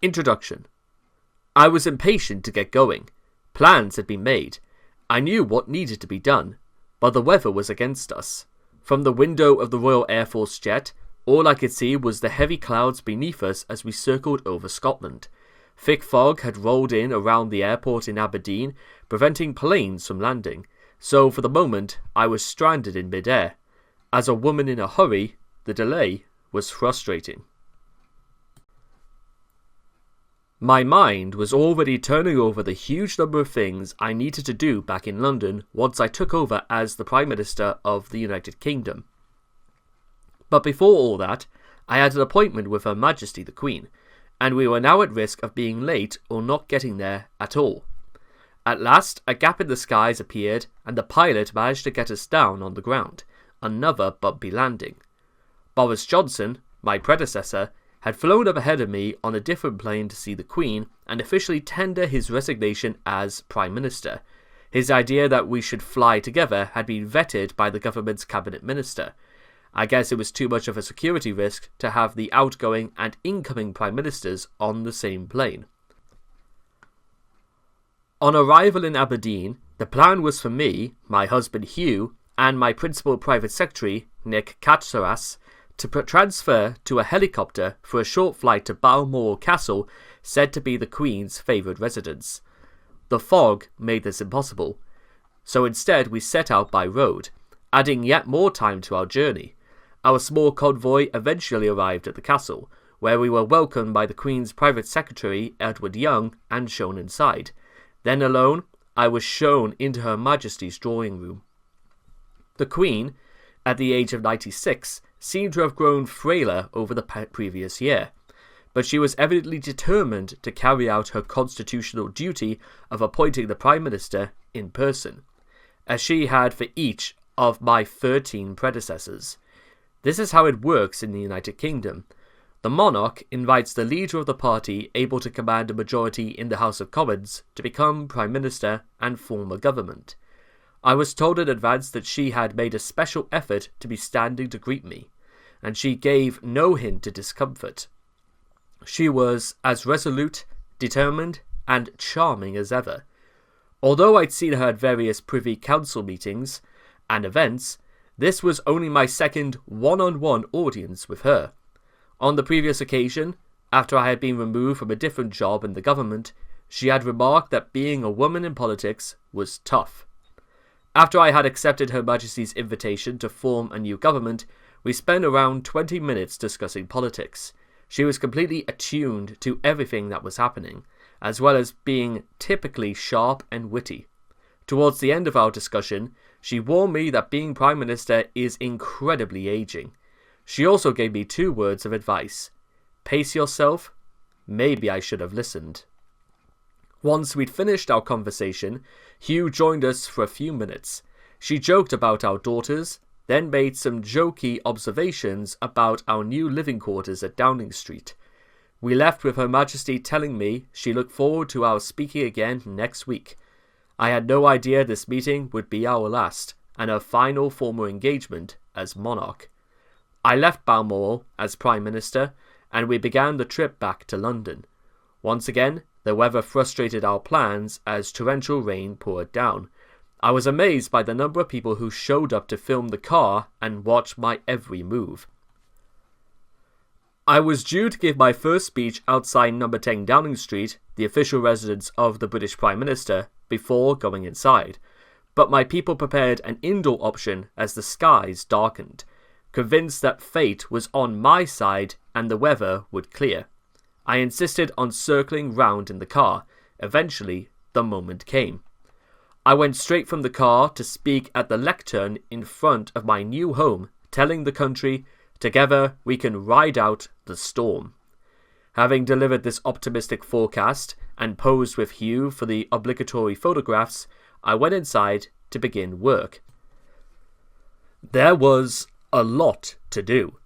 Introduction. I was impatient to get going. Plans had been made. I knew what needed to be done, but the weather was against us. From the window of the Royal Air Force jet, all I could see was the heavy clouds beneath us as we circled over Scotland. Thick fog had rolled in around the airport in Aberdeen, preventing planes from landing, so for the moment I was stranded in mid-air. As a woman in a hurry, the delay was frustrating. My mind was already turning over the huge number of things I needed to do back in London once I took over as the Prime Minister of the United Kingdom. But before all that, I had an appointment with Her Majesty the Queen, and we were now at risk of being late or not getting there at all. At last, a gap in the skies appeared, and the pilot managed to get us down on the ground. Another bumpy landing. Boris Johnson, my predecessor, had flown up ahead of me on a different plane to see the Queen and officially tender his resignation as Prime Minister. His idea that we should fly together had been vetted by the government's cabinet minister. I guess it was too much of a security risk to have the outgoing and incoming Prime Ministers on the same plane. On arrival in Aberdeen, the plan was for me, my husband Hugh, and my principal private secretary, Nick Katsaras, to transfer to a helicopter for a short flight to Balmoral Castle, said to be the Queen's favoured residence. The fog made this impossible, so instead we set out by road, adding yet more time to our journey. Our small convoy eventually arrived at the castle, where we were welcomed by the Queen's private secretary, Edward Young, and shown inside. Then alone, I was shown into Her Majesty's drawing room. The Queen, at the age of 96, seemed to have grown frailer over the previous year, but she was evidently determined to carry out her constitutional duty of appointing the Prime Minister in person, as she had for each of my 13 predecessors. This is how it works in the United Kingdom. The monarch invites the leader of the party able to command a majority in the House of Commons to become Prime Minister and form a government. I was told in advance that she had made a special effort to be standing to greet me, and she gave no hint of discomfort. She was as resolute, determined, and charming as ever. Although I'd seen her at various Privy Council meetings and events, this was only my second one-on-one audience with her. On the previous occasion, after I had been removed from a different job in the government, she had remarked that being a woman in politics was tough. After I had accepted Her Majesty's invitation to form a new government, we spent around 20 minutes discussing politics. She was completely attuned to everything that was happening, as well as being typically sharp and witty. Towards the end of our discussion, she warned me that being Prime Minister is incredibly aging. She also gave me 2 words of advice. Pace yourself. Maybe I should have listened. Once we'd finished our conversation, Hugh joined us for a few minutes. She joked about our daughters, then made some jokey observations about our new living quarters at Downing Street. We left with Her Majesty telling me she looked forward to our speaking again next week. I had no idea this meeting would be our last, and her final formal engagement as monarch. I left Balmoral as Prime Minister, and we began the trip back to London. Once again, the weather frustrated our plans as torrential rain poured down. I was amazed by the number of people who showed up to film the car and watch my every move. I was due to give my first speech outside number 10 Downing Street, the official residence of the British Prime Minister, before going inside, but my people prepared an indoor option as the skies darkened, convinced that fate was on my side and the weather would clear. I insisted on circling round in the car. Eventually, the moment came. I went straight from the car to speak at the lectern in front of my new home, telling the country, together we can ride out the storm. Having delivered this optimistic forecast and posed with Hugh for the obligatory photographs, I went inside to begin work. There was a lot to do.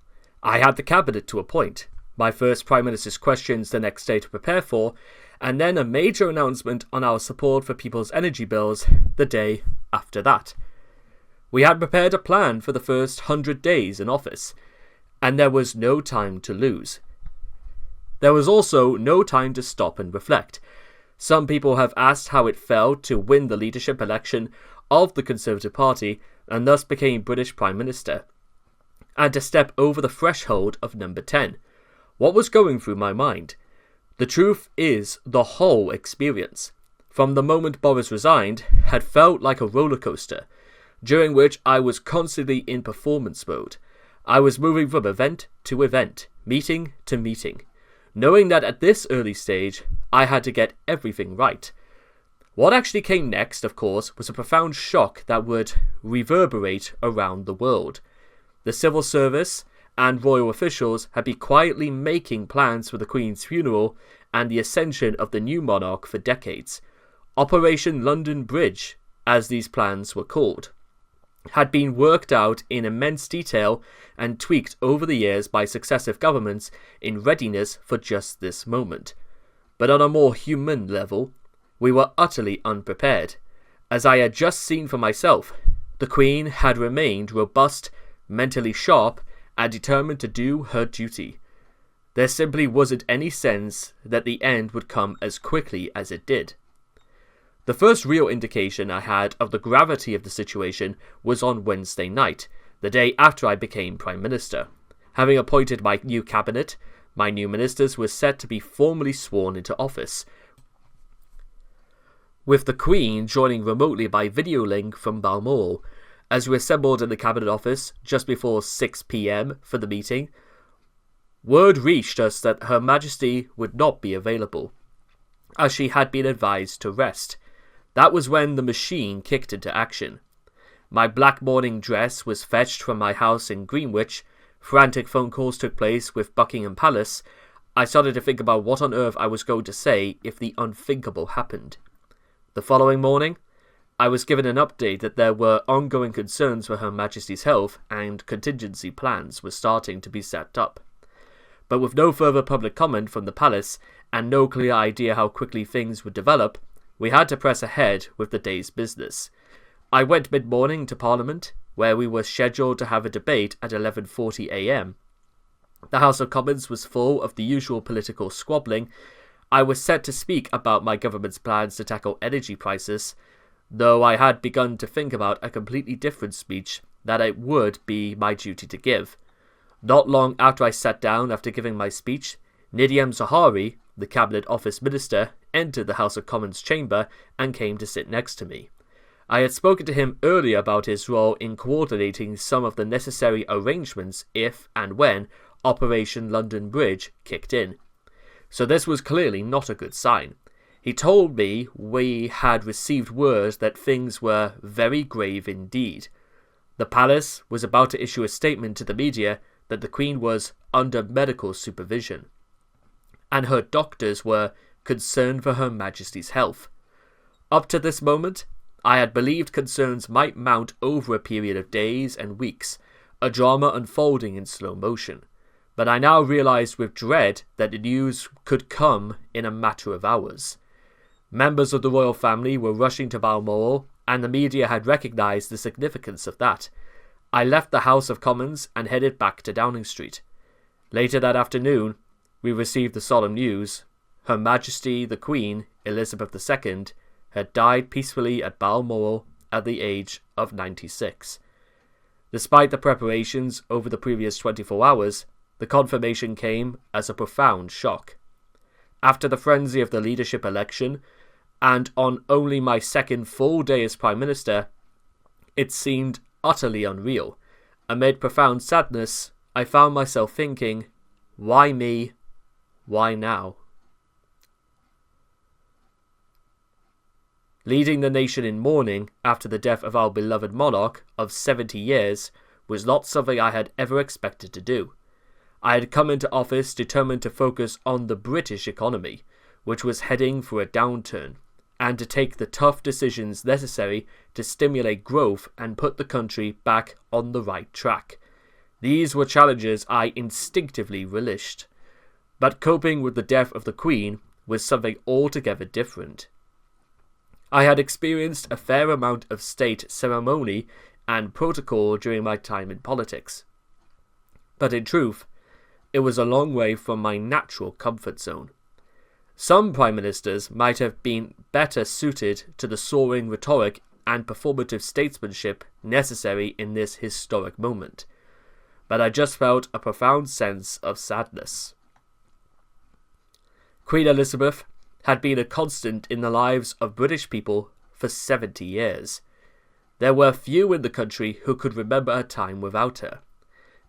I had the cabinet to appoint, my first Prime Minister's questions the next day to prepare for, and then a major announcement on our support for people's energy bills the day after that. We had prepared a plan for the first 100 days in office, and there was no time to lose. There was also no time to stop and reflect. Some people have asked how it felt to win the leadership election of the Conservative Party and thus became British Prime Minister, and to step over the threshold of number 10. What was going through my mind? The truth is, the whole experience, from the moment Boris resigned, had felt like a roller coaster, during which I was constantly in performance mode. I was moving from event to event, meeting to meeting, knowing that at this early stage, I had to get everything right. What actually came next, of course, was a profound shock that would reverberate around the world. The civil service and royal officials had been quietly making plans for the Queen's funeral and the ascension of the new monarch for decades. Operation London Bridge, as these plans were called, had been worked out in immense detail and tweaked over the years by successive governments in readiness for just this moment. But on a more human level, we were utterly unprepared. As I had just seen for myself, the Queen had remained robust, mentally sharp, and determined to do her duty. There simply wasn't any sense that the end would come as quickly as it did. The first real indication I had of the gravity of the situation was on Wednesday night, the day after I became Prime Minister. Having appointed my new cabinet, my new ministers were set to be formally sworn into office, with the Queen joining remotely by video link from Balmoral. As we assembled in the Cabinet Office just before 6 p.m. for the meeting, word reached us that Her Majesty would not be available, as she had been advised to rest. That was when the machine kicked into action. My black morning dress was fetched from my house in Greenwich, frantic phone calls took place with Buckingham Palace. I started to think about what on earth I was going to say if the unthinkable happened. The following morning, I was given an update that there were ongoing concerns for Her Majesty's health and contingency plans were starting to be set up. But with no further public comment from the palace and no clear idea how quickly things would develop, we had to press ahead with the day's business. I went mid-morning to Parliament, where we were scheduled to have a debate at 11:40 a.m. The House of Commons was full of the usual political squabbling. I was set to speak about my government's plans to tackle energy prices, though I had begun to think about a completely different speech that it would be my duty to give. Not long after I sat down after giving my speech, Nidyam Zahari, the Cabinet Office Minister, entered the House of Commons chamber and came to sit next to me. I had spoken to him earlier about his role in coordinating some of the necessary arrangements if and when Operation London Bridge kicked in. So this was clearly not a good sign. He told me we had received word that things were very grave indeed. The palace was about to issue a statement to the media that the Queen was under medical supervision, and her doctors were concerned for Her Majesty's health. Up to this moment, I had believed concerns might mount over a period of days and weeks, a drama unfolding in slow motion. But I now realized with dread that the news could come in a matter of hours. Members of the royal family were rushing to Balmoral, and the media had recognized the significance of that. I left the House of Commons and headed back to Downing Street. Later that afternoon, we received the solemn news. Her Majesty the Queen, Elizabeth II, had died peacefully at Balmoral at the age of 96. Despite the preparations over the previous 24 hours, the confirmation came as a profound shock. After the frenzy of the leadership election, and on only my second full day as Prime Minister, it seemed utterly unreal. Amid profound sadness, I found myself thinking, why me? Why now? Leading the nation in mourning after the death of our beloved monarch of 70 years was not something I had ever expected to do. I had come into office determined to focus on the British economy, which was heading for a downturn, and to take the tough decisions necessary to stimulate growth and put the country back on the right track. These were challenges I instinctively relished. But coping with the death of the Queen was something altogether different. I had experienced a fair amount of state ceremony and protocol during my time in politics. But in truth, it was a long way from my natural comfort zone. Some prime ministers might have been better suited to the soaring rhetoric and performative statesmanship necessary in this historic moment, but I just felt a profound sense of sadness. Queen Elizabeth had been a constant in the lives of British people for 70 years. There were few in the country who could remember a time without her.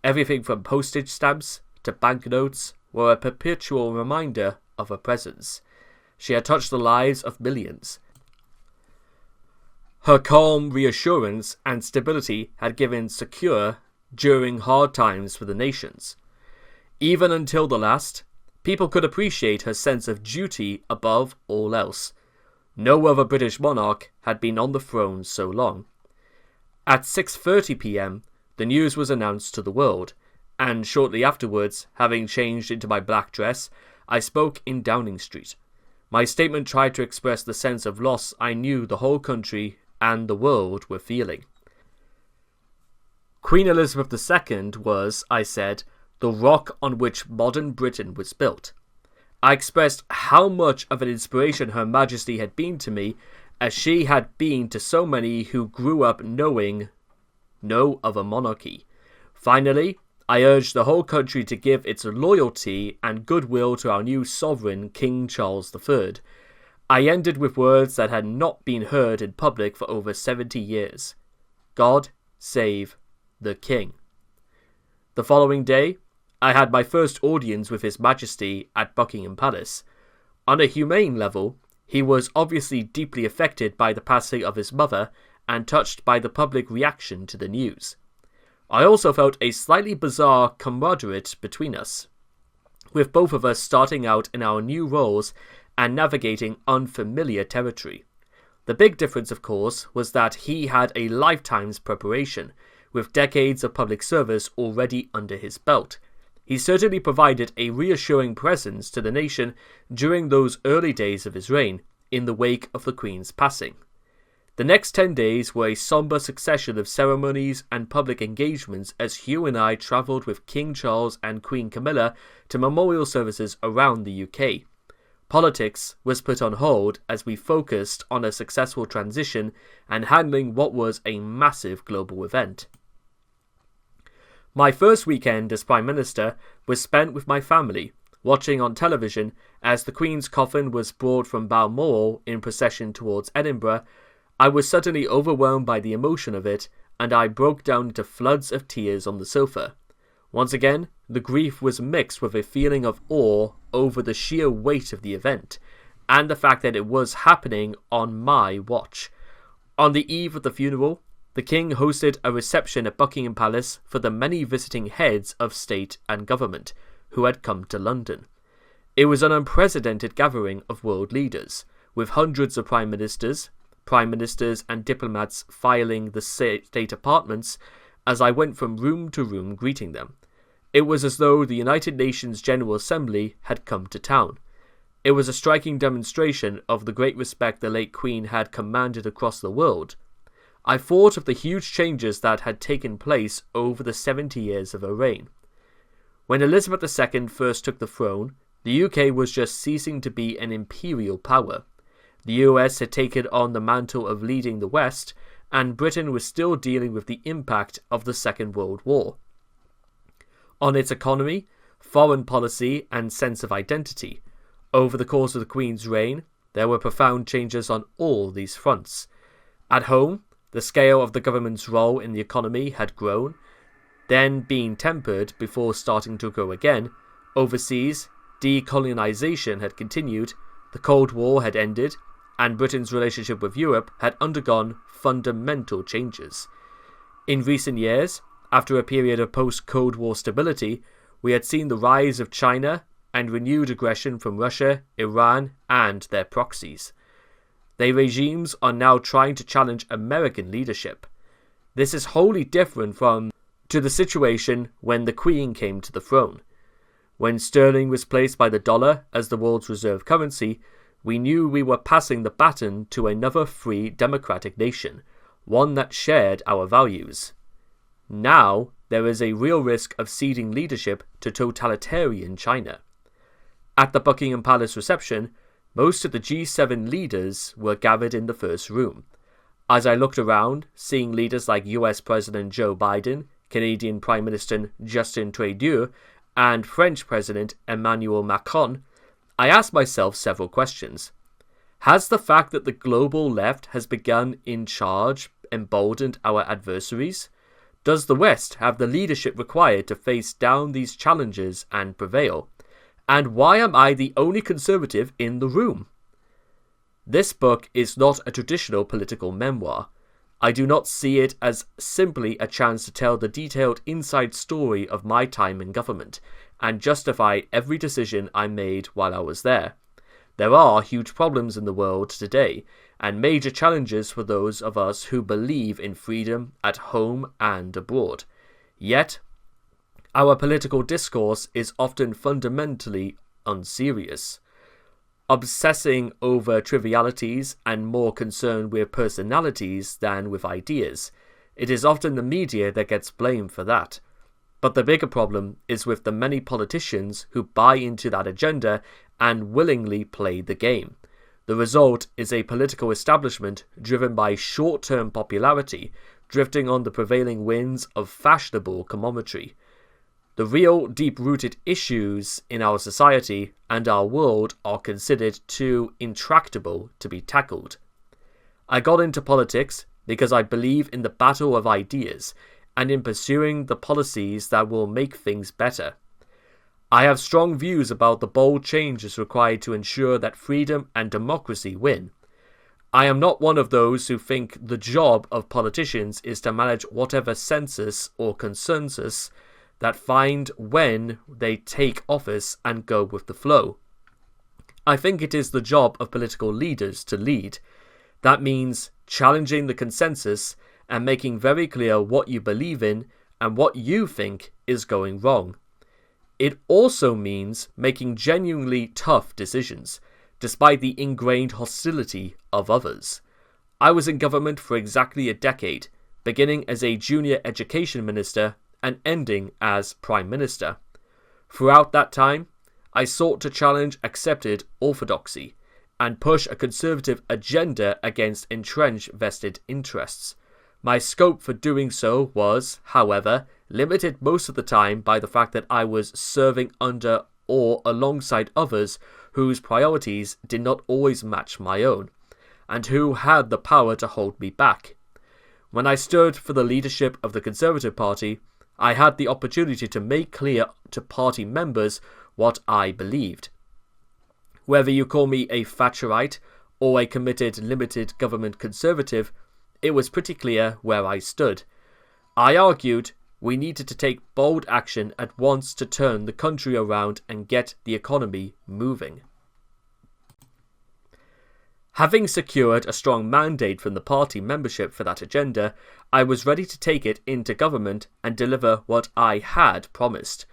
Everything from postage stamps to banknotes were a perpetual reminder of her presence. She had touched the lives of millions. Her calm reassurance and stability had given secure during hard times for the nations. Even until the last, people could appreciate her sense of duty above all else. No other British monarch had been on the throne so long. At 6:30 p.m, the news was announced to the world, and shortly afterwards, having changed into my black dress, I spoke in Downing Street. My statement tried to express the sense of loss I knew the whole country and the world were feeling. Queen Elizabeth II was, I said, the rock on which modern Britain was built. I expressed how much of an inspiration Her Majesty had been to me, as she had been to so many who grew up knowing no other monarchy. Finally, I urged the whole country to give its loyalty and goodwill to our new sovereign, King Charles III. I ended with words that had not been heard in public for over 70 years. God save the King. The following day, I had my first audience with His Majesty at Buckingham Palace. On a humane level, he was obviously deeply affected by the passing of his mother and touched by the public reaction to the news. I also felt a slightly bizarre camaraderie between us, with both of us starting out in our new roles and navigating unfamiliar territory. The big difference, of course, was that he had a lifetime's preparation, with decades of public service already under his belt. He certainly provided a reassuring presence to the nation during those early days of his reign, in the wake of the Queen's passing. The next 10 days were a sombre succession of ceremonies and public engagements as Hugh and I travelled with King Charles and Queen Camilla to memorial services around the UK. Politics was put on hold as we focused on a successful transition and handling what was a massive global event. My first weekend as Prime Minister was spent with my family, watching on television as the Queen's coffin was brought from Balmoral in procession towards Edinburgh. I was suddenly overwhelmed by the emotion of it, and I broke down into floods of tears on the sofa. Once again, the grief was mixed with a feeling of awe over the sheer weight of the event, and the fact that it was happening on my watch. On the eve of the funeral, the King hosted a reception at Buckingham Palace for the many visiting heads of state and government who had come to London. It was an unprecedented gathering of world leaders, with hundreds of prime ministers and diplomats filing the state apartments as I went from room to room greeting them. It was as though the United Nations General Assembly had come to town. It was a striking demonstration of the great respect the late Queen had commanded across the world. I thought of the huge changes that had taken place over the 70 years of her reign. When Elizabeth II first took the throne, the UK was just ceasing to be an imperial power. The US had taken on the mantle of leading the West, and Britain was still dealing with the impact of the Second World War on its economy, foreign policy, and sense of identity. Over the course of the Queen's reign, there were profound changes on all these fronts. At home, the scale of the government's role in the economy had grown, then been tempered before starting to grow again. Overseas, decolonisation had continued, the Cold War had ended, and Britain's relationship with Europe had undergone fundamental changes. In recent years, after a period of post-Cold War stability, we had seen the rise of China and renewed aggression from Russia, Iran, and their proxies. Their regimes are now trying to challenge American leadership. This is wholly different to the situation when the Queen came to the throne. When sterling was placed by the dollar as the world's reserve currency, we knew we were passing the baton to another free democratic nation, one that shared our values. Now, there is a real risk of ceding leadership to totalitarian China. At the Buckingham Palace reception, most of the G7 leaders were gathered in the first room. As I looked around, seeing leaders like US President Joe Biden, Canadian Prime Minister Justin Trudeau, and French President Emmanuel Macron, I asked myself several questions. Has the fact that the global left has begun in charge emboldened our adversaries? Does the West have the leadership required to face down these challenges and prevail? And why am I the only conservative in the room? This book is not a traditional political memoir. I do not see it as simply a chance to tell the detailed inside story of my time in government and justify every decision I made while I was there. There are huge problems in the world today, and major challenges for those of us who believe in freedom at home and abroad. Yet, our political discourse is often fundamentally unserious, obsessing over trivialities and more concerned with personalities than with ideas. It is often the media that gets blamed for that. But the bigger problem is with the many politicians who buy into that agenda and willingly play the game. The result is a political establishment driven by short-term popularity, drifting on the prevailing winds of fashionable commentary. The real deep-rooted issues in our society and our world are considered too intractable to be tackled. I got into politics because I believe in the battle of ideas and in pursuing the policies that will make things better. I have strong views about the bold changes required to ensure that freedom and democracy win. I am not one of those who think the job of politicians is to manage whatever census or consensus that find when they take office and go with the flow. I think it is the job of political leaders to lead. That means challenging the consensus and making very clear what you believe in and what you think is going wrong. It also means making genuinely tough decisions, despite the ingrained hostility of others. I was in government for exactly a decade, beginning as a junior education minister and ending as Prime Minister. Throughout that time, I sought to challenge accepted orthodoxy and push a conservative agenda against entrenched vested interests. My scope for doing so was, however, limited most of the time by the fact that I was serving under or alongside others whose priorities did not always match my own, and who had the power to hold me back. When I stood for the leadership of the Conservative Party, I had the opportunity to make clear to party members what I believed. Whether you call me a Thatcherite or a committed limited government conservative, it was pretty clear where I stood. I argued we needed to take bold action at once to turn the country around and get the economy moving. Having secured a strong mandate from the party membership for that agenda, I was ready to take it into government and deliver what I had promised.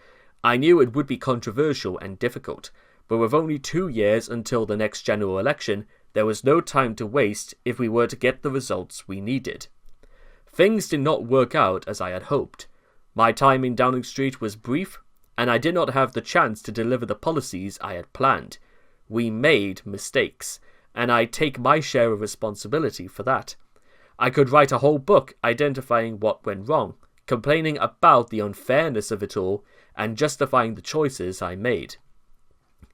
I knew it would be controversial and difficult, but with only 2 years until the next general election, there was no time to waste if we were to get the results we needed. Things did not work out as I had hoped. My time in Downing Street was brief, and I did not have the chance to deliver the policies I had planned. We made mistakes, and I take my share of responsibility for that. I could write a whole book identifying what went wrong, complaining about the unfairness of it all, and justifying the choices I made.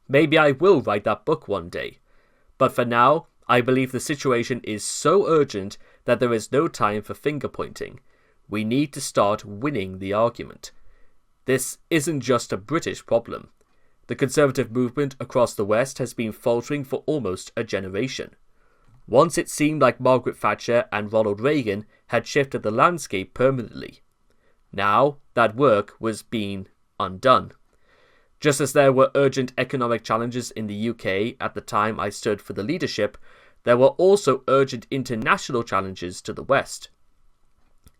Maybe I will write that book one day. But for now, I believe the situation is so urgent that there is no time for finger-pointing. We need to start winning the argument. This isn't just a British problem. The Conservative movement across the West has been faltering for almost a generation. Once it seemed like Margaret Thatcher and Ronald Reagan had shifted the landscape permanently. Now, that work was being undone. Just as there were urgent economic challenges in the UK at the time I stood for the leadership, there were also urgent international challenges to the West.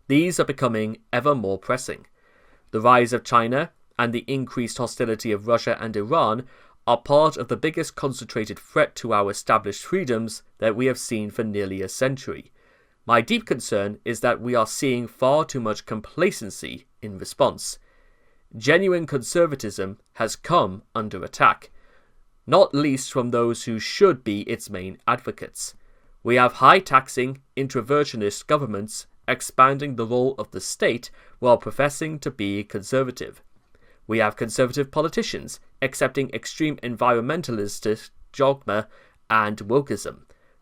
These are becoming ever more pressing. The rise of China and the increased hostility of Russia and Iran are part of the biggest concentrated threat to our established freedoms that we have seen for nearly a century. My deep concern is that we are seeing far too much complacency in response. Genuine conservatism has come under attack, not least from those who should be its main advocates. We have high-taxing, introversionist governments expanding the role of the state while professing to be conservative. We have conservative politicians accepting extreme environmentalist dogma and wokeism.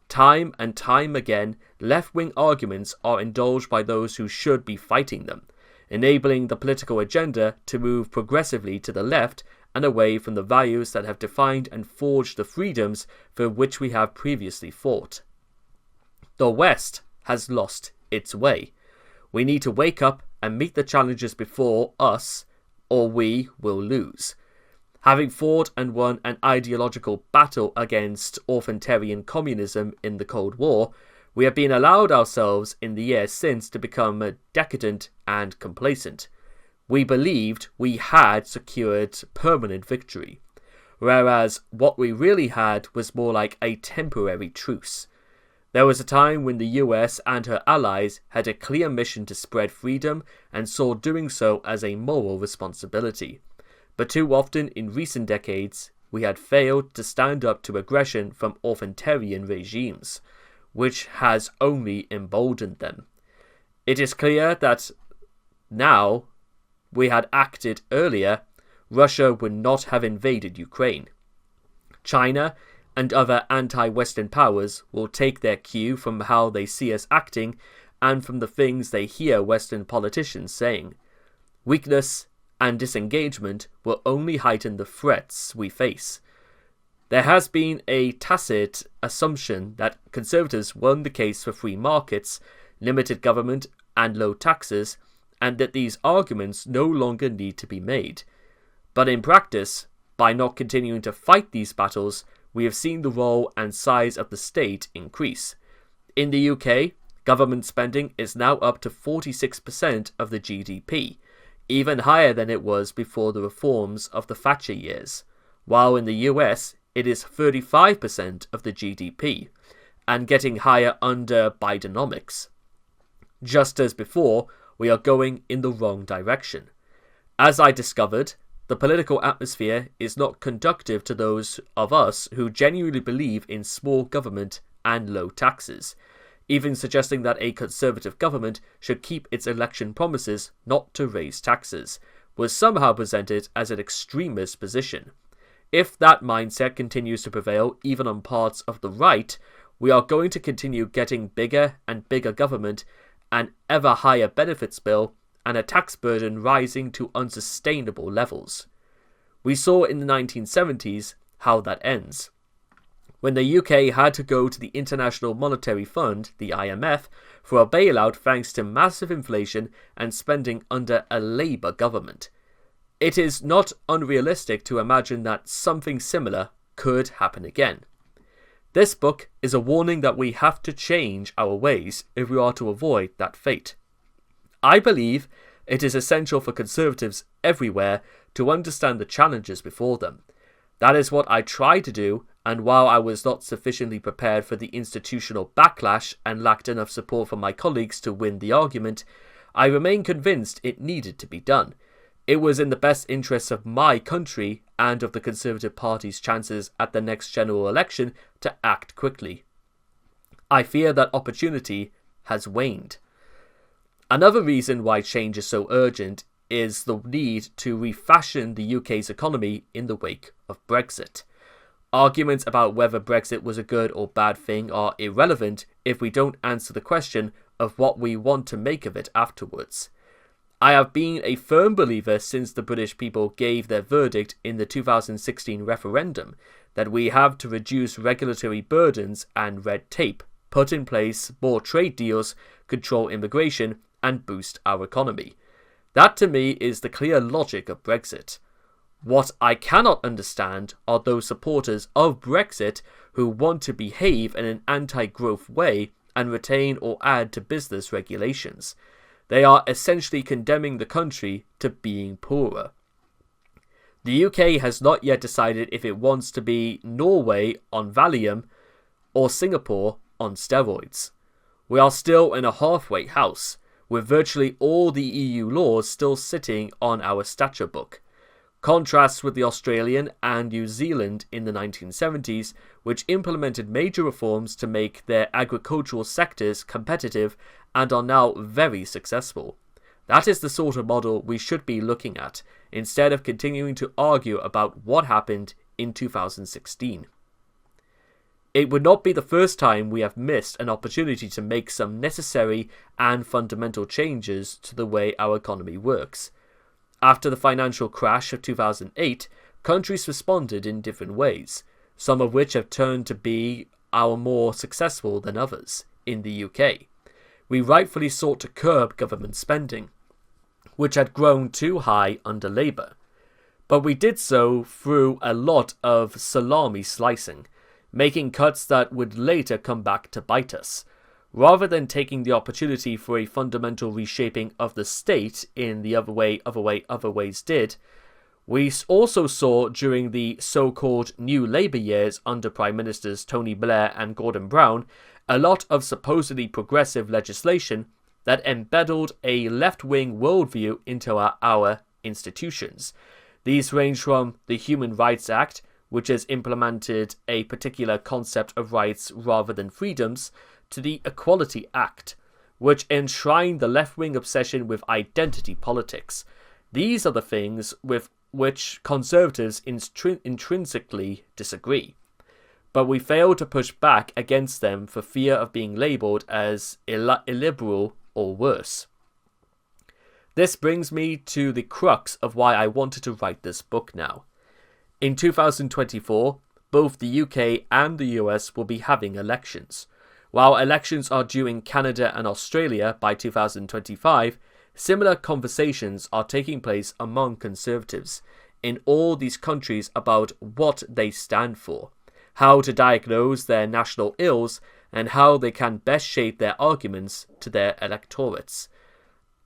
Time and time again, left-wing arguments are indulged by those who should be fighting them, enabling the political agenda to move progressively to the left and away from the values that have defined and forged the freedoms for which we have previously fought. The West has lost its way. We need to wake up and meet the challenges before us, or we will lose. Having fought and won an ideological battle against authoritarian communism in the Cold War, we have been allowed ourselves in the years since to become decadent and complacent. We believed we had secured permanent victory, whereas what we really had was more like a temporary truce. There was a time when the US and her allies had a clear mission to spread freedom and saw doing so as a moral responsibility. But too often in recent decades, we had failed to stand up to aggression from authoritarian regimes, which has only emboldened them. It is clear that now we had acted earlier, Russia would not have invaded Ukraine. China and other anti-Western powers will take their cue from how they see us acting and from the things they hear Western politicians saying. Weakness and disengagement will only heighten the threats we face. There has been a tacit assumption that conservatives won the case for free markets, limited government and low taxes, and that these arguments no longer need to be made. But in practice, by not continuing to fight these battles, we have seen the role and size of the state increase. In the UK, government spending is now up to 46% of the GDP, even higher than it was before the reforms of the Thatcher years, while in the US it is 35% of the GDP, and getting higher under Bidenomics. Just as before, we are going in the wrong direction. As I discovered, the political atmosphere is not conducive to those of us who genuinely believe in small government and low taxes, even suggesting that a conservative government should keep its election promises not to raise taxes, was somehow presented as an extremist position. If that mindset continues to prevail even on parts of the right, we are going to continue getting bigger and bigger government, an ever higher benefits bill, and a tax burden rising to unsustainable levels. We saw in the 1970s how that ends. When the UK had to go to the International Monetary Fund, the IMF, for a bailout thanks to massive inflation and spending under a Labour government. It is not unrealistic to imagine that something similar could happen again. This book is a warning that we have to change our ways if we are to avoid that fate. I believe it is essential for conservatives everywhere to understand the challenges before them. That is what I tried to do, and while I was not sufficiently prepared for the institutional backlash and lacked enough support from my colleagues to win the argument, I remain convinced it needed to be done. It was in the best interests of my country and of the Conservative Party's chances at the next general election to act quickly. I fear that opportunity has waned. Another reason why change is so urgent is the need to refashion the UK's economy in the wake of Brexit. Arguments about whether Brexit was a good or bad thing are irrelevant if we don't answer the question of what we want to make of it afterwards. I have been a firm believer since the British people gave their verdict in the 2016 referendum that we have to reduce regulatory burdens and red tape, put in place more trade deals, control immigration, and boost our economy. That to me is the clear logic of Brexit. What I cannot understand are those supporters of Brexit who want to behave in an anti-growth way and retain or add to business regulations. They are essentially condemning the country to being poorer. The UK has not yet decided if it wants to be Norway on Valium or Singapore on steroids. We are still in a halfway house, with virtually all the EU laws still sitting on our statute book. Contrasts with the Australian and New Zealand in the 1970s, which implemented major reforms to make their agricultural sectors competitive and are now very successful. That is the sort of model we should be looking at, instead of continuing to argue about what happened in 2016. It would not be the first time we have missed an opportunity to make some necessary and fundamental changes to the way our economy works. After the financial crash of 2008, countries responded in different ways, some of which have turned to be our more successful than others. In the UK, we rightfully sought to curb government spending, which had grown too high under Labour. But we did so through a lot of salami slicing, making cuts that would later come back to bite us, rather than taking the opportunity for a fundamental reshaping of the state in the other ways did. We also saw during the so-called New Labour years under Prime Ministers Tony Blair and Gordon Brown a lot of supposedly progressive legislation that embedded a left-wing worldview into our institutions. These range from the Human Rights Act, which has implemented a particular concept of rights rather than freedoms, to the Equality Act, which enshrined the left-wing obsession with identity politics. These are the things with which conservatives intrinsically disagree, but we fail to push back against them for fear of being labelled as illiberal or worse. This brings me to the crux of why I wanted to write this book now. In 2024, both the UK and the US will be having elections. While elections are due in Canada and Australia by 2025, similar conversations are taking place among conservatives in all these countries about what they stand for, how to diagnose their national ills, and how they can best shape their arguments to their electorates.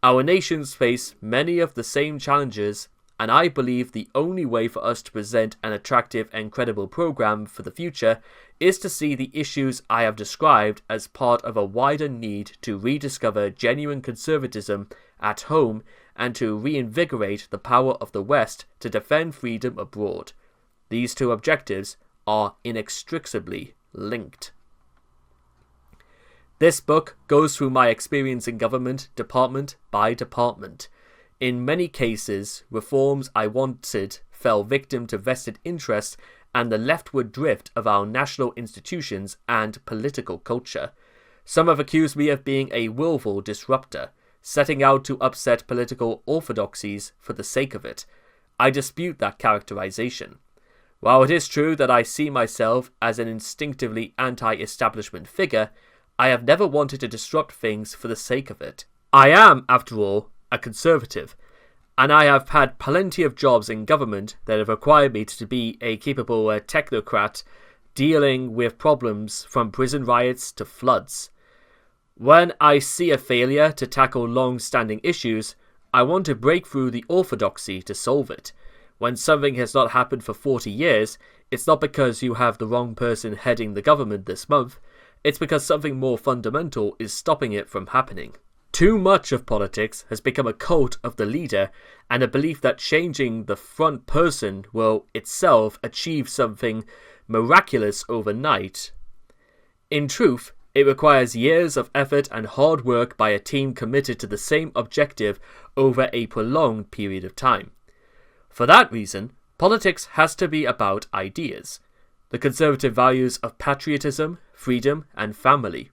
Our nations face many of the same challenges, and I believe the only way for us to present an attractive and credible program for the future is to see the issues I have described as part of a wider need to rediscover genuine conservatism at home and to reinvigorate the power of the West to defend freedom abroad. These two objectives are inextricably linked. This book goes through my experience in government, department by department. In many cases, reforms I wanted fell victim to vested interests and the leftward drift of our national institutions and political culture. Some have accused me of being a willful disruptor, setting out to upset political orthodoxies for the sake of it. I dispute that characterization. While it is true that I see myself as an instinctively anti-establishment figure, I have never wanted to disrupt things for the sake of it. I am, after all, a conservative, and I have had plenty of jobs in government that have required me to be a capable technocrat dealing with problems from prison riots to floods. When I see a failure to tackle long-standing issues, I want to break through the orthodoxy to solve it. When something has not happened for 40 years, it's not because you have the wrong person heading the government this month, it's because something more fundamental is stopping it from happening. Too much of politics has become a cult of the leader and a belief that changing the front person will itself achieve something miraculous overnight. In truth, it requires years of effort and hard work by a team committed to the same objective over a prolonged period of time. For that reason, politics has to be about ideas, the conservative values of patriotism, freedom, and family.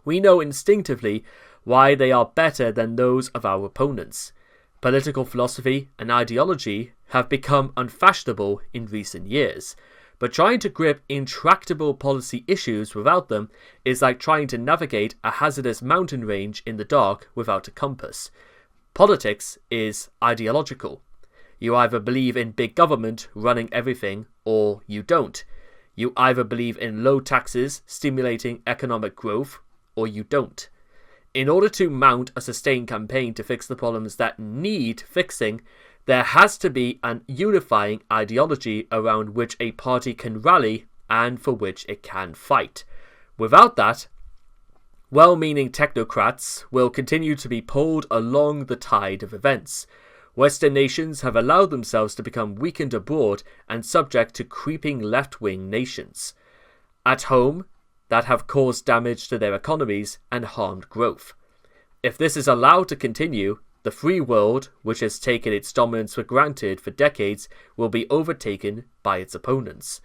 We know instinctively why they are better than those of our opponents. Political philosophy and ideology have become unfashionable in recent years, but trying to grip intractable policy issues without them is like trying to navigate a hazardous mountain range in the dark without a compass. Politics is ideological. You either believe in big government running everything, or you don't. You either believe in low taxes stimulating economic growth, or you don't. In order to mount a sustained campaign to fix the problems that need fixing, there has to be an unifying ideology around which a party can rally and for which it can fight. Without that, Well-meaning technocrats will continue to be pulled along the tide of events. Western nations have allowed themselves to become weakened abroad and subject to creeping left-wing nations at home that have caused damage to their economies and harmed growth. If this is allowed to continue, the free world, which has taken its dominance for granted for decades, will be overtaken by its opponents.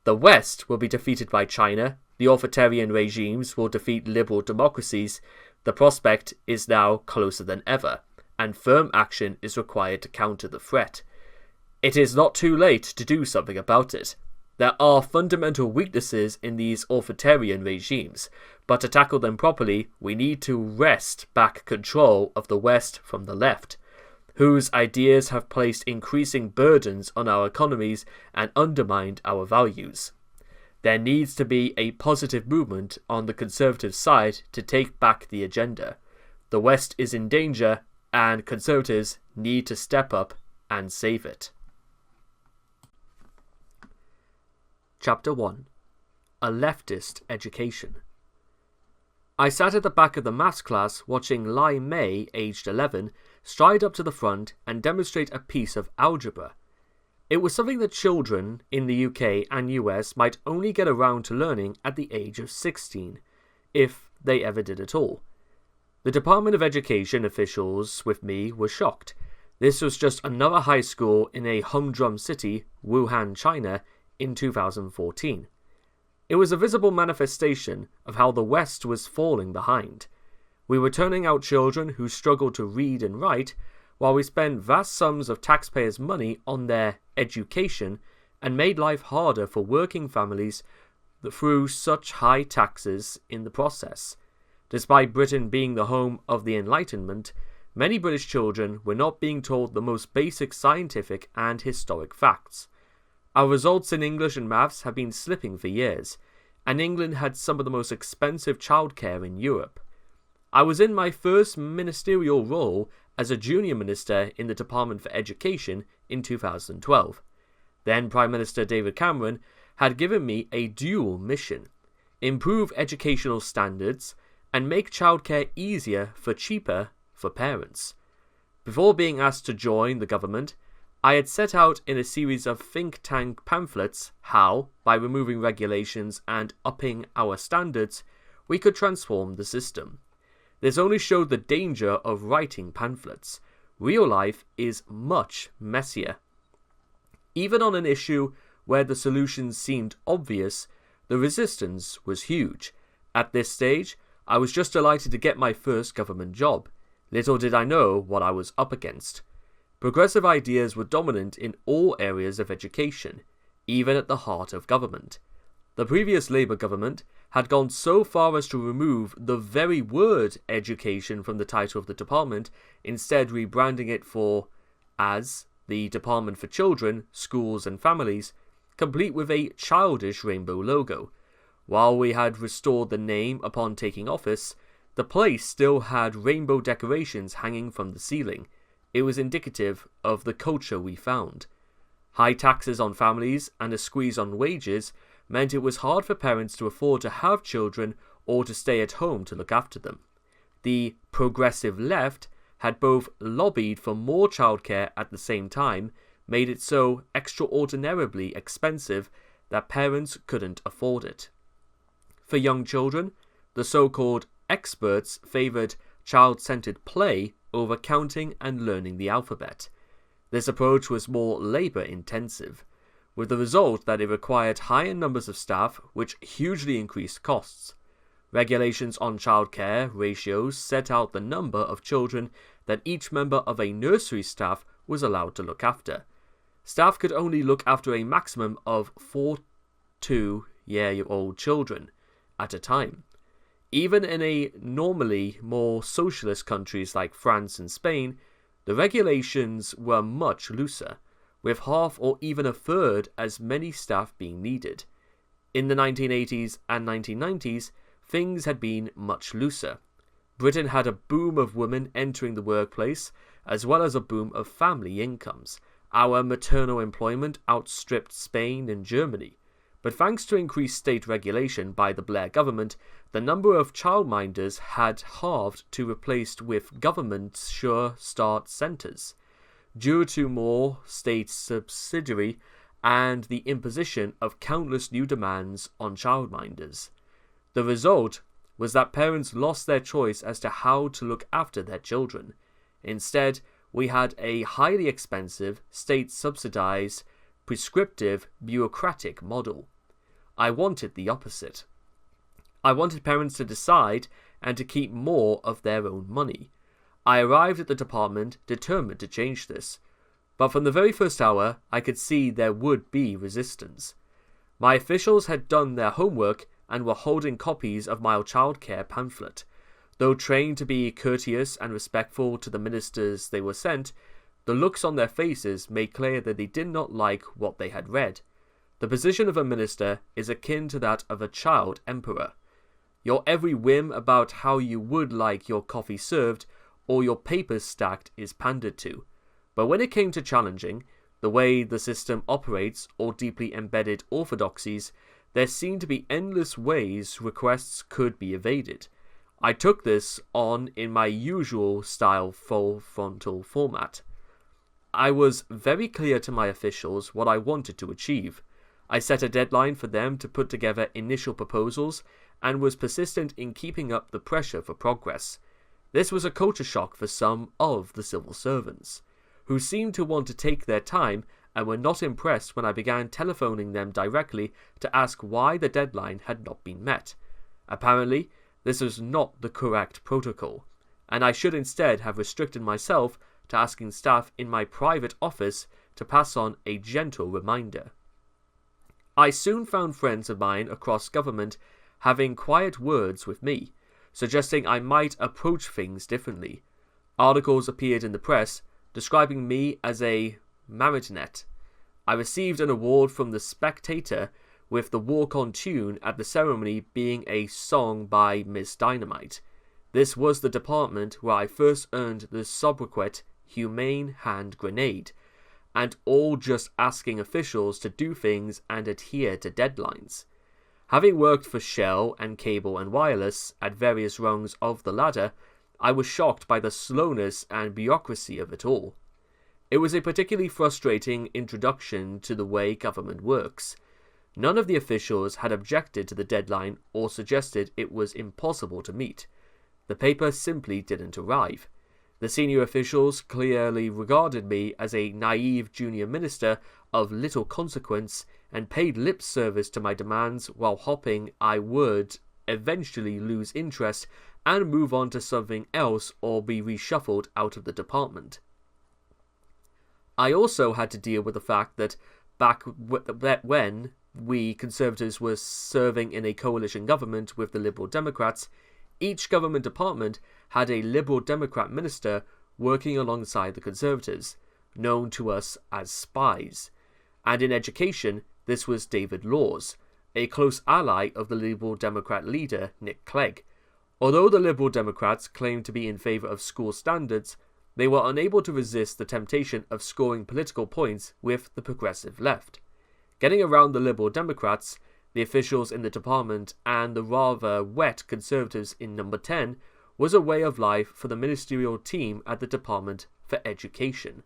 The West will be defeated by China, the authoritarian regimes will defeat liberal democracies. The prospect is now closer than ever, and firm action is required to counter the threat. It is not too late to do something about it. There are fundamental weaknesses in these authoritarian regimes, but to tackle them properly, we need to wrest back control of the West from the left, whose ideas have placed increasing burdens on our economies and undermined our values. There needs to be a positive movement on the conservative side to take back the agenda. The West is in danger, and conservatives need to step up and save it. Chapter 1. A Leftist Education. I sat at the back of the maths class watching Lai Mei, aged 11, stride up to the front and demonstrate a piece of algebra. It was something that children in the UK and US might only get around to learning at the age of 16, if they ever did at all. The Department of Education officials with me were shocked. This was just another high school in a humdrum city, Wuhan, China, in 2014. It was a visible manifestation of how the West was falling behind. We were turning out children who struggled to read and write, while we spent vast sums of taxpayers' money on their education and made life harder for working families through such high taxes in the process. Despite Britain being the home of the Enlightenment, many British children were not being told the most basic scientific and historic facts. Our results in English and maths have been slipping for years, and England had some of the most expensive childcare in Europe. I was in my first ministerial role as a junior minister in the Department for Education in 2012. Then Prime Minister David Cameron had given me a dual mission: improve educational standards and make childcare easier for cheaper for parents. Before being asked to join the government, I had set out in a series of think tank pamphlets how, by removing regulations and upping our standards, we could transform the system. This only showed the danger of writing pamphlets. Real life is much messier. Even on an issue where the solutions seemed obvious, the resistance was huge. At this stage, I was just delighted to get my first government job. Little did I know what I was up against. Progressive ideas were dominant in all areas of education, even at the heart of government. The previous Labour government had gone so far as to remove the very word education from the title of the department, instead rebranding it as the Department for Children, Schools and Families, complete with a childish rainbow logo. While we had restored the name upon taking office, the place still had rainbow decorations hanging from the ceiling. It was indicative of the culture we found. High taxes on families and a squeeze on wages meant it was hard for parents to afford to have children or to stay at home to look after them. The progressive left had both lobbied for more childcare at the same time, made it so extraordinarily expensive that parents couldn't afford it. For young children, the so-called experts favoured child-centred play over counting and learning the alphabet. This approach was more labour-intensive, with the result that it required higher numbers of staff, which hugely increased costs. Regulations on childcare ratios set out the number of children that each member of a nursery staff was allowed to look after. Staff could only look after a maximum of 4 2-year-old children at a time. Even in a normally more socialist countries like France and Spain, the regulations were much looser, with half or even a third as many staff being needed. In the 1980s and 1990s, things had been much looser. Britain had a boom of women entering the workplace, as well as a boom of family incomes. Our maternal employment outstripped Spain and Germany. but thanks to increased state regulation by the Blair government, the number of childminders had halved to replaced with government Sure Start centres, due to more state subsidiary and the imposition of countless new demands on childminders. The result was that parents lost their choice as to how to look after their children. Instead, we had a highly expensive, state-subsidized, prescriptive, bureaucratic model. I wanted the opposite. I wanted parents to decide and to keep more of their own money. I arrived at the department determined to change this, but from the very first hour I could see there would be resistance. My officials had done their homework and were holding copies of my childcare pamphlet. Though trained to be courteous and respectful to the ministers they were sent, the looks on their faces made clear that they did not like what they had read. The position of a minister is akin to that of a child emperor. Your every whim about how you would like your coffee served or your papers stacked is pandered to. But when it came to challenging the way the system operates or deeply embedded orthodoxies, there seemed to be endless ways requests could be evaded. I took this on in my usual style full frontal format. I was very clear to my officials what I wanted to achieve. I set a deadline for them to put together initial proposals and was persistent in keeping up the pressure for progress. This was a culture shock for some of the civil servants, who seemed to want to take their time and were not impressed when I began telephoning them directly to ask why the deadline had not been met. Apparently, this was not the correct protocol, and I should instead have restricted myself to asking staff in my private office to pass on a gentle reminder. I soon found friends of mine across government having quiet words with me, suggesting I might approach things differently. Articles appeared in the press describing me as a marionette. I received an award from the Spectator, with the walk-on tune at the ceremony being a song by Miss Dynamite. This was the department where I first earned the sobriquet Humane Hand Grenade, and all just asking officials to do things and adhere to deadlines. Having worked for Shell and Cable and Wireless at various rungs of the ladder, I was shocked by the slowness and bureaucracy of it all. It was a particularly frustrating introduction to the way government works. None of the officials had objected to the deadline or suggested it was impossible to meet. The paper simply didn't arrive. The senior officials clearly regarded me as a naive junior minister of little consequence and paid lip service to my demands while hoping I would eventually lose interest and move on to something else or be reshuffled out of the department. I also had to deal with the fact that back when we Conservatives were serving in a coalition government with the Liberal Democrats, each government department had a Liberal Democrat minister working alongside the Conservatives, known to us as spies. And in education, this was David Laws, a close ally of the Liberal Democrat leader Nick Clegg. Although the Liberal Democrats claimed to be in favour of school standards, they were unable to resist the temptation of scoring political points with the progressive left. Getting around the Liberal Democrats, the officials in the department, and the rather wet Conservatives in Number 10 was a way of life for the ministerial team at the Department for Education.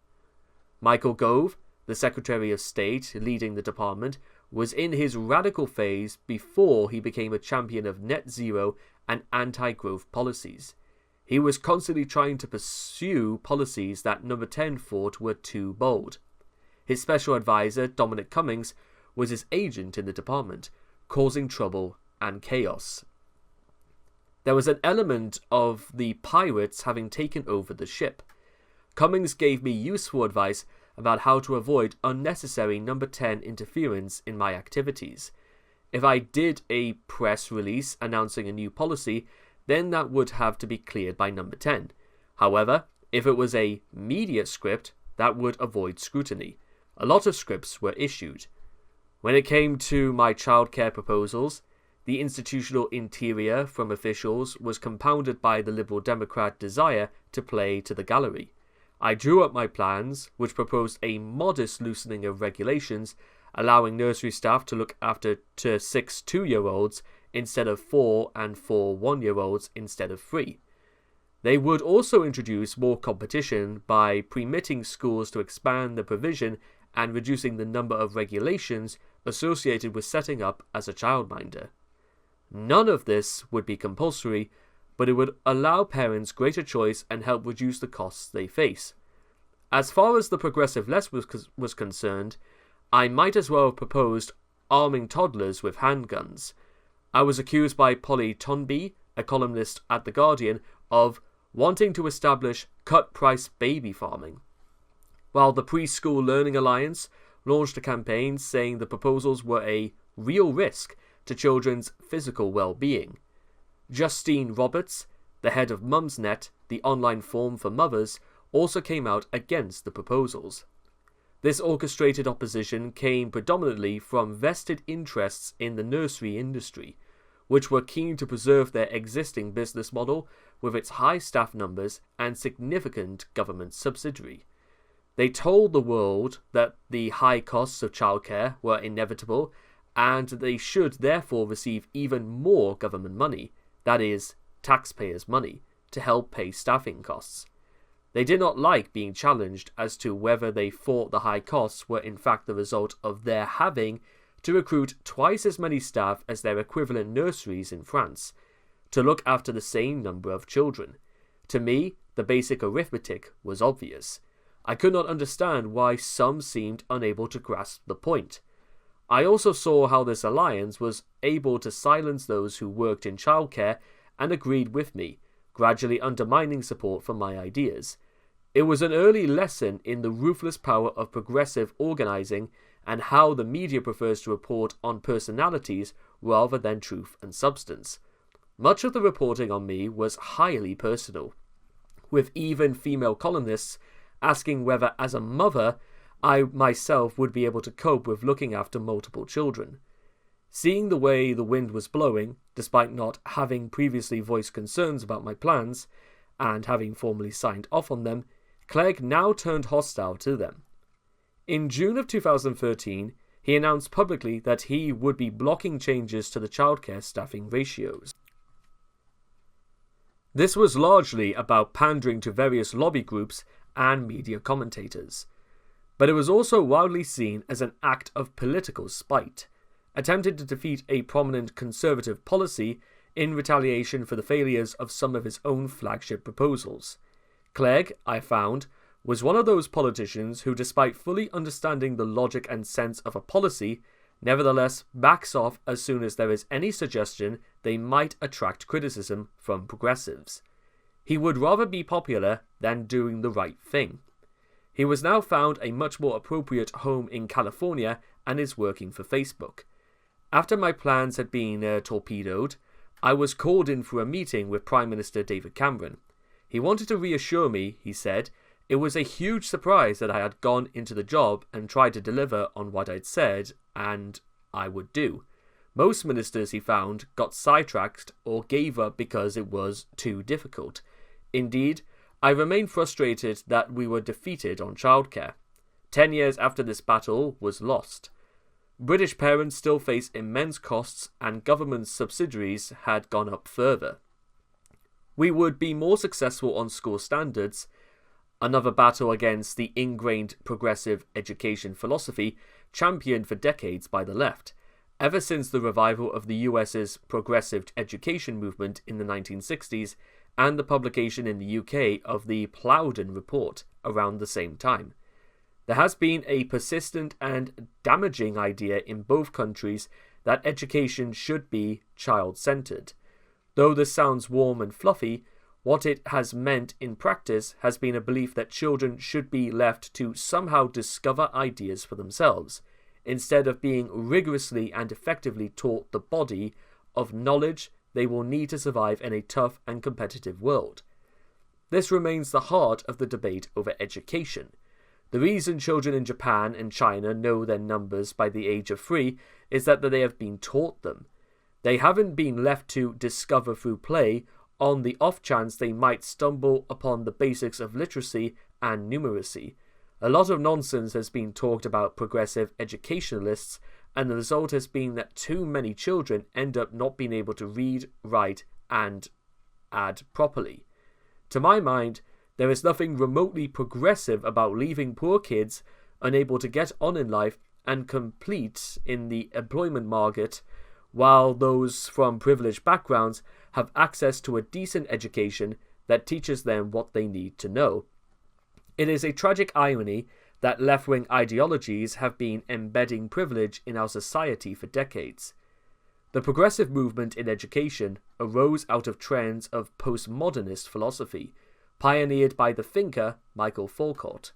Michael Gove, the Secretary of State leading the department, was in his radical phase before he became a champion of net zero and anti-growth policies. He was constantly trying to pursue policies that Number 10 thought were too bold. His special advisor, Dominic Cummings, was his agent in the department, causing trouble and chaos. There was an element of the pirates having taken over the ship. Cummings gave me useful advice about how to avoid unnecessary Number 10 interference in my activities. If I did a press release announcing a new policy, then that would have to be cleared by Number 10. However, if it was a media script, that would avoid scrutiny. A lot of scripts were issued. When it came to my childcare proposals, the institutional interior from officials was compounded by the Liberal Democrat desire to play to the gallery. I drew up my plans, which proposed a modest loosening of regulations allowing nursery staff to look after 6 2-year-olds instead of 4 and 4 1-year-olds instead of 3. They would also introduce more competition by permitting schools to expand the provision and reducing the number of regulations associated with setting up as a childminder. None of this would be compulsory, but it would allow parents greater choice and help reduce the costs they face. As far as the progressive left was concerned, I might as well have proposed arming toddlers with handguns. I was accused by Polly Tonby, a columnist at The Guardian, of wanting to establish cut-price baby farming, while the Preschool Learning Alliance launched a campaign saying the proposals were a real risk to children's physical well-being. Justine Roberts, the head of Mumsnet, the online forum for mothers, also came out against the proposals. This orchestrated opposition came predominantly from vested interests in the nursery industry, which were keen to preserve their existing business model with its high staff numbers and significant government subsidiary. They told the world that the high costs of childcare were inevitable and they should therefore receive even more government money, that is, taxpayers' money, to help pay staffing costs. They did not like being challenged as to whether they thought the high costs were in fact the result of their having to recruit twice as many staff as their equivalent nurseries in France, to look after the same number of children. To me, the basic arithmetic was obvious. I could not understand why some seemed unable to grasp the point. I also saw how this alliance was able to silence those who worked in childcare and agreed with me, gradually undermining support for my ideas. It was an early lesson in the ruthless power of progressive organizing and how the media prefers to report on personalities rather than truth and substance. Much of the reporting on me was highly personal, with even female columnists asking whether, as a mother, I myself would be able to cope with looking after multiple children. Seeing the way the wind was blowing, despite not having previously voiced concerns about my plans, and having formally signed off on them, Clegg now turned hostile to them. In June of 2013, he announced publicly that he would be blocking changes to the childcare staffing ratios. This was largely about pandering to various lobby groups and media commentators, but it was also widely seen as an act of political spite, attempted to defeat a prominent conservative policy in retaliation for the failures of some of his own flagship proposals. Clegg, I found, was one of those politicians who, despite fully understanding the logic and sense of a policy, nevertheless backs off as soon as there is any suggestion they might attract criticism from progressives. He would rather be popular than doing the right thing. He was now found a much more appropriate home in California and is working for Facebook. After my plans had been torpedoed, I was called in for a meeting with Prime Minister David Cameron. He wanted to reassure me, he said, it was a huge surprise that I had gone into the job and tried to deliver on what I'd said and I would do. Most ministers, he found, got sidetracked or gave up because it was too difficult. Indeed, I remain frustrated that we were defeated on childcare. 10 years after this battle was lost. British parents still face immense costs and government subsidiaries had gone up further. We would be more successful on school standards, another battle against the ingrained progressive education philosophy championed for decades by the left, ever since the revival of the US's progressive education movement in the 1960s and the publication in the UK of the Plowden Report around the same time. There has been a persistent and damaging idea in both countries that education should be child-centered. Though this sounds warm and fluffy, what it has meant in practice has been a belief that children should be left to somehow discover ideas for themselves, instead of being rigorously and effectively taught the body of knowledge they will need to survive in a tough and competitive world. This remains the heart of the debate over education. The reason children in Japan and China know their numbers by the age of 3 is that they have been taught them. They haven't been left to discover through play on the off chance they might stumble upon the basics of literacy and numeracy. A lot of nonsense has been talked about progressive educationalists, and the result has been that too many children end up not being able to read, write, and add properly. To my mind, there is nothing remotely progressive about leaving poor kids unable to get on in life and complete in the employment market, while those from privileged backgrounds have access to a decent education that teaches them what they need to know. It is a tragic irony that left-wing ideologies have been embedding privilege in our society for decades. The progressive movement in education arose out of trends of postmodernist philosophy, pioneered by the thinker Michael Foucault,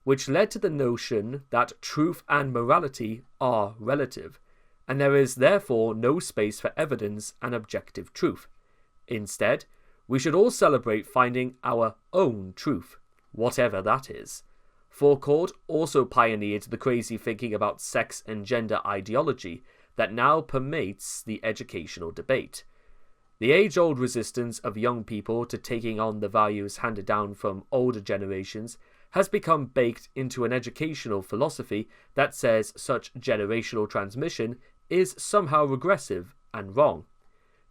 which led to the notion that truth and morality are relative, and there is therefore no space for evidence and objective truth. Instead, we should all celebrate finding our own truth, whatever that is. Foucault also pioneered the crazy thinking about sex and gender ideology that now permeates the educational debate. The age-old resistance of young people to taking on the values handed down from older generations has become baked into an educational philosophy that says such generational transmission is somehow regressive and wrong.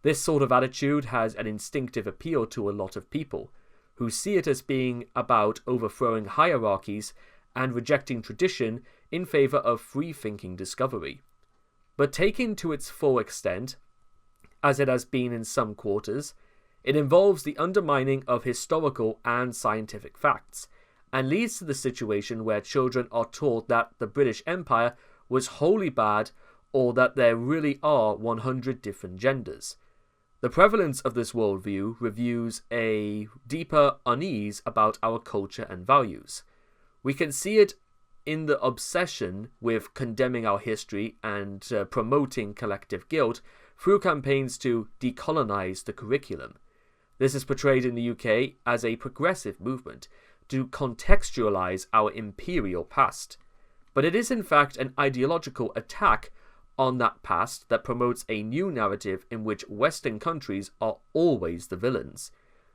This sort of attitude has an instinctive appeal to a lot of people, who see it as being about overthrowing hierarchies and rejecting tradition in favour of free-thinking discovery. But taken to its full extent, as it has been in some quarters, it involves the undermining of historical and scientific facts, and leads to the situation where children are taught that the British Empire was wholly bad, or that there really are 100 different genders. The prevalence of this worldview reveals a deeper unease about our culture and values. We can see it in the obsession with condemning our history and promoting collective guilt through campaigns to decolonize the curriculum. This is portrayed in the UK as a progressive movement to contextualize our imperial past, but it is in fact an ideological attack on that past that promotes a new narrative in which Western countries are always the villains.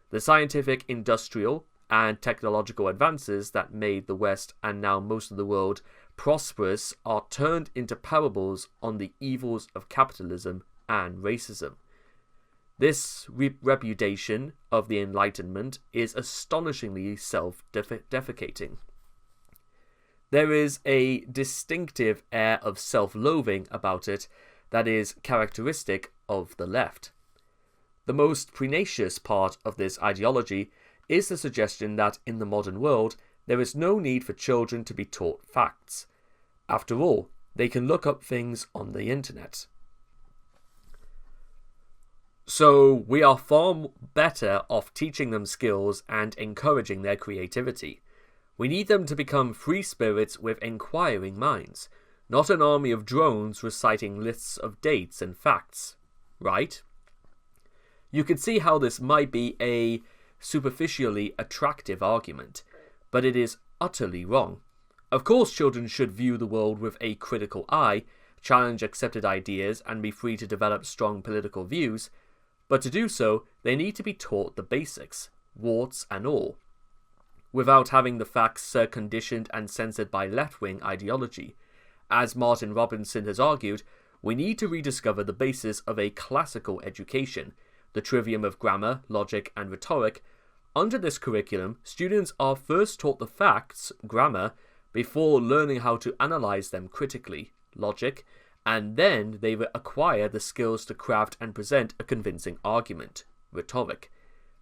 The scientific, industrial, and technological advances that made the West and now most of the world prosperous are turned into parables on the evils of capitalism and racism. This repudiation of the Enlightenment is astonishingly self-defecating. There is a distinctive air of self-loathing about it that is characteristic of the left. The most pernicious part of this ideology is the suggestion that in the modern world there is no need for children to be taught facts. After all, they can look up things on the internet. So we are far better off teaching them skills and encouraging their creativity. We need them to become free spirits with inquiring minds, not an army of drones reciting lists of dates and facts, right? You can see how this might be a superficially attractive argument, but it is utterly wrong. Of course, children should view the world with a critical eye, challenge accepted ideas, and be free to develop strong political views, but to do so, they need to be taught the basics, warts and all, without having the facts conditioned and censored by left-wing ideology. As Martin Robinson has argued, we need to rediscover the basis of a classical education, the trivium of grammar, logic, and rhetoric. Under this curriculum, students are first taught the facts, grammar, before learning how to analyze them critically, logic, and then they acquire the skills to craft and present a convincing argument, rhetoric.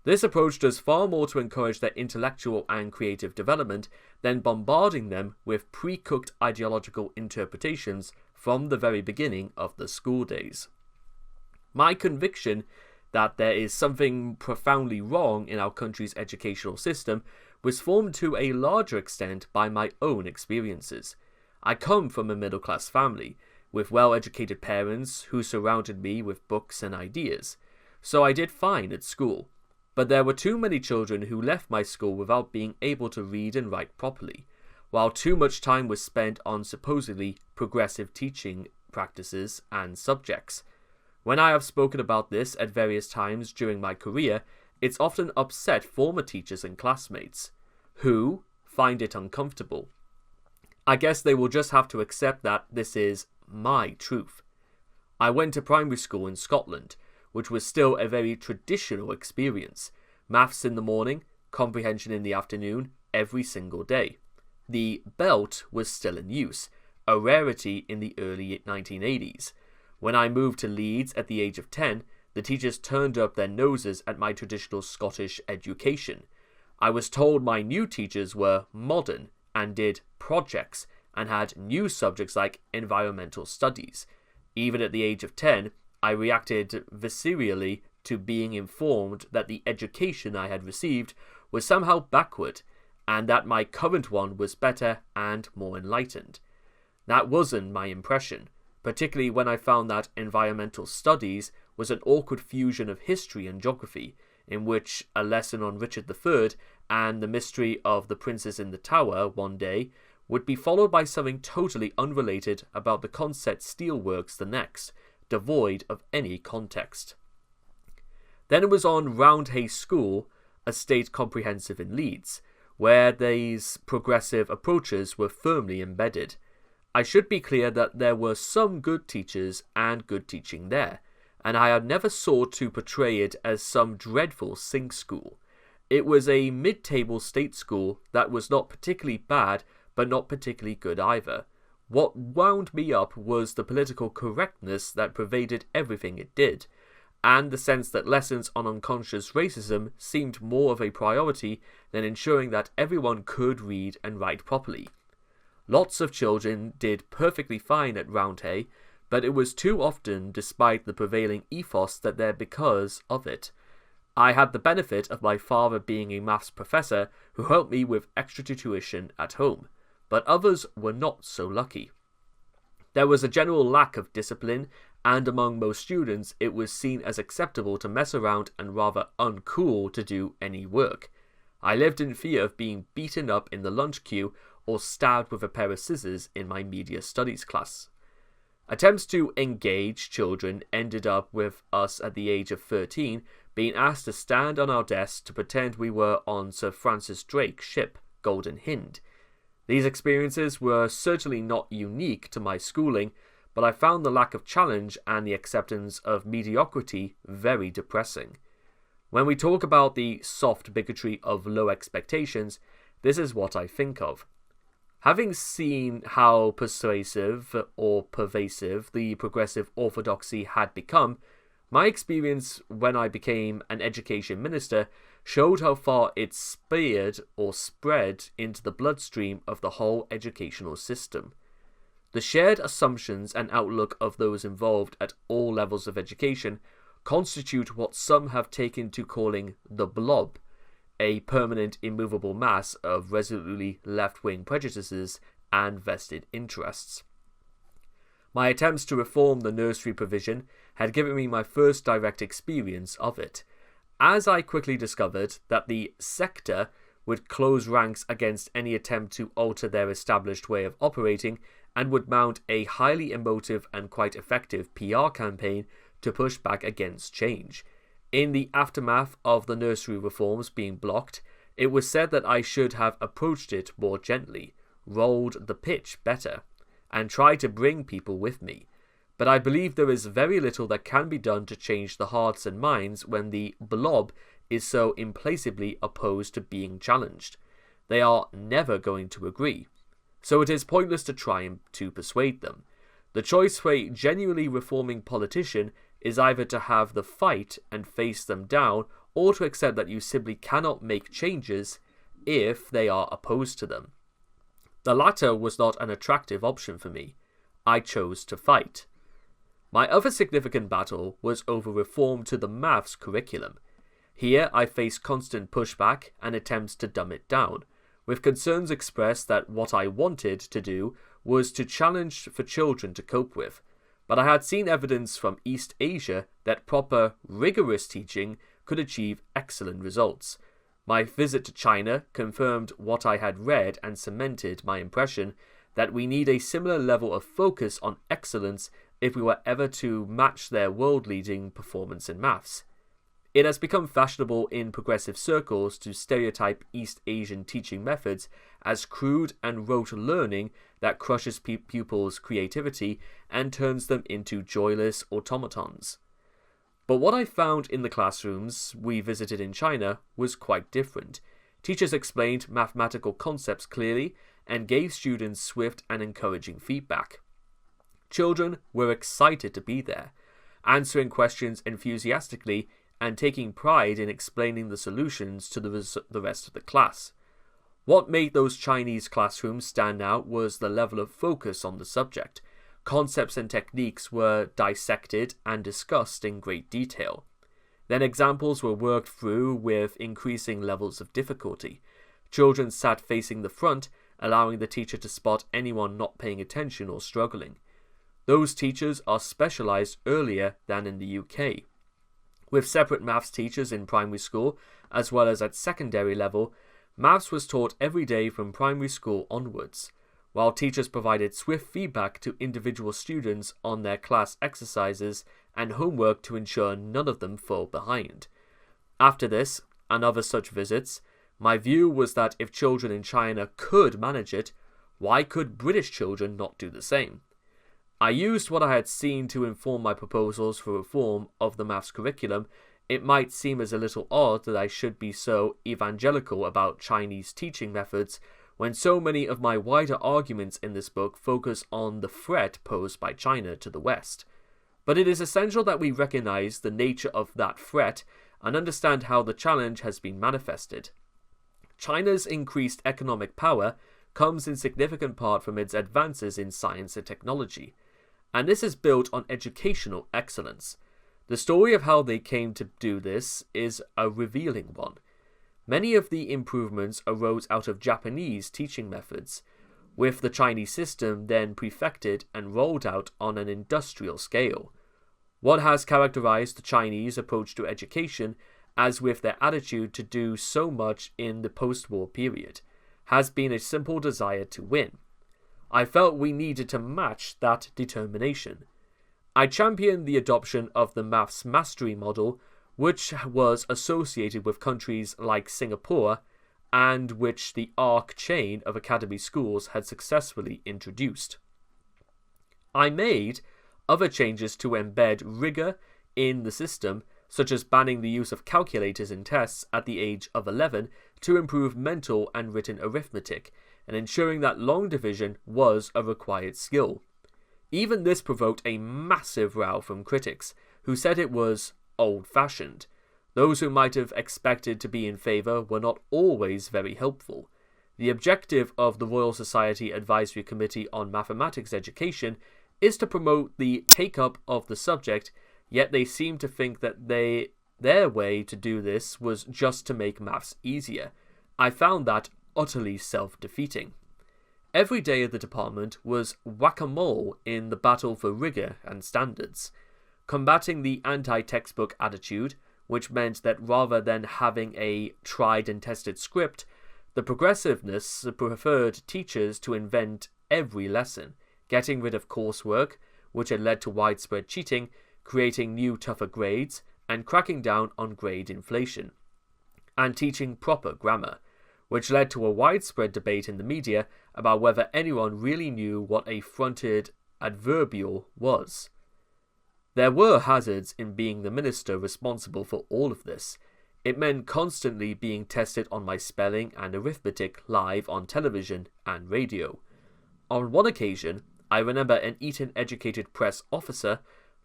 This approach does far more to encourage their intellectual and creative development than bombarding them with pre-cooked ideological interpretations from the very beginning of the school days. My conviction that there is something profoundly wrong in our country's educational system was formed to a larger extent by my own experiences. I come from a middle-class family, with well-educated parents who surrounded me with books and ideas, so I did fine at school. But there were too many children who left my school without being able to read and write properly, while too much time was spent on supposedly progressive teaching practices and subjects. When I have spoken about this at various times during my career, it's often upset former teachers and classmates, who find it uncomfortable, I guess they will just have to accept that this is my truth. I went to primary school in Scotland, which was still a very traditional experience. Maths in the morning, comprehension in the afternoon, every single day. The belt was still in use, a rarity in the early 1980s. When I moved to Leeds at the age of 10, the teachers turned up their noses at my traditional Scottish education. I was told my new teachers were modern and did projects and had new subjects like environmental studies. Even at the age of 10, I reacted viscerally to being informed that the education I had received was somehow backward, and that my current one was better and more enlightened. That wasn't my impression, particularly when I found that environmental studies was an awkward fusion of history and geography, in which a lesson on Richard III and the mystery of the Princess in the Tower one day would be followed by something totally unrelated about the Consett Steelworks the next, devoid of any context. Then it was on Roundhay School, a state comprehensive in Leeds, where these progressive approaches were firmly embedded. I should be clear that there were some good teachers and good teaching there, and I had never sought to portray it as some dreadful sink school. It was a mid-table state school that was not particularly bad, but not particularly good either. What wound me up was the political correctness that pervaded everything it did, and the sense that lessons on unconscious racism seemed more of a priority than ensuring that everyone could read and write properly. Lots of children did perfectly fine at Roundhay, but it was too often despite the prevailing ethos that they're because of it. I had the benefit of my father being a maths professor who helped me with extra tuition at home, but others were not so lucky. There was a general lack of discipline, and among most students it was seen as acceptable to mess around and rather uncool to do any work. I lived in fear of being beaten up in the lunch queue or stabbed with a pair of scissors in my media studies class. Attempts to engage children ended up with us at the age of 13 being asked to stand on our desks to pretend we were on Sir Francis Drake's ship, Golden Hind. These experiences were certainly not unique to my schooling, but I found the lack of challenge and the acceptance of mediocrity very depressing. When we talk about the soft bigotry of low expectations, this is what I think of. Having seen how persuasive or pervasive the progressive orthodoxy had become, my experience when I became an education minister showed how far it speared or spread into the bloodstream of the whole educational system. The shared assumptions and outlook of those involved at all levels of education constitute what some have taken to calling the blob, a permanent immovable mass of resolutely left-wing prejudices and vested interests. My attempts to reform the nursery provision had given me my first direct experience of it, as I quickly discovered that the sector would close ranks against any attempt to alter their established way of operating and would mount a highly emotive and quite effective PR campaign to push back against change. In the aftermath of the nursery reforms being blocked, it was said that I should have approached it more gently, rolled the pitch better, and tried to bring people with me. But I believe there is very little that can be done to change the hearts and minds when the blob is so implacably opposed to being challenged. They are never going to agree, so it is pointless to try to persuade them. The choice for a genuinely reforming politician is either to have the fight and face them down, or to accept that you simply cannot make changes if they are opposed to them. The latter was not an attractive option for me. I chose to fight. My other significant battle was over reform to the maths curriculum. Here I faced constant pushback and attempts to dumb it down, with concerns expressed that what I wanted to do was to challenge for children to cope with, but I had seen evidence from East Asia that proper, rigorous teaching could achieve excellent results. My visit to China confirmed what I had read and cemented my impression that we need a similar level of focus on excellence if we were ever to match their world-leading performance in maths. It has become fashionable in progressive circles to stereotype East Asian teaching methods as crude and rote learning that crushes pupils' creativity and turns them into joyless automatons. But what I found in the classrooms we visited in China was quite different. Teachers explained mathematical concepts clearly and gave students swift and encouraging feedback. Children were excited to be there, answering questions enthusiastically and taking pride in explaining the solutions to the rest of the class. What made those Chinese classrooms stand out was the level of focus on the subject. Concepts and techniques were dissected and discussed in great detail. Then examples were worked through with increasing levels of difficulty. Children sat facing the front, allowing the teacher to spot anyone not paying attention or struggling. Those teachers are specialized earlier than in the UK. With separate maths teachers in primary school, as well as at secondary level, maths was taught every day from primary school onwards, while teachers provided swift feedback to individual students on their class exercises and homework to ensure none of them fell behind. After this, and other such visits, my view was that if children in China could manage it, why could British children not do the same? I used what I had seen to inform my proposals for reform of the maths curriculum. It might seem as a little odd that I should be so evangelical about Chinese teaching methods when so many of my wider arguments in this book focus on the threat posed by China to the West. But it is essential that we recognize the nature of that threat and understand how the challenge has been manifested. China's increased economic power comes in significant part from its advances in science and technology, and this is built on educational excellence. The story of how they came to do this is a revealing one. Many of the improvements arose out of Japanese teaching methods, with the Chinese system then perfected and rolled out on an industrial scale. What has characterized the Chinese approach to education, as with their attitude to do so much in the post-war period, has been a simple desire to win. I felt we needed to match that determination. I championed the adoption of the maths mastery model, which was associated with countries like Singapore and which the ARC chain of academy schools had successfully introduced. I made other changes to embed rigor in the system, such as banning the use of calculators in tests at the age of 11 to improve mental and written arithmetic, and ensuring that long division was a required skill. Even this provoked a massive row from critics, who said it was old-fashioned. Those who might have expected to be in favour were not always very helpful. The objective of the Royal Society Advisory Committee on Mathematics Education is to promote the take-up of the subject, yet they seem to think that their way to do this was just to make maths easier. I found that utterly self-defeating. Every day of the department was whack-a-mole in the battle for rigour and standards, combating the anti-textbook attitude, which meant that rather than having a tried and tested script, the progressiveness preferred teachers to invent every lesson, getting rid of coursework, which had led to widespread cheating, creating new tougher grades, and cracking down on grade inflation, and teaching proper grammar, which led to a widespread debate in the media about whether anyone really knew what a fronted adverbial was. There were hazards in being the minister responsible for all of this. It meant constantly being tested on my spelling and arithmetic live on television and radio. On one occasion, I remember an Eton-educated press officer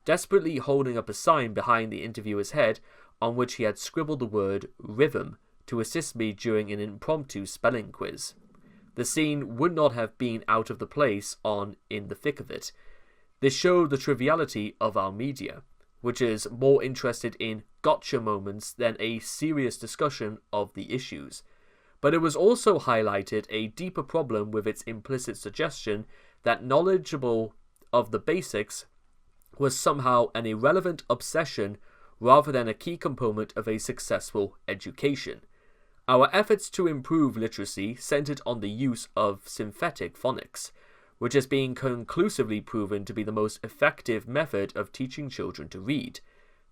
desperately holding up a sign behind the interviewer's head on which he had scribbled the word rhythm to assist me during an impromptu spelling quiz. The scene would not have been out of the place on In the Thick of It. This showed the triviality of our media, which is more interested in gotcha moments than a serious discussion of the issues. But it was also highlighted a deeper problem with its implicit suggestion that knowledgeable of the basics was somehow an irrelevant obsession rather than a key component of a successful education. Our efforts to improve literacy centered on the use of synthetic phonics, which has been conclusively proven to be the most effective method of teaching children to read.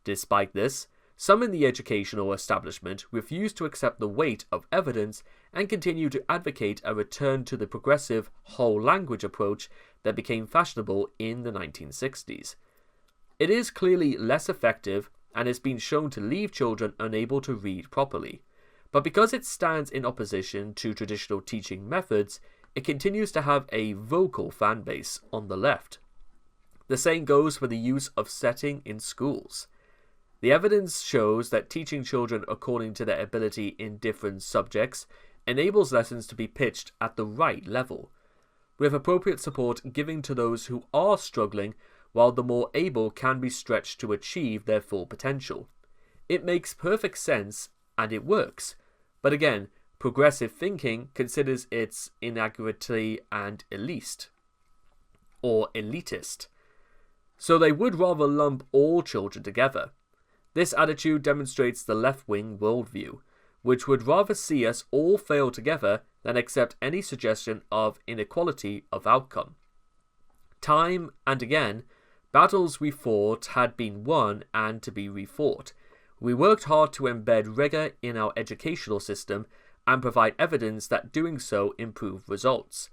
Despite this, some in the educational establishment refused to accept the weight of evidence and continue to advocate a return to the progressive whole language approach that became fashionable in the 1960s. It is clearly less effective and has been shown to leave children unable to read properly, but because it stands in opposition to traditional teaching methods, it continues to have a vocal fan base on the left. The same goes for the use of setting in schools. The evidence shows that teaching children according to their ability in different subjects enables lessons to be pitched at the right level, with appropriate support given to those who are struggling, while the more able can be stretched to achieve their full potential. It makes perfect sense and it works, but again, progressive thinking considers its inaccuracy and elitist. So they would rather lump all children together. This attitude demonstrates the left-wing worldview, which would rather see us all fail together than accept any suggestion of inequality of outcome. Time and again, battles we fought had been won and to be refought. We worked hard to embed rigor in our educational system and provide evidence that doing so improved results.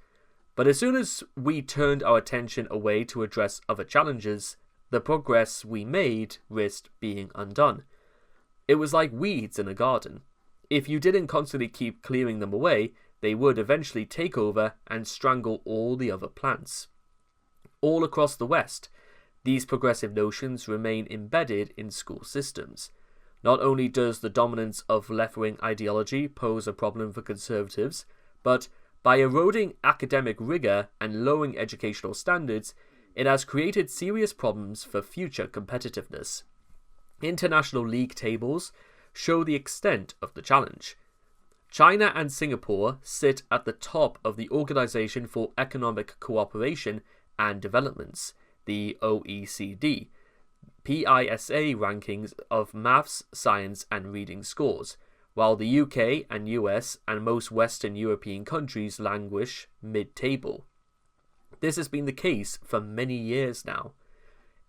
But as soon as we turned our attention away to address other challenges, the progress we made risked being undone. It was like weeds in a garden. If you didn't constantly keep clearing them away, they would eventually take over and strangle all the other plants. All across the West, these progressive notions remain embedded in school systems. Not only does the dominance of left-wing ideology pose a problem for conservatives, but by eroding academic rigor and lowering educational standards, it has created serious problems for future competitiveness. International league tables show the extent of the challenge. China and Singapore sit at the top of the Organization for Economic Cooperation and Development's, the OECD, PISA rankings of maths, science and reading scores, while the UK and US and most Western European countries languish mid-table. This has been the case for many years now.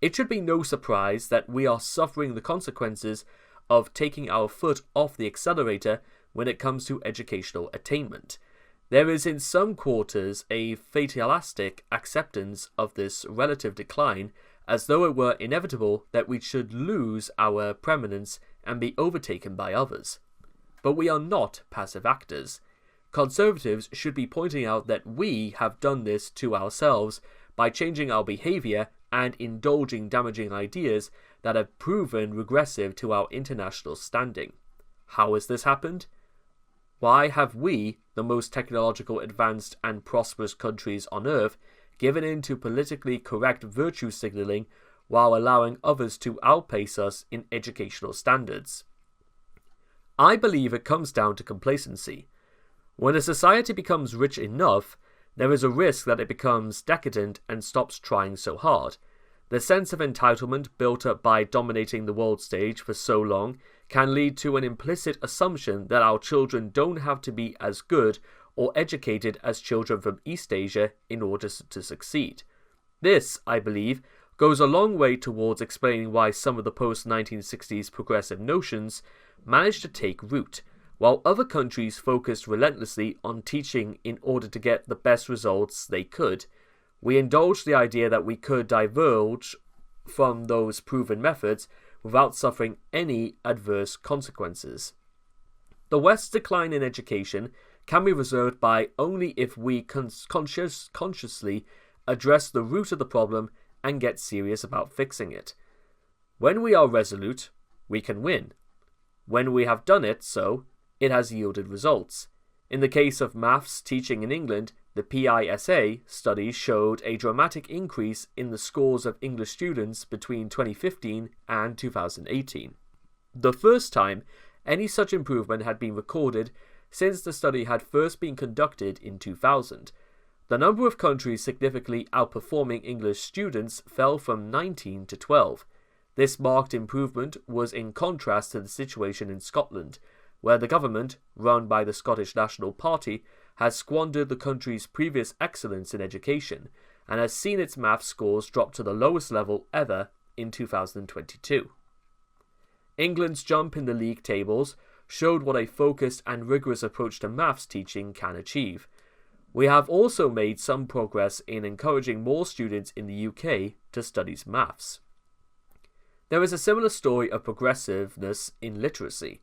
It should be no surprise that we are suffering the consequences of taking our foot off the accelerator when it comes to educational attainment. There is in some quarters a fatalistic acceptance of this relative decline, as though it were inevitable that we should lose our preeminence and be overtaken by others. But we are not passive actors. Conservatives should be pointing out that we have done this to ourselves by changing our behaviour and indulging damaging ideas that have proven regressive to our international standing. How has this happened? Why have we, the most technological advanced and prosperous countries on earth, given in to politically correct virtue signalling while allowing others to outpace us in educational standards? I believe it comes down to complacency. When a society becomes rich enough, there is a risk that it becomes decadent and stops trying so hard. The sense of entitlement built up by dominating the world stage for so long can lead to an implicit assumption that our children don't have to be as good or educated as children from East Asia in order to succeed. This, I believe, goes a long way towards explaining why some of the post-1960s progressive notions managed to take root, while other countries focused relentlessly on teaching in order to get the best results they could. We indulged the idea that we could diverge from those proven methods without suffering any adverse consequences. The West's decline in education can be reserved by only if we consciously address the root of the problem and get serious about fixing it. When we are resolute, we can win. When we have done it so, it has yielded results. In the case of maths teaching in England, the PISA study showed a dramatic increase in the scores of English students between 2015 and 2018. The first time any such improvement had been recorded since the study had first been conducted in 2000. The number of countries significantly outperforming English students fell from 19 to 12. This marked improvement was in contrast to the situation in Scotland, where the government, run by the Scottish National Party, has squandered the country's previous excellence in education and has seen its maths scores drop to the lowest level ever in 2022. England's jump in the league tables showed what a focused and rigorous approach to maths teaching can achieve. We have also made some progress in encouraging more students in the UK to study maths. There is a similar story of progressiveness in literacy.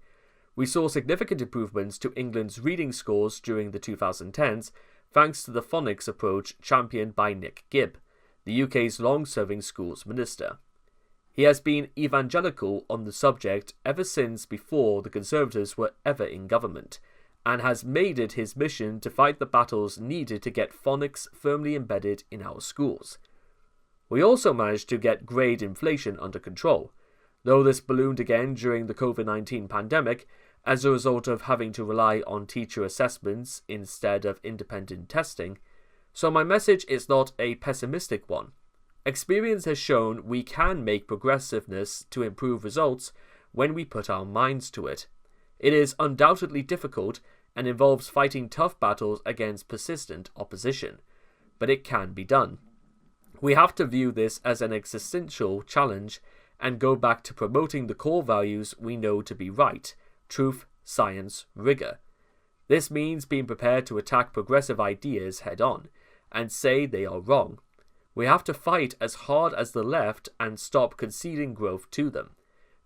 We saw significant improvements to England's reading scores during the 2010s thanks to the phonics approach championed by Nick Gibb, the UK's long-serving schools minister. He has been evangelical on the subject ever since before the Conservatives were ever in government, and has made it his mission to fight the battles needed to get phonics firmly embedded in our schools. We also managed to get grade inflation under control, though this ballooned again during the COVID-19 pandemic as a result of having to rely on teacher assessments instead of independent testing, so my message is not a pessimistic one. Experience has shown we can make progressiveness to improve results when we put our minds to it. It is undoubtedly difficult and involves fighting tough battles against persistent opposition, but it can be done. We have to view this as an existential challenge and go back to promoting the core values we know to be right: truth, science, rigor. This means being prepared to attack progressive ideas head-on and say they are wrong. We have to fight as hard as the left and stop conceding growth to them.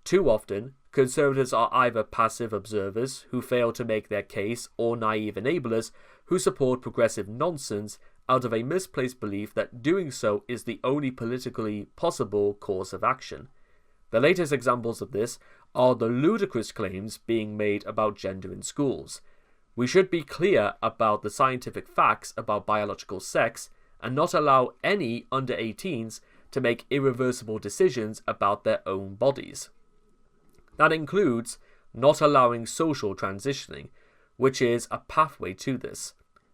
Too often, Conservatives are either passive observers who fail to make their case or naive enablers who support progressive nonsense out of a misplaced belief that doing so is the only politically possible course of action. The latest examples of this are the ludicrous claims being made about gender in schools. We should be clear about the scientific facts about biological sex and not allow any under 18s to make irreversible decisions about their own bodies. That includes not allowing social transitioning, which is a pathway to this.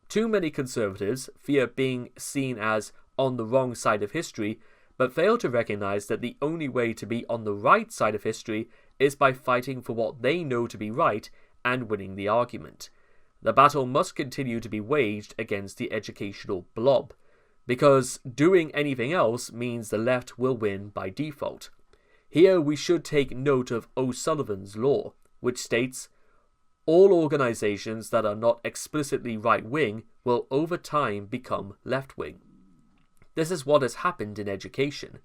Too many Conservatives fear being seen as on the wrong side of history, but fail to recognise that the only way to be on the right side of history is by fighting for what they know to be right and winning the argument. The battle must continue to be waged against the educational blob, because doing anything else means the left will win by default. Here we should take note of O'Sullivan's law, which states, all organisations that are not explicitly right-wing will over time become left-wing. This is what has happened in education.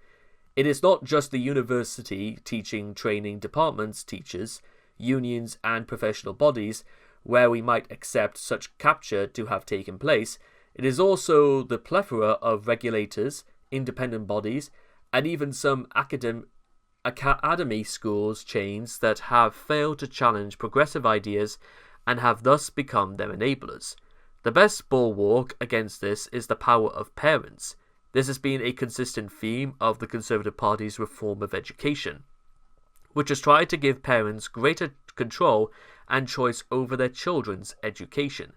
It is not just the university teaching training departments, teachers, unions and professional bodies where we might accept such capture to have taken place. It is also the plethora of regulators, independent bodies, and even some academy schools chains that have failed to challenge progressive ideas and have thus become their enablers. The best bulwark against this is the power of parents. This has been a consistent theme of the Conservative Party's reform of education, which has tried to give parents greater control and choice over their children's education.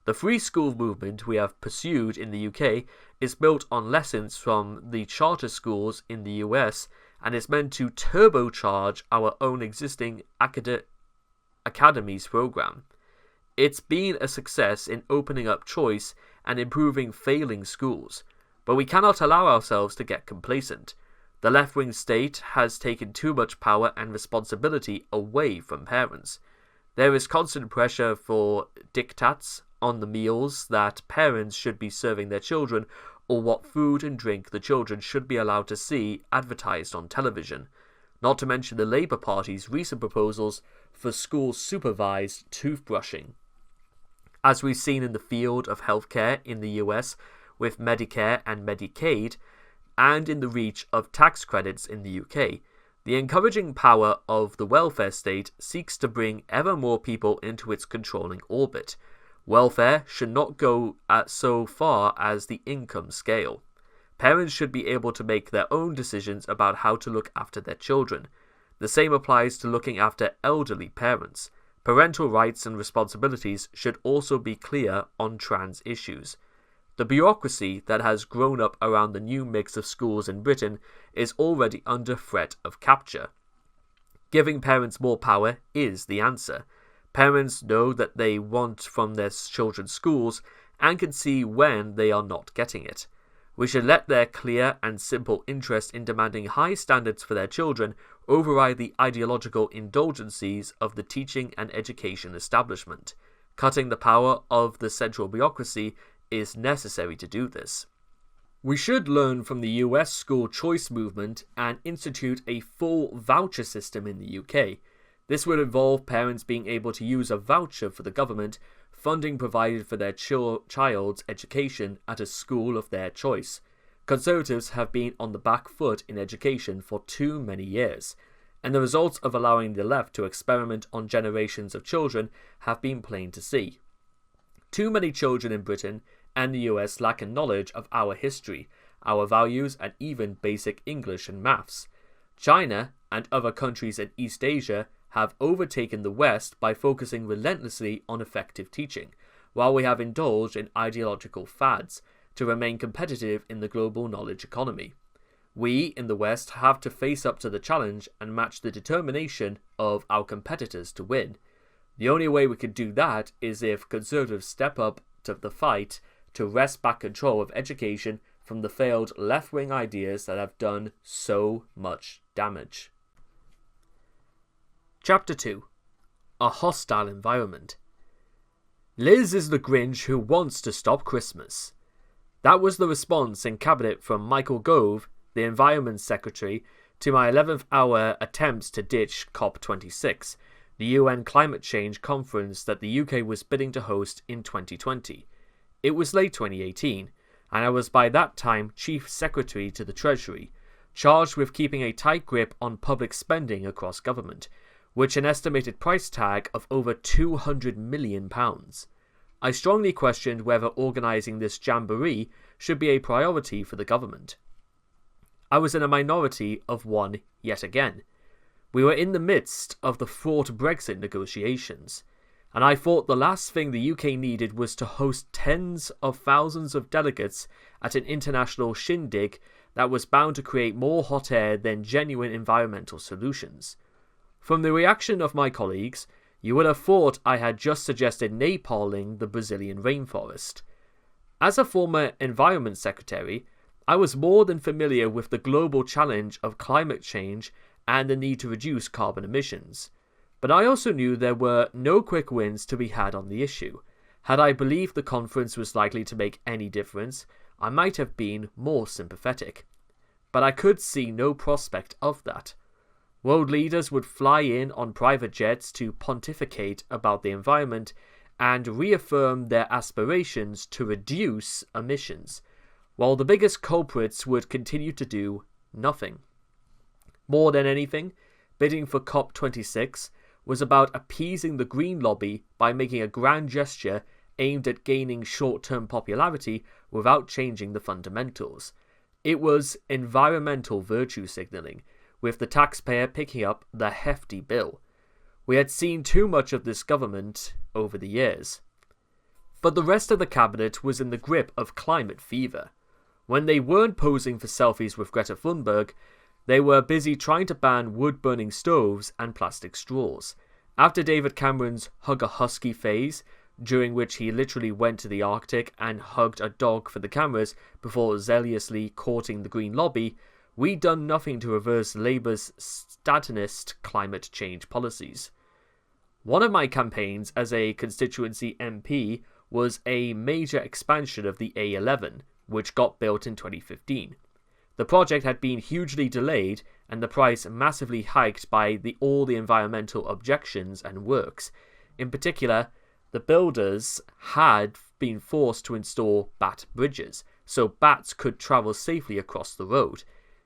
The free school movement we have pursued in the UK is built on lessons from the charter schools in the US and is meant to turbocharge our own existing academies program. It's been a success in opening up choice and improving failing schools, but we cannot allow ourselves to get complacent. The left-wing state has taken too much power and responsibility away from parents. There is constant pressure for diktats on the meals that parents should be serving their children or what food and drink the children should be allowed to see advertised on television, not to mention the Labour Party's recent proposals for school-supervised toothbrushing. As we've seen in the field of healthcare in the US with Medicare and Medicaid, and in the reach of tax credits in the UK, the encouraging power of the welfare state seeks to bring ever more people into its controlling orbit. Welfare should not go so far as the income scale. Parents should be able to make their own decisions about how to look after their children. The same applies to looking after elderly parents. Parental rights and responsibilities should also be clear on trans issues. The bureaucracy that has grown up around the new mix of schools in Britain is already under threat of capture. Giving parents more power is the answer. Parents know that they want from their children's schools and can see when they are not getting it. We should let their clear and simple interest in demanding high standards for their children override the ideological indulgencies of the teaching and education establishment. Cutting the power of the central bureaucracy is necessary to do this. We should learn from the US school choice movement and institute a full voucher system in the UK. This would involve parents being able to use a voucher for the government, funding provided for their child's education at a school of their choice. Conservatives have been on the back foot in education for too many years, and the results of allowing the left to experiment on generations of children have been plain to see. Too many children in Britain and the US lack a knowledge of our history, our values, and even basic English and maths. China and other countries in East Asia have overtaken the West by focusing relentlessly on effective teaching, while we have indulged in ideological fads to remain competitive in the global knowledge economy. We in the West have to face up to the challenge and match the determination of our competitors to win. The only way we can do that is if conservatives step up to the fight to wrest back control of education from the failed left-wing ideas that have done so much damage. Chapter 2. A Hostile Environment. Liz is the Grinch who wants to stop Christmas. That was the response in Cabinet from Michael Gove, the Environment Secretary, to my 11th hour attempts to ditch COP26, the UN climate change conference that the UK was bidding to host in 2020. It was late 2018, and I was by that time Chief Secretary to the Treasury, charged with keeping a tight grip on public spending across government, which an estimated price tag of over £200 million. I strongly questioned whether organising this jamboree should be a priority for the government. I was in a minority of one yet again. We were in the midst of the fraught Brexit negotiations, and I thought the last thing the UK needed was to host tens of thousands of delegates at an international shindig that was bound to create more hot air than genuine environmental solutions. From the reaction of my colleagues, you would have thought I had just suggested napaling the Brazilian rainforest. As a former Environment Secretary, I was more than familiar with the global challenge of climate change and the need to reduce carbon emissions. But I also knew there were no quick wins to be had on the issue. Had I believed the conference was likely to make any difference, I might have been more sympathetic. But I could see no prospect of that. World leaders would fly in on private jets to pontificate about the environment and reaffirm their aspirations to reduce emissions, while the biggest culprits would continue to do nothing. More than anything, bidding for COP26 was about appeasing the Green lobby by making a grand gesture aimed at gaining short-term popularity without changing the fundamentals. It was environmental virtue signalling, with the taxpayer picking up the hefty bill. We had seen too much of this government over the years. But the rest of the cabinet was in the grip of climate fever. When they weren't posing for selfies with Greta Thunberg, they were busy trying to ban wood-burning stoves and plastic straws. After David Cameron's hug a husky phase, during which he literally went to the Arctic and hugged a dog for the cameras before zealously courting the Green lobby, we'd done nothing to reverse Labour's stoutest climate change policies. One of my campaigns as a constituency MP was a major expansion of the A11, which got built in 2015. The project had been hugely delayed and the price massively hiked by all the environmental objections and works. In particular, the builders had been forced to install bat bridges, so bats could travel safely across the road.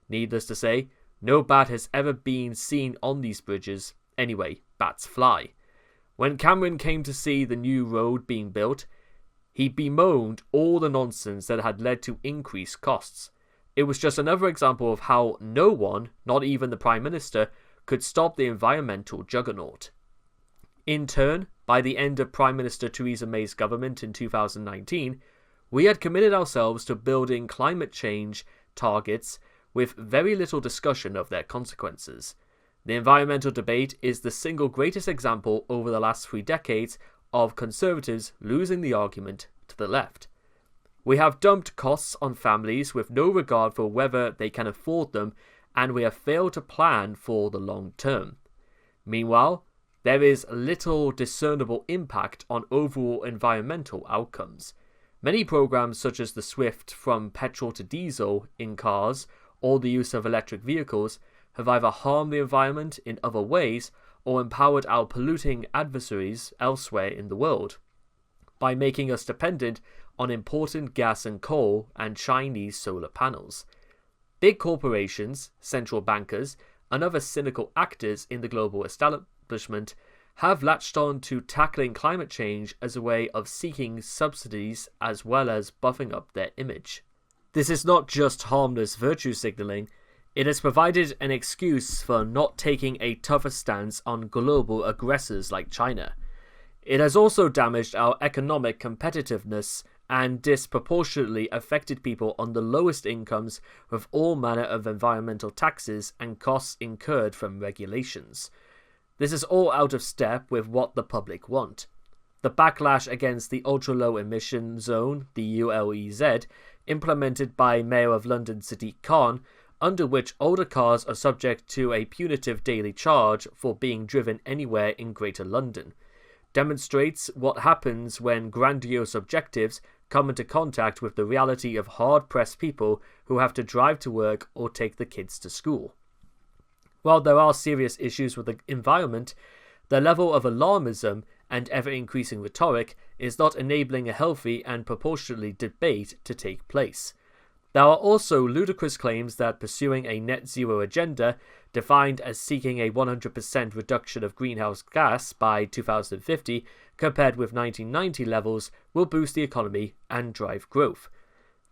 Needless to say, no bat has ever been seen on these bridges. Anyway, bats fly. When Cameron came to see the new road being built, he bemoaned all the nonsense that had led to increased costs. It was just another example of how no one, not even the Prime Minister, could stop the environmental juggernaut. In turn, by the end of Prime Minister Theresa May's government in 2019, we had committed ourselves to building climate change targets with very little discussion of their consequences. The environmental debate is the single greatest example over the last 3 decades of Conservatives losing the argument to the left. We have dumped costs on families with no regard for whether they can afford them, and we have failed to plan for the long term. Meanwhile, there is little discernible impact on overall environmental outcomes. Many programs such as the shift from petrol to diesel in cars or the use of electric vehicles have either harmed the environment in other ways or empowered our polluting adversaries elsewhere in the world by making us dependent on imported gas and coal and Chinese solar panels. Big corporations, central bankers, and other cynical actors in the global establishment have latched on to tackling climate change as a way of seeking subsidies as well as buffing up their image. This is not just harmless virtue signalling, it has provided an excuse for not taking a tougher stance on global aggressors like China. It has also damaged our economic competitiveness and disproportionately affected people on the lowest incomes with all manner of environmental taxes and costs incurred from regulations. This is all out of step with what the public want. The backlash against the ultra-low emission zone, the ULEZ, implemented by Mayor of London Sadiq Khan, under which older cars are subject to a punitive daily charge for being driven anywhere in Greater London, demonstrates what happens when grandiose objectives come into contact with the reality of hard-pressed people who have to drive to work or take the kids to school. While there are serious issues with the environment, the level of alarmism and ever-increasing rhetoric is not enabling a healthy and proportionally debate to take place. There are also ludicrous claims that pursuing a net zero agenda, defined as seeking a 100% reduction of greenhouse gas by 2050 compared with 1990 levels, will boost the economy and drive growth.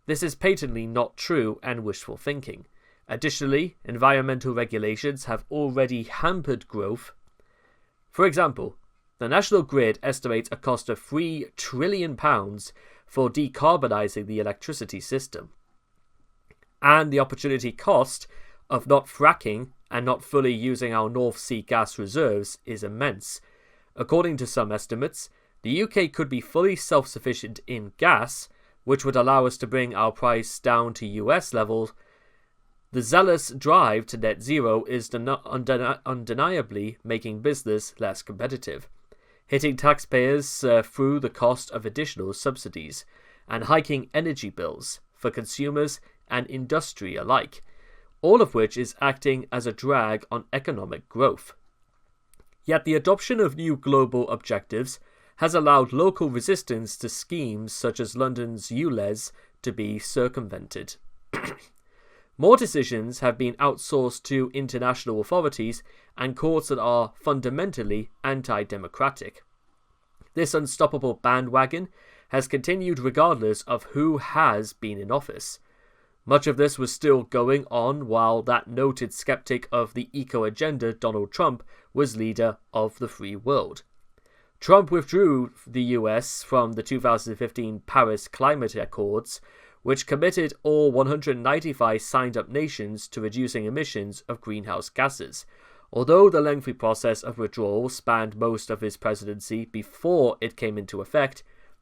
This is patently not true and wishful thinking. Additionally, environmental regulations have already hampered growth. For example, the National Grid estimates a cost of £3 trillion for decarbonising the electricity system. And the opportunity cost of not fracking and not fully using our North Sea gas reserves is immense. According to some estimates, the UK could be fully self-sufficient in gas, which would allow us to bring our price down to US levels. The zealous drive to net zero is undeniably making business less competitive, hitting taxpayers through the cost of additional subsidies, and hiking energy bills for consumers and industry alike, all of which is acting as a drag on economic growth. Yet the adoption of new global objectives has allowed local resistance to schemes such as London's ULEZ to be circumvented. More decisions have been outsourced to international authorities and courts that are fundamentally anti-democratic. This unstoppable bandwagon has continued regardless of who has been in office. Much of this was still going on while that noted skeptic of the eco-agenda, Donald Trump, was leader of the free world. Trump withdrew the US from the 2015 Paris Climate Accords, which committed all 195 signed-up nations to reducing emissions of greenhouse gases. Although the lengthy process of withdrawal spanned most of his presidency before it came into effect,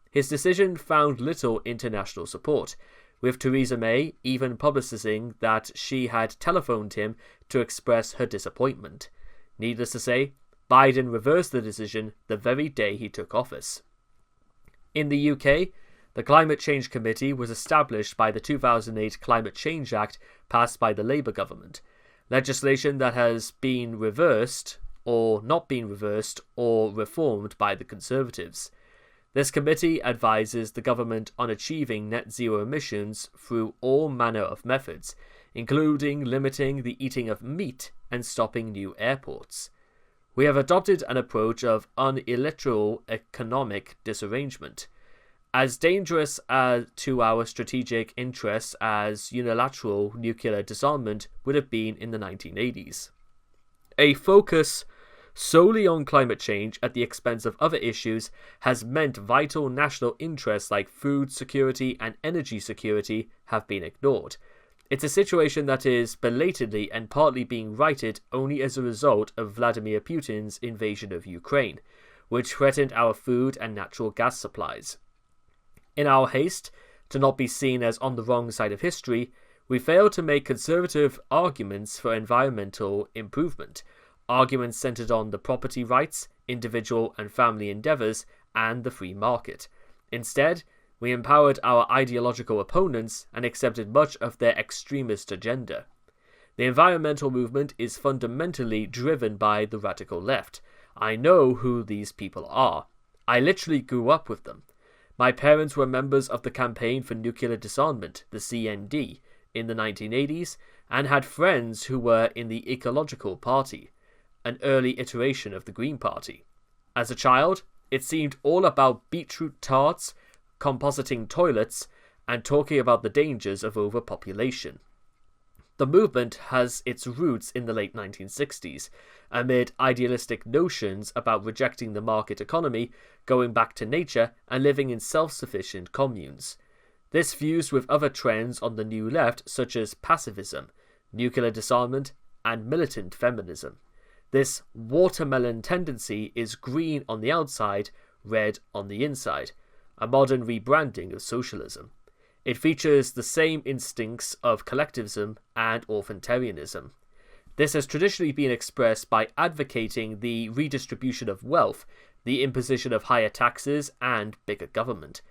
his decision found little international support, with Theresa May even publicising that she had telephoned him to express her disappointment. Needless to say, Biden reversed the decision the very day he took office. In the UK, the Climate Change Committee was established by the 2008 Climate Change Act passed by the Labour government, legislation that has been reversed or not been reversed or reformed by the Conservatives. This committee advises the government on achieving net zero emissions through all manner of methods, including limiting the eating of meat and stopping new airports. We have adopted an approach of unilateral economic disarrangement, as dangerous to our strategic interests as unilateral nuclear disarmament would have been in the 1980s. A focus solely on climate change at the expense of other issues has meant vital national interests like food security and energy security have been ignored. It's a situation that is belatedly and partly being righted only as a result of Vladimir Putin's invasion of Ukraine, which threatened our food and natural gas supplies. In our haste to not be seen as on the wrong side of history, we fail to make conservative arguments for environmental improvement, arguments centered on the property rights, individual and family endeavors, and the free market. Instead, we empowered our ideological opponents and accepted much of their extremist agenda. The environmental movement is fundamentally driven by the radical left. I know who these people are. I literally grew up with them. My parents were members of the Campaign for Nuclear Disarmament, the CND, in the 1980s, and had friends who were in the Ecological Party, an early iteration of the Green Party. As a child, it seemed all about beetroot tarts, compositing toilets, and talking about the dangers of overpopulation. The movement has its roots in the late 1960s, amid idealistic notions about rejecting the market economy, going back to nature, and living in self-sufficient communes. This fused with other trends on the new left, such as pacifism, nuclear disarmament, and militant feminism. This watermelon tendency is green on the outside, red on the inside, a modern rebranding of socialism. It features the same instincts of collectivism and authoritarianism. This has traditionally been expressed by advocating the redistribution of wealth, the imposition of higher taxes, and bigger government.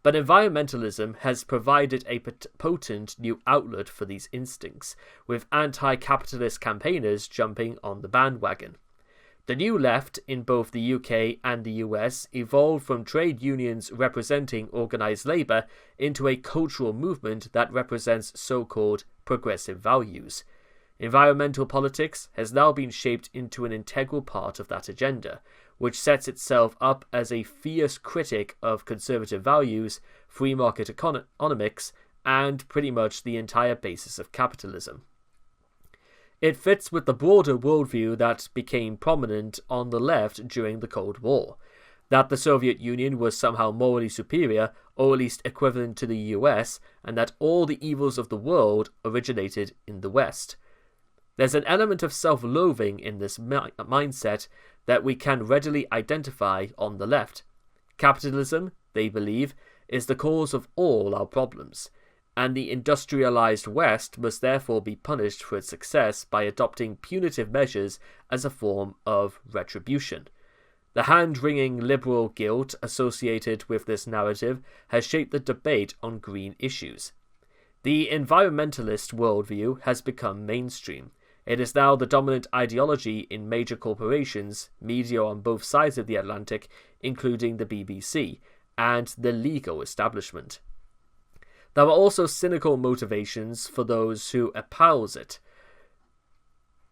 But environmentalism has provided a potent new outlet for these instincts, with anti-capitalist campaigners jumping on the bandwagon. The new left in both the UK and the US evolved from trade unions representing organised labour into a cultural movement that represents so-called progressive values. Environmental politics has now been shaped into an integral part of that agenda, which sets itself up as a fierce critic of conservative values, free market economics, and pretty much the entire basis of capitalism. It fits with the broader worldview that became prominent on the left during the Cold War, that the Soviet Union was somehow morally superior, or at least equivalent to the US, and that all the evils of the world originated in the West. There's an element of self-loathing in this mindset that we can readily identify on the left. Capitalism, they believe, is the cause of all our problems, and the industrialized West must therefore be punished for its success by adopting punitive measures as a form of retribution. The hand-wringing liberal guilt associated with this narrative has shaped the debate on green issues. The environmentalist worldview has become mainstream. It is now the dominant ideology in major corporations, media on both sides of the Atlantic, including the BBC, and the legal establishment. There are also cynical motivations for those who espouse it,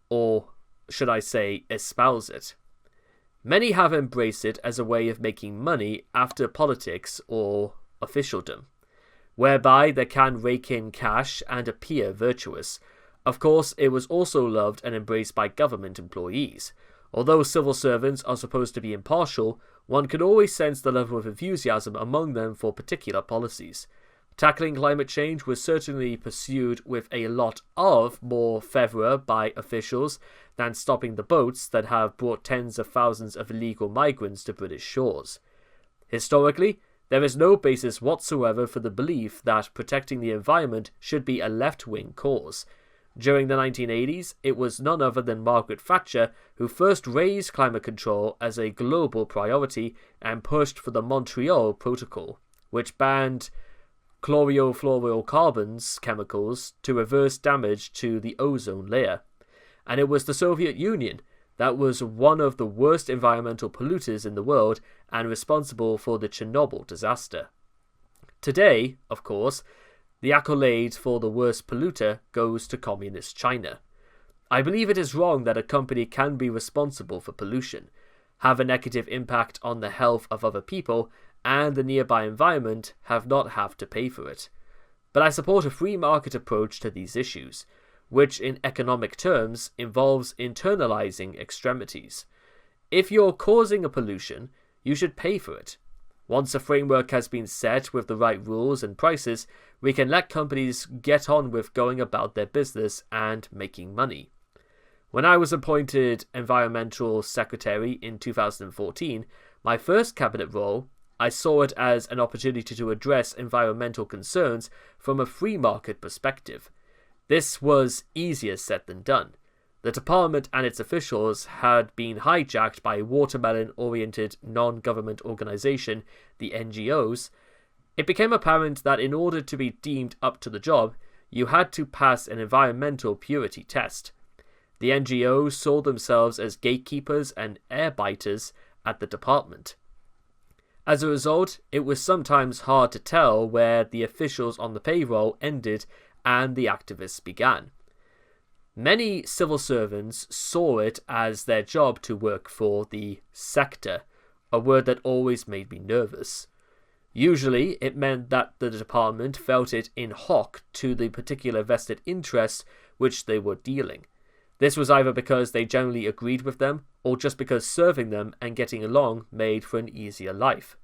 or should I say espouse it. Many have embraced it as a way of making money after politics or officialdom, whereby they can rake in cash and appear virtuous. Of course, it was also loved and embraced by government employees. Although civil servants are supposed to be impartial, one can always sense the level of enthusiasm among them for particular policies. Tackling climate change was certainly pursued with a lot of more fervour by officials than stopping the boats that have brought tens of thousands of illegal migrants to British shores. Historically, there is no basis whatsoever for the belief that protecting the environment should be a left-wing cause. During the 1980s, it was none other than Margaret Thatcher who first raised climate control as a global priority and pushed for the Montreal Protocol, which banned chlorofluorocarbons chemicals to reverse damage to the ozone layer. And it was the Soviet Union that was one of the worst environmental polluters in the world and responsible for the Chernobyl disaster. Today, of course, the accolade for the worst polluter goes to communist China. I believe it is wrong that a company can be responsible for pollution, have a negative impact on the health of other people, and the nearby environment not have to pay for it. But I support a free market approach to these issues, which in economic terms involves internalizing extremities. If you're causing a pollution, you should pay for it. Once a framework has been set with the right rules and prices, we can let companies get on with going about their business and making money. When I was appointed Environmental Secretary in 2014, my first cabinet role I saw it as an opportunity to address environmental concerns from a free market perspective. This was easier said than done. The department and its officials had been hijacked by a watermelon-oriented non-government organization, the NGOs. It became apparent that in order to be deemed up to the job, you had to pass an environmental purity test. The NGOs saw themselves as gatekeepers and airbiters at the department. As a result, it was sometimes hard to tell where the officials on the payroll ended and the activists began. Many civil servants saw it as their job to work for the sector, a word that always made me nervous. Usually, it meant that the department felt it in hoc to the particular vested interest which they were dealing. This was either because they generally agreed with them, or just because serving them and getting along made for an easier life.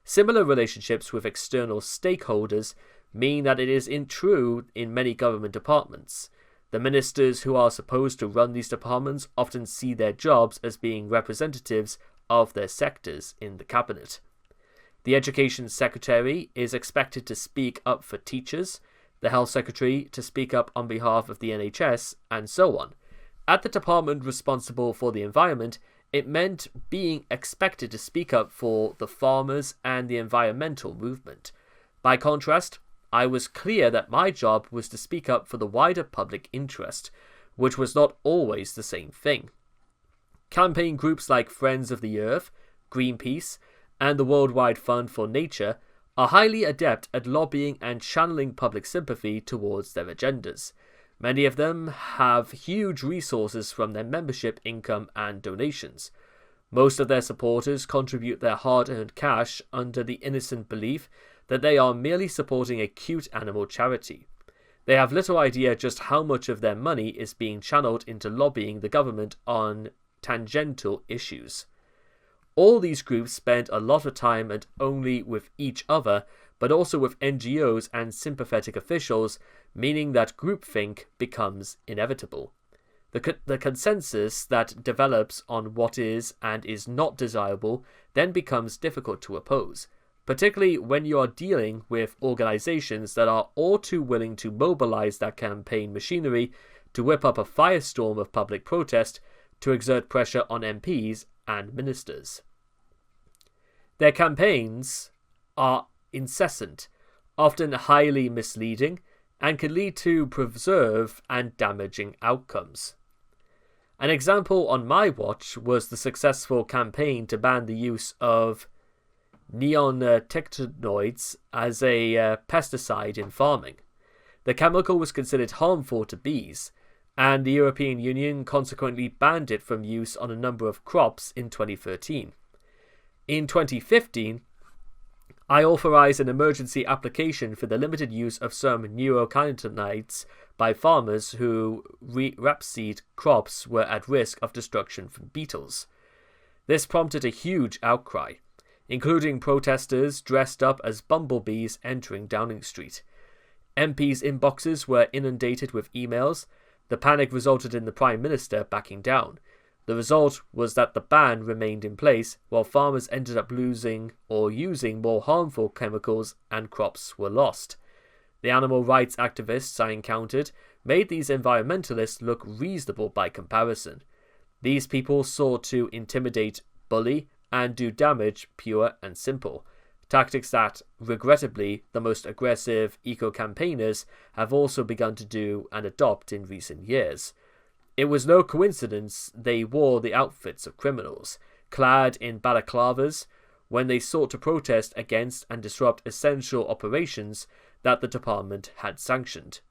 Similar relationships with external stakeholders mean that it is true in many government departments. The ministers who are supposed to run these departments often see their jobs as being representatives of their sectors in the cabinet. The Education Secretary is expected to speak up for teachers, the Health Secretary to speak up on behalf of the NHS, and so on. At the department responsible for the environment, it meant being expected to speak up for the farmers and the environmental movement. By contrast, I was clear that my job was to speak up for the wider public interest, which was not always the same thing. Campaign groups like Friends of the Earth, Greenpeace, and the Worldwide Fund for Nature are highly adept at lobbying and channeling public sympathy towards their agendas. Many of them have huge resources from their membership income and donations. Most of their supporters contribute their hard-earned cash under the innocent belief that they are merely supporting a cute animal charity. They have little idea just how much of their money is being channeled into lobbying the government on tangential issues. All these groups spend a lot of time not only with each other, but also with NGOs and sympathetic officials, meaning that groupthink becomes inevitable. The consensus that develops on what is and is not desirable then becomes difficult to oppose, particularly when you are dealing with organizations that are all too willing to mobilize that campaign machinery to whip up a firestorm of public protest to exert pressure on MPs and ministers. Their campaigns are incessant, often highly misleading, and can lead to perverse and damaging outcomes. An example on my watch was the successful campaign to ban the use of neonicotinoids as a pesticide in farming. The chemical was considered harmful to bees, and the European Union consequently banned it from use on a number of crops in 2013. In 2015, I authorized an emergency application for the limited use of some neonicotinoids by farmers whose rapeseed crops were at risk of destruction from beetles. This prompted a huge outcry, including protesters dressed up as bumblebees entering Downing Street. MPs' inboxes were inundated with emails. The panic resulted in the Prime Minister backing down. The result was that the ban remained in place while farmers ended up losing or using more harmful chemicals and crops were lost. The animal rights activists I encountered made these environmentalists look reasonable by comparison. These people sought to intimidate, bully, and do damage pure and simple. Tactics that, regrettably, the most aggressive eco-campaigners have also begun to do and adopt in recent years. It was no coincidence they wore the outfits of criminals, clad in balaclavas, when they sought to protest against and disrupt essential operations that the department had sanctioned.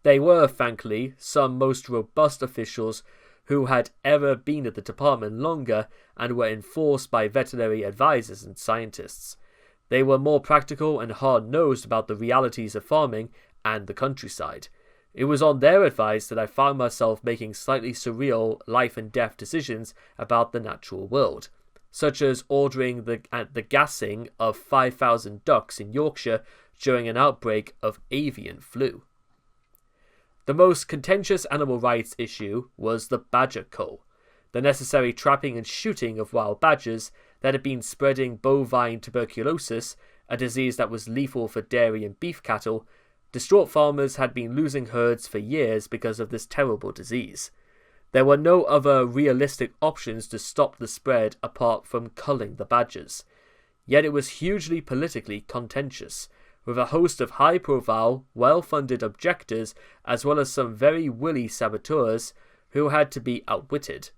They were, frankly, some most robust officials who had ever been at the department longer and were enforced by veterinary advisors and scientists. They were more practical and hard-nosed about the realities of farming and the countryside. It was on their advice that I found myself making slightly surreal life-and-death decisions about the natural world, such as ordering the gassing of 5,000 ducks in Yorkshire during an outbreak of avian flu. The most contentious animal rights issue was the badger cull, the necessary trapping and shooting of wild badgers that had been spreading bovine tuberculosis, a disease that was lethal for dairy and beef cattle. Distraught farmers had been losing herds for years because of this terrible disease. There were no other realistic options to stop the spread apart from culling the badgers. Yet it was hugely politically contentious, with a host of high-profile, well-funded objectors as well as some very willy saboteurs who had to be outwitted.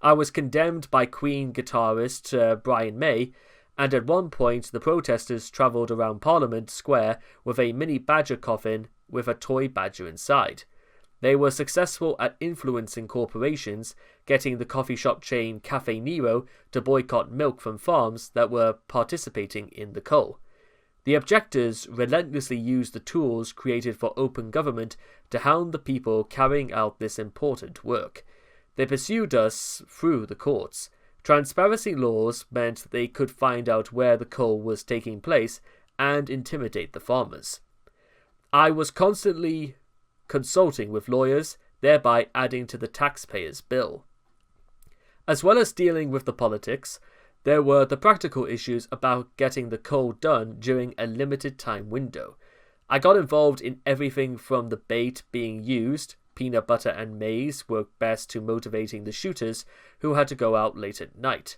I was condemned by Queen guitarist Brian May, and at one point the protesters travelled around Parliament Square with a mini badger coffin with a toy badger inside. They were successful at influencing corporations, getting the coffee shop chain Cafe Nero to boycott milk from farms that were participating in the cull. The objectors relentlessly used the tools created for open government to hound the people carrying out this important work. They pursued us through the courts. Transparency laws meant that they could find out where the cull was taking place and intimidate the farmers. I was constantly consulting with lawyers, thereby adding to the taxpayers' bill. As well as dealing with the politics, there were the practical issues about getting the cull done during a limited time window. I got involved in everything from the bait being used, peanut butter and maize worked best to motivating the shooters who had to go out late at night.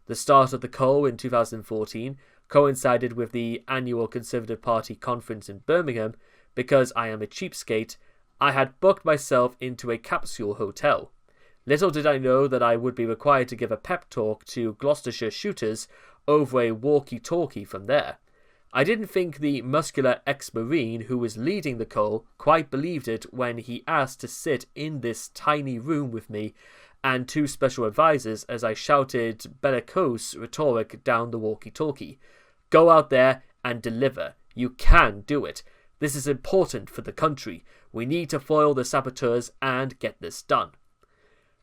The start of the cull in 2014 coincided with the annual Conservative Party conference in Birmingham. Because I am a cheapskate, I had booked myself into a capsule hotel. Little did I know that I would be required to give a pep talk to Gloucestershire shooters over a walkie-talkie from there. I didn't think the muscular ex-marine who was leading the cull quite believed it when he asked to sit in this tiny room with me and two special advisors as I shouted bellicose rhetoric down the walkie-talkie. Go out there and deliver. You can do it. This is important for the country. We need to foil the saboteurs and get this done.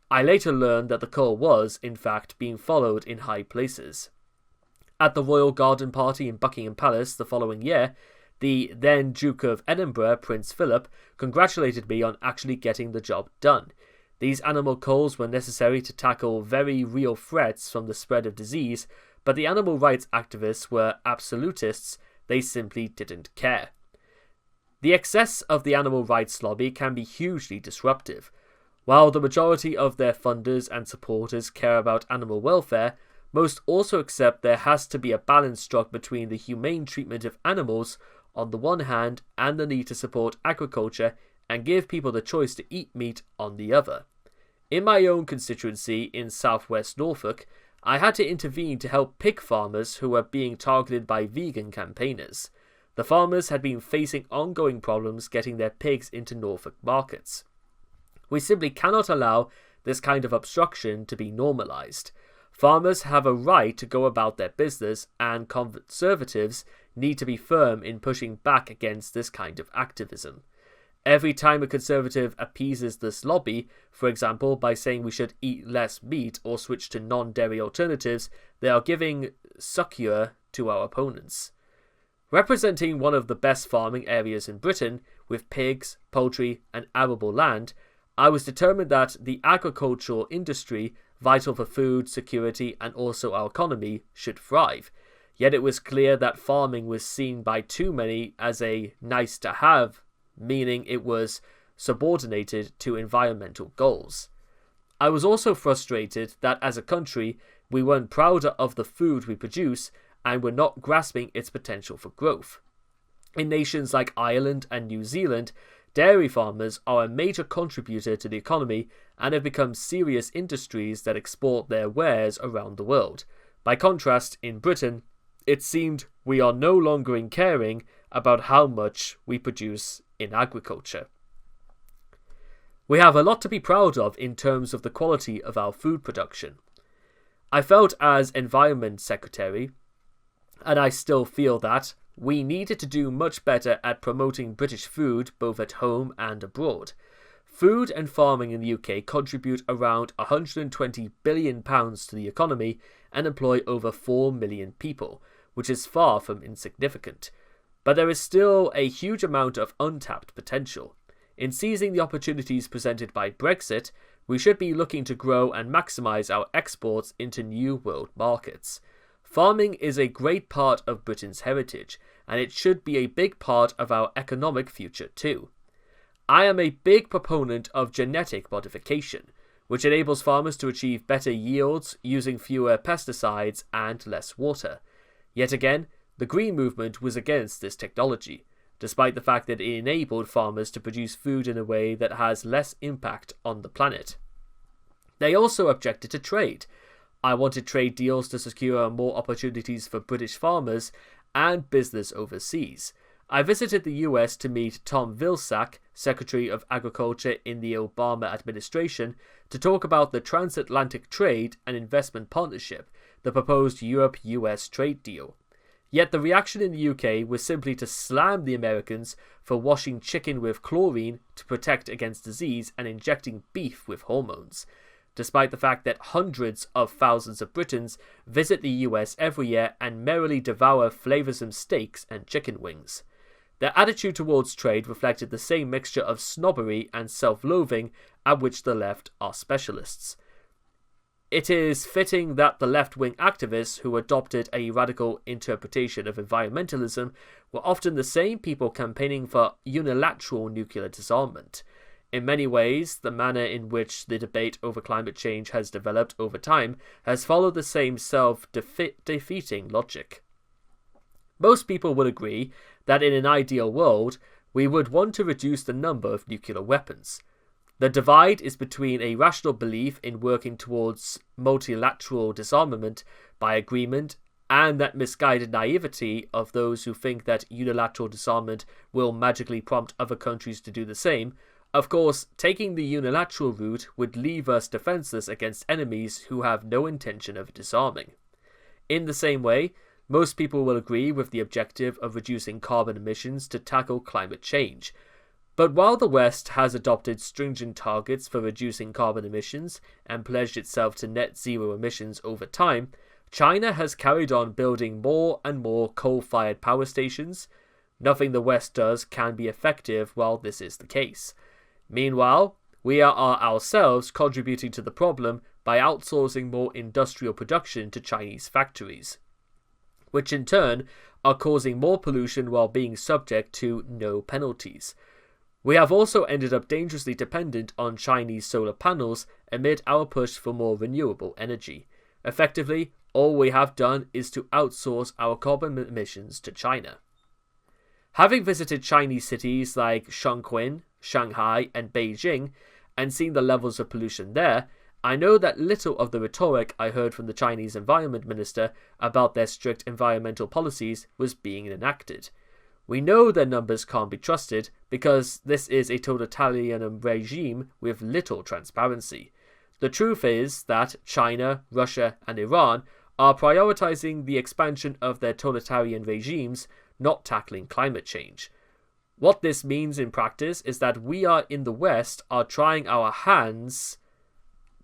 I later learned that the cull was, in fact, being followed in high places. At the Royal Garden Party in Buckingham Palace the following year, the then Duke of Edinburgh, Prince Philip, congratulated me on actually getting the job done. These animal culls were necessary to tackle very real threats from the spread of disease, but the animal rights activists were absolutists. They simply didn't care. The excess of the animal rights lobby can be hugely disruptive. While the majority of their funders and supporters care about animal welfare, most also accept there has to be a balance struck between the humane treatment of animals on the one hand and the need to support agriculture and give people the choice to eat meat on the other. In my own constituency in southwest Norfolk, I had to intervene to help pig farmers who were being targeted by vegan campaigners. The farmers had been facing ongoing problems getting their pigs into Norfolk markets. We simply cannot allow this kind of obstruction to be normalised. Farmers have a right to go about their business, and conservatives need to be firm in pushing back against this kind of activism. Every time a conservative appeases this lobby, for example by saying we should eat less meat or switch to non-dairy alternatives, they are giving succor to our opponents. Representing one of the best farming areas in Britain, with pigs, poultry and arable land, I was determined that the agricultural industry, vital for food security and also our economy, should thrive. Yet it was clear that farming was seen by too many as a nice-to-have, meaning it was subordinated to environmental goals. I was also frustrated that as a country, we weren't prouder of the food we produce and were not grasping its potential for growth. In nations like Ireland and New Zealand, dairy farmers are a major contributor to the economy and have become serious industries that export their wares around the world. By contrast, in Britain, it seemed we are no longer caring about how much we produce in agriculture. We have a lot to be proud of in terms of the quality of our food production. I felt as Environment Secretary, and I still feel that, we needed to do much better at promoting British food both at home and abroad. Food and farming in the UK contribute around £120 billion to the economy and employ over 4 million people, which is far from insignificant. But there is still a huge amount of untapped potential. In seizing the opportunities presented by Brexit, We should be looking to grow and maximize our exports into new world markets. Farming is a great part of Britain's heritage, and it should be a big part of our economic future too. I am a big proponent of genetic modification, which enables farmers to achieve better yields using fewer pesticides and less water. Yet again, the Green Movement was against this technology, despite the fact that it enabled farmers to produce food in a way that has less impact on the planet. They also objected to trade. I wanted trade deals to secure more opportunities for British farmers and business overseas. I visited the US to meet Tom Vilsack, Secretary of Agriculture in the Obama administration, to talk about the Transatlantic Trade and Investment Partnership, the proposed Europe-US trade deal. Yet the reaction in the UK was simply to slam the Americans for washing chicken with chlorine to protect against disease and injecting beef with hormones, despite the fact that hundreds of thousands of Britons visit the US every year and merrily devour flavoursome steaks and chicken wings. Their attitude towards trade reflected the same mixture of snobbery and self-loathing at which the left are specialists. It is fitting that the left-wing activists who adopted a radical interpretation of environmentalism were often the same people campaigning for unilateral nuclear disarmament. In many ways, the manner in which the debate over climate change has developed over time has followed the same self-defeating logic. Most people would agree that in an ideal world, we would want to reduce the number of nuclear weapons. The divide is between a rational belief in working towards multilateral disarmament by agreement and that misguided naivety of those who think that unilateral disarmament will magically prompt other countries to do the same. Of course, taking the unilateral route would leave us defenseless against enemies who have no intention of disarming. In the same way, most people will agree with the objective of reducing carbon emissions to tackle climate change. But while the West has adopted stringent targets for reducing carbon emissions and pledged itself to net zero emissions over time, China has carried on building more and more coal-fired power stations. Nothing the West does can be effective while this is the case. Meanwhile, we are ourselves contributing to the problem by outsourcing more industrial production to Chinese factories, which in turn are causing more pollution while being subject to no penalties. We have also ended up dangerously dependent on Chinese solar panels amid our push for more renewable energy. Effectively, all we have done is to outsource our carbon emissions to China. Having visited Chinese cities like Chongqing, Shanghai, and Beijing, and seen the levels of pollution there, I know that little of the rhetoric I heard from the Chinese Environment Minister about their strict environmental policies was being enacted. We know their numbers can't be trusted because this is a totalitarian regime with little transparency. The truth is that China, Russia, and Iran are prioritizing the expansion of their totalitarian regimes, not tackling climate change. What this means in practice is that we in the West are trying our hands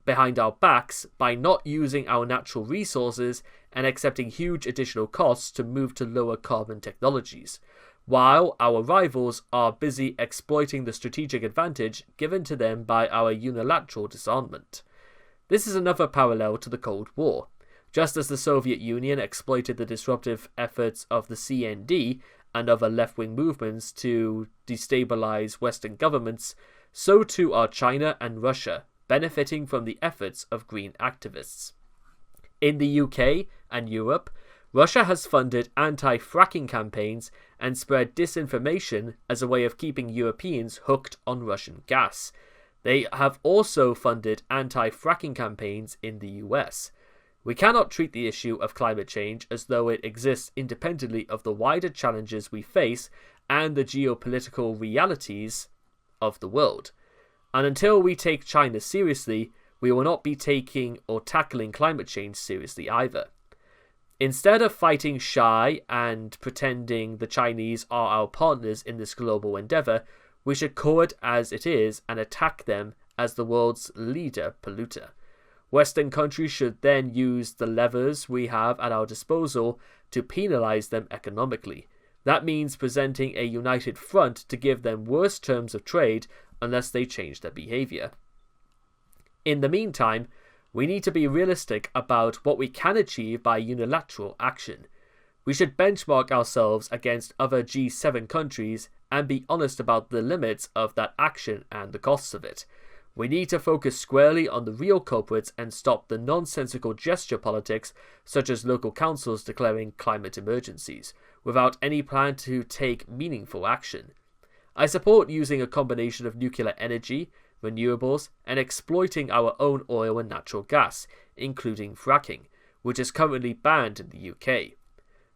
behind our backs by not using our natural resources and accepting huge additional costs to move to lower carbon technologies, while our rivals are busy exploiting the strategic advantage given to them by our unilateral disarmament. This is another parallel to the Cold War. Just as the Soviet Union exploited the disruptive efforts of the CND and other left-wing movements to destabilize Western governments, so too are China and Russia, benefiting from the efforts of green activists. In the UK and Europe, Russia has funded anti-fracking campaigns and spread disinformation as a way of keeping Europeans hooked on Russian gas. They have also funded anti-fracking campaigns in the US. We cannot treat the issue of climate change as though it exists independently of the wider challenges we face and the geopolitical realities of the world. And until we take China seriously, we will not be taking or tackling climate change seriously either. Instead of fighting shy and pretending the Chinese are our partners in this global endeavour, we should call it as it is and attack them as the world's leader polluter. Western countries should then use the levers we have at our disposal to penalise them economically. That means presenting a united front to give them worse terms of trade unless they change their behaviour. In the meantime, we need to be realistic about what we can achieve by unilateral action. We should benchmark ourselves against other G7 countries and be honest about the limits of that action and the costs of it. We need to focus squarely on the real culprits and stop the nonsensical gesture politics, such as local councils declaring climate emergencies, without any plan to take meaningful action. I support using a combination of nuclear energy, renewables, and exploiting our own oil and natural gas, including fracking, which is currently banned in the UK.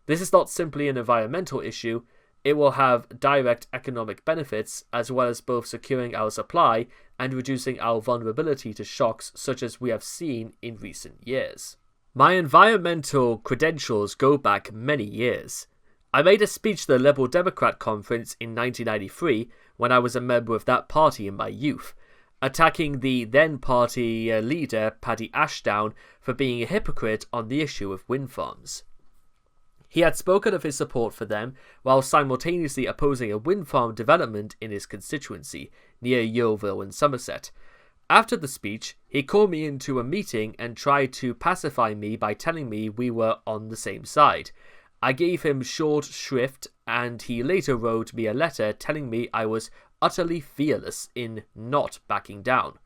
This is not simply an environmental issue. It will have direct economic benefits, as well as both securing our supply and reducing our vulnerability to shocks such as we have seen in recent years. My environmental credentials go back many years. I made a speech to the Liberal Democrat Conference in 1993 when I was a member of that party in my youth, attacking the then party leader Paddy Ashdown for being a hypocrite on the issue of wind farms. He had spoken of his support for them while simultaneously opposing a wind farm development in his constituency near Yeovil in Somerset. After the speech, he called me into a meeting and tried to pacify me by telling me we were on the same side. I gave him short shrift, and he later wrote me a letter telling me I was utterly fearless in not backing down.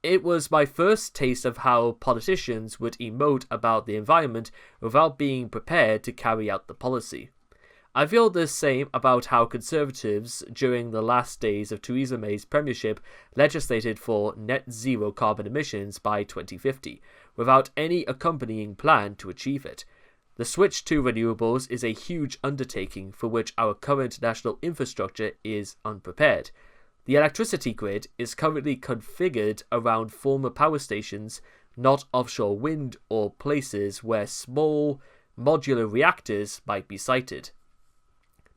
It was my first taste of how politicians would emote about the environment without being prepared to carry out the policy. I feel the same about how Conservatives, during the last days of Theresa May's premiership, legislated for net zero carbon emissions by 2050, without any accompanying plan to achieve it. The switch to renewables is a huge undertaking for which our current national infrastructure is unprepared. The electricity grid is currently configured around former power stations, not offshore wind or places where small modular reactors might be sited.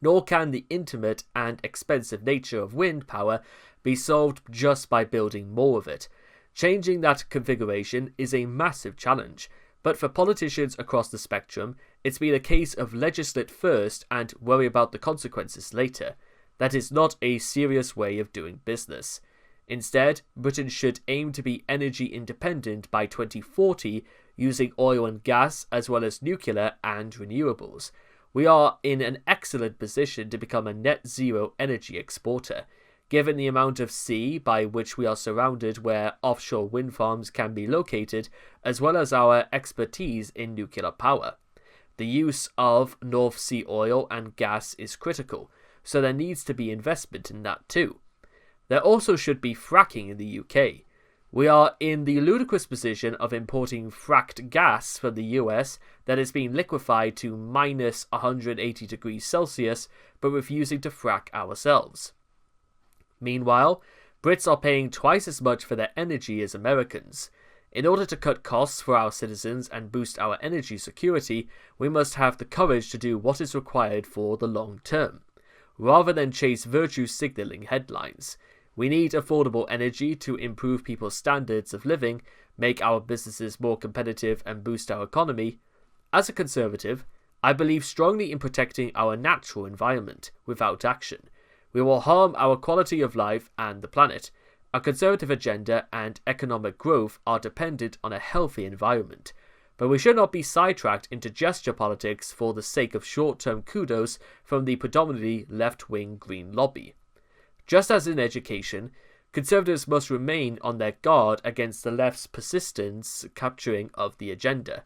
Nor can the intimate and expensive nature of wind power be solved just by building more of it. Changing that configuration is a massive challenge, but for politicians across the spectrum, it's been a case of legislate first and worry about the consequences later. That is not a serious way of doing business. Instead, Britain should aim to be energy independent by 2040 using oil and gas as well as nuclear and renewables. We are in an excellent position to become a net zero energy exporter, given the amount of sea by which we are surrounded where offshore wind farms can be located, as well as our expertise in nuclear power. The use of North Sea oil and gas is critical, so there needs to be investment in that too. There also should be fracking in the UK. We are in the ludicrous position of importing fracked gas from the US that is being liquefied to minus 180 degrees Celsius, but refusing to frack ourselves. Meanwhile, Brits are paying twice as much for their energy as Americans. In order to cut costs for our citizens and boost our energy security, we must have the courage to do what is required for the long term, rather than chase virtue-signaling headlines. We need affordable energy to improve people's standards of living, make our businesses more competitive and boost our economy. As a Conservative, I believe strongly in protecting our natural environment without action. We will harm our quality of life and the planet. A Conservative agenda and economic growth are dependent on a healthy environment. But we should not be sidetracked into gesture politics for the sake of short-term kudos from the predominantly left-wing Green lobby. Just as in education, Conservatives must remain on their guard against the left's persistence capturing of the agenda.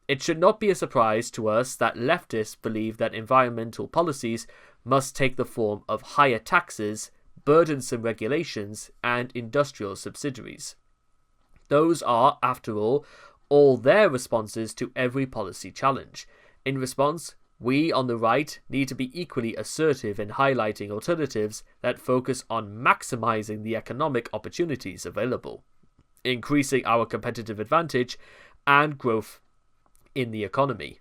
It should not be a surprise to us that leftists believe that environmental policies must take the form of higher taxes, burdensome regulations, and industrial subsidies. Those are, after all their responses to every policy challenge. In response, we on the right need to be equally assertive in highlighting alternatives that focus on maximizing the economic opportunities available, increasing our competitive advantage and growth in the economy.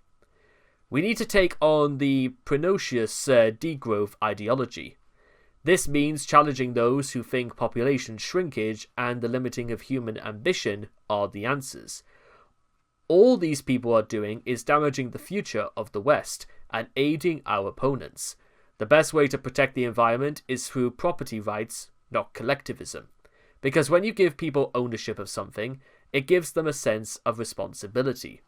We need to take on the pernicious degrowth ideology. This means challenging those who think population shrinkage and the limiting of human ambition are the answers. All these people are doing is damaging the future of the West and aiding our opponents. The best way to protect the environment is through property rights, not collectivism. because when you give people ownership of something, it gives them a sense of responsibility.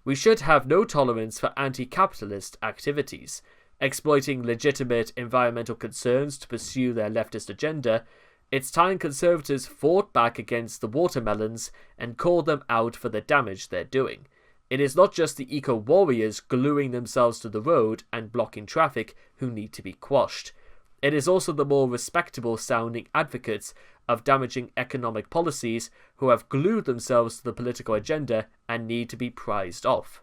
We should have no tolerance for anti-capitalist activities, exploiting legitimate environmental concerns to pursue their leftist agenda. It's time Conservatives fought back against the watermelons and called them out for the damage they're doing. It is not just the eco-warriors gluing themselves to the road and blocking traffic who need to be quashed. It is also the more respectable-sounding advocates of damaging economic policies who have glued themselves to the political agenda and need to be prized off.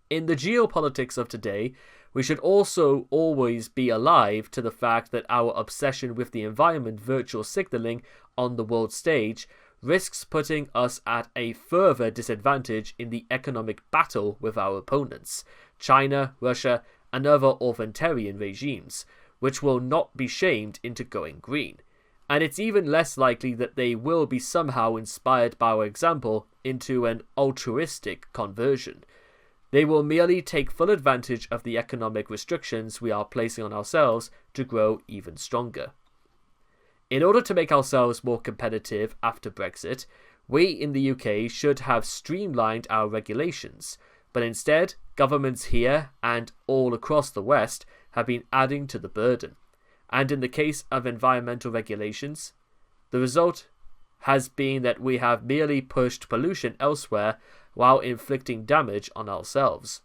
In the geopolitics of today, we should also always be alive to the fact that our obsession with the environment virtual signaling on the world stage risks putting us at a further disadvantage in the economic battle with our opponents, China, Russia, and other authoritarian regimes, which will not be shamed into going green. And it's even less likely that they will be somehow inspired by our example into an altruistic conversion. They will merely take full advantage of the economic restrictions we are placing on ourselves to grow even stronger. In order to make ourselves more competitive after Brexit, we in the UK should have streamlined our regulations, but instead, governments here and all across the West have been adding to the burden. And in the case of environmental regulations, the result has been that we have merely pushed pollution elsewhere while inflicting damage on ourselves.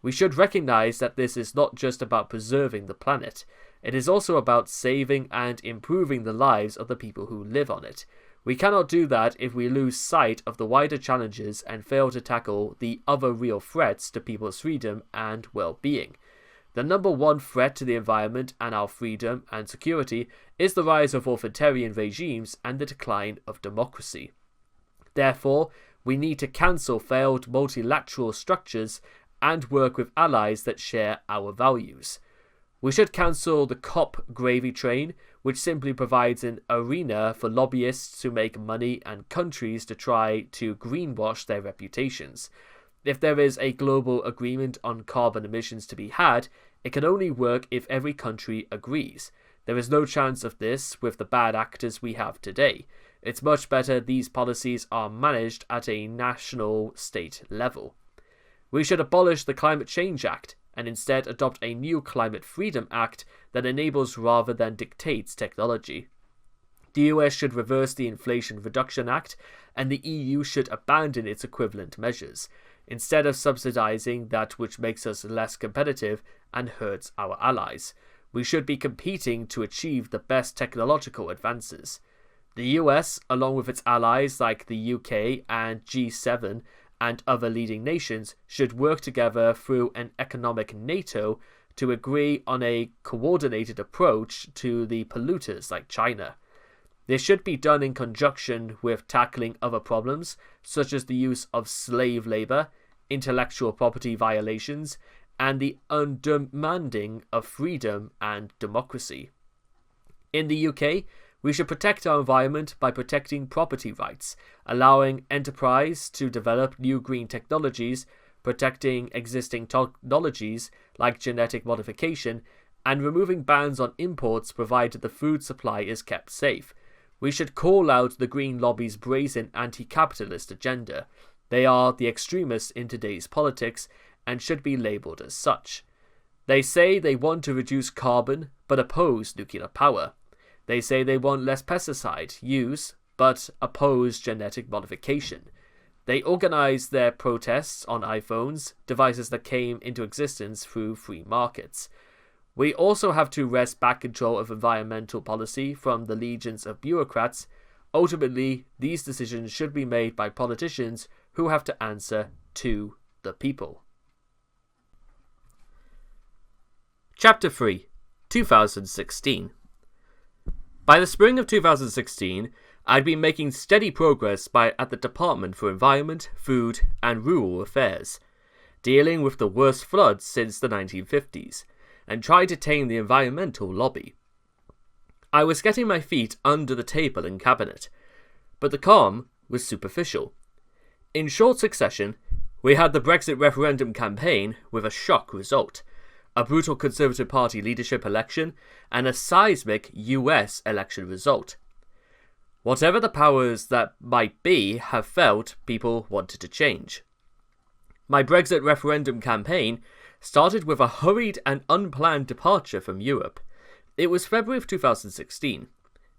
We should recognize that this is not just about preserving the planet, it is also about saving and improving the lives of the people who live on it. We cannot do that if we lose sight of the wider challenges and fail to tackle the other real threats to people's freedom and well-being. The number one threat to the environment and our freedom and security is the rise of authoritarian regimes and the decline of democracy. Therefore, we need to cancel failed multilateral structures and work with allies that share our values. We should cancel the COP gravy train, which simply provides an arena for lobbyists to make money and countries to try to greenwash their reputations. If there is a global agreement on carbon emissions to be had, it can only work if every country agrees. There is no chance of this with the bad actors we have today. It's much better these policies are managed at a national state level. We should abolish the Climate Change Act and instead adopt a new Climate Freedom Act that enables rather than dictates technology. The US should reverse the Inflation Reduction Act, and the EU should abandon its equivalent measures, instead of subsidizing that which makes us less competitive and hurts our allies. We should be competing to achieve the best technological advances. The US, along with its allies like the UK and G7 and other leading nations, should work together through an economic NATO to agree on a coordinated approach to the polluters like China. This should be done in conjunction with tackling other problems, such as the use of slave labor, intellectual property violations, and the undermining of freedom and democracy. In the UK, we should protect our environment by protecting property rights, allowing enterprise to develop new green technologies, protecting existing technologies like genetic modification, and removing bans on imports provided the food supply is kept safe. We should call out the Green lobby's brazen anti-capitalist agenda. They are the extremists in today's politics and should be labelled as such. They say they want to reduce carbon but oppose nuclear power. They say they want less pesticide use but oppose genetic modification. They organise their protests on iPhones, devices that came into existence through free markets. We also have to wrest back control of environmental policy from the legions of bureaucrats. Ultimately, these decisions should be made by politicians who have to answer to the people. Chapter 3, 2016. By the spring of 2016, I'd been making steady progress at the Department for Environment, Food and Rural Affairs, dealing with the worst floods since the 1950s, and tried to tame the environmental lobby. I was getting my feet under the table in cabinet, but the calm was superficial. In short succession, we had the Brexit referendum campaign with a shock result, a brutal Conservative Party leadership election, and a seismic US election result. Whatever the powers that might be have felt people wanted to change. My Brexit referendum campaign started with a hurried and unplanned departure from Europe. It was February of 2016,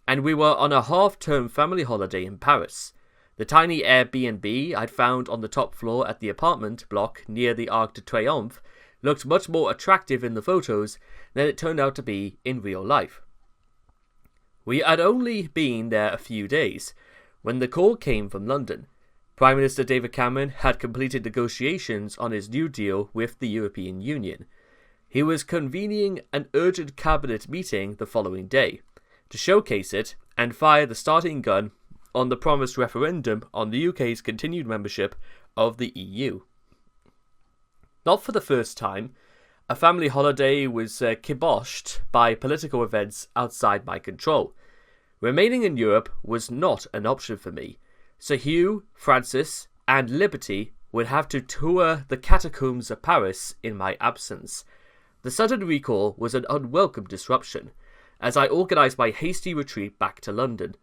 and we were on a half-term family holiday in Paris. The tiny Airbnb I'd found on the top floor at the apartment block near the Arc de Triomphe looked much more attractive in the photos than it turned out to be in real life. We had only been there a few days when the call came from London. Prime Minister David Cameron had completed negotiations on his new deal with the European Union. He was convening an urgent cabinet meeting the following day to showcase it and fire the starting gun on the promised referendum on the UK's continued membership of the EU. Not for the first time, a family holiday was kiboshed by political events outside my control. Remaining in Europe was not an option for me. Sir Hugh, Francis, and Liberty would have to tour the catacombs of Paris in my absence. The sudden recall was an unwelcome disruption, as I organised my hasty retreat back to London.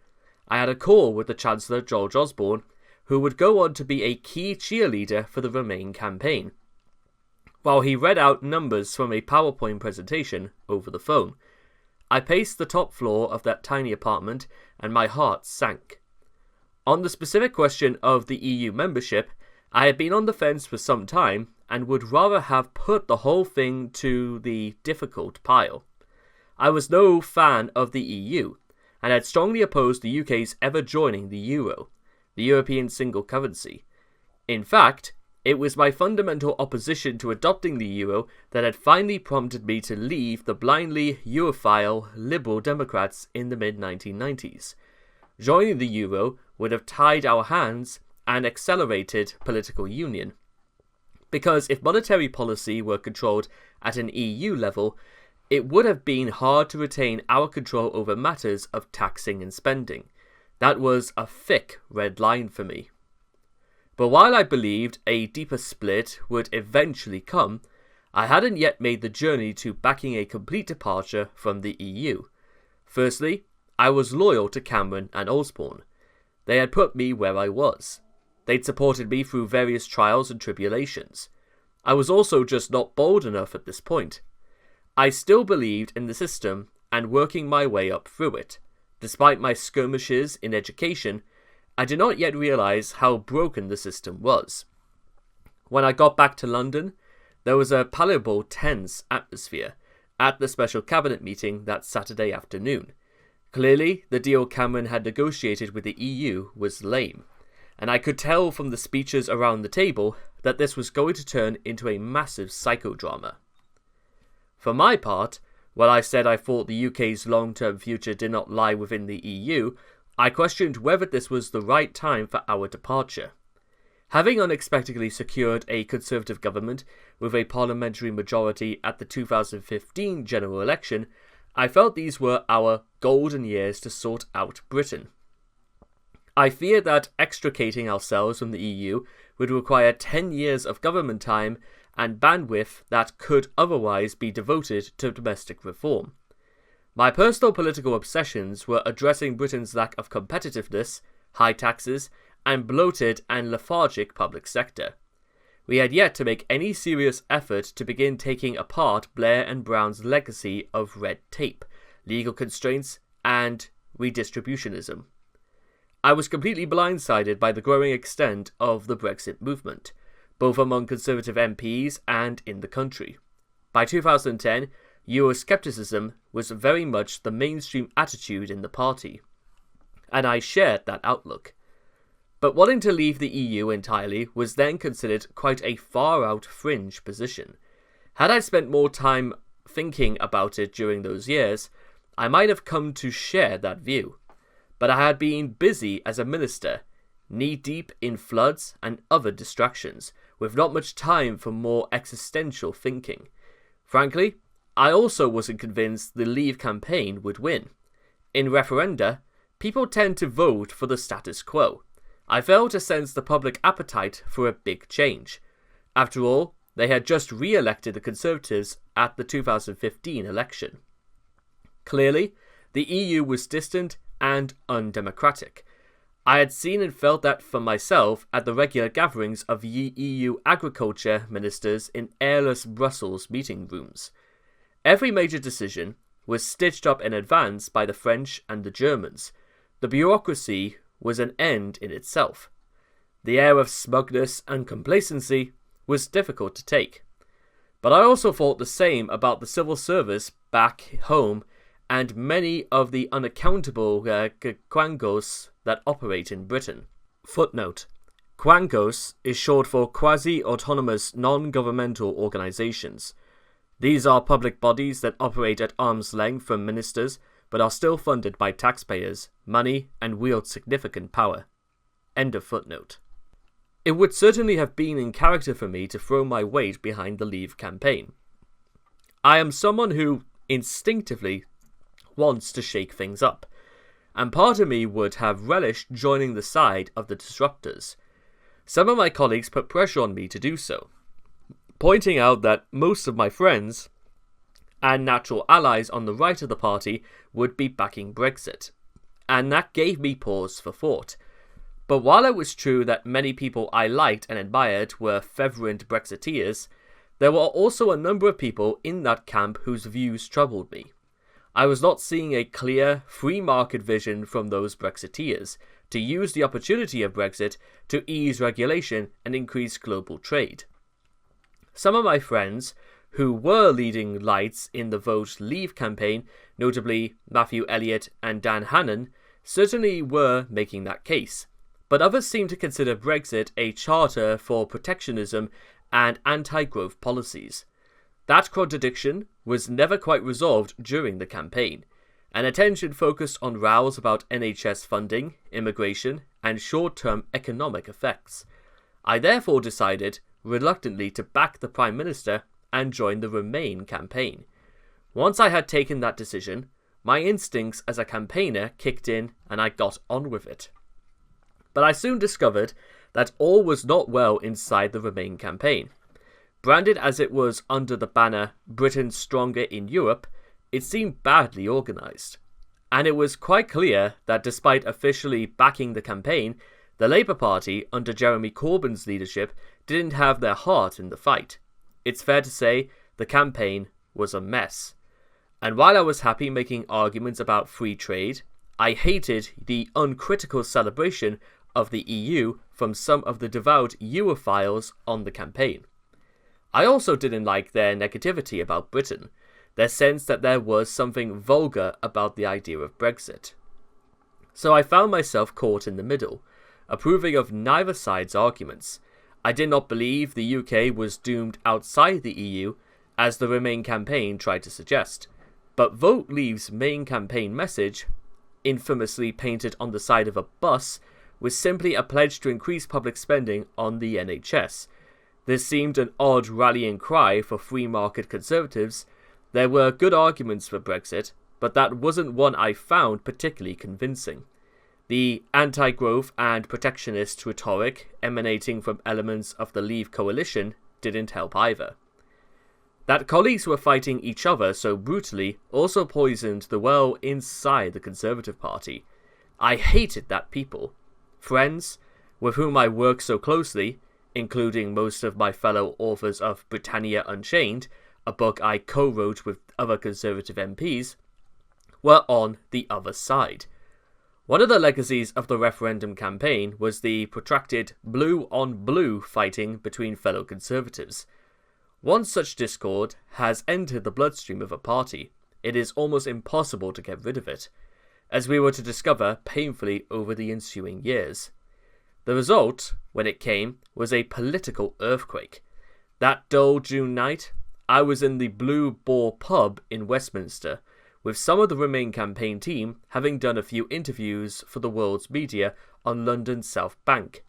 I had a call with the Chancellor George Osborne, who would go on to be a key cheerleader for the Remain campaign, while he read out numbers from a PowerPoint presentation over the phone. I paced the top floor of that tiny apartment, and my heart sank. On the specific question of the EU membership, I had been on the fence for some time and would rather have put the whole thing to the difficult pile. I was no fan of the EU and had strongly opposed the UK's ever joining the euro, the European single currency. In fact, it was my fundamental opposition to adopting the euro that had finally prompted me to leave the blindly Europhile Liberal Democrats in the mid-1990s. Joining the euro would have tied our hands and accelerated political union. Because if monetary policy were controlled at an EU level, it would have been hard to retain our control over matters of taxing and spending. That was a thick red line for me. But while I believed a deeper split would eventually come, I hadn't yet made the journey to backing a complete departure from the EU. Firstly, I was loyal to Cameron and Osborne. They had put me where I was. They'd supported me through various trials and tribulations. I was also just not bold enough at this point. I still believed in the system and working my way up through it. Despite my skirmishes in education, I did not yet realise how broken the system was. When I got back to London, there was a palpable tense atmosphere at the special cabinet meeting that Saturday afternoon. Clearly, the deal Cameron had negotiated with the EU was lame, and I could tell from the speeches around the table that this was going to turn into a massive psychodrama. For my part, while I said I thought the UK's long-term future did not lie within the EU, I questioned whether this was the right time for our departure. Having unexpectedly secured a Conservative government with a parliamentary majority at the 2015 general election, I felt these were our golden years to sort out Britain. I feared that extricating ourselves from the EU would require 10 years of government time and bandwidth that could otherwise be devoted to domestic reform. My personal political obsessions were addressing Britain's lack of competitiveness, high taxes, and bloated and lethargic public sector. We had yet to make any serious effort to begin taking apart Blair and Brown's legacy of red tape, legal constraints, and redistributionism. I was completely blindsided by the growing extent of the Brexit movement, both among Conservative MPs and in the country. By 2010, Euroscepticism was very much the mainstream attitude in the party, and I shared that outlook. But wanting to leave the EU entirely was then considered quite a far-out fringe position. Had I spent more time thinking about it during those years, I might have come to share that view. But I had been busy as a minister, knee-deep in floods and other distractions, with not much time for more existential thinking. Frankly, I also wasn't convinced the Leave campaign would win. In referenda, people tend to vote for the status quo. I failed to sense the public appetite for a big change. After all, they had just re-elected the Conservatives at the 2015 election. Clearly, the EU was distant and undemocratic. I had seen and felt that for myself at the regular gatherings of EU agriculture ministers in airless Brussels meeting rooms. Every major decision was stitched up in advance by the French and the Germans. The bureaucracy was an end in itself. The air of smugness and complacency was difficult to take. But I also thought the same about the civil service back home and many of the unaccountable quangos that operate in Britain. Footnote: Quangos is short for quasi-autonomous non-governmental organisations. These are public bodies that operate at arm's length from ministers, but are still funded by taxpayers' money and wield significant power. End of footnote. It would certainly have been in character for me to throw my weight behind the Leave campaign. I am someone who instinctively wants to shake things up, and part of me would have relished joining the side of the disruptors. Some of my colleagues put pressure on me to do so, pointing out that most of my friends and natural allies on the right of the party would be backing Brexit, and that gave me pause for thought. But while it was true that many people I liked and admired were fervent Brexiteers, there were also a number of people in that camp whose views troubled me. I was not seeing a clear, free market vision from those Brexiteers to use the opportunity of Brexit to ease regulation and increase global trade. Some of my friends, who were leading lights in the Vote Leave campaign, notably Matthew Elliott and Dan Hannan, certainly were making that case. But others seem to consider Brexit a charter for protectionism and anti-growth policies. That contradiction was never quite resolved during the campaign, and attention focused on rows about NHS funding, immigration, and short-term economic effects. I therefore decided, reluctantly, to back the Prime Minister and join the Remain campaign. Once I had taken that decision, my instincts as a campaigner kicked in and I got on with it. But I soon discovered that all was not well inside the Remain campaign. Branded as it was under the banner Britain Stronger in Europe, it seemed badly organised. And it was quite clear that despite officially backing the campaign, the Labour Party under Jeremy Corbyn's leadership didn't have their heart in the fight. It's fair to say the campaign was a mess. And while I was happy making arguments about free trade, I hated the uncritical celebration of the EU from some of the devout Europhiles on the campaign. I also didn't like their negativity about Britain, their sense that there was something vulgar about the idea of Brexit. So I found myself caught in the middle, approving of neither side's arguments. I did not believe the UK was doomed outside the EU, as the Remain campaign tried to suggest, but Vote Leave's main campaign message, infamously painted on the side of a bus, was simply a pledge to increase public spending on the NHS. This seemed an odd rallying cry for free market conservatives. There were good arguments for Brexit, but that wasn't one I found particularly convincing. The anti-growth and protectionist rhetoric emanating from elements of the Leave coalition didn't help either. That colleagues were fighting each other so brutally also poisoned the well inside the Conservative Party. I hated that people. Friends, with whom I worked so closely, including most of my fellow authors of Britannia Unchained, a book I co-wrote with other Conservative MPs, were on the other side. One of the legacies of the referendum campaign was the protracted blue-on-blue fighting between fellow Conservatives. Once such discord has entered the bloodstream of a party, it is almost impossible to get rid of it, as we were to discover painfully over the ensuing years. The result, when it came, was a political earthquake. That dull June night, I was in the Blue Boar pub in Westminster, with some of the Remain campaign team having done a few interviews for the world's media on London's South Bank.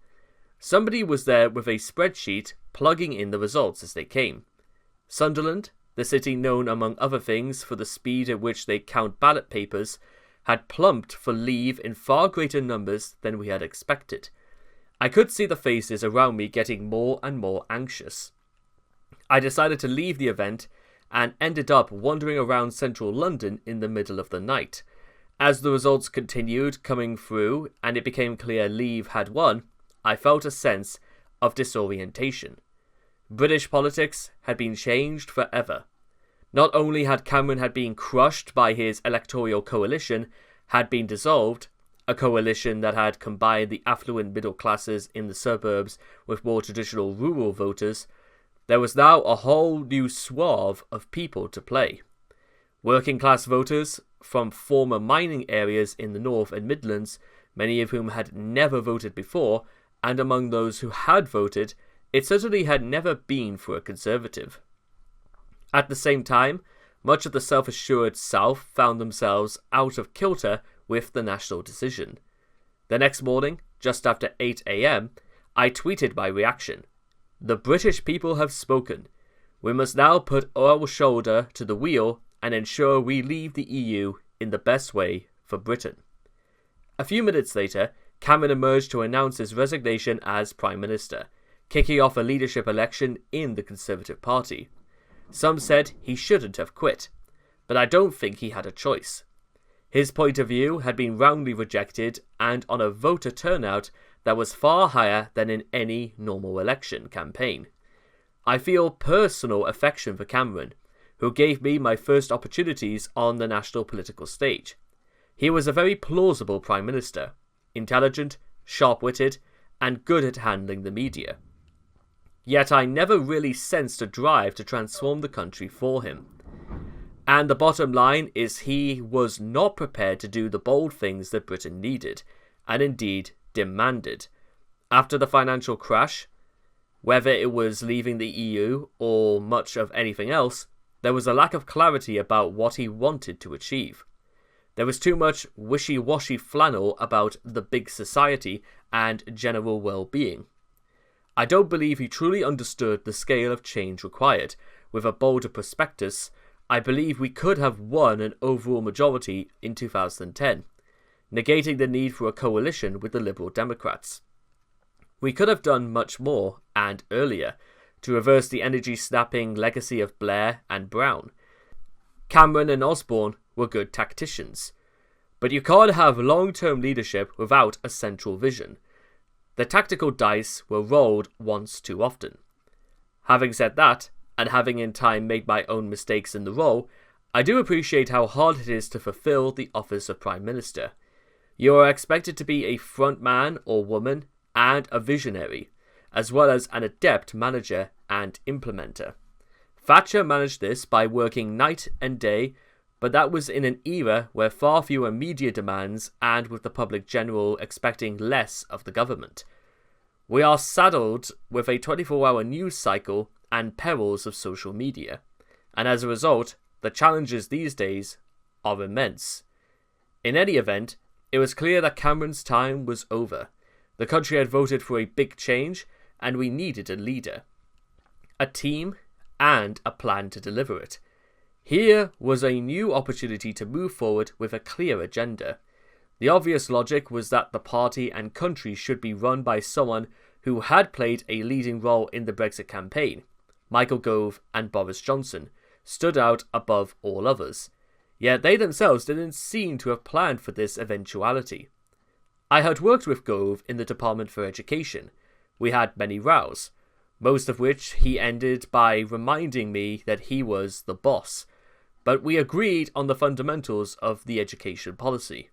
Somebody was there with a spreadsheet plugging in the results as they came. Sunderland, the city known among other things for the speed at which they count ballot papers, had plumped for Leave in far greater numbers than we had expected. I could see the faces around me getting more and more anxious. I decided to leave the event and ended up wandering around central London in the middle of the night. As the results continued coming through and it became clear Leave had won, I felt a sense of disorientation. British politics had been changed forever. Not only had Cameron been crushed by his electoral coalition, had been dissolved, a coalition that had combined the affluent middle classes in the suburbs with more traditional rural voters, there was now a whole new swath of people to play. Working class voters from former mining areas in the North and Midlands, many of whom had never voted before, and among those who had voted, it certainly had never been for a Conservative. At the same time, much of the self-assured South found themselves out of kilter with the national decision. The next morning, just after 8 a.m, I tweeted my reaction. The British people have spoken. We must now put our shoulder to the wheel and ensure we leave the EU in the best way for Britain. A few minutes later, Cameron emerged to announce his resignation as Prime Minister, kicking off a leadership election in the Conservative Party. Some said he shouldn't have quit, but I don't think he had a choice. His point of view had been roundly rejected and on a voter turnout that was far higher than in any normal election campaign. I feel personal affection for Cameron, who gave me my first opportunities on the national political stage. He was a very plausible Prime Minister, intelligent, sharp-witted, and good at handling the media. Yet I never really sensed a drive to transform the country for him. And the bottom line is he was not prepared to do the bold things that Britain needed, and indeed demanded. After the financial crash, whether it was leaving the EU or much of anything else, there was a lack of clarity about what he wanted to achieve. There was too much wishy-washy flannel about the big society and general well-being. I don't believe he truly understood the scale of change required. With a bolder prospectus, I believe we could have won an overall majority in 2010, negating the need for a coalition with the Liberal Democrats. We could have done much more, and earlier, to reverse the energy-snapping legacy of Blair and Brown. Cameron and Osborne were good tacticians, but you can't have long-term leadership without a central vision. The tactical dice were rolled once too often. Having said that, and having in time made my own mistakes in the role, I do appreciate how hard it is to fulfill the office of Prime Minister. You are expected to be a front man or woman and a visionary, as well as an adept manager and implementer. Thatcher managed this by working night and day, but that was in an era where far fewer media demands and with the public general expecting less of the government. We are saddled with a 24-hour news cycle and perils of social media, and as a result, the challenges these days are immense. In any event, it was clear that Cameron's time was over. The country had voted for a big change, and we needed a leader, a team, and a plan to deliver it. Here was a new opportunity to move forward with a clear agenda. The obvious logic was that the party and country should be run by someone who had played a leading role in the Brexit campaign. Michael Gove and Boris Johnson stood out above all others, yet they themselves didn't seem to have planned for this eventuality. I had worked with Gove in the Department for Education. We had many rows, most of which he ended by reminding me that he was the boss, but we agreed on the fundamentals of the education policy.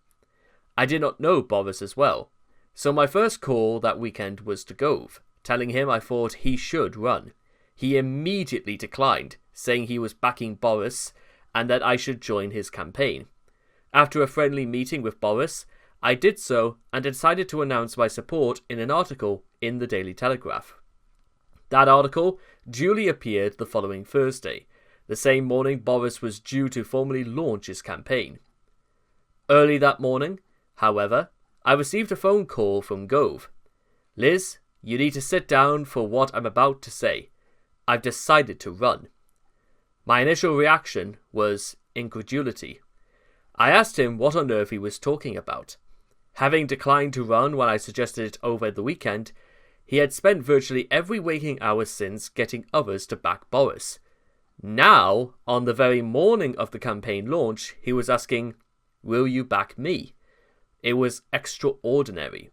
I did not know Boris as well, so my first call that weekend was to Gove, telling him I thought he should run. He immediately declined, saying he was backing Boris and that I should join his campaign. After a friendly meeting with Boris, I did so and decided to announce my support in an article in the Daily Telegraph. That article duly appeared the following Thursday, the same morning Boris was due to formally launch his campaign. Early that morning, however, I received a phone call from Gove. "Liz, you need to sit down for what I'm about to say. I've decided to run." My initial reaction was incredulity. I asked him what on earth he was talking about. Having declined to run when I suggested it over the weekend, he had spent virtually every waking hour since getting others to back Boris. Now, on the very morning of the campaign launch, he was asking, Will you back me? It was extraordinary.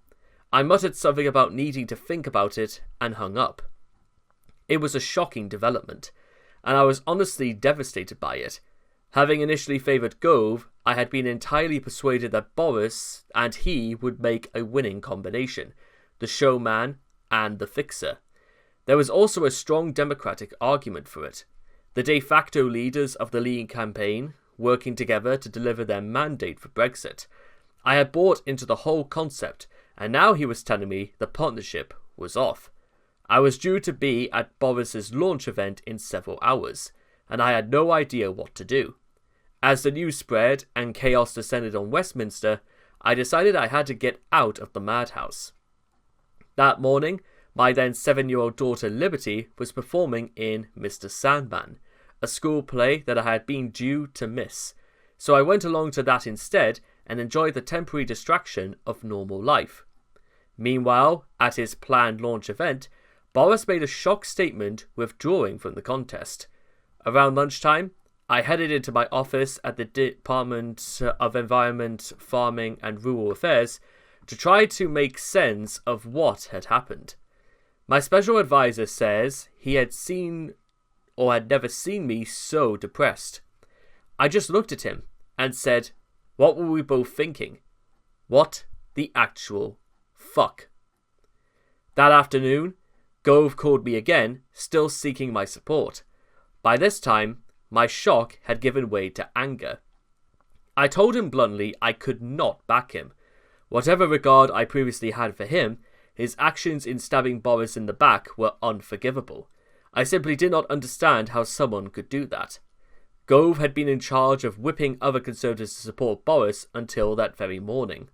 I muttered something about needing to think about it and hung up. It was a shocking development, and I was honestly devastated by it. Having initially favoured Gove, I had been entirely persuaded that Boris and he would make a winning combination, the showman and the fixer. There was also a strong democratic argument for it. The de facto leaders of the Leave campaign working together to deliver their mandate for Brexit. I had bought into the whole concept, and now he was telling me the partnership was off. I was due to be at Boris's launch event in several hours, and I had no idea what to do. As the news spread and chaos descended on Westminster, I decided I had to get out of the madhouse. That morning, my then 7-year-old daughter Liberty was performing in Mr. Sandman, a school play that I had been due to miss, so I went along to that instead and enjoyed the temporary distraction of normal life. Meanwhile, at his planned launch event, Boris made a shock statement withdrawing from the contest. Around lunchtime, I headed into my office at the Department of Environment, Farming and Rural Affairs to try to make sense of what had happened. My special advisor says he had never seen me so depressed. I just looked at him and said, what were we both thinking? What the actual fuck? That afternoon, Gove called me again, still seeking my support. By this time, my shock had given way to anger. I told him bluntly I could not back him. Whatever regard I previously had for him, his actions in stabbing Boris in the back were unforgivable. I simply did not understand how someone could do that. Gove had been in charge of whipping other Conservatives to support Boris until that very morning.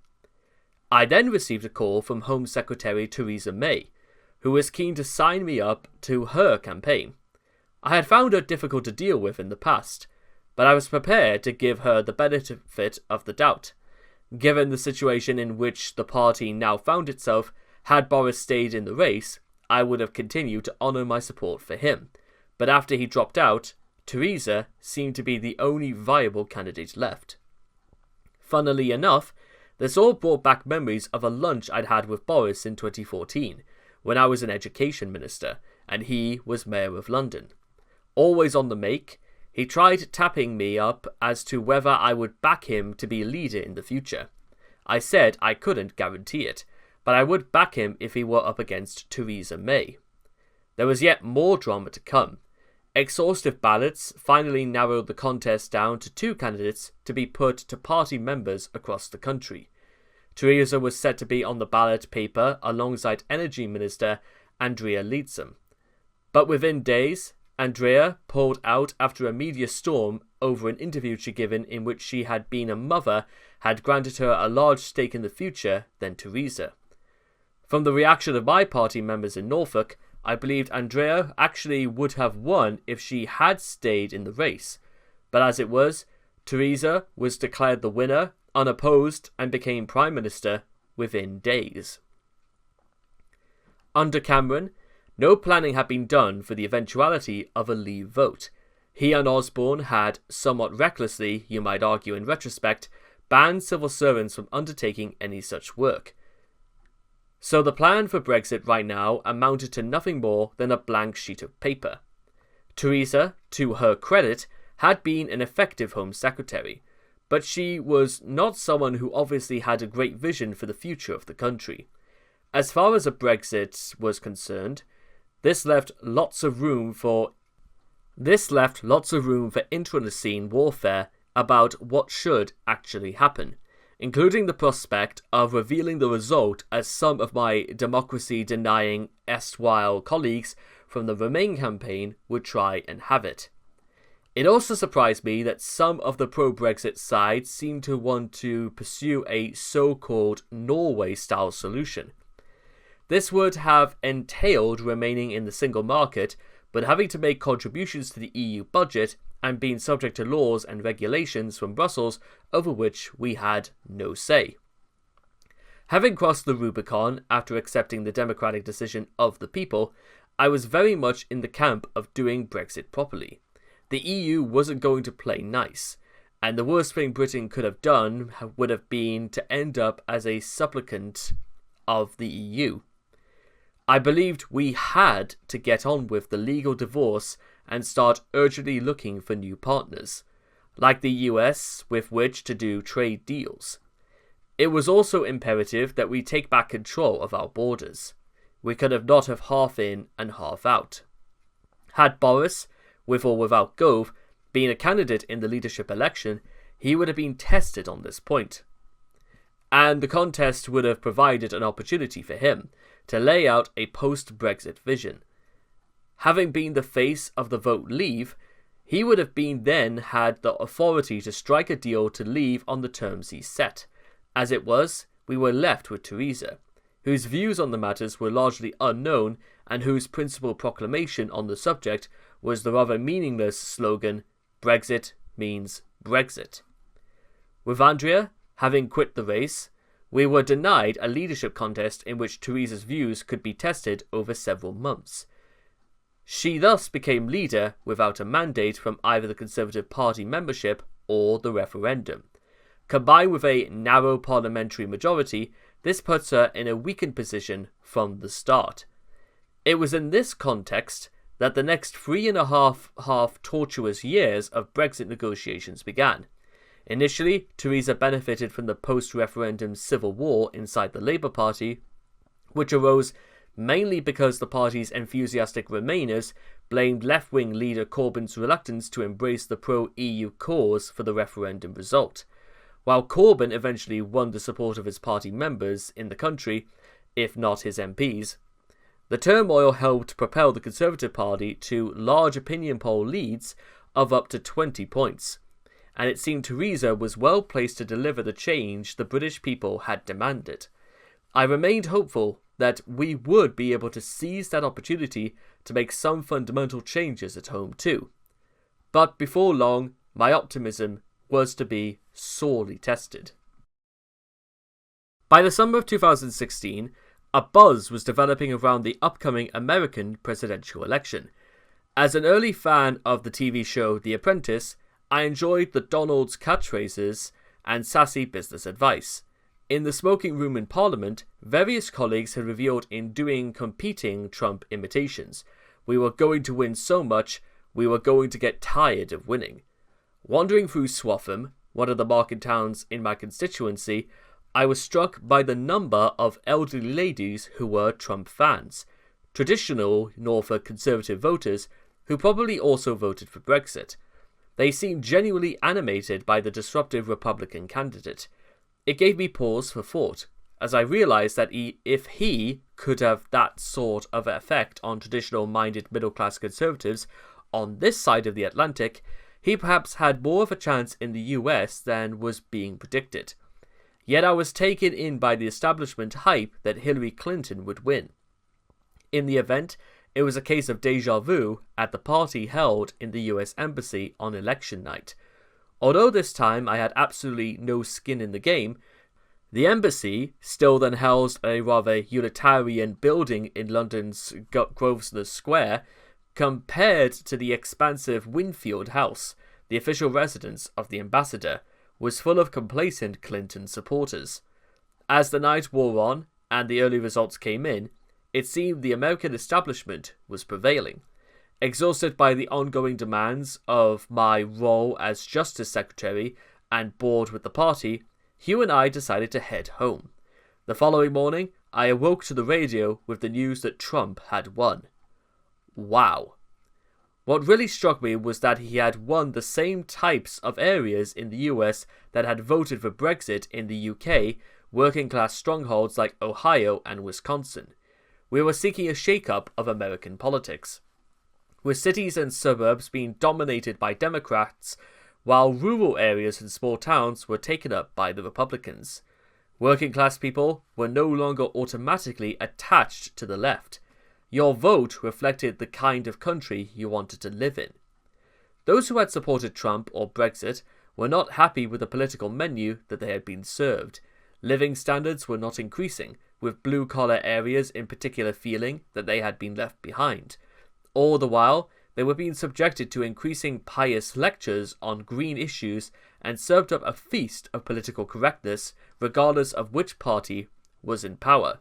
I then received a call from Home Secretary Theresa May, who was keen to sign me up to her campaign. I had found her difficult to deal with in the past, but I was prepared to give her the benefit of the doubt. Given the situation in which the party now found itself, had Boris stayed in the race, I would have continued to honour my support for him, but after he dropped out, Theresa seemed to be the only viable candidate left. Funnily enough, this all brought back memories of a lunch I'd had with Boris in 2014, when I was an education minister, and he was Mayor of London. Always on the make, he tried tapping me up as to whether I would back him to be leader in the future. I said I couldn't guarantee it, but I would back him if he were up against Theresa May. There was yet more drama to come. Exhaustive ballots finally narrowed the contest down to 2 candidates to be put to party members across the country. Theresa was set to be on the ballot paper alongside Energy Minister Andrea Leadsom. But within days, Andrea pulled out after a media storm over an interview she'd given in which she had been a mother had granted her a large stake in the future than Theresa. From the reaction of my party members in Norfolk, I believed Andrea actually would have won if she had stayed in the race. But as it was, Theresa was declared the winner, unopposed, and became Prime Minister within days. Under Cameron, no planning had been done for the eventuality of a Leave vote. He and Osborne had, somewhat recklessly, you might argue in retrospect, banned civil servants from undertaking any such work. So the plan for Brexit right now amounted to nothing more than a blank sheet of paper. Theresa, to her credit, had been an effective Home Secretary, but she was not someone who obviously had a great vision for the future of the country. As far as a Brexit was concerned, this left lots of room for internecine warfare about what should actually happen, including the prospect of revealing the result as some of my democracy-denying erstwhile colleagues from the Remain campaign would try and have it. It also surprised me that some of the pro-Brexit side seemed to want to pursue a so-called Norway-style solution. This would have entailed remaining in the single market, but having to make contributions to the EU budget and being subject to laws and regulations from Brussels over which we had no say. Having crossed the Rubicon after accepting the democratic decision of the people, I was very much in the camp of doing Brexit properly. The EU wasn't going to play nice, and the worst thing Britain could have done would have been to end up as a supplicant of the EU. I believed we had to get on with the legal divorce and start urgently looking for new partners, like the US, with which to do trade deals. It was also imperative that we take back control of our borders. We could have not have half in and half out. Had Boris, with or without Gove, been a candidate in the leadership election, he would have been tested on this point. And the contest would have provided an opportunity for him to lay out a post-Brexit vision. Having been the face of the vote leave, he would have been then had the authority to strike a deal to leave on the terms he set. As it was, we were left with Theresa, whose views on the matters were largely unknown and whose principal proclamation on the subject was the rather meaningless slogan, "Brexit means Brexit." With Andrea, having quit the race, we were denied a leadership contest in which Theresa's views could be tested over several months. She thus became leader without a mandate from either the Conservative Party membership or the referendum. Combined with a narrow parliamentary majority, this puts her in a weakened position from the start. It was in this context that the next 3.5 tortuous years of Brexit negotiations began. Initially, Theresa benefited from the post-referendum civil war inside the Labour Party, which arose mainly because the party's enthusiastic Remainers blamed left-wing leader Corbyn's reluctance to embrace the pro-EU cause for the referendum result. While Corbyn eventually won the support of his party members in the country, if not his MPs, the turmoil helped propel the Conservative Party to large opinion poll leads of up to 20 points, and it seemed Theresa was well placed to deliver the change the British people had demanded. I remained hopeful that we would be able to seize that opportunity to make some fundamental changes at home too. But before long, my optimism was to be sorely tested. By the summer of 2016, a buzz was developing around the upcoming American presidential election. As an early fan of the TV show The Apprentice, I enjoyed the Donald's catchphrases and sassy business advice. In the smoking room in Parliament, various colleagues had revealed in doing competing Trump imitations, "We were going to win so much, we were going to get tired of winning." Wandering through Swaffham, one of the market towns in my constituency, I was struck by the number of elderly ladies who were Trump fans, traditional Norfolk Conservative voters who probably also voted for Brexit. They seemed genuinely animated by the disruptive Republican candidate. It gave me pause for thought, as I realised that if he could have that sort of effect on traditional-minded middle-class conservatives on this side of the Atlantic, he perhaps had more of a chance in the US than was being predicted. Yet I was taken in by the establishment hype that Hillary Clinton would win. In the event, it was a case of déjà vu at the party held in the US Embassy on election night. Although this time I had absolutely no skin in the game, the embassy, still then housed a rather utilitarian building in London's Grosvenor Square, compared to the expansive Winfield House, the official residence of the ambassador, was full of complacent Clinton supporters. As the night wore on and the early results came in, it seemed the American establishment was prevailing. Exhausted by the ongoing demands of my role as Justice Secretary and bored with the party, Hugh and I decided to head home. The following morning, I awoke to the radio with the news that Trump had won. Wow. What really struck me was that he had won the same types of areas in the US that had voted for Brexit in the UK, working-class strongholds like Ohio and Wisconsin. We were seeking a shake-up of American politics, with cities and suburbs being dominated by Democrats, while rural areas and small towns were taken up by the Republicans. Working-class people were no longer automatically attached to the left. Your vote reflected the kind of country you wanted to live in. Those who had supported Trump or Brexit were not happy with the political menu that they had been served. Living standards were not increasing, with blue-collar areas in particular feeling that they had been left behind. All the while, they were being subjected to increasing pious lectures on green issues and served up a feast of political correctness, regardless of which party was in power.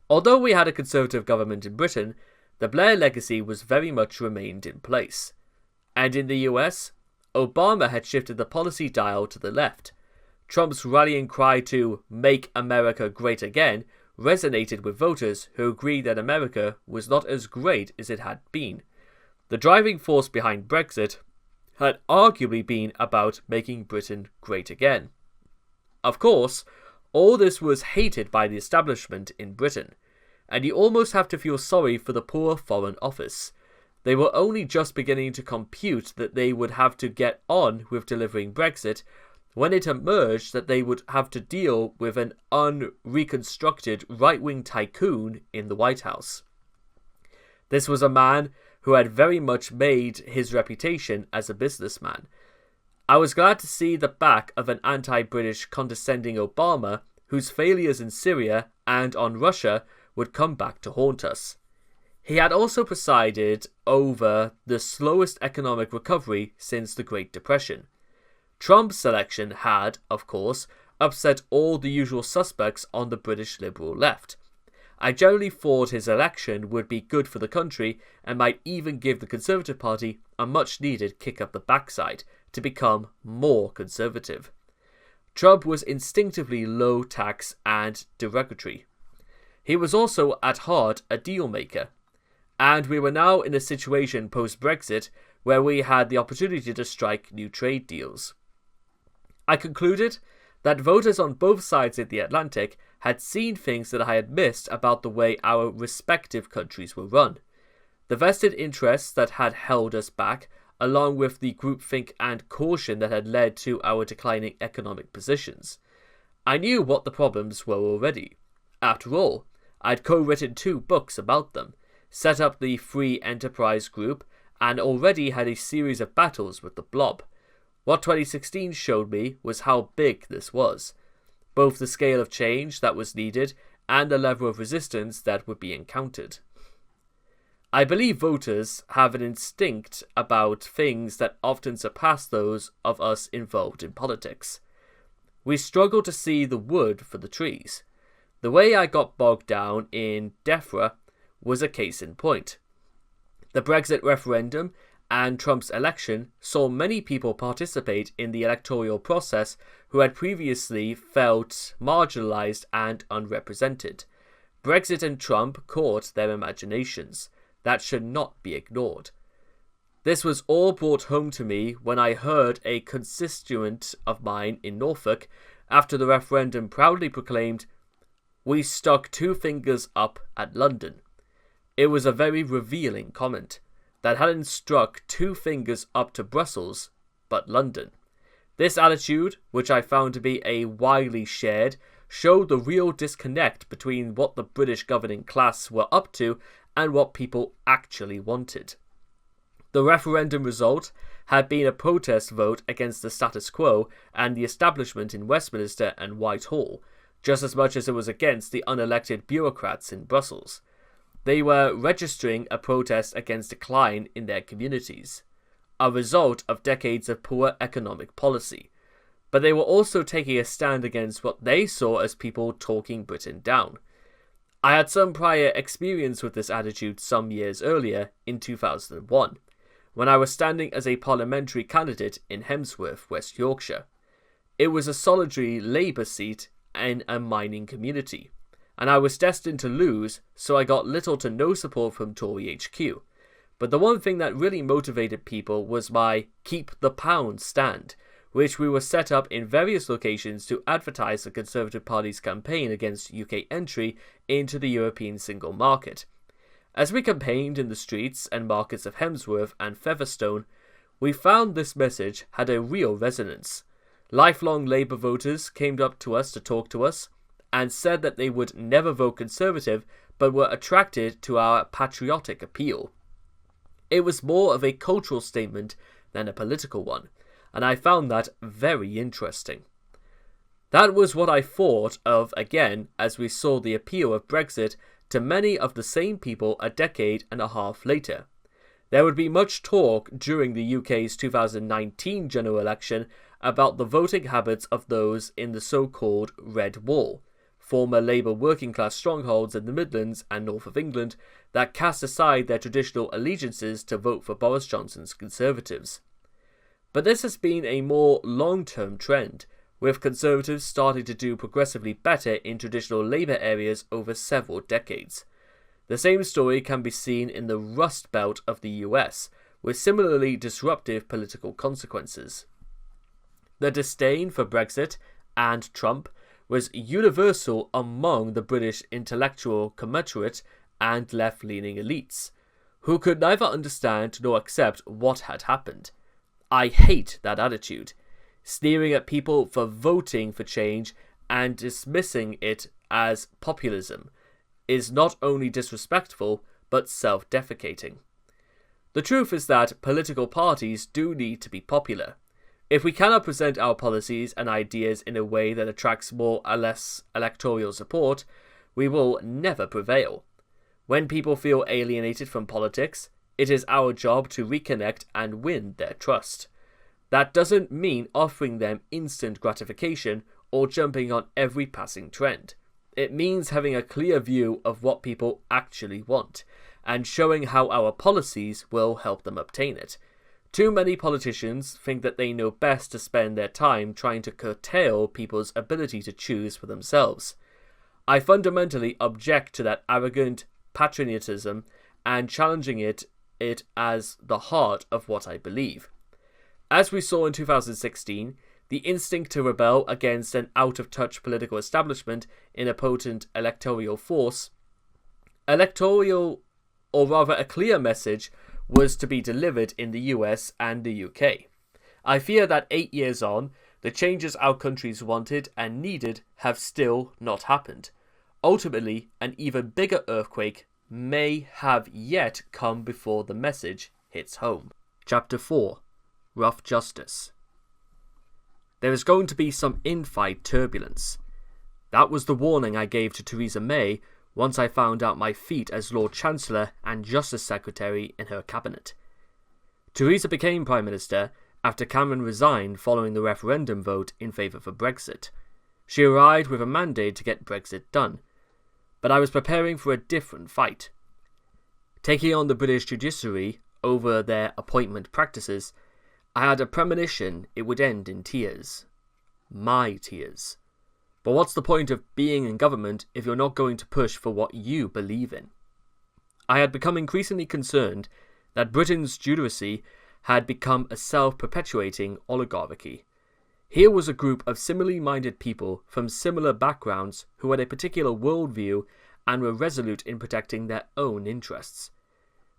Although we had a Conservative government in Britain, the Blair legacy was very much remained in place. And in the US, Obama had shifted the policy dial to the left. Trump's rallying cry to "Make America Great Again" resonated with voters who agreed that America was not as great as it had been. The driving force behind Brexit had arguably been about making Britain great again. Of course, all this was hated by the establishment in Britain, and you almost have to feel sorry for the poor Foreign Office. They were only just beginning to compute that they would have to get on with delivering Brexit when it emerged that they would have to deal with an unreconstructed right-wing tycoon in the White House. This was a man who had very much made his reputation as a businessman. I was glad to see the back of an anti-British condescending Obama whose failures in Syria and on Russia would come back to haunt us. He had also presided over the slowest economic recovery since the Great Depression. Trump's election had, of course, upset all the usual suspects on the British Liberal left. I generally thought his election would be good for the country and might even give the Conservative Party a much-needed kick up the backside to become more conservative. Trump was instinctively low-tax and derogatory. He was also, at heart, a deal-maker. And we were now in a situation post-Brexit where we had the opportunity to strike new trade deals. I concluded that voters on both sides of the Atlantic had seen things that I had missed about the way our respective countries were run. The vested interests that had held us back, along with the groupthink and caution that had led to our declining economic positions. I knew what the problems were already. After all, I'd co-written 2 books about them, set up the Free Enterprise Group, and already had a series of battles with the Blob. What 2016 showed me was how big this was, both the scale of change that was needed and the level of resistance that would be encountered. I believe voters have an instinct about things that often surpass those of us involved in politics. We struggle to see the wood for the trees. The way I got bogged down in DEFRA was a case in point. The Brexit referendum and Trump's election saw many people participate in the electoral process who had previously felt marginalised and unrepresented. Brexit and Trump caught their imaginations. That should not be ignored. This was all brought home to me when I heard a constituent of mine in Norfolk, after the referendum, proudly proclaimed, "We stuck 2 fingers up at London." It was a very revealing comment that hadn't struck 2 fingers up to Brussels, but London. This attitude, which I found to be a widely shared, showed the real disconnect between what the British governing class were up to and what people actually wanted. The referendum result had been a protest vote against the status quo and the establishment in Westminster and Whitehall, just as much as it was against the unelected bureaucrats in Brussels. They were registering a protest against decline in their communities, a result of decades of poor economic policy. But they were also taking a stand against what they saw as people talking Britain down. I had some prior experience with this attitude some years earlier, in 2001, when I was standing as a parliamentary candidate in Hemsworth, West Yorkshire. It was a solitary Labour seat in a mining community, and I was destined to lose, so I got little to no support from Tory HQ. But the one thing that really motivated people was my Keep the Pound stand, which we were set up in various locations to advertise the Conservative Party's campaign against UK entry into the European single market. As we campaigned in the streets and markets of Hemsworth and Featherstone, we found this message had a real resonance. Lifelong Labour voters came up to us to talk to us and said that they would never vote Conservative but were attracted to our patriotic appeal. It was more of a cultural statement than a political one, and I found that very interesting. That was what I thought of again as we saw the appeal of Brexit to many of the same people a decade and a half later. There would be much talk during the UK's 2019 general election about the voting habits of those in the so-called Red Wall, former Labour working class strongholds in the Midlands and north of England that cast aside their traditional allegiances to vote for Boris Johnson's Conservatives. But this has been a more long-term trend, with Conservatives starting to do progressively better in traditional Labour areas over several decades. The same story can be seen in the Rust Belt of the US, with similarly disruptive political consequences. The disdain for Brexit and Trump was universal among the British intellectual commensurate and left-leaning elites, who could neither understand nor accept what had happened. I hate that attitude, sneering at people for voting for change and dismissing it as populism is not only disrespectful but self-defecating. The truth is that political parties do need to be popular. If we cannot present our policies and ideas in a way that attracts more or less electoral support, we will never prevail. When people feel alienated from politics, it is our job to reconnect and win their trust. That doesn't mean offering them instant gratification or jumping on every passing trend. It means having a clear view of what people actually want, and showing how our policies will help them obtain it. Too many politicians think that they know best to spend their time trying to curtail people's ability to choose for themselves. I fundamentally object to that arrogant patriotism and challenging it as the heart of what I believe. As we saw in 2016, the instinct to rebel against an out-of-touch political establishment in a potent electoral force, a clear message was to be delivered in the US and the UK. I fear that 8 years on, the changes our countries wanted and needed have still not happened. Ultimately, an even bigger earthquake may have yet come before the message hits home. Chapter 4. Rough Justice. There is going to be some in-fight turbulence. That was the warning I gave to Theresa May once I found out my feat as Lord Chancellor and Justice Secretary in her cabinet. Theresa became Prime Minister after Cameron resigned following the referendum vote in favour of Brexit. She arrived with a mandate to get Brexit done, but I was preparing for a different fight. Taking on the British judiciary over their appointment practices, I had a premonition it would end in tears. My tears. But what's the point of being in government if you're not going to push for what you believe in? I had become increasingly concerned that Britain's judiciary had become a self-perpetuating oligarchy. Here was a group of similarly minded people from similar backgrounds who had a particular worldview and were resolute in protecting their own interests.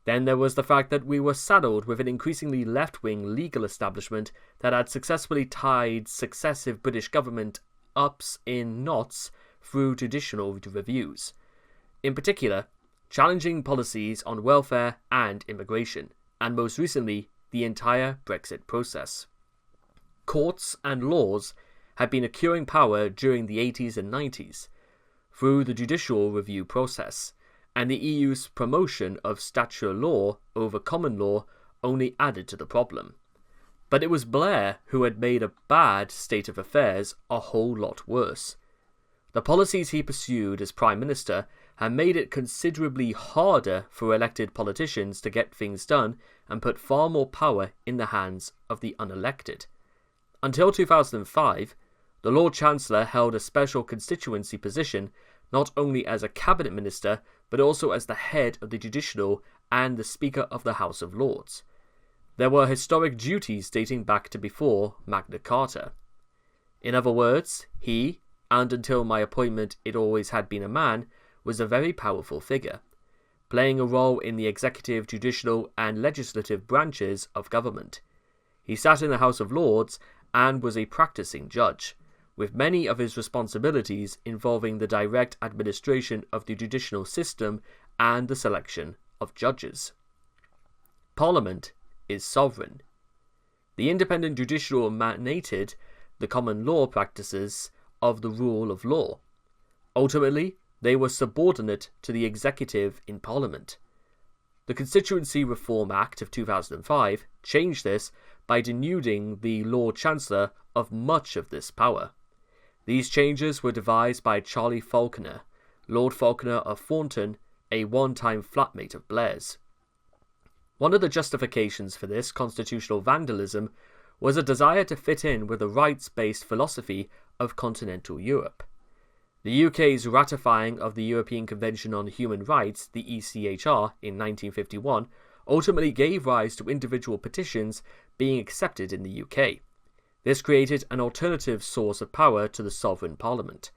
Then there was the fact that we were saddled with an increasingly left-wing legal establishment that had successfully tied successive British government ups in knots through judicial reviews. In particular, challenging policies on welfare and immigration, and most recently, the entire Brexit process. Courts and laws had been accruing power during the 80s and 90s through the judicial review process, and the EU's promotion of statutory law over common law only added to the problem. But it was Blair who had made a bad state of affairs a whole lot worse. The policies he pursued as Prime Minister had made it considerably harder for elected politicians to get things done and put far more power in the hands of the unelected. Until 2005, the Lord Chancellor held a special constituency position not only as a cabinet minister but also as the head of the judicial and the Speaker of the House of Lords. There were historic duties dating back to before Magna Carta. In other words, he, and until my appointment it always had been a man, was a very powerful figure, playing a role in the executive, judicial and legislative branches of government. He sat in the House of Lords and was a practicing judge, with many of his responsibilities involving the direct administration of the judicial system and the selection of judges. Parliament is sovereign. The independent judicial mandated the common law practices of the rule of law. Ultimately, they were subordinate to the executive in Parliament. The Constituency Reform Act of 2005 changed this by denuding the Lord Chancellor of much of this power. These changes were devised by Charlie Falconer, Lord Falconer of Thornton, a one-time flatmate of Blair's. One of the justifications for this constitutional vandalism was a desire to fit in with the rights-based philosophy of continental Europe. The UK's ratifying of the European Convention on Human Rights, the ECHR, in 1951 ultimately gave rise to individual petitions being accepted in the UK. This created an alternative source of power to the sovereign parliament.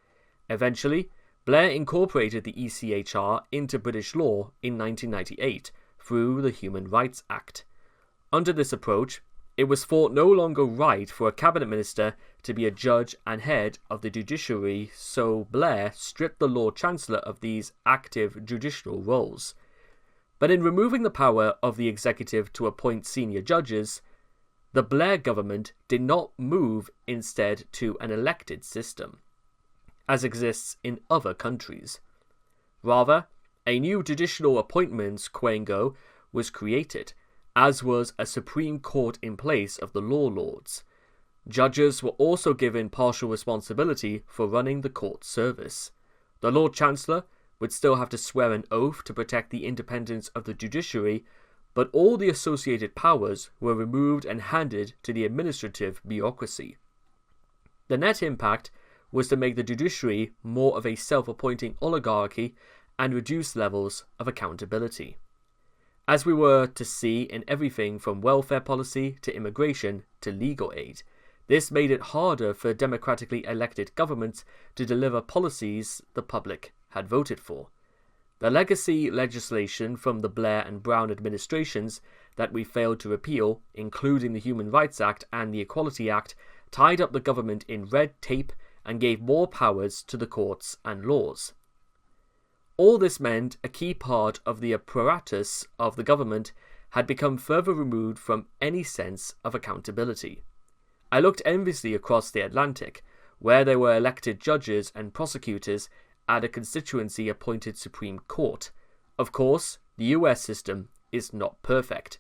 Eventually, Blair incorporated the ECHR into British law in 1998 through the Human Rights Act. Under this approach, it was thought no longer right for a cabinet minister to be a judge and head of the judiciary, so Blair stripped the Lord Chancellor of these active judicial roles. But in removing the power of the executive to appoint senior judges, the Blair government did not move instead to an elected system, as exists in other countries. Rather, a new judicial appointments quango was created, as was a Supreme Court in place of the law lords. Judges were also given partial responsibility for running the court service. The Lord Chancellor would still have to swear an oath to protect the independence of the judiciary, but all the associated powers were removed and handed to the administrative bureaucracy. The net impact was to make the judiciary more of a self-appointing oligarchy and reduce levels of accountability. As we were to see in everything from welfare policy to immigration to legal aid, this made it harder for democratically elected governments to deliver policies the public had voted for. The legacy legislation from the Blair and Brown administrations that we failed to repeal, including the Human Rights Act and the Equality Act, tied up the government in red tape and gave more powers to the courts and laws. All this meant a key part of the apparatus of the government had become further removed from any sense of accountability. I looked enviously across the Atlantic, where there were elected judges and prosecutors at a constituency-appointed Supreme Court. Of course, the US system is not perfect.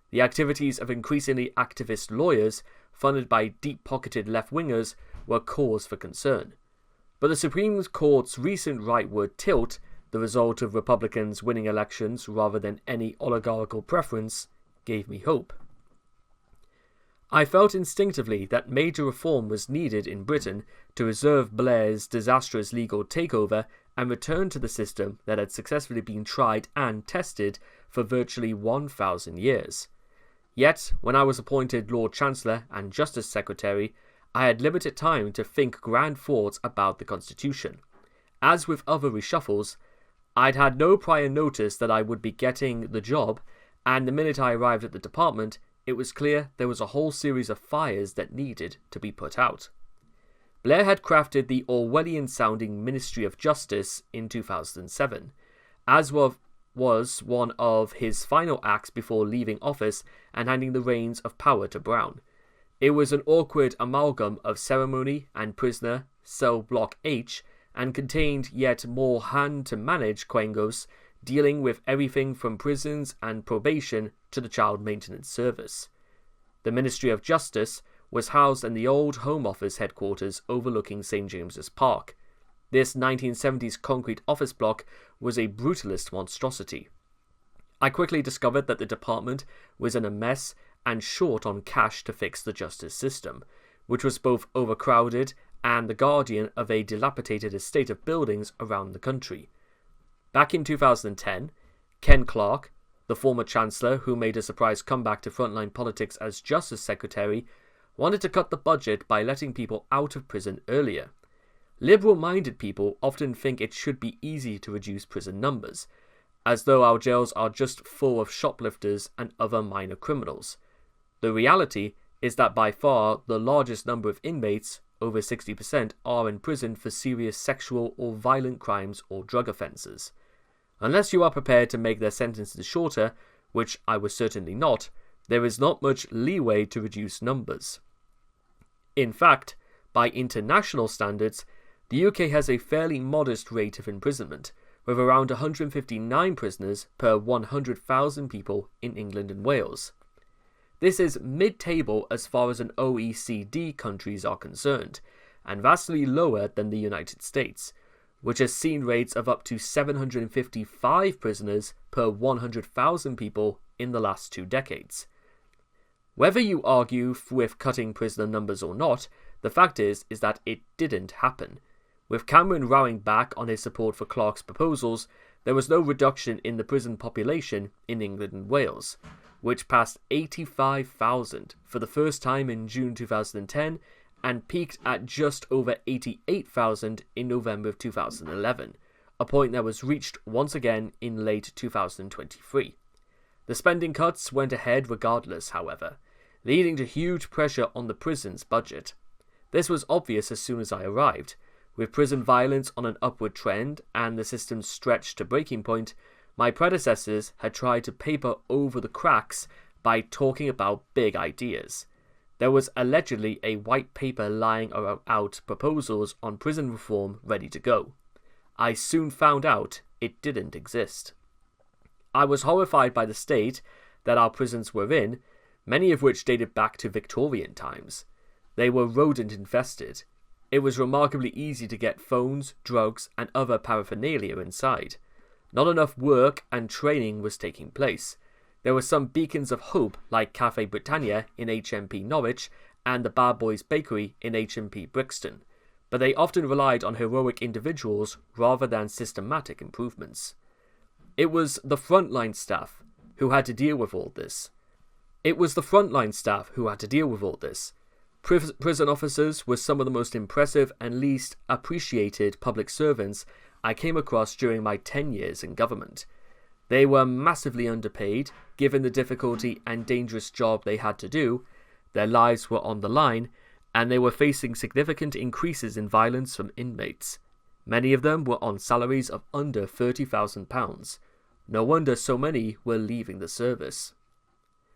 The activities of increasingly activist lawyers, funded by deep-pocketed left-wingers, were cause for concern. But the Supreme Court's recent rightward tilt, the result of Republicans winning elections rather than any oligarchical preference, gave me hope. I felt instinctively that major reform was needed in Britain to reserve Blair's disastrous legal takeover and return to the system that had successfully been tried and tested for virtually 1,000 years. Yet, when I was appointed Lord Chancellor and Justice Secretary, I had limited time to think grand thoughts about the Constitution. As with other reshuffles, I'd had no prior notice that I would be getting the job, and the minute I arrived at the department, it was clear there was a whole series of fires that needed to be put out. Blair had crafted the Orwellian-sounding Ministry of Justice in 2007, as was one of his final acts before leaving office and handing the reins of power to Brown. It was an awkward amalgam of ceremony and prisoner, cell block H, and contained yet more hand-to-manage quangos, dealing with everything from prisons and probation to the Child Maintenance Service. The Ministry of Justice was housed in the old Home Office headquarters overlooking St. James's Park. This 1970s concrete office block was a brutalist monstrosity. I quickly discovered that the department was in a mess and short on cash to fix the justice system, which was both overcrowded and the guardian of a dilapidated estate of buildings around the country. Back in 2010, Ken Clarke, the former Chancellor who made a surprise comeback to frontline politics as Justice Secretary, wanted to cut the budget by letting people out of prison earlier. Liberal-minded people often think it should be easy to reduce prison numbers, as though our jails are just full of shoplifters and other minor criminals. The reality is that by far the largest number of inmates, over 60%, are in prison for serious sexual or violent crimes or drug offences. Unless you are prepared to make their sentences shorter, which I was certainly not, there is not much leeway to reduce numbers. In fact, by international standards, the UK has a fairly modest rate of imprisonment, with around 159 prisoners per 100,000 people in England and Wales. This is mid-table as far as an OECD countries are concerned, and vastly lower than the United States, which has seen rates of up to 755 prisoners per 100,000 people in the last 2 decades. Whether you argue with cutting prisoner numbers or not, the fact is that it didn't happen. With Cameron rowing back on his support for Clark's proposals, there was no reduction in the prison population in England and Wales, which passed 85,000 for the first time in June 2010 and peaked at just over 88,000 in November of 2011, a point that was reached once again in late 2023. The spending cuts went ahead regardless, however, leading to huge pressure on the prison's budget. This was obvious as soon as I arrived. With prison violence on an upward trend and the system stretched to breaking point, my predecessors had tried to paper over the cracks by talking about big ideas. There was allegedly a white paper lying out proposals on prison reform ready to go. I soon found out it didn't exist. I was horrified by the state that our prisons were in, many of which dated back to Victorian times. They were rodent infested. It was remarkably easy to get phones, drugs, and other paraphernalia inside. Not enough work and training was taking place. There were some beacons of hope like Cafe Britannia in HMP Norwich and the Bad Boys Bakery in HMP Brixton, but they often relied on heroic individuals rather than systematic improvements. It was the frontline staff who had to deal with all this. Prison officers were some of the most impressive and least appreciated public servants I came across during my 10 years in government. They were massively underpaid, given the difficulty and dangerous job they had to do. Their lives were on the line, and they were facing significant increases in violence from inmates. Many of them were on salaries of under £30,000. No wonder so many were leaving the service.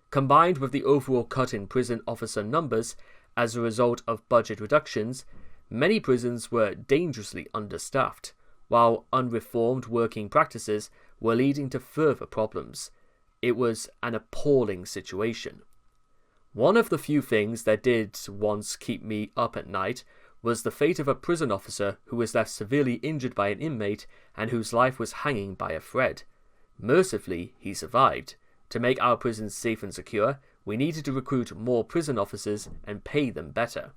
Combined with the overall cut in prison officer numbers as a result of budget reductions, many prisons were dangerously understaffed, while unreformed working practices were leading to further problems. It was an appalling situation. One of the few things that did once keep me up at night was the fate of a prison officer who was left severely injured by an inmate and whose life was hanging by a thread. Mercifully, he survived. To make our prisons safe and secure, we needed to recruit more prison officers and pay them better.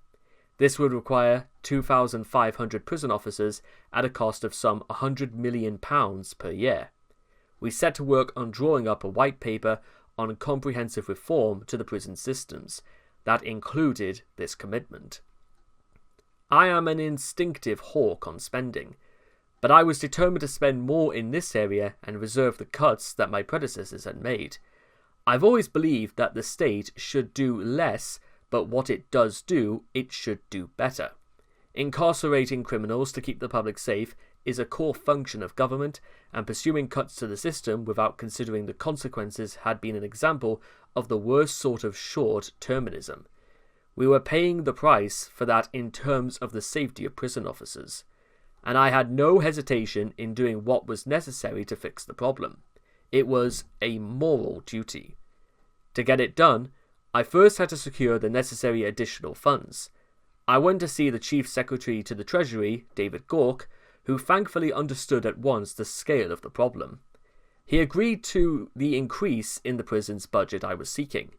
This would require 2,500 prison officers at a cost of some £100 million per year. We set to work on drawing up a white paper on comprehensive reform to the prison systems that included this commitment. I am an instinctive hawk on spending, but I was determined to spend more in this area and reserve the cuts that my predecessors had made. I've always believed that the state should do less, but what it does do, it should do better. Incarcerating criminals to keep the public safe is a core function of government, and pursuing cuts to the system without considering the consequences had been an example of the worst sort of short-termism. We were paying the price for that in terms of the safety of prison officers, and I had no hesitation in doing what was necessary to fix the problem. It was a moral duty. To get it done, I first had to secure the necessary additional funds. I went to see the Chief Secretary to the Treasury, David Gork, who thankfully understood at once the scale of the problem. He agreed to the increase in the prison's budget I was seeking,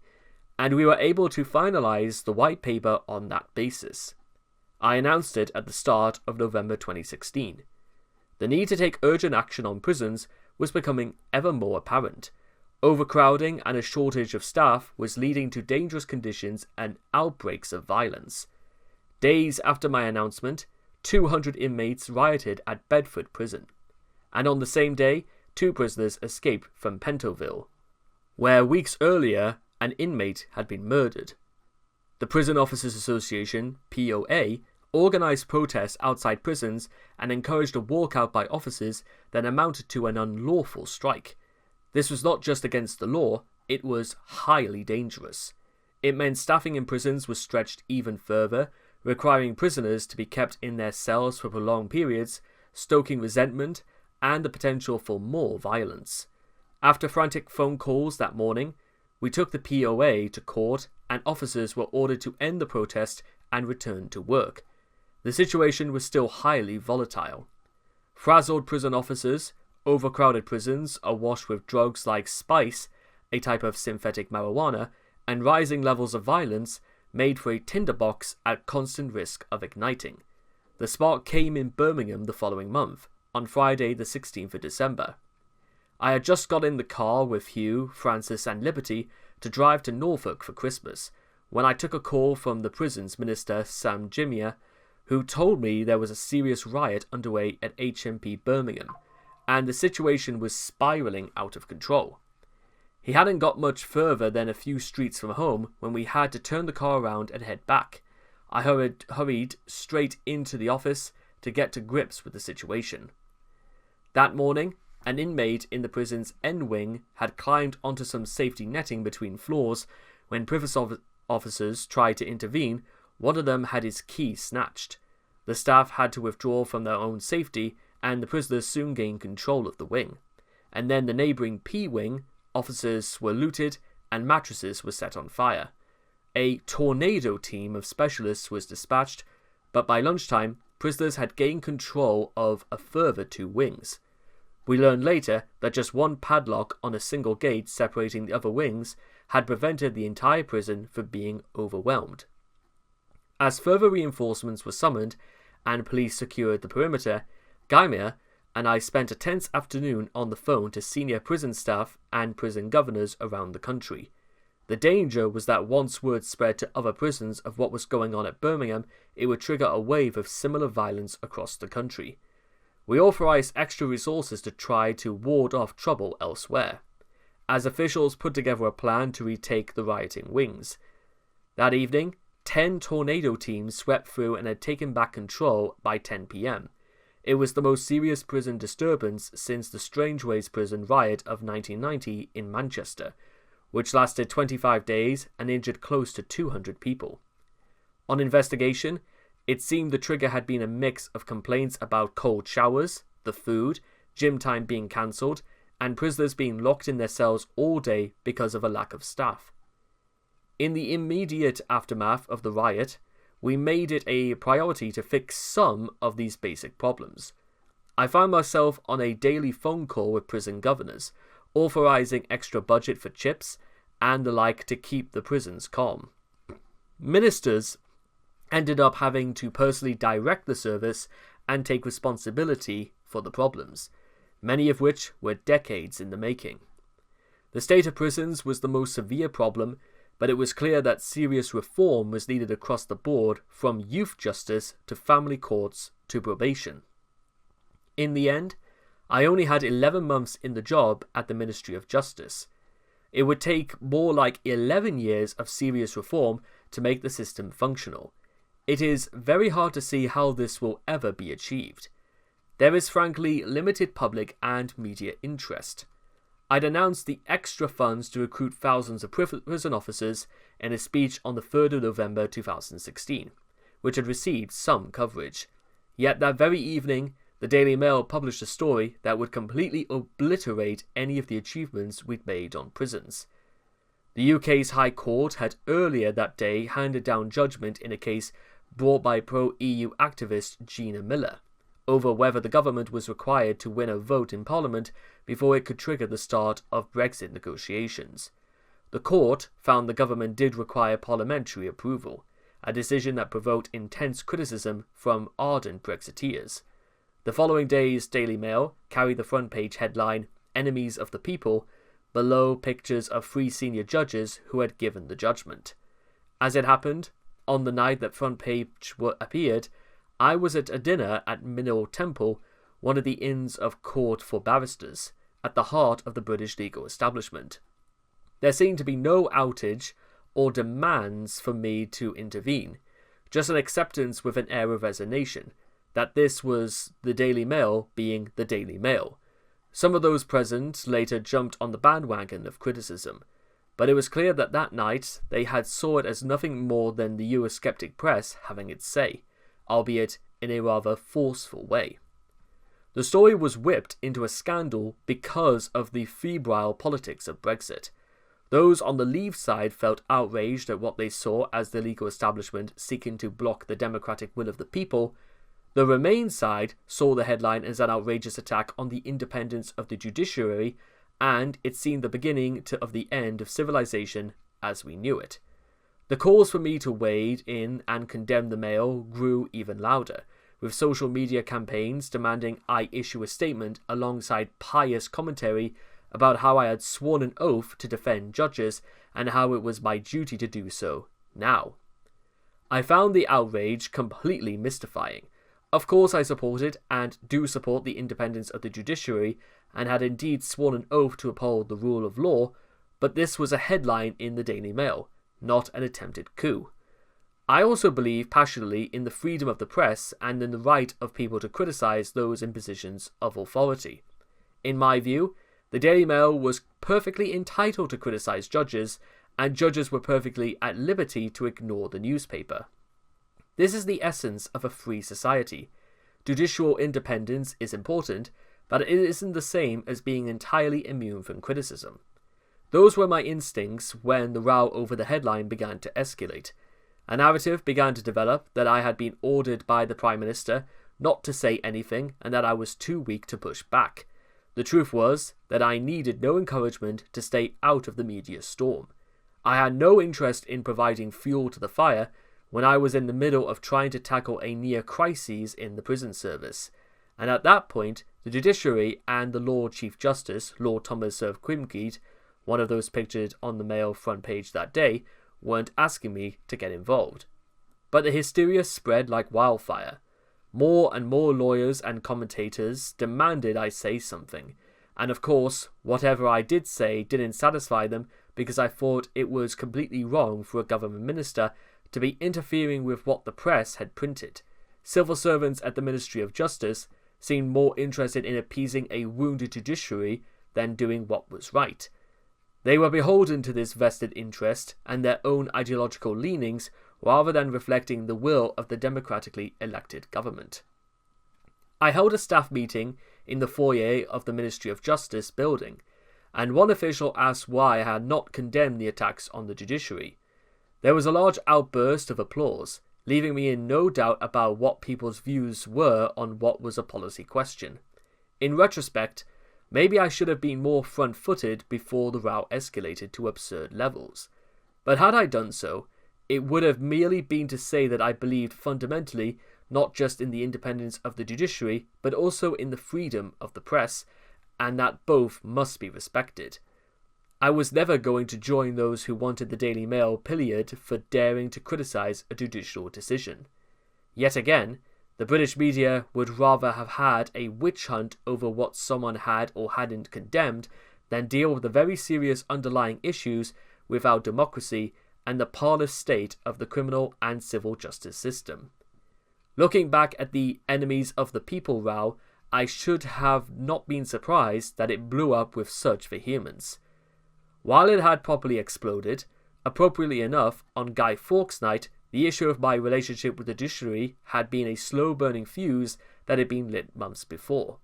and we were able to finalise the white paper on that basis. I announced it at the start of November 2016. The need to take urgent action on prisons was becoming ever more apparent. Overcrowding and a shortage of staff was leading to dangerous conditions and outbreaks of violence. Days after my announcement, 200 inmates rioted at Bedford Prison, and on the same day, 2 prisoners escaped from Pentonville, where weeks earlier an inmate had been murdered. The Prison Officers Association, POA, organised protests outside prisons and encouraged a walkout by officers that amounted to an unlawful strike. This was not just against the law, it was highly dangerous. It meant staffing in prisons was stretched even further, requiring prisoners to be kept in their cells for prolonged periods, stoking resentment, and the potential for more violence. After frantic phone calls that morning, we took the POA to court and officers were ordered to end the protest and return to work. The situation was still highly volatile. Frazzled prison officers, overcrowded prisons awash with drugs like spice, a type of synthetic marijuana, and rising levels of violence made for a tinderbox at constant risk of igniting. The spark came in Birmingham the following month, on Friday the 16th of December. I had just got in the car with Hugh, Francis and Liberty to drive to Norfolk for Christmas, when I took a call from the prison's minister Sam Jimia, who told me there was a serious riot underway at HMP Birmingham, and the situation was spiralling out of control. He hadn't got much further than a few streets from home when we had to turn the car around and head back. I hurried straight into the office to get to grips with the situation. That morning, an inmate in the prison's end wing had climbed onto some safety netting between floors. When previous officers tried to intervene, one of them had his key snatched. The staff had to withdraw from their own safety, and the prisoners soon gained control of the wing. And then the neighbouring P wing, officers were looted and mattresses were set on fire. A tornado team of specialists was dispatched, but by lunchtime, prisoners had gained control of a further 2 wings. We learned later that just one padlock on a single gate separating the other wings had prevented the entire prison from being overwhelmed. As further reinforcements were summoned and police secured the perimeter, Guymer and I spent a tense afternoon on the phone to senior prison staff and prison governors around the country. The danger was that once word spread to other prisons of what was going on at Birmingham, it would trigger a wave of similar violence across the country. We authorised extra resources to try to ward off trouble elsewhere, as officials put together a plan to retake the rioting wings. That evening, 10 tornado teams swept through and had taken back control by 10 p.m. It was the most serious prison disturbance since the Strangeways prison riot of 1990 in Manchester, which lasted 25 days and injured close to 200 people. On investigation, it seemed the trigger had been a mix of complaints about cold showers, the food, gym time being cancelled, and prisoners being locked in their cells all day because of a lack of staff. In the immediate aftermath of the riot, we made it a priority to fix some of these basic problems. I found myself on a daily phone call with prison governors, authorising extra budget for chips and the like to keep the prisons calm. Ministers ended up having to personally direct the service and take responsibility for the problems, many of which were decades in the making. The state of prisons was the most severe problem, but it was clear that serious reform was needed across the board, from youth justice to family courts to probation. In the end, I only had 11 months in the job at the Ministry of Justice. It would take more like 11 years of serious reform to make the system functional. It is very hard to see how this will ever be achieved. There is frankly limited public and media interest. I'd announced the extra funds to recruit thousands of prison officers in a speech on the 3rd of November 2016, which had received some coverage. Yet that very evening, the Daily Mail published a story that would completely obliterate any of the achievements we'd made on prisons. The UK's High Court had earlier that day handed down judgment in a case brought by pro-EU activist Gina Miller over whether the government was required to win a vote in Parliament before it could trigger the start of Brexit negotiations. The court found the government did require parliamentary approval, a decision that provoked intense criticism from ardent Brexiteers. The following day's Daily Mail carried the front page headline, "Enemies of the People," below pictures of 3 senior judges who had given the judgment. As it happened, on the night that front page appeared, I was at a dinner at Mineral Temple, one of the Inns of Court for barristers, at the heart of the British legal establishment. There seemed to be no outage or demands for me to intervene, just an acceptance with an air of resignation, that this was the Daily Mail being the Daily Mail. Some of those present later jumped on the bandwagon of criticism, but it was clear that that night they had saw it as nothing more than the Eurosceptic press having its say, albeit in a rather forceful way. The story was whipped into a scandal because of the febrile politics of Brexit. Those on the Leave side felt outraged at what they saw as the legal establishment seeking to block the democratic will of the people. The Remain side saw the headline as an outrageous attack on the independence of the judiciary, and it seemed the beginning of the end of civilization as we knew it. The calls for me to wade in and condemn the Mail grew even louder, with social media campaigns demanding I issue a statement alongside pious commentary about how I had sworn an oath to defend judges and how it was my duty to do so now. I found the outrage completely mystifying. Of course I supported and do support the independence of the judiciary and had indeed sworn an oath to uphold the rule of law, but this was a headline in the Daily Mail, not an attempted coup. I also believe passionately in the freedom of the press and in the right of people to criticise those in positions of authority. In my view, the Daily Mail was perfectly entitled to criticise judges, and judges were perfectly at liberty to ignore the newspaper. This is the essence of a free society. Judicial independence is important, but it isn't the same as being entirely immune from criticism. Those were my instincts when the row over the headline began to escalate. A narrative began to develop that I had been ordered by the Prime Minister not to say anything and that I was too weak to push back. The truth was that I needed no encouragement to stay out of the media storm. I had no interest in providing fuel to the fire when I was in the middle of trying to tackle a near crisis in the prison service. And at that point, the judiciary and the Lord Chief Justice, Lord Thomas of Quimkead, one of those pictured on the Mail front page that day, weren't asking me to get involved. But the hysteria spread like wildfire. More and more lawyers and commentators demanded I say something, and of course, whatever I did say didn't satisfy them because I thought it was completely wrong for a government minister to be interfering with what the press had printed. Civil servants at the Ministry of Justice seemed more interested in appeasing a wounded judiciary than doing what was right. They were beholden to this vested interest and their own ideological leanings rather than reflecting the will of the democratically elected government. I held a staff meeting in the foyer of the Ministry of Justice building, and one official asked why I had not condemned the attacks on the judiciary. There was a large outburst of applause, leaving me in no doubt about what people's views were on what was a policy question. In retrospect, maybe I should have been more front-footed before the row escalated to absurd levels. But had I done so, it would have merely been to say that I believed fundamentally not just in the independence of the judiciary, but also in the freedom of the press, and that both must be respected. I was never going to join those who wanted the Daily Mail pilloried for daring to criticise a judicial decision. Yet again, the British media would rather have had a witch hunt over what someone had or hadn't condemned than deal with the very serious underlying issues with our democracy and the parlous state of the criminal and civil justice system. Looking back at the enemies of the people row, I should have not been surprised that it blew up with such vehemence. While it had properly exploded, appropriately enough, on Guy Fawkes night, the issue of my relationship with the judiciary had been a slow-burning fuse that had been lit months before.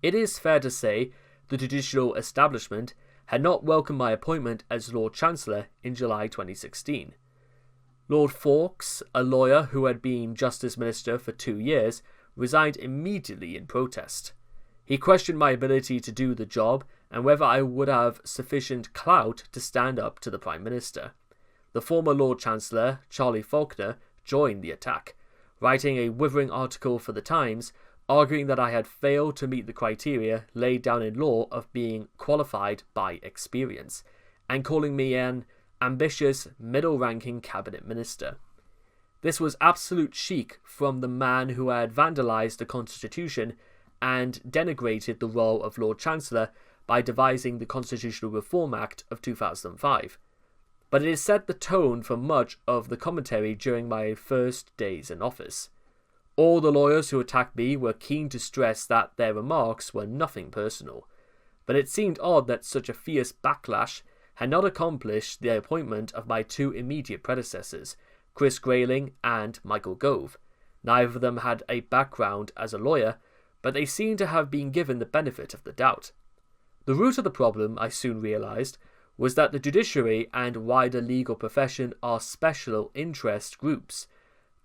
It is fair to say the judicial establishment had not welcomed my appointment as Lord Chancellor in July 2016. Lord Fawkes, a lawyer who had been Justice Minister for 2 years, resigned immediately in protest. He questioned my ability to do the job and whether I would have sufficient clout to stand up to the Prime Minister. The former Lord Chancellor, Charlie Faulkner, joined the attack, writing a withering article for The Times, arguing that I had failed to meet the criteria laid down in law of being qualified by experience, and calling me an ambitious, middle-ranking cabinet minister. This was absolute chic from the man who had vandalised the Constitution and denigrated the role of Lord Chancellor by devising the Constitutional Reform Act of 2005. But it set the tone for much of the commentary during my first days in office. All the lawyers who attacked me were keen to stress that their remarks were nothing personal, but it seemed odd that such a fierce backlash had not accomplished the appointment of my 2 immediate predecessors, Chris Grayling and Michael Gove. Neither of them had a background as a lawyer, but they seem to have been given the benefit of the doubt. The root of the problem, I soon realised, was that the judiciary and wider legal profession are special interest groups,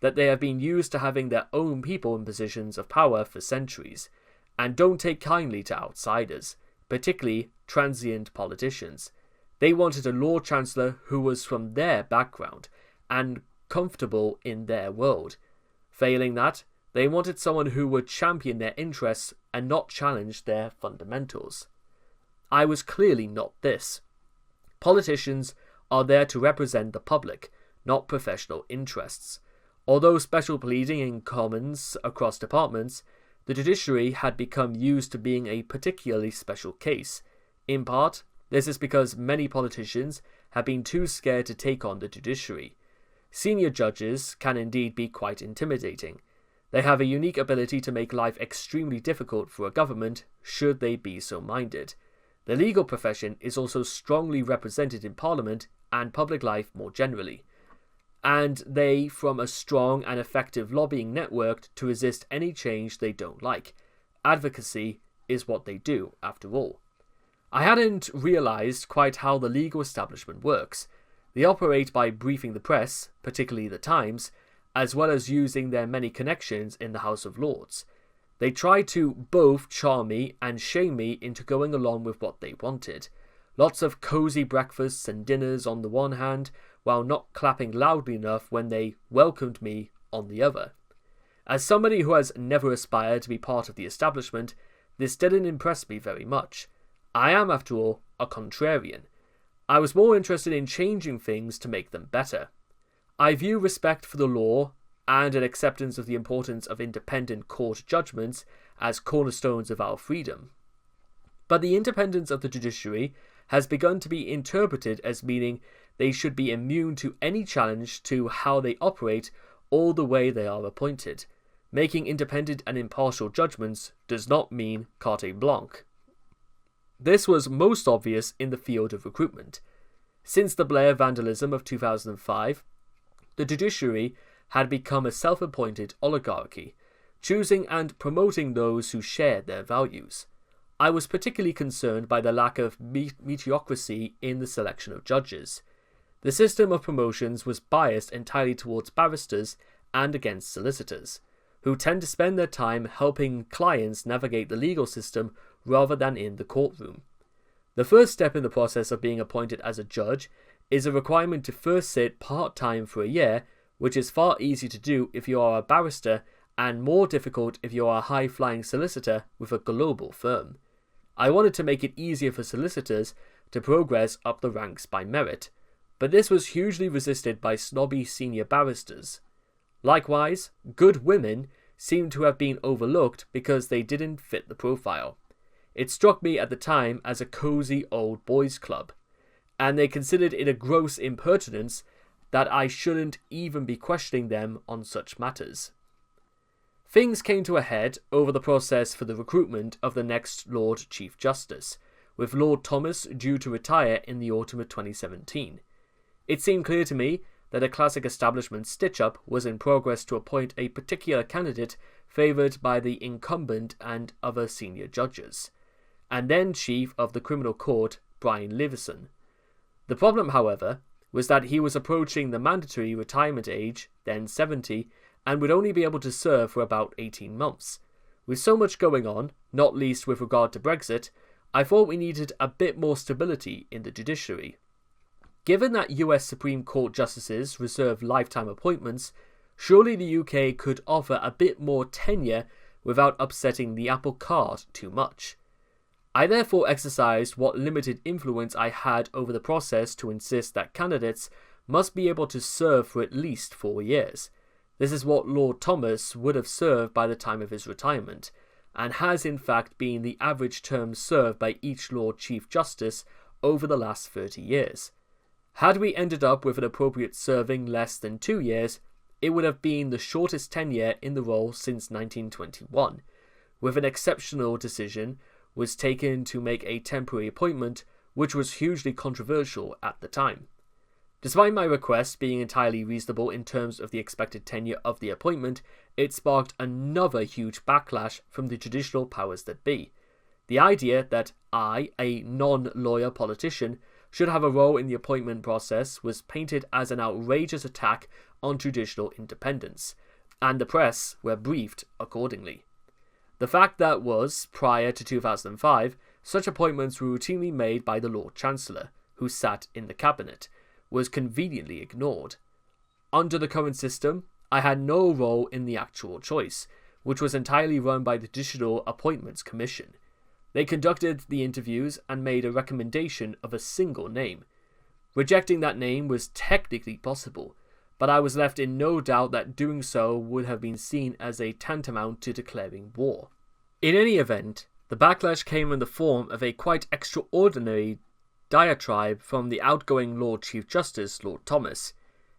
that they have been used to having their own people in positions of power for centuries, and don't take kindly to outsiders, particularly transient politicians. They wanted a Lord Chancellor who was from their background and comfortable in their world. Failing that, they wanted someone who would champion their interests and not challenge their fundamentals. I was clearly not this. Politicians are there to represent the public, not professional interests. Although special pleading in commons across departments, the judiciary had become used to being a particularly special case. In part, this is because many politicians have been too scared to take on the judiciary. Senior judges can indeed be quite intimidating. They have a unique ability to make life extremely difficult for a government, should they be so minded. The legal profession is also strongly represented in Parliament and public life more generally, and they form a strong and effective lobbying network to resist any change they don't like. Advocacy is what they do, after all. I hadn't realised quite how the legal establishment works. They operate by briefing the press, particularly the Times, as well as using their many connections in the House of Lords. They tried to both charm me and shame me into going along with what they wanted. Lots of cosy breakfasts and dinners on the one hand, while not clapping loudly enough when they welcomed me on the other. As somebody who has never aspired to be part of the establishment, this didn't impress me very much. I am, after all, a contrarian. I was more interested in changing things to make them better. I view respect for the law and an acceptance of the importance of independent court judgments as cornerstones of our freedom. But the independence of the judiciary has begun to be interpreted as meaning they should be immune to any challenge to how they operate or the way they are appointed. Making independent and impartial judgments does not mean carte blanche. This was most obvious in the field of recruitment. Since the Blair vandalism of 2005, the judiciary had become a self-appointed oligarchy, choosing and promoting those who shared their values. I was particularly concerned by the lack of meritocracy in the selection of judges. The system of promotions was biased entirely towards barristers and against solicitors, who tend to spend their time helping clients navigate the legal system rather than in the courtroom. The first step in the process of being appointed as a judge is a requirement to first sit part-time for a year, which is far easier to do if you are a barrister and more difficult if you are a high-flying solicitor with a global firm. I wanted to make it easier for solicitors to progress up the ranks by merit, but this was hugely resisted by snobby senior barristers. Likewise, good women seemed to have been overlooked because they didn't fit the profile. It struck me at the time as a cosy old boys' club, and they considered it a gross impertinence that I shouldn't even be questioning them on such matters. Things came to a head over the process for the recruitment of the next Lord Chief Justice, with Lord Thomas due to retire in the autumn of 2017. It seemed clear to me that a classic establishment stitch-up was in progress to appoint a particular candidate favoured by the incumbent and other senior judges, and then Chief of the Criminal Court, Brian Livison. The problem, however, was that he was approaching the mandatory retirement age, then 70, and would only be able to serve for about 18 months. With so much going on, not least with regard to Brexit, I thought we needed a bit more stability in the judiciary. Given that US Supreme Court justices reserve lifetime appointments, surely the UK could offer a bit more tenure without upsetting the apple cart too much. I therefore exercised what limited influence I had over the process to insist that candidates must be able to serve for at least 4 years. This is what Lord Thomas would have served by the time of his retirement, and has in fact been the average term served by each Lord Chief Justice over the last 30 years. Had we ended up with an appropriate serving less than 2 years, it would have been the shortest tenure in the role since 1921, with an exceptional decision was taken to make a temporary appointment, which was hugely controversial at the time. Despite my request being entirely reasonable in terms of the expected tenure of the appointment, it sparked another huge backlash from the traditional powers that be. The idea that I, a non-lawyer politician, should have a role in the appointment process was painted as an outrageous attack on judicial independence, and the press were briefed accordingly. The fact that was, prior to 2005, such appointments were routinely made by the Lord Chancellor, who sat in the cabinet, was conveniently ignored. Under the current system, I had no role in the actual choice, which was entirely run by the Judicial Appointments Commission. They conducted the interviews and made a recommendation of a single name. Rejecting that name was technically possible, but I was left in no doubt that doing so would have been seen as a tantamount to declaring war. In any event, the backlash came in the form of a quite extraordinary diatribe from the outgoing Lord Chief Justice, Lord Thomas.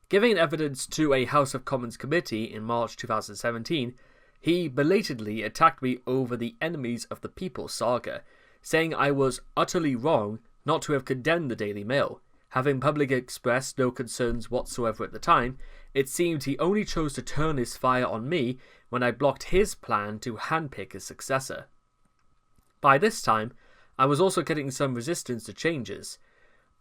Giving evidence to a House of Commons committee in March 2017, he belatedly attacked me over the enemies of the people saga, saying I was utterly wrong not to have condemned the Daily Mail. Having publicly expressed no concerns whatsoever at the time, it seemed he only chose to turn his fire on me when I blocked his plan to handpick his successor. By this time, I was also getting some resistance to changes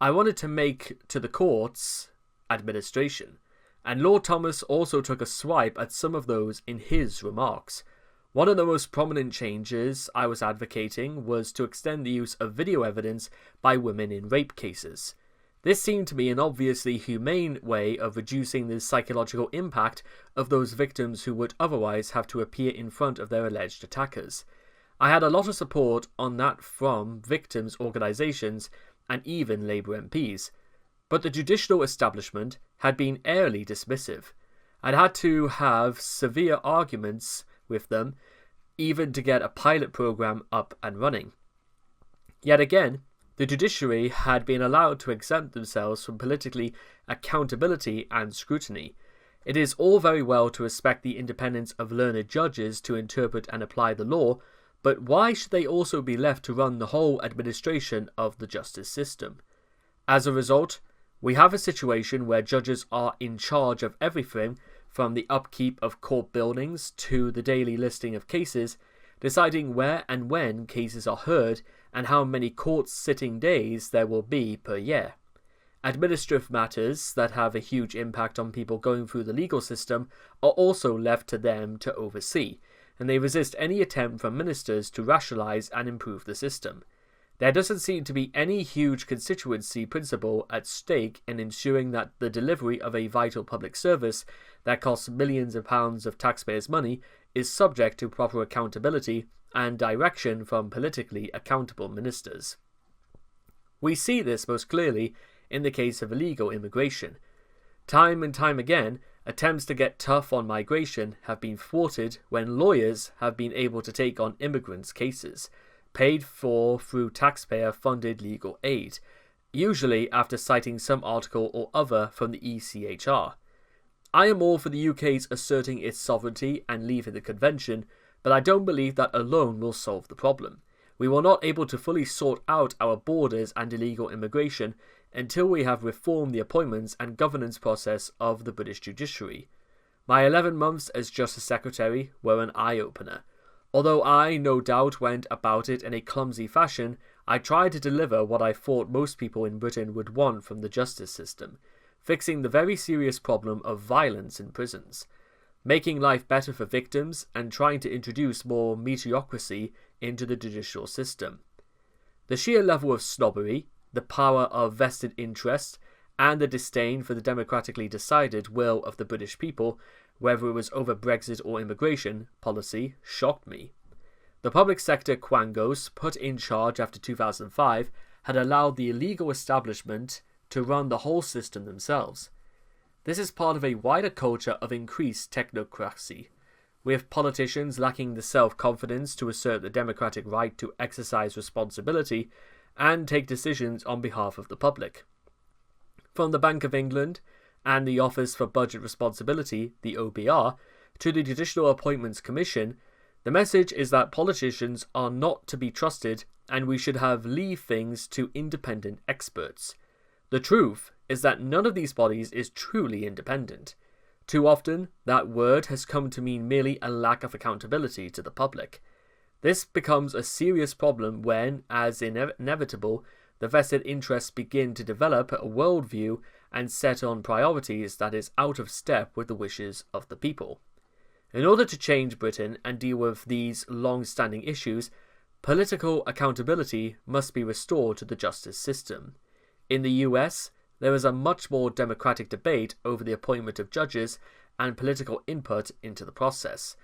I wanted to make to the court's administration, and Lord Thomas also took a swipe at some of those in his remarks. One of the most prominent changes I was advocating was to extend the use of video evidence by women in rape cases. This seemed to be an obviously humane way of reducing the psychological impact of those victims who would otherwise have to appear in front of their alleged attackers. I had a lot of support on that from victims' organisations and even Labour MPs, but the judicial establishment had been airily dismissive. I'd had to have severe arguments with them even to get a pilot programme up and running. Yet again, the judiciary had been allowed to exempt themselves from political accountability and scrutiny. It is all very well to respect the independence of learned judges to interpret and apply the law, but why should they also be left to run the whole administration of the justice system? As a result, we have a situation where judges are in charge of everything from the upkeep of court buildings to the daily listing of cases, deciding where and when cases are heard and how many court sitting days there will be per year. Administrative matters that have a huge impact on people going through the legal system are also left to them to oversee, and they resist any attempt from ministers to rationalise and improve the system. There doesn't seem to be any huge constituency principle at stake in ensuring that the delivery of a vital public service that costs millions of pounds of taxpayers' money is subject to proper accountability and direction from politically accountable ministers. We see this most clearly in the case of illegal immigration. Time and time again, attempts to get tough on migration have been thwarted when lawyers have been able to take on immigrants' cases, paid for through taxpayer-funded legal aid, usually after citing some article or other from the ECHR. I am all for the UK's asserting its sovereignty and leaving the convention, but I don't believe that alone will solve the problem. We were not able to fully sort out our borders and illegal immigration until we have reformed the appointments and governance process of the British judiciary. My 11 months as Justice Secretary were an eye-opener. Although I, no doubt, went about it in a clumsy fashion, I tried to deliver what I thought most people in Britain would want from the justice system, fixing the very serious problem of violence in prisons, making life better for victims, and trying to introduce more meritocracy into the judicial system. The sheer level of snobbery, the power of vested interest, and the disdain for the democratically decided will of the British people, whether it was over Brexit or immigration policy, shocked me. The public sector quangos put in charge after 2005 had allowed the illegal establishment to run the whole system themselves. This is part of a wider culture of increased technocracy, with politicians lacking the self-confidence to assert the democratic right to exercise responsibility and take decisions on behalf of the public. From the Bank of England and the Office for Budget Responsibility, the OBR, to the Judicial Appointments Commission, the message is that politicians are not to be trusted and we should leave things to independent experts. The truth is that none of these bodies is truly independent. Too often, that word has come to mean merely a lack of accountability to the public. This becomes a serious problem when, as inevitable, the vested interests begin to develop a worldview and set on priorities that is out of step with the wishes of the people. In order to change Britain and deal with these long-standing issues, political accountability must be restored to the justice system. In the US, there is a much more democratic debate over the appointment of judges and political input into the process.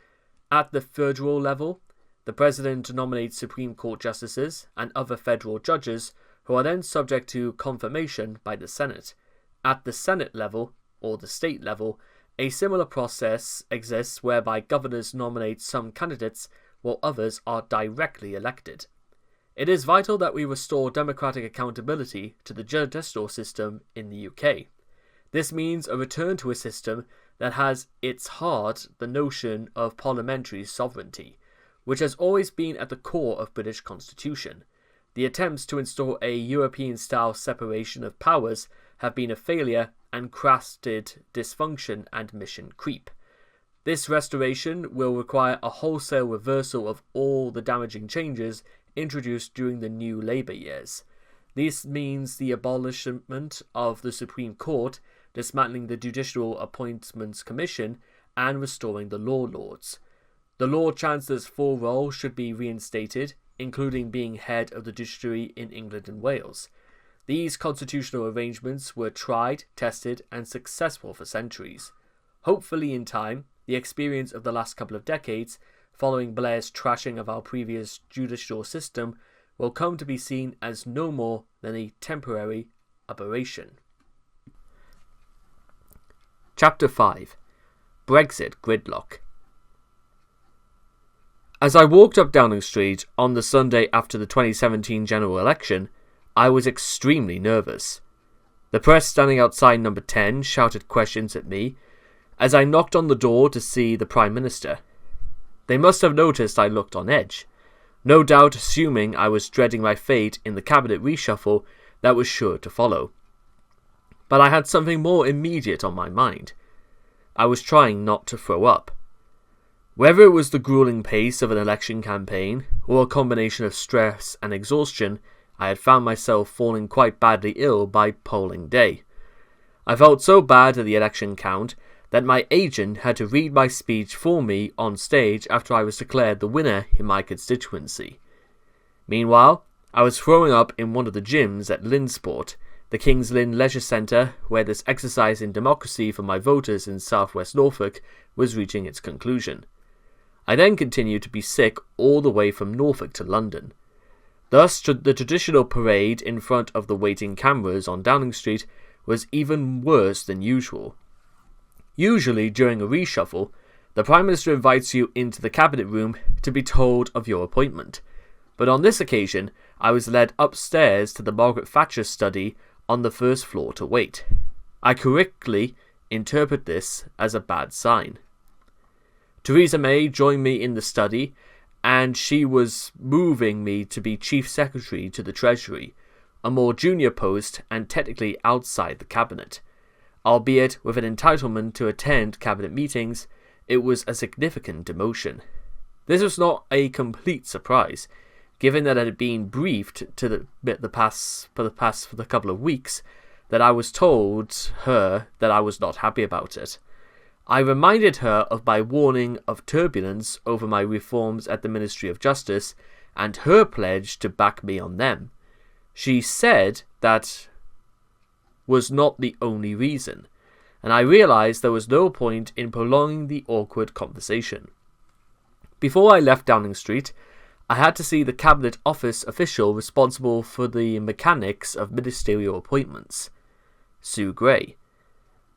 At the federal level, the President nominates Supreme Court justices and other federal judges who are then subject to confirmation by the Senate. At the Senate level, or the state level, a similar process exists whereby governors nominate some candidates while others are directly elected. It is vital that we restore democratic accountability to the judicial system in the UK. This means a return to a system that has at its heart the notion of parliamentary sovereignty, which has always been at the core of British constitution. The attempts to install a European-style separation of powers have been a failure and crafted dysfunction and mission creep. This restoration will require a wholesale reversal of all the damaging changes introduced during the new Labour years. This means the abolishment of the Supreme Court, dismantling the Judicial Appointments Commission, and restoring the Law Lords. The Lord Chancellor's full role should be reinstated, including being head of the judiciary in England and Wales. These constitutional arrangements were tried, tested, and successful for centuries. Hopefully in time, the experience of the last couple of decades, following Blair's trashing of our previous judicial system, will come to be seen as no more than a temporary aberration. Chapter 5. Brexit Gridlock. As I walked up Downing Street on the Sunday after the 2017 general election, I was extremely nervous. The press standing outside number 10 shouted questions at me as I knocked on the door to see the Prime Minister. They must have noticed I looked on edge, no doubt assuming I was dreading my fate in the cabinet reshuffle that was sure to follow. But I had something more immediate on my mind. I was trying not to throw up. Whether it was the grueling pace of an election campaign, or a combination of stress and exhaustion, I had found myself falling quite badly ill by polling day. I felt so bad at the election count that my agent had to read my speech for me on stage after I was declared the winner in my constituency. Meanwhile, I was throwing up in one of the gyms at Linsport, the King's Lynn Leisure Centre, where this exercise in democracy for my voters in southwest Norfolk was reaching its conclusion. I then continued to be sick all the way from Norfolk to London. Thus, the traditional parade in front of the waiting cameras on Downing Street was even worse than usual. Usually, during a reshuffle, the Prime Minister invites you into the cabinet room to be told of your appointment. But on this occasion, I was led upstairs to the Margaret Thatcher study on the first floor to wait. I correctly interpret this as a bad sign. Theresa May joined me in the study, and she was moving me to be Chief Secretary to the Treasury, a more junior post and technically outside the Cabinet. Albeit with an entitlement to attend Cabinet meetings, it was a significant demotion. This was not a complete surprise, given that it had been briefed to for the couple of weeks that I was told her that I was not happy about it. I reminded her of my warning of turbulence over my reforms at the Ministry of Justice and her pledge to back me on them. She said that was not the only reason, and I realised there was no point in prolonging the awkward conversation. Before I left Downing Street, I had to see the Cabinet Office official responsible for the mechanics of ministerial appointments, Sue Gray.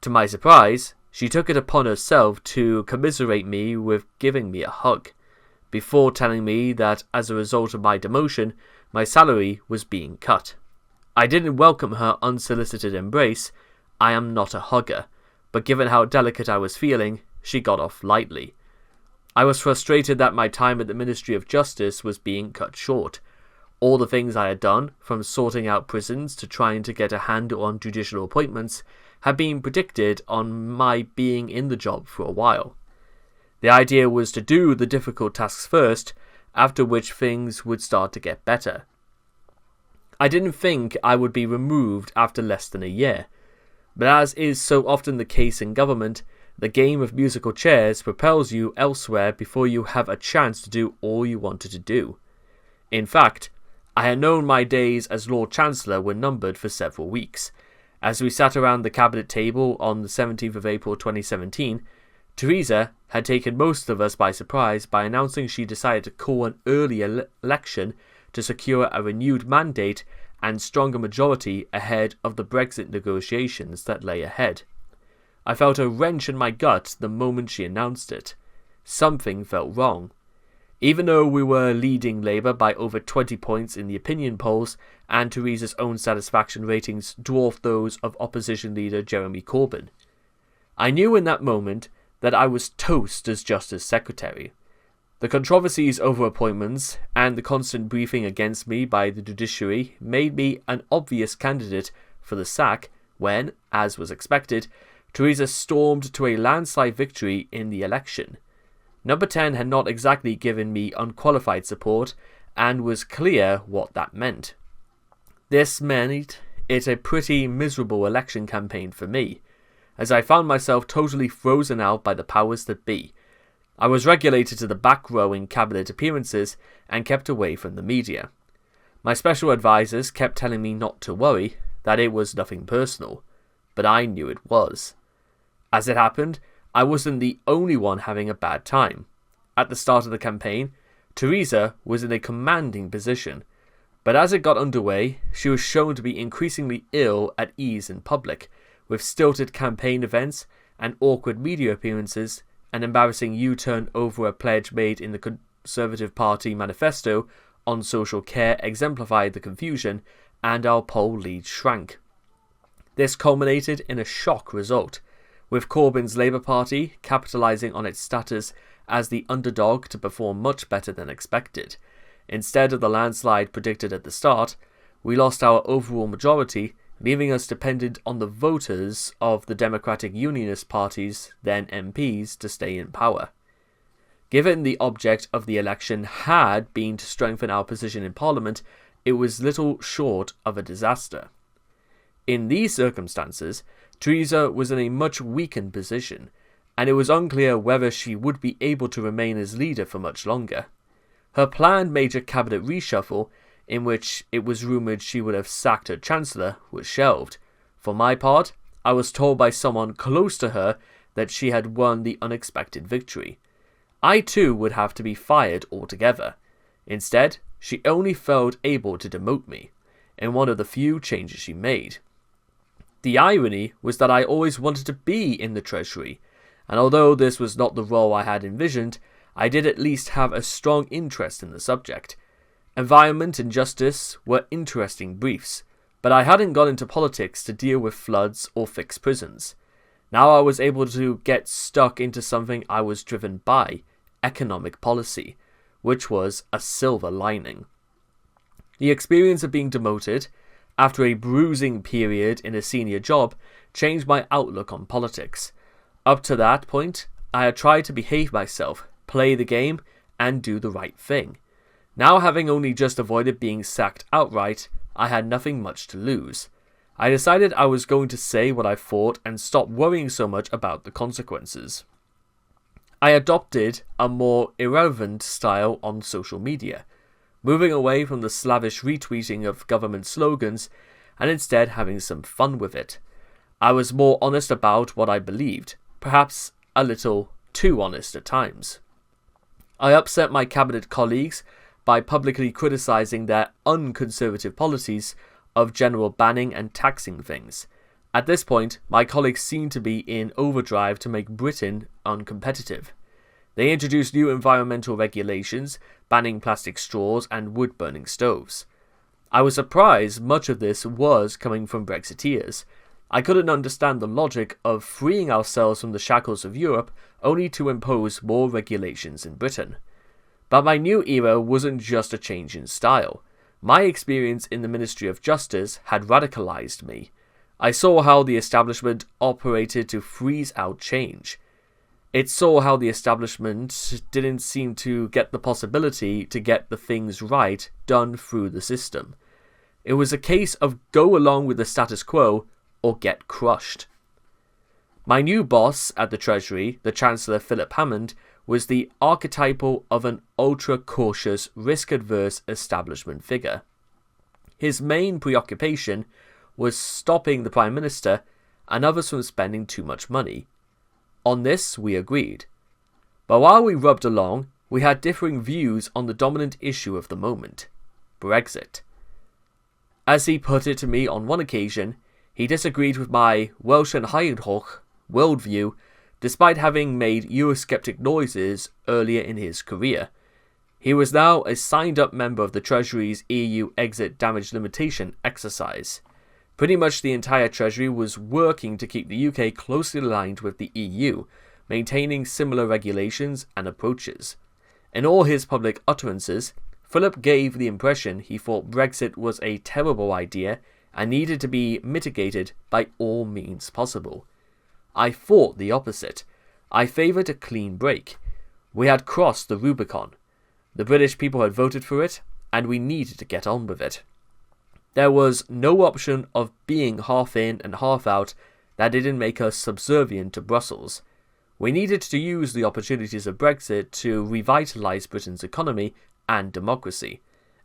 To my surprise, she took it upon herself to commiserate me with giving me a hug, before telling me that as a result of my demotion, my salary was being cut. I didn't welcome her unsolicited embrace. I am not a hugger, but given how delicate I was feeling, she got off lightly. I was frustrated that my time at the Ministry of Justice was being cut short. All the things I had done, from sorting out prisons to trying to get a handle on judicial appointments, had been predicted on my being in the job for a while. The idea was to do the difficult tasks first, after which things would start to get better. I didn't think I would be removed after less than a year, but as is so often the case in government, the game of musical chairs propels you elsewhere before you have a chance to do all you wanted to do. In fact, I had known my days as Lord Chancellor were numbered for several weeks. As we sat around the cabinet table on the 17th of April 2017, Theresa had taken most of us by surprise by announcing she decided to call an early election to secure a renewed mandate and stronger majority ahead of the Brexit negotiations that lay ahead. I felt a wrench in my gut the moment she announced it. Something felt wrong. Even though we were leading Labour by over 20 points in the opinion polls, and Theresa's own satisfaction ratings dwarfed those of opposition leader Jeremy Corbyn, I knew in that moment that I was toast as Justice Secretary. The controversies over appointments and the constant briefing against me by the judiciary made me an obvious candidate for the sack when, as was expected, Theresa stormed to a landslide victory in the election. Number 10 had not exactly given me unqualified support, and was clear what that meant. This made it a pretty miserable election campaign for me, as I found myself totally frozen out by the powers that be. I was relegated to the back row in cabinet appearances and kept away from the media. My special advisors kept telling me not to worry, that it was nothing personal, but I knew it was. As it happened, I wasn't the only one having a bad time. At the start of the campaign, Theresa was in a commanding position, but as it got underway, she was shown to be increasingly ill at ease in public, with stilted campaign events and awkward media appearances. An embarrassing U-turn over a pledge made in the Conservative Party manifesto on social care exemplified the confusion, and our poll lead shrank. This culminated in a shock result, with Corbyn's Labour Party capitalising on its status as the underdog to perform much better than expected. Instead of the landslide predicted at the start, we lost our overall majority, leaving us dependent on the voters of the Democratic Unionist parties, then MPs, to stay in power. Given the object of the election had been to strengthen our position in Parliament, it was little short of a disaster. In these circumstances, Theresa was in a much weakened position, and it was unclear whether she would be able to remain as leader for much longer. Her planned major cabinet reshuffle, in which it was rumoured she would have sacked her Chancellor, was shelved. For my part, I was told by someone close to her that she had won the unexpected victory. I too would have to be fired altogether. Instead, she only felt able to demote me, in one of the few changes she made. The irony was that I always wanted to be in the Treasury, and although this was not the role I had envisioned, I did at least have a strong interest in the subject. Environment and justice were interesting briefs, but I hadn't gone into politics to deal with floods or fix prisons. Now I was able to get stuck into something I was driven by, economic policy, which was a silver lining. The experience of being demoted, after a bruising period in a senior job, changed my outlook on politics. Up to that point, I had tried to behave myself, play the game, and do the right thing. Now, having only just avoided being sacked outright, I had nothing much to lose. I decided I was going to say what I thought and stop worrying so much about the consequences. I adopted a more irreverent style on social media, moving away from the slavish retweeting of government slogans and instead having some fun with it. I was more honest about what I believed, perhaps a little too honest at times. I upset my cabinet colleagues by publicly criticising their unconservative policies of general banning and taxing things. At this point, my colleagues seemed to be in overdrive to make Britain uncompetitive. They introduced new environmental regulations, banning plastic straws and wood-burning stoves. I was surprised much of this was coming from Brexiteers. I couldn't understand the logic of freeing ourselves from the shackles of Europe only to impose more regulations in Britain. But my new era wasn't just a change in style. My experience in the Ministry of Justice had radicalized me. I saw how the establishment operated to freeze out change. It saw how the establishment didn't seem to get the possibility to get the things right done through the system. It was a case of go along with the status quo or get crushed. My new boss at the Treasury, the Chancellor Philip Hammond, was the archetypal of an ultra-cautious, risk-adverse establishment figure. His main preoccupation was stopping the Prime Minister and others from spending too much money. On this, we agreed. But while we rubbed along, we had differing views on the dominant issue of the moment, Brexit. As he put it to me on one occasion, he disagreed with my Welsh and Heidhoch worldview, despite having made Eurosceptic noises earlier in his career. He was now a signed-up member of the Treasury's EU exit damage limitation exercise. Pretty much the entire Treasury was working to keep the UK closely aligned with the EU, maintaining similar regulations and approaches. In all his public utterances, Philip gave the impression he thought Brexit was a terrible idea and needed to be mitigated by all means possible. I thought the opposite. I favoured a clean break. We had crossed the Rubicon. The British people had voted for it, and we needed to get on with it. There was no option of being half in and half out that didn't make us subservient to Brussels. We needed to use the opportunities of Brexit to revitalise Britain's economy and democracy,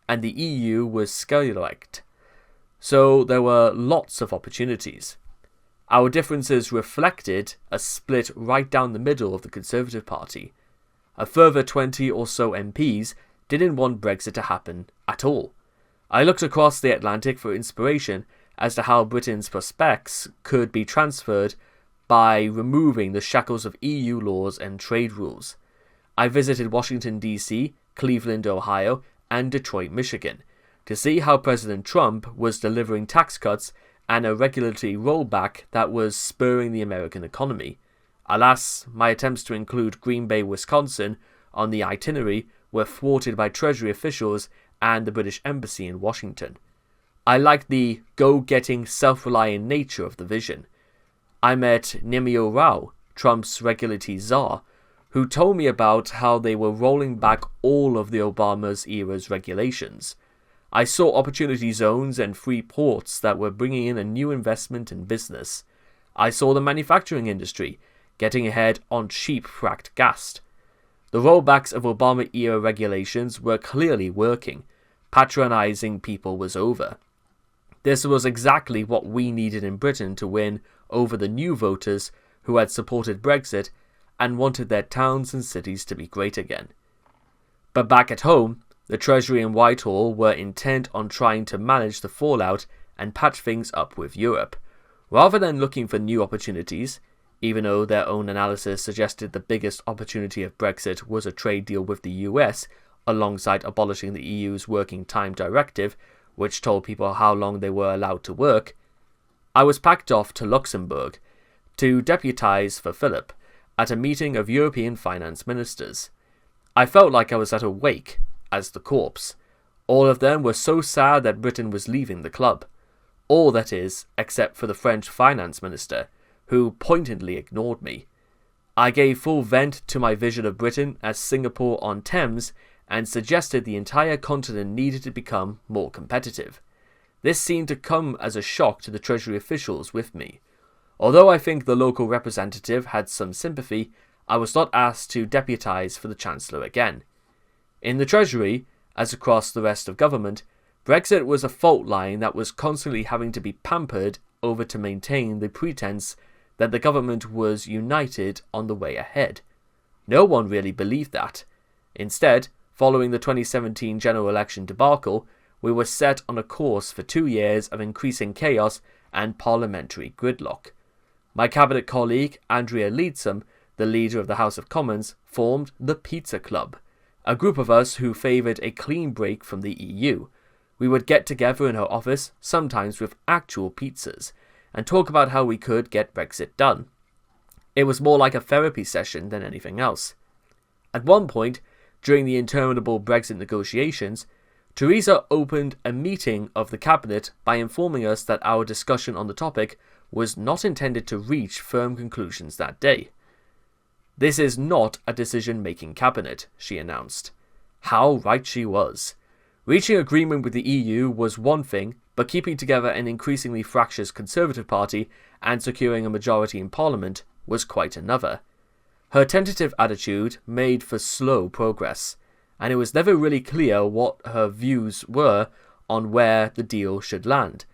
and the EU was squalid. So there were lots of opportunities. Our differences reflected a split right down the middle of the Conservative Party. A further 20 or so MPs didn't want Brexit to happen at all. I looked across the Atlantic for inspiration as to how Britain's prospects could be transferred by removing the shackles of EU laws and trade rules. I visited Washington, D.C., Cleveland, Ohio, and Detroit, Michigan, to see how President Trump was delivering tax cuts and a regulatory rollback that was spurring the American economy. Alas, my attempts to include Green Bay, Wisconsin on the itinerary were thwarted by Treasury officials and the British Embassy in Washington. I liked the go-getting, self-reliant nature of the vision. I met Nirmala Rao, Trump's regulatory czar, who told me about how they were rolling back all of the Obama's era's regulations. I saw opportunity zones and free ports that were bringing in a new investment in business. I saw the manufacturing industry getting ahead on cheap fracked gas. The rollbacks of Obama-era regulations were clearly working. Patronizing people was over. This was exactly what we needed in Britain to win over the new voters who had supported Brexit and wanted their towns and cities to be great again. But back at home, the Treasury and Whitehall were intent on trying to manage the fallout and patch things up with Europe, rather than looking for new opportunities, even though their own analysis suggested the biggest opportunity of Brexit was a trade deal with the US, alongside abolishing the EU's Working Time Directive, which told people how long they were allowed to work. I was packed off to Luxembourg to deputise for Philip at a meeting of European finance ministers. I felt like I was at a wake as the corpse. All of them were so sad that Britain was leaving the club. All, that is, except for the French finance minister, who pointedly ignored me. I gave full vent to my vision of Britain as Singapore-on-Thames and suggested the entire continent needed to become more competitive. This seemed to come as a shock to the Treasury officials with me. Although I think the local representative had some sympathy, I was not asked to deputise for the Chancellor again. In the Treasury, as across the rest of government, Brexit was a fault line that was constantly having to be pampered over to maintain the pretense that the government was united on the way ahead. No one really believed that. Instead, following the 2017 general election debacle, we were set on a course for 2 years of increasing chaos and parliamentary gridlock. My cabinet colleague, Andrea Leadsom, the leader of the House of Commons, formed the Pizza Club, a group of us who favoured a clean break from the EU. We would get together in her office, sometimes with actual pizzas, and talk about how we could get Brexit done. It was more like a therapy session than anything else. At one point, during the interminable Brexit negotiations, Theresa opened a meeting of the cabinet by informing us that our discussion on the topic was not intended to reach firm conclusions that day. "This is not a decision-making cabinet," she announced. How right she was. Reaching agreement with the EU was one thing, but keeping together an increasingly fractious Conservative Party and securing a majority in Parliament was quite another. Her tentative attitude made for slow progress, and it was never really clear what her views were on where the deal should land.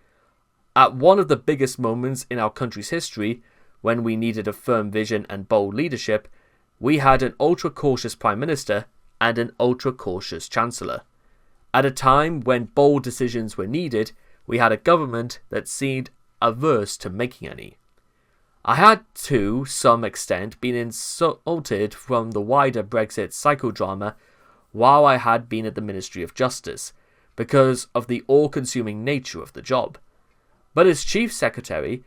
At one of the biggest moments in our country's history, when we needed a firm vision and bold leadership, we had an ultra-cautious Prime Minister and an ultra-cautious Chancellor. At a time when bold decisions were needed, we had a government that seemed averse to making any. I had, to some extent, been insulted from the wider Brexit psychodrama while I had been at the Ministry of Justice, because of the all-consuming nature of the job. But as Chief Secretary,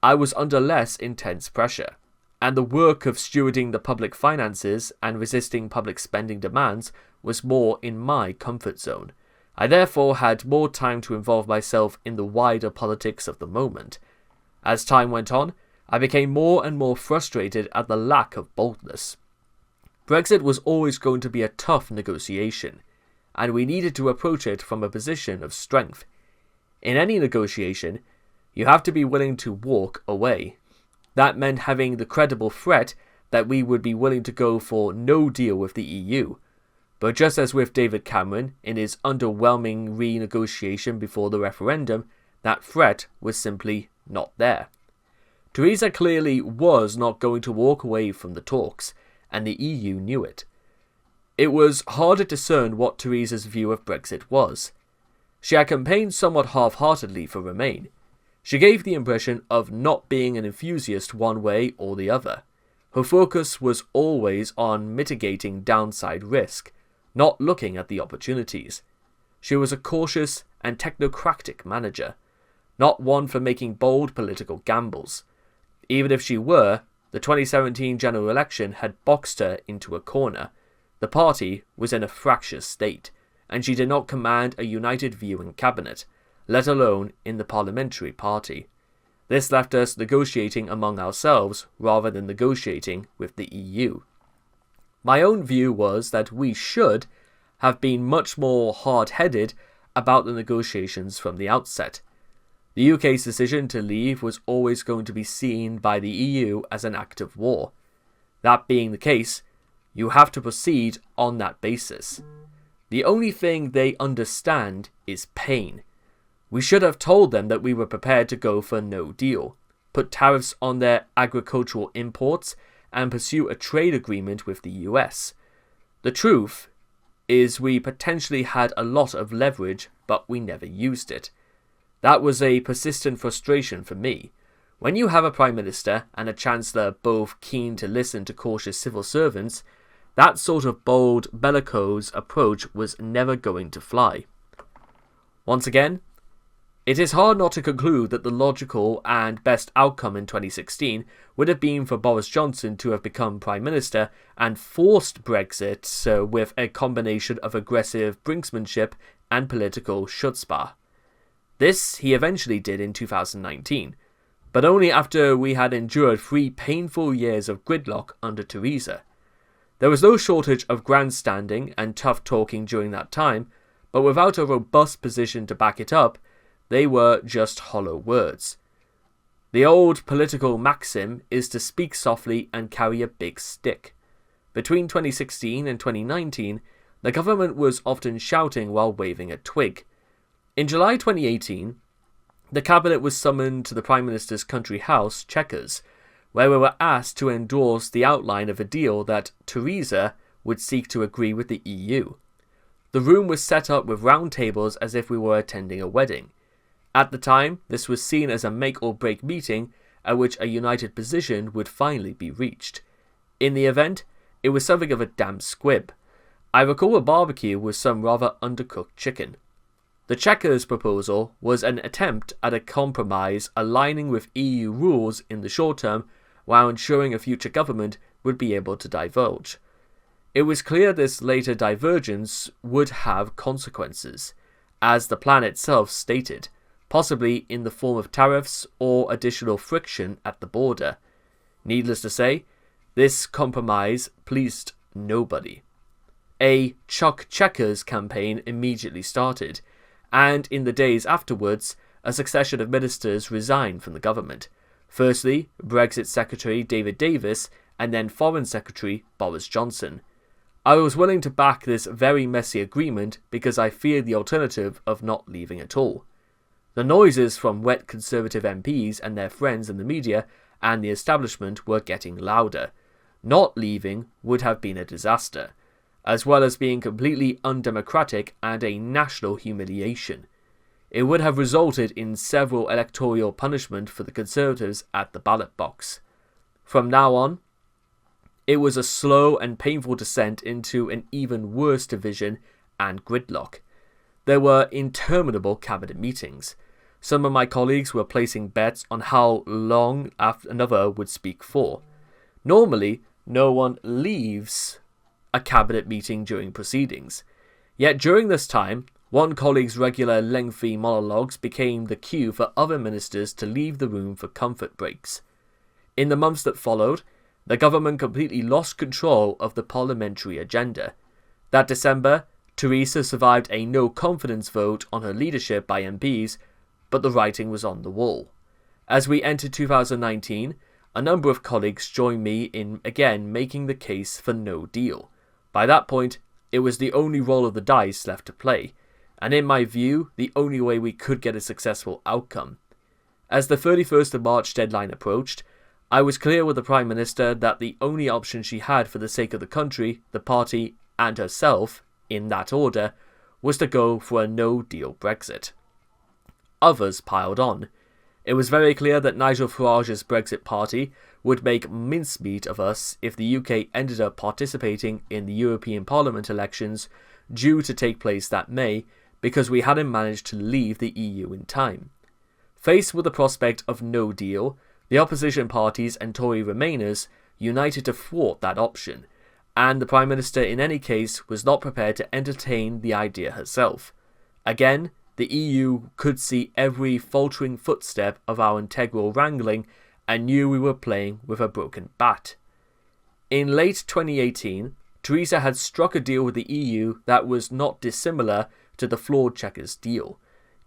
I was under less intense pressure, and the work of stewarding the public finances and resisting public spending demands was more in my comfort zone. I therefore had more time to involve myself in the wider politics of the moment. As time went on, I became more and more frustrated at the lack of boldness. Brexit was always going to be a tough negotiation, and we needed to approach it from a position of strength. In any negotiation, you have to be willing to walk away. That meant having the credible threat that we would be willing to go for no deal with the EU. But just as with David Cameron in his underwhelming renegotiation before the referendum, that threat was simply not there. Theresa clearly was not going to walk away from the talks, and the EU knew it. It was hard to discern what Theresa's view of Brexit was. She had campaigned somewhat half-heartedly for Remain. She gave the impression of not being an enthusiast one way or the other. Her focus was always on mitigating downside risk, not looking at the opportunities. She was a cautious and technocratic manager, not one for making bold political gambles. Even if she were, the 2017 general election had boxed her into a corner. The party was in a fractious state, and she did not command a united view in cabinet, let alone in the parliamentary party. This left us negotiating among ourselves rather than negotiating with the EU. My own view was that we should have been much more hard-headed about the negotiations from the outset. The UK's decision to leave was always going to be seen by the EU as an act of war. That being the case, you have to proceed on that basis. The only thing they understand is pain. We should have told them that we were prepared to go for no deal, put tariffs on their agricultural imports, and pursue a trade agreement with the US. The truth is we potentially had a lot of leverage, but we never used it. That was a persistent frustration for me. When you have a Prime Minister and a Chancellor both keen to listen to cautious civil servants, that sort of bold, bellicose approach was never going to fly. Once again, it is hard not to conclude that the logical and best outcome in 2016 would have been for Boris Johnson to have become Prime Minister and forced Brexit with a combination of aggressive brinksmanship and political chutzpah. This he eventually did in 2019, but only after we had endured 3 painful years of gridlock under Theresa. There was no shortage of grandstanding and tough talking during that time, but without a robust position to back it up, they were just hollow words. The old political maxim is to speak softly and carry a big stick. Between 2016 and 2019, the government was often shouting while waving a twig. In July 2018, the cabinet was summoned to the Prime Minister's country house, Chequers, where we were asked to endorse the outline of a deal that Theresa would seek to agree with the EU. The room was set up with round tables as if we were attending a wedding. At the time, this was seen as a make-or-break meeting at which a united position would finally be reached. In the event, it was something of a damp squib. I recall a barbecue with some rather undercooked chicken. The Chequers proposal was an attempt at a compromise aligning with EU rules in the short term while ensuring a future government would be able to divulge. It was clear this later divergence would have consequences. as the plan itself stated, possibly in the form of tariffs or additional friction at the border. Needless to say, this compromise pleased nobody. A Chuck Checkers campaign immediately started, and in the days afterwards, a succession of ministers resigned from the government. Firstly, Brexit Secretary David Davis, and then Foreign Secretary Boris Johnson. I was willing to back this very messy agreement because I feared the alternative of not leaving at all. The noises from wet Conservative MPs and their friends in the media and the establishment were getting louder. Not leaving would have been a disaster, as well as being completely undemocratic and a national humiliation. It would have resulted in several electoral punishment for the Conservatives at the ballot box. From now on, it was a slow and painful descent into an even worse division and gridlock. There were interminable cabinet meetings. Some of my colleagues were placing bets on how long another would speak for. Normally, no one leaves a cabinet meeting during proceedings. Yet during this time, one colleague's regular lengthy monologues became the cue for other ministers to leave the room for comfort breaks. In the months that followed, the government completely lost control of the parliamentary agenda. That December, Theresa survived a no-confidence vote on her leadership by MPs, but the writing was on the wall. As we entered 2019, a number of colleagues joined me in again making the case for no deal. By that point, it was the only roll of the dice left to play, and in my view, the only way we could get a successful outcome. As the 31st of March deadline approached, I was clear with the Prime Minister that the only option she had for the sake of the country, the party, and herself, in that order, was to go for a no-deal Brexit. Others piled on. It was very clear that Nigel Farage's Brexit party would make mincemeat of us if the UK ended up participating in the European Parliament elections due to take place that May because we hadn't managed to leave the EU in time. Faced with the prospect of no deal, the opposition parties and Tory Remainers united to thwart that option, and the Prime Minister in any case was not prepared to entertain the idea herself. Again, the EU could see every faltering footstep of our integral wrangling and knew we were playing with a broken bat. In late 2018, Theresa had struck a deal with the EU that was not dissimilar to the flawed Checkers deal.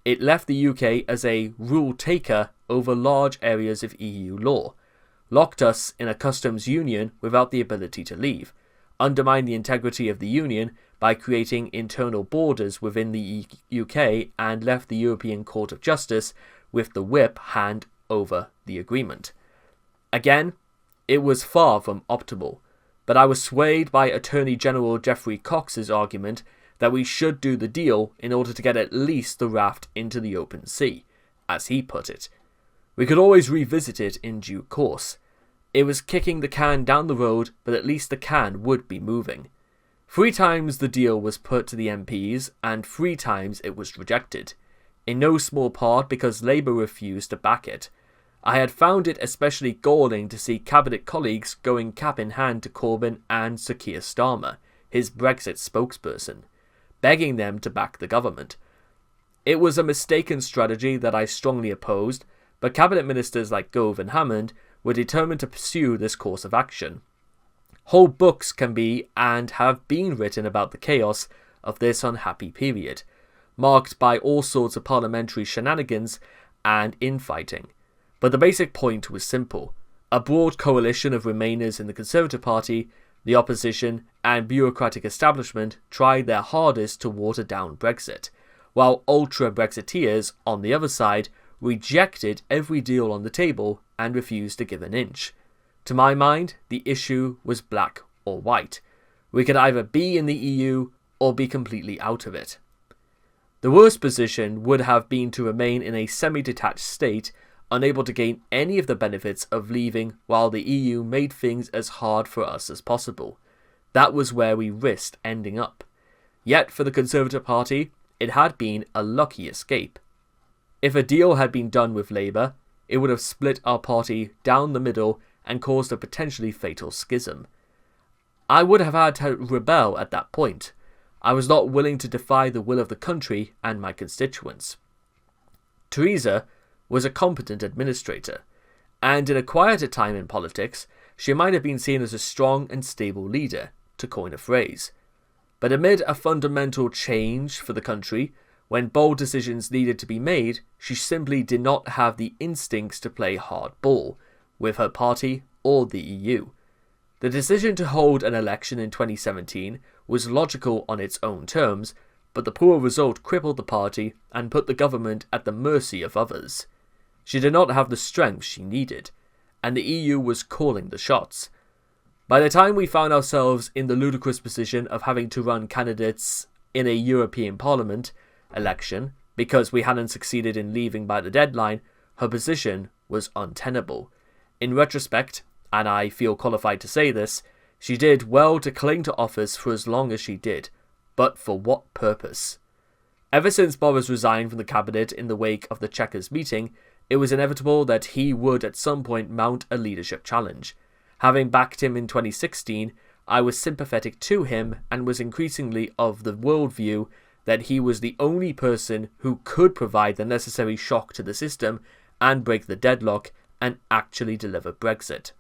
It left the UK as a rule taker over large areas of EU law, locked us in a customs union without the ability to leave, undermined the integrity of the union by creating internal borders within the UK, and left the European Court of Justice with the whip hand over the agreement. Again, it was far from optimal, but I was swayed by Attorney General Geoffrey Cox's argument that we should do the deal in order to get at least the raft into the open sea, as he put it. We could always revisit it in due course. It was kicking the can down the road, but at least the can would be moving. 3 times the deal was put to the MPs, and 3 times it was rejected, in no small part because Labour refused to back it. I had found it especially galling to see cabinet colleagues going cap in hand to Corbyn and Sir Keir Starmer, his Brexit spokesperson, begging them to back the government. It was a mistaken strategy that I strongly opposed, but cabinet ministers like Gove and Hammond were determined to pursue this course of action. Whole books can be and have been written about the chaos of this unhappy period, marked by all sorts of parliamentary shenanigans and infighting. But the basic point was simple. A broad coalition of Remainers in the Conservative Party, the opposition, and bureaucratic establishment tried their hardest to water down Brexit, while ultra-Brexiteers, on the other side, rejected every deal on the table and refused to give an inch. To my mind, the issue was black or white. We could either be in the EU or be completely out of it. The worst position would have been to remain in a semi-detached state, unable to gain any of the benefits of leaving while the EU made things as hard for us as possible. That was where we risked ending up. Yet for the Conservative Party, it had been a lucky escape. If a deal had been done with Labour, it would have split our party down the middle and caused a potentially fatal schism. I would have had to rebel at that point. I was not willing to defy the will of the country and my constituents. Theresa was a competent administrator, and in a quieter time in politics, she might have been seen as a strong and stable leader, to coin a phrase. But amid a fundamental change for the country, when bold decisions needed to be made, she simply did not have the instincts to play hardball with her party or the EU. The decision to hold an election in 2017 was logical on its own terms, but the poor result crippled the party and put the government at the mercy of others. She did not have the strength she needed, and the EU was calling the shots. By the time we found ourselves in the ludicrous position of having to run candidates in a European Parliament election because we hadn't succeeded in leaving by the deadline, her position was untenable. In retrospect, and I feel qualified to say this, she did well to cling to office for as long as she did, but for what purpose? Ever since Boris resigned from the cabinet in the wake of the Chequers meeting, it was inevitable that he would at some point mount a leadership challenge. Having backed him in 2016, I was sympathetic to him and was increasingly of the worldview that he was the only person who could provide the necessary shock to the system and break the deadlock and actually deliver Brexit.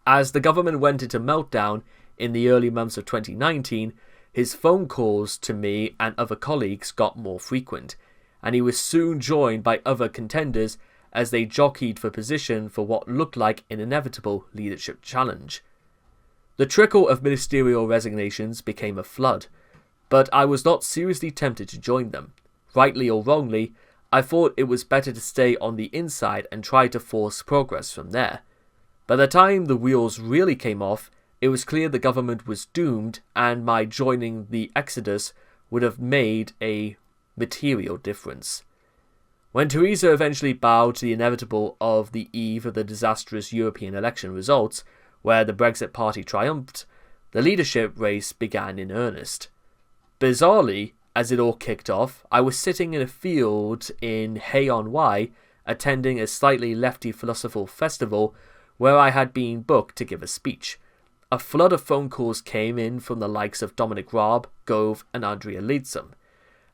As the government went into meltdown in the early months of 2019, his phone calls to me and other colleagues got more frequent, and he was soon joined by other contenders as they jockeyed for position for what looked like an inevitable leadership challenge. The trickle of ministerial resignations became a flood, but I was not seriously tempted to join them. Rightly or wrongly, I thought it was better to stay on the inside and try to force progress from there. By the time the wheels really came off, it was clear the government was doomed, and my joining the exodus would have made a material difference. When Theresa eventually bowed to the inevitable of the eve of the disastrous European election results, where the Brexit Party triumphed, the leadership race began in earnest. Bizarrely, as it all kicked off, I was sitting in a field in Hay-on-Wye, attending a slightly lefty philosophical festival where I had been booked to give a speech. A flood of phone calls came in from the likes of Dominic Raab, Gove and Andrea Leadsom.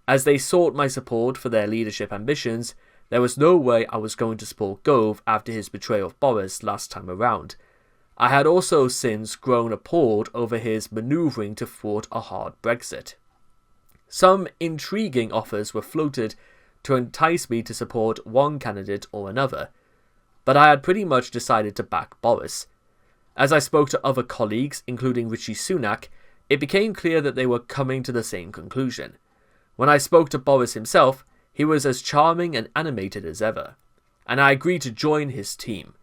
As they sought my support for their leadership ambitions, there was no way I was going to support Gove after his betrayal of Boris last time around. I had also since grown appalled over his manoeuvring to thwart a hard Brexit. Some intriguing offers were floated to entice me to support one candidate or another, but I had pretty much decided to back Boris. As I spoke to other colleagues, including Rishi Sunak, it became clear that they were coming to the same conclusion. When I spoke to Boris himself, he was as charming and animated as ever, and I agreed to join his team.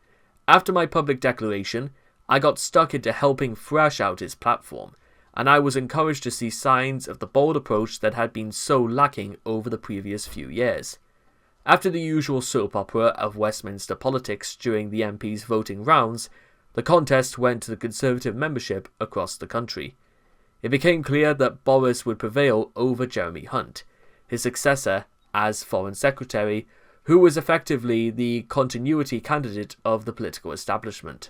After my public declaration, I got stuck into helping thrash out his platform, and I was encouraged to see signs of the bold approach that had been so lacking over the previous few years. After the usual soap opera of Westminster politics during the MPs' voting rounds, the contest went to the Conservative membership across the country. It became clear that Boris would prevail over Jeremy Hunt, his successor as Foreign Secretary, who was effectively the continuity candidate of the political establishment.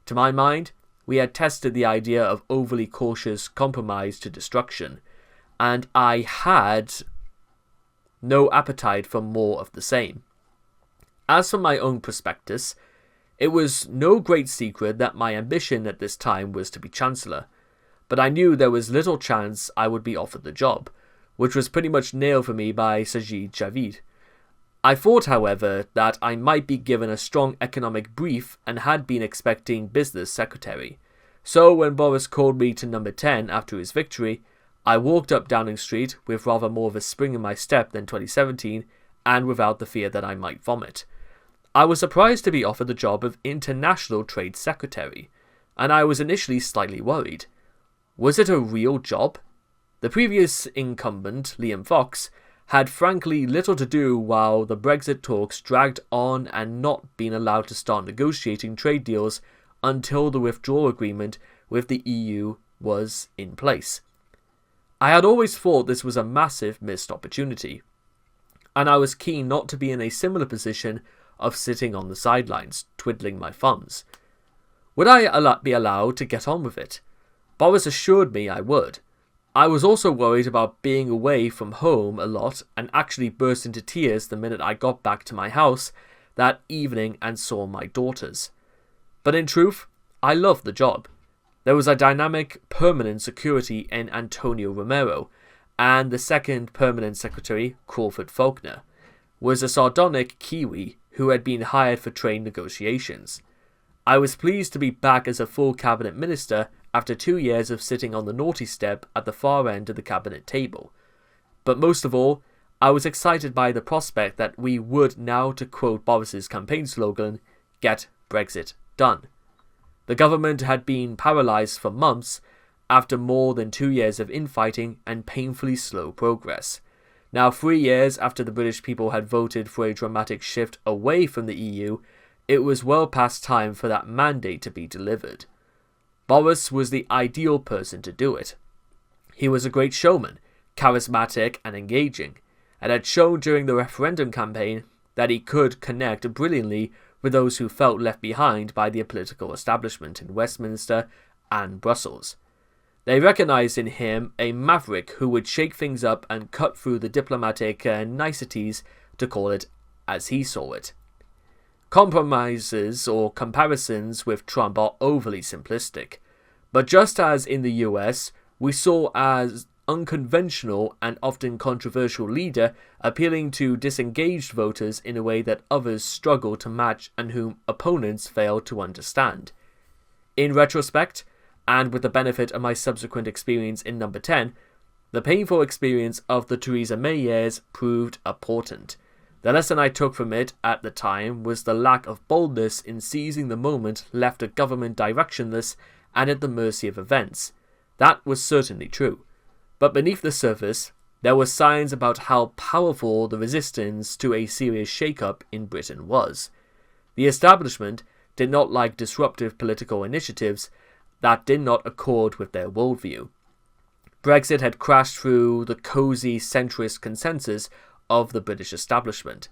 To my mind, we had tested the idea of overly cautious compromise to destruction, and I had no appetite for more of the same. As for my own prospectus, it was no great secret that my ambition at this time was to be Chancellor, but I knew there was little chance I would be offered the job, which was pretty much nailed for me by Sajid Javid. I thought, however, that I might be given a strong economic brief and had been expecting business secretary. So when Boris called me to number 10 after his victory, I walked up Downing Street with rather more of a spring in my step than 2017 and without the fear that I might vomit. I was surprised to be offered the job of International Trade Secretary, and I was initially slightly worried. Was it a real job? The previous incumbent, Liam Fox, had frankly little to do while the Brexit talks dragged on and not been allowed to start negotiating trade deals until the withdrawal agreement with the EU was in place. I had always thought this was a massive missed opportunity, and I was keen not to be in a similar position of sitting on the sidelines, twiddling my thumbs. Would I be allowed to get on with it? Boris assured me I would. I was also worried about being away from home a lot and actually burst into tears the minute I got back to my house that evening and saw my daughters. But in truth, I loved the job. There was a dynamic permanent security in Antonio Romero, and the second permanent secretary, Crawford Faulkner, was a sardonic Kiwi who had been hired for trade negotiations. I was pleased to be back as a full cabinet minister after 2 years of sitting on the naughty step at the far end of the cabinet table. But most of all, I was excited by the prospect that we would now, to quote Boris's campaign slogan, get Brexit done. The government had been paralysed for months after more than 2 years of infighting and painfully slow progress. Now, 3 years after the British people had voted for a dramatic shift away from the EU, it was well past time for that mandate to be delivered. Boris was the ideal person to do it. He was a great showman, charismatic and engaging, and had shown during the referendum campaign that he could connect brilliantly with those who felt left behind by the political establishment in Westminster and Brussels. They recognised in him a maverick who would shake things up and cut through the diplomatic niceties to call it as he saw it. Compromises or comparisons with Trump are overly simplistic, but just as in the US, we saw as unconventional and often controversial leader appealing to disengaged voters in a way that others struggled to match and whom opponents failed to understand. In retrospect, and with the benefit of my subsequent experience in Number 10, the painful experience of the Theresa May years proved important. The lesson I took from it at the time was the lack of boldness in seizing the moment left a government directionless and at the mercy of events. That was certainly true. But beneath the surface, there were signs about how powerful the resistance to a serious shake-up in Britain was. The establishment did not like disruptive political initiatives that did not accord with their worldview. Brexit had crashed through the cosy centrist consensus of the British establishment,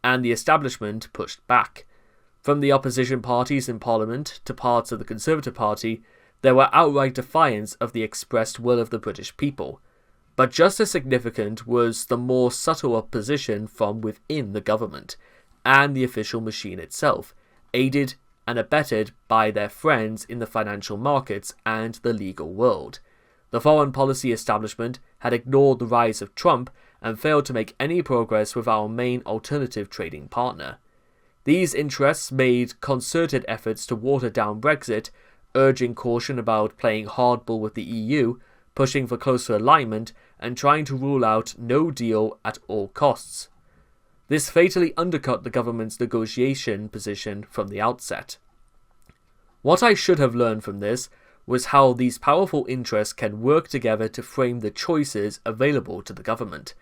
and the establishment pushed back. From the opposition parties in Parliament to parts of the Conservative Party, there were outright defiance of the expressed will of the British people. But just as significant was the more subtle opposition from within the government, and the official machine itself, aided and abetted by their friends in the financial markets and the legal world. The foreign policy establishment had ignored the rise of Trump and failed to make any progress with our main alternative trading partner. These interests made concerted efforts to water down Brexit, urging caution about playing hardball with the EU, pushing for closer alignment, and trying to rule out no deal at all costs. This fatally undercut the government's negotiation position from the outset. What I should have learned from this was how these powerful interests can work together to frame the choices available to the government,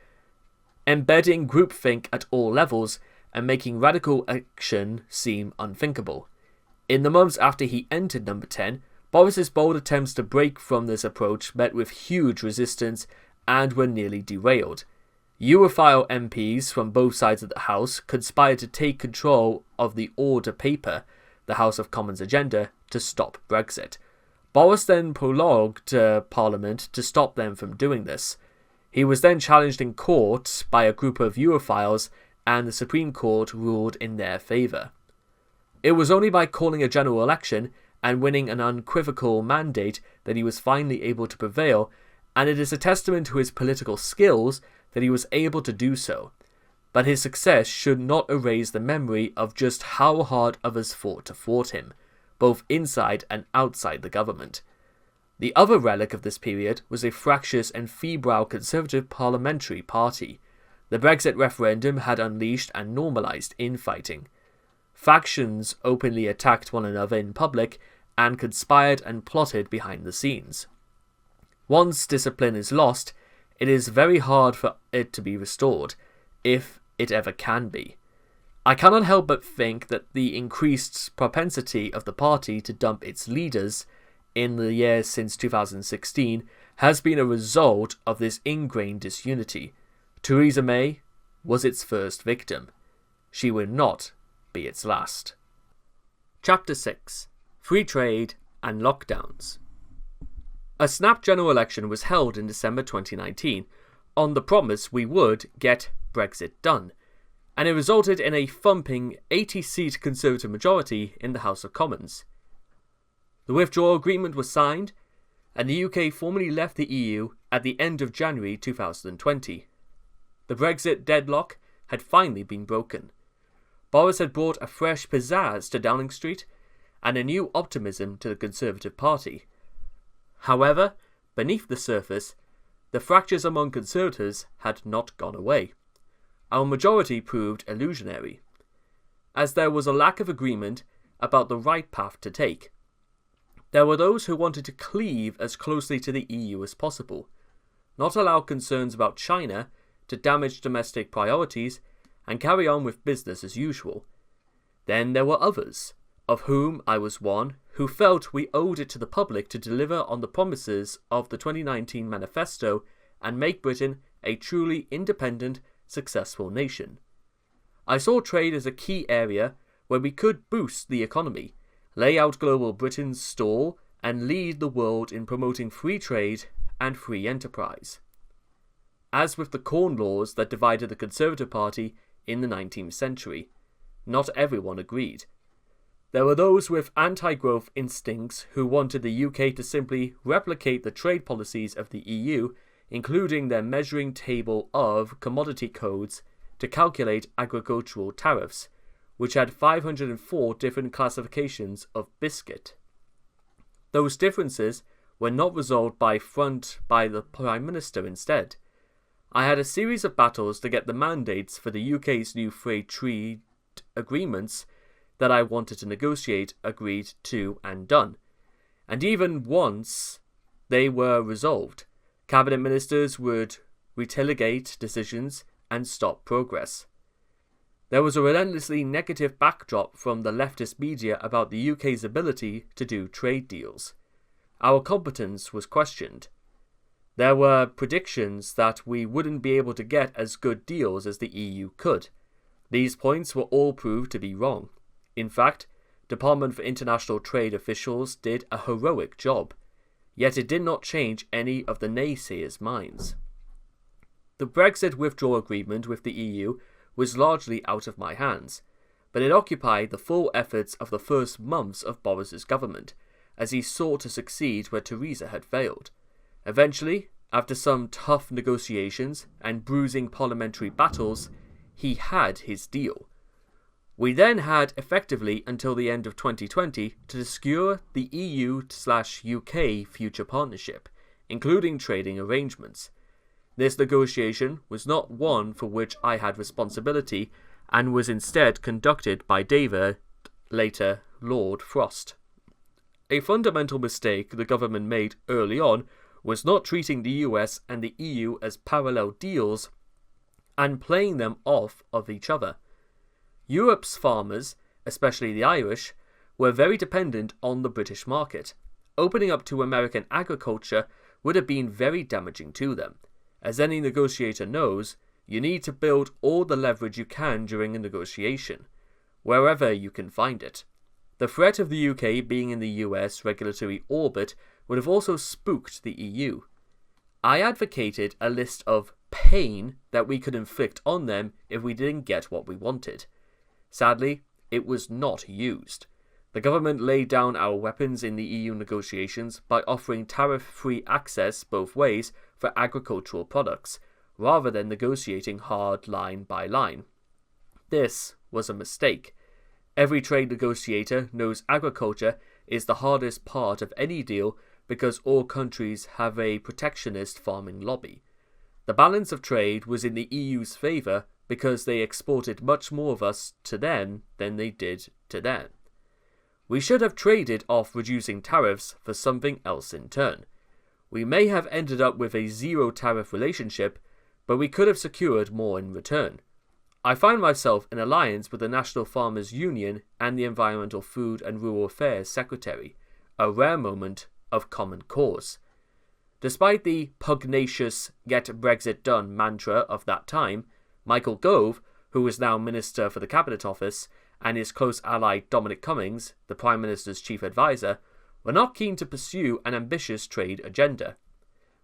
embedding groupthink at all levels and making radical action seem unthinkable. In the months after he entered Number 10, Boris's bold attempts to break from this approach met with huge resistance and were nearly derailed. Europhile MPs from both sides of the House conspired to take control of the Order paper, the House of Commons agenda, to stop Brexit. Boris then prorogued Parliament to stop them from doing this. He was then challenged in court by a group of Europhiles, and the Supreme Court ruled in their favour. It was only by calling a general election and winning an unequivocal mandate that he was finally able to prevail, and it is a testament to his political skills that he was able to do so. But his success should not erase the memory of just how hard others fought to thwart him, both inside and outside the government. The other relic of this period was a fractious and febrile Conservative parliamentary party. The Brexit referendum had unleashed and normalised infighting. Factions openly attacked one another in public and conspired and plotted behind the scenes. Once discipline is lost, it is very hard for it to be restored, if it ever can be. I cannot help but think that the increased propensity of the party to dump its leaders in the years since 2016 has been a result of this ingrained disunity. Theresa May was its first victim. She will not be its last. Chapter 6. Free Trade and Lockdowns. A snap general election was held in December 2019 on the promise we would get Brexit done, and it resulted in a thumping 80-seat Conservative majority in the House of Commons. The withdrawal agreement was signed, and the UK formally left the EU at the end of January 2020. The Brexit deadlock had finally been broken. Boris had brought a fresh pizzazz to Downing Street and a new optimism to the Conservative Party. However, beneath the surface, the fractures among Conservatives had not gone away. Our majority proved illusionary, as there was a lack of agreement about the right path to take. There were those who wanted to cleave as closely to the EU as possible, not allow concerns about China to damage domestic priorities, and carry on with business as usual. Then there were others, of whom I was one, who felt we owed it to the public to deliver on the promises of the 2019 manifesto and make Britain a truly independent, successful nation. I saw trade as a key area where we could boost the economy, lay out global Britain's stall, and lead the world in promoting free trade and free enterprise. As with the Corn Laws that divided the Conservative Party in the 19th century, not everyone agreed. There were those with anti-growth instincts who wanted the UK to simply replicate the trade policies of the EU, including their measuring table of commodity codes to calculate agricultural tariffs, which had 504 different classifications of biscuit. Those differences were not resolved by the Prime Minister instead. I had a series of battles to get the mandates for the UK's new free trade agreements that I wanted to negotiate agreed to and done. And even once they were resolved, cabinet ministers would relitigate decisions and stop progress. There was a relentlessly negative backdrop from the leftist media about the UK's ability to do trade deals. Our competence was questioned. There were predictions that we wouldn't be able to get as good deals as the EU could. These points were all proved to be wrong. In fact, Department for International Trade officials did a heroic job, yet it did not change any of the naysayers' minds. The Brexit withdrawal agreement with the EU was largely out of my hands, but it occupied the full efforts of the first months of Boris's government, as he sought to succeed where Theresa had failed. Eventually, after some tough negotiations and bruising parliamentary battles, he had his deal. We then had effectively until the end of 2020 to secure the EU/UK future partnership, including trading arrangements. This negotiation was not one for which I had responsibility and was instead conducted by David, later Lord Frost. A fundamental mistake the government made early on was not treating the US and the EU as parallel deals and playing them off of each other. Europe's farmers, especially the Irish, were very dependent on the British market. Opening up to American agriculture would have been very damaging to them. As any negotiator knows, you need to build all the leverage you can during a negotiation, wherever you can find it. The threat of the UK being in the US regulatory orbit would have also spooked the EU. I advocated a list of pain that we could inflict on them if we didn't get what we wanted. Sadly, it was not used. The government laid down our weapons in the EU negotiations by offering tariff-free access both ways for agricultural products, rather than negotiating hard line by line. This was a mistake. Every trade negotiator knows agriculture is the hardest part of any deal because all countries have a protectionist farming lobby. The balance of trade was in the EU's favour because they exported much more of us to them than they did to them. We should have traded off reducing tariffs for something else in turn. We may have ended up with a zero-tariff relationship, but we could have secured more in return. I find myself in alliance with the National Farmers Union and the Environmental Food and Rural Affairs Secretary, a rare moment of common cause. Despite the pugnacious "get Brexit done" mantra of that time, Michael Gove, who is now Minister for the Cabinet Office, and his close ally Dominic Cummings, the Prime Minister's chief advisor, were not keen to pursue an ambitious trade agenda.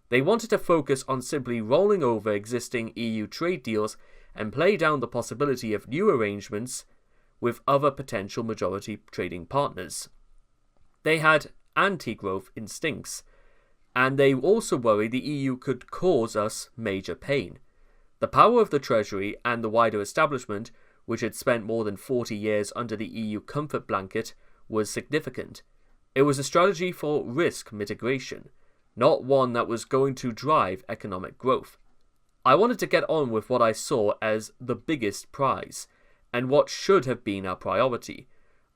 They wanted to focus on simply rolling over existing EU trade deals and play down the possibility of new arrangements with other potential majority trading partners. They had anti-growth instincts, and they also worried the EU could cause us major pain. The power of the Treasury and the wider establishment, which had spent more than 40 years under the EU comfort blanket, was significant. It was a strategy for risk mitigation, not one that was going to drive economic growth. I wanted to get on with what I saw as the biggest prize, and what should have been our priority: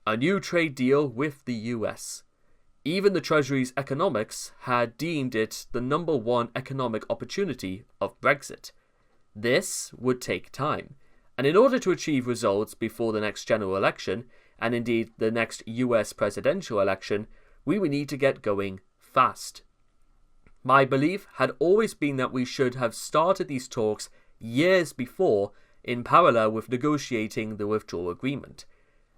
a new trade deal with the US. Even the Treasury's economics had deemed it the number one economic opportunity of Brexit. This would take time, and in order to achieve results before the next general election, and indeed the next US presidential election, we would need to get going fast. My belief had always been that we should have started these talks years before, in parallel with negotiating the withdrawal agreement,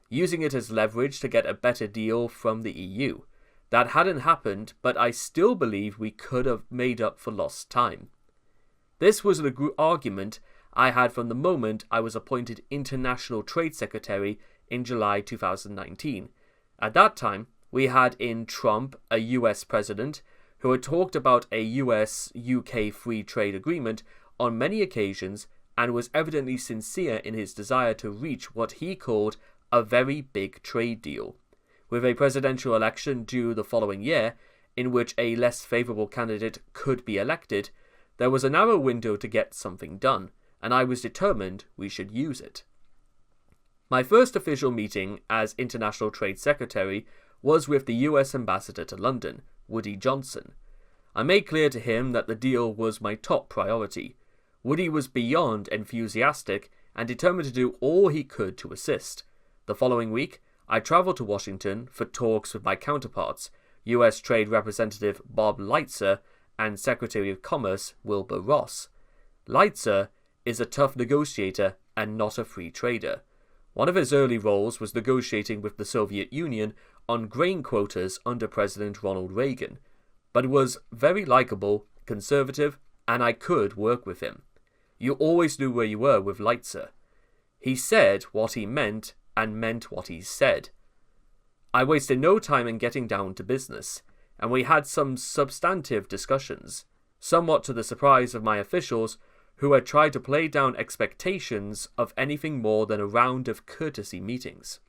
using it as leverage to get a better deal from the EU. That hadn't happened, but I still believe we could have made up for lost time. This was the argument I had from the moment I was appointed International Trade Secretary in July 2019. At that time, we had in Trump a US president who had talked about a US-UK free trade agreement on many occasions and was evidently sincere in his desire to reach what he called a very big trade deal. With a presidential election due the following year, in which a less favourable candidate could be elected, there was a narrow window to get something done, and I was determined we should use it. My first official meeting as International Trade Secretary was with the US Ambassador to London, Woody Johnson. I made clear to him that the deal was my top priority. Woody was beyond enthusiastic and determined to do all he could to assist. The following week, I travelled to Washington for talks with my counterparts, US Trade Representative Bob Lighthizer and Secretary of Commerce Wilbur Ross. Lighthizer is a tough negotiator and not a free trader. One of his early roles was negotiating with the Soviet Union on grain quotas under President Ronald Reagan, but was very likable, conservative, and I could work with him. You always knew where you were with Lighthizer. He said what he meant and meant what he said. I wasted no time in getting down to business, and we had some substantive discussions, somewhat to the surprise of my officials, who had tried to play down expectations of anything more than a round of courtesy meetings.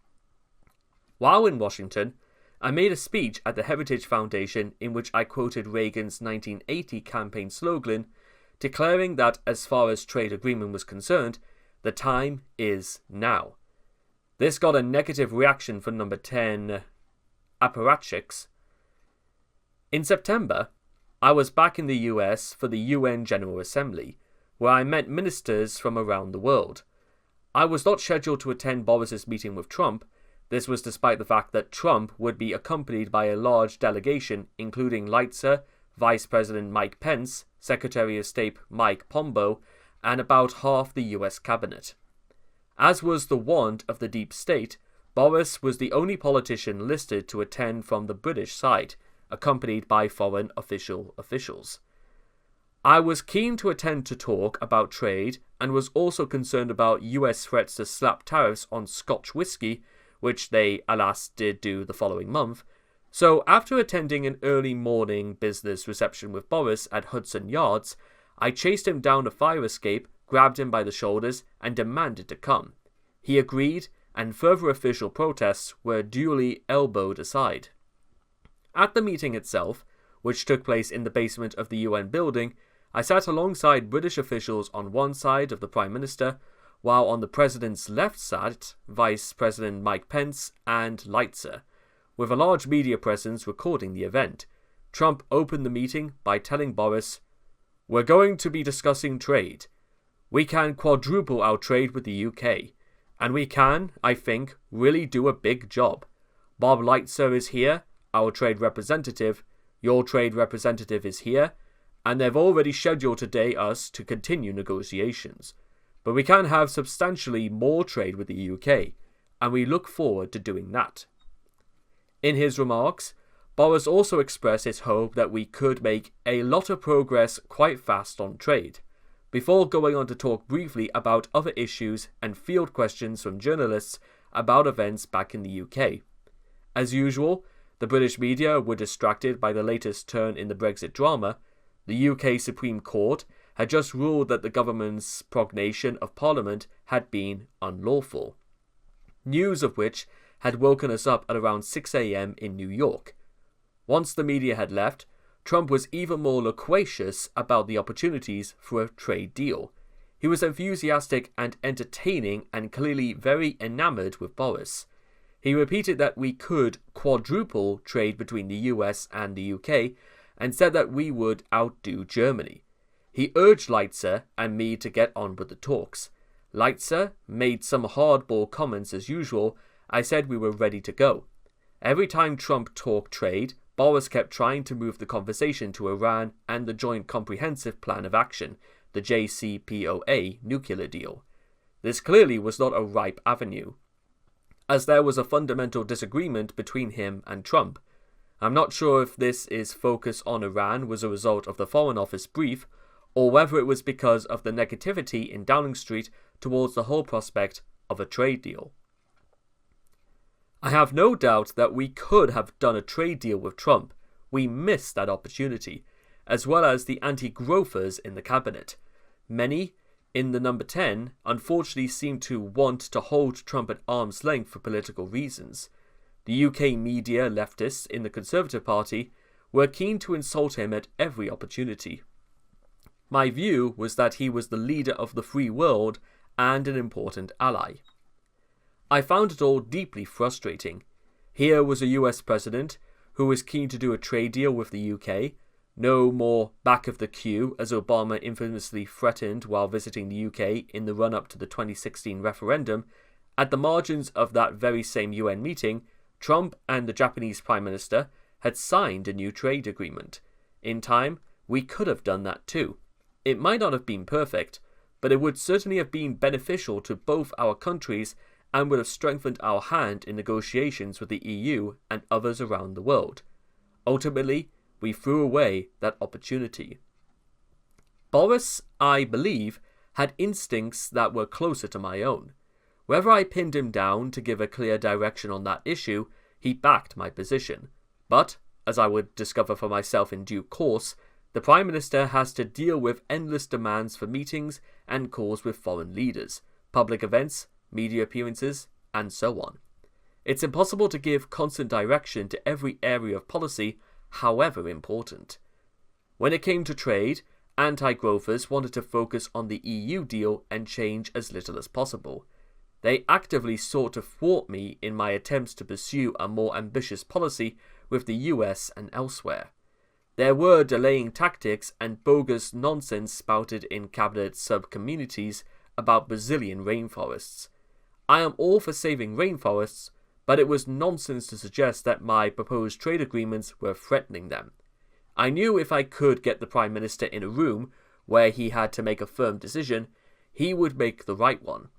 While in Washington, I made a speech at the Heritage Foundation in which I quoted Reagan's 1980 campaign slogan, declaring that as far as trade agreement was concerned, the time is now. This got a negative reaction from number 10 apparatchiks. In September, I was back in the US for the UN General Assembly, where I met ministers from around the world. I was not scheduled to attend Boris's meeting with Trump. This was despite the fact that Trump would be accompanied by a large delegation including Lighthizer, Vice President Mike Pence, Secretary of State Mike Pompeo, and about half the US cabinet. As was the wont of the deep state, Boris was the only politician listed to attend from the British side, accompanied by foreign officials. I was keen to attend to talk about trade and was also concerned about US threats to slap tariffs on Scotch whisky, which they, alas, did do the following month. So after attending an early morning business reception with Boris at Hudson Yards, I chased him down a fire escape, grabbed him by the shoulders, and demanded to come. He agreed, and further official protests were duly elbowed aside. At the meeting itself, which took place in the basement of the UN building, I sat alongside British officials on one side of the Prime Minister, while on the President's left sat Vice President Mike Pence and Lighthizer, with a large media presence recording the event. Trump opened the meeting by telling Boris, "We're going to be discussing trade. We can quadruple our trade with the UK, and we can, I think, really do a big job. Bob Lighthizer is here, our trade representative, your trade representative is here, and they've already scheduled today us to continue negotiations. But we can have substantially more trade with the UK, and we look forward to doing that." In his remarks, Boris also expressed his hope that we could make a lot of progress quite fast on trade, before going on to talk briefly about other issues and field questions from journalists about events back in the UK. As usual, the British media were distracted by the latest turn in the Brexit drama. The UK Supreme Court had just ruled that the government's prorogation of Parliament had been unlawful, news of which had woken us up at around 6 a.m. in New York. Once the media had left, Trump was even more loquacious about the opportunities for a trade deal. He was enthusiastic and entertaining and clearly very enamored with Boris. He repeated that we could quadruple trade between the US and the UK and said that we would outdo Germany. He urged Leitzer and me to get on with the talks. Leitzer made some hardball comments as usual. I said we were ready to go. Every time Trump talked trade, Boris kept trying to move the conversation to Iran and the Joint Comprehensive Plan of Action, the JCPOA nuclear deal. This clearly was not a ripe avenue, as there was a fundamental disagreement between him and Trump. I'm not sure if this focus on Iran was a result of the Foreign Office brief, or whether it was because of the negativity in Downing Street towards the whole prospect of a trade deal. I have no doubt that we could have done a trade deal with Trump. We missed that opportunity, as well as the anti-growthers in the cabinet. Many, in the number 10, unfortunately seem to want to hold Trump at arm's length for political reasons. The UK media leftists in the Conservative Party were keen to insult him at every opportunity. My view was that he was the leader of the free world and an important ally. I found it all deeply frustrating. Here was a US president who was keen to do a trade deal with the UK, no more back of the queue as Obama infamously threatened while visiting the UK in the run-up to the 2016 referendum. At the margins of that very same UN meeting, Trump and the Japanese Prime Minister had signed a new trade agreement. In time, we could have done that too. It might not have been perfect, but it would certainly have been beneficial to both our countries and would have strengthened our hand in negotiations with the EU and others around the world. Ultimately, we threw away that opportunity. Boris, I believe, had instincts that were closer to my own. Whether I pinned him down to give a clear direction on that issue, he backed my position. But, as I would discover for myself in due course, the Prime Minister has to deal with endless demands for meetings and calls with foreign leaders, public events, media appearances, and so on. It's impossible to give constant direction to every area of policy, however important. When it came to trade, anti-growthers wanted to focus on the EU deal and change as little as possible. They actively sought to thwart me in my attempts to pursue a more ambitious policy with the US and elsewhere. There were delaying tactics and bogus nonsense spouted in cabinet sub-communities about Brazilian rainforests. I am all for saving rainforests, but it was nonsense to suggest that my proposed trade agreements were threatening them. I knew if I could get the Prime Minister in a room where he had to make a firm decision, he would make the right one.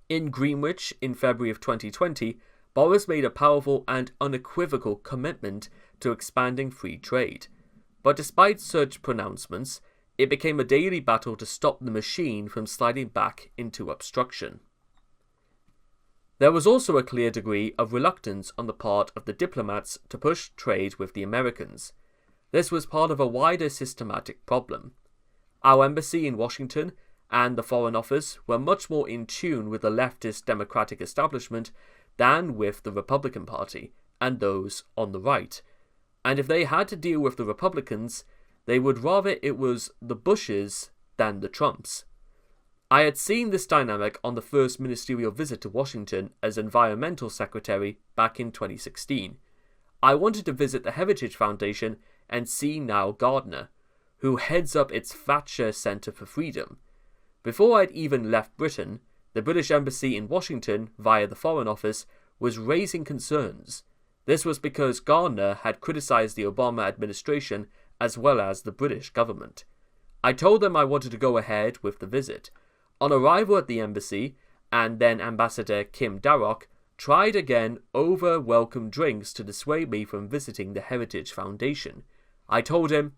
In Greenwich, in February of 2020, Boris made a powerful and unequivocal commitment to expanding free trade. But despite such pronouncements, it became a daily battle to stop the machine from sliding back into obstruction. There was also a clear degree of reluctance on the part of the diplomats to push trade with the Americans. This was part of a wider systematic problem. Our embassy in Washington and the Foreign Office were much more in tune with the leftist Democratic establishment than with the Republican Party and those on the right. And if they had to deal with the Republicans, they would rather it was the Bushes than the Trumps. I had seen this dynamic on the first ministerial visit to Washington as Environmental Secretary back in 2016. I wanted to visit the Heritage Foundation and see Niall Gardner, who heads up its Thatcher Centre for Freedom. Before I'd even left Britain, the British Embassy in Washington, via the Foreign Office, was raising concerns. This was because Gardner had criticised the Obama administration as well as the British government. I told them I wanted to go ahead with the visit. On arrival at the embassy, and then Ambassador Kim Darroch, tried again over welcome drinks to dissuade me from visiting the Heritage Foundation. I told him,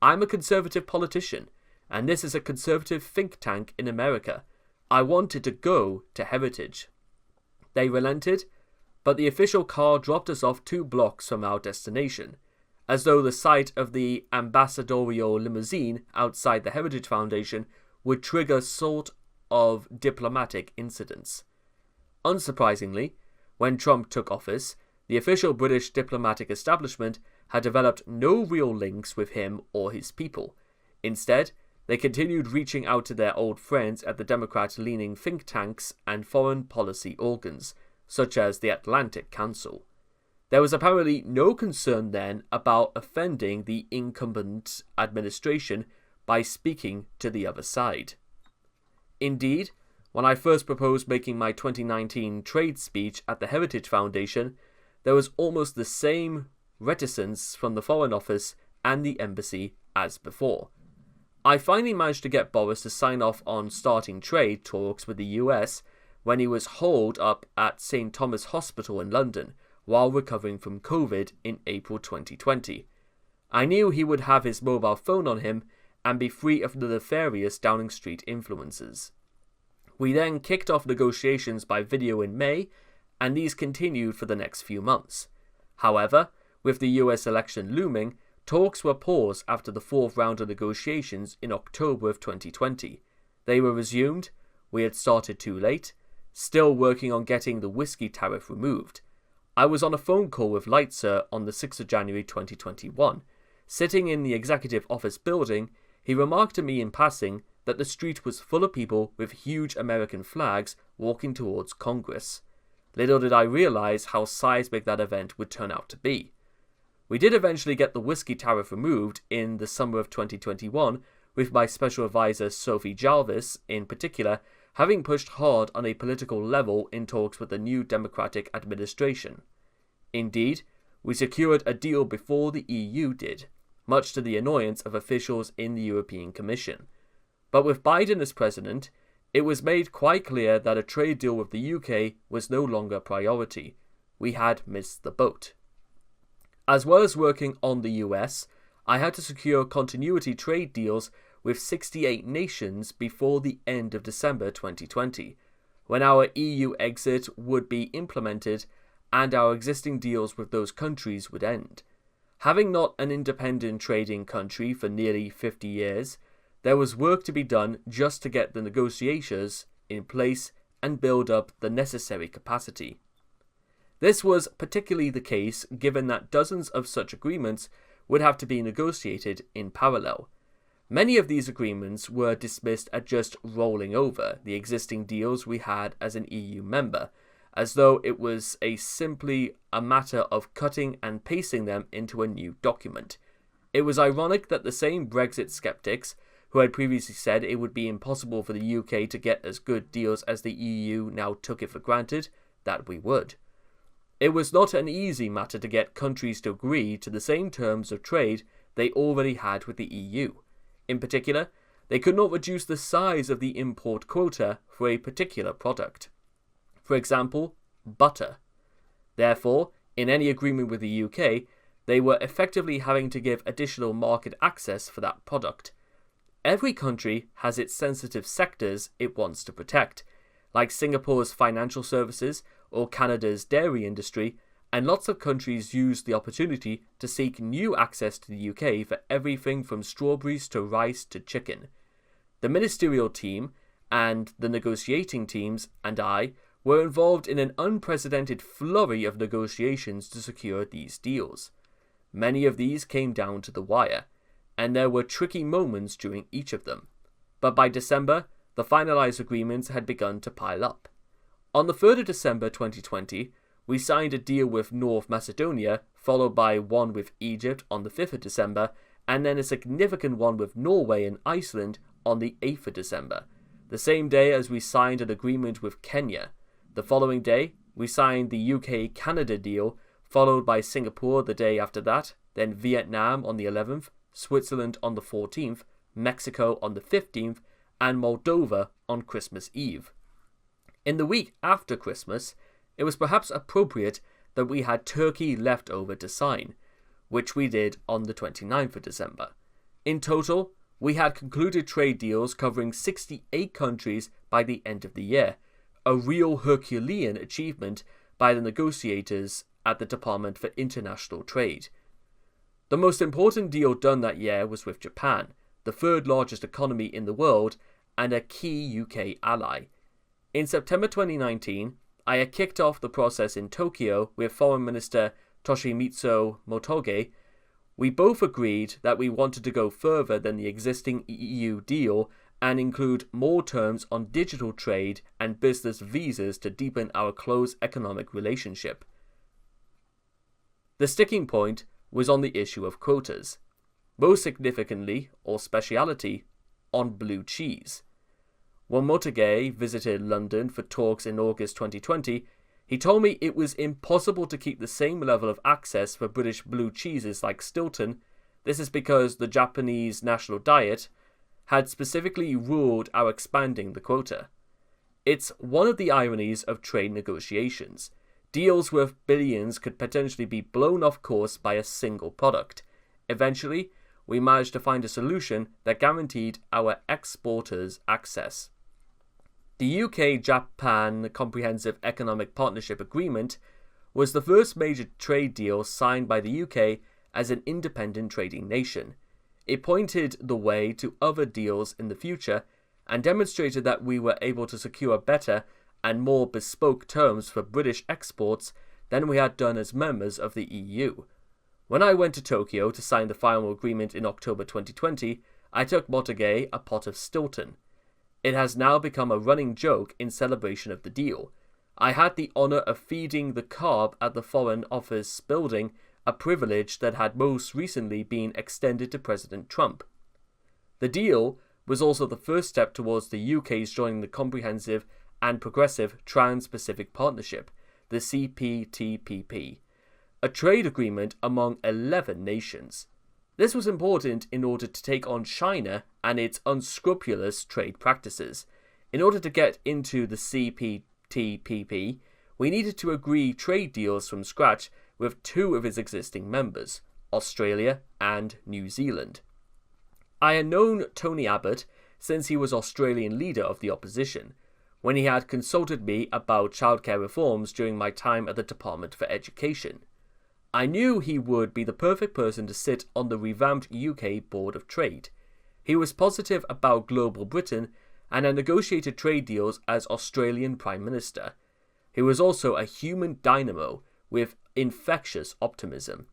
I'm a conservative politician, and this is a conservative think tank in America. I wanted to go to Heritage. They relented, but the official car dropped us off 2 blocks from our destination, as though the sight of the ambassadorial limousine outside the Heritage Foundation would trigger sort of diplomatic incidents. Unsurprisingly, when Trump took office, the official British diplomatic establishment had developed no real links with him or his people. Instead, they continued reaching out to their old friends at the Democrat-leaning think tanks and foreign policy organs, such as the Atlantic Council. There was apparently no concern then about offending the incumbent administration by speaking to the other side. Indeed, when I first proposed making my 2019 trade speech at the Heritage Foundation, there was almost the same reticence from the Foreign Office and the embassy as before. I finally managed to get Boris to sign off on starting trade talks with the US when he was holed up at St. Thomas Hospital in London while recovering from COVID in April 2020. I knew he would have his mobile phone on him and be free of the nefarious Downing Street influences. We then kicked off negotiations by video in May, and these continued for the next few months. However, with the US election looming, talks were paused after the 4th round of negotiations in October of 2020. They were resumed, we had started too late, still working on getting the whiskey tariff removed. I was on a phone call with Leitzer on the 6th of January 2021. Sitting in the executive office building, he remarked to me in passing that the street was full of people with huge American flags walking towards Congress. Little did I realize how seismic that event would turn out to be. We did eventually get the whiskey tariff removed in the summer of 2021, with my special advisor Sophie Jarvis, in particular, having pushed hard on a political level in talks with the new Democratic administration. Indeed, we secured a deal before the EU did, much to the annoyance of officials in the European Commission. But with Biden as president, it was made quite clear that a trade deal with the UK was no longer a priority. We had missed the boat. As well as working on the US, I had to secure continuity trade deals with 68 nations before the end of December 2020, when our EU exit would be implemented and our existing deals with those countries would end. Having not an independent trading country for nearly 50 years, there was work to be done just to get the negotiations in place and build up the necessary capacity. This was particularly the case given that dozens of such agreements would have to be negotiated in parallel. Many of these agreements were dismissed as just rolling over the existing deals we had as an EU member, as though it was simply a matter of cutting and pasting them into a new document. It was ironic that the same Brexit skeptics who had previously said it would be impossible for the UK to get as good deals as the EU now took it for granted that we would. It was not an easy matter to get countries to agree to the same terms of trade they already had with the EU. In particular, they could not reduce the size of the import quota for a particular product. For example, butter. Therefore, in any agreement with the UK, they were effectively having to give additional market access for that product. Every country has its sensitive sectors it wants to protect, like Singapore's financial services or Canada's dairy industry, and lots of countries use the opportunity to seek new access to the UK for everything from strawberries to rice to chicken. The ministerial team and the negotiating teams and I were involved in an unprecedented flurry of negotiations to secure these deals. Many of these came down to the wire, and there were tricky moments during each of them. But by December, the finalized agreements had begun to pile up. On the 3rd of December 2020, we signed a deal with North Macedonia, followed by one with Egypt on the 5th of December, and then a significant one with Norway and Iceland on the 8th of December, the same day as we signed an agreement with Kenya. The following day, we signed the UK-Canada deal, followed by Singapore the day after that, then Vietnam on the 11th, Switzerland on the 14th, Mexico on the 15th, and Moldova on Christmas Eve. In the week after Christmas, it was perhaps appropriate that we had Turkey left over to sign, which we did on the 29th of December. In total, we had concluded trade deals covering 68 countries by the end of the year, a real Herculean achievement by the negotiators at the Department for International Trade. The most important deal done that year was with Japan, the third largest economy in the world and a key UK ally. In September 2019, I had kicked off the process in Tokyo with Foreign Minister Toshimitsu Motegi. We both agreed that we wanted to go further than the existing EU deal and include more terms on digital trade and business visas to deepen our close economic relationship. The sticking point was on the issue of quotas, most significantly, or speciality, on blue cheese. When Motegi visited London for talks in August 2020, he told me it was impossible to keep the same level of access for British blue cheeses like Stilton. This is because the Japanese national diet had specifically ruled out expanding the quota. It's one of the ironies of trade negotiations. Deals worth billions could potentially be blown off course by a single product. Eventually, we managed to find a solution that guaranteed our exporters access. The UK-Japan Comprehensive Economic Partnership Agreement was the first major trade deal signed by the UK as an independent trading nation. It pointed the way to other deals in the future and demonstrated that we were able to secure better and more bespoke terms for British exports than we had done as members of the EU. When I went to Tokyo to sign the final agreement in October 2020, I took Motegi a pot of Stilton. It has now become a running joke in celebration of the deal. I had the honour of feeding the carb at the Foreign Office building, a privilege that had most recently been extended to President Trump. The deal was also the first step towards the UK's joining the Comprehensive and Progressive Trans-Pacific Partnership, the CPTPP, a trade agreement among 11 nations. This was important in order to take on China and its unscrupulous trade practices. In order to get into the CPTPP, we needed to agree trade deals from scratch with two of its existing members, Australia and New Zealand. I had known Tony Abbott since he was Australian leader of the opposition, when he had consulted me about childcare reforms during my time at the Department for Education. I knew he would be the perfect person to sit on the revamped UK Board of Trade. He was positive about global Britain and had negotiated trade deals as Australian Prime Minister. He was also a human dynamo with infectious optimism.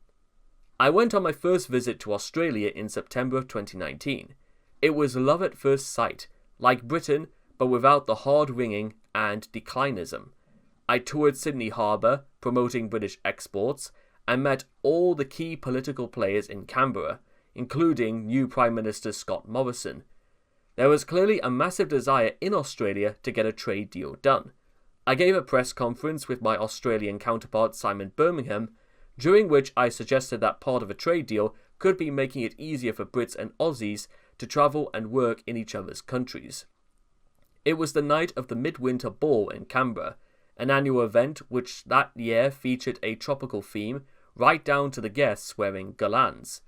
I went on my first visit to Australia in September of 2019. It was love at first sight, like Britain, but without the hard ringing and declinism. I toured Sydney Harbour, promoting British exports, and met all the key political players in Canberra, including new Prime Minister Scott Morrison. There was clearly a massive desire in Australia to get a trade deal done. I gave a press conference with my Australian counterpart Simon Birmingham, during which I suggested that part of a trade deal could be making it easier for Brits and Aussies to travel and work in each other's countries. It was the night of the Midwinter Ball in Canberra, an annual event which that year featured a tropical theme, right down to the guests wearing galans.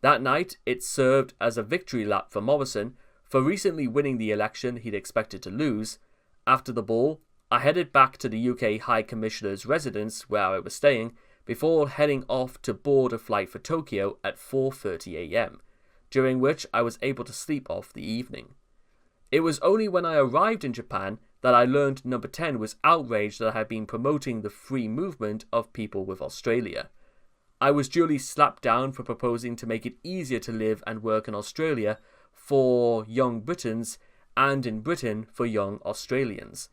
That night, it served as a victory lap for Morrison for recently winning the election he'd expected to lose. After the ball, I headed back to the UK High Commissioner's residence where I was staying before heading off to board a flight for Tokyo at 4:30 a.m, during which I was able to sleep off the evening. It was only when I arrived in Japan that I learned Number 10 was outraged that I had been promoting the free movement of people with Australia. I was duly slapped down for proposing to make it easier to live and work in Australia for young Britons and in Britain for young Australians.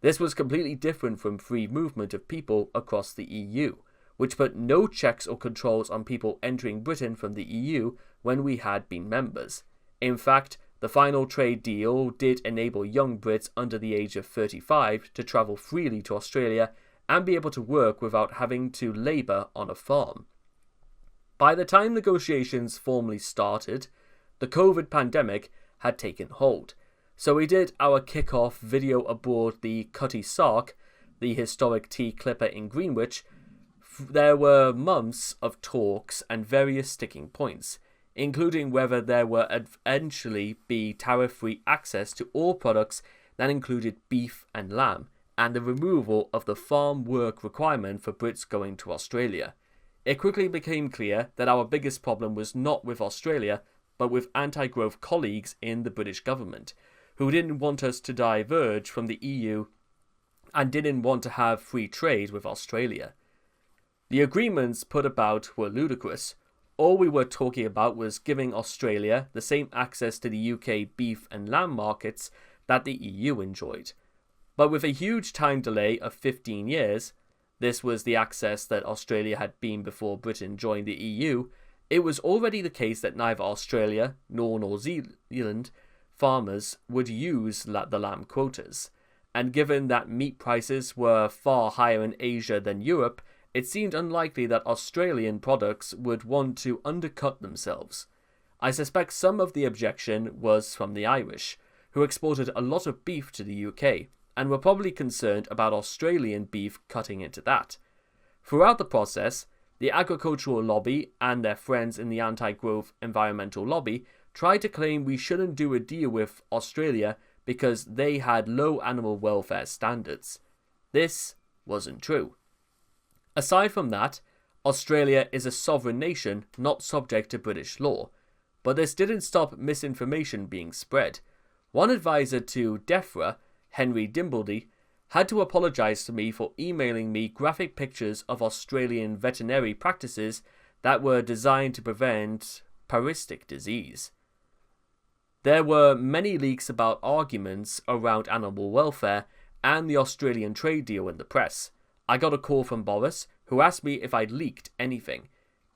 This was completely different from free movement of people across the EU, which put no checks or controls on people entering Britain from the EU when we had been members. In fact, the final trade deal did enable young Brits under the age of 35 to travel freely to Australia and be able to work without having to labour on a farm. By the time negotiations formally started, the COVID pandemic had taken hold, so we did our kick-off video aboard the Cutty Sark, the historic tea clipper in Greenwich, there were months of talks and various sticking points, including whether there would eventually be tariff-free access to all products that included beef and lamb, and the removal of the farm work requirement for Brits going to Australia. It quickly became clear that our biggest problem was not with Australia, but with anti-growth colleagues in the British government, who didn't want us to diverge from the EU and didn't want to have free trade with Australia. The agreements put about were ludicrous. All we were talking about was giving Australia the same access to the UK beef and lamb markets that the EU enjoyed. But with a huge time delay of 15 years, this was the access that Australia had been before Britain joined the EU, it was already the case that neither Australia nor New Zealand farmers would use the lamb quotas. And given that meat prices were far higher in Asia than Europe, it seemed unlikely that Australian products would want to undercut themselves. I suspect some of the objection was from the Irish, who exported a lot of beef to the UK, and were probably concerned about Australian beef cutting into that. Throughout the process, the agricultural lobby and their friends in the anti-growth environmental lobby tried to claim we shouldn't do a deal with Australia because they had low animal welfare standards. This wasn't true. Aside from that, Australia is a sovereign nation not subject to British law, but this didn't stop misinformation being spread. One advisor to DEFRA, Henry Dimbleby, had to apologise to me for emailing me graphic pictures of Australian veterinary practices that were designed to prevent parasitic disease. There were many leaks about arguments around animal welfare and the Australian trade deal in the press. I got a call from Boris, who asked me if I'd leaked anything.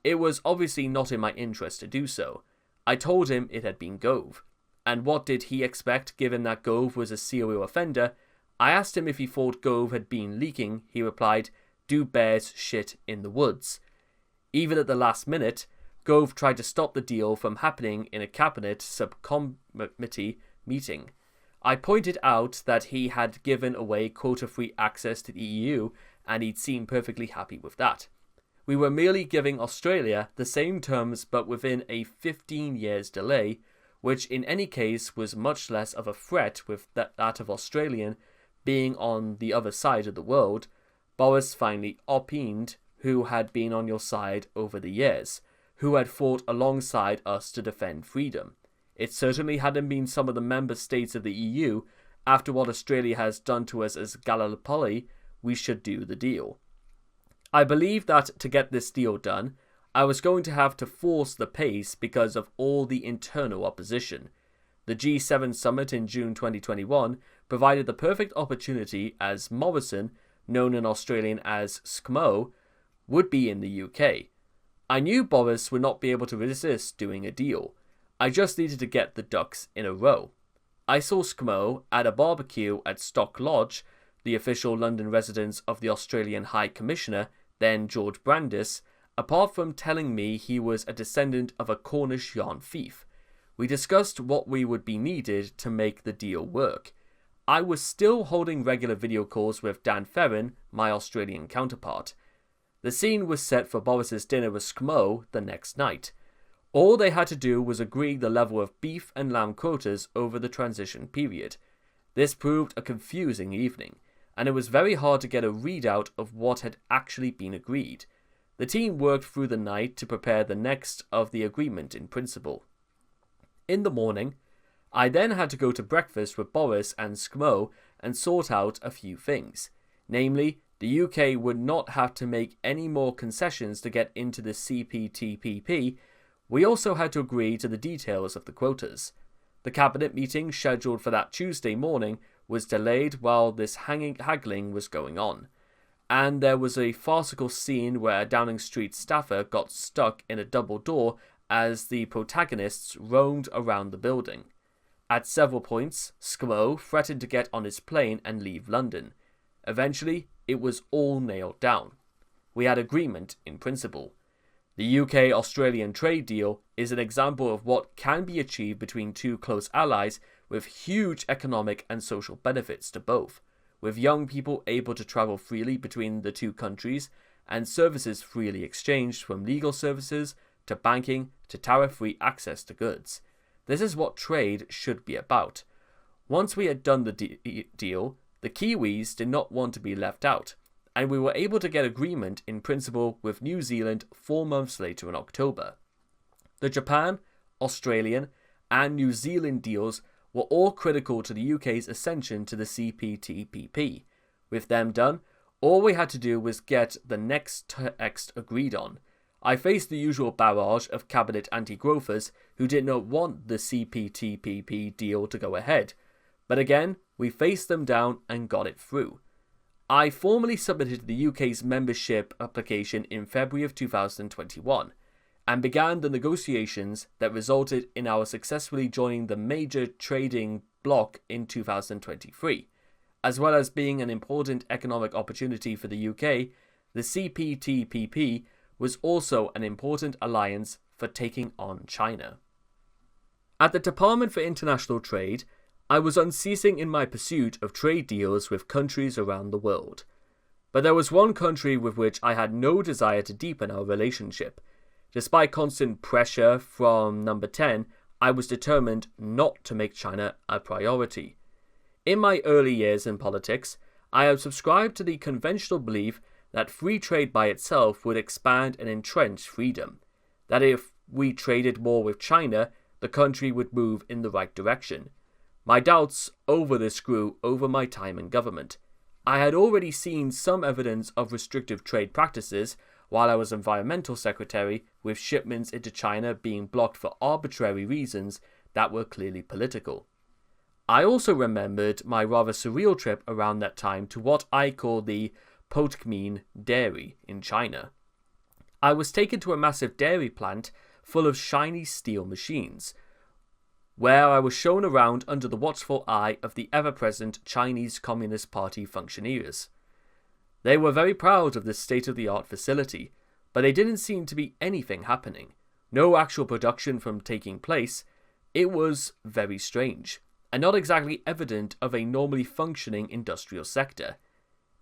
It was obviously not in my interest to do so. I told him it had been Gove. And what did he expect, given that Gove was a serial offender? I asked him if he thought Gove had been leaking. He replied, "Do bears shit in the woods?" Even at the last minute, Gove tried to stop the deal from happening in a cabinet subcommittee meeting. I pointed out that he had given away quota-free access to the EU, and he'd seemed perfectly happy with that. We were merely giving Australia the same terms but within a 15 years delay, which in any case was much less of a threat with that of Australian being on the other side of the world. Boris finally opined, who had been on your side over the years, who had fought alongside us to defend freedom. It certainly hadn't been some of the member states of the EU. After what Australia has done to us as Gallipoli, we should do the deal. I believe that to get this deal done, I was going to have to force the pace because of all the internal opposition. The G7 summit in June 2021 provided the perfect opportunity as Morrison, known in Australian as SCMO, would be in the UK. I knew Boris would not be able to resist doing a deal. I just needed to get the ducks in a row. I saw SCMO at a barbecue at Stock Lodge, the official London residence of the Australian High Commissioner, then George Brandis, apart from telling me he was a descendant of a Cornish yarn thief. We discussed what would be needed to make the deal work. I was still holding regular video calls with Dan Ferrin, my Australian counterpart. The scene was set for Boris's dinner with SCMO the next night. All they had to do was agree the level of beef and lamb quotas over the transition period. This proved a confusing evening, and it was very hard to get a readout of what had actually been agreed. The team worked through the night to prepare the next of the agreement in principle. In the morning, I then had to go to breakfast with Boris and SCMO and sort out a few things. Namely, the UK would not have to make any more concessions to get into the CPTPP. We also had to agree to the details of the quotas. The cabinet meeting scheduled for that Tuesday morning was delayed while this haggling was going on, and there was a farcical scene where a Downing Street staffer got stuck in a double door as the protagonists roamed around the building. At several points, SCMO threatened to get on his plane and leave London. Eventually, it was all nailed down. We had agreement in principle. The UK-Australian trade deal is an example of what can be achieved between two close allies with huge economic and social benefits to both. with young people able to travel freely between the two countries and services freely exchanged, from legal services to banking to tariff-free access to goods. This is what trade should be about. Once we had done the deal, the Kiwis did not want to be left out, and we were able to get agreement in principle with New Zealand 4 months later in October. The Japan, Australian, and New Zealand deals were all critical to the UK's ascension to the CPTPP. With them done, all we had to do was get the next text agreed on. I faced the usual barrage of cabinet anti-growthers who did not want the CPTPP deal to go ahead, but again, we faced them down and got it through. I formally submitted the UK's membership application in February of 2021 and began the negotiations that resulted in our successfully joining the major trading bloc in 2023. As well as being an important economic opportunity for the UK, the CPTPP was also an important alliance for taking on China. At the Department for International Trade, I was unceasing in my pursuit of trade deals with countries around the world. But there was one country with which I had no desire to deepen our relationship. Despite constant pressure from Number 10, I was determined not to make China a priority. In my early years in politics, I had subscribed to the conventional belief that free trade by itself would expand and entrench freedom, that if we traded more with China, the country would move in the right direction. My doubts over this grew over my time in government. I had already seen some evidence of restrictive trade practices while I was Environmental Secretary, with shipments into China being blocked for arbitrary reasons that were clearly political. I also remembered my rather surreal trip around that time to what I call the Potchmin dairy in China. I was taken to a massive dairy plant full of shiny steel machines, where I was shown around under the watchful eye of the ever-present Chinese Communist Party functionaries. They were very proud of this state-of-the-art facility, but there didn't seem to be anything happening. No actual production from taking place. It was very strange, and not exactly evident of a normally functioning industrial sector.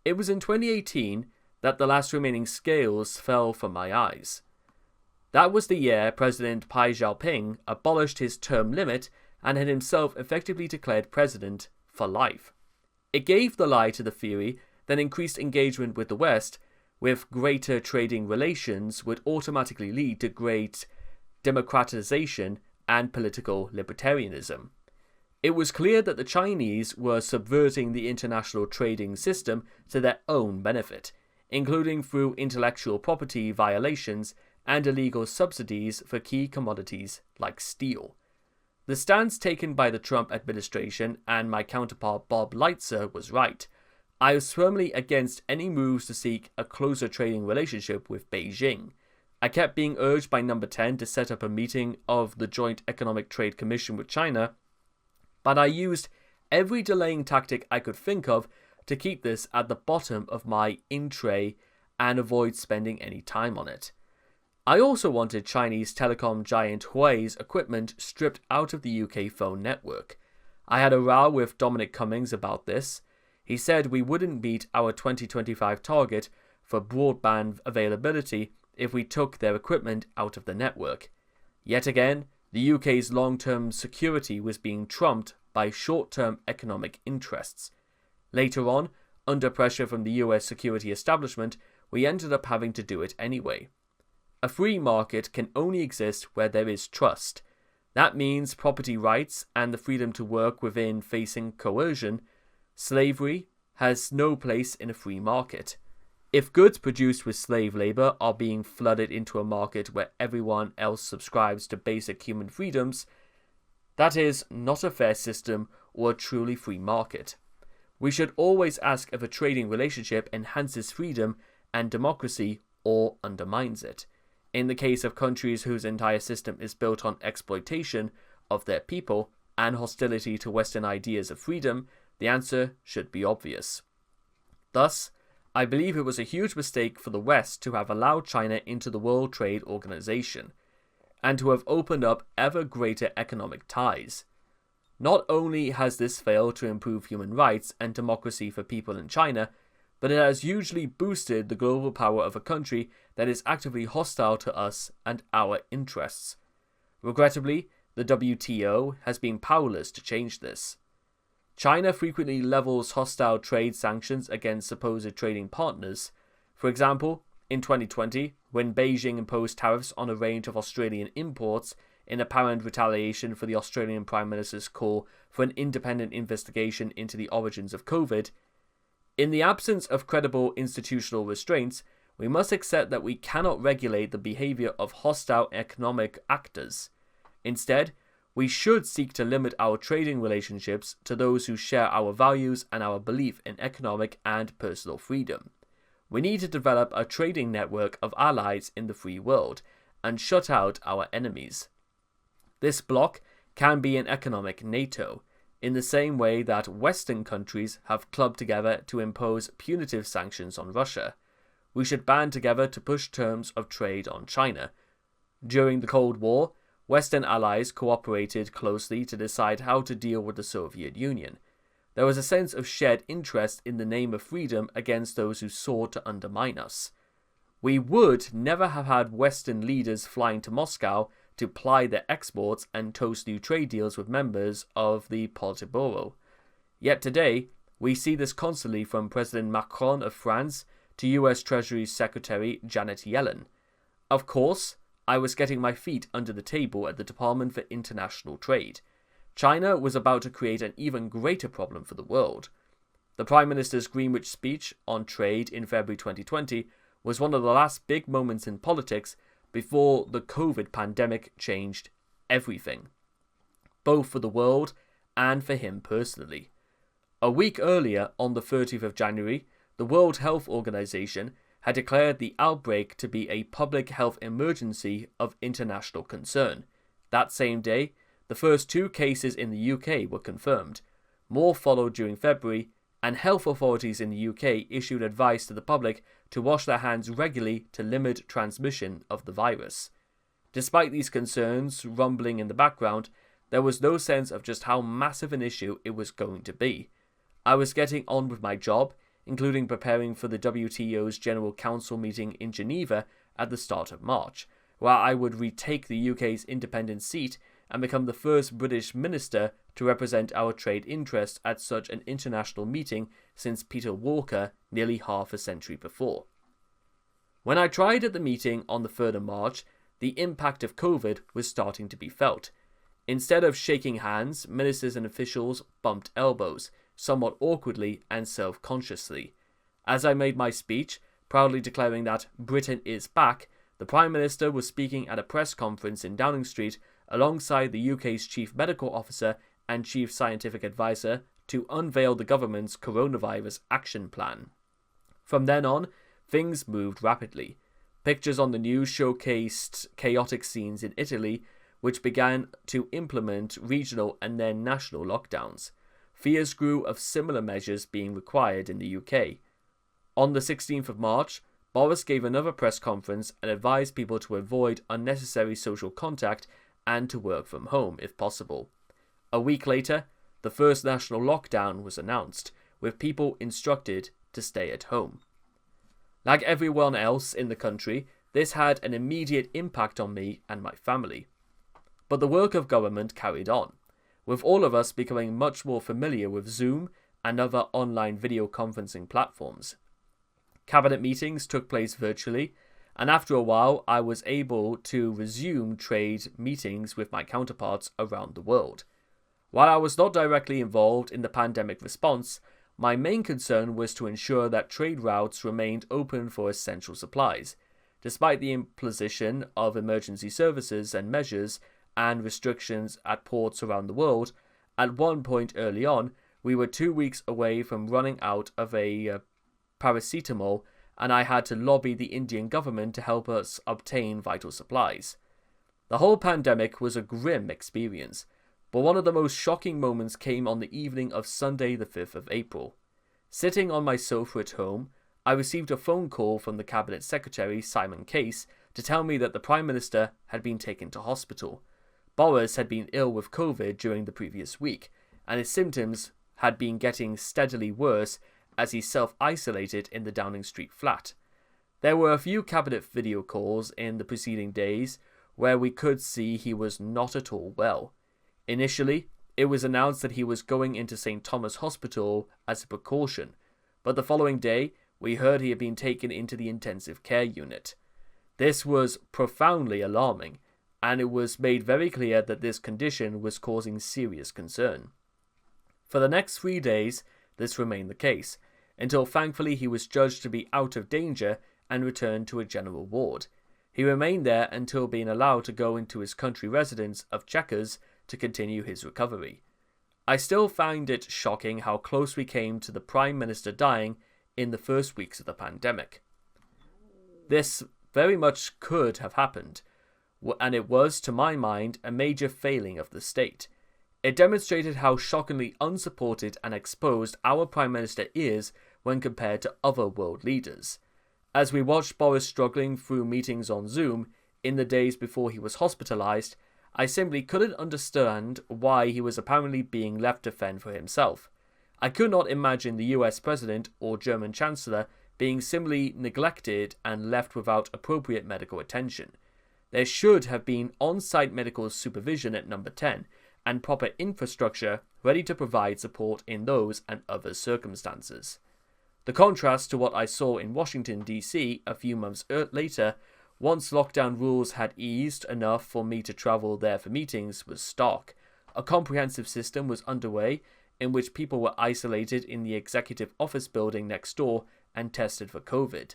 It was in 2018 that the last remaining scales fell from my eyes. That was the year President Pai Xiaoping abolished his term limit and had himself effectively declared president for life. It gave the lie to the theory that increased engagement with the West, with greater trading relations, would automatically lead to great democratization and political libertarianism. It was clear that the Chinese were subverting the international trading system to their own benefit, including through intellectual property violations and illegal subsidies for key commodities like steel. The stance taken by the Trump administration and my counterpart Bob Lighthizer was right. I was firmly against any moves to seek a closer trading relationship with Beijing. I kept being urged by Number 10 to set up a meeting of the Joint Economic Trade Commission with China, but I used every delaying tactic I could think of to keep this at the bottom of my in-tray and avoid spending any time on it. I also wanted Chinese telecom giant Huawei's equipment stripped out of the UK phone network. I had a row with Dominic Cummings about this. He said we wouldn't meet our 2025 target for broadband availability if we took their equipment out of the network. Yet again, the UK's long-term security was being trumped by short-term economic interests. Later on, under pressure from the US security establishment, we ended up having to do it anyway. A free market can only exist where there is trust. That means property rights and the freedom to work within facing coercion. Slavery has no place in a free market. If goods produced with slave labour are being flooded into a market where everyone else subscribes to basic human freedoms, that is not a fair system or a truly free market. We should always ask if a trading relationship enhances freedom and democracy or undermines it. In the case of countries whose entire system is built on exploitation of their people and hostility to Western ideas of freedom, the answer should be obvious. Thus, I believe it was a huge mistake for the West to have allowed China into the World Trade Organization, and to have opened up ever greater economic ties. Not only has this failed to improve human rights and democracy for people in China, but it has hugely boosted the global power of a country that is actively hostile to us and our interests. Regrettably, the WTO has been powerless to change this. China frequently levels hostile trade sanctions against supposed trading partners. For example, in 2020, when Beijing imposed tariffs on a range of Australian imports in apparent retaliation for the Australian Prime Minister's call for an independent investigation into the origins of COVID, in the absence of credible institutional restraints, we must accept that we cannot regulate the behavior of hostile economic actors. Instead, we should seek to limit our trading relationships to those who share our values and our belief in economic and personal freedom. We need to develop a trading network of allies in the free world and shut out our enemies. This bloc can be an economic NATO, in the same way that Western countries have clubbed together to impose punitive sanctions on Russia. We should band together to push terms of trade on China. During the Cold War, Western allies cooperated closely to decide how to deal with the Soviet Union. There was a sense of shared interest in the name of freedom against those who sought to undermine us. We would never have had Western leaders flying to Moscow to ply their exports and toast new trade deals with members of the Politburo. Yet today, we see this constantly from President Macron of France to US Treasury Secretary Janet Yellen. Of course, I was getting my feet under the table at the Department for International Trade. China was about to create an even greater problem for the world. The Prime Minister's Greenwich speech on trade in February 2020 was one of the last big moments in politics before the COVID pandemic changed everything, both for the world and for him personally. A week earlier, on the 30th of January, the World Health Organization had declared the outbreak to be a public health emergency of international concern. That same day, the first 2 cases in the UK were confirmed. More followed during February, and health authorities in the UK issued advice to the public to wash their hands regularly to limit transmission of the virus. Despite these concerns rumbling in the background, there was no sense of just how massive an issue it was going to be. I was getting on with my job, including preparing for the WTO's General Council meeting in Geneva at the start of March, where I would retake the UK's independent seat and become the first British minister to represent our trade interests at such an international meeting since Peter Walker nearly half a century before. When I tried at the meeting on the 3rd of March, the impact of COVID was starting to be felt. Instead of shaking hands, ministers and officials bumped elbows, somewhat awkwardly and self-consciously. As I made my speech, proudly declaring that Britain is back, the Prime Minister was speaking at a press conference in Downing Street alongside the UK's Chief Medical Officer and Chief Scientific Advisor to unveil the government's coronavirus action plan. From then on, things moved rapidly. Pictures on the news showcased chaotic scenes in Italy, which began to implement regional and then national lockdowns. Fears grew of similar measures being required in the UK. On the 16th of March, Boris gave another press conference and advised people to avoid unnecessary social contact and to work from home if possible. A week later, the first national lockdown was announced, with people instructed to stay at home. Like everyone else in the country, this had an immediate impact on me and my family. But the work of government carried on, with all of us becoming much more familiar with Zoom and other online video conferencing platforms. Cabinet meetings took place virtually, and after a while I was able to resume trade meetings with my counterparts around the world. While I was not directly involved in the pandemic response, my main concern was to ensure that trade routes remained open for essential supplies. Despite the imposition of emergency services and measures and restrictions at ports around the world, at one point early on, we were 2 weeks away from running out of a paracetamol, and I had to lobby the Indian government to help us obtain vital supplies. The whole pandemic was a grim experience, but one of the most shocking moments came on the evening of Sunday the 5th of April. Sitting on my sofa at home, I received a phone call from the Cabinet Secretary, Simon Case, to tell me that the Prime Minister had been taken to hospital. Boris had been ill with COVID during the previous week, and his symptoms had been getting steadily worse as he self-isolated in the Downing Street flat. There were a few cabinet video calls in the preceding days where we could see he was not at all well. Initially, it was announced that he was going into St. Thomas Hospital as a precaution, but the following day, we heard he had been taken into the intensive care unit. This was profoundly alarming, and it was made very clear that this condition was causing serious concern. For the next 3 days, this remained the case, until thankfully he was judged to be out of danger and returned to a general ward. He remained there until being allowed to go into his country residence of Chequers to continue his recovery. I still find it shocking how close we came to the Prime Minister dying in the first weeks of the pandemic. This very much could have happened, and it was, to my mind, a major failing of the state. It demonstrated how shockingly unsupported and exposed our Prime Minister is when compared to other world leaders. As we watched Boris struggling through meetings on Zoom in the days before he was hospitalised, I simply couldn't understand why he was apparently being left to fend for himself. I could not imagine the US President or German Chancellor being simply neglected and left without appropriate medical attention. There should have been on-site medical supervision at number 10 and proper infrastructure ready to provide support in those and other circumstances. The contrast to what I saw in Washington, D.C. a few months later, once lockdown rules had eased enough for me to travel there for meetings, was stark. A comprehensive system was underway in which people were isolated in the executive office building next door and tested for COVID.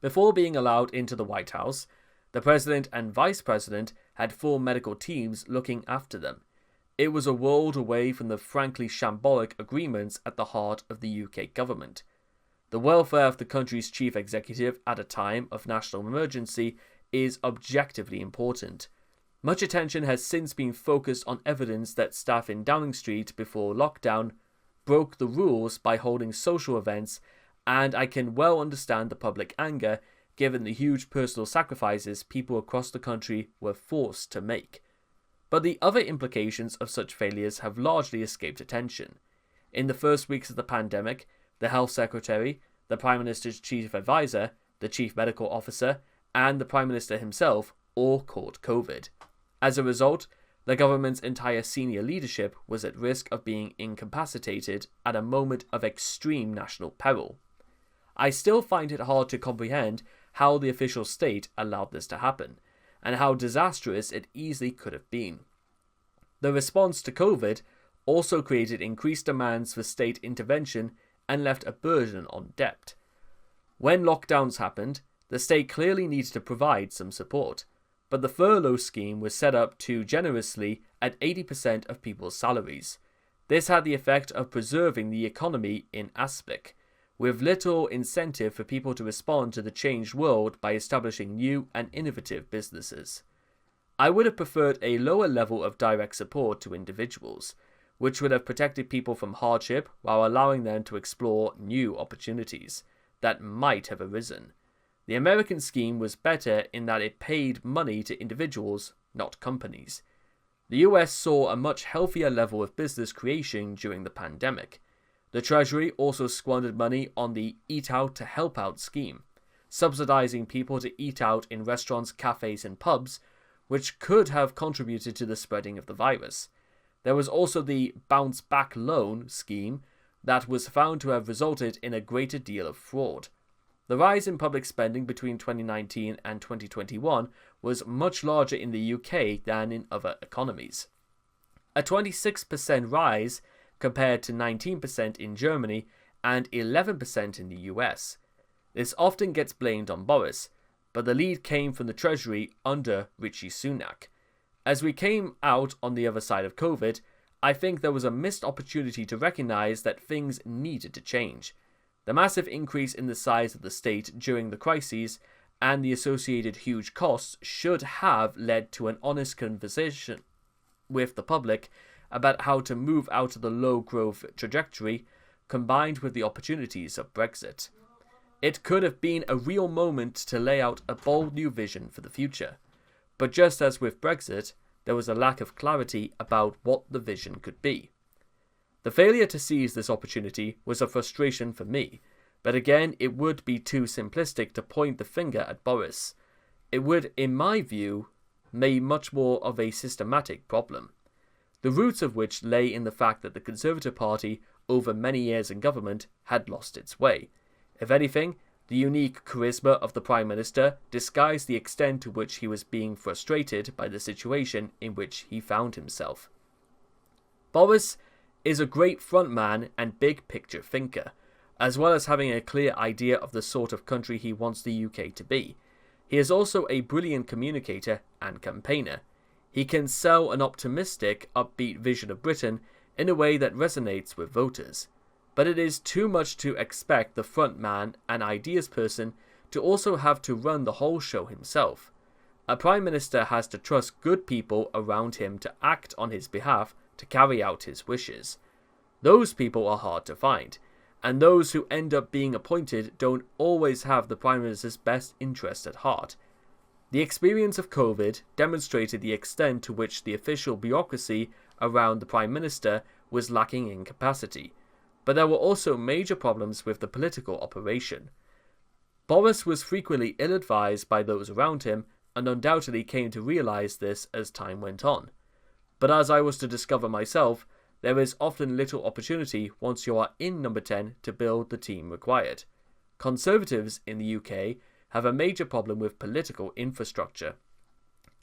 Before being allowed into the White House, the President and Vice President had full medical teams looking after them. It was a world away from the frankly shambolic agreements at the heart of the UK government. The welfare of the country's chief executive at a time of national emergency is objectively important. Much attention has since been focused on evidence that staff in Downing Street before lockdown broke the rules by holding social events, and I can well understand the public anger given the huge personal sacrifices people across the country were forced to make. But the other implications of such failures have largely escaped attention. In the first weeks of the pandemic, the Health Secretary, the Prime Minister's Chief Advisor, the Chief Medical Officer, and the Prime Minister himself all caught COVID. As a result, the government's entire senior leadership was at risk of being incapacitated at a moment of extreme national peril. I still find it hard to comprehend how the official state allowed this to happen, and how disastrous it easily could have been. The response to COVID also created increased demands for state intervention and left a burden on debt. When lockdowns happened, the state clearly needed to provide some support, but the furlough scheme was set up too generously at 80% of people's salaries. This had the effect of preserving the economy in aspic, with little incentive for people to respond to the changed world by establishing new and innovative businesses. I would have preferred a lower level of direct support to individuals, which would have protected people from hardship while allowing them to explore new opportunities that might have arisen. The American scheme was better in that it paid money to individuals, not companies. The US saw a much healthier level of business creation during the pandemic. The Treasury also squandered money on the Eat Out to Help Out scheme, subsidizing people to eat out in restaurants, cafes, and pubs, which could have contributed to the spreading of the virus. There was also the Bounce Back Loan scheme that was found to have resulted in a greater deal of fraud. The rise in public spending between 2019 and 2021 was much larger in the UK than in other economies. A 26% rise compared to 19% in Germany and 11% in the US. This often gets blamed on Boris, but the lead came from the Treasury under Rishi Sunak. As we came out on the other side of COVID, I think there was a missed opportunity to recognise that things needed to change. The massive increase in the size of the state during the crises and the associated huge costs should have led to an honest conversation with the public about how to move out of the low growth trajectory, combined with the opportunities of Brexit. It could have been a real moment to lay out a bold new vision for the future. But just as with Brexit, there was a lack of clarity about what the vision could be. The failure to seize this opportunity was a frustration for me, but again it would be too simplistic to point the finger at Boris. It would, in my view, be much more of a systematic problem, the roots of which lay in the fact that the Conservative Party, over many years in government, had lost its way. If anything, the unique charisma of the Prime Minister disguised the extent to which he was being frustrated by the situation in which he found himself. Boris is a great frontman and big picture thinker, as well as having a clear idea of the sort of country he wants the UK to be. He is also a brilliant communicator and campaigner. He can sell an optimistic, upbeat vision of Britain in a way that resonates with voters. But it is too much to expect the frontman and ideas person to also have to run the whole show himself. A Prime Minister has to trust good people around him to act on his behalf to carry out his wishes. Those people are hard to find, and those who end up being appointed don't always have the Prime Minister's best interest at heart. The experience of COVID demonstrated the extent to which the official bureaucracy around the Prime Minister was lacking in capacity, but there were also major problems with the political operation. Boris was frequently ill-advised by those around him, and undoubtedly came to realise this as time went on. But as I was to discover myself, there is often little opportunity once you are in number 10 to build the team required. Conservatives in the UK have a major problem with political infrastructure.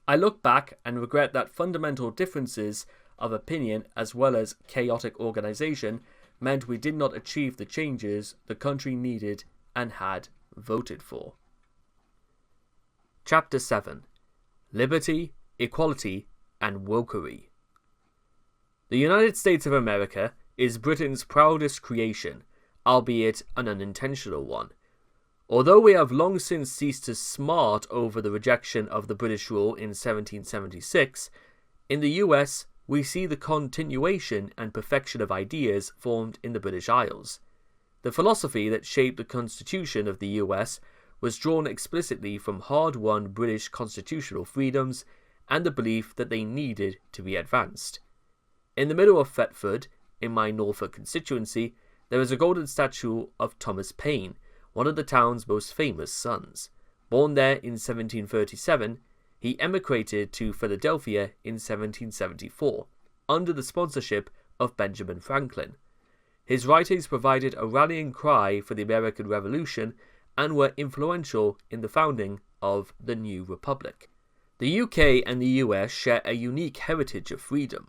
I look back and regret that fundamental differences of opinion as well as chaotic organisation meant we did not achieve the changes the country needed and had voted for. Chapter 7. Liberty, Equality and Wokery. The United States of America is Britain's proudest creation, albeit an unintentional one. Although we have long since ceased to smart over the rejection of the British rule in 1776, in the US we see the continuation and perfection of ideas formed in the British Isles. The philosophy that shaped the Constitution of the US was drawn explicitly from hard-won British constitutional freedoms and the belief that they needed to be advanced. In the middle of Thetford, in my Norfolk constituency, there is a golden statue of Thomas Paine, one of the town's most famous sons. Born there in 1737, he emigrated to Philadelphia in 1774, under the sponsorship of Benjamin Franklin. His writings provided a rallying cry for the American Revolution and were influential in the founding of the new republic. The UK and the US share a unique heritage of freedom.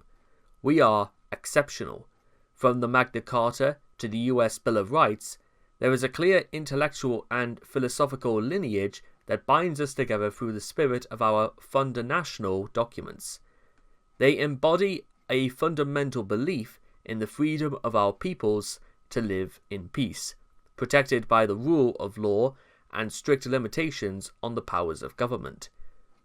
We are exceptional. From the Magna Carta to the US Bill of Rights, there is a clear intellectual and philosophical lineage that binds us together through the spirit of our fundanational documents. They embody a fundamental belief in the freedom of our peoples to live in peace, protected by the rule of law and strict limitations on the powers of government.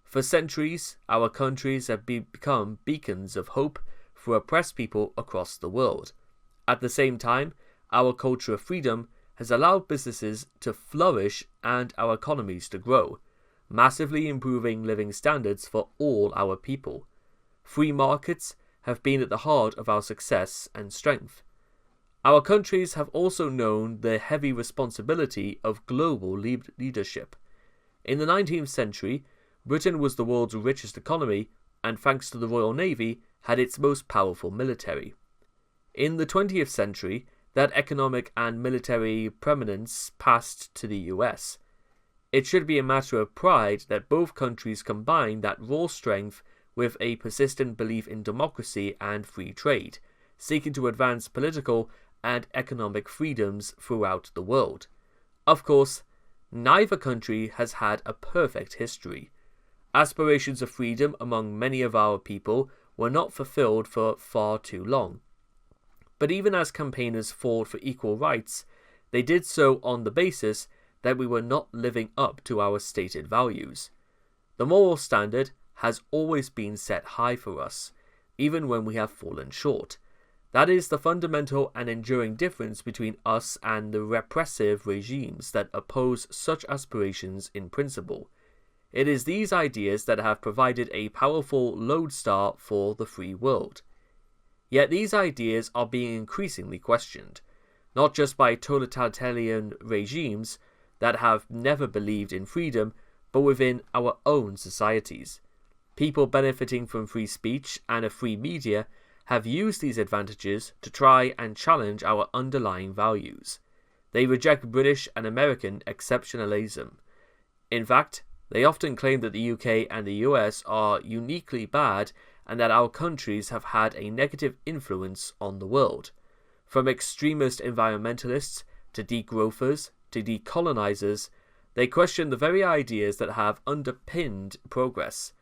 For centuries, our countries have become beacons of hope for oppressed people across the world. At the same time, our culture of freedom has allowed businesses to flourish and our economies to grow, massively improving living standards for all our people. Free markets have been at the heart of our success and strength. Our countries have also known the heavy responsibility of global leadership. In the 19th century, Britain was the world's richest economy and, thanks to the Royal Navy, had its most powerful military. In the 20th century, that economic and military preeminence passed to the US. It should be a matter of pride that both countries combine that raw strength with a persistent belief in democracy and free trade, seeking to advance political and economic freedoms throughout the world. Of course, neither country has had a perfect history. Aspirations of freedom among many of our people were not fulfilled for far too long. But even as campaigners fought for equal rights, they did so on the basis that we were not living up to our stated values. The moral standard has always been set high for us, even when we have fallen short. That is the fundamental and enduring difference between us and the repressive regimes that oppose such aspirations in principle. It is these ideas that have provided a powerful lodestar for the free world. Yet these ideas are being increasingly questioned, not just by totalitarian regimes that have never believed in freedom, but within our own societies. People benefiting from free speech and a free media have used these advantages to try and challenge our underlying values. They reject British and American exceptionalism. In fact, they often claim that the UK and the US are uniquely bad and that our countries have had a negative influence on the world. From extremist environmentalists to degrowthers to decolonizers, they question the very ideas that have underpinned progress.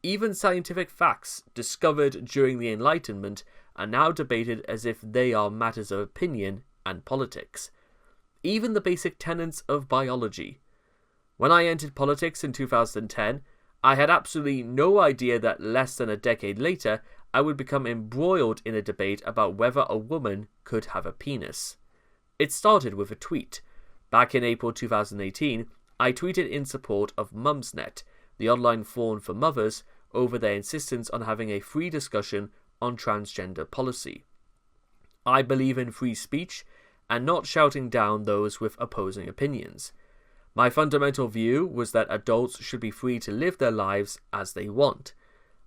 Even scientific facts discovered during the Enlightenment are now debated as if they are matters of opinion and politics. Even the basic tenets of biology. When I entered politics in 2010, I had absolutely no idea that less than a decade later, I would become embroiled in a debate about whether a woman could have a penis. It started with a tweet. Back in April 2018, I tweeted in support of Mumsnet, the online forum for mothers, over their insistence on having a free discussion on transgender policy. I believe in free speech and not shouting down those with opposing opinions. My fundamental view was that adults should be free to live their lives as they want.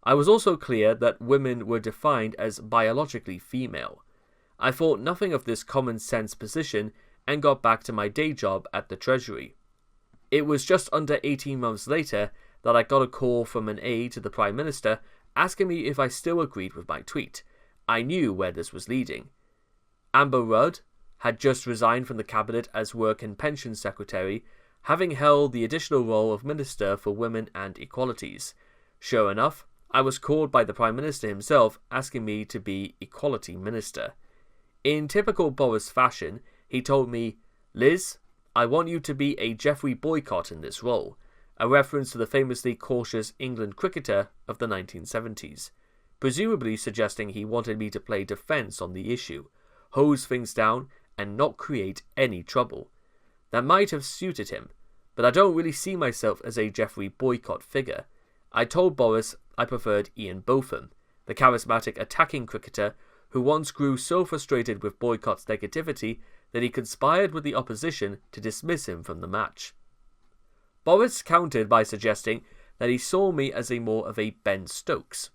I was also clear that women were defined as biologically female. I thought nothing of this common sense position and got back to my day job at the Treasury. It was just under 18 months later that I got a call from an aide to the Prime Minister asking me if I still agreed with my tweet. I knew where this was leading. Amber Rudd had just resigned from the Cabinet as Work and Pensions Secretary, having held the additional role of Minister for Women and Equalities. Sure enough, I was called by the Prime Minister himself asking me to be Equality Minister. In typical Boris fashion, he told me, "Liz, I want you to be a Geoffrey Boycott in this role," a reference to the famously cautious England cricketer of the 1970s, presumably suggesting he wanted me to play defence on the issue, hose things down and not create any trouble. That might have suited him, but I don't really see myself as a Geoffrey Boycott figure. I told Boris I preferred Ian Botham, the charismatic attacking cricketer who once grew so frustrated with Boycott's negativity that he conspired with the opposition to dismiss him from the match. Boris countered by suggesting that he saw me as more of a Ben Stokes,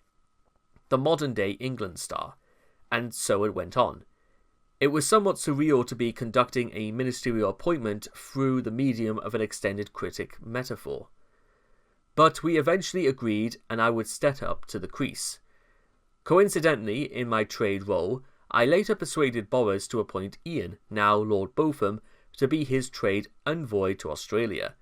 the modern-day England star, and so it went on. It was somewhat surreal to be conducting a ministerial appointment through the medium of an extended critic metaphor. But we eventually agreed and I would step up to the crease. Coincidentally, in my trade role, I later persuaded Boris to appoint Ian, now Lord Botham, to be his trade envoy to Australia,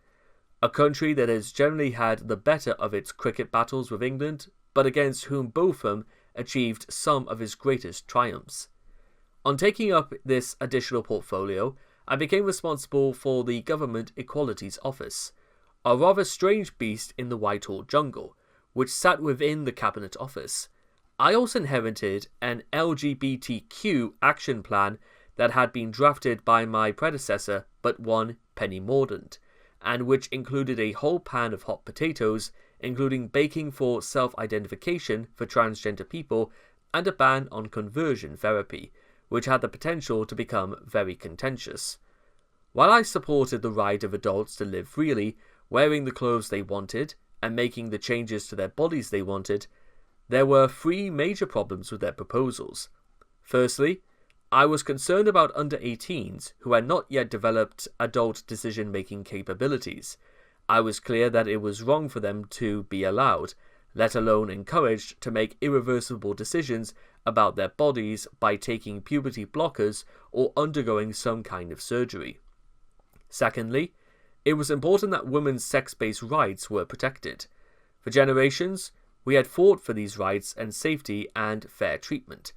a country that has generally had the better of its cricket battles with England, but against whom Botham achieved some of his greatest triumphs. On taking up this additional portfolio, I became responsible for the Government Equalities Office, a rather strange beast in the Whitehall jungle, which sat within the Cabinet Office. I also inherited an LGBTQ action plan that had been drafted by my predecessor, but one Penny Mordaunt, and which included a whole pan of hot potatoes, including baking for self-identification for transgender people and a ban on conversion therapy, which had the potential to become very contentious. While I supported the right of adults to live freely, wearing the clothes they wanted, and making the changes to their bodies they wanted, there were three major problems with their proposals. Firstly, I was concerned about under-18s who had not yet developed adult decision-making capabilities. I was clear that it was wrong for them to be allowed, let alone encouraged, to make irreversible decisions about their bodies by taking puberty blockers or undergoing some kind of surgery. Secondly, it was important that women's sex-based rights were protected. For generations, we had fought for these rights and safety and fair treatment.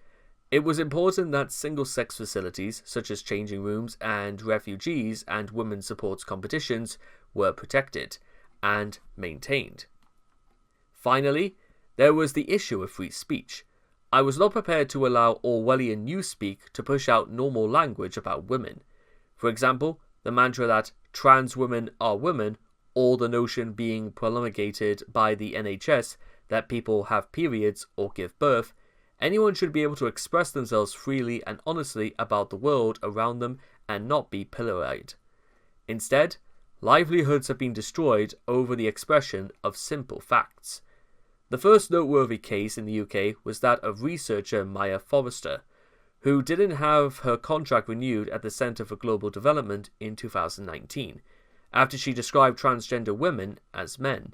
It was important that single-sex facilities, such as changing rooms and refugees and women's supports competitions, were protected and maintained. Finally, there was the issue of free speech. I was not prepared to allow Orwellian newspeak to push out normal language about women. For example, the mantra that trans women are women or the notion being promulgated by the NHS that people have periods or give birth, anyone should be able to express themselves freely and honestly about the world around them and not be pilloried. Instead, livelihoods have been destroyed over the expression of simple facts. The first noteworthy case in the UK was that of researcher Maya Forrester, who didn't have her contract renewed at the Centre for Global Development in 2019, after she described transgender women as men.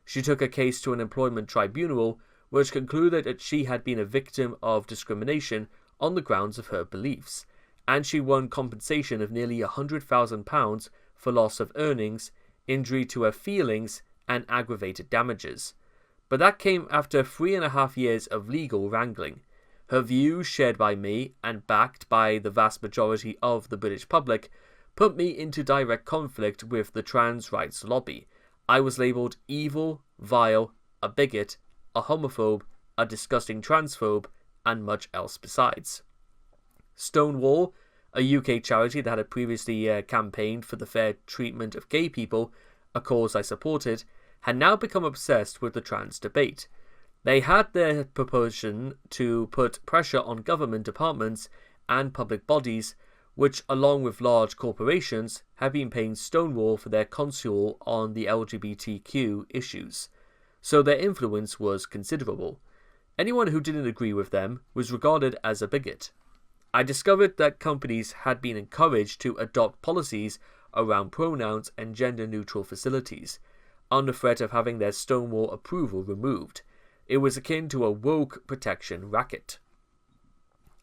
She took a case to an employment tribunal, which concluded that she had been a victim of discrimination on the grounds of her beliefs, and she won compensation of nearly £100,000 for loss of earnings, injury to her feelings, and aggravated damages. But that came after 3.5 years of legal wrangling. Her views, shared by me and backed by the vast majority of the British public, put me into direct conflict with the trans rights lobby. I was labelled evil, vile, a bigot, a homophobe, a disgusting transphobe, and much else besides. Stonewall, a UK charity that had previously campaigned for the fair treatment of gay people, a cause I supported, had now become obsessed with the trans debate. They had their proposition to put pressure on government departments and public bodies, which, along with large corporations, have been paying Stonewall for their console on the LGBTQ issues, so their influence was considerable. Anyone who didn't agree with them was regarded as a bigot. I discovered that companies had been encouraged to adopt policies around pronouns and gender-neutral facilities, under threat of having their Stonewall approval removed. It was akin to a woke protection racket.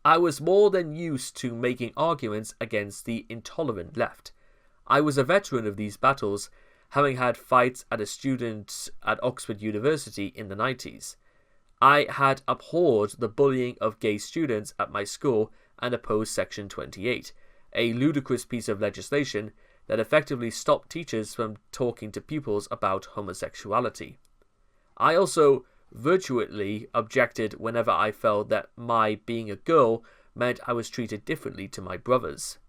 I was more than used to making arguments against the intolerant left. I was a veteran of these battles, having had fights as a student at Oxford University in the 90s. I had abhorred the bullying of gay students at my school and opposed Section 28, a ludicrous piece of legislation that effectively stopped teachers from talking to pupils about homosexuality. I also virtually objected whenever I felt that my being a girl meant I was treated differently to my brothers.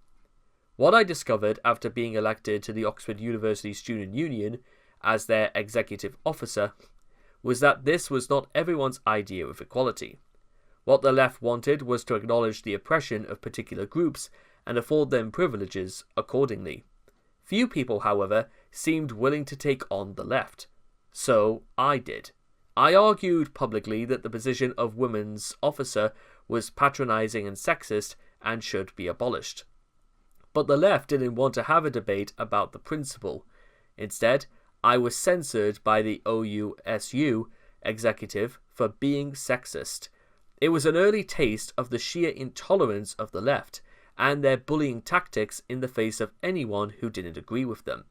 What I discovered after being elected to the Oxford University Student Union as their executive officer was that this was not everyone's idea of equality. What the left wanted was to acknowledge the oppression of particular groups and afford them privileges accordingly. Few people, however, seemed willing to take on the left. So I did. I argued publicly that the position of women's officer was patronising and sexist and should be abolished. But the left didn't want to have a debate about the principle. Instead, I was censored by the OUSU executive for being sexist. It was an early taste of the sheer intolerance of the left and their bullying tactics in the face of anyone who didn't agree with them.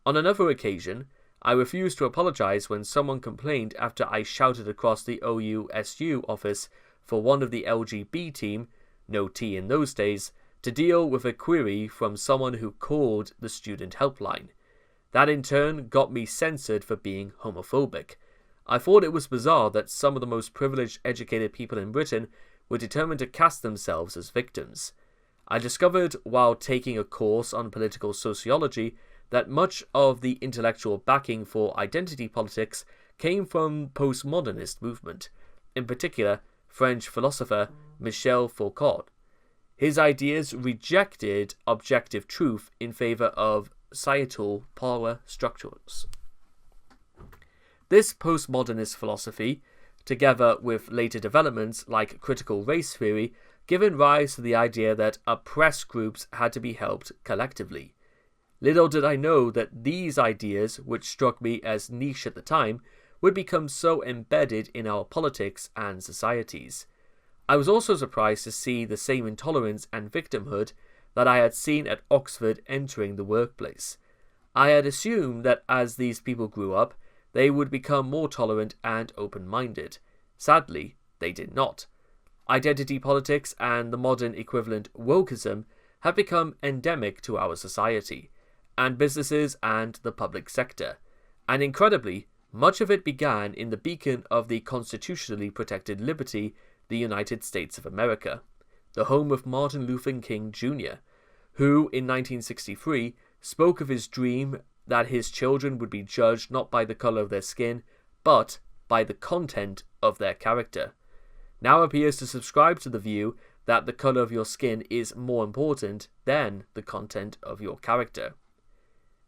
On another occasion, I refused to apologise when someone complained after I shouted across the OUSU office for one of the LGB team, no T in those days, to deal with a query from someone who called the student helpline. That in turn got me censored for being homophobic. I thought it was bizarre that some of the most privileged educated people in Britain were determined to cast themselves as victims. I discovered while taking a course on political sociology that much of the intellectual backing for identity politics came from postmodernist movement, in particular French philosopher Michel Foucault. His ideas rejected objective truth in favour of societal power structures. This postmodernist philosophy, together with later developments like critical race theory, given rise to the idea that oppressed groups had to be helped collectively. Little did I know that these ideas, which struck me as niche at the time, would become so embedded in our politics and societies. I was also surprised to see the same intolerance and victimhood that I had seen at Oxford entering the workplace. I had assumed that as these people grew up, they would become more tolerant and open-minded. Sadly, they did not. Identity politics and the modern equivalent wokeism have become endemic to our society, and businesses and the public sector, and incredibly, much of it began in the beacon of the constitutionally protected liberty, the United States of America, the home of Martin Luther King Jr., who in 1963 spoke of his dream that his children would be judged not by the colour of their skin, but by the content of their character, now appears to subscribe to the view that the colour of your skin is more important than the content of your character.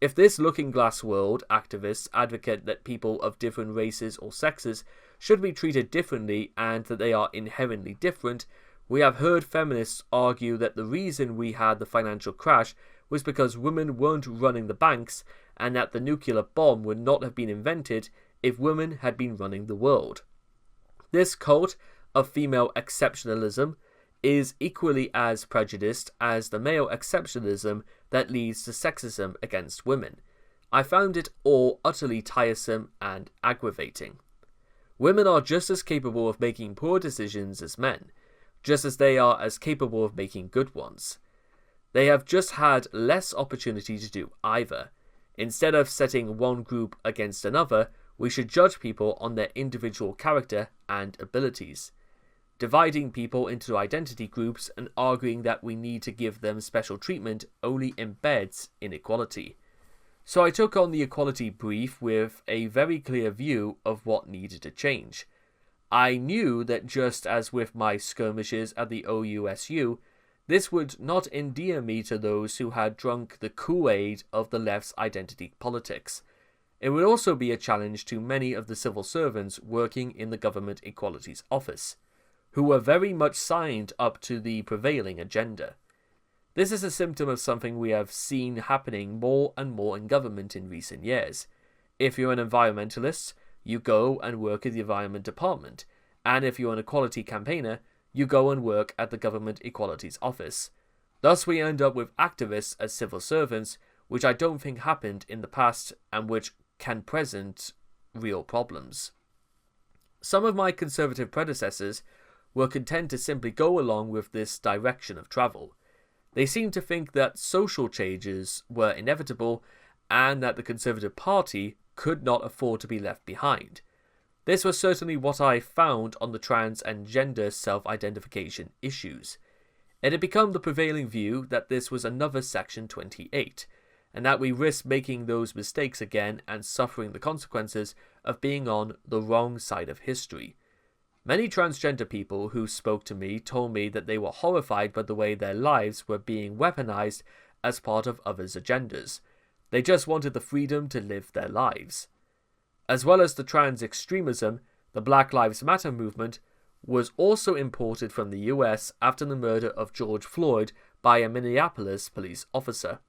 If this looking-glass world activists advocate that people of different races or sexes should be treated differently and that they are inherently different, we have heard feminists argue that the reason we had the financial crash was because women weren't running the banks and that the nuclear bomb would not have been invented if women had been running the world. This cult of female exceptionalism is equally as prejudiced as the male exceptionalism that leads to sexism against women. I found it all utterly tiresome and aggravating. Women are just as capable of making poor decisions as men, just as they are as capable of making good ones. They have just had less opportunity to do either. Instead of setting one group against another, we should judge people on their individual character and abilities. Dividing people into identity groups and arguing that we need to give them special treatment only embeds inequality. So I took on the equality brief with a very clear view of what needed to change. I knew that just as with my skirmishes at the OUSU, this would not endear me to those who had drunk the Kool-Aid of the left's identity politics. It would also be a challenge to many of the civil servants working in the Government Equalities Office, who were very much signed up to the prevailing agenda. This is a symptom of something we have seen happening more and more in government in recent years. If you're an environmentalist, you go and work at the Environment Department, and if you're an equality campaigner, you go and work at the Government Equalities Office. Thus we end up with activists as civil servants, which I don't think happened in the past and which can present real problems. Some of my conservative predecessors were content to simply go along with this direction of travel. They seemed to think that social changes were inevitable and that the Conservative Party could not afford to be left behind. This was certainly what I found on the trans and gender self-identification issues. It had become the prevailing view that this was another Section 28, and that we risked making those mistakes again and suffering the consequences of being on the wrong side of history. Many transgender people who spoke to me told me that they were horrified by the way their lives were being weaponized as part of others' agendas. They just wanted the freedom to live their lives. As well as the trans extremism, the Black Lives Matter movement was also imported from the US after the murder of George Floyd by a Minneapolis police officer.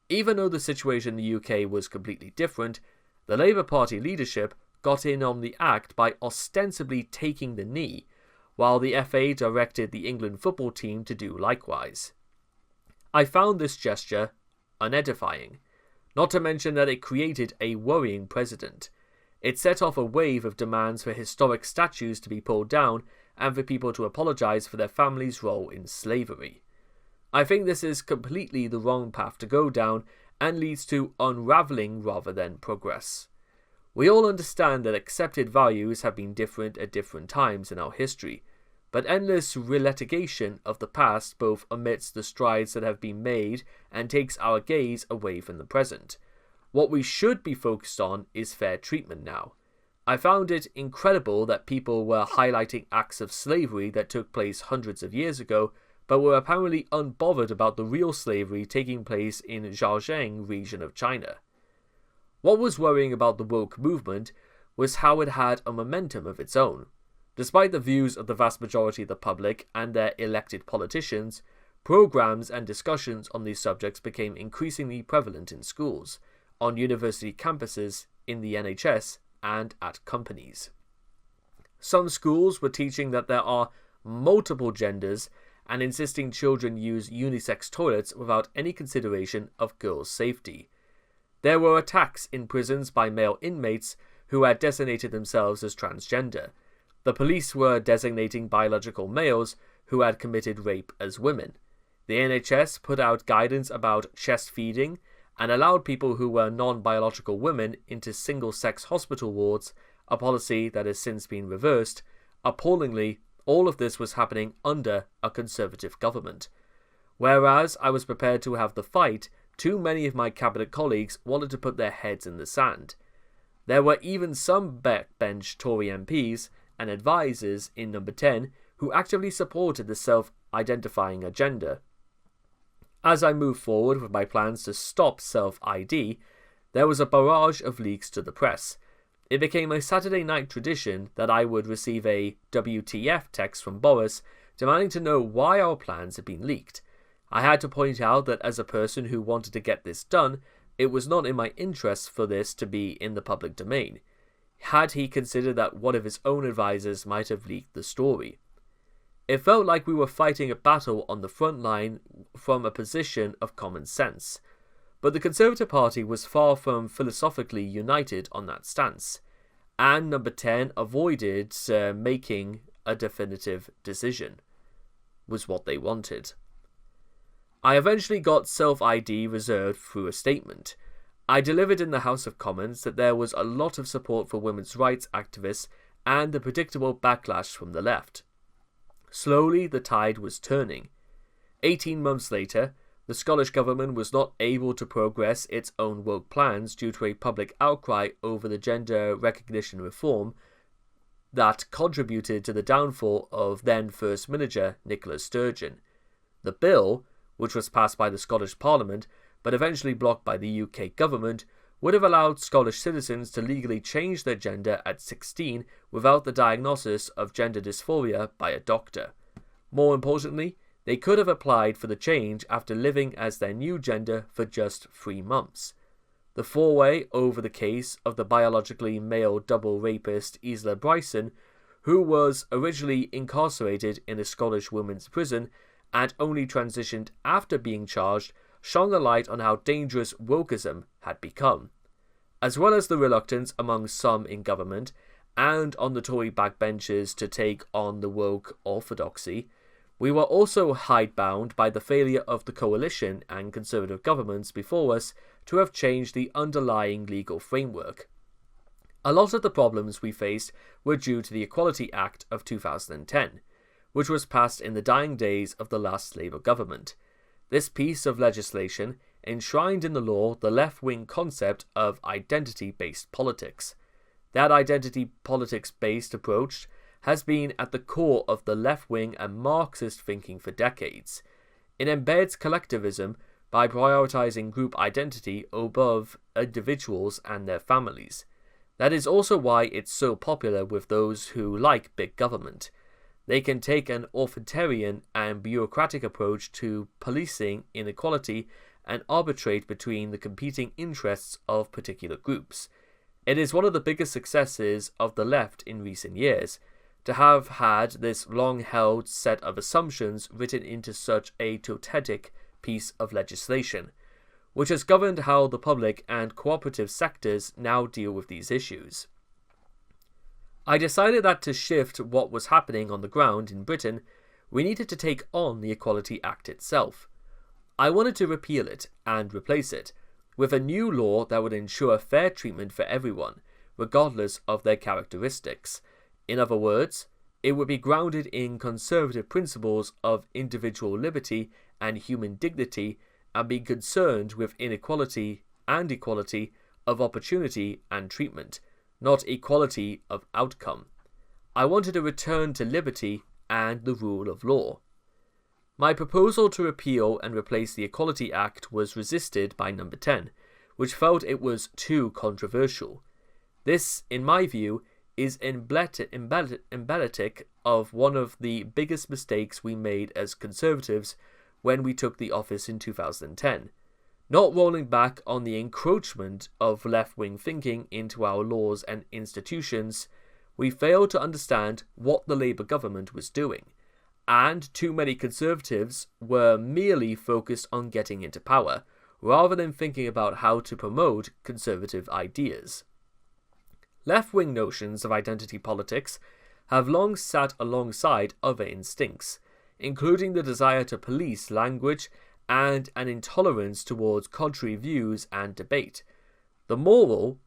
Even though the situation in the UK was completely different, the Labour Party leadership got in on the act by ostensibly taking the knee, while the FA directed the England football team to do likewise. I found this gesture unedifying, not to mention that it created a worrying precedent. It set off a wave of demands for historic statues to be pulled down and for people to apologise for their family's role in slavery. I think this is completely the wrong path to go down and leads to unravelling rather than progress. We all understand that accepted values have been different at different times in our history, but endless relitigation of the past both omits the strides that have been made and takes our gaze away from the present. What we should be focused on is fair treatment now. I found it incredible that people were highlighting acts of slavery that took place hundreds of years ago, but were apparently unbothered about the real slavery taking place in Zhejiang region of China. What was worrying about the woke movement was how it had a momentum of its own. Despite the views of the vast majority of the public and their elected politicians, programs and discussions on these subjects became increasingly prevalent in schools, on university campuses, in the NHS, and at companies. Some schools were teaching that there are multiple genders and insisting children use unisex toilets without any consideration of girls' safety. There were attacks in prisons by male inmates who had designated themselves as transgender. The police were designating biological males who had committed rape as women. The NHS put out guidance about chest feeding and allowed people who were non-biological women into single-sex hospital wards, a policy that has since been reversed. Appallingly, all of this was happening under a Conservative government. Whereas I was prepared to have the fight too many of my cabinet colleagues wanted to put their heads in the sand. There were even some backbench Tory MPs and advisers in Number 10 who actively supported the self-identifying agenda. As I moved forward with my plans to stop self-ID, there was a barrage of leaks to the press. It became a Saturday night tradition that I would receive a WTF text from Boris demanding to know why our plans had been leaked. I had to point out that as a person who wanted to get this done, it was not in my interest for this to be in the public domain. Had he considered that one of his own advisers might have leaked the story? It felt like we were fighting a battle on the front line from a position of common sense. But the Conservative Party was far from philosophically united on that stance, and Number 10 avoided making a definitive decision, was what they wanted. I eventually got self-ID reserved through a statement. I delivered in the House of Commons that there was a lot of support for women's rights activists and the predictable backlash from the left. Slowly the tide was turning. 18 months later, the Scottish government was not able to progress its own woke plans due to a public outcry over the gender recognition reform that contributed to the downfall of then First Minister Nicola Sturgeon. The bill, which was passed by the Scottish Parliament but eventually blocked by the UK government, would have allowed Scottish citizens to legally change their gender at 16 without the diagnosis of gender dysphoria by a doctor. More importantly, they could have applied for the change after living as their new gender for just 3 months. The foray over the case of the biologically male double rapist Isla Bryson, who was originally incarcerated in a Scottish women's prison and only transitioned after being charged, shone a light on how dangerous wokeism had become. As well as the reluctance among some in government and on the Tory backbenches to take on the woke orthodoxy, we were also hidebound by the failure of the coalition and Conservative governments before us to have changed the underlying legal framework. A lot of the problems we faced were due to the Equality Act of 2010, which was passed in the dying days of the last Labour government. This piece of legislation enshrined in the law the left-wing concept of identity-based politics. That identity politics-based approach has been at the core of the left-wing and Marxist thinking for decades. It embeds collectivism by prioritizing group identity above individuals and their families. That is also why it's so popular with those who like big government. They can take an authoritarian and bureaucratic approach to policing inequality and arbitrate between the competing interests of particular groups. It is one of the biggest successes of the left in recent years, to have had this long-held set of assumptions written into such a totetic piece of legislation, which has governed how the public and cooperative sectors now deal with these issues. I decided that to shift what was happening on the ground in Britain, we needed to take on the Equality Act itself. I wanted to repeal it and replace it with a new law that would ensure fair treatment for everyone, regardless of their characteristics. In other words, it would be grounded in conservative principles of individual liberty and human dignity and be concerned with inequality and equality of opportunity and treatment, not equality of outcome. I wanted a return to liberty and the rule of law. My proposal to repeal and replace the Equality Act was resisted by Number 10, which felt it was too controversial. This, in my view, is emblematic of one of the biggest mistakes we made as Conservatives when we took the office in 2010, not rolling back on the encroachment of left-wing thinking into our laws and institutions. We failed to understand what the Labour government was doing, and too many Conservatives were merely focused on getting into power, rather than thinking about how to promote conservative ideas. Left-wing notions of identity politics have long sat alongside other instincts, including the desire to police language and an intolerance towards contrary views and debate. The moral,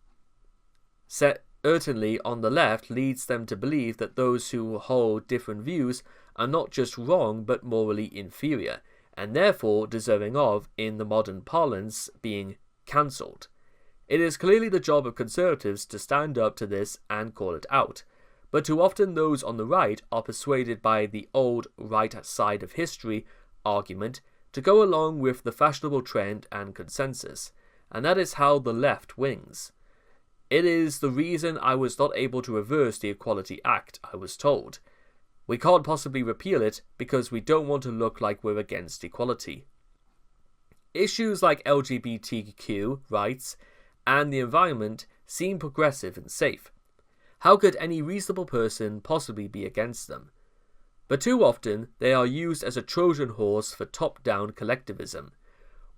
certainly on the left, leads them to believe that those who hold different views are not just wrong but morally inferior, and therefore deserving of, in the modern parlance, being cancelled. It is clearly the job of conservatives to stand up to this and call it out, but too often those on the right are persuaded by the old right side of history argument to go along with the fashionable trend and consensus, and that is how the left wins. It is the reason I was not able to reverse the Equality Act, I was told. We can't possibly repeal it because we don't want to look like we're against equality. Issues like LGBTQ rights and the environment seem progressive and safe. How could any reasonable person possibly be against them? But too often they are used as a Trojan horse for top-down collectivism.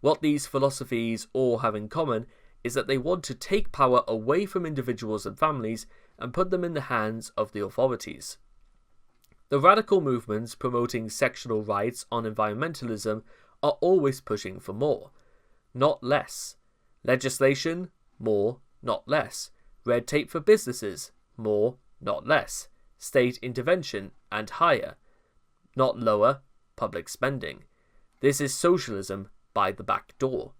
What these philosophies all have in common is that they want to take power away from individuals and families and put them in the hands of the authorities. The radical movements promoting sectional rights on environmentalism are always pushing for more, not less. Legislation, more, not less. Red tape for businesses, more, not less. State intervention, and higher, not lower, public spending. This is socialism by the back door.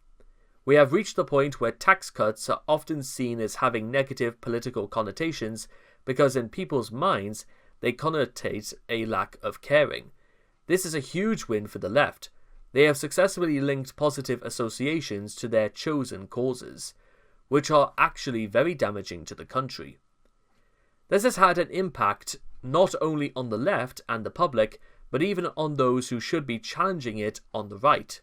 We have reached the point where tax cuts are often seen as having negative political connotations because in people's minds they connotate a lack of caring. This is a huge win for the left. They have successfully linked positive associations to their chosen causes, which are actually very damaging to the country. This has had an impact not only on the left and the public, but even on those who should be challenging it on the right.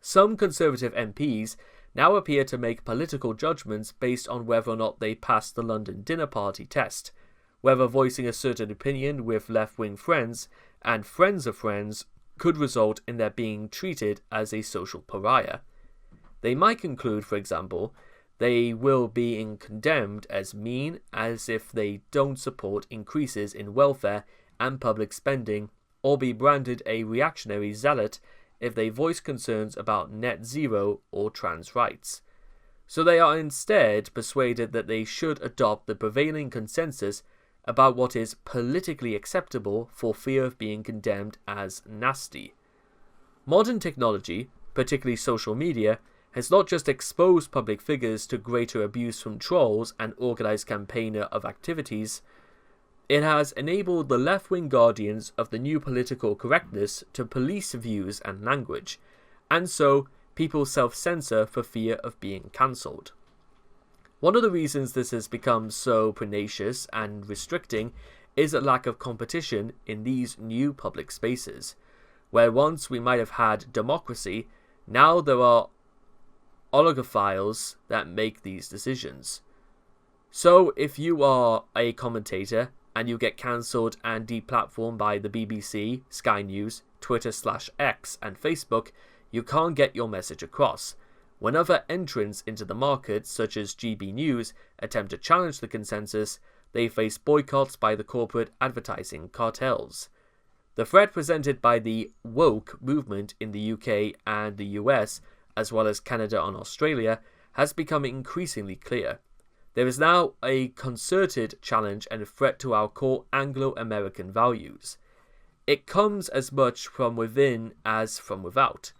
Some Conservative MPs now appear to make political judgments based on whether or not they pass the London dinner party test, whether voicing a certain opinion with left-wing friends and friends of friends could result in their being treated as a social pariah. They might conclude, for example, they will be condemned as mean as if they don't support increases in welfare and public spending, or be branded a reactionary zealot if they voice concerns about net zero or trans rights. So they are instead persuaded that they should adopt the prevailing consensus about what is politically acceptable for fear of being condemned as nasty. Modern technology, particularly social media, has not just exposed public figures to greater abuse from trolls and organised campaigner of activities, it has enabled the left-wing guardians of the new political correctness to police views and language, and so people self-censor for fear of being cancelled. One of the reasons this has become so pernicious and restricting is a lack of competition in these new public spaces. Where once we might have had democracy, now there are oligophiles that make these decisions. So if you are a commentator and you get cancelled and deplatformed by the BBC, Sky News, Twitter/X and Facebook, you can't get your message across. When other entrants into the market, such as GB News, attempt to challenge the consensus, they face boycotts by the corporate advertising cartels. The threat presented by the woke movement in the UK and the US, as well as Canada and Australia, has become increasingly clear. There is now a concerted challenge and a threat to our core Anglo-American values. It comes as much from within as from without,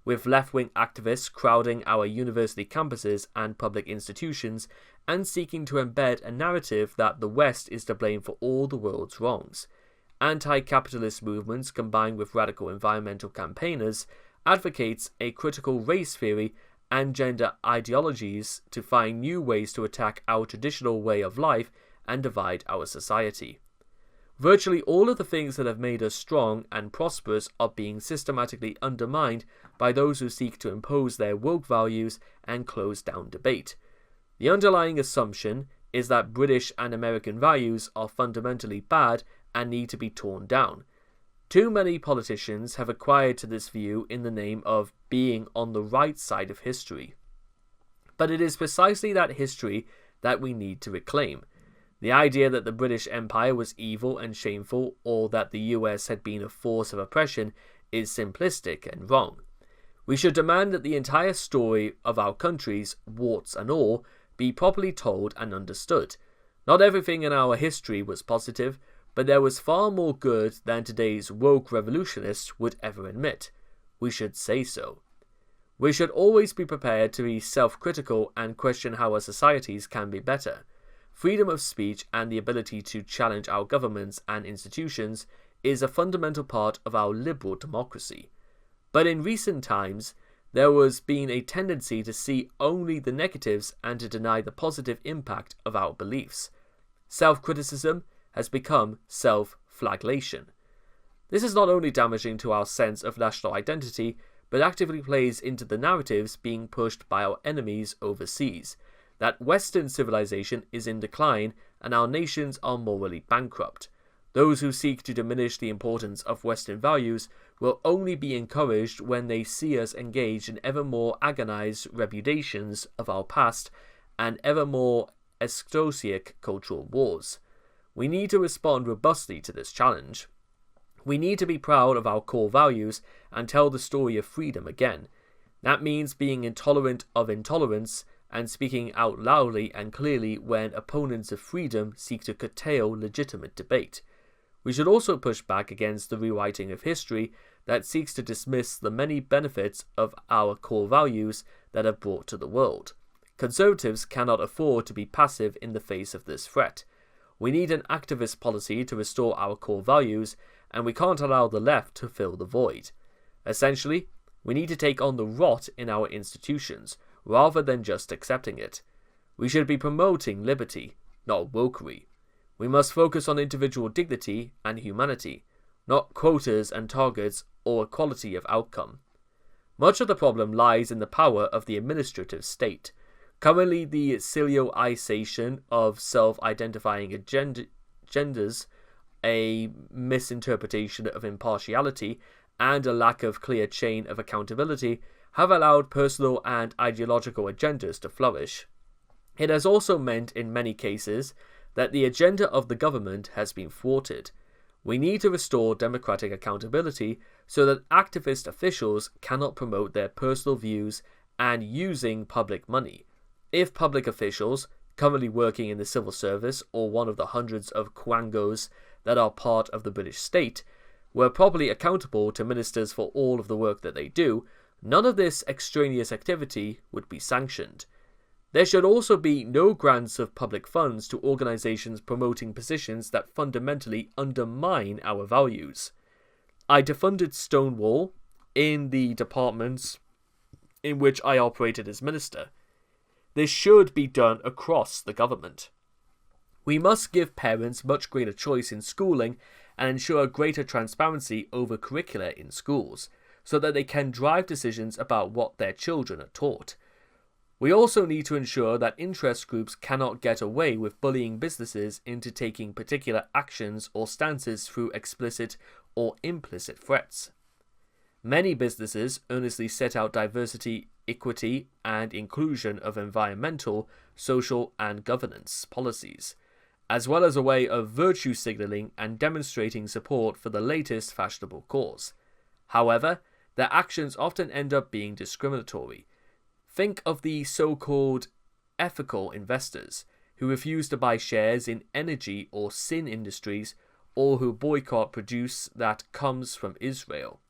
with left-wing activists crowding our university campuses and public institutions and seeking to embed a narrative that the West is to blame for all the world's wrongs. Anti-capitalist movements combined with radical environmental campaigners advocates a critical race theory and gender ideologies to find new ways to attack our traditional way of life and divide our society. Virtually all of the things that have made us strong and prosperous are being systematically undermined by those who seek to impose their woke values and close down debate. The underlying assumption is that British and American values are fundamentally bad and need to be torn down. Too many politicians have acquired to this view in the name of being on the right side of history. But it is precisely that history that we need to reclaim. The idea that the British Empire was evil and shameful, or that the US had been a force of oppression, is simplistic and wrong. We should demand that the entire story of our countries, warts and all, be properly told and understood. Not everything in our history was positive, but there was far more good than today's woke revolutionists would ever admit. we should say so. We should always be prepared to be self-critical and question how our societies can be better. Freedom of speech and the ability to challenge our governments and institutions is a fundamental part of our liberal democracy. But in recent times, there has been a tendency to see only the negatives and to deny the positive impact of our beliefs. Self-criticism has become self-flagellation. This is not only damaging to our sense of national identity, but actively plays into the narratives being pushed by our enemies overseas, that Western civilization is in decline and our nations are morally bankrupt. Those who seek to diminish the importance of Western values will only be encouraged when they see us engaged in ever more agonized repudiations of our past and ever more extosic cultural wars. We need to respond robustly to this challenge. We need to be proud of our core values and tell the story of freedom again. That means being intolerant of intolerance and speaking out loudly and clearly when opponents of freedom seek to curtail legitimate debate. We should also push back against the rewriting of history that seeks to dismiss the many benefits of our core values that are brought to the world. Conservatives cannot afford to be passive in the face of this threat. We need an activist policy to restore our core values, and we can't allow the left to fill the void. Essentially, we need to take on the rot in our institutions, rather than just accepting it. We should be promoting liberty, not wokery. We must focus on individual dignity and humanity, not quotas and targets or equality of outcome. Much of the problem lies in the power of the administrative state. Currently, the silioization of self-identifying agendas, a misinterpretation of impartiality, and a lack of clear chain of accountability have allowed personal and ideological agendas to flourish. It has also meant, in many cases, that the agenda of the government has been thwarted. We need to restore democratic accountability so that activist officials cannot promote their personal views and using public money. If public officials, currently working in the civil service or one of the hundreds of quangos that are part of the British state, were properly accountable to ministers for all of the work that they do, none of this extraneous activity would be sanctioned. There should also be no grants of public funds to organisations promoting positions that fundamentally undermine our values. I defunded Stonewall in the departments in which I operated as minister. This should be done across the government. We must give parents much greater choice in schooling and ensure greater transparency over curricula in schools, so that they can drive decisions about what their children are taught. We also need to ensure that interest groups cannot get away with bullying businesses into taking particular actions or stances through explicit or implicit threats. Many businesses earnestly set out diversity, equity, and inclusion of environmental, social, and governance policies, as well as a way of virtue signalling and demonstrating support for the latest fashionable cause. However, their actions often end up being discriminatory. Think of the so-called ethical investors who refuse to buy shares in energy or sin industries or who boycott produce that comes from Israel.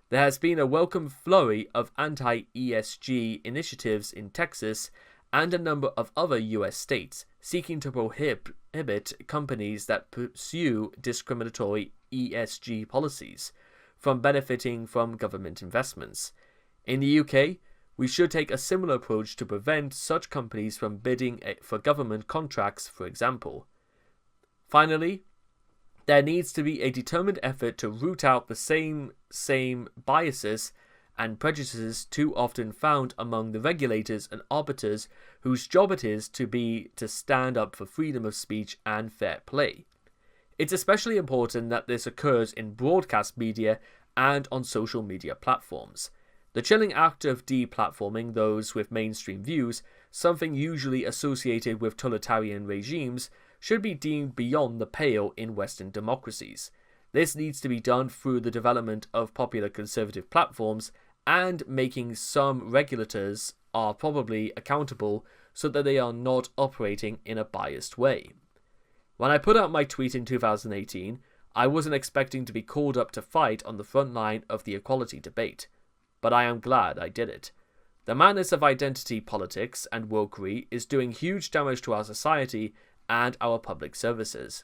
There has been a welcome flurry of anti-ESG initiatives in Texas and a number of other US states seeking to prohibit companies that pursue discriminatory ESG policies from benefiting from government investments. In the UK, we should take a similar approach to prevent such companies from bidding for government contracts, for example. Finally, there needs to be a determined effort to root out the same biases and prejudices too often found among the regulators and arbiters whose job it is to stand up for freedom of speech and fair play. It's especially important that this occurs in broadcast media and on social media platforms. The chilling act of deplatforming those with mainstream views, something usually associated with totalitarian regimes, should be deemed beyond the pale in Western democracies. This needs to be done through the development of popular conservative platforms and making some regulators are probably accountable so that they are not operating in a biased way. When I put out my tweet in 2018, I wasn't expecting to be called up to fight on the front line of the equality debate. but I am glad I did it. The madness of identity politics and wokery is doing huge damage to our society and our public services,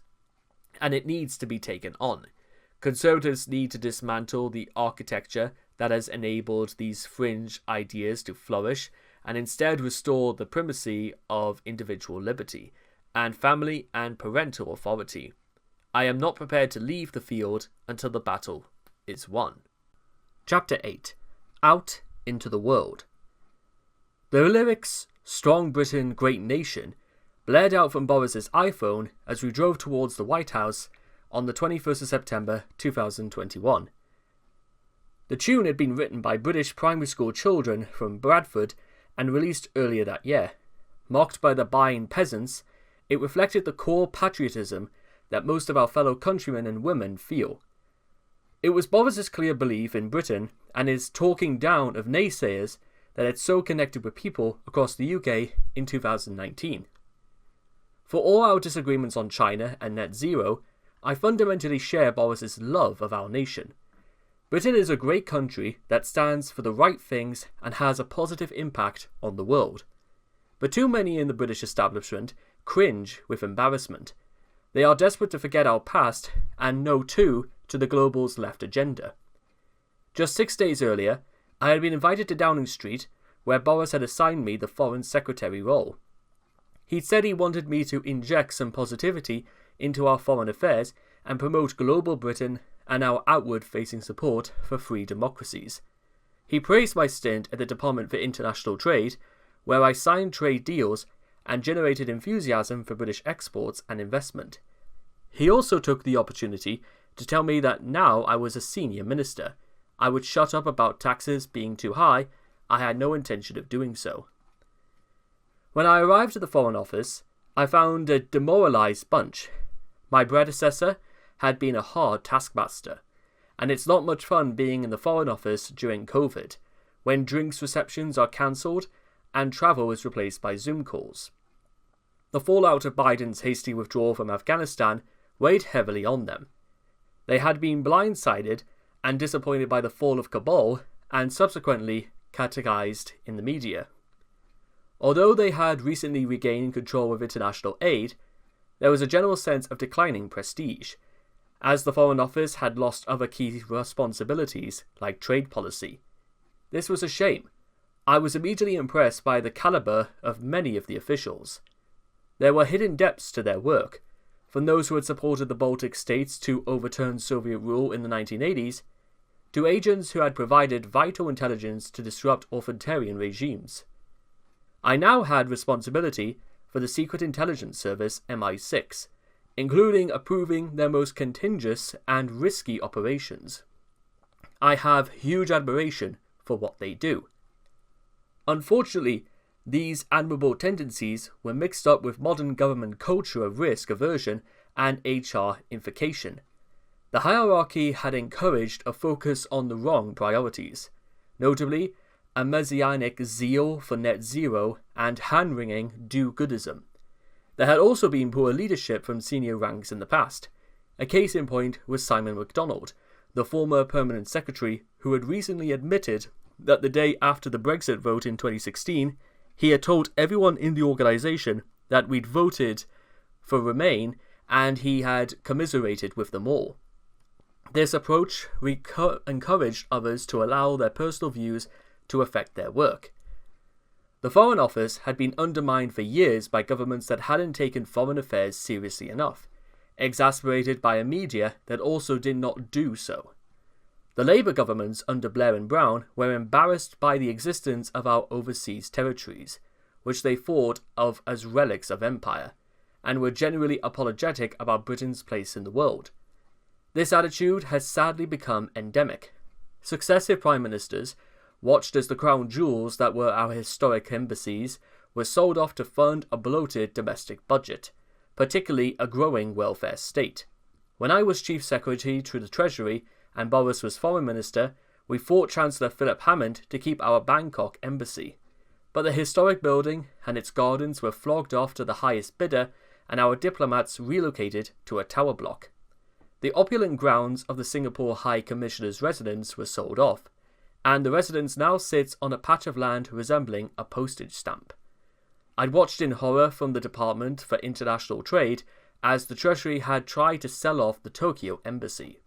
and it needs to be taken on. Conservatives need to dismantle the architecture that has enabled these fringe ideas to flourish and instead restore the primacy of individual liberty and family and parental authority. I am not prepared to leave the field until the battle is won. Chapter 8. Out into the World. The lyrics, "Strong Britain, Great Nation," blared out from Boris's iPhone as we drove towards the White House on the 21st of September 2021. The tune had been written by British primary school children from Bradford and released earlier that year. Mocked by the buying peasants, it reflected the core patriotism that most of our fellow countrymen and women feel. It was Boris's clear belief in Britain and his talking down of naysayers that had so connected with people across the UK in 2019. For all our disagreements on China and net zero, I fundamentally share Boris's love of our nation. Britain is a great country that stands for the right things and has a positive impact on the world. But too many in the British establishment cringe with embarrassment. They are desperate to forget our past and no to the global's left agenda. Just 6 days earlier, I had been invited to Downing Street, where Boris had assigned me the Foreign Secretary role. He'd said he wanted me to inject some positivity into our foreign affairs and promote global Britain and our outward-facing support for free democracies. He praised my stint at the Department for International Trade, where I signed trade deals and generated enthusiasm for British exports and investment. He also took the opportunity to tell me that now I was a senior minister, I would shut up about taxes being too high. I had no intention of doing so. When I arrived at the Foreign Office, I found a demoralised bunch. My predecessor had been a hard taskmaster, and it's not much fun being in the Foreign Office during COVID, when drinks receptions are cancelled and travel is replaced by Zoom calls. The fallout of Biden's hasty withdrawal from Afghanistan weighed heavily on them. They had been blindsided and disappointed by the fall of Kabul and subsequently catechized in the media. Although they had recently regained control of international aid, there was a general sense of declining prestige, as the Foreign Office had lost other key responsibilities like trade policy. This was a shame. I was immediately impressed by the caliber of many of the officials. There were hidden depths to their work, from those who had supported the Baltic states to overturn Soviet rule in the 1980s, to agents who had provided vital intelligence to disrupt authoritarian regimes. I now had responsibility for the Secret Intelligence Service MI6, including approving their most contagious and risky operations. I have huge admiration for what they do. Unfortunately, these admirable tendencies were mixed up with modern government culture of risk aversion and HR infication. The hierarchy had encouraged a focus on the wrong priorities, notably a messianic zeal for net zero and hand-wringing do-goodism. There had also been poor leadership from senior ranks in the past. A case in point was Simon MacDonald, the former permanent secretary who had recently admitted that the day after the Brexit vote in 2016, he had told everyone in the organisation that we'd voted for Remain and he had commiserated with them all. This approach encouraged others to allow their personal views to affect their work. The Foreign Office had been undermined for years by governments that hadn't taken foreign affairs seriously enough, exasperated by a media that also did not do so. The Labour governments under Blair and Brown were embarrassed by the existence of our overseas territories, which they thought of as relics of empire, and were generally apologetic about Britain's place in the world. This attitude has sadly become endemic. Successive prime ministers watched as the crown jewels that were our historic embassies were sold off to fund a bloated domestic budget, particularly a growing welfare state. When I was Chief Secretary to the Treasury and Boris was Foreign Minister, we fought Chancellor Philip Hammond to keep our Bangkok embassy. But the historic building and its gardens were flogged off to the highest bidder, and our diplomats relocated to a tower block. The opulent grounds of the Singapore High Commissioner's residence were sold off, and the residence now sits on a patch of land resembling a postage stamp. I'd watched in horror from the Department for International Trade as the Treasury had tried to sell off the Tokyo embassy.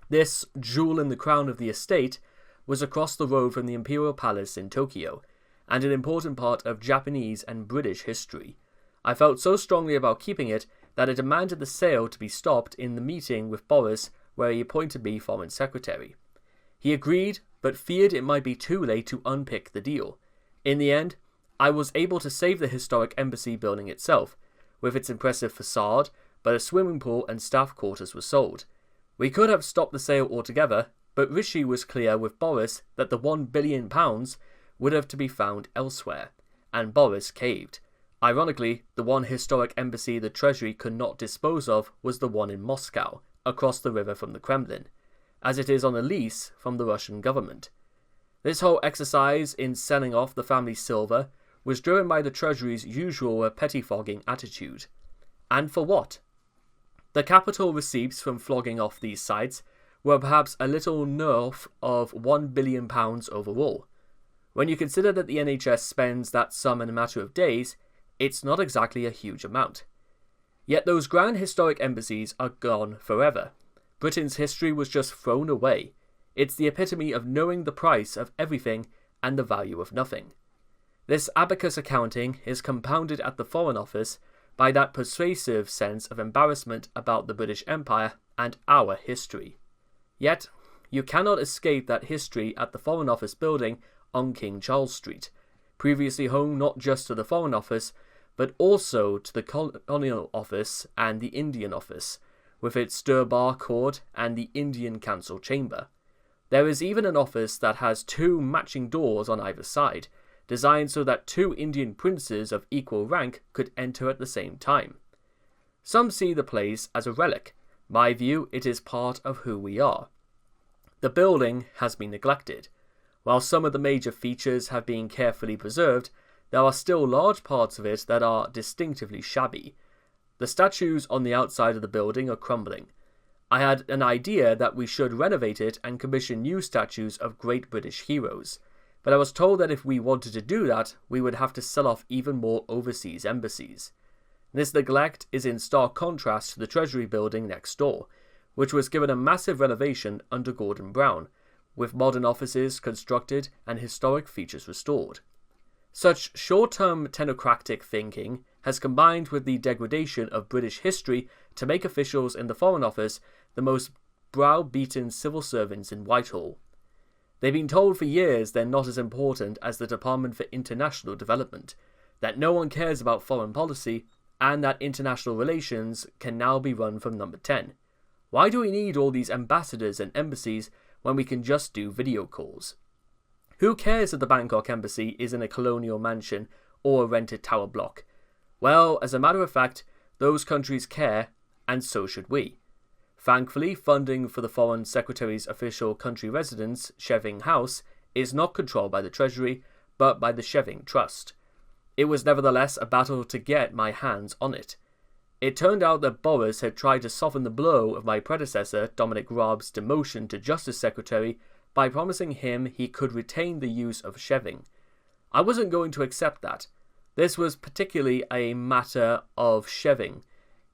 This jewel in the crown of the estate was across the road from the Imperial Palace in Tokyo, and an important part of Japanese and British history. I felt so strongly about keeping it that I demanded the sale to be stopped in the meeting with Boris where he appointed me Foreign Secretary. He agreed, but feared it might be too late to unpick the deal. In the end, I was able to save the historic embassy building itself, with its impressive facade, but a swimming pool and staff quarters were sold. We could have stopped the sale altogether, but Rishi was clear with Boris that the £1 billion would have to be found elsewhere, and Boris caved. Ironically, the one historic embassy the Treasury could not dispose of was the one in Moscow, across the river from the Kremlin, as it is on a lease from the Russian government. This whole exercise in selling off the family silver was driven by the Treasury's usual pettifogging attitude. And for what? The capital receipts from flogging off these sites were perhaps a little north of £1 billion overall. When you consider that the NHS spends that sum in a matter of days, it's not exactly a huge amount. Yet those grand historic embassies are gone forever. Britain's history was just thrown away. It's the epitome of knowing the price of everything and the value of nothing. This abacus accounting is compounded at the Foreign Office by that persuasive sense of embarrassment about the British Empire and our history. Yet, you cannot escape that history at the Foreign Office building on King Charles Street, previously home not just to the Foreign Office, but also to the Colonial Office and the Indian Office, with its Durbar Court and the Indian Council Chamber. There is even an office that has two matching doors on either side, designed so that two Indian princes of equal rank could enter at the same time. Some see the place as a relic. My view, it is part of who we are. The building has been neglected. While some of the major features have been carefully preserved, there are still large parts of it that are distinctively shabby. The statues on the outside of the building are crumbling. I had an idea that we should renovate it and commission new statues of great British heroes, but I was told that if we wanted to do that, we would have to sell off even more overseas embassies. This neglect is in stark contrast to the Treasury building next door, which was given a massive renovation under Gordon Brown, with modern offices constructed and historic features restored. Such short-term technocratic thinking has combined with the degradation of British history to make officials in the Foreign Office the most brow-beaten civil servants in Whitehall. They've been told for years they're not as important as the Department for International Development, that no one cares about foreign policy, and that international relations can now be run from number 10. Why do we need all these ambassadors and embassies when we can just do video calls? Who cares if the Bangkok embassy is in a colonial mansion or a rented tower block? Well, as a matter of fact, those countries care, and so should we. Thankfully, funding for the Foreign Secretary's official country residence, Sheving House, is not controlled by the Treasury, but by the Sheving Trust. It was nevertheless a battle to get my hands on it. It turned out that Boris had tried to soften the blow of my predecessor, Dominic Raab's demotion to Justice Secretary, by promising him he could retain the use of Sheving. I wasn't going to accept that. This was particularly a matter of Sheving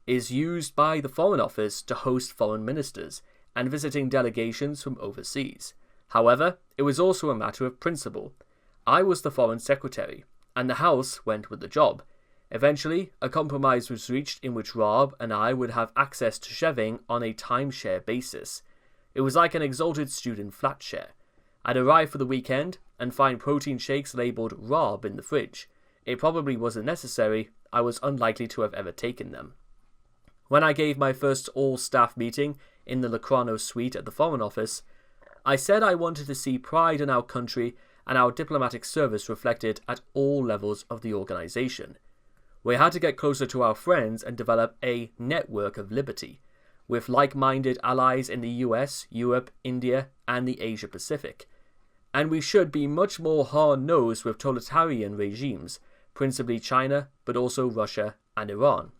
is used by the Foreign Office to host foreign ministers and visiting delegations from overseas. However, it was also a matter of principle. I was the Foreign Secretary, and the House went with the job. Eventually, a compromise was reached in which Raab and I would have access to Sheving on a timeshare basis. It was like an exalted student flat share. I'd arrive for the weekend and find protein shakes labelled Raab in the fridge. It probably wasn't necessary. I was unlikely to have ever taken them. When I gave my first all-staff meeting in the Locrano suite at the Foreign Office, I said I wanted to see pride in our country and our diplomatic service reflected at all levels of the organisation. We had to get closer to our friends and develop a network of liberty, with like-minded allies in the US, Europe, India, and the Asia Pacific. And we should be much more hard-nosed with totalitarian regimes, principally China, but also Russia and Iran.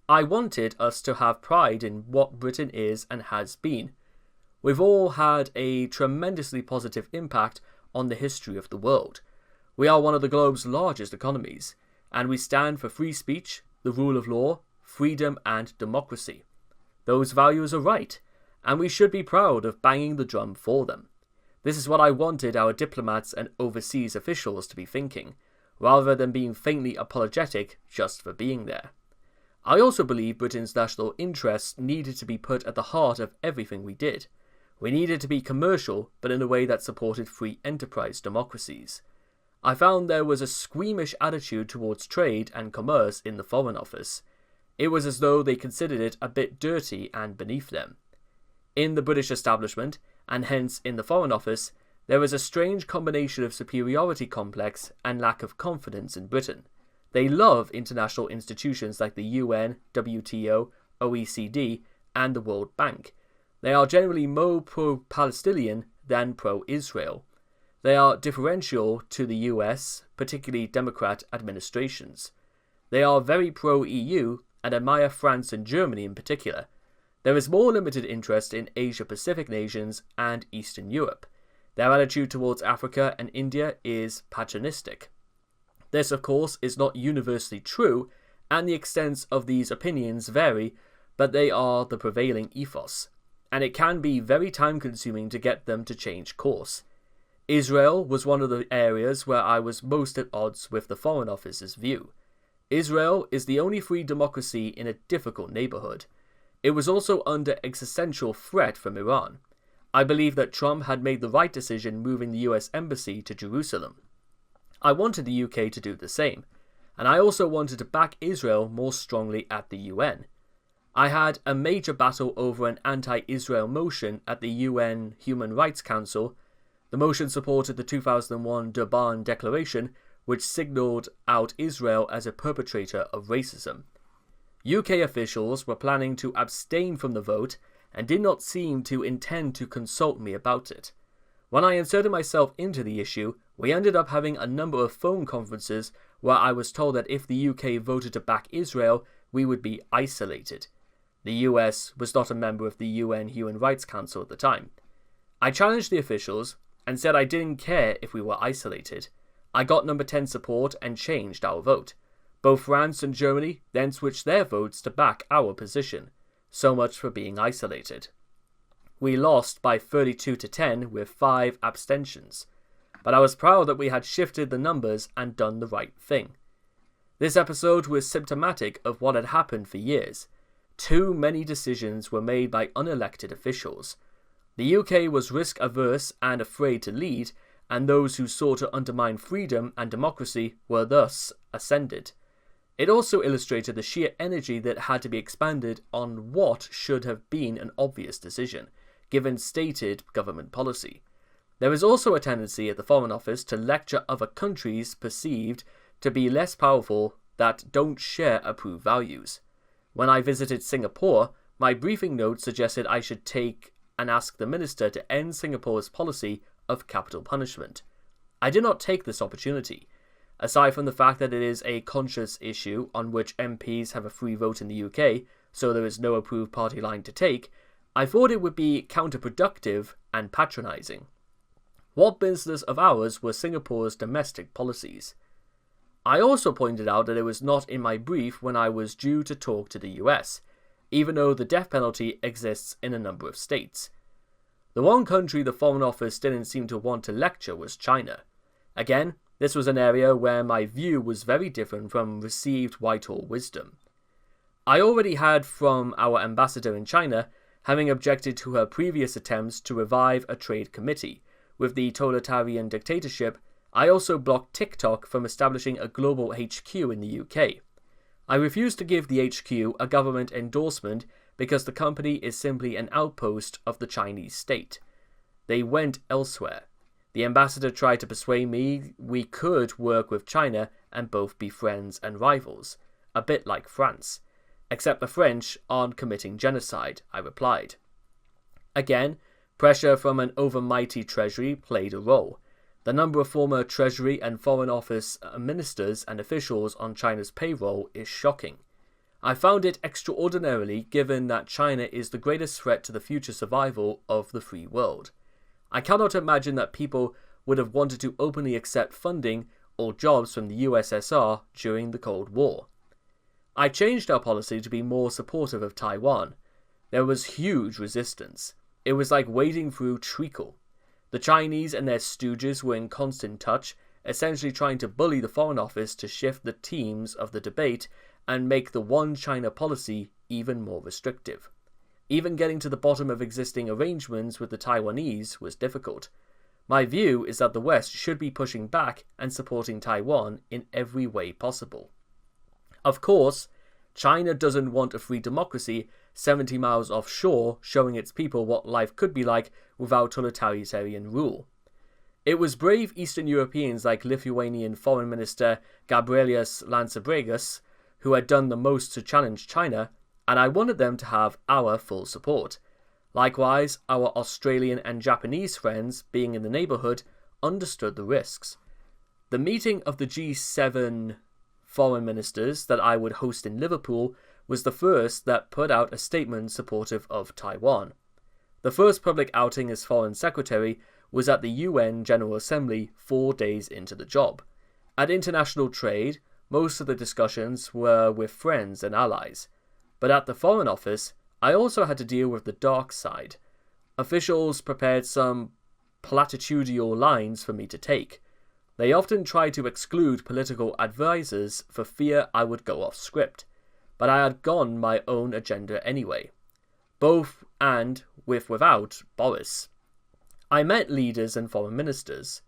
I wanted us to have pride in what Britain is and has been. We've all had a tremendously positive impact on the history of the world. We are one of the globe's largest economies, and we stand for free speech, the rule of law, freedom and democracy. Those values are right, and we should be proud of banging the drum for them. This is what I wanted our diplomats and overseas officials to be thinking, rather than being faintly apologetic just for being there. I also believe Britain's national interests needed to be put at the heart of everything we did. We needed to be commercial, but in a way that supported free enterprise democracies. I found there was a squeamish attitude towards trade and commerce in the Foreign Office. It was as though they considered it a bit dirty and beneath them. In the British establishment, and hence in the Foreign Office, there is a strange combination of superiority complex and lack of confidence in Britain. They love international institutions like the UN, WTO, OECD, and the World Bank. They are generally more pro-Palestinian than pro-Israel. They are differential to the US, particularly Democrat administrations. They are very pro-EU and admire France and Germany in particular. There is more limited interest in Asia-Pacific nations and Eastern Europe. Their attitude towards Africa and India is patronistic. This, of course, is not universally true, and the extents of these opinions vary, but they are the prevailing ethos, and it can be very time-consuming to get them to change course. Israel was one of the areas where I was most at odds with the Foreign Office's view. Israel is the only free democracy in a difficult neighborhood. It was also under existential threat from Iran. I believe that Trump had made the right decision moving the US Embassy to Jerusalem. I wanted the UK to do the same, and I also wanted to back Israel more strongly at the UN. I had a major battle over an anti-Israel motion at the UN Human Rights Council. The motion supported the 2001 Durban Declaration, which signalled out Israel as a perpetrator of racism. UK officials were planning to abstain from the vote and did not seem to intend to consult me about it. When I inserted myself into the issue, we ended up having a number of phone conferences where I was told that if the UK voted to back Israel, we would be isolated. The US was not a member of the UN Human Rights Council at the time. I challenged the officials and said I didn't care if we were isolated. I got number 10 support and changed our vote. Both France and Germany then switched their votes to back our position. So much for being isolated. We lost by 32-10 with 5 abstentions, but I was proud that we had shifted the numbers and done the right thing. This episode was symptomatic of what had happened for years. Too many decisions were made by unelected officials. The UK was risk-averse and afraid to lead, and those who sought to undermine freedom and democracy were thus ascended. It also illustrated the sheer energy that had to be expended on what should have been an obvious decision, given stated government policy. There is also a tendency at the Foreign Office to lecture other countries perceived to be less powerful that don't share approved values. When I visited Singapore, my briefing note suggested I should take and ask the minister to end Singapore's policy of capital punishment. I did not take this opportunity. Aside from the fact that it is a conscious issue on which MPs have a free vote in the UK, so there is no approved party line to take, I thought it would be counterproductive and patronising. What business of ours were Singapore's domestic policies? I also pointed out that it was not in my brief when I was due to talk to the US, even though the death penalty exists in a number of states. The one country the Foreign Office didn't seem to want to lecture was China. Again, this was an area where my view was very different from received Whitehall wisdom. I already had from our ambassador in China, having objected to her previous attempts to revive a trade committee. With the totalitarian dictatorship, I also blocked TikTok from establishing a global HQ in the UK. I refused to give the HQ a government endorsement because the company is simply an outpost of the Chinese state. They went elsewhere. The ambassador tried to persuade me we could work with China and both be friends and rivals, a bit like France. Except the French aren't committing genocide, I replied. Again, pressure from an overmighty treasury played a role. The number of former Treasury and Foreign Office ministers and officials on China's payroll is shocking. I found it extraordinarily given that China is the greatest threat to the future survival of the free world. I cannot imagine that people would have wanted to openly accept funding or jobs from the USSR during the Cold War. I changed our policy to be more supportive of Taiwan. There was huge resistance. It was like wading through treacle. The Chinese and their stooges were in constant touch, essentially trying to bully the Foreign Office to shift the themes of the debate and make the One China policy even more restrictive. Even getting to the bottom of existing arrangements with the Taiwanese was difficult. My view is that the West should be pushing back and supporting Taiwan in every way possible. Of course, China doesn't want a free democracy 70 miles offshore showing its people what life could be like without totalitarian rule. It was brave Eastern Europeans like Lithuanian Foreign Minister Gabrielius Landsbergis who had done the most to challenge China, and I wanted them to have our full support. Likewise, our Australian and Japanese friends, being in the neighbourhood, understood the risks. The meeting of the G7 foreign ministers that I would host in Liverpool was the first that put out a statement supportive of Taiwan. The first public outing as Foreign Secretary was at the UN General Assembly 4 days into the job. At international trade, most of the discussions were with friends and allies. But at the Foreign Office, I also had to deal with the dark side. Officials prepared some platitudinal lines for me to take. They often tried to exclude political advisors for fear I would go off script, but I had gone my own agenda anyway, both and without Boris. I met leaders and foreign ministers.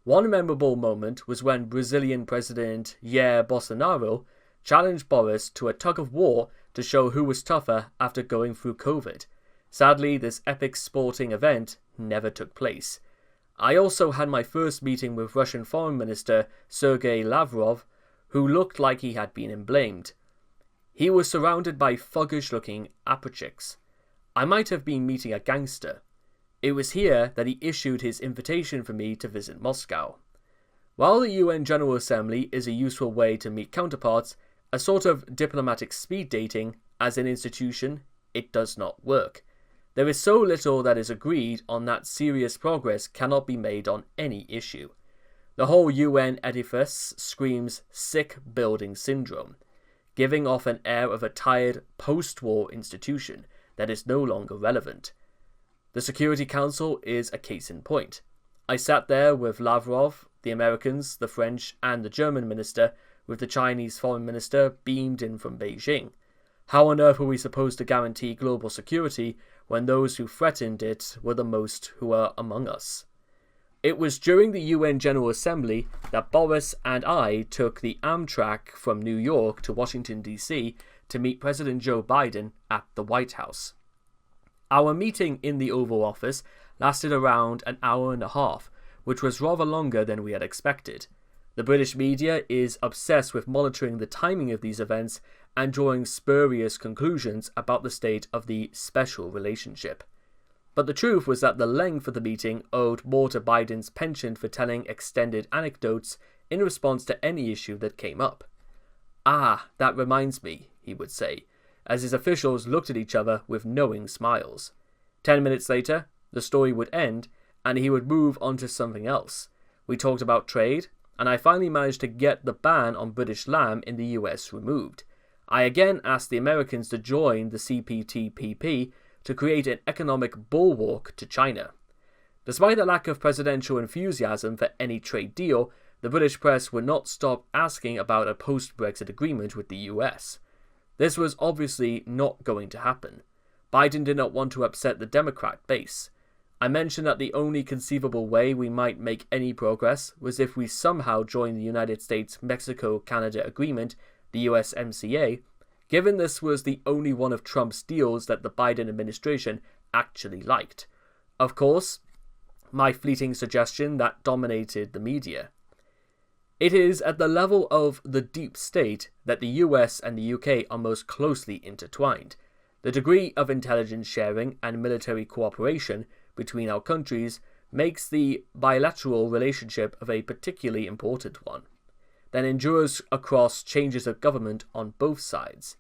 One memorable moment was when Brazilian President Jair Bolsonaro challenged Boris to a tug-of-war to show who was tougher after going through COVID. Sadly, this epic sporting event never took place. I also had my first meeting with Russian Foreign Minister Sergei Lavrov, who looked like he had been emblamed. He was surrounded by thuggish-looking apachiks. I might have been meeting a gangster. It was here that he issued his invitation for me to visit Moscow. While the UN General Assembly is a useful way to meet counterparts, a sort of diplomatic speed dating, as an institution, it does not work. There is so little that is agreed on that serious progress cannot be made on any issue. The whole UN edifice screams sick building syndrome, giving off an air of a tired post-war institution that is no longer relevant. The Security Council is a case in point. I sat there with Lavrov, the Americans, the French, and the German minister, with the Chinese foreign minister beamed in from Beijing. How on earth were we supposed to guarantee global security when those who threatened it were the most who were among us? It was during the UN General Assembly that Boris and I took the Amtrak from New York to Washington, D.C. to meet President Joe Biden at the White House. Our meeting in the Oval Office lasted around an hour and a half, which was rather longer than we had expected. The British media is obsessed with monitoring the timing of these events and drawing spurious conclusions about the state of the special relationship. But the truth was that the length of the meeting owed more to Biden's penchant for telling extended anecdotes in response to any issue that came up. "Ah, that reminds me," he would say, as his officials looked at each other with knowing smiles. 10 minutes later, the story would end, and he would move on to something else. We talked about trade, and I finally managed to get the ban on British lamb in the US removed. I again asked the Americans to join the CPTPP to create an economic bulwark to China. Despite the lack of presidential enthusiasm for any trade deal, the British press would not stop asking about a post-Brexit agreement with the US. This was obviously not going to happen. Biden did not want to upset the Democrat base. I mentioned that the only conceivable way we might make any progress was if we somehow joined the United States-Mexico-Canada Agreement, the USMCA, given this was the only one of Trump's deals that the Biden administration actually liked. Of course, my fleeting suggestion that dominated the media. It is at the level of the deep state that the US and the UK are most closely intertwined. The degree of intelligence sharing and military cooperation between our countries makes the bilateral relationship of a particularly important one, that endures across changes of government on both sides.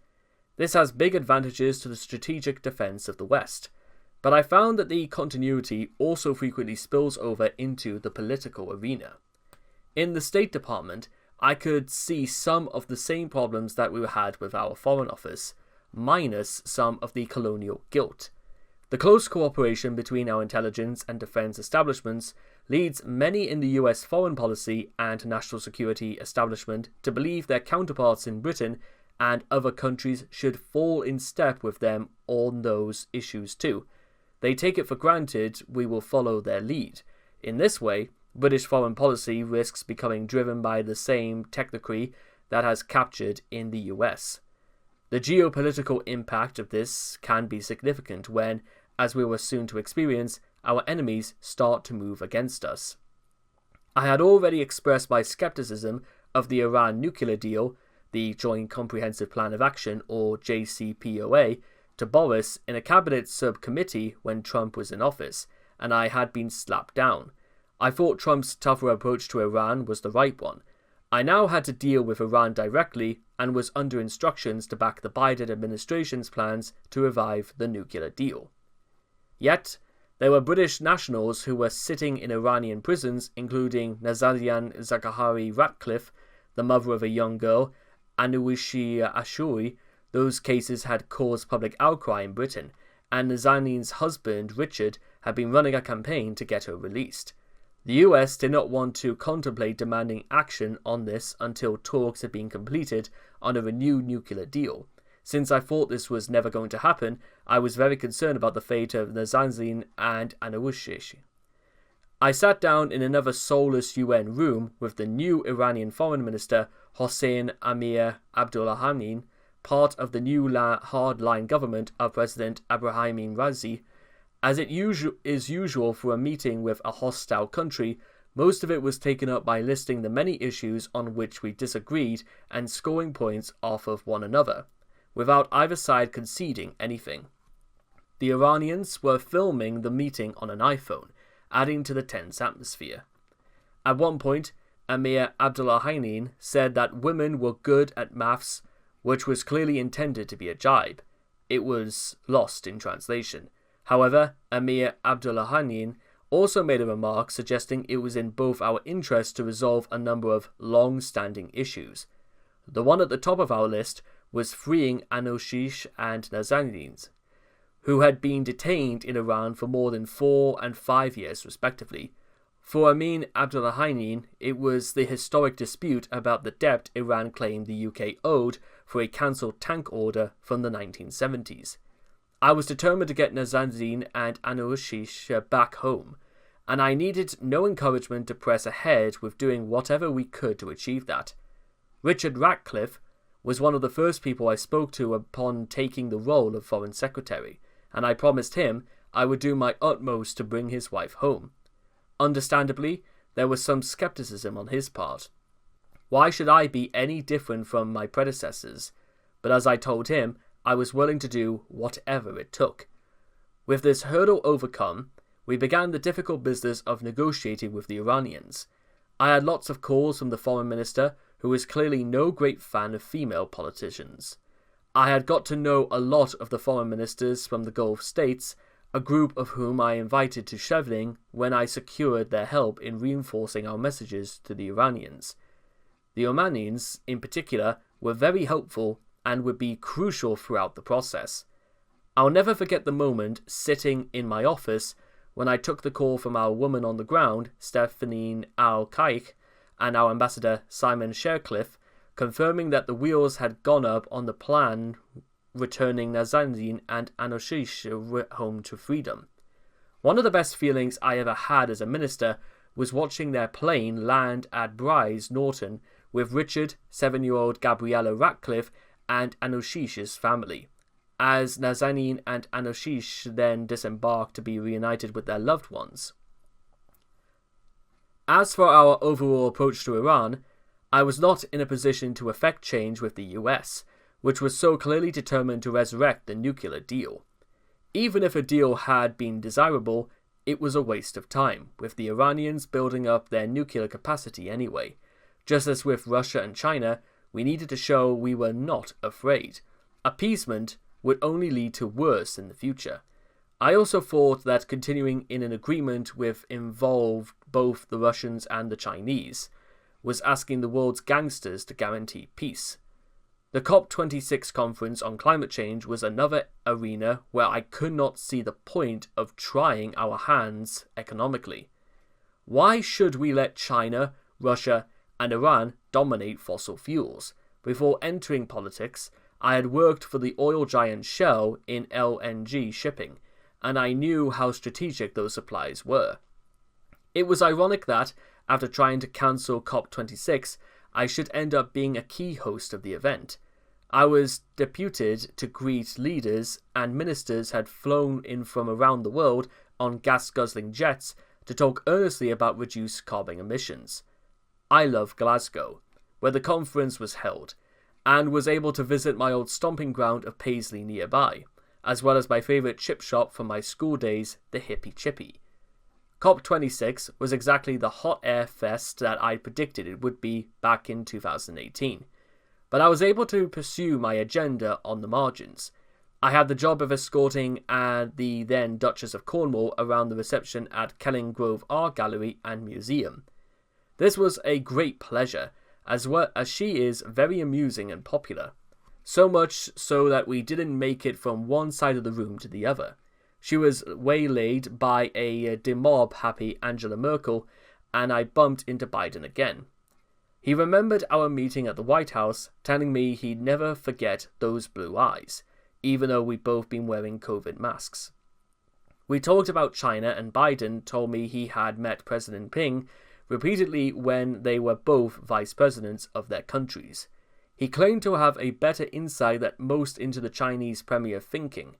This has big advantages to the strategic defense of the West, but I found that the continuity also frequently spills over into the political arena. In the State Department, I could see some of the same problems that we had with our Foreign Office, minus some of the colonial guilt. The close cooperation between our intelligence and defense establishments leads many in the US foreign policy and national security establishment to believe their counterparts in Britain and other countries should fall in step with them on those issues too. They take it for granted we will follow their lead. In this way, British foreign policy risks becoming driven by the same technocracy that has captured in the US. The geopolitical impact of this can be significant when, as we were soon to experience, our enemies start to move against us. I had already expressed my skepticism of the Iran nuclear deal, the Joint Comprehensive Plan of Action, or JCPOA, to Boris in a cabinet subcommittee when Trump was in office, and I had been slapped down. I thought Trump's tougher approach to Iran was the right one. I now had to deal with Iran directly and was under instructions to back the Biden administration's plans to revive the nuclear deal. Yet, there were British nationals who were sitting in Iranian prisons, including Nazanin Zaghari Ratcliffe, the mother of a young girl, Anguish Ashuri. Those cases had caused public outcry in Britain, and Nazanin's husband, Richard, had been running a campaign to get her released. The US did not want to contemplate demanding action on this until talks had been completed on a renewed nuclear deal. Since I thought this was never going to happen, I was very concerned about the fate of Nazanin and Anousheh. I sat down in another soulless UN room with the new Iranian Foreign Minister Hossein Amir Abdollahian, part of the new hardline government of President Ebrahim Raisi. As it is usual for a meeting with a hostile country, most of it was taken up by listing the many issues on which we disagreed and scoring points off of one another, without either side conceding anything. The Iranians were filming the meeting on an iPhone, adding to the tense atmosphere. At one point, Amir Abdollahian said that women were good at maths, which was clearly intended to be a jibe. It was lost in translation. However, Amir Abdollahian also made a remark suggesting it was in both our interests to resolve a number of long-standing issues. The one at the top of our list was freeing Anousheh and Nazanin, who had been detained in Iran for more than 4 and 5 years respectively. For Amir Abdollahian, it was the historic dispute about the debt Iran claimed the UK owed for a cancelled tank order from the 1970s. I was determined to get Nazanin and Anousheh back home, and I needed no encouragement to press ahead with doing whatever we could to achieve that. Richard Ratcliffe was one of the first people I spoke to upon taking the role of Foreign Secretary, and I promised him I would do my utmost to bring his wife home. Understandably, there was some skepticism on his part. Why should I be any different from my predecessors? But as I told him, I was willing to do whatever it took. With this hurdle overcome, we began the difficult business of negotiating with the Iranians. I had lots of calls from the foreign minister, who was clearly no great fan of female politicians. I had got to know a lot of the foreign ministers from the Gulf states, a group of whom I invited to Shevling when I secured their help in reinforcing our messages to the Iranians. The Omanians, in particular, were very helpful and would be crucial throughout the process. I'll never forget the moment sitting in my office when I took the call from our woman on the ground, Stephanie Al-Kaik, and our ambassador, Simon Shercliffe, confirming that the wheels had gone up on the plan returning Nazanin and Anousheh home to freedom. One of the best feelings I ever had as a minister was watching their plane land at Bryce, Norton, with Richard, 7-year-old Gabriella Ratcliffe, and Anousheh's family. As Nazanin and Anousheh then disembarked to be reunited with their loved ones. As for our overall approach to Iran, I was not in a position to effect change with the US, which was so clearly determined to resurrect the nuclear deal. Even if a deal had been desirable, it was a waste of time, with the Iranians building up their nuclear capacity anyway. Just as with Russia and China, we needed to show we were not afraid. Appeasement would only lead to worse in the future. I also thought that continuing in an agreement with involved both the Russians and the Chinese was asking the world's gangsters to guarantee peace. The COP26 conference on climate change was another arena where I could not see the point of trying our hands economically. Why should we let China, Russia, and Iran dominate fossil fuels? Before entering politics, I had worked for the oil giant Shell in LNG shipping, and I knew how strategic those supplies were. It was ironic that, after trying to cancel COP26, I should end up being a key host of the event. I was deputed to greet leaders, and ministers had flown in from around the world on gas-guzzling jets to talk earnestly about reduced carbon emissions. I love Glasgow, where the conference was held, and was able to visit my old stomping ground of Paisley nearby, as well as my favourite chip shop from my school days, the Hippy Chippy. COP26 was exactly the hot air fest that I predicted it would be back in 2018, but I was able to pursue my agenda on the margins. I had the job of escorting the then Duchess of Cornwall around the reception at Kellingrove Art Gallery and Museum. This was a great pleasure, as well as she is very amusing and popular, so much so that we didn't make it from one side of the room to the other. She was waylaid by a demob-happy Angela Merkel, and I bumped into Biden again. He remembered our meeting at the White House, telling me he'd never forget those blue eyes, even though we'd both been wearing COVID masks. We talked about China, and Biden told me he had met President Ping repeatedly when they were both vice presidents of their countries. He claimed to have a better insight than most into the Chinese premier thinking.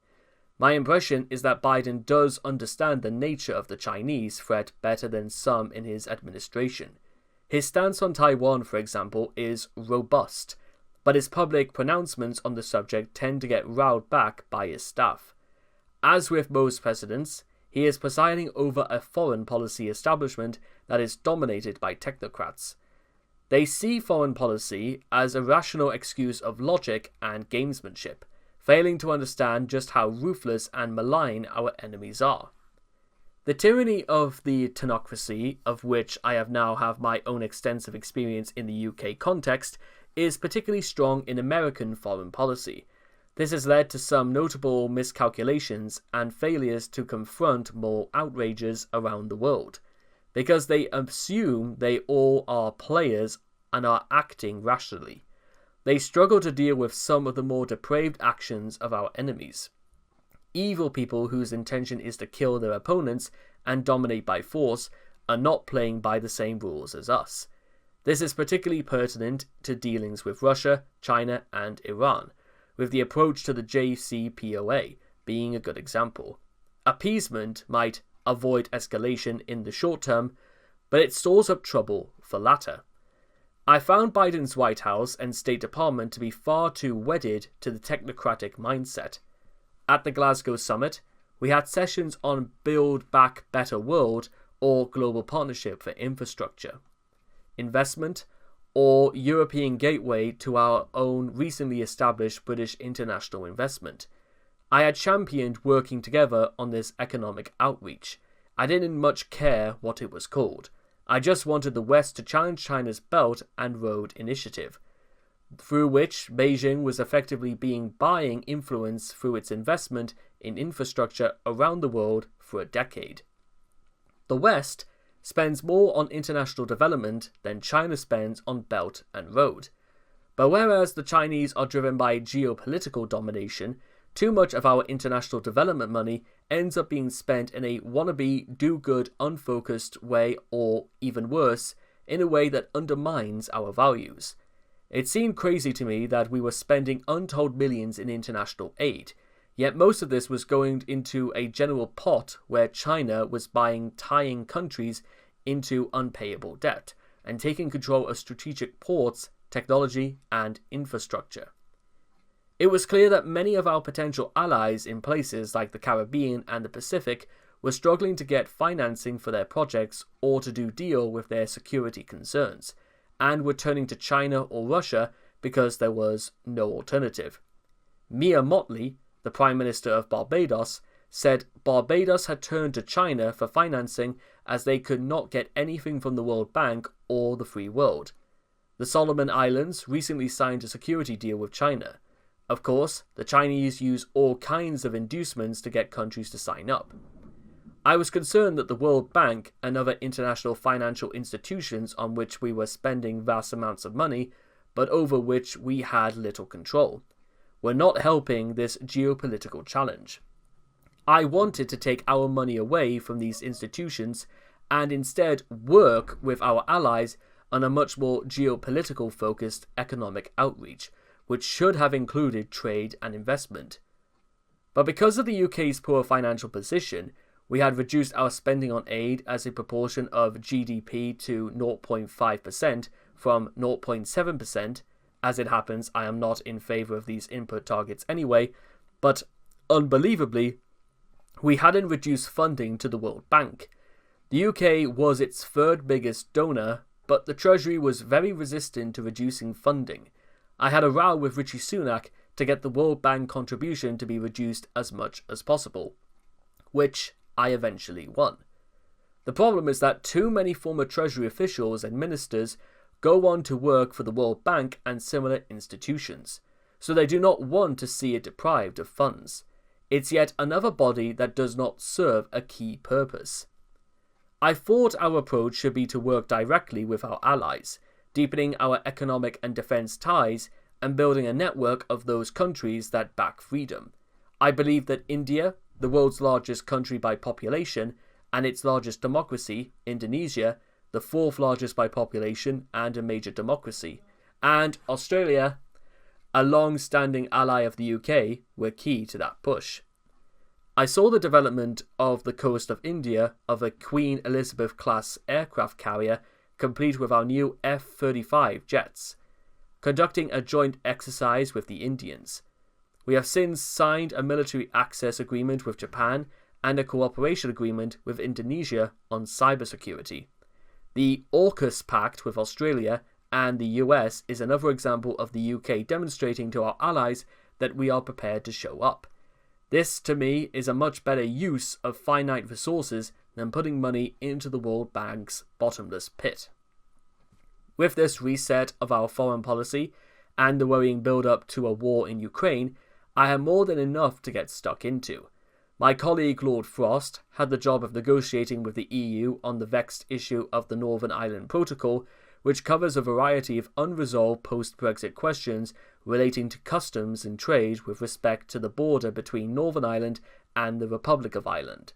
My impression is that Biden does understand the nature of the Chinese threat better than some in his administration. His stance on Taiwan, for example, is robust, but his public pronouncements on the subject tend to get riled back by his staff. As with most presidents, he is presiding over a foreign policy establishment that is dominated by technocrats. They see foreign policy as a rational excuse of logic and gamesmanship, failing to understand just how ruthless and malign our enemies are. The tyranny of the tenocracy, of which I now have my own extensive experience in the UK context, is particularly strong in American foreign policy. This has led to some notable miscalculations and failures to confront moral outrages around the world, because they assume they all are players and are acting rationally. They struggle to deal with some of the more depraved actions of our enemies. Evil people whose intention is to kill their opponents and dominate by force are not playing by the same rules as us. This is particularly pertinent to dealings with Russia, China, and Iran, with the approach to the JCPOA being a good example. Appeasement might avoid escalation in the short term, but it stores up trouble for latter. I found Biden's White House and State Department to be far too wedded to the technocratic mindset. At the Glasgow Summit, we had sessions on Build Back Better World or Global Partnership for Infrastructure, Investment, or European Gateway to our own recently established British International Investment. I had championed working together on this economic outreach. I didn't much care what it was called. I just wanted the West to challenge China's Belt and Road Initiative, through which Beijing was effectively buying influence through its investment in infrastructure around the world for a decade. The West spends more on international development than China spends on Belt and Road. But whereas the Chinese are driven by geopolitical domination, too much of our international development money ends up being spent in a wannabe, do-good, unfocused way, or, even worse, in a way that undermines our values. It seemed crazy to me that we were spending untold millions in international aid, yet most of this was going into a general pot where China was tying countries into unpayable debt, and taking control of strategic ports, technology, and infrastructure. It was clear that many of our potential allies in places like the Caribbean and the Pacific were struggling to get financing for their projects or to deal with their security concerns, and were turning to China or Russia because there was no alternative. Mia Mottley, the Prime Minister of Barbados, said Barbados had turned to China for financing as they could not get anything from the World Bank or the free world. The Solomon Islands recently signed a security deal with China. Of course, the Chinese use all kinds of inducements to get countries to sign up. I was concerned that the World Bank and other international financial institutions on which we were spending vast amounts of money, but over which we had little control, were not helping this geopolitical challenge. I wanted to take our money away from these institutions and instead work with our allies on a much more geopolitical focused economic outreach, which should have included trade and investment. But because of the UK's poor financial position, we had reduced our spending on aid as a proportion of GDP to 0.5% from 0.7%. As it happens, I am not in favour of these input targets anyway, but unbelievably, we hadn't reduced funding to the World Bank. The UK was its third biggest donor, but the Treasury was very resistant to reducing funding. I had a row with Rishi Sunak to get the World Bank contribution to be reduced as much as possible, which I eventually won. The problem is that too many former Treasury officials and ministers go on to work for the World Bank and similar institutions, so they do not want to see it deprived of funds. It's yet another body that does not serve a key purpose. I thought our approach should be to work directly with our allies, deepening our economic and defence ties and building a network of those countries that back freedom. I believe that India, the world's largest country by population, and its largest democracy, Indonesia, the fourth largest by population and a major democracy, and Australia, a long-standing ally of the UK, were key to that push. I saw the development of the coast of India of a Queen Elizabeth-class aircraft carrier complete with our new F-35 jets, conducting a joint exercise with the Indians. We have since signed a military access agreement with Japan and a cooperation agreement with Indonesia on cybersecurity. The AUKUS Pact with Australia and the US is another example of the UK demonstrating to our allies that we are prepared to show up. This, to me, is a much better use of finite resources than putting money into the World Bank's bottomless pit. With this reset of our foreign policy and the worrying build-up to a war in Ukraine, I had more than enough to get stuck into. My colleague Lord Frost had the job of negotiating with the EU on the vexed issue of the Northern Ireland Protocol, which covers a variety of unresolved post-Brexit questions relating to customs and trade with respect to the border between Northern Ireland and the Republic of Ireland.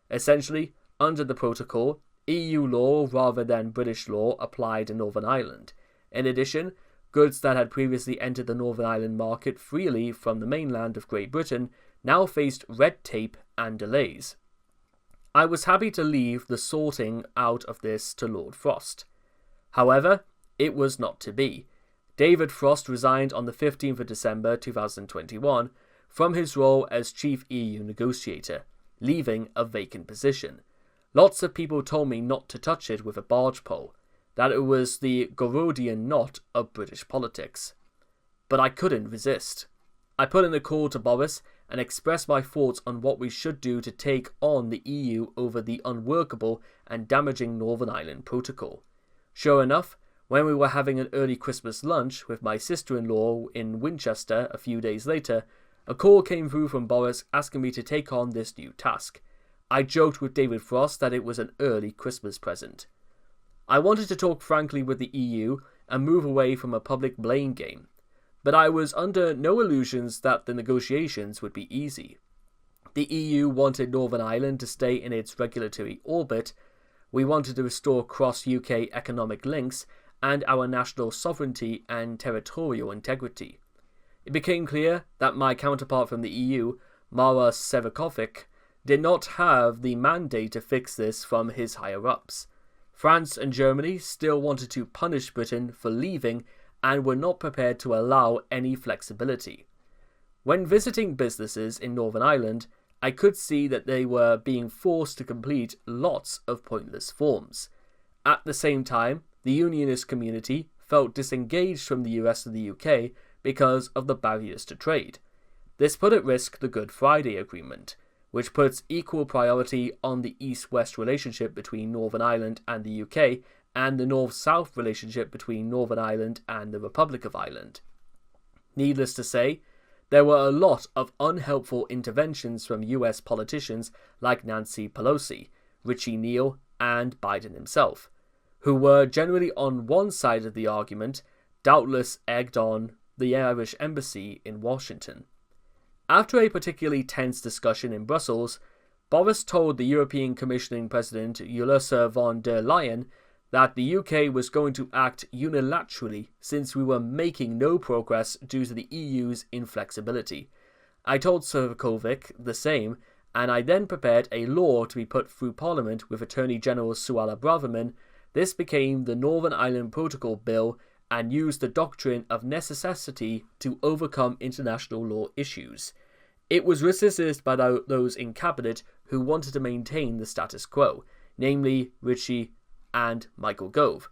Essentially, under the protocol, EU law rather than British law applied in Northern Ireland. In addition, goods that had previously entered the Northern Ireland market freely from the mainland of Great Britain now faced red tape and delays. I was happy to leave the sorting out of this to Lord Frost. However, it was not to be. David Frost resigned on the 15th of December 2021 from his role as chief EU negotiator, leaving a vacant position. Lots of people told me not to touch it with a barge pole, that it was the Gorodian knot of British politics. But I couldn't resist. I put in a call to Boris and expressed my thoughts on what we should do to take on the EU over the unworkable and damaging Northern Ireland Protocol. Sure enough, when we were having an early Christmas lunch with my sister-in-law in Winchester a few days later, a call came through from Boris asking me to take on this new task. I joked with David Frost that it was an early Christmas present. I wanted to talk frankly with the EU and move away from a public blame game, but I was under no illusions that the negotiations would be easy. The EU wanted Northern Ireland to stay in its regulatory orbit. We wanted to restore cross-UK economic links and our national sovereignty and territorial integrity. It became clear that my counterpart from the EU, Maros Sefcovic, did not have the mandate to fix this from his higher-ups. France and Germany still wanted to punish Britain for leaving and were not prepared to allow any flexibility. When visiting businesses in Northern Ireland, I could see that they were being forced to complete lots of pointless forms. At the same time, the unionist community felt disengaged from the rest of the UK because of the barriers to trade. This put at risk the Good Friday Agreement, which puts equal priority on the East-West relationship between Northern Ireland and the UK and the North-South relationship between Northern Ireland and the Republic of Ireland. Needless to say, there were a lot of unhelpful interventions from US politicians like Nancy Pelosi, Richie Neal, and Biden himself, who were generally on one side of the argument, doubtless egged on the Irish embassy in Washington. After a particularly tense discussion in Brussels, Boris told the European Commissioning President Ursula von der Leyen that the UK was going to act unilaterally since we were making no progress due to the EU's inflexibility. I told Sefcovic the same, and I then prepared a law to be put through Parliament with Attorney General Suella Braverman. This became the Northern Ireland Protocol Bill and used the doctrine of necessity to overcome international law issues. It was resisted by those in Cabinet who wanted to maintain the status quo, namely Ritchie and Michael Gove.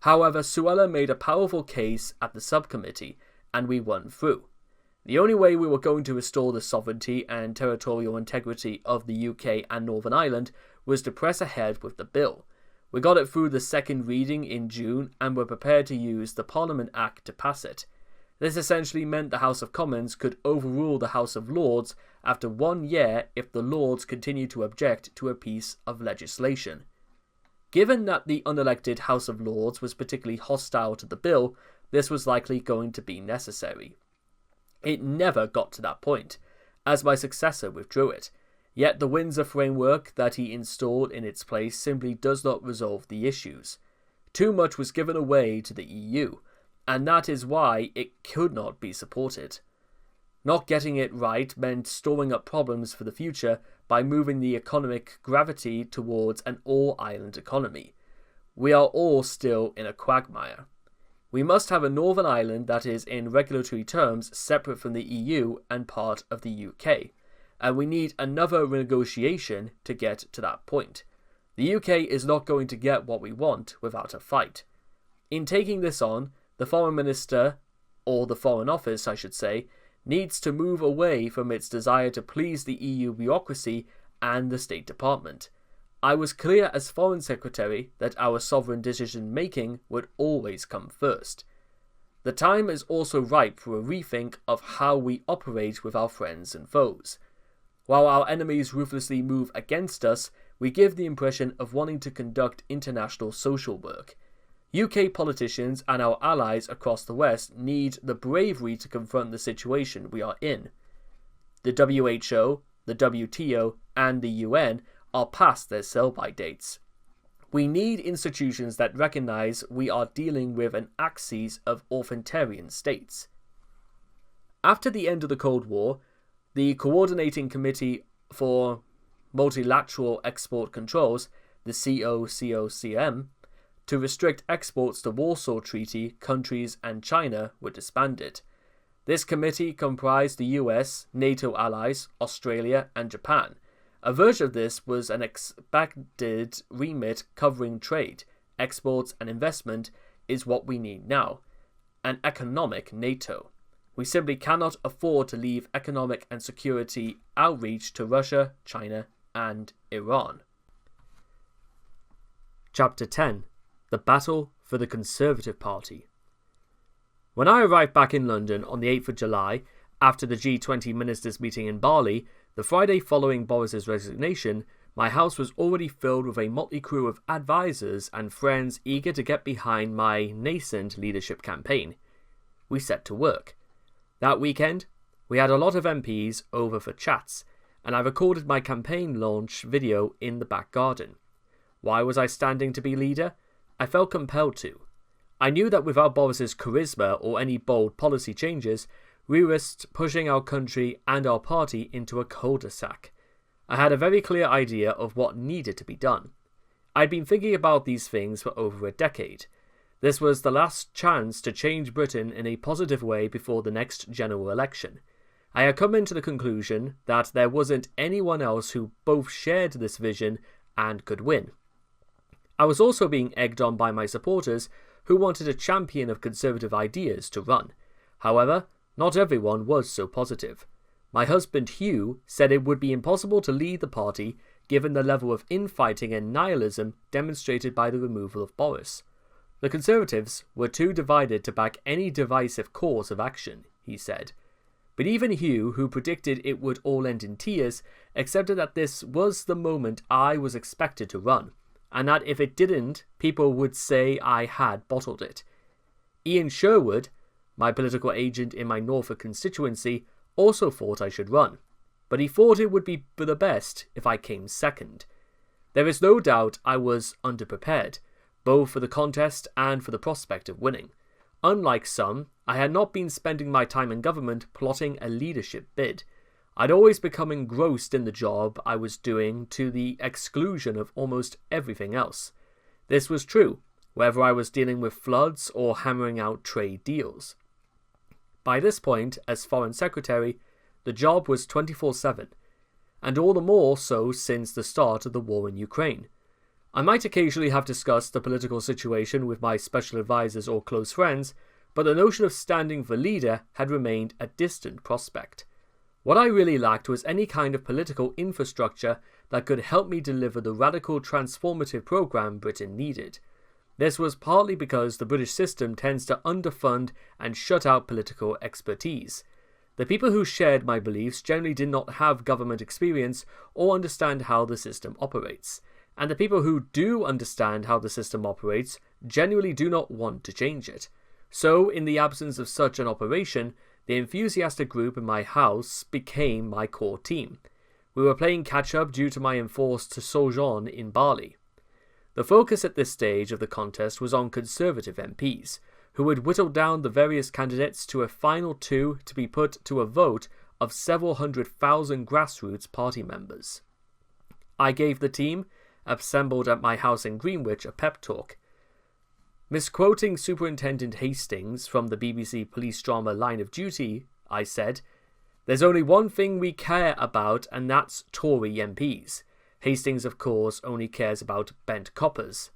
However, Suella made a powerful case at the subcommittee, and we won through. The only way we were going to restore the sovereignty and territorial integrity of the UK and Northern Ireland was to press ahead with the bill. We got it through the second reading in June and were prepared to use the Parliament Act to pass it. This essentially meant the House of Commons could overrule the House of Lords after 1 year if the Lords continued to object to a piece of legislation. Given that the unelected House of Lords was particularly hostile to the bill, this was likely going to be necessary. It never got to that point, as my successor withdrew it, yet the Windsor framework that he installed in its place simply does not resolve the issues. Too much was given away to the EU, and that is why it could not be supported. Not getting it right meant storing up problems for the future by moving the economic gravity towards an all-island economy. We are all still in a quagmire. We must have a Northern Ireland that is in regulatory terms separate from the EU and part of the UK, and we need another renegotiation to get to that point. The UK is not going to get what we want without a fight. In taking this on, the Foreign Minister, or the Foreign Office I should say, needs to move away from its desire to please the EU bureaucracy and the State Department. I was clear as Foreign Secretary that our sovereign decision-making would always come first. The time is also ripe for a rethink of how we operate with our friends and foes. While our enemies ruthlessly move against us, we give the impression of wanting to conduct international social work. UK politicians and our allies across the West need the bravery to confront the situation we are in. The WHO, the WTO, and the UN are past their sell-by dates. We need institutions that recognize we are dealing with an axis of authoritarian states. After the end of the Cold War, the Coordinating Committee for Multilateral Export Controls, the COCOCM, to restrict exports to Warsaw Treaty countries and China were disbanded. This committee comprised the US, NATO allies, Australia, and Japan. A version of this was an expanded remit covering trade, exports, and investment is what we need now. An economic NATO. We simply cannot afford to leave economic and security outreach to Russia, China, and Iran. Chapter 10. The Battle for the Conservative Party. When I arrived back in London on the 8th of July, after the G20 ministers meeting in Bali, the Friday following Boris's resignation, my house was already filled with a motley crew of advisors and friends eager to get behind my nascent leadership campaign. We set to work. That weekend, we had a lot of MPs over for chats, and I recorded my campaign launch video in the back garden. Why was I standing to be leader? I felt compelled to. I knew that without Boris's charisma or any bold policy changes, we risked pushing our country and our party into a cul-de-sac. I had a very clear idea of what needed to be done. I'd been thinking about these things for over a decade. This was the last chance to change Britain in a positive way before the next general election. I had come into the conclusion that there wasn't anyone else who both shared this vision and could win. I was also being egged on by my supporters who wanted a champion of conservative ideas to run. However, not everyone was so positive. My husband Hugh said it would be impossible to lead the party given the level of infighting and nihilism demonstrated by the removal of Boris. The Conservatives were too divided to back any divisive course of action, he said. But even Hugh, who predicted it would all end in tears, accepted that this was the moment I was expected to run, and that if it didn't, people would say I had bottled it. Ian Sherwood, my political agent in my Norfolk constituency, also thought I should run, but he thought it would be for the best if I came second. There is no doubt I was underprepared, both for the contest and for the prospect of winning. Unlike some, I had not been spending my time in government plotting a leadership bid. I'd always become engrossed in the job I was doing to the exclusion of almost everything else. This was true, whether I was dealing with floods or hammering out trade deals. By this point, as Foreign Secretary, the job was 24/7, and all the more so since the start of the war in Ukraine. I might occasionally have discussed the political situation with my special advisors or close friends, but the notion of standing for leader had remained a distant prospect. What I really lacked was any kind of political infrastructure that could help me deliver the radical transformative program Britain needed. This was partly because the British system tends to underfund and shut out political expertise. The people who shared my beliefs generally did not have government experience or understand how the system operates, and the people who do understand how the system operates genuinely do not want to change it. So, in the absence of such an operation, the enthusiastic group in my house became my core team. We were playing catch-up due to my enforced sojourn in Bali. The focus at this stage of the contest was on Conservative MPs, who had whittled down the various candidates to a final two to be put to a vote of several 100,000 grassroots party members. I gave the team, assembled at my house in Greenwich, a pep talk. Misquoting Superintendent Hastings from the BBC police drama Line of Duty, I said, "There's only one thing we care about, and that's Tory MPs. Hastings, of course, only cares about bent coppers."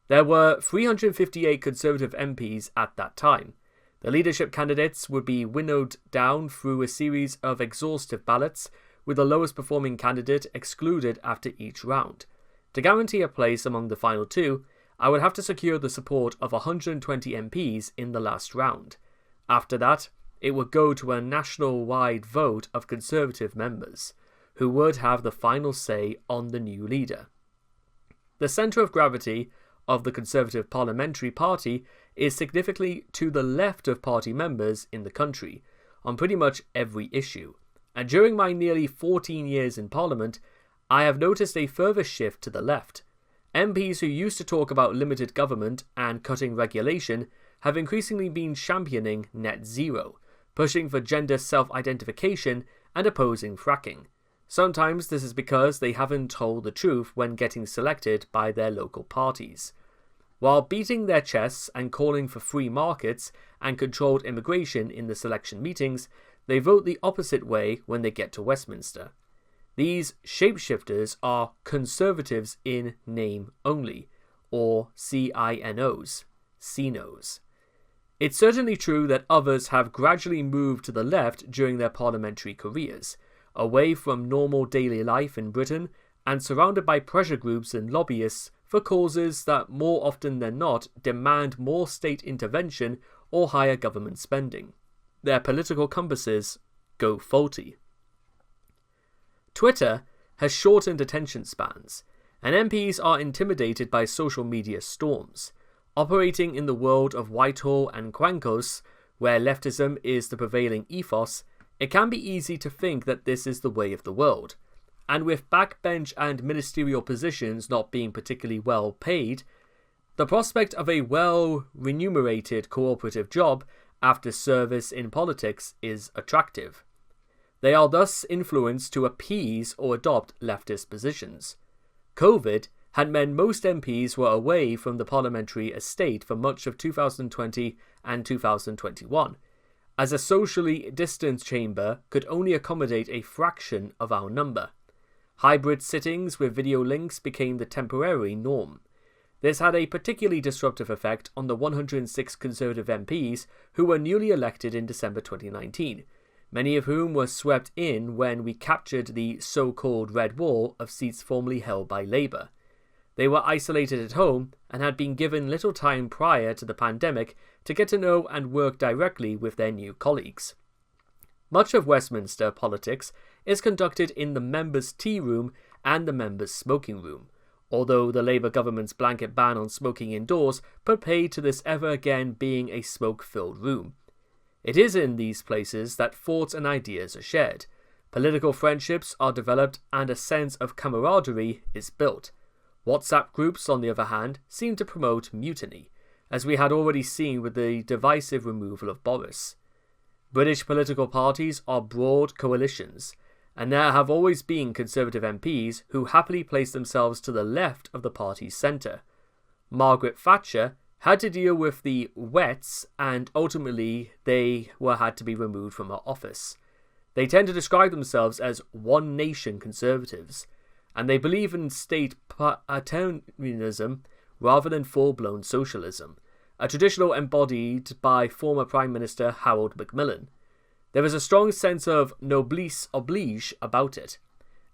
There were 358 Conservative MPs at that time. The leadership candidates would be winnowed down through a series of exhaustive ballots, with the lowest performing candidate excluded after each round. To guarantee a place among the final two, I would have to secure the support of 120 MPs in the last round. After that, it would go to a national-wide vote of Conservative members, who would have the final say on the new leader. The centre of gravity of the Conservative Parliamentary Party is significantly to the left of party members in the country, on pretty much every issue, and during my nearly 14 years in Parliament, I have noticed a further shift to the left. MPs who used to talk about limited government and cutting regulation have increasingly been championing net zero, pushing for gender self-identification and opposing fracking. Sometimes this is because they haven't told the truth when getting selected by their local parties. While beating their chests and calling for free markets and controlled immigration in the selection meetings, they vote the opposite way when they get to Westminster. These shapeshifters are Conservatives in name only, or CINOs, CNOs. It's certainly true that others have gradually moved to the left during their parliamentary careers, away from normal daily life in Britain and surrounded by pressure groups and lobbyists for causes that more often than not demand more state intervention or higher government spending. Their political compasses go faulty. Twitter has shortened attention spans, and MPs are intimidated by social media storms. Operating in the world of Whitehall and Quankos, where leftism is the prevailing ethos, it can be easy to think that this is the way of the world. And with backbench and ministerial positions not being particularly well paid, the prospect of a well-remunerated cooperative job after service in politics is attractive. They are thus influenced to appease or adopt leftist positions. COVID had meant most MPs were away from the parliamentary estate for much of 2020 and 2021, as a socially distant chamber could only accommodate a fraction of our number. Hybrid sittings with video links became the temporary norm. This had a particularly disruptive effect on the 106 Conservative MPs who were newly elected in December 2019. many of whom were swept in when we captured the so-called Red Wall of seats formerly held by Labour. They were isolated at home and had been given little time prior to the pandemic to get to know and work directly with their new colleagues. Much of Westminster politics is conducted in the members' tea room and the members' smoking room, although the Labour government's blanket ban on smoking indoors put paid to this ever again being a smoke-filled room. It is in these places that thoughts and ideas are shared, political friendships are developed, and a sense of camaraderie is built. WhatsApp groups, on the other hand, seem to promote mutiny, as we had already seen with the divisive removal of Boris. British political parties are broad coalitions, and there have always been Conservative MPs who happily place themselves to the left of the party's centre. Margaret Thatcher had to deal with the Wets, and ultimately they had to be removed from her office. They tend to describe themselves as one nation Conservatives, and they believe in state paternalism rather than full-blown socialism, a traditional embodied by former Prime Minister Harold Macmillan. There is a strong sense of noblesse oblige about it,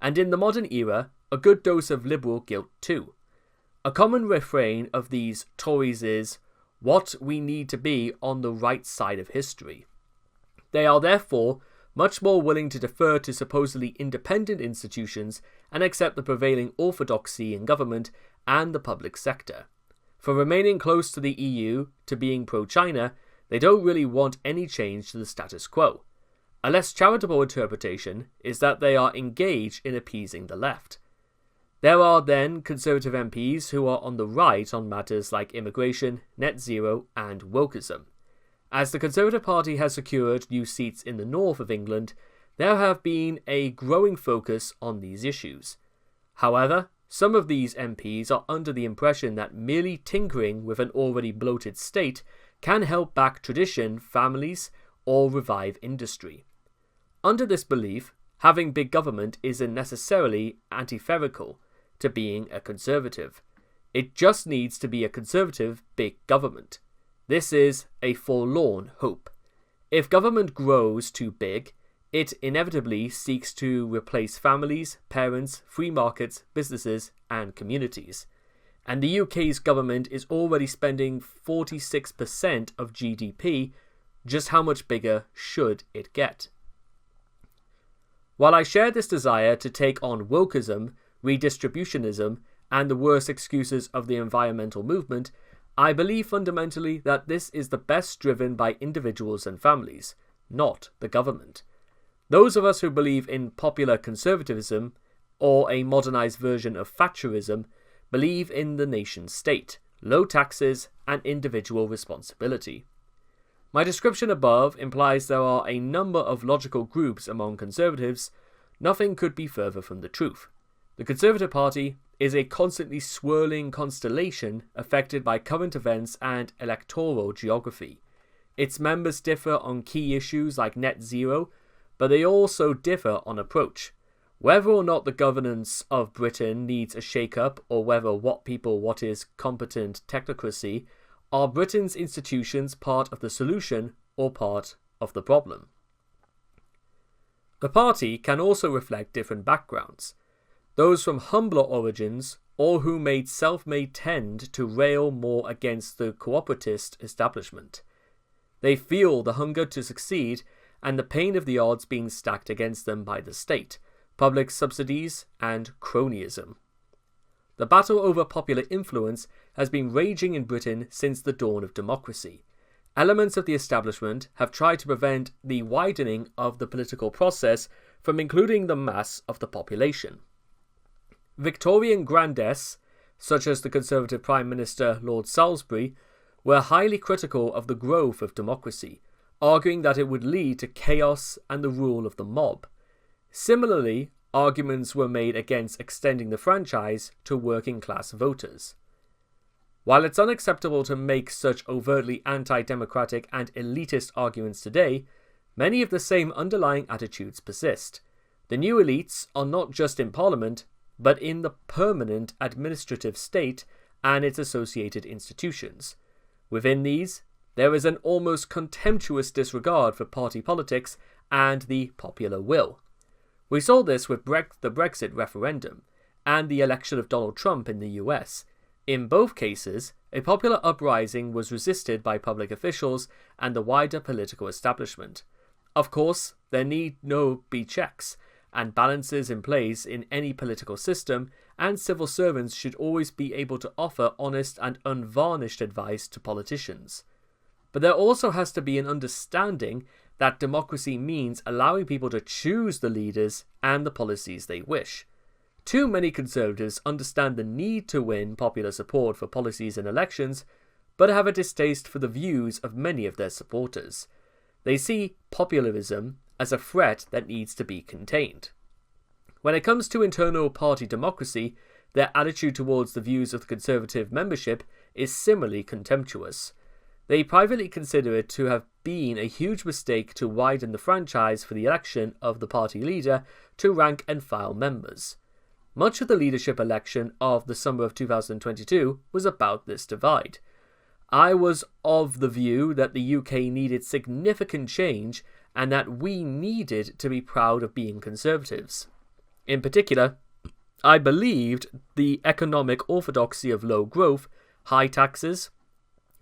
and in the modern era, a good dose of liberal guilt too. A common refrain of these Tories is, what we need to be on the right side of history. They are therefore much more willing to defer to supposedly independent institutions and accept the prevailing orthodoxy in government and the public sector. For remaining close to the EU, to being pro-China, they don't really want any change to the status quo. A less charitable interpretation is that they are engaged in appeasing the left. There are then Conservative MPs who are on the right on matters like immigration, net zero and wokeism. As the Conservative Party has secured new seats in the north of England, there have been a growing focus on these issues. However, some of these MPs are under the impression that merely tinkering with an already bloated state can help back tradition, families, or revive industry. Under this belief, having big government isn't necessarily antithetical to being a conservative. It just needs to be a conservative big government. This is a forlorn hope. If government grows too big, it inevitably seeks to replace families, parents, free markets, businesses, and communities. And the UK's government is already spending 46% of GDP. Just how much bigger should it get? While I share this desire to take on wokeism, redistributionism, and the worst excuses of the environmental movement, I believe fundamentally that this is the best driven by individuals and families, not the government. Those of us who believe in popular conservatism, or a modernised version of Thatcherism, believe in the nation state, low taxes, and individual responsibility. My description above implies there are a number of logical groups among conservatives. Nothing could be further from the truth. The Conservative Party is a constantly swirling constellation affected by current events and electoral geography. Its members differ on key issues like net zero, but they also differ on approach. Whether or not the governance of Britain needs a shake-up, or whether what is competent technocracy, are Britain's institutions part of the solution or part of the problem? The party can also reflect different backgrounds. Those from humbler origins, or who made self-made, tend to rail more against the cooperatist establishment. They feel the hunger to succeed and the pain of the odds being stacked against them by the state, public subsidies, and cronyism. The battle over popular influence has been raging in Britain since the dawn of democracy. Elements of the establishment have tried to prevent the widening of the political process from including the mass of the population. Victorian grandees, such as the Conservative Prime Minister Lord Salisbury, were highly critical of the growth of democracy, arguing that it would lead to chaos and the rule of the mob. Similarly, arguments were made against extending the franchise to working-class voters. While it's unacceptable to make such overtly anti-democratic and elitist arguments today, many of the same underlying attitudes persist. The new elites are not just in Parliament, but in the permanent administrative state and its associated institutions. Within these, there is an almost contemptuous disregard for party politics and the popular will. We saw this with the Brexit referendum and the election of Donald Trump in the US. In both cases, a popular uprising was resisted by public officials and the wider political establishment. Of course, there need no be checks and balances in place in any political system, and civil servants should always be able to offer honest and unvarnished advice to politicians. But there also has to be an understanding that democracy means allowing people to choose the leaders and the policies they wish. Too many conservatives understand the need to win popular support for policies in elections, but have a distaste for the views of many of their supporters. They see popularism as a threat that needs to be contained. When it comes to internal party democracy, their attitude towards the views of the Conservative membership is similarly contemptuous. They privately consider it to have been a huge mistake to widen the franchise for the election of the party leader to rank-and-file members. Much of the leadership election of the summer of 2022 was about this divide. I was of the view that the UK needed significant change and that we needed to be proud of being Conservatives. In particular, I believed the economic orthodoxy of low growth, high taxes,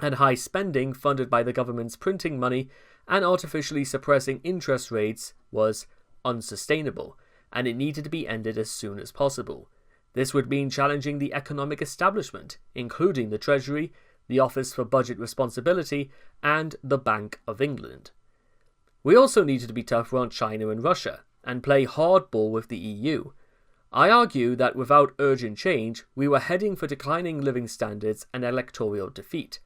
and high spending funded by the government's printing money and artificially suppressing interest rates was unsustainable, and it needed to be ended as soon as possible. This would mean challenging the economic establishment, including the Treasury, the Office for Budget Responsibility, and the Bank of England. We also needed to be tougher on China and Russia, and play hardball with the EU. I argue that without urgent change, we were heading for declining living standards and electoral defeat.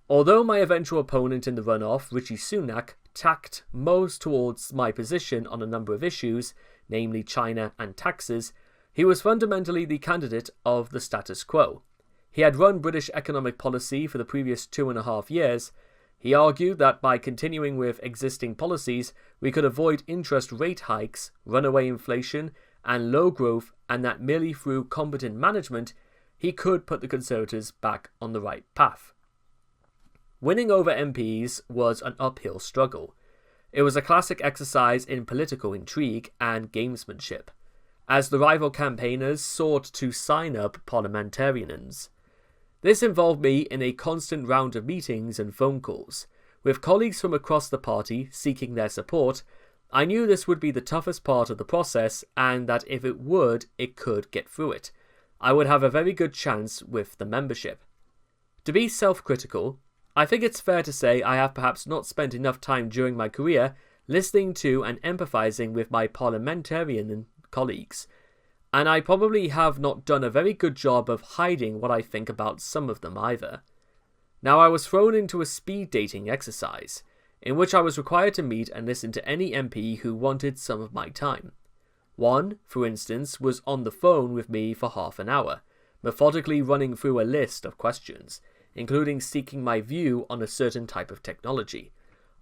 Although my eventual opponent in the runoff, Rishi Sunak, tacked most towards my position on a number of issues, namely China and taxes, he was fundamentally the candidate of the status quo. He had run British economic policy for the previous 2.5 years. He argued that by continuing with existing policies, we could avoid interest rate hikes, runaway inflation, and low growth, and that merely through competent management, he could put the Conservatives back on the right path. Winning over MPs was an uphill struggle. It was a classic exercise in political intrigue and gamesmanship, as the rival campaigners sought to sign up parliamentarians. This involved me in a constant round of meetings and phone calls. With colleagues from across the party seeking their support, I knew this would be the toughest part of the process and that if it could get through it. I would have a very good chance with the membership. To be self-critical, I think it's fair to say I have perhaps not spent enough time during my career listening to and empathising with my parliamentarian colleagues, and I probably have not done a very good job of hiding what I think about some of them either. Now, I was thrown into a speed dating exercise, in which I was required to meet and listen to any MP who wanted some of my time. One, for instance, was on the phone with me for half an hour, methodically running through a list of questions, including seeking my view on a certain type of technology.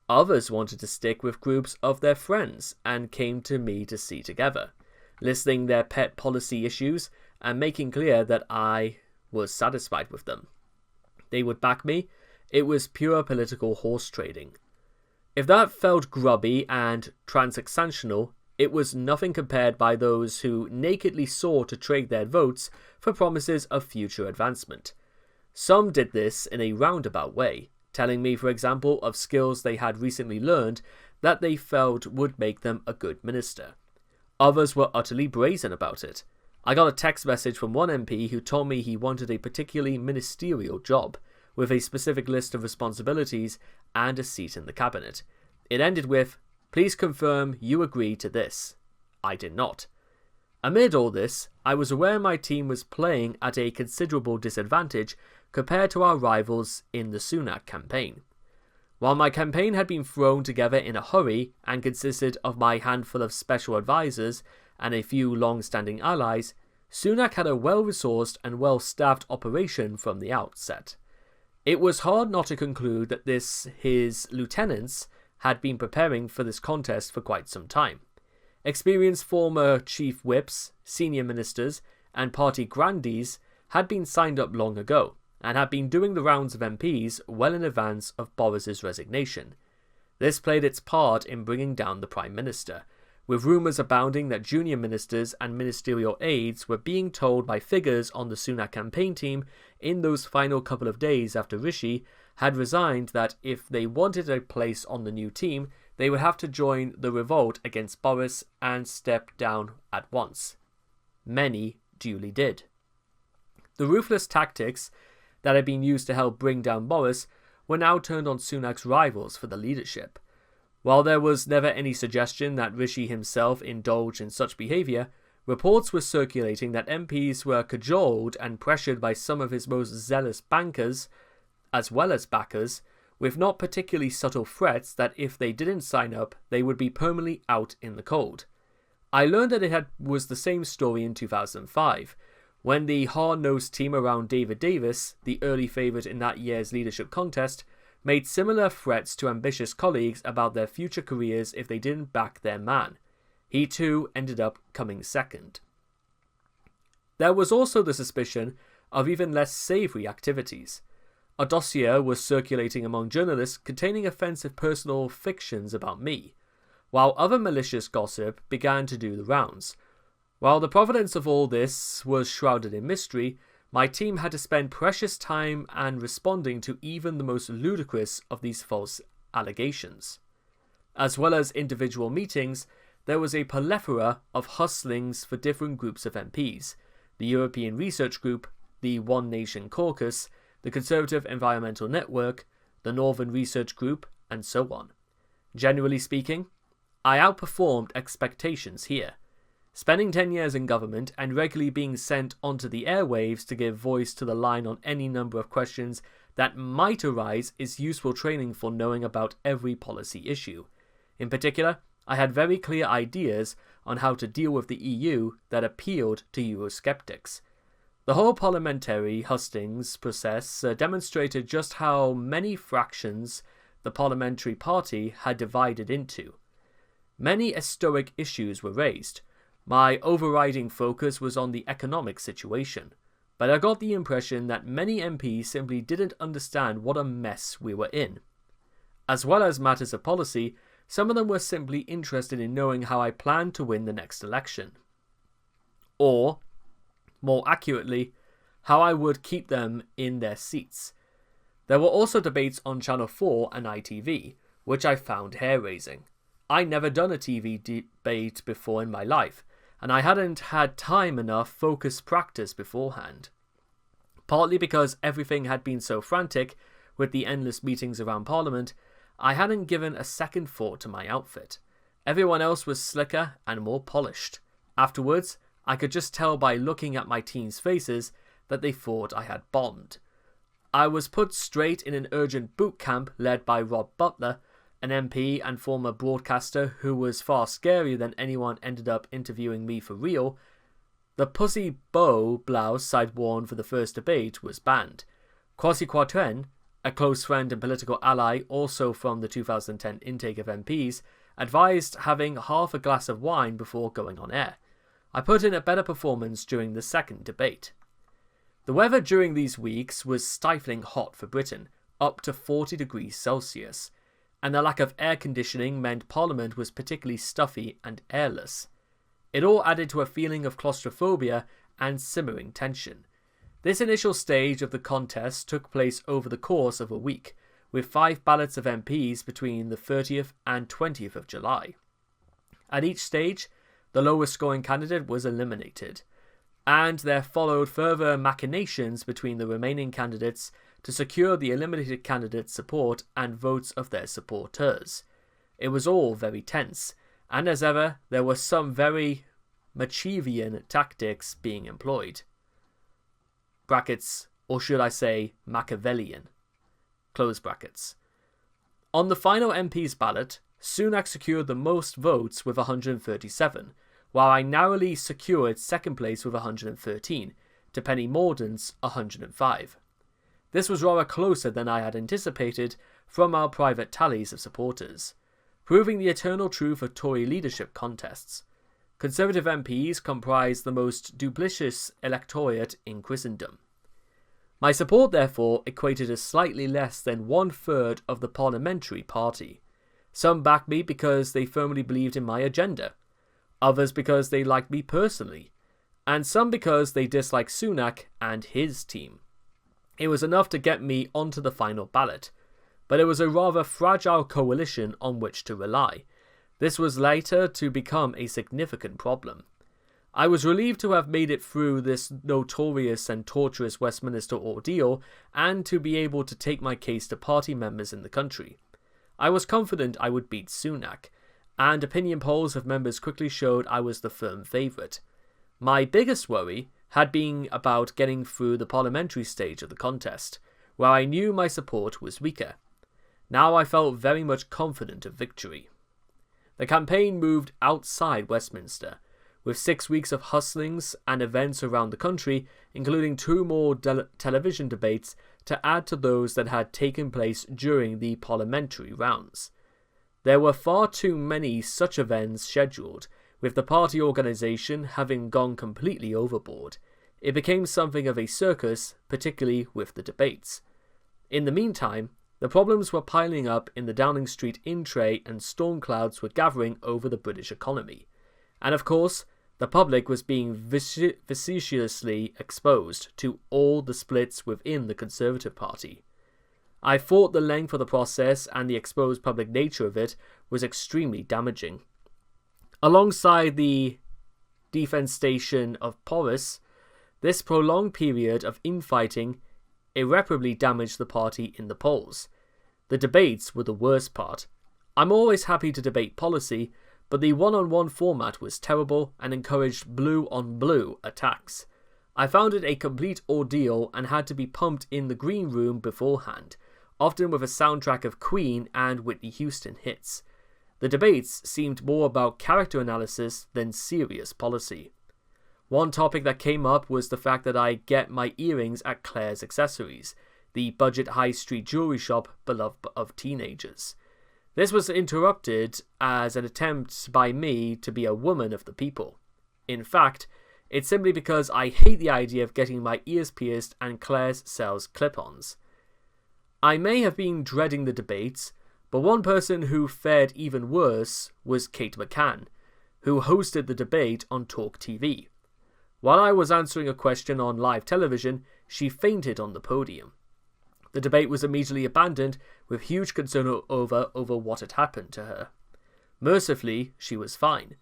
Others wanted to stick with groups of their friends and came to me to see together, listing their pet policy issues and making clear that I was satisfied with them. They would back me. It was pure political horse trading. If that felt grubby and transactional, it was nothing compared by those who nakedly sought to trade their votes for promises of future advancement. Some did this in a roundabout way, telling me, for example, of skills they had recently learned that they felt would make them a good minister. Others were utterly brazen about it. I got a text message from one MP who told me he wanted a particularly ministerial job, with a specific list of responsibilities and a seat in the cabinet. It ended with, "Please confirm you agree to this." I did not. Amid all this, I was aware my team was playing at a considerable disadvantage compared to our rivals in the Sunak campaign. While my campaign had been thrown together in a hurry and consisted of my handful of special advisors and a few long-standing allies, Sunak had a well-resourced and well-staffed operation from the outset. It was hard not to conclude that his lieutenants had been preparing for this contest for quite some time. Experienced former chief whips, senior ministers, and party grandees had been signed up long ago, and had been doing the rounds of MPs well in advance of Boris's resignation. This played its part in bringing down the Prime Minister, with rumours abounding that junior ministers and ministerial aides were being told by figures on the Sunak campaign team in those final couple of days after Rishi had resigned that if they wanted a place on the new team, they would have to join the revolt against Boris and step down at once. Many duly did. The ruthless tactics that had been used to help bring down Boris were now turned on Sunak's rivals for the leadership. While there was never any suggestion that Rishi himself indulged in such behaviour, reports were circulating that MPs were cajoled and pressured by some of his most zealous bankers, as well as backers, with not particularly subtle threats that if they didn't sign up, they would be permanently out in the cold. I learned that it was the same story in 2005, when the hard-nosed team around David Davis, the early favourite in that year's leadership contest, made similar threats to ambitious colleagues about their future careers if they didn't back their man. He too ended up coming second. There was also the suspicion of even less savoury activities. A dossier was circulating among journalists containing offensive personal fictions about me, while other malicious gossip began to do the rounds. While the provenance of all this was shrouded in mystery, my team had to spend precious time and responding to even the most ludicrous of these false allegations. As well as individual meetings, there was a plethora of hustlings for different groups of MPs, the European Research Group, the One Nation Caucus, the Conservative Environmental Network, the Northern Research Group, and so on. Generally speaking, I outperformed expectations here. Spending 10 years in government and regularly being sent onto the airwaves to give voice to the line on any number of questions that might arise is useful training for knowing about every policy issue. In particular, I had very clear ideas on how to deal with the EU that appealed to Eurosceptics. The whole parliamentary hustings process demonstrated just how many fractions the parliamentary party had divided into. Many historic issues were raised. My overriding focus was on the economic situation, but I got the impression that many MPs simply didn't understand what a mess we were in. As well as matters of policy, some of them were simply interested in knowing how I planned to win the next election. Or, more accurately, how I would keep them in their seats. There were also debates on Channel 4 and ITV, which I found hair-raising. I'd never done a TV debate before in my life, and I hadn't had time enough focused practice beforehand. Partly because everything had been so frantic, with the endless meetings around Parliament, I hadn't given a second thought to my outfit. Everyone else was slicker and more polished. Afterwards, I could just tell by looking at my team's faces that they thought I had bombed. I was put straight in an urgent boot camp led by Rob Butler, an MP and former broadcaster who was far scarier than anyone ended up interviewing me for real. The pussy bow blouse I'd worn for the first debate was banned. Kwasi Kwarteng, a close friend and political ally also from the 2010 intake of MPs, advised having half a glass of wine before going on air. I put in a better performance during the second debate. The weather during these weeks was stifling hot for Britain, up to 40 degrees Celsius, and the lack of air conditioning meant Parliament was particularly stuffy and airless. It all added to a feeling of claustrophobia and simmering tension. This initial stage of the contest took place over the course of a week, with 5 ballots of MPs between the 30th and 20th of July. At each stage, the lowest scoring candidate was eliminated, and there followed further machinations between the remaining candidates to secure the eliminated candidates' support and votes of their supporters. It was all very tense, and as ever, there were some very Machiavellian tactics being employed. Brackets, or should I say Machiavellian. Close brackets. On the final MP's ballot, Sunak secured the most votes with 137, while I narrowly secured second place with 113, to Penny Mordaunt's 105. This was rather closer than I had anticipated from our private tallies of supporters, proving the eternal truth of Tory leadership contests. Conservative MPs comprised the most duplicitous electorate in Christendom. My support, therefore, equated to slightly less than 1/3 of the parliamentary party. Some backed me because they firmly believed in my agenda, others because they liked me personally, and some because they disliked Sunak and his team. It was enough to get me onto the final ballot, but it was a rather fragile coalition on which to rely. This was later to become a significant problem. I was relieved to have made it through this notorious and torturous Westminster ordeal and to be able to take my case to party members in the country. I was confident I would beat Sunak, and opinion polls of members quickly showed I was the firm favourite. My biggest worry had been about getting through the parliamentary stage of the contest, where I knew my support was weaker. Now I felt very much confident of victory. The campaign moved outside Westminster, with 6 weeks of hustlings and events around the country, including 2 more television debates to add to those that had taken place during the parliamentary rounds. There were far too many such events scheduled, with the party organisation having gone completely overboard. It became something of a circus, particularly with the debates. In the meantime, the problems were piling up in the Downing Street in-tray and storm clouds were gathering over the British economy. And of course, the public was being vociferously exposed to all the splits within the Conservative Party. I thought the length of the process and the exposed public nature of it was extremely damaging. Alongside the defenestration of Porus, this prolonged period of infighting irreparably damaged the party in the polls. The debates were the worst part. I'm always happy to debate policy, but the one-on-one format was terrible and encouraged blue-on-blue attacks. I found it a complete ordeal and had to be pumped in the green room beforehand, often with a soundtrack of Queen and Whitney Houston hits. The debates seemed more about character analysis than serious policy. One topic that came up was the fact that I get my earrings at Claire's Accessories, the budget high street jewelry shop beloved of teenagers. This was interrupted as an attempt by me to be a woman of the people. In fact, it's simply because I hate the idea of getting my ears pierced and Claire's sells clip-ons. I may have been dreading the debates, but one person who fared even worse was Kate McCann, who hosted the debate on Talk TV. While I was answering a question on live television, she fainted on the podium. The debate was immediately abandoned, with huge concern over what had happened to her. Mercifully, she was fine,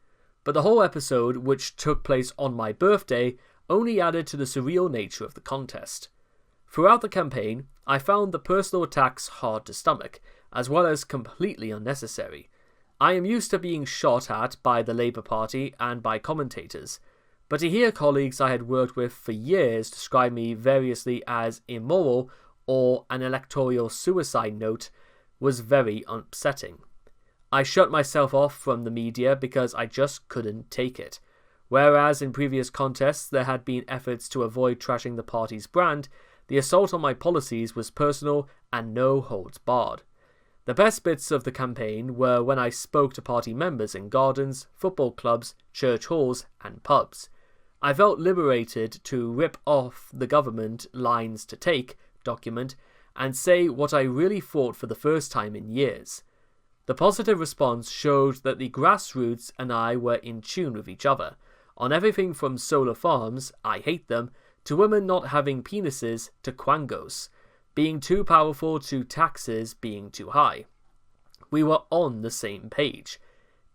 but the whole episode, which took place on my birthday, only added to the surreal nature of the contest. Throughout the campaign, I found the personal attacks hard to stomach, as well as completely unnecessary. I am used to being shot at by the Labour Party and by commentators, but to hear colleagues I had worked with for years describe me variously as immoral or an electoral suicide note was very upsetting. I shut myself off from the media because I just couldn't take it. Whereas in previous contests there had been efforts to avoid trashing the party's brand, the assault on my policies was personal and no holds barred. The best bits of the campaign were when I spoke to party members in gardens, football clubs, church halls and pubs. I felt liberated to rip off the government lines to take document and say what I really thought for the first time in years. The positive response showed that the grassroots and I were in tune with each other, on everything from solar farms, I hate them, to women not having penises to quangos, being too powerful to taxes being too high. We were on the same page.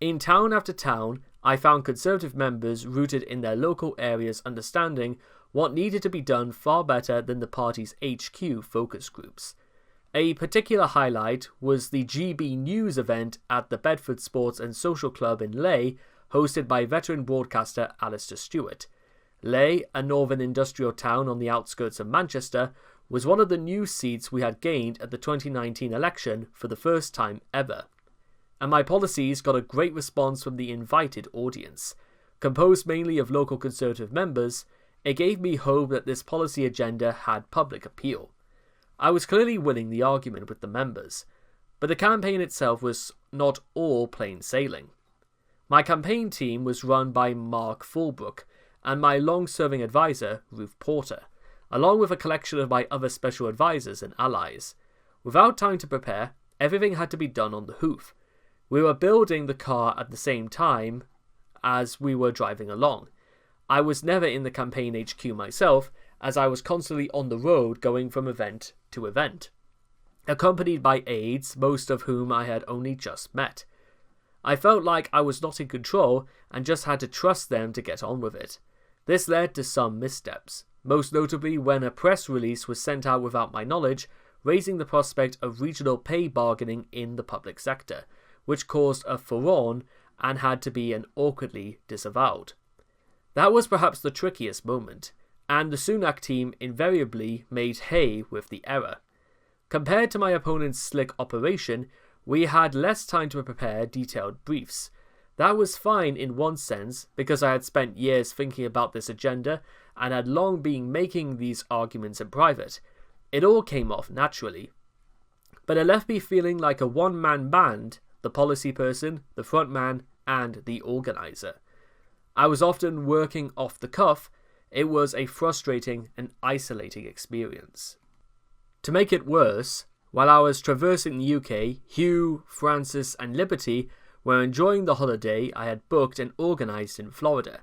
In town after town, I found Conservative members rooted in their local areas understanding what needed to be done far better than the party's HQ focus groups. A particular highlight was the GB News event at the Bedford Sports and Social Club in Leigh, hosted by veteran broadcaster Alistair Stewart. Leigh, a northern industrial town on the outskirts of Manchester, was one of the new seats we had gained at the 2019 election for the first time ever. And my policies got a great response from the invited audience. Composed mainly of local Conservative members, it gave me hope that this policy agenda had public appeal. I was clearly winning the argument with the members, but the campaign itself was not all plain sailing. My campaign team was run by Mark Fulbrook and my long-serving advisor, Ruth Porter, along with a collection of my other special advisors and allies. Without time to prepare, everything had to be done on the hoof. We were building the car at the same time as we were driving along. I was never in the campaign HQ myself, as I was constantly on the road going from event to event, accompanied by aides, most of whom I had only just met. I felt like I was not in control and just had to trust them to get on with it. This led to some missteps, most notably when a press release was sent out without my knowledge, raising the prospect of regional pay bargaining in the public sector, which caused a furore and had to be awkwardly disavowed. That was perhaps the trickiest moment, and the Sunak team invariably made hay with the error. Compared to my opponent's slick operation, we had less time to prepare detailed briefs. That was fine in one sense, because I had spent years thinking about this agenda and had long been making these arguments in private. It all came off naturally. But it left me feeling like a one-man band, the policy person, the front man, and the organizer. I was often working off the cuff. It was a frustrating and isolating experience. To make it worse, while I was traversing the UK, Hugh, Francis, and Liberty were enjoying the holiday I had booked and organised in Florida.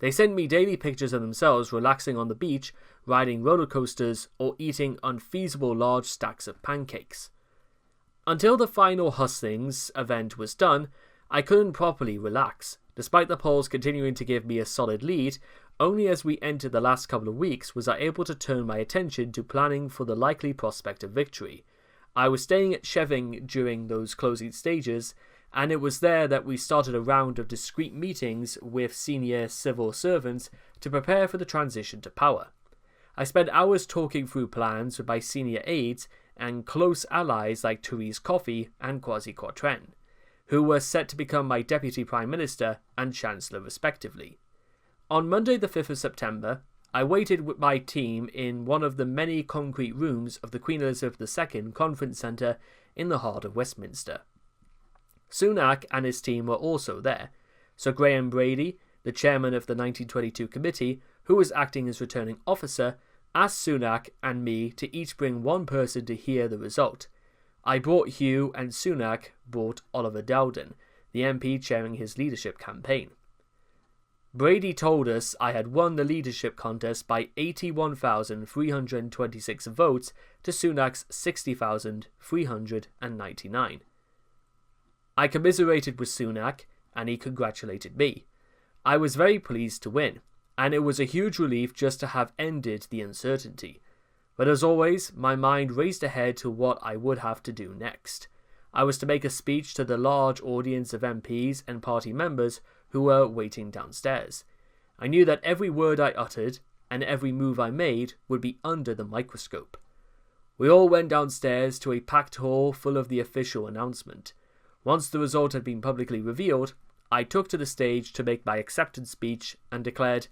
They sent me daily pictures of themselves relaxing on the beach, riding roller coasters, or eating unfeasible large stacks of pancakes. Until the final hustings event was done, I couldn't properly relax. Despite the polls continuing to give me a solid lead, only as we entered the last couple of weeks was I able to turn my attention to planning for the likely prospect of victory. I was staying at Sheving during those closing stages, and it was there that we started a round of discreet meetings with senior civil servants to prepare for the transition to power. I spent hours talking through plans with my senior aides and close allies like Therese Coffey and Kwasi Kwarteng, who were set to become my Deputy Prime Minister and Chancellor respectively. On Monday the 5th of September, I waited with my team in one of the many concrete rooms of the Queen Elizabeth II Conference Centre in the heart of Westminster. Sunak and his team were also there. Sir Graham Brady, the chairman of the 1922 committee, who was acting as returning officer, asked Sunak and me to each bring one person to hear the result. I brought Hugh, and Sunak brought Oliver Dowden, the MP chairing his leadership campaign. Brady told us I had won the leadership contest by 81,326 votes to Sunak's 60,399. I commiserated with Sunak, and he congratulated me. I was very pleased to win, and it was a huge relief just to have ended the uncertainty. But as always, my mind raced ahead to what I would have to do next. I was to make a speech to the large audience of MPs and party members who were waiting downstairs. I knew that every word I uttered and every move I made would be under the microscope. We all went downstairs to a packed hall full of the official announcement. Once the result had been publicly revealed, I took to the stage to make my acceptance speech and declared,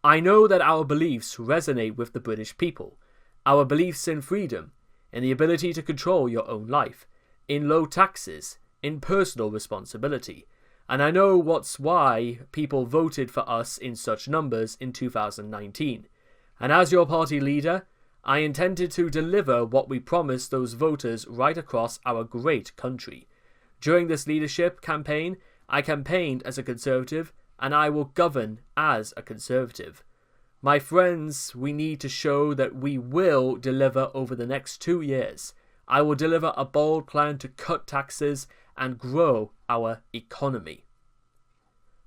"I know that our beliefs resonate with the British people. Our beliefs in freedom, in the ability to control your own life, in low taxes, in personal responsibility. And I know why people voted for us in such numbers in 2019. And as your party leader, I intended to deliver what we promised those voters right across our great country. During this leadership campaign, I campaigned as a Conservative, and I will govern as a Conservative. My friends, we need to show that we will deliver over the next 2 years. I will deliver a bold plan to cut taxes and grow our economy."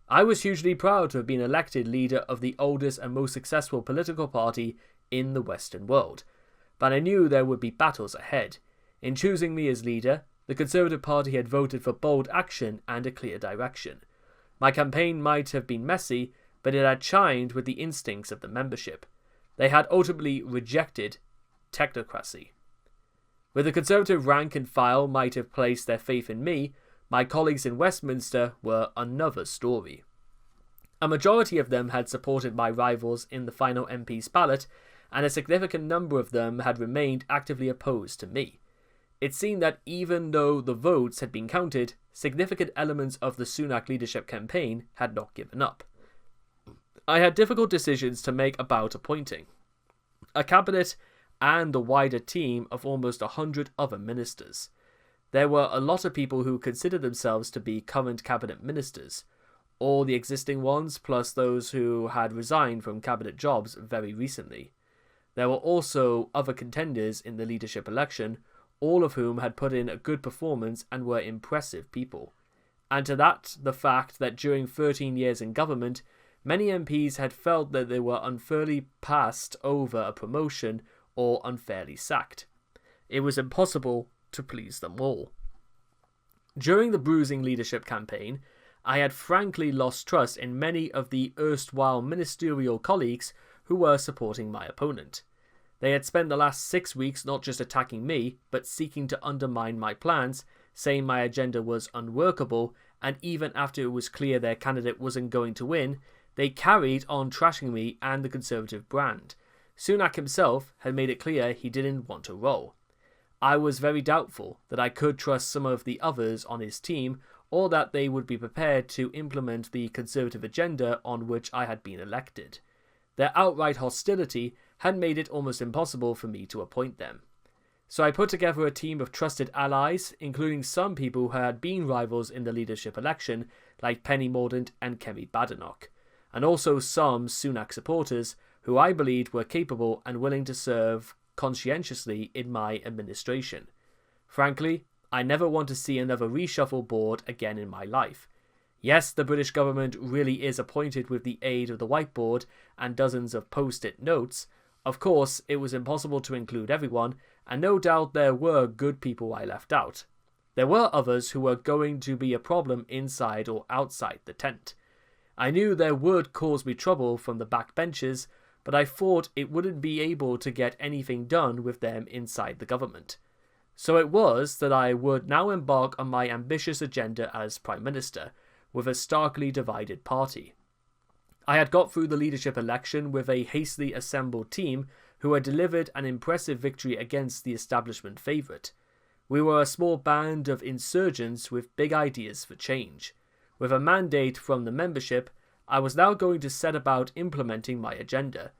I was hugely proud to have been elected leader of the oldest and most successful political party in the Western world, but I knew there would be battles ahead. In choosing me as leader, the Conservative Party had voted for bold action and a clear direction. My campaign might have been messy, but it had chimed with the instincts of the membership. They had ultimately rejected technocracy. Where the Conservative rank and file might have placed their faith in me, my colleagues in Westminster were another story. A majority of them had supported my rivals in the final MP's ballot, and a significant number of them had remained actively opposed to me. It seemed that even though the votes had been counted, significant elements of the Sunak leadership campaign had not given up. I had difficult decisions to make about appointing a cabinet and the wider team of almost 100 other ministers. there were a lot of people who considered themselves to be current cabinet ministers, all the existing ones plus those who had resigned from cabinet jobs very recently. There were also other contenders in the leadership election, all of whom had put in a good performance and were impressive people. And to that, the fact that during 13 years in government, many MPs had felt that they were unfairly passed over a promotion or unfairly sacked. It was impossible to please them all. During the bruising leadership campaign, I had frankly lost trust in many of the erstwhile ministerial colleagues who were supporting my opponent. They had spent the last 6 weeks not just attacking me, but seeking to undermine my plans, saying my agenda was unworkable, and even after it was clear their candidate wasn't going to win, they carried on trashing me and the Conservative brand. Sunak himself had made it clear he didn't want to roll. I was very doubtful that I could trust some of the others on his team, or that they would be prepared to implement the Conservative agenda on which I had been elected. Their outright hostility had made it almost impossible for me to appoint them. So I put together a team of trusted allies, including some people who had been rivals in the leadership election, like Penny Mordaunt and Kemi Badenoch, and also some Sunak supporters who I believed were capable and willing to serve conscientiously in my administration. Frankly, I never want to see another reshuffle board again in my life. Yes, the British government really is appointed with the aid of the whiteboard and dozens of post-it notes. Of course, it was impossible to include everyone, and no doubt there were good people I left out. There were others who were going to be a problem inside or outside the tent. I knew there would cause me trouble from the backbenchers, but I thought it wouldn't be able to get anything done with them inside the government. So it was that I would now embark on my ambitious agenda as Prime Minister, with a starkly divided party. I had got through the leadership election with a hastily assembled team who had delivered an impressive victory against the establishment favourite. We were a small band of insurgents with big ideas for change. With a mandate from the membership, I was now going to set about implementing my agenda.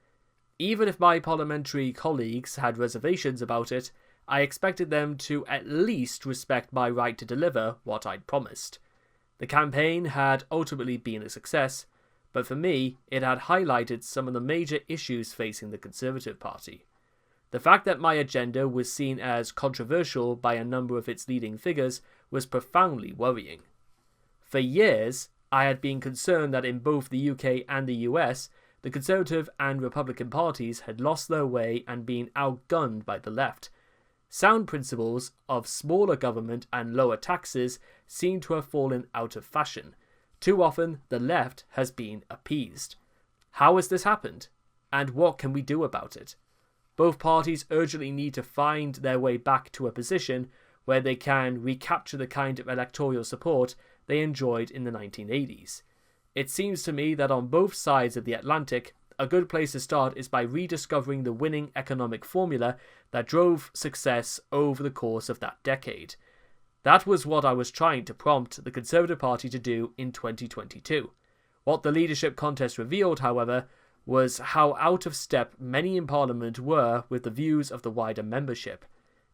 Even if my parliamentary colleagues had reservations about it, I expected them to at least respect my right to deliver what I'd promised. The campaign had ultimately been a success, but for me, it had highlighted some of the major issues facing the Conservative Party. The fact that my agenda was seen as controversial by a number of its leading figures was profoundly worrying. For years, I had been concerned that in both the UK and the US, the Conservative and Republican parties had lost their way and been outgunned by the left. Sound principles of smaller government and lower taxes seem to have fallen out of fashion. Too often, the left has been appeased. How has this happened? And what can we do about it? Both parties urgently need to find their way back to a position where they can recapture the kind of electoral support they enjoyed in the 1980s. It seems to me that on both sides of the Atlantic, a good place to start is by rediscovering the winning economic formula that drove success over the course of that decade. That was what I was trying to prompt the Conservative Party to do in 2022. What the leadership contest revealed, however, was how out of step many in Parliament were with the views of the wider membership.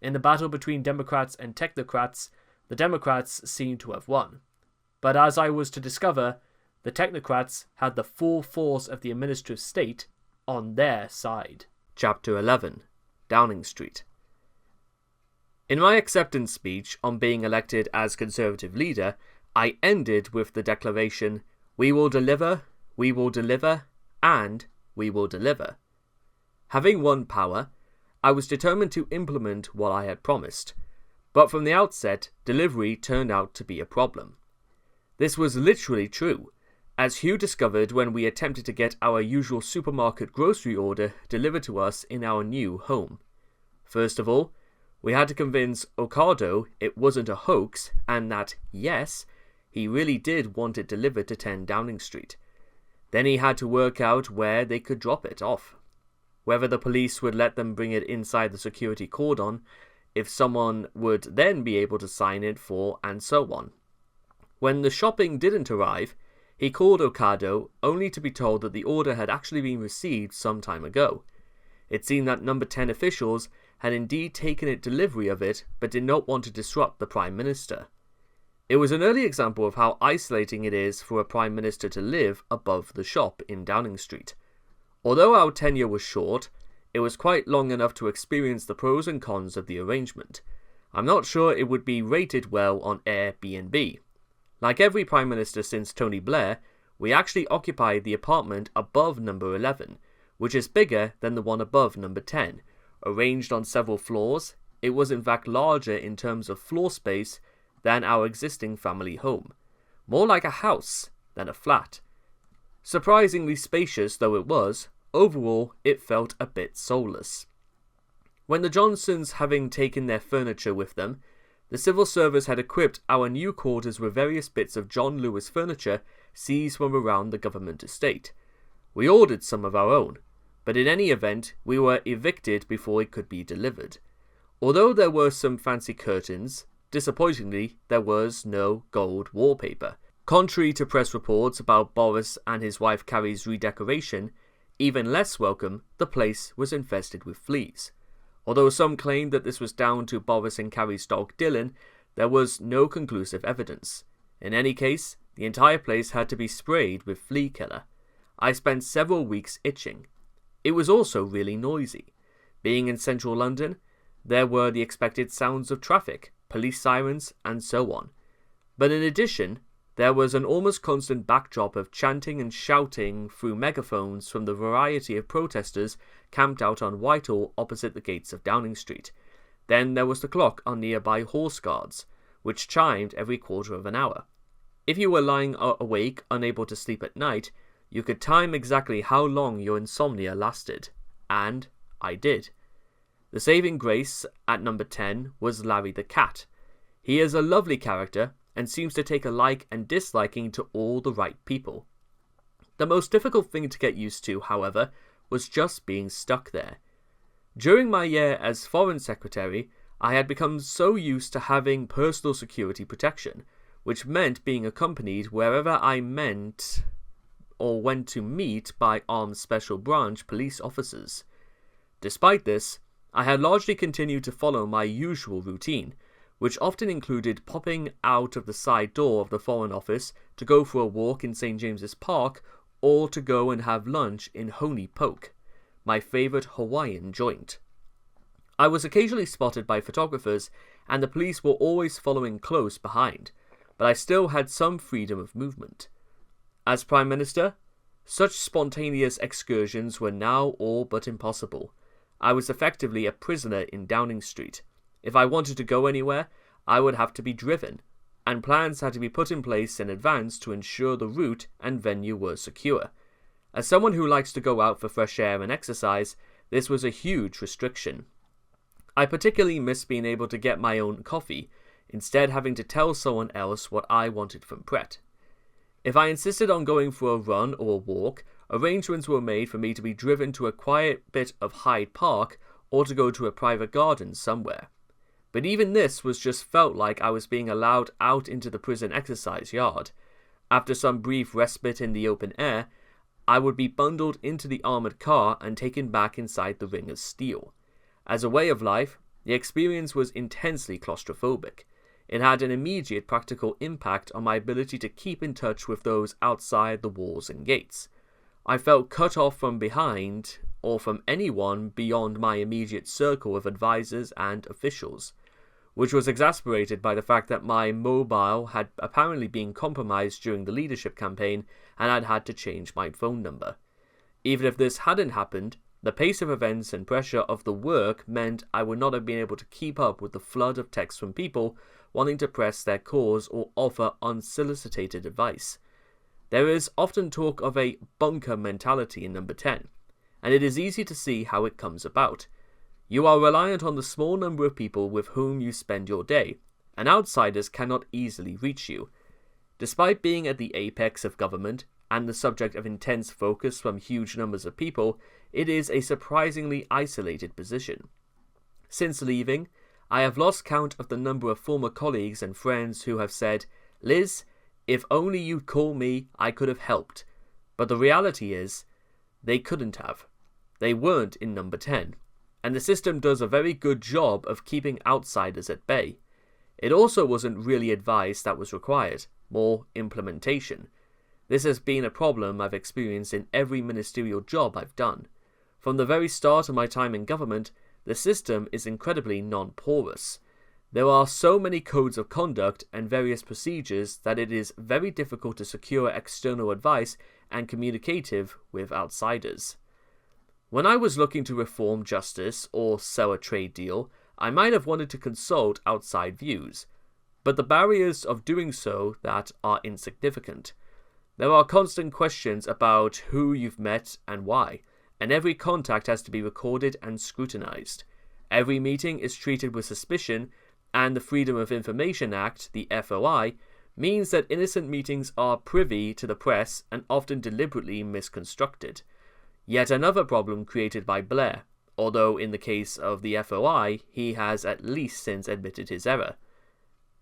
In the battle between Democrats and technocrats, the Democrats seemed to have won. But as I was to discover, the technocrats had the full force of the administrative state on their side. Chapter 11. Downing Street. In my acceptance speech on being elected as Conservative leader, I ended with the declaration, "We will deliver, and we will deliver." Having won power, I was determined to implement what I had promised, but from the outset, delivery turned out to be a problem. This was literally true, as Hugh discovered when we attempted to get our usual supermarket grocery order delivered to us in our new home. First of all, we had to convince Ocado it wasn't a hoax and that, yes, he really did want it delivered to 10 Downing Street. Then he had to work out where they could drop it off. Whether the police would let them bring it inside the security cordon, if someone would then be able to sign it for, and so on. When the shopping didn't arrive, he called Ocado only to be told that the order had actually been received some time ago. It seemed that number 10 officials had indeed taken delivery of it but did not want to disrupt the Prime Minister. It was an early example of how isolating it is for a Prime Minister to live above the shop in Downing Street. Although our tenure was short, it was quite long enough to experience the pros and cons of the arrangement. I'm not sure it would be rated well on Airbnb. Like every Prime Minister since Tony Blair, we actually occupied the apartment above number 11, which is bigger than the one above number 10. Arranged on several floors, it was in fact larger in terms of floor space than our existing family home. More like a house than a flat. Surprisingly spacious though it was, overall it felt a bit soulless. When the Johnsons, having taken their furniture with them, the civil service had equipped our new quarters with various bits of John Lewis furniture seized from around the government estate. We ordered some of our own, but in any event we were evicted before it could be delivered. Although there were some fancy curtains, disappointingly there was no gold wallpaper. Contrary to press reports about Boris and his wife Carrie's redecoration, even less welcome, the place was infested with fleas. Although some claimed that this was down to Boris and Carrie's dog Dylan, there was no conclusive evidence. In any case, the entire place had to be sprayed with flea killer. I spent several weeks itching. It was also really noisy. Being in central London, there were the expected sounds of traffic, police sirens, and so on. But in addition, there was an almost constant backdrop of chanting and shouting through megaphones from the variety of protesters camped out on Whitehall opposite the gates of Downing Street. Then there was the clock on nearby Horse Guards, which chimed every quarter of an hour. If you were lying awake, unable to sleep at night, you could time exactly how long your insomnia lasted. And I did. The saving grace at number 10 was Larry the Cat. He is a lovely character and seems to take a like and disliking to all the right people. The most difficult thing to get used to, however, was just being stuck there. During my year as Foreign Secretary, I had become so used to having personal security protection, which meant being accompanied wherever I went to meet by armed special branch police officers. Despite this, I had largely continued to follow my usual routine, which often included popping out of the side door of the Foreign Office to go for a walk in St. James's Park or to go and have lunch in Honey Poke, my favourite Hawaiian joint. I was occasionally spotted by photographers and the police were always following close behind, but I still had some freedom of movement. As Prime Minister, such spontaneous excursions were now all but impossible. I was effectively a prisoner in Downing Street. If I wanted to go anywhere, I would have to be driven, and plans had to be put in place in advance to ensure the route and venue were secure. As someone who likes to go out for fresh air and exercise, this was a huge restriction. I particularly missed being able to get my own coffee, instead having to tell someone else what I wanted from Pret. If I insisted on going for a run or a walk, arrangements were made for me to be driven to a quiet bit of Hyde Park or to go to a private garden somewhere. But even this was just felt like I was being allowed out into the prison exercise yard. After some brief respite in the open air, I would be bundled into the armoured car and taken back inside the ring of steel. As a way of life, the experience was intensely claustrophobic. It had an immediate practical impact on my ability to keep in touch with those outside the walls and gates. I felt cut off from behind, or from anyone beyond my immediate circle of advisors and officials, which was exasperated by the fact that my mobile had apparently been compromised during the leadership campaign and I'd had to change my phone number. Even if this hadn't happened, the pace of events and pressure of the work meant I would not have been able to keep up with the flood of texts from people wanting to press their cause or offer unsolicited advice. There is often talk of a bunker mentality in number 10, and it is easy to see how it comes about. You are reliant on the small number of people with whom you spend your day, and outsiders cannot easily reach you. Despite being at the apex of government and the subject of intense focus from huge numbers of people, it is a surprisingly isolated position. Since leaving, I have lost count of the number of former colleagues and friends who have said, "Liz, if only you'd call me, I could have helped." But the reality is, they couldn't have. They weren't in number 10. and the system does a very good job of keeping outsiders at bay. It also wasn't really advice that was required, more implementation. This has been a problem I've experienced in every ministerial job I've done. From the very start of my time in government, the system is incredibly non-porous. There are so many codes of conduct and various procedures that it is very difficult to secure external advice and communicative with outsiders. When I was looking to reform justice or sell a trade deal, I might have wanted to consult outside views, but the barriers of doing so that are insignificant. There are constant questions about who you've met and why, and every contact has to be recorded and scrutinized. Every meeting is treated with suspicion, and the Freedom of Information Act, the FOI, means that innocent meetings are privy to the press and often deliberately misconstructed. Yet another problem created by Blair, although in the case of the FOI, he has at least since admitted his error.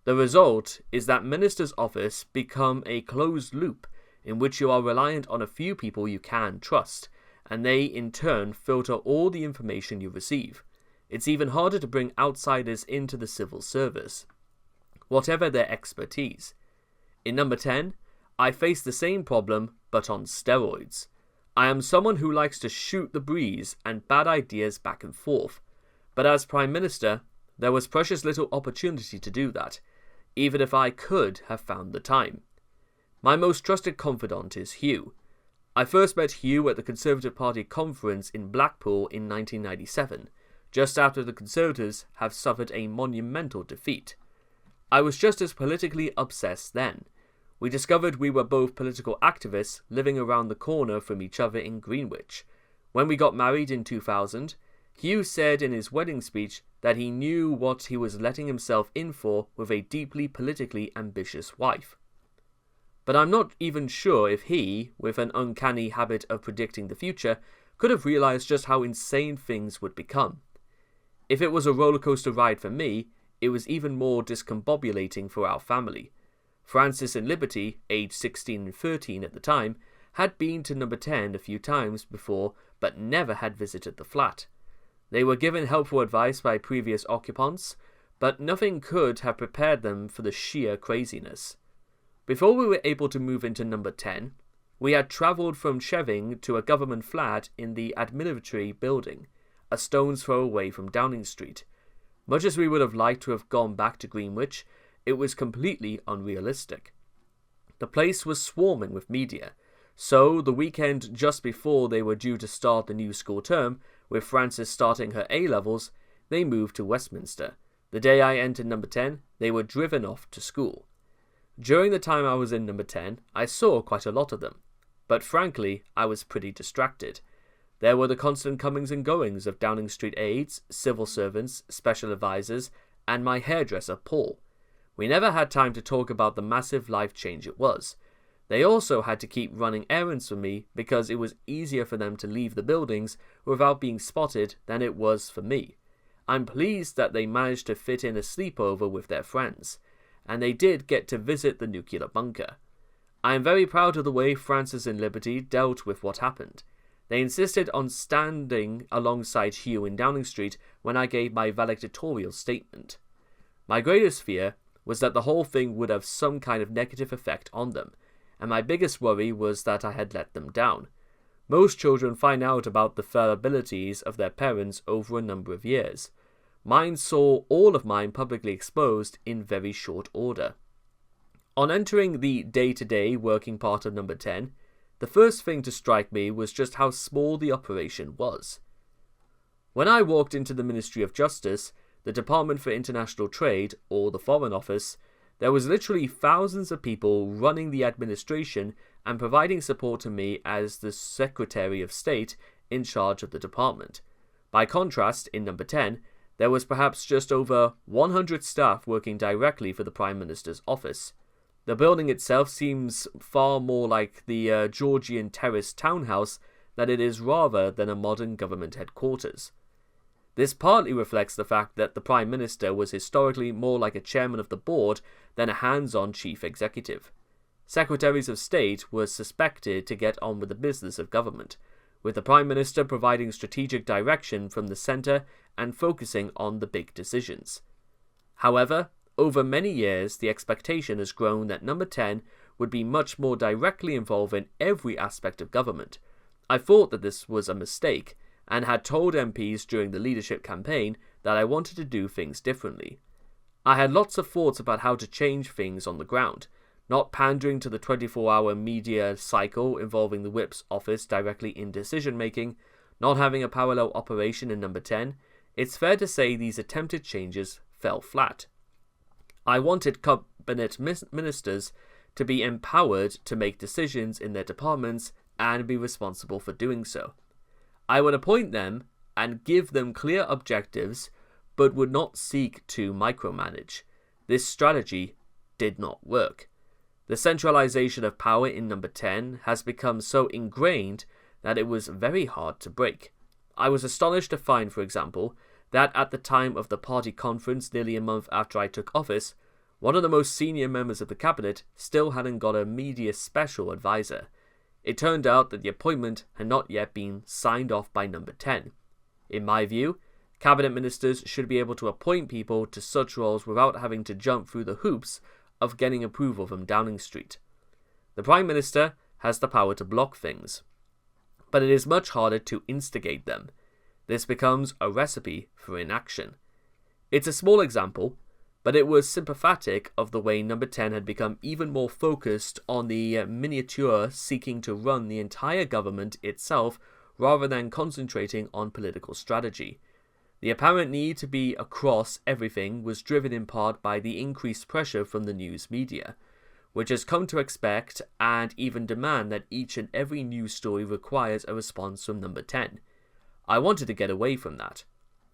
The result is that Minister's office become a closed loop in which you are reliant on a few people you can trust, and they in turn filter all the information you receive. It's even harder to bring outsiders into the civil service, whatever their expertise. In number 10, I face the same problem, but on steroids. I am someone who likes to shoot the breeze and bad ideas back and forth, but as Prime Minister, there was precious little opportunity to do that, even if I could have found the time. My most trusted confidant is Hugh. I first met Hugh at the Conservative Party conference in Blackpool in 1997, just after the Conservatives have suffered a monumental defeat. I was just as politically obsessed then. We discovered we were both political activists living around the corner from each other in Greenwich. When we got married in 2000, Hugh said in his wedding speech that he knew what he was letting himself in for with a deeply politically ambitious wife. But I'm not even sure if he, with an uncanny habit of predicting the future, could have realized just how insane things would become. If it was a rollercoaster ride for me, it was even more discombobulating for our family. Francis and Liberty, aged 16 and 13 at the time, had been to number 10 a few times before but never had visited the flat. They were given helpful advice by previous occupants, but nothing could have prepared them for the sheer craziness. Before we were able to move into number 10, we had travelled from Sheving to a government flat in the administratory building, a stone's throw away from Downing Street. Much as we would have liked to have gone back to Greenwich, it was completely unrealistic. The place was swarming with media, so the weekend just before they were due to start the new school term, with Frances starting her A-levels, they moved to Westminster. The day I entered number 10, they were driven off to school. During the time I was in number 10, I saw quite a lot of them, but frankly, I was pretty distracted. There were the constant comings and goings of Downing Street aides, civil servants, special advisors, and my hairdresser Paul. We never had time to talk about the massive life change it was. They also had to keep running errands for me because it was easier for them to leave the buildings without being spotted than it was for me. I'm pleased that they managed to fit in a sleepover with their friends, and they did get to visit the nuclear bunker. I am very proud of the way Francis and Liberty dealt with what happened. They insisted on standing alongside Hugh in Downing Street when I gave my valedictorian statement. My greatest fear was that the whole thing would have some kind of negative effect on them, and my biggest worry was that I had let them down. Most children find out about the fallibilities of their parents over a number of years. Mine saw all of mine publicly exposed in very short order. On entering the day-to-day working part of number 10, the first thing to strike me was just how small the operation was. When I walked into the Ministry of Justice, the Department for International Trade, or the Foreign Office, there was literally thousands of people running the administration and providing support to me as the Secretary of State in charge of the department. By contrast, in number 10, there was perhaps just over 100 staff working directly for the Prime Minister's office. The building itself seems far more like the Georgian terrace townhouse than it is rather than a modern government headquarters. This partly reflects the fact that the Prime Minister was historically more like a chairman of the board than a hands-on chief executive. Secretaries of State were suspected to get on with the business of government, with the Prime Minister providing strategic direction from the centre and focusing on the big decisions. However, over many years, the expectation has grown that Number 10 would be much more directly involved in every aspect of government. I thought that this was a mistake, and had told MPs during the leadership campaign that I wanted to do things differently. I had lots of thoughts about how to change things on the ground, not pandering to the 24-hour media cycle involving the Whip's office directly in decision-making, not having a parallel operation in Number 10. It's fair to say these attempted changes fell flat. I wanted cabinet ministers to be empowered to make decisions in their departments and be responsible for doing so. I would appoint them and give them clear objectives, but would not seek to micromanage. This strategy did not work. The centralization of power in Number 10 has become so ingrained that it was very hard to break. I was astonished to find, for example, that at the time of the party conference nearly a month after I took office, one of the most senior members of the cabinet still hadn't got a media special advisor. It turned out that the appointment had not yet been signed off by Number 10. In my view, cabinet ministers should be able to appoint people to such roles without having to jump through the hoops of getting approval from Downing Street. The Prime Minister has the power to block things, but it is much harder to instigate them. This becomes a recipe for inaction. It's a small example, but it was symptomatic of the way Number 10 had become even more focused on the miniature seeking to run the entire government itself rather than concentrating on political strategy. The apparent need to be across everything was driven in part by the increased pressure from the news media, which has come to expect and even demand that each and every news story requires a response from Number 10. I wanted to get away from that,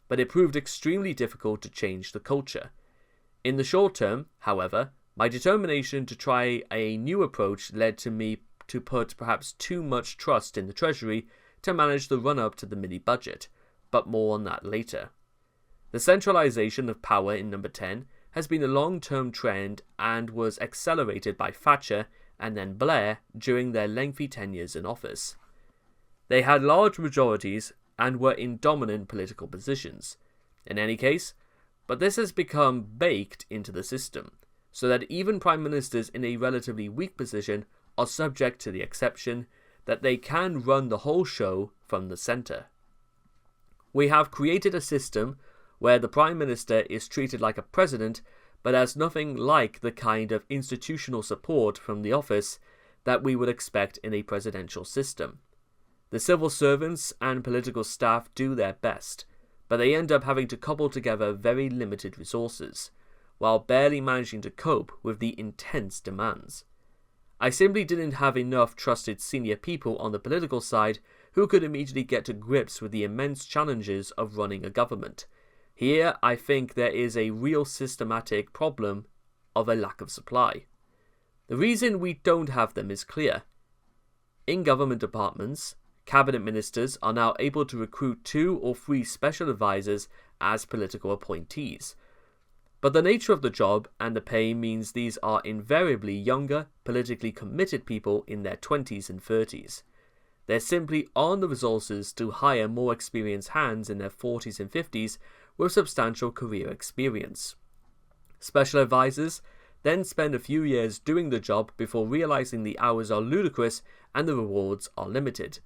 but it proved extremely difficult to change the culture. In the short term, however, my determination to try a new approach led to me to put perhaps too much trust in the Treasury to manage the run-up to the mini-budget, but more on that later. The centralisation of power in Number 10 has been a long-term trend and was accelerated by Thatcher and then Blair during their lengthy tenures in office. They had large majorities and were in dominant political positions. In any case, but this has become baked into the system, so that even Prime Ministers in a relatively weak position are subject to the exception that they can run the whole show from the centre. We have created a system where the Prime Minister is treated like a president, but has nothing like the kind of institutional support from the office that we would expect in a presidential system. The civil servants and political staff do their best, but they end up having to cobble together very limited resources, while barely managing to cope with the intense demands. I simply didn't have enough trusted senior people on the political side who could immediately get to grips with the immense challenges of running a government. Here, I think there is a real systematic problem of a lack of supply. The reason we don't have them is clear. In government departments, cabinet ministers are now able to recruit 2 or 3 special advisors as political appointees. But the nature of the job and the pay means these are invariably younger, politically committed people in their 20s and 30s. There simply aren't the resources to hire more experienced hands in their 40s and 50s with substantial career experience. Special advisors then spend a few years doing the job before realizing the hours are ludicrous and the rewards are limited,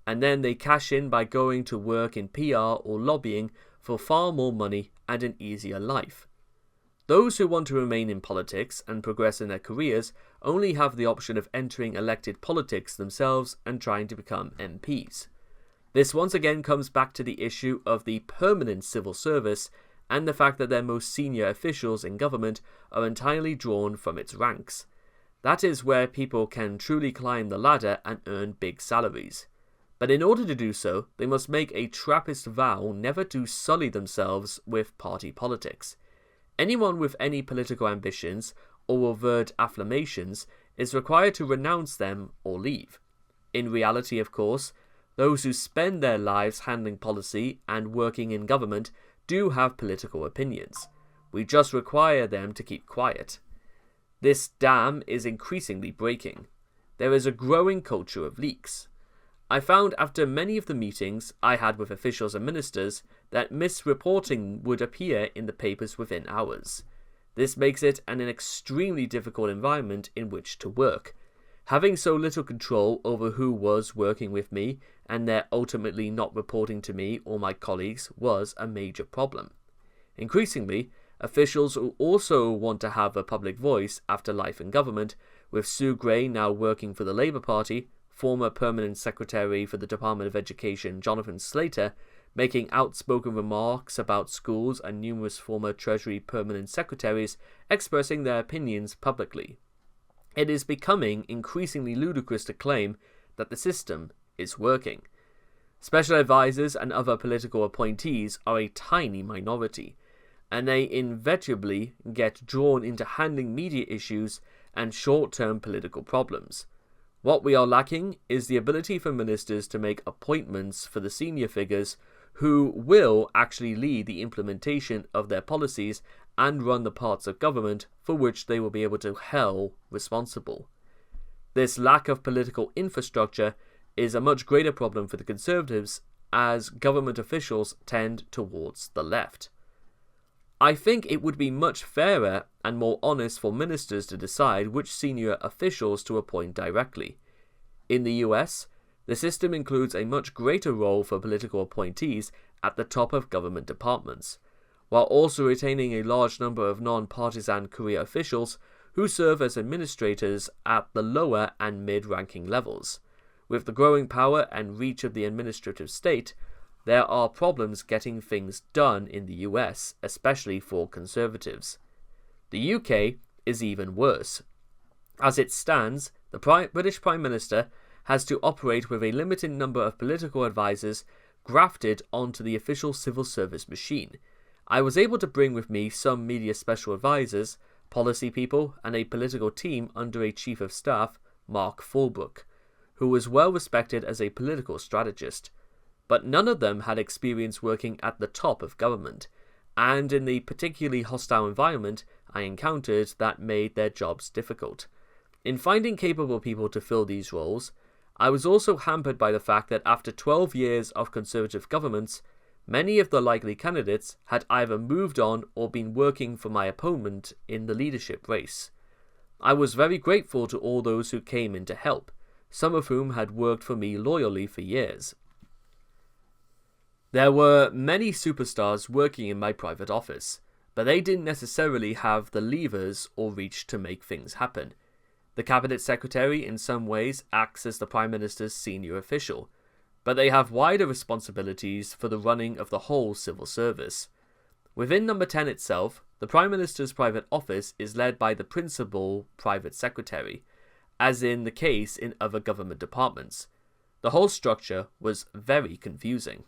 and then they cash in by going to work in PR or lobbying for far more money and an easier life. Those who want to remain in politics and progress in their careers only have the option of entering elected politics themselves and trying to become MPs. This once again comes back to the issue of the permanent civil service and the fact that their most senior officials in government are entirely drawn from its ranks. That is where people can truly climb the ladder and earn big salaries. But in order to do so, they must make a Trappist vow never to sully themselves with party politics. Anyone with any political ambitions or overt affirmations is required to renounce them or leave. In reality, of course, those who spend their lives handling policy and working in government do have political opinions. We just require them to keep quiet. This dam is increasingly breaking. There is a growing culture of leaks. I found after many of the meetings I had with officials and ministers that misreporting would appear in the papers within hours. This makes it an extremely difficult environment in which to work. Having so little control over who was working with me and their ultimately not reporting to me or my colleagues was a major problem. Increasingly, officials also want to have a public voice after life in government, with Sue Gray now working for the Labour Party, former Permanent Secretary for the Department of Education Jonathan Slater making outspoken remarks about schools, and numerous former Treasury Permanent Secretaries expressing their opinions publicly. It is becoming increasingly ludicrous to claim that the system is working. Special advisors and other political appointees are a tiny minority, and they inevitably get drawn into handling media issues and short-term political problems. What we are lacking is the ability for ministers to make appointments for the senior figures who will actually lead the implementation of their policies and run the parts of government for which they will be able to held responsible. This lack of political infrastructure is a much greater problem for the Conservatives, as government officials tend towards the left. I think it would be much fairer and more honest for ministers to decide which senior officials to appoint directly. In the US, the system includes a much greater role for political appointees at the top of government departments, while also retaining a large number of non-partisan career officials who serve as administrators at the lower and mid-ranking levels. With the growing power and reach of the administrative state, there are problems getting things done in the US, especially for Conservatives. The UK is even worse. As it stands, the British Prime Minister has to operate with a limited number of political advisors grafted onto the official civil service machine. I was able to bring with me some media special advisors, policy people, and a political team under a chief of staff, Mark Fulbrook, who was well respected as a political strategist. But none of them had experience working at the top of government, and in the particularly hostile environment I encountered that made their jobs difficult. In finding capable people to fill these roles, I was also hampered by the fact that after 12 years of Conservative governments, many of the likely candidates had either moved on or been working for my opponent in the leadership race. I was very grateful to all those who came in to help, some of whom had worked for me loyally for years. There were many superstars working in my private office, but they didn't necessarily have the levers or reach to make things happen. The Cabinet Secretary in some ways acts as the Prime Minister's senior official, but they have wider responsibilities for the running of the whole civil service. Within Number 10 itself, the Prime Minister's private office is led by the principal private secretary, as in the case in other government departments. The whole structure was very confusing.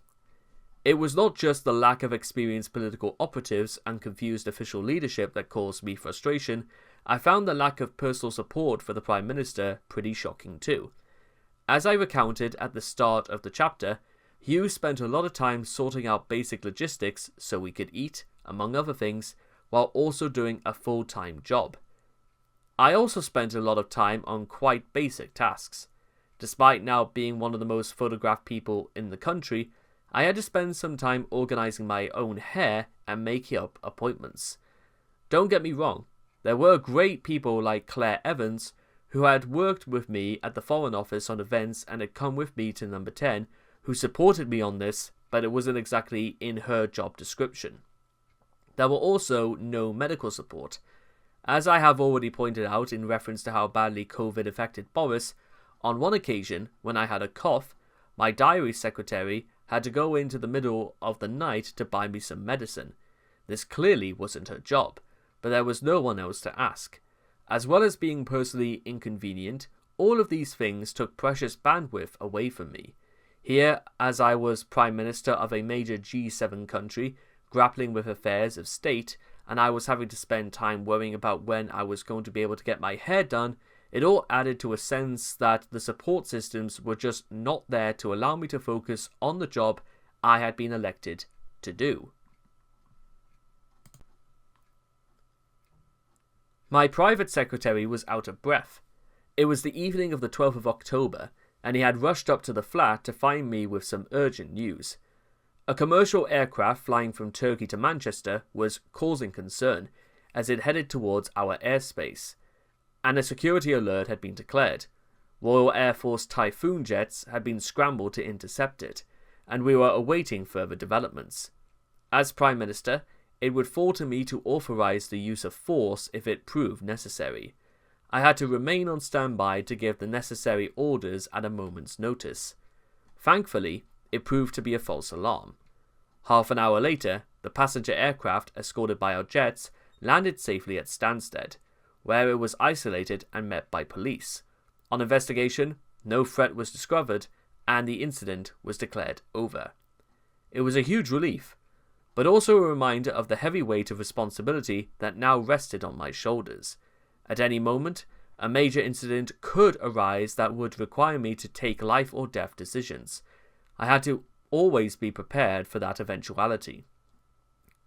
It was not just the lack of experienced political operatives and confused official leadership that caused me frustration. I found the lack of personal support for the Prime Minister pretty shocking too. As I recounted at the start of the chapter, Hugh spent a lot of time sorting out basic logistics so we could eat, among other things, while also doing a full-time job. I also spent a lot of time on quite basic tasks. Despite now being one of the most photographed people in the country, I had to spend some time organising my own hair and making up appointments. Don't get me wrong, there were great people like Claire Evans, who had worked with me at the Foreign Office on events and had come with me to Number 10, who supported me on this, but it wasn't exactly in her job description. There were also no medical support. As I have already pointed out in reference to how badly COVID affected Boris, on one occasion, when I had a cough, my diary secretary had to go into the middle of the night to buy me some medicine. This clearly wasn't her job, but there was no one else to ask. As well as being personally inconvenient, all of these things took precious bandwidth away from me. Here, as I was Prime Minister of a major G7 country, grappling with affairs of state, and I was having to spend time worrying about when I was going to be able to get my hair done, it all added to a sense that the support systems were just not there to allow me to focus on the job I had been elected to do. My private secretary was out of breath. It was the evening of the 12th of October, and he had rushed up to the flat to find me with some urgent news. A commercial aircraft flying from Turkey to Manchester was causing concern as it headed towards our airspace, and a security alert had been declared. Royal Air Force Typhoon jets had been scrambled to intercept it, and we were awaiting further developments. As Prime Minister, it would fall to me to authorise the use of force if it proved necessary. I had to remain on standby to give the necessary orders at a moment's notice. Thankfully, it proved to be a false alarm. Half an hour later, the passenger aircraft, escorted by our jets, landed safely at Stansted, where it was isolated and met by police. On investigation, no threat was discovered, and the incident was declared over. It was a huge relief, but also a reminder of the heavy weight of responsibility that now rested on my shoulders. At any moment, a major incident could arise that would require me to take life or death decisions. I had to always be prepared for that eventuality.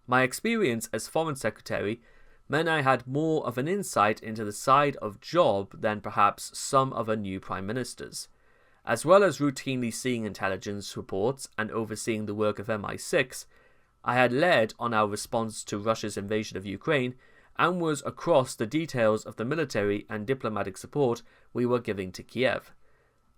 My experience as Foreign Secretary meant I had more of an insight into the side of job than perhaps some other new Prime Ministers. As well as routinely seeing intelligence reports and overseeing the work of MI6, I had led on our response to Russia's invasion of Ukraine and was across the details of the military and diplomatic support we were giving to Kiev.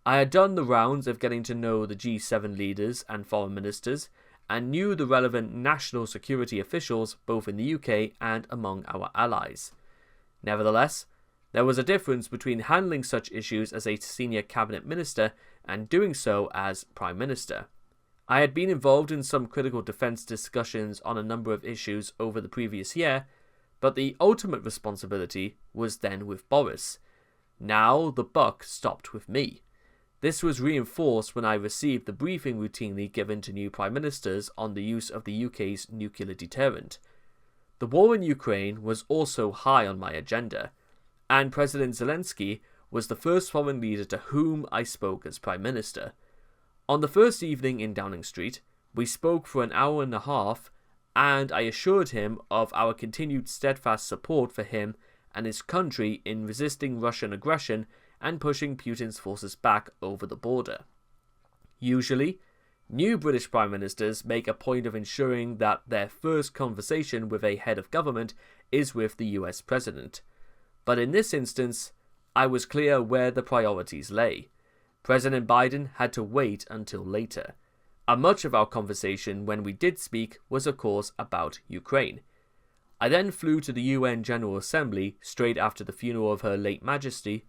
I had done the rounds of getting to know the G7 leaders and foreign ministers, and knew the relevant national security officials both in the UK and among our allies. Nevertheless, there was a difference between handling such issues as a senior cabinet minister and doing so as Prime Minister. I had been involved in some critical defence discussions on a number of issues over the previous year, but the ultimate responsibility was then with Boris. Now the buck stopped with me. This was reinforced when I received the briefing routinely given to new Prime Ministers on the use of the UK's nuclear deterrent. The war in Ukraine was also high on my agenda, and President Zelensky was the first foreign leader to whom I spoke as Prime Minister. On the first evening in Downing Street, we spoke for an hour and a half, and I assured him of our continued steadfast support for him and his country in resisting Russian aggression and pushing Putin's forces back over the border. Usually, new British Prime Ministers make a point of ensuring that their first conversation with a head of government is with the US President. But in this instance, I was clear where the priorities lay. President Biden had to wait until later. And much of our conversation when we did speak was of course about Ukraine. I then flew to the UN General Assembly straight after the funeral of Her late Majesty.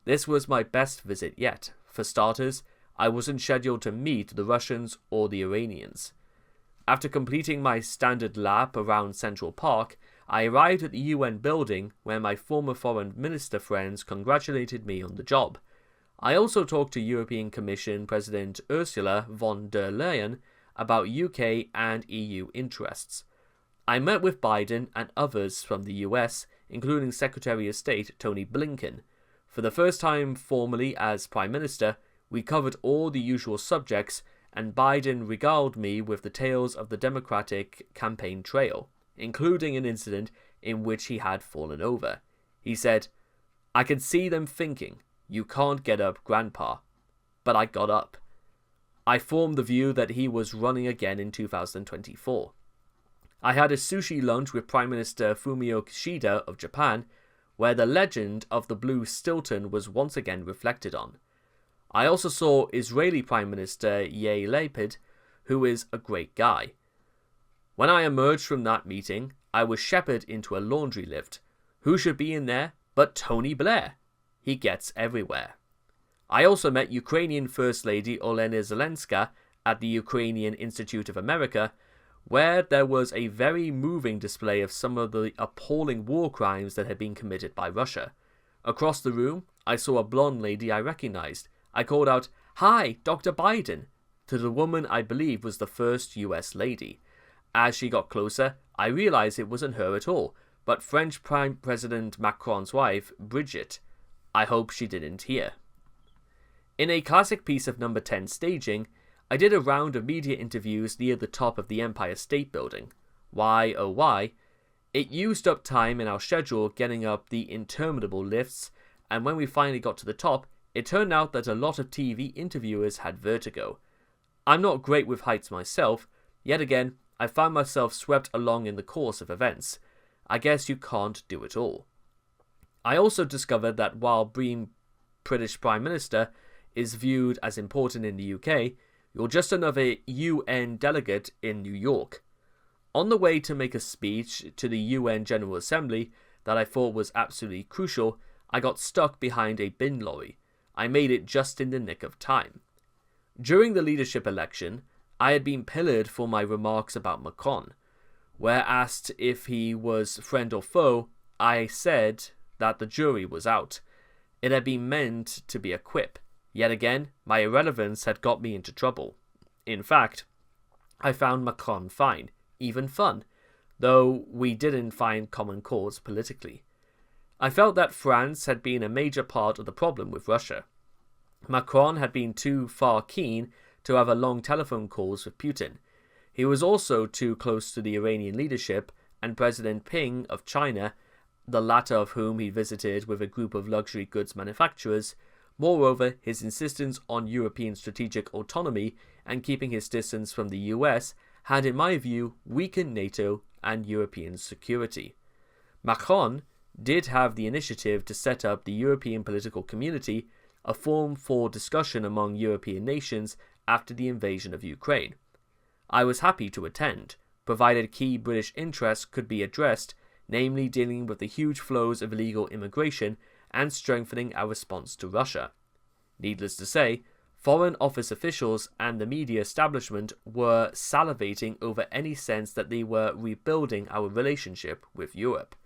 This was my best visit yet. For starters, I wasn't scheduled to meet the Russians or the Iranians. After completing my standard lap around Central Park, I arrived at the UN building where my former foreign minister friends congratulated me on the job. I also talked to European Commission President Ursula von der Leyen about UK and EU interests. I met with Biden and others from the US, including Secretary of State Tony Blinken. For the first time formally as Prime Minister, we covered all the usual subjects, and Biden regaled me with the tales of the Democratic campaign trail, including an incident in which he had fallen over. He said, "I can see them thinking, you can't get up, Grandpa." But I got up. I formed the view that he was running again in 2024. I had a sushi lunch with Prime Minister Fumio Kishida of Japan, where the legend of the blue Stilton was once again reflected on. I also saw Israeli Prime Minister Yair Lapid, who is a great guy. When I emerged from that meeting, I was shepherded into a laundry lift. Who should be in there but Tony Blair? He gets everywhere. I also met Ukrainian First Lady Olena Zelenska at the Ukrainian Institute of America, where there was a very moving display of some of the appalling war crimes that had been committed by Russia. Across the room, I saw a blonde lady I recognized. I called out, "Hi, Dr. Biden," to the woman I believe was the first US lady. As she got closer, I realized it wasn't her at all, but French Prime President Macron's wife, Brigitte. I hope she didn't hear. In a classic piece of number 10 staging, I did a round of media interviews near the top of the Empire State Building. Why, oh why? It used up time in our schedule getting up the interminable lifts, and when we finally got to the top, It turned out that a lot of TV interviewers had vertigo. I'm not great with heights myself, yet again, I found myself swept along in the course of events. I guess you can't do it all. I also discovered that while being British Prime Minister is viewed as important in the UK, you're just another UN delegate in New York. On the way to make a speech to the UN General Assembly that I thought was absolutely crucial, I got stuck behind a bin lorry. I made it just in the nick of time. During the leadership election, I had been pillared for my remarks about Macron. Where asked if he was friend or foe, I said that the jury was out. It had been meant to be a quip. Yet again, my irrelevance had got me into trouble. In fact, I found Macron fine, even fun, though we didn't find common cause politically. I felt that France had been a major part of the problem with Russia. Macron had been too far keen to have a long telephone calls with Putin. He was also too close to the Iranian leadership and President Ping of China, the latter of whom he visited with a group of luxury goods manufacturers. Moreover, his insistence on European strategic autonomy and keeping his distance from the US had, in my view, weakened NATO and European security. Macron did have the initiative to set up the European Political Community, a forum for discussion among European nations after the invasion of Ukraine. I was happy to attend, provided key British interests could be addressed, namely dealing with the huge flows of illegal immigration and strengthening our response to Russia. Needless to say, Foreign Office officials and the media establishment were salivating over any sense that they were rebuilding our relationship with Europe.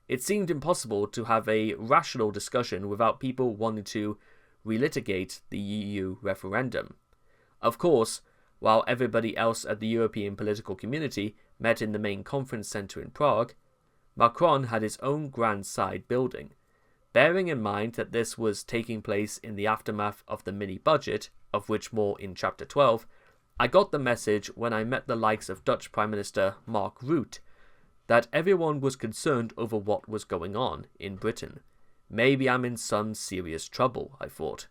It seemed impossible to have a rational discussion without people wanting to relitigate the EU referendum. Of course, while everybody else at the European political community met in the main conference centre in Prague, Macron had his own grand side building. Bearing in mind that this was taking place in the aftermath of the mini-budget, of which more in Chapter 12, I got the message when I met the likes of Dutch Prime Minister Mark Rutte that everyone was concerned over what was going on in Britain. Maybe I'm in some serious trouble, I thought.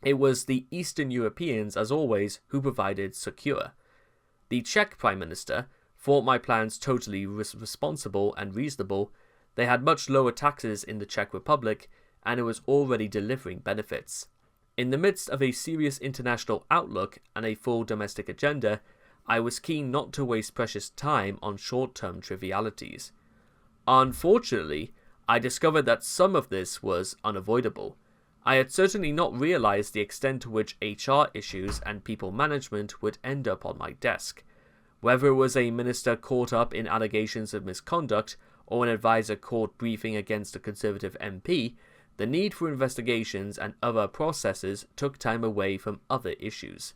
It was the Eastern Europeans, as always, who provided succour. The Czech Prime Minister thought my plans totally responsible and reasonable. They had much lower taxes in the Czech Republic, and it was already delivering benefits. In the midst of a serious international outlook and a full domestic agenda, I was keen not to waste precious time on short-term trivialities. Unfortunately, I discovered that some of this was unavoidable. I had certainly not realized the extent to which HR issues and people management would end up on my desk. Whether it was a minister caught up in allegations of misconduct or an advisor caught briefing against a Conservative MP, the need for investigations and other processes took time away from other issues.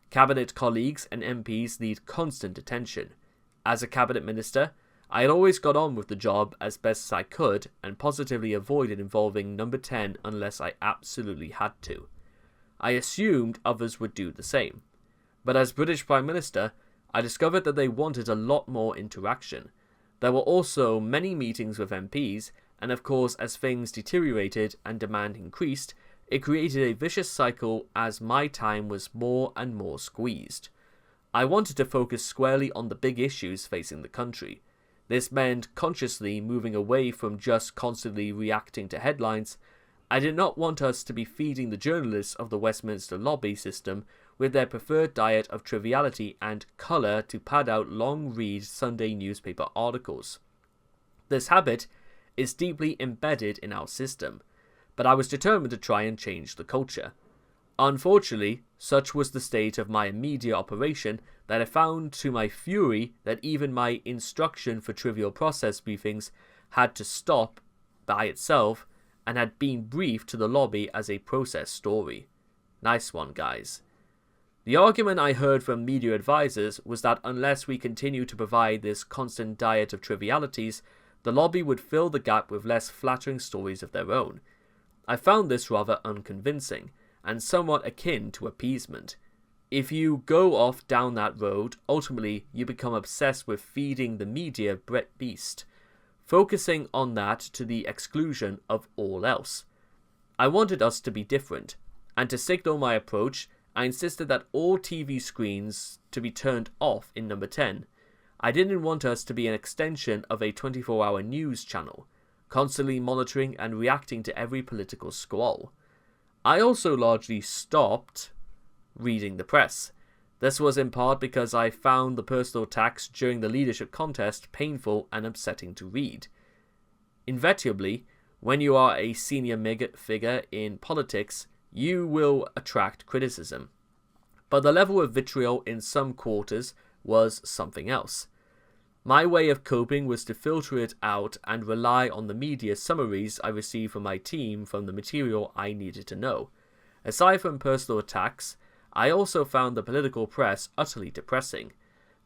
Cabinet colleagues and MPs need constant attention. As a cabinet minister, I had always got on with the job as best as I could and positively avoided involving Number 10 unless I absolutely had to. I assumed others would do the same. But as British Prime Minister, I discovered that they wanted a lot more interaction. There were also many meetings with MPs, and of course as things deteriorated and demand increased, it created a vicious cycle as my time was more and more squeezed. I wanted to focus squarely on the big issues facing the country. This meant consciously moving away from just constantly reacting to headlines. I did not want us to be feeding the journalists of the Westminster lobby system with their preferred diet of triviality and colour to pad out long-read Sunday newspaper articles. This habit is deeply embedded in our system, but I was determined to try and change the culture. Unfortunately, such was the state of my immediate operation that I found to my fury that even my instruction for trivial process briefings had to stop by itself and had been briefed to the lobby as a process story. Nice one, guys. The argument I heard from media advisors was that unless we continue to provide this constant diet of trivialities, the lobby would fill the gap with less flattering stories of their own. I found this rather unconvincing, and somewhat akin to appeasement. If you go off down that road, ultimately you become obsessed with feeding the media beast, focusing on that to the exclusion of all else. I wanted us to be different, and to signal my approach, I insisted that all TV screens to be turned off in number 10. I didn't want us to be an extension of a 24-hour news channel, constantly monitoring and reacting to every political squall. I also largely stopped reading the press. This was in part because I found the personal attacks during the leadership contest painful and upsetting to read. Inevitably, when you are a senior figure in politics, you will attract criticism. But the level of vitriol in some quarters was something else. My way of coping was to filter it out and rely on the media summaries I received from my team from the material I needed to know. Aside from personal attacks, I also found the political press utterly depressing.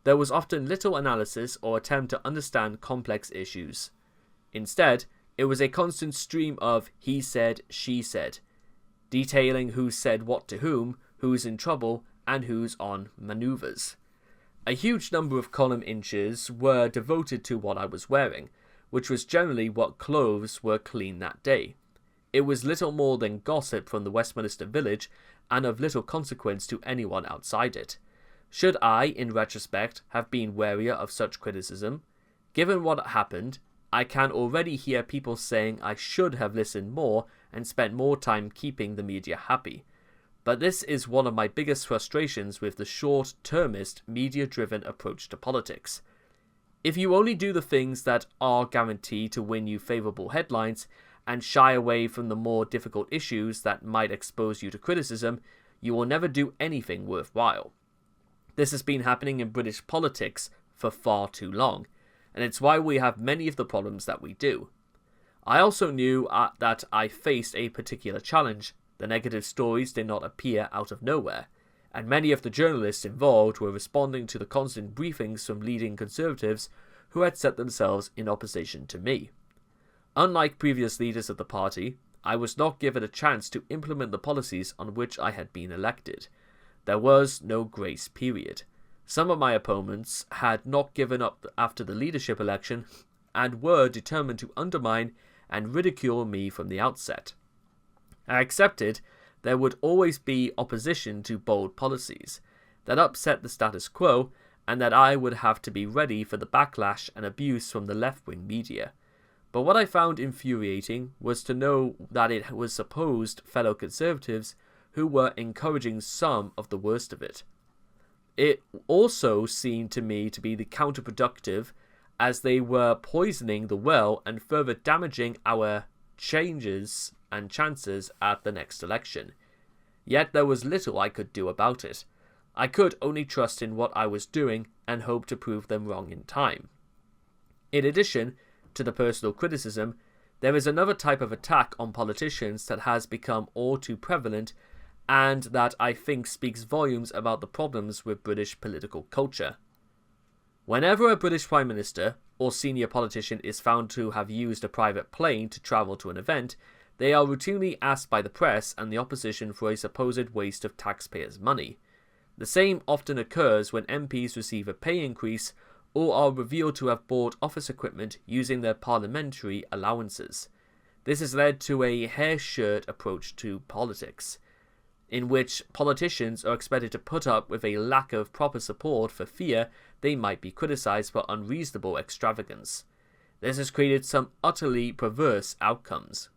There was often little analysis or attempt to understand complex issues. Instead, it was a constant stream of he said, she said, detailing who said what to whom, who's in trouble, and who's on maneuvers. A huge number of column inches were devoted to what I was wearing, which was generally what clothes were clean that day. It was little more than gossip from the Westminster village, and of little consequence to anyone outside it. Should I, in retrospect, have been warier of such criticism? Given what happened, I can already hear people saying I should have listened more and spent more time keeping the media happy. But this is one of my biggest frustrations with the short-termist, media-driven approach to politics. If you only do the things that are guaranteed to win you favourable headlines, and shy away from the more difficult issues that might expose you to criticism, you will never do anything worthwhile. This has been happening in British politics for far too long, and it's why we have many of the problems that we do. I also knew that I faced a particular challenge. The negative stories did not appear out of nowhere, and many of the journalists involved were responding to the constant briefings from leading Conservatives who had set themselves in opposition to me. Unlike previous leaders of the party, I was not given a chance to implement the policies on which I had been elected. There was no grace period. Some of my opponents had not given up after the leadership election and were determined to undermine and ridicule me from the outset. I accepted there would always be opposition to bold policies that upset the status quo, and that I would have to be ready for the backlash and abuse from the left-wing media. But what I found infuriating was to know that it was supposed fellow Conservatives who were encouraging some of the worst of it. It also seemed to me to be counterproductive, as they were poisoning the well and further damaging our chances at the next election. Yet there was little I could do about it. I could only trust in what I was doing and hope to prove them wrong in time. In addition to the personal criticism, there is another type of attack on politicians that has become all too prevalent, and that I think speaks volumes about the problems with British political culture. Whenever a British Prime Minister or senior politician is found to have used a private plane to travel to an event, they are routinely asked by the press and the opposition for a supposed waste of taxpayers' money. The same often occurs when MPs receive a pay increase or are revealed to have bought office equipment using their parliamentary allowances. This has led to a hair-shirt approach to politics, in which politicians are expected to put up with a lack of proper support for fear they might be criticised for unreasonable extravagance. This has created some utterly perverse outcomes.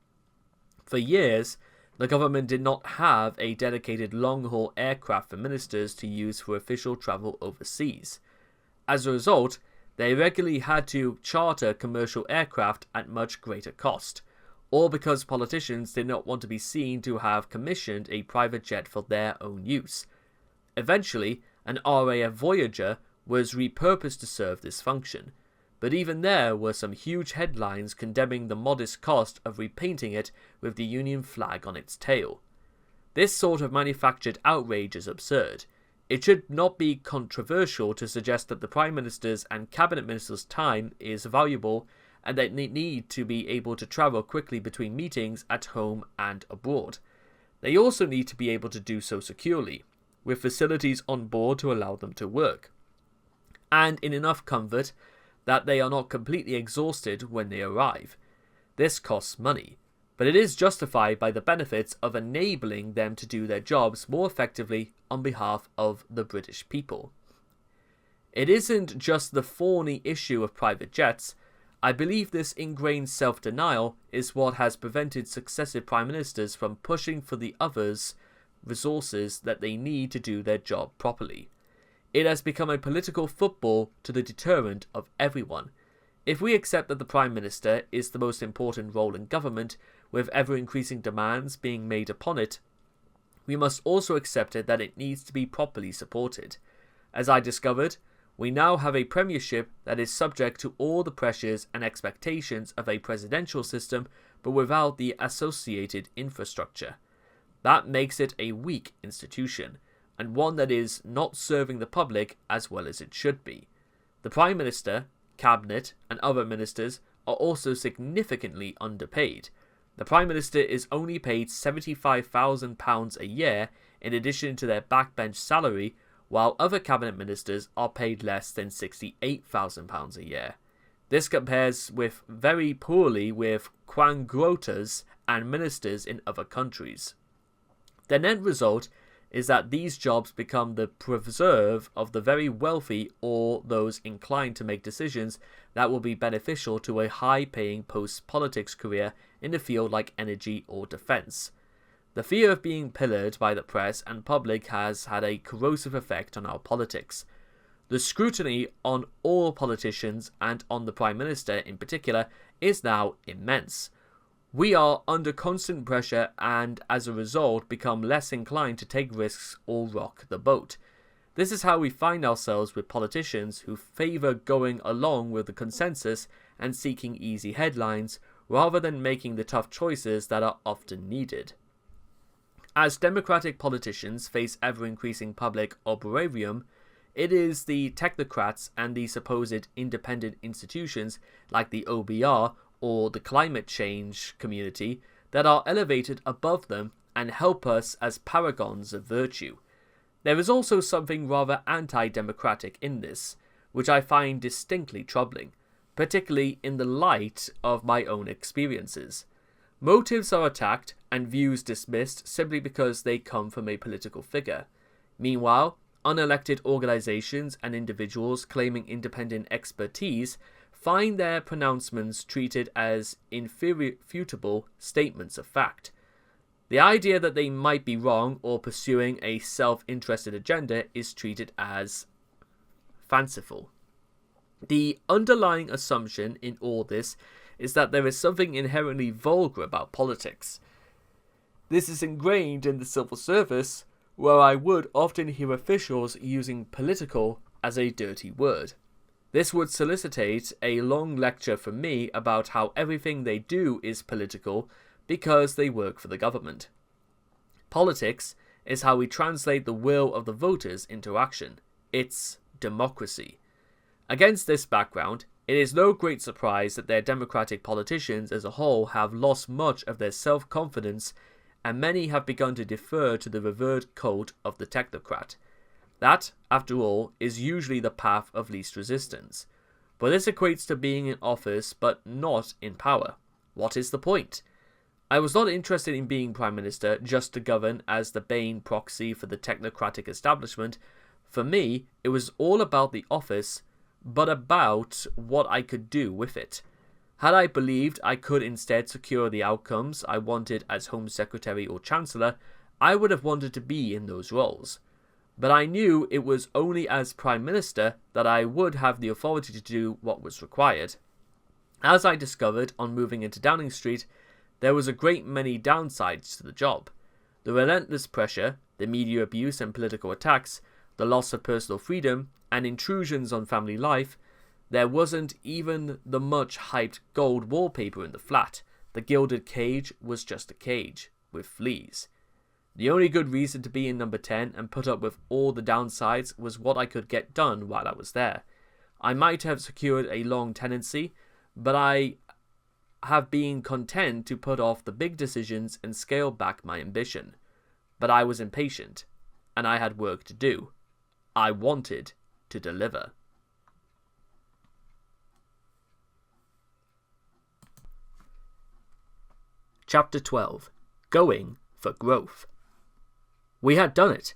For years, the government did not have a dedicated long-haul aircraft for ministers to use for official travel overseas. As a result, they regularly had to charter commercial aircraft at much greater cost, all because politicians did not want to be seen to have commissioned a private jet for their own use. Eventually, an RAF Voyager was repurposed to serve this function, but even there were some huge headlines condemning the modest cost of repainting it with the Union flag on its tail. This sort of manufactured outrage is absurd. It should not be controversial to suggest that the Prime Minister's and Cabinet Minister's time is valuable and that they need to be able to travel quickly between meetings at home and abroad. They also need to be able to do so securely, with facilities on board to allow them to work, and in enough comfort that they are not completely exhausted when they arrive. This costs money, but it is justified by the benefits of enabling them to do their jobs more effectively on behalf of the British people. It isn't just the thorny issue of private jets. I believe this ingrained self-denial is what has prevented successive prime ministers from pushing for the others' resources that they need to do their job properly. It has become a political football to the deterrent of everyone. If we accept that the Prime Minister is the most important role in government, with ever-increasing demands being made upon it, we must also accept it that it needs to be properly supported. As I discovered, we now have a premiership that is subject to all the pressures and expectations of a presidential system, but without the associated infrastructure. That makes it a weak institution, and one that is not serving the public as well as it should be. The Prime Minister, Cabinet, and other ministers are also significantly underpaid. The Prime Minister is only paid £75,000 a year in addition to their backbench salary, while other cabinet ministers are paid less than £68,000 a year. This compares with very poorly with quangrotas and ministers in other countries. The net result is that these jobs become the preserve of the very wealthy or those inclined to make decisions that will be beneficial to a high-paying post-politics career in a field like energy or defence. The fear of being pillared by the press and public has had a corrosive effect on our politics. The scrutiny on all politicians and on the Prime Minister in particular is now immense. We are under constant pressure and as a result become less inclined to take risks or rock the boat. This is how we find ourselves with politicians who favour going along with the consensus and seeking easy headlines rather than making the tough choices that are often needed. As democratic politicians face ever-increasing public opprobrium, it is the technocrats and the supposed independent institutions like the OBR or the climate change community that are elevated above them and help us as paragons of virtue. There is also something rather anti-democratic in this, which I find distinctly troubling, particularly in the light of my own experiences. Motives are attacked and views dismissed simply because they come from a political figure. Meanwhile, unelected organizations and individuals claiming independent expertise find their pronouncements treated as irrefutable statements of fact. The idea that they might be wrong or pursuing a self-interested agenda is treated as fanciful. The underlying assumption in all this is that there is something inherently vulgar about politics. This is ingrained in the civil service, where I would often hear officials using political as a dirty word. This would solicitate a long lecture from me about how everything they do is political because they work for the government. Politics is how we translate the will of the voters into action. It's democracy. Against this background, it is no great surprise that their democratic politicians as a whole have lost much of their self-confidence, and many have begun to defer to the revered cult of the technocrat. That, after all, is usually the path of least resistance. But this equates to being in office but not in power. What is the point? I was not interested in being Prime Minister just to govern as the bane proxy for the technocratic establishment. For me, it was all about the office, but about what I could do with it. Had I believed I could instead secure the outcomes I wanted as Home Secretary or Chancellor, I would have wanted to be in those roles. But I knew it was only as Prime Minister that I would have the authority to do what was required. As I discovered on moving into Downing Street, there was a great many downsides to the job. The relentless pressure, the media abuse and political attacks, the loss of personal freedom, and intrusions on family life. There wasn't even the much hyped gold wallpaper in the flat. The gilded cage was just a cage, with fleas. The only good reason to be in number 10 and put up with all the downsides was what I could get done while I was there. I might have secured a long tenancy, but I have been content to put off the big decisions and scale back my ambition. But I was impatient, and I had work to do. I wanted to deliver. Chapter 12. Going for Growth. We had done it.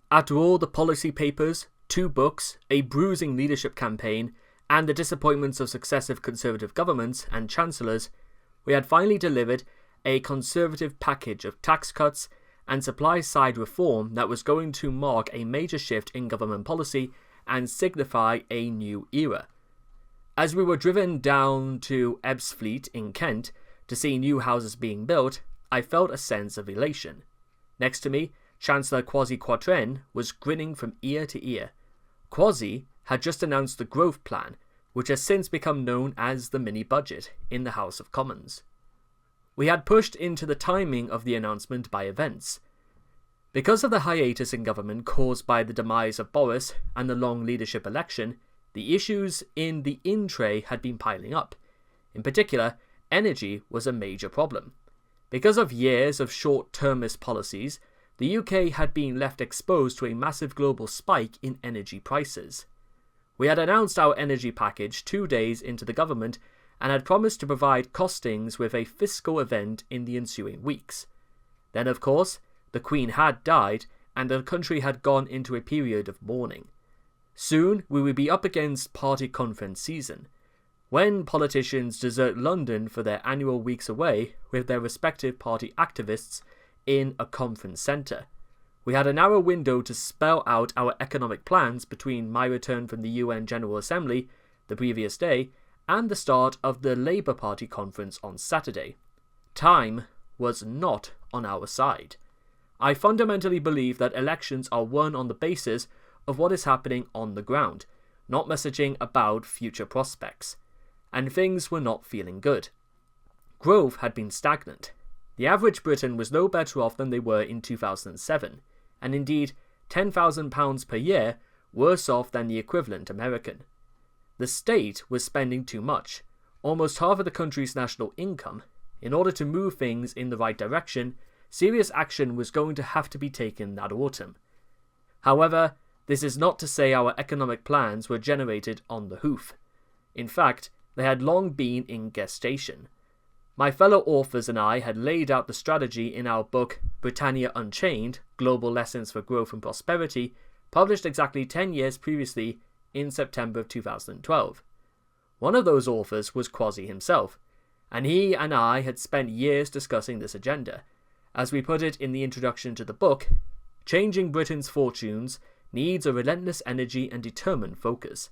After all the policy papers, 2 books, a bruising leadership campaign, and the disappointments of successive Conservative governments and chancellors, we had finally delivered a Conservative package of tax cuts and supply-side reform that was going to mark a major shift in government policy and signify a new era. As we were driven down to Ebbsfleet in Kent to see new houses being built, I felt a sense of elation. Next to me, Chancellor Kwasi Kwarteng was grinning from ear to ear. Kwasi had just announced the growth plan, which has since become known as the mini-budget, in the House of Commons. We had pushed into the timing of the announcement by events. Because of the hiatus in government caused by the demise of Boris and the long leadership election, the issues in the in-tray had been piling up. In particular, energy was a major problem. Because of years of short-termist policies, the UK had been left exposed to a massive global spike in energy prices. We had announced our energy package 2 days into the government and had promised to provide costings with a fiscal event in the ensuing weeks. Then, of course, the Queen had died and the country had gone into a period of mourning. Soon we would be up against party conference season, when politicians desert London for their annual weeks away with their respective party activists in a conference centre. We had a narrow window to spell out our economic plans between my return from the UN General Assembly the previous day and the start of the Labour Party conference on Saturday. Time was not on our side. I fundamentally believe that elections are won on the basis of what is happening on the ground, not messaging about future prospects. And things were not feeling good. Growth had been stagnant. The average Briton was no better off than they were in 2007, and indeed £10,000 per year worse off than the equivalent American. The state was spending too much, almost half of the country's national income. In order to move things in the right direction, serious action was going to have to be taken that autumn. However, this is not to say our economic plans were generated on the hoof. In fact, they had long been in gestation. My fellow authors and I had laid out the strategy in our book Britannia Unchained, Global Lessons for Growth and Prosperity, published exactly 10 years previously in September of 2012. One of those authors was Kwasi himself, and he and I had spent years discussing this agenda. As we put it in the introduction to the book, changing Britain's fortunes needs a relentless energy and determined focus.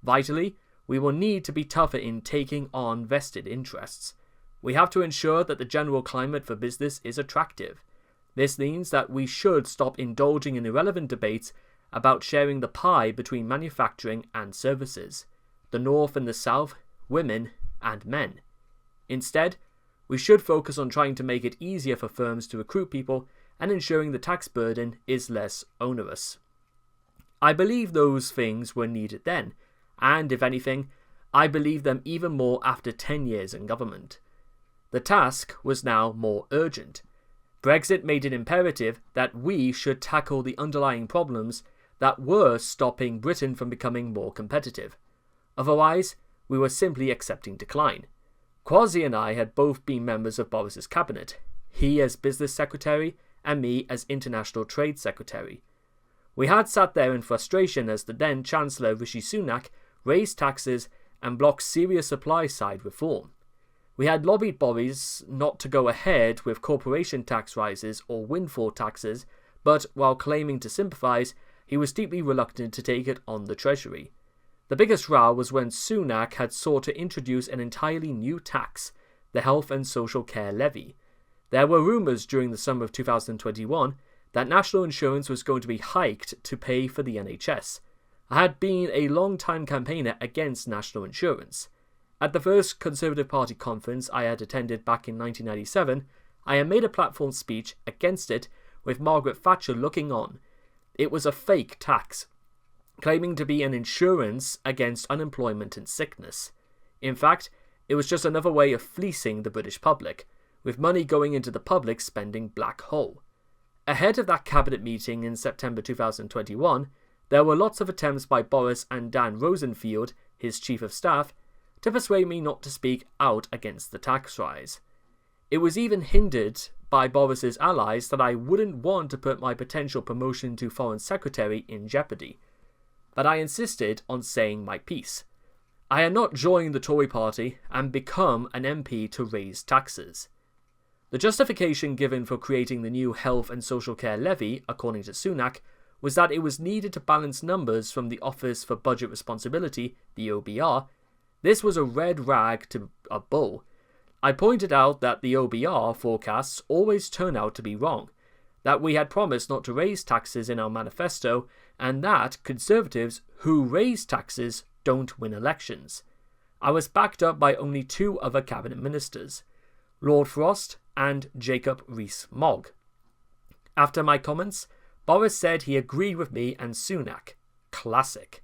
Vitally, we will need to be tougher in taking on vested interests. We have to ensure that the general climate for business is attractive. This means that we should stop indulging in irrelevant debates about sharing the pie between manufacturing and services, the North and the South, women and men. Instead, we should focus on trying to make it easier for firms to recruit people and ensuring the tax burden is less onerous. I believe those things were needed then, and if anything, I believe them even more after 10 years in government. The task was now more urgent. Brexit made it imperative that we should tackle the underlying problems that were stopping Britain from becoming more competitive. Otherwise, we were simply accepting decline. Kwasi and I had both been members of Boris's cabinet, he as business secretary and me as international trade secretary. We had sat there in frustration as the then Chancellor Rishi Sunak raised taxes and blocked serious supply-side reform. We had lobbied Boris not to go ahead with corporation tax rises or windfall taxes, but while claiming to sympathise, he was deeply reluctant to take it on the Treasury. The biggest row was when Sunak had sought to introduce an entirely new tax, the Health and Social Care Levy. There were rumours during the summer of 2021 that national insurance was going to be hiked to pay for the NHS. I had been a long-time campaigner against national insurance. At the first Conservative Party conference I had attended back in 1997, I had made a platform speech against it with Margaret Thatcher looking on. It was a fake tax, claiming to be an insurance against unemployment and sickness. In fact, it was just another way of fleecing the British public, with money going into the public spending black hole. Ahead of that cabinet meeting in September 2021, there were lots of attempts by Boris and Dan Rosenfield, his chief of staff, to persuade me not to speak out against the tax rise. It was even hindered by Boris's allies that I wouldn't want to put my potential promotion to Foreign Secretary in jeopardy. But I insisted on saying my piece. I had not joined the Tory party and become an MP to raise taxes. The justification given for creating the new Health and Social Care Levy, according to Sunak, was that it was needed to balance numbers from the Office for Budget Responsibility, the OBR. This was a red rag to a bull. I pointed out that the OBR forecasts always turn out to be wrong, that we had promised not to raise taxes in our manifesto, and that Conservatives who raise taxes don't win elections. I was backed up by only two other cabinet ministers, Lord Frost and Jacob Rees-Mogg. After my comments, Boris said he agreed with me and Sunak. Classic.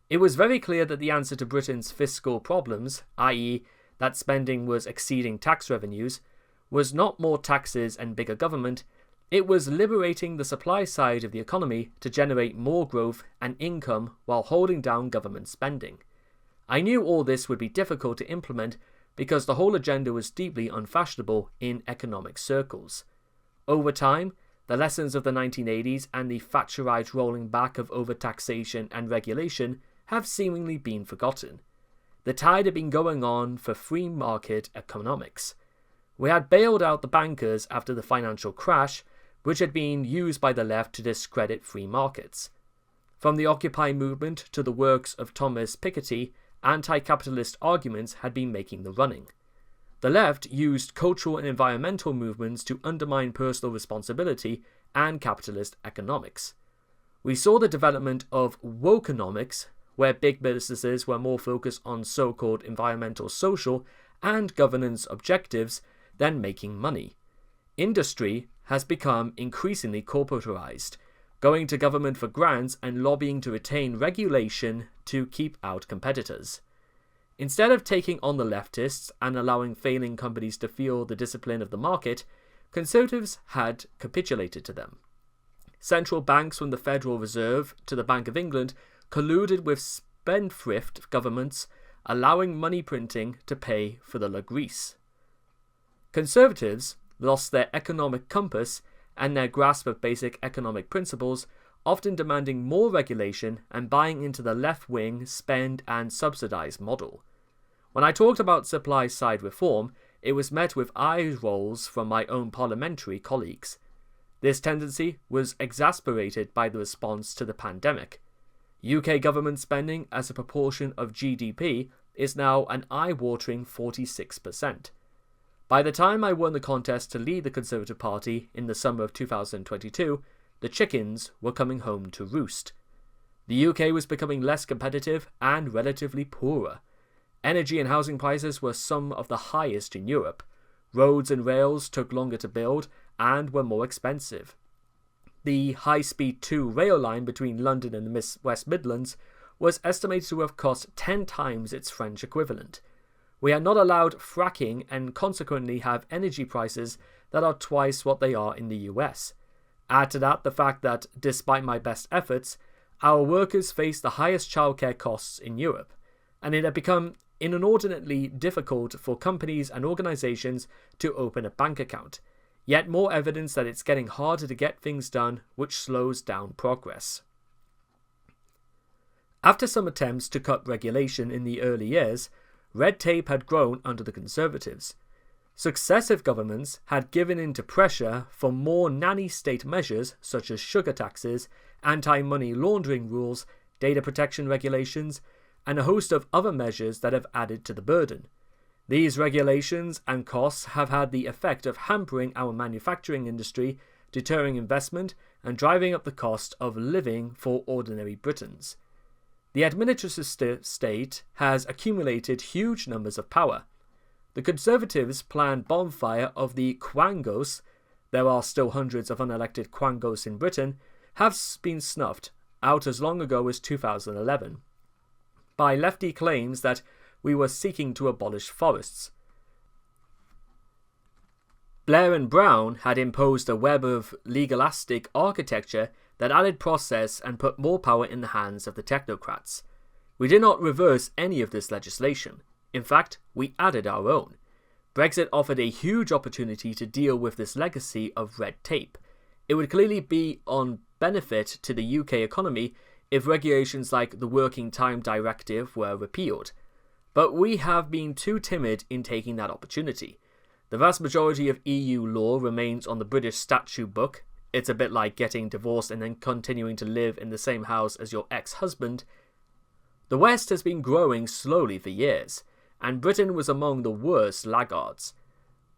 It was very clear that the answer to Britain's fiscal problems, i.e., that spending was exceeding tax revenues, was not more taxes and bigger government. It was liberating the supply side of the economy to generate more growth and income while holding down government spending. I knew all this would be difficult to implement because the whole agenda was deeply unfashionable in economic circles. Over time, the lessons of the 1980s and the Thatcherite rolling back of overtaxation and regulation have seemingly been forgotten. The tide had been going on for free market economics. We had bailed out the bankers after the financial crash, which had been used by the left to discredit free markets. From the Occupy movement to the works of Thomas Piketty, anti-capitalist arguments had been making the running. The left used cultural and environmental movements to undermine personal responsibility and capitalist economics. We saw the development of wokenomics, where big businesses were more focused on so-called environmental, social, and governance objectives than making money. Industry has become increasingly corporatized, going to government for grants and lobbying to retain regulation to keep out competitors. Instead of taking on the leftists and allowing failing companies to feel the discipline of the market, Conservatives had capitulated to them. Central banks from the Federal Reserve to the Bank of England colluded with spendthrift governments, allowing money printing to pay for the Grease. Conservatives lost their economic compass and their grasp of basic economic principles, often demanding more regulation and buying into the left-wing spend and subsidize model. When I talked about supply-side reform, it was met with eye rolls from my own parliamentary colleagues. This tendency was exasperated by the response to the pandemic. UK government spending as a proportion of GDP is now an eye-watering 46%. By the time I won the contest to lead the Conservative Party in the summer of 2022, the chickens were coming home to roost. The UK was becoming less competitive and relatively poorer. Energy and housing prices were some of the highest in Europe. Roads and rails took longer to build and were more expensive. The high-speed 2 rail line between London and the West Midlands was estimated to have cost 10 times its French equivalent. We are not allowed fracking and consequently have energy prices that are twice what they are in the US. Add to that the fact that, despite my best efforts, our workers face the highest childcare costs in Europe, and it had become inordinately difficult for companies and organisations to open a bank account. Yet more evidence that it's getting harder to get things done, which slows down progress. After some attempts to cut regulation in the early years, red tape had grown under the Conservatives. Successive governments had given in to pressure for more nanny state measures such as sugar taxes, anti-money laundering rules, data protection regulations, and a host of other measures that have added to the burden. These regulations and costs have had the effect of hampering our manufacturing industry, deterring investment, and driving up the cost of living for ordinary Britons. The administrative state has accumulated huge numbers of power. The Conservatives' planned bonfire of the Quangos, there are still hundreds of unelected Quangos in Britain, have been snuffed out as long ago as 2011 by lefty claims that we were seeking to abolish forests. Blair and Brown had imposed a web of legalistic architecture that added process and put more power in the hands of the technocrats. We did not reverse any of this legislation. In fact, we added our own. Brexit offered a huge opportunity to deal with this legacy of red tape. It would clearly be on benefit to the UK economy if regulations like the Working Time Directive were repealed. But we have been too timid in taking that opportunity. The vast majority of EU law remains on the British statute book. It's a bit like getting divorced and then continuing to live in the same house as your ex-husband. The West has been growing slowly for years, and Britain was among the worst laggards.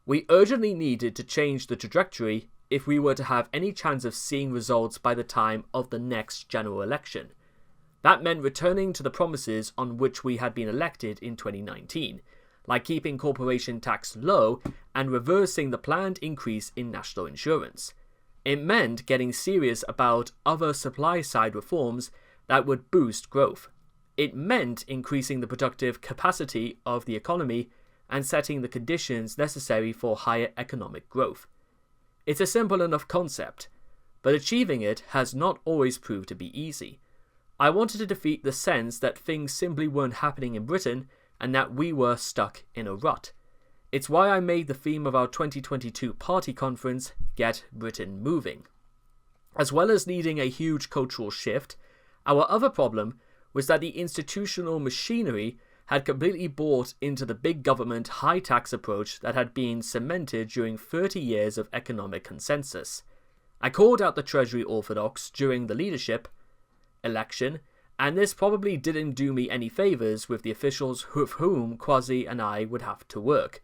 We urgently needed to change the trajectory if we were to have any chance of seeing results by the time of the next general election. That meant returning to the promises on which we had been elected in 2019, like keeping corporation tax low and reversing the planned increase in national insurance. It meant getting serious about other supply-side reforms that would boost growth. It meant increasing the productive capacity of the economy and setting the conditions necessary for higher economic growth. It's a simple enough concept, but achieving it has not always proved to be easy. I wanted to defeat the sense that things simply weren't happening in Britain and that we were stuck in a rut. It's why I made the theme of our 2022 party conference Get Britain Moving. As well as needing a huge cultural shift, our other problem was that the institutional machinery had completely bought into the big government high tax approach that had been cemented during 30 years of economic consensus. I called out the Treasury orthodox during the leadership election, and this probably didn't do me any favours with the officials with whom Kwasi and I would have to work.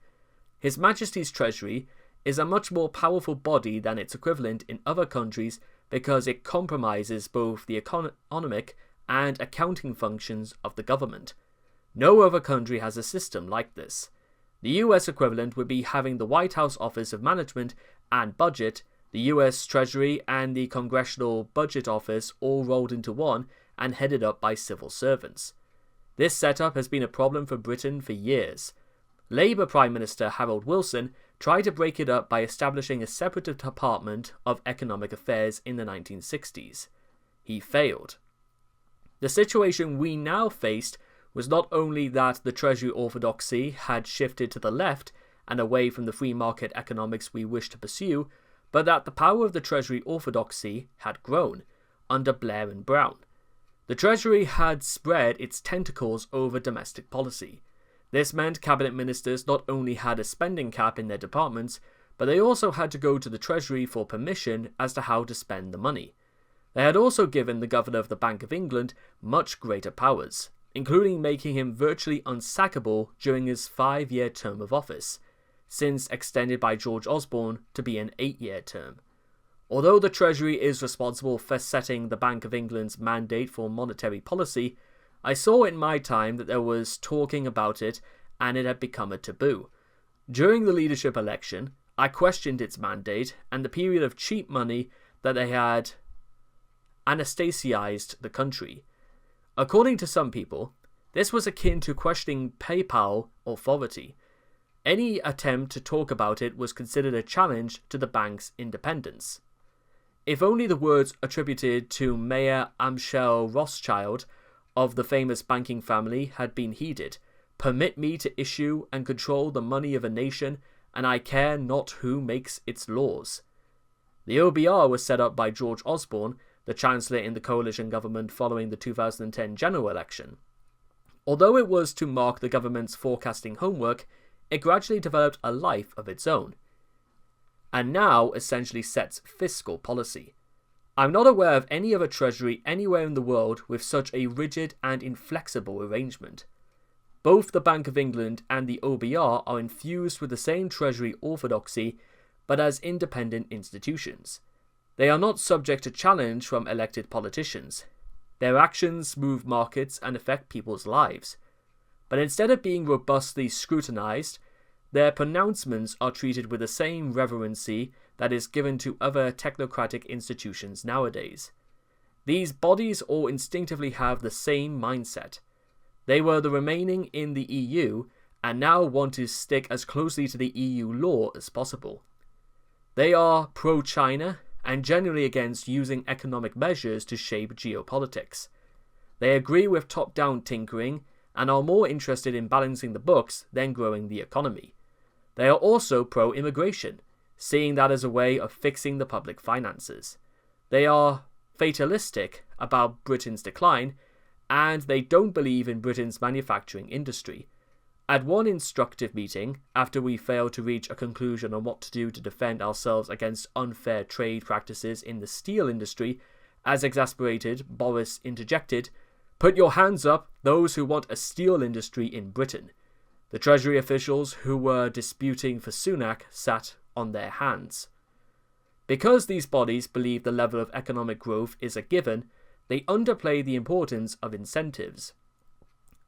His Majesty's Treasury is a much more powerful body than its equivalent in other countries because it compromises both the economic and accounting functions of the government. No other country has a system like this. The US equivalent would be having the White House Office of Management and Budget, the US Treasury and the Congressional Budget Office all rolled into one and headed up by civil servants. This setup has been a problem for Britain for years. Labour Prime Minister Harold Wilson tried to break it up by establishing a separate Department of Economic Affairs in the 1960s. He failed. The situation we now faced was not only that the Treasury orthodoxy had shifted to the left and away from the free market economics we wished to pursue, but that the power of the Treasury orthodoxy had grown under Blair and Brown. The Treasury had spread its tentacles over domestic policy. This meant cabinet ministers not only had a spending cap in their departments, but they also had to go to the Treasury for permission as to how to spend the money. They had also given the Governor of the Bank of England much greater powers, including making him virtually unsackable during his 5-year term of office, since extended by George Osborne to be an 8-year term. Although the Treasury is responsible for setting the Bank of England's mandate for monetary policy, I saw in my time that there was talking about it and it had become a taboo. During the leadership election, I questioned its mandate and the period of cheap money that they had anesthetized the country. According to some people, this was akin to questioning PayPal authority. Any attempt to talk about it was considered a challenge to the bank's independence. If only the words attributed to Mayor Amschel Rothschild of the famous banking family had been heeded. Permit me to issue and control the money of a nation, and I care not who makes its laws. The OBR was set up by George Osborne, the Chancellor in the coalition government following the 2010 general election. Although it was to mark the government's forecasting homework, it gradually developed a life of its own, and now essentially sets fiscal policy. I'm not aware of any other treasury anywhere in the world with such a rigid and inflexible arrangement. Both the Bank of England and the OBR are infused with the same treasury orthodoxy, but as independent institutions. They are not subject to challenge from elected politicians. Their actions move markets and affect people's lives. But instead of being robustly scrutinized, their pronouncements are treated with the same reverency that is given to other technocratic institutions nowadays. These bodies all instinctively have the same mindset. They were the remaining in the EU and now want to stick as closely to the EU law as possible. They are pro-China and generally against using economic measures to shape geopolitics. They agree with top-down tinkering and are more interested in balancing the books than growing the economy. They are also pro-immigration, seeing that as a way of fixing the public finances. They are fatalistic about Britain's decline, and they don't believe in Britain's manufacturing industry. At one instructive meeting, after we failed to reach a conclusion on what to do to defend ourselves against unfair trade practices in the steel industry, as exasperated, Boris interjected, "Put your hands up, those who want a steel industry in Britain." The Treasury officials who were disputing for Sunak sat on their hands. Because these bodies believe the level of economic growth is a given, they underplay the importance of incentives.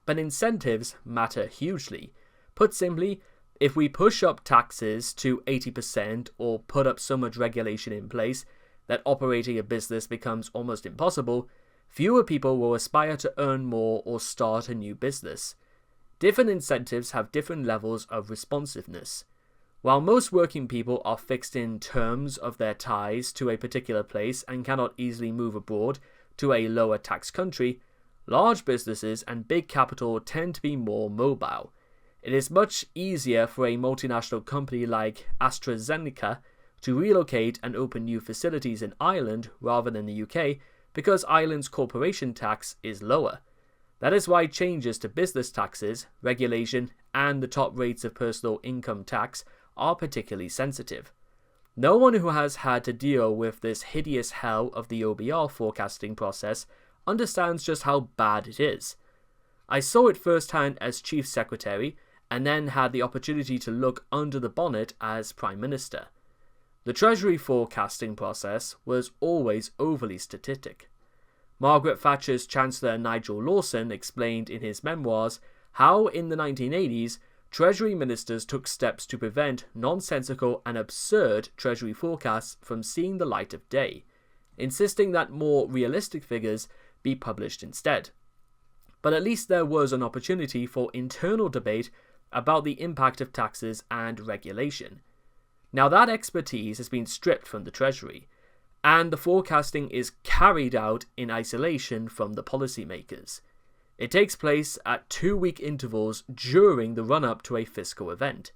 But incentives matter hugely. Put simply, if we push up taxes to 80% or put up so much regulation in place that operating a business becomes almost impossible, fewer people will aspire to earn more or start a new business. Different incentives have different levels of responsiveness. While most working people are fixed in terms of their ties to a particular place and cannot easily move abroad to a lower tax country, large businesses and big capital tend to be more mobile. It is much easier for a multinational company like AstraZeneca to relocate and open new facilities in Ireland rather than the UK because Ireland's corporation tax is lower. That is why changes to business taxes, regulation, and the top rates of personal income tax are particularly sensitive. No one who has had to deal with this hideous hell of the OBR forecasting process understands just how bad it is. I saw it firsthand as Chief Secretary and then had the opportunity to look under the bonnet as Prime Minister. The Treasury forecasting process was always overly statistic. Margaret Thatcher's Chancellor Nigel Lawson explained in his memoirs how in the 1980s Treasury ministers took steps to prevent nonsensical and absurd Treasury forecasts from seeing the light of day, insisting that more realistic figures be published instead. But at least there was an opportunity for internal debate about the impact of taxes and regulation. Now that expertise has been stripped from the Treasury, and the forecasting is carried out in isolation from the policymakers. It takes place at 2-week intervals during the run-up to a fiscal event.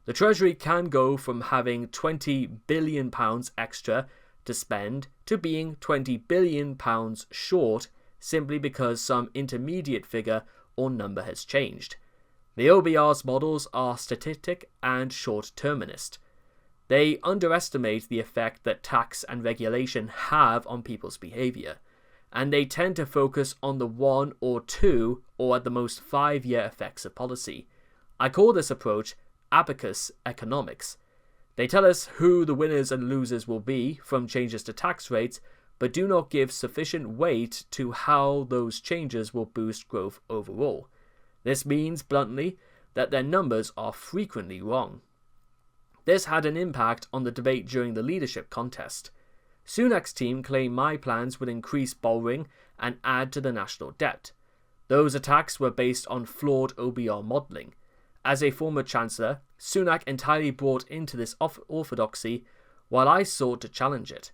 The Treasury can go from having £20 billion extra to spend to being £20 billion short simply because some intermediate figure or number has changed. The OBR's models are statistic and short-terminist. They underestimate the effect that tax and regulation have on people's behaviour, and they tend to focus on the 1 or 2 or at the most 5-year effects of policy. I call this approach abacus economics. They tell us who the winners and losers will be from changes to tax rates, but do not give sufficient weight to how those changes will boost growth overall. This means, bluntly, that their numbers are frequently wrong. This had an impact on the debate during the leadership contest. Sunak's team claimed my plans would increase borrowing and add to the national debt. Those attacks were based on flawed OBR modelling. As a former Chancellor, Sunak entirely bought into this orthodoxy, while I sought to challenge it.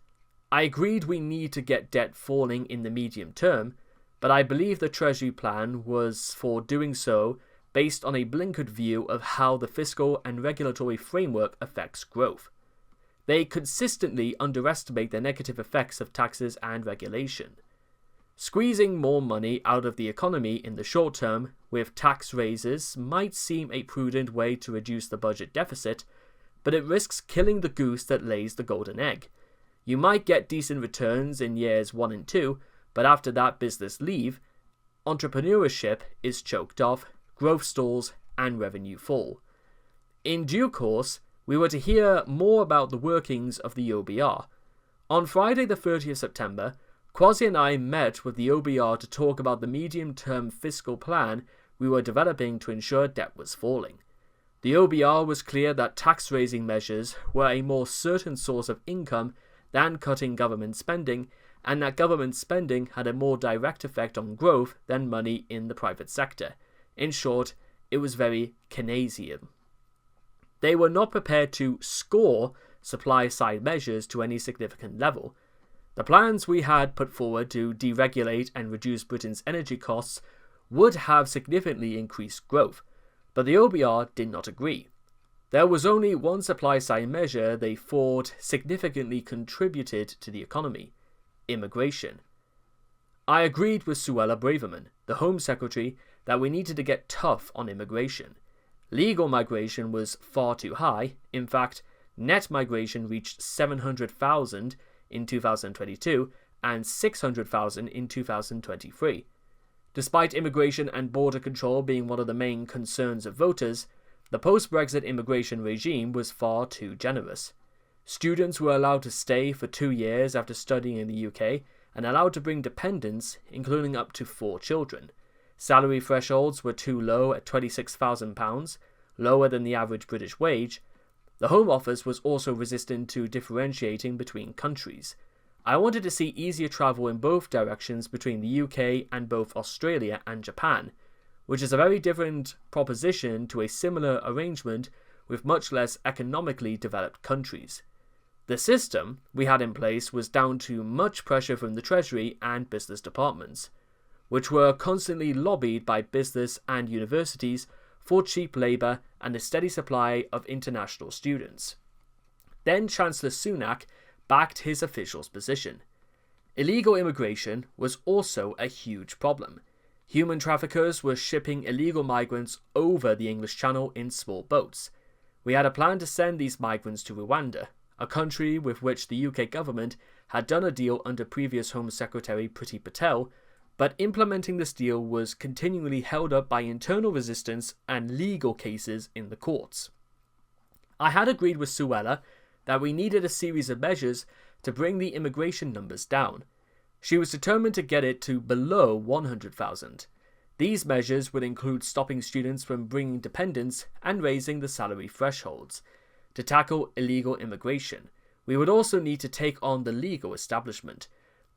I agreed we need to get debt falling in the medium term, but I believe the Treasury plan was for doing so based on a blinkered view of how the fiscal and regulatory framework affects growth. They consistently underestimate the negative effects of taxes and regulation. Squeezing more money out of the economy in the short term with tax raises might seem a prudent way to reduce the budget deficit, but it risks killing the goose that lays the golden egg. You might get decent returns in years 1 and 2, but after that business leave, entrepreneurship is choked off, growth stalls, and revenue fall. In due course, we were to hear more about the workings of the OBR. On Friday the 30th September, Kwasi and I met with the OBR to talk about the medium-term fiscal plan we were developing to ensure debt was falling. The OBR was clear that tax-raising measures were a more certain source of income than cutting government spending, and that government spending had a more direct effect on growth than money in the private sector. In short, it was very Keynesian. They were not prepared to score supply-side measures to any significant level. The plans we had put forward to deregulate and reduce Britain's energy costs would have significantly increased growth, but the OBR did not agree. There was only one supply-side measure they thought significantly contributed to the economy: immigration. I agreed with Suella Braverman, the Home Secretary, that we needed to get tough on immigration. Legal migration was far too high. In fact, net migration reached 700,000 in 2022 and 600,000 in 2023. Despite immigration and border control being one of the main concerns of voters, the post-Brexit immigration regime was far too generous. Students were allowed to stay for 2 years after studying in the UK and allowed to bring dependents, including up to 4 children. Salary thresholds were too low at £26,000, lower than the average British wage. The Home Office was also resistant to differentiating between countries. I wanted to see easier travel in both directions between the UK and both Australia and Japan, which is a very different proposition to a similar arrangement with much less economically developed countries. The system we had in place was down to much pressure from the Treasury and business departments, which were constantly lobbied by business and universities for cheap labour and a steady supply of international students. Then Chancellor Sunak backed his official's position. Illegal immigration was also a huge problem. Human traffickers were shipping illegal migrants over the English Channel in small boats. We had a plan to send these migrants to Rwanda, a country with which the UK government had done a deal under previous Home Secretary Priti Patel, but implementing this deal was continually held up by internal resistance and legal cases in the courts. I had agreed with Suella that we needed a series of measures to bring the immigration numbers down. She was determined to get it to below 100,000. These measures would include stopping students from bringing dependents and raising the salary thresholds. To tackle illegal immigration, we would also need to take on the legal establishment.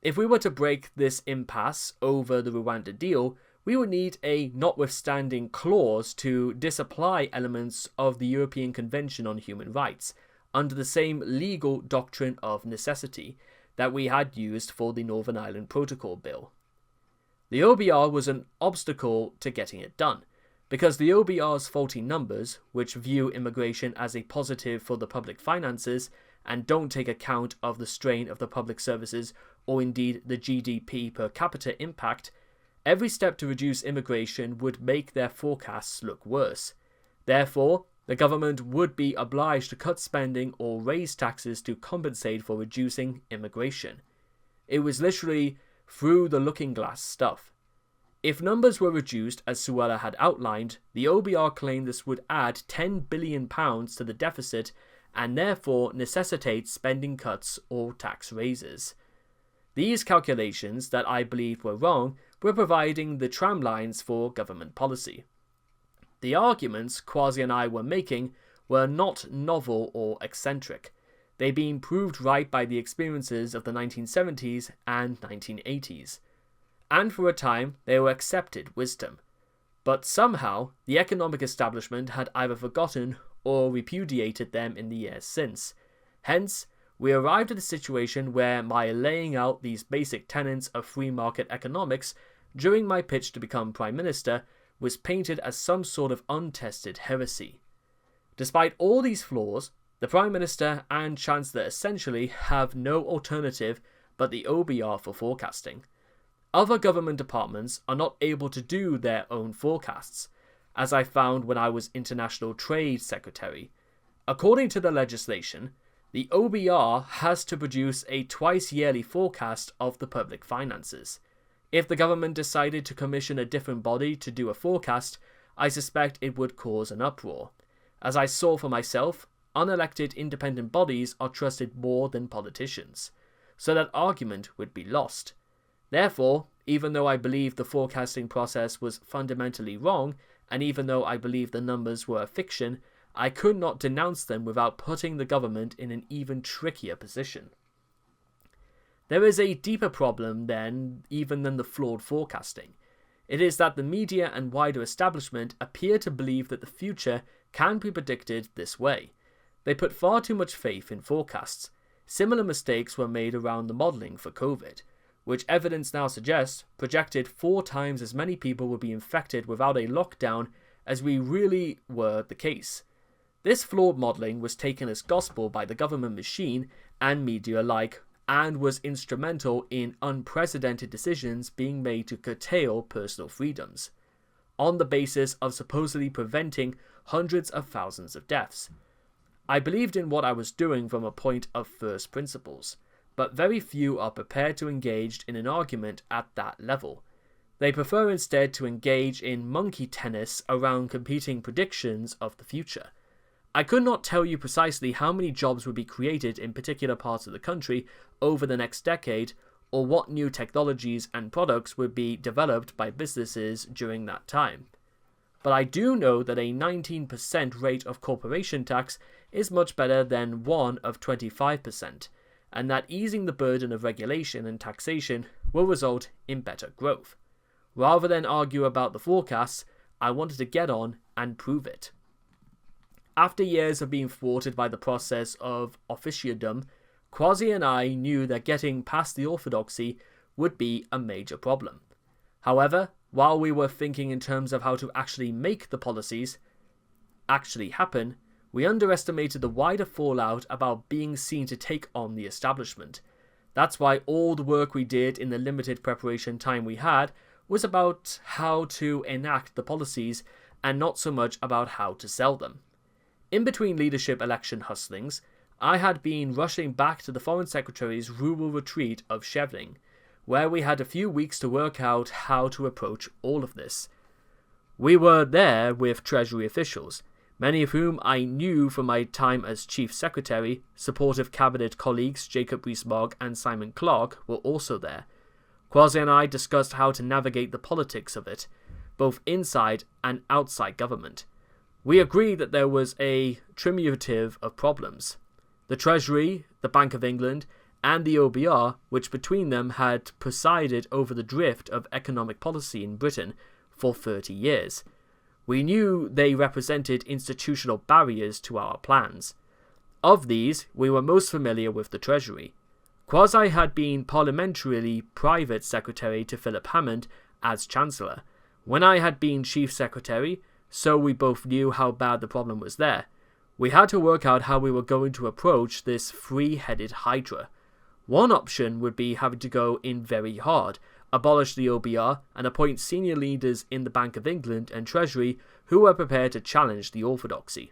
If we were to break this impasse over the Rwanda deal, we would need a notwithstanding clause to disapply elements of the European Convention on Human Rights, under the same legal doctrine of necessity that we had used for the Northern Ireland Protocol Bill. The OBR was an obstacle to getting it done, because the OBR's faulty numbers, which view immigration as a positive for the public finances and don't take account of the strain of the public services or indeed the GDP per capita impact, every step to reduce immigration would make their forecasts look worse. Therefore, the government would be obliged to cut spending or raise taxes to compensate for reducing immigration. It was literally through the looking glass stuff. If numbers were reduced as Suella had outlined, the OBR claimed this would add £10 billion to the deficit and therefore necessitate spending cuts or tax raises. These calculations, that I believed were wrong, were providing the tramlines for government policy. The arguments Kwasi and I were making were not novel or eccentric. They'd been proved right by the experiences of the 1970s and 1980s. And for a time they were accepted wisdom. But somehow the economic establishment had either forgotten or repudiated them in the years since. Hence, we arrived at a situation where my laying out these basic tenets of free market economics during my pitch to become Prime Minister was painted as some sort of untested heresy. Despite all these flaws, the Prime Minister and Chancellor essentially have no alternative but the OBR for forecasting. Other government departments are not able to do their own forecasts, as I found when I was International Trade Secretary. According to the legislation, the OBR has to produce a twice-yearly forecast of the public finances. If the government decided to commission a different body to do a forecast, I suspect it would cause an uproar. As I saw for myself, unelected independent bodies are trusted more than politicians, so that argument would be lost. Therefore, even though I believe the forecasting process was fundamentally wrong, and even though I believe the numbers were a fiction, I could not denounce them without putting the government in an even trickier position. There is a deeper problem then, even than the flawed forecasting. It is that the media and wider establishment appear to believe that the future can be predicted this way. They put far too much faith in forecasts. Similar mistakes were made around the modelling for COVID, which evidence now suggests projected 4 times as many people would be infected without a lockdown as we really were the case. This flawed modelling was taken as gospel by the government machine and media alike, and was instrumental in unprecedented decisions being made to curtail personal freedoms, on the basis of supposedly preventing hundreds of thousands of deaths. I believed in what I was doing from a point of first principles, but very few are prepared to engage in an argument at that level. They prefer instead to engage in monkey tennis around competing predictions of the future. I could not tell you precisely how many jobs would be created in particular parts of the country over the next decade, or what new technologies and products would be developed by businesses during that time. But I do know that a 19% rate of corporation tax is much better than one of 25%, and that easing the burden of regulation and taxation will result in better growth. Rather than argue about the forecasts, I wanted to get on and prove it. After years of being thwarted by the process of officialdom, Quasi and I knew that getting past the orthodoxy would be a major problem. However, while we were thinking in terms of how to actually make the policies actually happen, we underestimated the wider fallout about being seen to take on the establishment. That's why all the work we did in the limited preparation time we had was about how to enact the policies and not so much about how to sell them. In between leadership election hustlings, I had been rushing back to the Foreign Secretary's rural retreat of Shevling, where we had a few weeks to work out how to approach all of this. We were there with Treasury officials, many of whom I knew from my time as Chief Secretary. Supportive cabinet colleagues Jacob Rees-Mogg and Simon Clarke were also there. Quasi and I discussed how to navigate the politics of it, both inside and outside government. We agreed that there was a triumvirate of problems. The Treasury, the Bank of England, and the OBR, which between them had presided over the drift of economic policy in Britain for 30 years. We knew they represented institutional barriers to our plans. Of these, we were most familiar with the Treasury. Quasi had been parliamentarily private secretary to Philip Hammond as Chancellor, when I had been Chief Secretary, so we both knew how bad the problem was there. We had to work out how we were going to approach this three-headed hydra. One option would be having to go in very hard, abolish the OBR, and appoint senior leaders in the Bank of England and Treasury who were prepared to challenge the orthodoxy.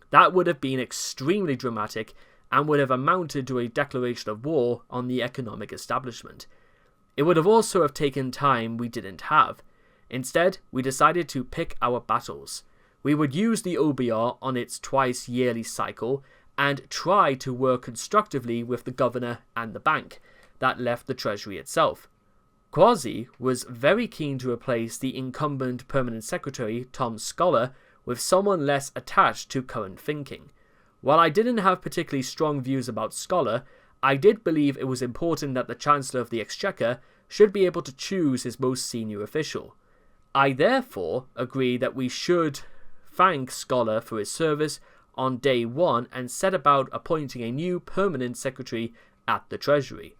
That would have been extremely dramatic and would have amounted to a declaration of war on the economic establishment. It would have also have taken time we didn't have. Instead, we decided to pick our battles. We would use the OBR on its twice-yearly cycle and try to work constructively with the governor and the bank. That left the Treasury itself. Quasi was very keen to replace the incumbent permanent secretary, Tom Scholar, with someone less attached to current thinking. While I didn't have particularly strong views about Scholar, I did believe it was important that the Chancellor of the Exchequer should be able to choose his most senior official. I therefore agree that we should thank Scholar for his service on day one and set about appointing a new permanent secretary at the Treasury.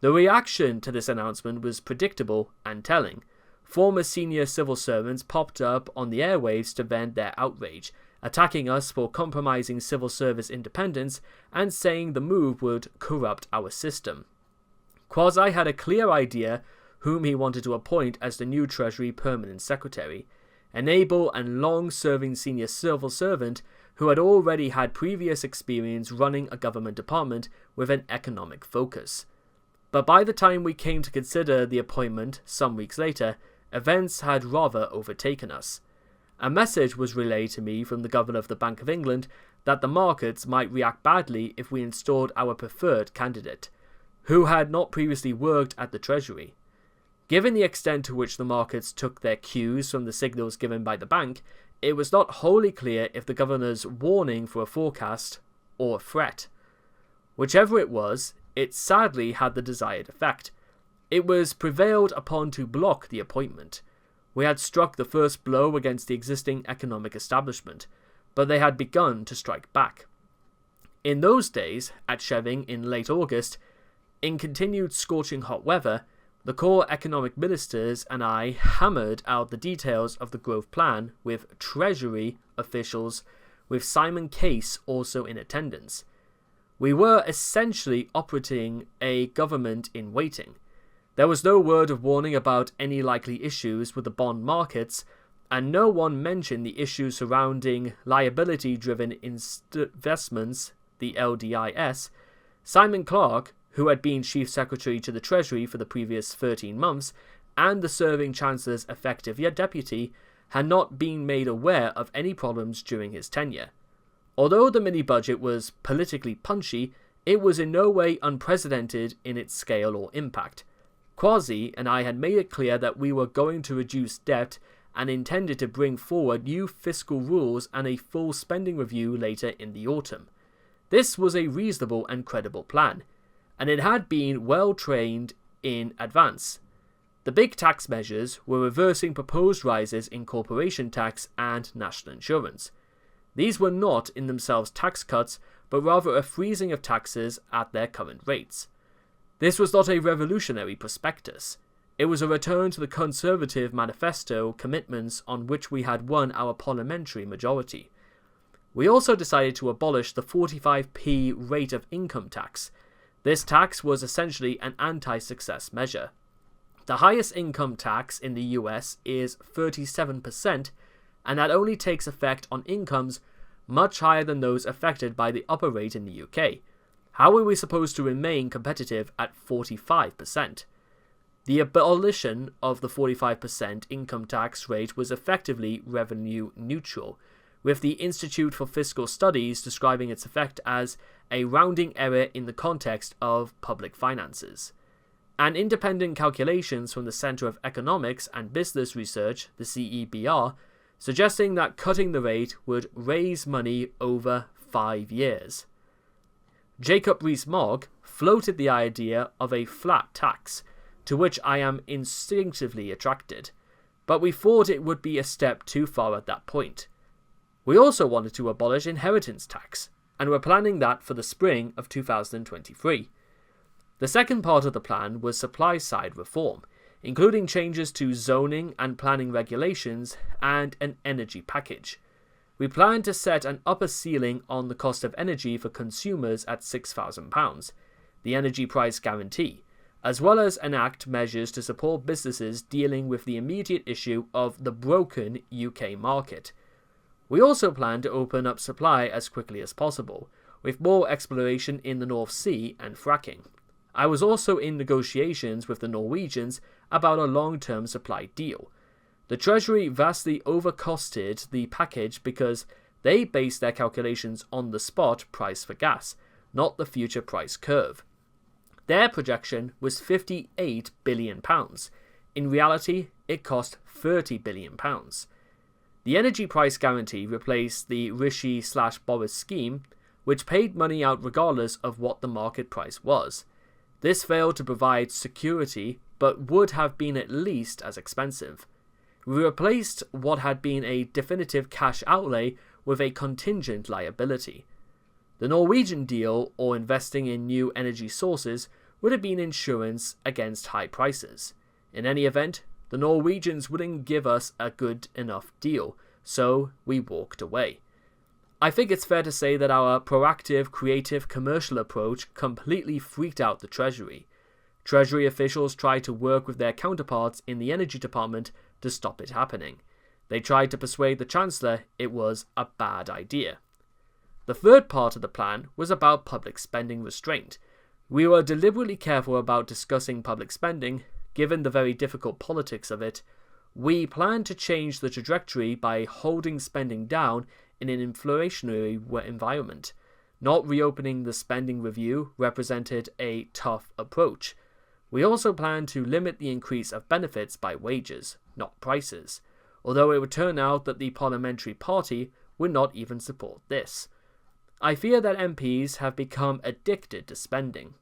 The reaction to this announcement was predictable and telling. Former senior civil servants popped up on the airwaves to vent their outrage, attacking us for compromising civil service independence and saying the move would corrupt our system. Quasi had a clear idea whom he wanted to appoint as the new Treasury Permanent Secretary, an able and long-serving senior civil servant who had already had previous experience running a government department with an economic focus. But by the time we came to consider the appointment some weeks later, events had rather overtaken us. A message was relayed to me from the Governor of the Bank of England that the markets might react badly if we installed our preferred candidate, who had not previously worked at the Treasury. Given the extent to which the markets took their cues from the signals given by the bank, it was not wholly clear if the Governor's warning for a forecast or a threat. Whichever it was, it sadly had the desired effect. It was prevailed upon to block the appointment. We had struck the first blow against the existing economic establishment, but they had begun to strike back. In those days, at Sheving in late August, in continued scorching hot weather, the core economic ministers and I hammered out the details of the growth plan with Treasury officials with Simon Case also in attendance. We were essentially operating a government in waiting. There was no word of warning about any likely issues with the bond markets, and no one mentioned the issues surrounding liability-driven investments, the LDIs. Simon Clarke, who had been Chief Secretary to the Treasury for the previous 13 months, and the serving Chancellor's effective yet deputy, had not been made aware of any problems during his tenure. Although the mini-budget was politically punchy, it was in no way unprecedented in its scale or impact. Kwasi and I had made it clear that we were going to reduce debt and intended to bring forward new fiscal rules and a full spending review later in the autumn. This was a reasonable and credible plan, and it had been well trained in advance. The big tax measures were reversing proposed rises in corporation tax and national insurance. These were not in themselves tax cuts, but rather a freezing of taxes at their current rates. This was not a revolutionary prospectus. It was a return to the Conservative manifesto commitments on which we had won our parliamentary majority. We also decided to abolish the 45p rate of income tax. This tax was essentially an anti-success measure. The highest income tax in the US is 37%, and that only takes effect on incomes much higher than those affected by the upper rate in the UK. How were we supposed to remain competitive at 45%? The abolition of the 45% income tax rate was effectively revenue neutral, with the Institute for Fiscal Studies describing its effect as a rounding error in the context of public finances. And independent calculations from the Center of Economics and Business Research, the CEBR, suggesting that cutting the rate would raise money over 5 years. Jacob Rees-Mogg floated the idea of a flat tax, to which I am instinctively attracted, but we thought it would be a step too far at that point. We also wanted to abolish inheritance tax, and were planning that for the spring of 2023. The second part of the plan was supply-side reform, including changes to zoning and planning regulations and an energy package. We planned to set an upper ceiling on the cost of energy for consumers at £6,000, the energy price guarantee, as well as enact measures to support businesses dealing with the immediate issue of the broken UK market. We also planned to open up supply as quickly as possible, with more exploration in the North Sea and fracking. I was also in negotiations with the Norwegians about a long-term supply deal. The Treasury vastly overcosted the package because they based their calculations on the spot price for gas, not the future price curve. Their projection was £58 billion. In reality, it cost £30 billion. The energy price guarantee replaced the Rishi/Boris scheme, which paid money out regardless of what the market price was. This failed to provide security, but would have been at least as expensive. We replaced what had been a definitive cash outlay with a contingent liability. The Norwegian deal, or investing in new energy sources, would have been insurance against high prices. In any event, the Norwegians wouldn't give us a good enough deal, so we walked away. I think it's fair to say that our proactive, creative, commercial approach completely freaked out the Treasury. Treasury officials tried to work with their counterparts in the Energy Department to stop it happening. They tried to persuade the Chancellor it was a bad idea. The third part of the plan was about public spending restraint. We were deliberately careful about discussing public spending, given the very difficult politics of it. We planned to change the trajectory by holding spending down in an inflationary environment. Not reopening the spending review represented a tough approach. We also planned to limit the increase of benefits by wages, not prices, although it would turn out that the parliamentary party would not even support this. I fear that MPs have become addicted to spending.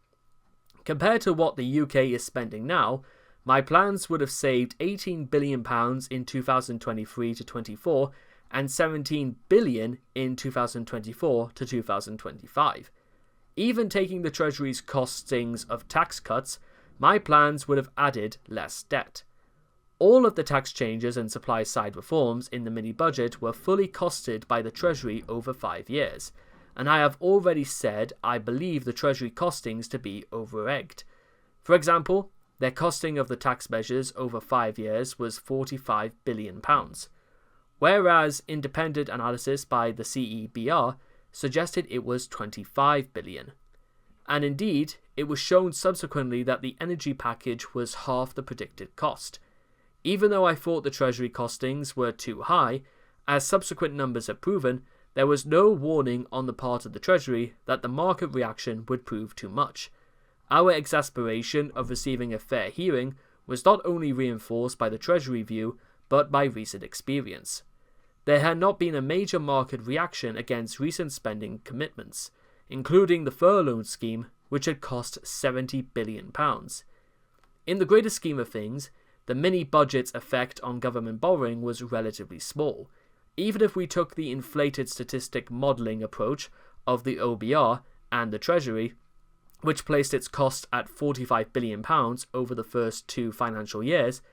Compared to what the UK is spending now, my plans would have saved £18 billion in 2023-24 and £17 billion in 2024 to 2025. Even taking the Treasury's costings of tax cuts, my plans would have added less debt. All of the tax changes and supply-side reforms in the mini-budget were fully costed by the Treasury over 5 years, and I have already said I believe the Treasury costings to be over-egged. For example, their costing of the tax measures over 5 years was £45 billion, whereas independent analysis by the CEBR suggested it was £25 billion. And indeed, it was shown subsequently that the energy package was half the predicted cost. Even though I thought the Treasury costings were too high, as subsequent numbers have proven, there was no warning on the part of the Treasury that the market reaction would prove too much. Our exasperation of receiving a fair hearing was not only reinforced by the Treasury view, but by recent experience. There had not been a major market reaction against recent spending commitments, including the furlough scheme, which had cost £70 billion. In the greater scheme of things, the mini-budget's effect on government borrowing was relatively small, even if we took the inflated statistic modelling approach of the OBR and the Treasury, which placed its cost at £45 billion over the first 2 financial years.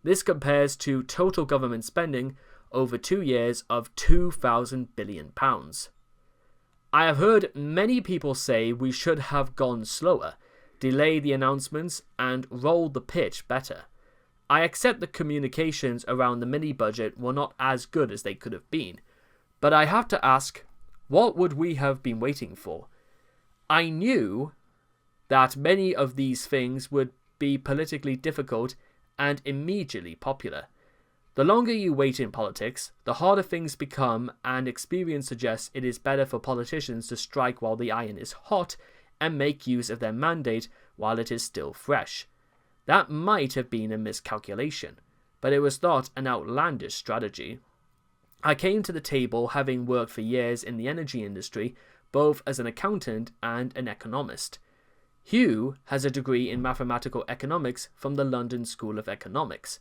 This compares to total government spending over 2 years of £2,000 billion. I have heard many people say we should have gone slower, delayed the announcements, and rolled the pitch better. I accept the communications around the mini-budget were not as good as they could have been, but I have to ask, what would we have been waiting for? I knew that many of these things would be politically difficult and immediately popular. The longer you wait in politics, the harder things become, and experience suggests it is better for politicians to strike while the iron is hot and make use of their mandate while it is still fresh. That might have been a miscalculation, but it was not an outlandish strategy. I came to the table having worked for years in the energy industry, both as an accountant and an economist. Hugh has a degree in mathematical economics from the London School of Economics.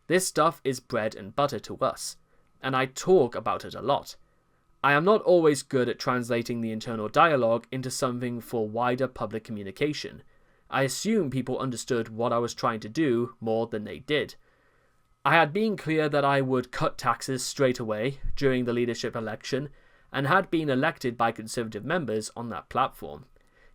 This stuff is bread and butter to us, and I talk about it a lot. I am not always good at translating the internal dialogue into something for wider public communication. I assume people understood what I was trying to do more than they did. I had been clear that I would cut taxes straight away during the leadership election, and had been elected by Conservative members on that platform.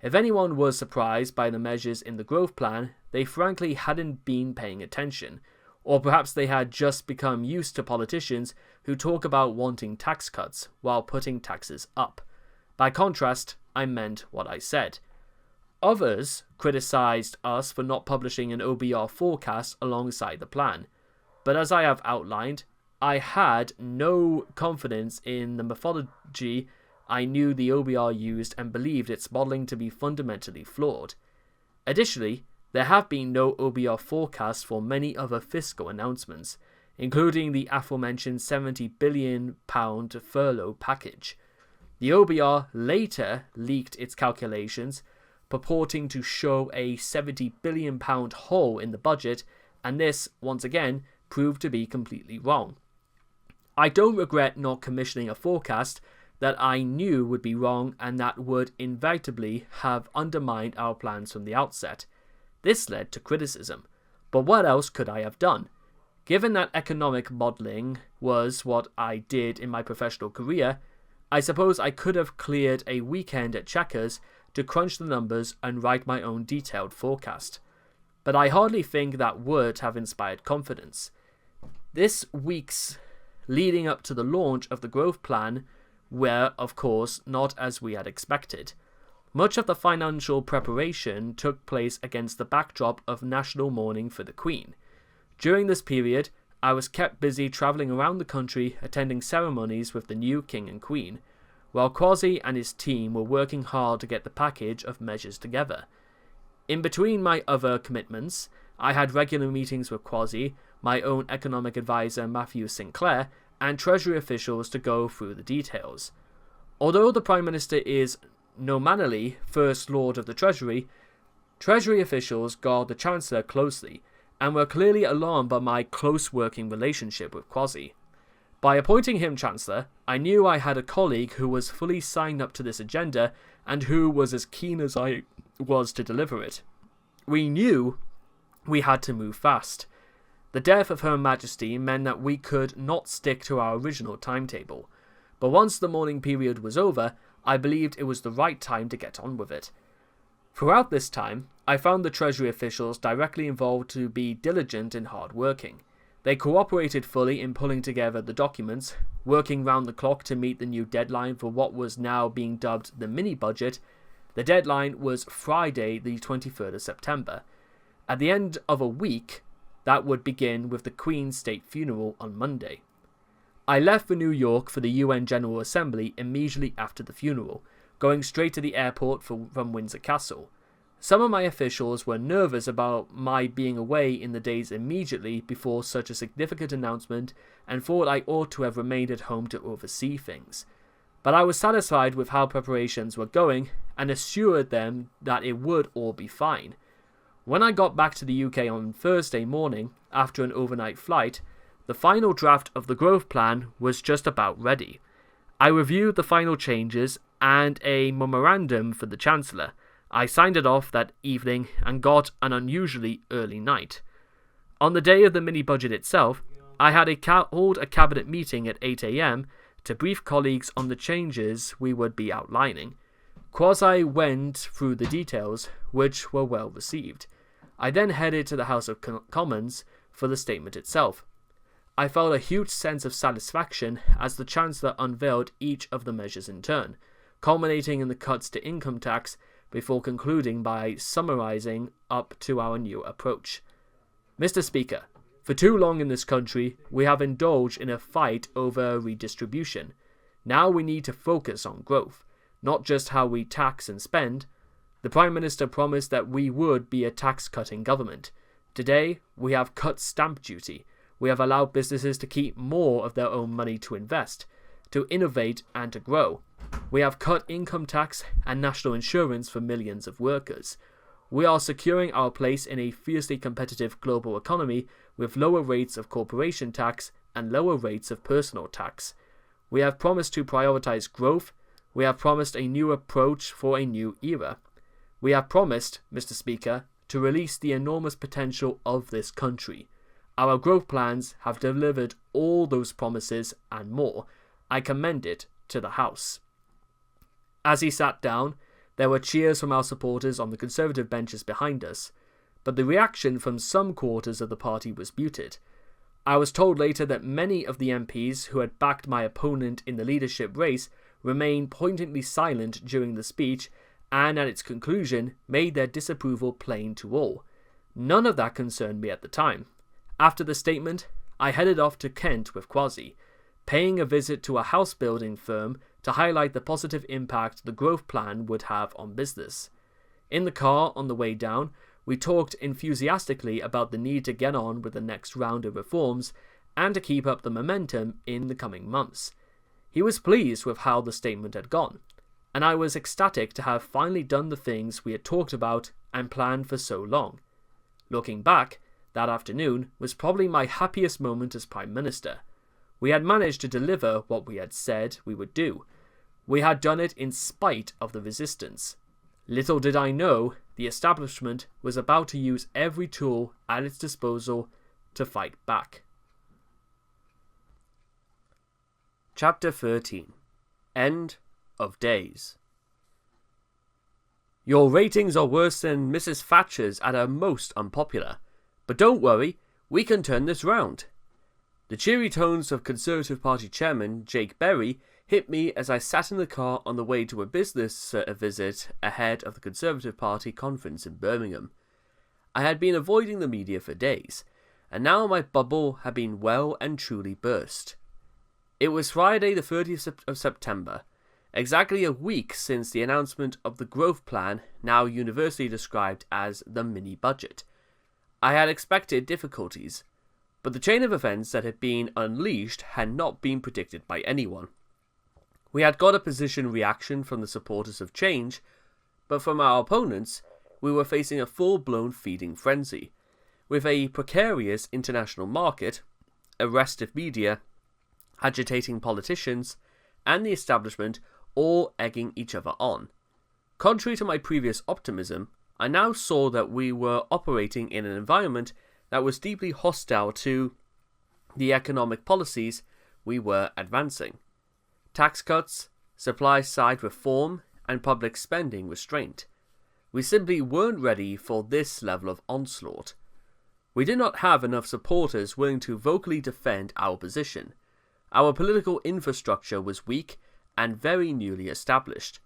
If anyone was surprised by the measures in the growth plan, they frankly hadn't been paying attention, or perhaps they had just become used to politicians who talk about wanting tax cuts while putting taxes up. By contrast, I meant what I said. Others criticised us for not publishing an OBR forecast alongside the plan, but as I have outlined, I had no confidence in the methodology I knew the OBR used and believed its modelling to be fundamentally flawed. Additionally, there have been no OBR forecasts for many other fiscal announcements, including the aforementioned £70 billion furlough package. The OBR later leaked its calculations, purporting to show a £70 billion hole in the budget, and this, once again, proved to be completely wrong. I don't regret not commissioning a forecast that I knew would be wrong and that would inevitably have undermined our plans from the outset. This led to criticism, but what else could I have done? Given that economic modelling was what I did in my professional career, I suppose I could have cleared a weekend at Checkers to crunch the numbers and write my own detailed forecast. But I hardly think that would have inspired confidence. This week's leading up to the launch of the growth plan were, of course, not as we had expected. Much of the financial preparation took place against the backdrop of national mourning for the Queen. During this period, I was kept busy travelling around the country attending ceremonies with the new King and Queen, while Kwasi and his team were working hard to get the package of measures together. In between my other commitments, I had regular meetings with Kwasi, my own economic advisor Matthew Sinclair, and Treasury officials to go through the details. Although the Prime Minister is nominally First Lord of the Treasury, Treasury officials guard the Chancellor closely, and were clearly alarmed by my close working relationship with Kwasi. By appointing him Chancellor, I knew I had a colleague who was fully signed up to this agenda and who was as keen as I was to deliver it. We knew we had to move fast. The death of Her Majesty meant that we could not stick to our original timetable, but once the mourning period was over, I believed it was the right time to get on with it. Throughout this time, I found the Treasury officials directly involved to be diligent and hard-working. They cooperated fully in pulling together the documents, working round the clock to meet the new deadline for what was now being dubbed the mini-budget. The deadline was Friday the 23rd of September. At the end of a week, that would begin with the Queen's state funeral on Monday. I left for New York for the UN General Assembly immediately after the funeral, going straight to the airport from Windsor Castle. Some of my officials were nervous about my being away in the days immediately before such a significant announcement and thought I ought to have remained at home to oversee things. But I was satisfied with how preparations were going and assured them that it would all be fine. When I got back to the UK on Thursday morning, after an overnight flight, the final draft of the growth plan was just about ready. I reviewed the final changes and a memorandum for the Chancellor. I signed it off that evening and got an unusually early night. On the day of the mini-budget itself, I had called a cabinet meeting at 8 AM to brief colleagues on the changes we would be outlining. Quasi went through the details, which were well received. I then headed to the House of Commons for the statement itself. I felt a huge sense of satisfaction as the Chancellor unveiled each of the measures in turn, culminating in the cuts to income tax before concluding by summarising up to our new approach. Mr. Speaker, for too long in this country, we have indulged in a fight over redistribution. Now we need to focus on growth, not just how we tax and spend. The Prime Minister promised that we would be a tax-cutting government. Today, we have cut stamp duty. We have allowed businesses to keep more of their own money to invest, to innovate and to grow. We have cut income tax and national insurance for millions of workers. We are securing our place in a fiercely competitive global economy with lower rates of corporation tax and lower rates of personal tax. We have promised to prioritize growth. We have promised a new approach for a new era. We have promised, Mr. Speaker, to release the enormous potential of this country. Our growth plans have delivered all those promises and more. I commend it to the House. As he sat down, there were cheers from our supporters on the Conservative benches behind us, but the reaction from some quarters of the party was muted. I was told later that many of the MPs who had backed my opponent in the leadership race remained poignantly silent during the speech and at its conclusion made their disapproval plain to all. None of that concerned me at the time. After the statement, I headed off to Kent with Quasi, paying a visit to a house-building firm to highlight the positive impact the growth plan would have on business. In the car on the way down, we talked enthusiastically about the need to get on with the next round of reforms and to keep up the momentum in the coming months. He was pleased with how the statement had gone, and I was ecstatic to have finally done the things we had talked about and planned for so long. Looking back, that afternoon was probably my happiest moment as Prime Minister. We had managed to deliver what we had said we would do. We had done it in spite of the resistance. Little did I know the establishment was about to use every tool at its disposal to fight back. Chapter 13. End of Days. Your ratings are worse than Mrs. Thatcher's at her most unpopular. But don't worry, we can turn this round. The cheery tones of Conservative Party Chairman Jake Berry hit me as I sat in the car on the way to a business visit ahead of the Conservative Party conference in Birmingham. I had been avoiding the media for days, and now my bubble had been well and truly burst. It was Friday the 30th of September, exactly a week since the announcement of the growth plan, now universally described as the mini-budget. I had expected difficulties, but the chain of events that had been unleashed had not been predicted by anyone. We had got a position reaction from the supporters of change, but from our opponents, we were facing a full-blown feeding frenzy, with a precarious international market, a restive media, agitating politicians, and the establishment all egging each other on. Contrary to my previous optimism, I now saw that we were operating in an environment that was deeply hostile to the economic policies we were advancing. Tax cuts, supply-side reform, and public spending restraint. We simply weren't ready for this level of onslaught. We did not have enough supporters willing to vocally defend our position. Our political infrastructure was weak and very newly established.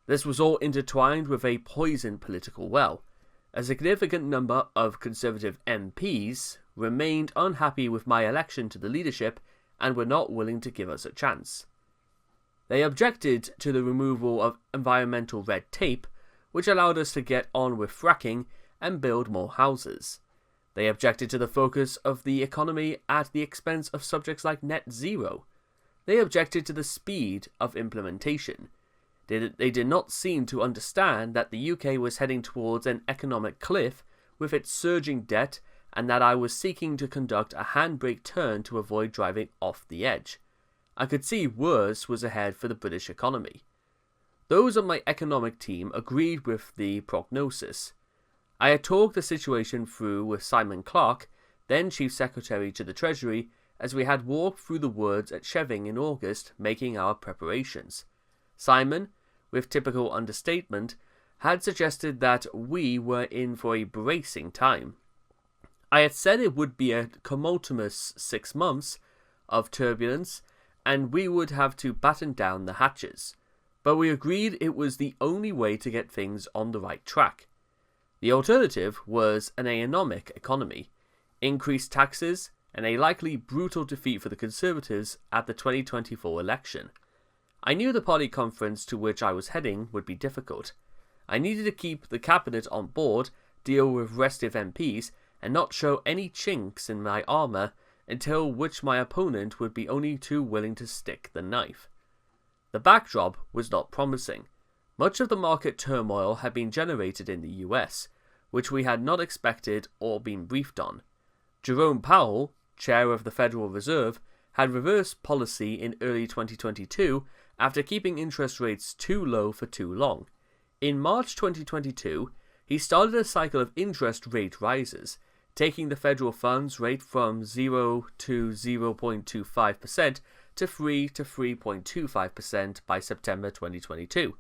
This was all intertwined with a poisoned political well. A significant number of Conservative MPs remained unhappy with my election to the leadership and were not willing to give us a chance. They objected to the removal of environmental red tape, which allowed us to get on with fracking and build more houses. They objected to the focus of the economy at the expense of subjects like net zero. They objected to the speed of implementation. They did not seem to understand that the UK was heading towards an economic cliff with its surging debt, and that I was seeking to conduct a handbrake turn to avoid driving off the edge. I could see worse was ahead for the British economy. Those on my economic team agreed with the prognosis. I had talked the situation through with Simon Clarke, then Chief Secretary to the Treasury, as we had walked through the woods at Sheving in August making our preparations. Simon, with typical understatement, had suggested that we were in for a bracing time. I had said it would be a tumultuous 6 months of turbulence, and we would have to batten down the hatches, but we agreed it was the only way to get things on the right track. The alternative was an anomic economy, increased taxes, and a likely brutal defeat for the Conservatives at the 2024 election. I knew the party conference to which I was heading would be difficult. I needed to keep the cabinet on board, deal with restive MPs, and not show any chinks in my armour, until which my opponent would be only too willing to stick the knife. The backdrop was not promising. Much of the market turmoil had been generated in the US, which we had not expected or been briefed on. Jerome Powell, chair of the Federal Reserve, had reversed policy in early 2022 after keeping interest rates too low for too long. In March 2022, he started a cycle of interest rate rises, taking the federal funds rate from 0 to 0.25% to 3 to 3.25% by September 2022.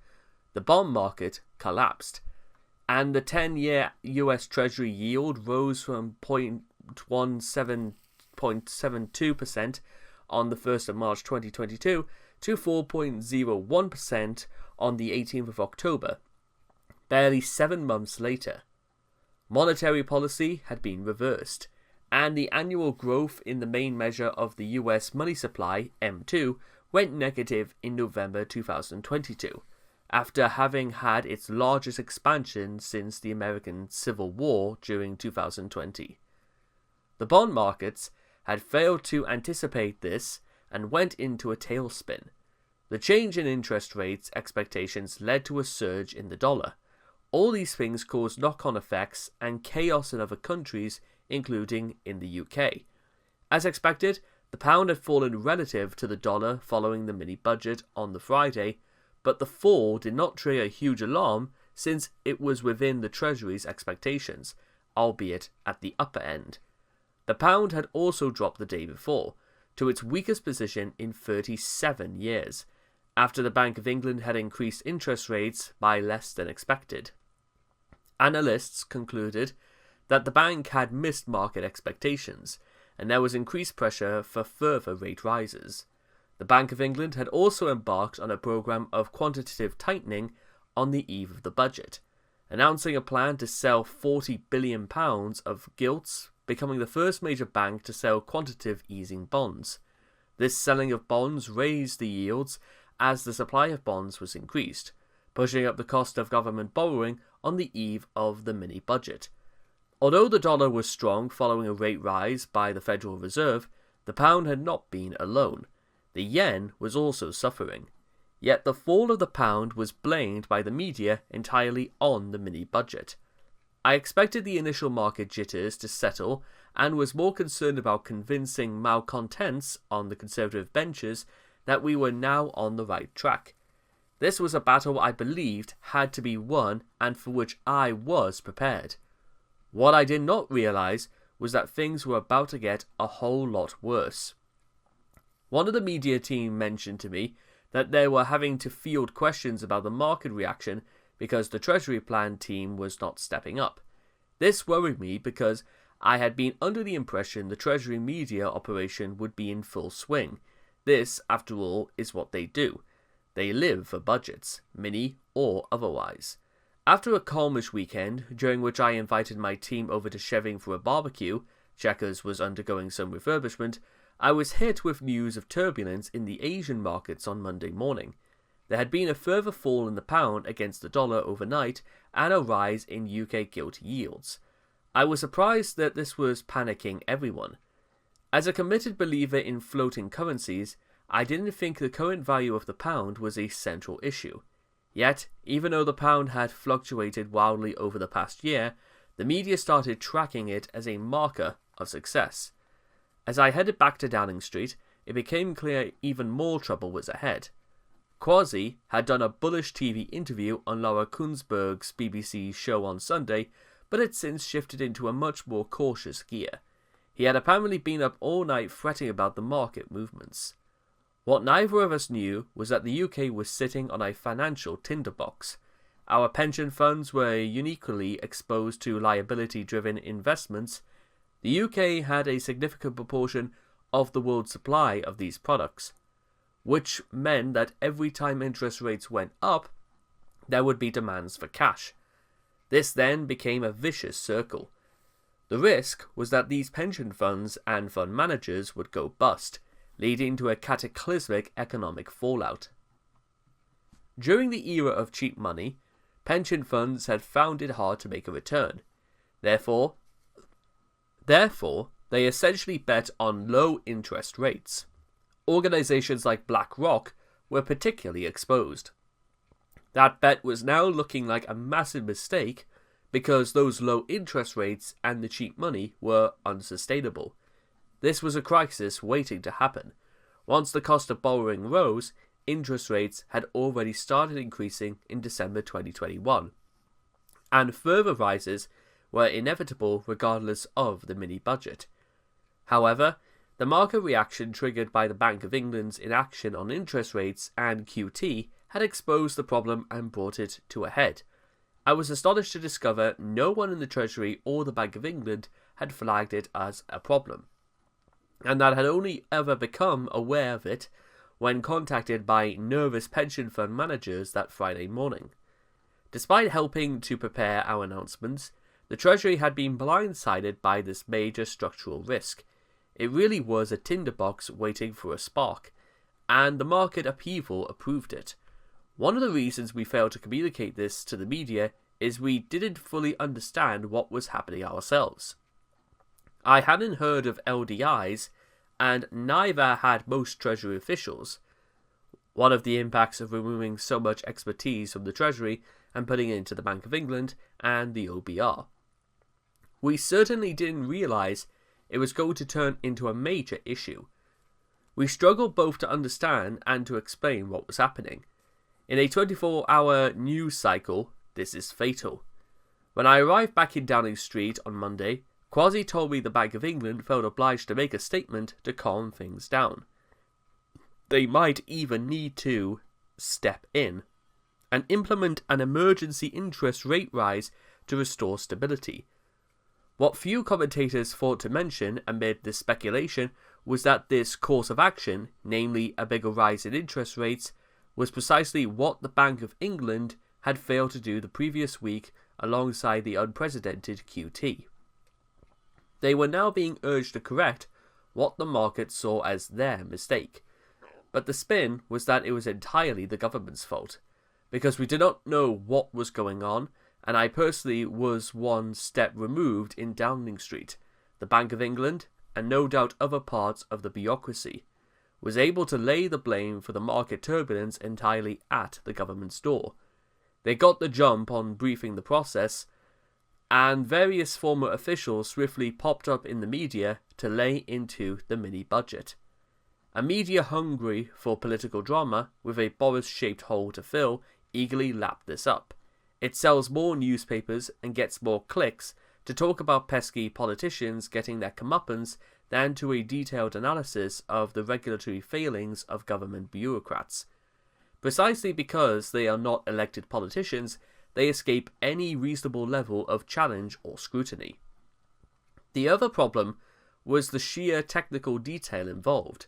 The bond market collapsed, and the 10-year US Treasury yield rose from 0.72% on the 1st of March 2022 to 4.01% on the 18th of October, barely 7 months later. Monetary policy had been reversed, and the annual growth in the main measure of the US money supply, M2, went negative in November 2022, after having had its largest expansion since the American Civil War during 2020. The bond markets had failed to anticipate this and went into a tailspin. The change in interest rates expectations led to a surge in the dollar. All these things caused knock-on effects and chaos in other countries, including in the UK. As expected, the pound had fallen relative to the dollar following the mini-budget on the Friday, but the fall did not trigger a huge alarm since it was within the Treasury's expectations, albeit at the upper end. The pound had also dropped the day before, to its weakest position in 37 years, after the Bank of England had increased interest rates by less than expected. Analysts concluded that the bank had missed market expectations, and there was increased pressure for further rate rises. The Bank of England had also embarked on a programme of quantitative tightening on the eve of the budget, announcing a plan to sell £40 billion of gilts, becoming the first major bank to sell quantitative easing bonds. This selling of bonds raised the yields as the supply of bonds was increased, pushing up the cost of government borrowing on the eve of the mini-budget. Although the dollar was strong following a rate rise by the Federal Reserve, the pound had not been alone. The yen was also suffering. Yet the fall of the pound was blamed by the media entirely on the mini-budget. I expected the initial market jitters to settle and was more concerned about convincing malcontents on the Conservative benches that we were now on the right track. This was a battle I believed had to be won and for which I was prepared. What I did not realise was that things were about to get a whole lot worse. One of the media team mentioned to me that they were having to field questions about the market reaction because the Treasury Plan team was not stepping up. This worried me because I had been under the impression the Treasury media operation would be in full swing. This, after all, is what they do. They live for budgets, mini or otherwise. After a calmish weekend, during which I invited my team over to Sheving for a barbecue, Checkers was undergoing some refurbishment, I was hit with news of turbulence in the Asian markets on Monday morning. There had been a further fall in the pound against the dollar overnight and a rise in UK gilt yields. I was surprised that this was panicking everyone. As a committed believer in floating currencies, I didn't think the current value of the pound was a central issue. Yet, even though the pound had fluctuated wildly over the past year, the media started tracking it as a marker of success. As I headed back to Downing Street, it became clear even more trouble was ahead. Kwasi had done a bullish TV interview on Laura Kuenssberg's BBC show on Sunday, but had since shifted into a much more cautious gear. He had apparently been up all night fretting about the market movements. What neither of us knew was that the UK was sitting on a financial tinderbox. Our pension funds were uniquely exposed to liability-driven investments. The UK had a significant proportion of the world's supply of these products, which meant that every time interest rates went up, there would be demands for cash. This then became a vicious circle. The risk was that these pension funds and fund managers would go bust, leading to a cataclysmic economic fallout. During the era of cheap money, pension funds had found it hard to make a return. Therefore, they essentially bet on low interest rates. Organizations like BlackRock were particularly exposed. That bet was now looking like a massive mistake because those low interest rates and the cheap money were unsustainable. This was a crisis waiting to happen. Once the cost of borrowing rose, interest rates had already started increasing in December 2021, and further rises were inevitable regardless of the mini-budget. However, the market reaction triggered by the Bank of England's inaction on interest rates and QT had exposed the problem and brought it to a head. I was astonished to discover no one in the Treasury or the Bank of England had flagged it as a problem, and that had only ever become aware of it when contacted by nervous pension fund managers that Friday morning. Despite helping to prepare our announcements, the Treasury had been blindsided by this major structural risk. It really was a tinderbox waiting for a spark, and the market upheaval approved it. One of the reasons we failed to communicate this to the media is we didn't fully understand what was happening ourselves. I hadn't heard of LDIs, and neither had most Treasury officials. One of the impacts of removing so much expertise from the Treasury and putting it into the Bank of England and the OBR. We certainly didn't realise it was going to turn into a major issue. We struggled both to understand and to explain what was happening. In a 24-hour news cycle, this is fatal. When I arrived back in Downing Street on Monday, Kwasi told me the Bank of England felt obliged to make a statement to calm things down. They might even need to step in and implement an emergency interest rate rise to restore stability. What few commentators thought to mention amid this speculation was that this course of action, namely a bigger rise in interest rates, was precisely what the Bank of England had failed to do the previous week alongside the unprecedented QT. They were now being urged to correct what the market saw as their mistake. But the spin was that it was entirely the government's fault, because we did not know what was going on, and I personally was one step removed in Downing Street. The Bank of England, and no doubt other parts of the bureaucracy, was able to lay the blame for the market turbulence entirely at the government's door. They got the jump on briefing the process, and various former officials swiftly popped up in the media to lay into the mini-budget. A media hungry for political drama, with a Boris-shaped hole to fill, eagerly lapped this up. It sells more newspapers and gets more clicks to talk about pesky politicians getting their comeuppance than to a detailed analysis of the regulatory failings of government bureaucrats. Precisely because they are not elected politicians, they escape any reasonable level of challenge or scrutiny. The other problem was the sheer technical detail involved.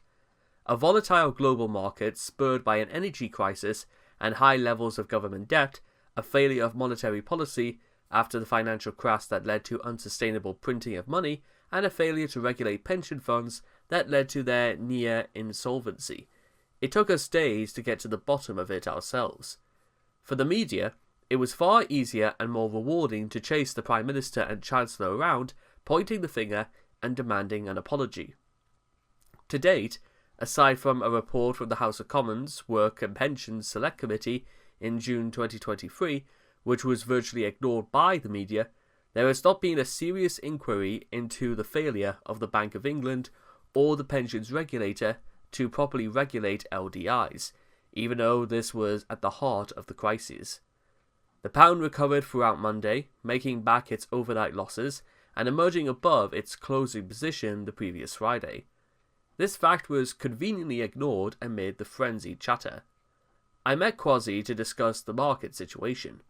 A volatile global market spurred by an energy crisis and high levels of government debt, a failure of monetary policy after the financial crash that led to unsustainable printing of money, and a failure to regulate pension funds that led to their near insolvency. It took us days to get to the bottom of it ourselves. For the media, it was far easier and more rewarding to chase the Prime Minister and Chancellor around, pointing the finger and demanding an apology. To date, aside from a report from the House of Commons Work and Pensions Select Committee in June 2023, which was virtually ignored by the media, there has not been a serious inquiry into the failure of the Bank of England or the pensions regulator to properly regulate LDIs, even though this was at the heart of the crisis. The pound recovered throughout Monday, making back its overnight losses and emerging above its closing position the previous Friday. This fact was conveniently ignored amid the frenzied chatter. I met Kwasi to discuss the market situation.